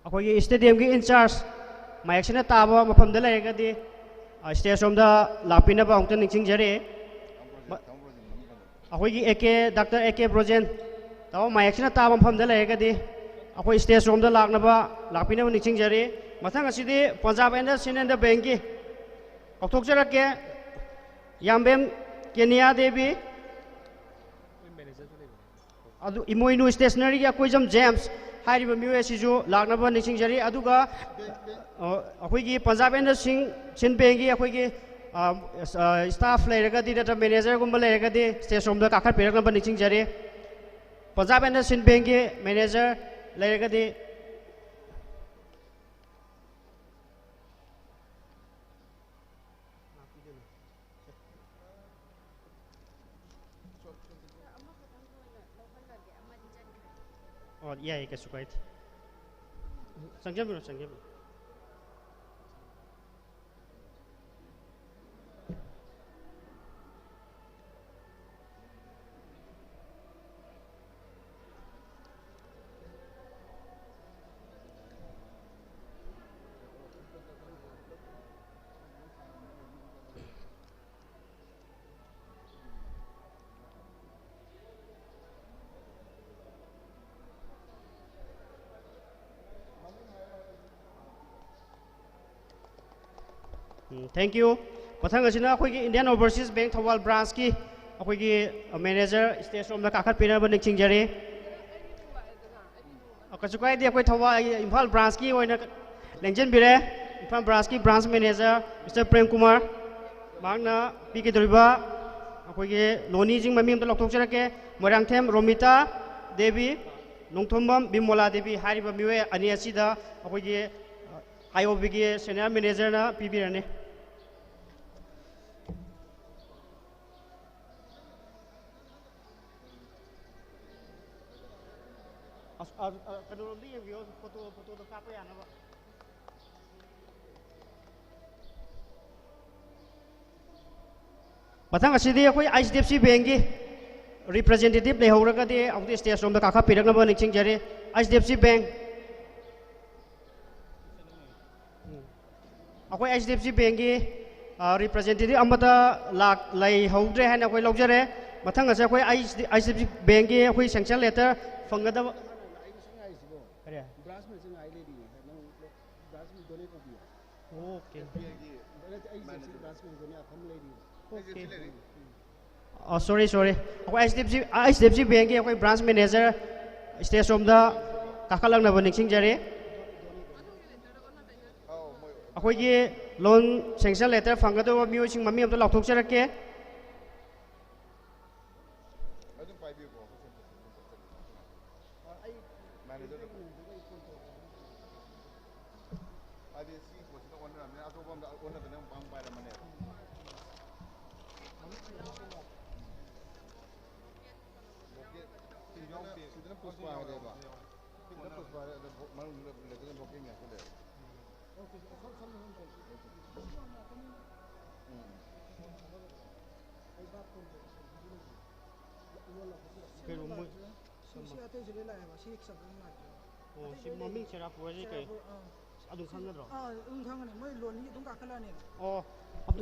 akoi stadium gi in charge ꯃꯥꯌꯦꯛꯁꯤꯅ ꯇꯥꯕ ꯃꯐꯝꯗ ꯂꯩꯔꯒꯗꯤ stage ꯔꯣꯝꯗ ꯂꯥꯛꯄꯤꯅꯕ ꯑꯃꯨꯛꯇ ꯅꯤꯡꯁꯤꯡꯖꯔꯤ ꯑꯩꯈꯣꯏꯒꯤ doctor A K Brojen ꯇꯥꯃꯣ ꯃꯥꯌꯦꯛꯁꯤꯅ ꯇꯥꯕ ꯃꯐꯝꯗ ꯂꯩꯔꯒꯗꯤ ꯑꯩꯈꯣꯏ ꯁ꯭ꯇꯦꯖ ꯔꯣꯝꯗ ꯂꯥꯛꯄꯤꯅꯕ ꯅꯤꯡꯁꯤꯡꯖꯔꯤ ꯃꯊꯪ ꯑꯁꯤꯗꯤ ꯄꯟꯖꯥꯕ ꯑꯦꯟ ꯁꯤꯟ ꯕꯦꯡꯛꯀꯤ ꯀꯥꯎꯊꯣꯛꯆꯔꯛꯀꯦ ꯌꯥꯝꯕꯦꯝ ꯀꯦꯅꯤꯌꯥ ꯗꯦꯕꯤ ꯑꯗꯨ ꯏꯃꯣꯏꯅꯨ ꯁ꯭ꯇꯦꯁꯅꯔꯤꯒꯤ ꯑꯀꯣꯏꯖꯝ ꯖꯦꯝꯁ ꯍꯥꯏꯔꯤꯕ ꯃꯤꯑꯣꯏ ꯑꯁꯤꯁꯨ ꯂꯥꯛꯅꯕ ꯅꯤꯡꯁꯤꯡꯖꯔꯤ ꯑꯗꯨꯒ ꯑꯩꯈꯣꯏꯒꯤ ꯄꯟꯖꯥꯕ ꯑꯦꯟ ꯁꯤꯟ ꯕꯦꯡꯛꯒꯤ ꯑꯩꯈꯣꯏꯒꯤ ꯁ꯭ꯇꯥꯐ ꯂꯩꯔꯒꯗꯤ ꯅꯠꯇ꯭ꯔꯒ ꯃꯦꯅꯦꯖꯔꯒꯨꯝꯕ ꯂꯩꯔꯒꯗꯤ ꯁ꯭ꯇꯦꯖ ꯔꯣꯝꯗ ꯀꯥꯈꯠꯄꯤꯔꯛꯅꯕ ꯅꯤꯡꯁꯤꯡꯖꯔꯤ ꯄꯟꯖꯥꯕ ꯑꯦꯟ ꯁꯤꯟ ꯕꯦꯡꯛꯒꯤ ꯃꯦꯅꯦꯖꯔ ꯂꯩꯔꯒꯗꯤ ꯌꯥꯏ ꯀꯩꯁꯨ ꯀꯥꯏꯗꯦ ꯆꯪꯖꯟꯕꯤꯔꯣ Thank you. Mathang asina akhoi Indian Overseas Bank Thoubal branch ki akhoi manager stage room da kakhat pina ba nikching jare. Akachukai di akhoi Thoubal Imphal branch ki oina lengjen bire Imphal branch ki branch manager Mr. Prem Kumar magna piki doriba akhoi loni jing mamim da lokthok jarake Morangthem Romita Devi Nongthombam Bimola Devi hariba miwe ani asida akhoi IOB ki senior manager na pibirane. Mathang asidi akhoi HDFC Bank ki representative lehoragadi akhoi stage room da kakha piraknaba nikching jare HDFC Bank akhoi HDFC Bank ki representative amata lak lai hodre haina akhoi laujare mathang ase akhoi HDFC Bank ki akhoi sanction letter fangada Okay. Oh, sorry. Akhoi HDFC Bank ki akhoi branch manager stage room da kakalang na baning jare. Akhoi ki loan sanction letter fangado miyo sing mami amta lakthok jarake.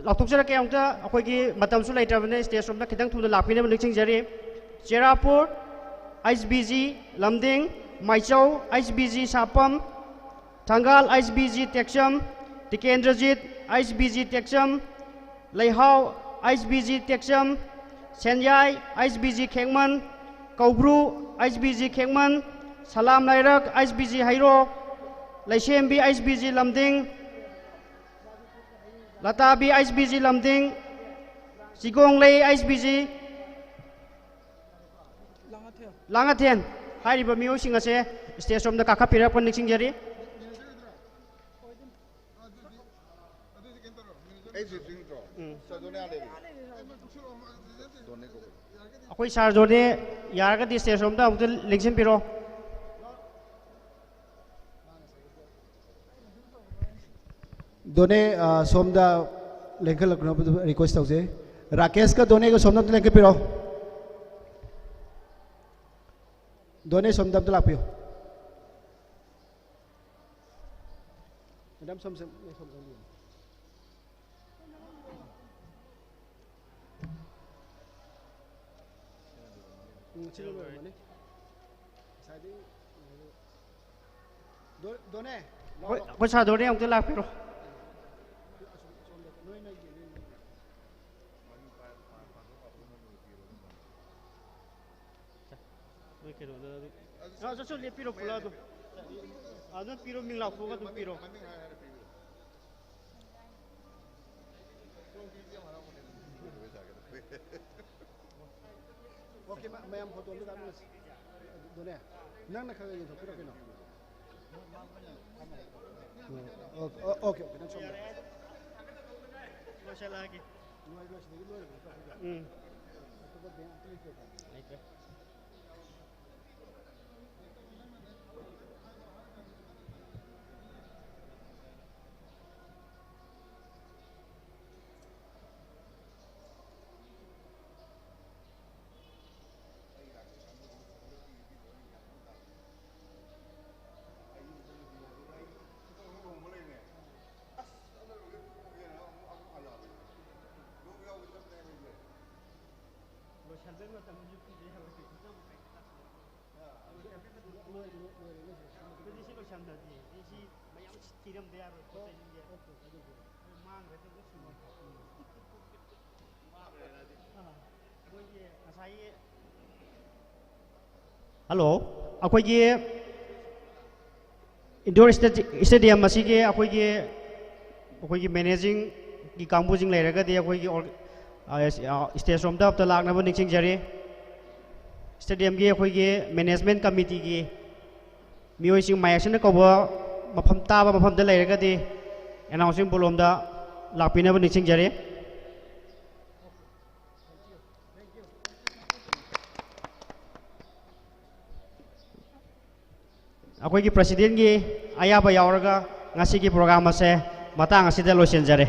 Lakthok amta akhoi ki matam su laitrabane stage room da khitang thuna lakpine ba nikching jare Cherapur HBG Lamding Maichau HBG Sapam Thangal HBG Tekcham Tikendrajit HBG Tekcham Leihau HBG Tekcham Senyai HBG Khengman Kaubru HBG Khengman Salam Lairak HBG Hairo Laishembi HBG Lamding Latabi HBG Lamding Sigonglei HBG Langathen hariba miyo sing ase stage room da kakha pirak pan niksing jari akhoi sar jone yaragadi stage room da amta linksin piro Done somda lengkel request tause Rakesh ka done ko somda lengkel piro Done somda to lapio Madam Somsen, Done. What's our door? I'm the lap. No, just only Piro Pulado. I don't Piro Mila Fuga to Piro. Okay, ma'am, photo look at this. Done. Nang nakaka yun, pero kino. Okay, nang somda. Masya lagi. Hello, akoigi indoor stadium masigi akoigi managing ki kambujing leiraga de akoigi stage room da lagna bo nixing jari stadium gi akoigi management committee gi mioi sing mayaksina ko ba mafam taba mafam da leiraga de announcing bolom da lakpina bo nixing jari अखोई president की अयाबा यावरगा ngasi की programme असे matang asida loisenjare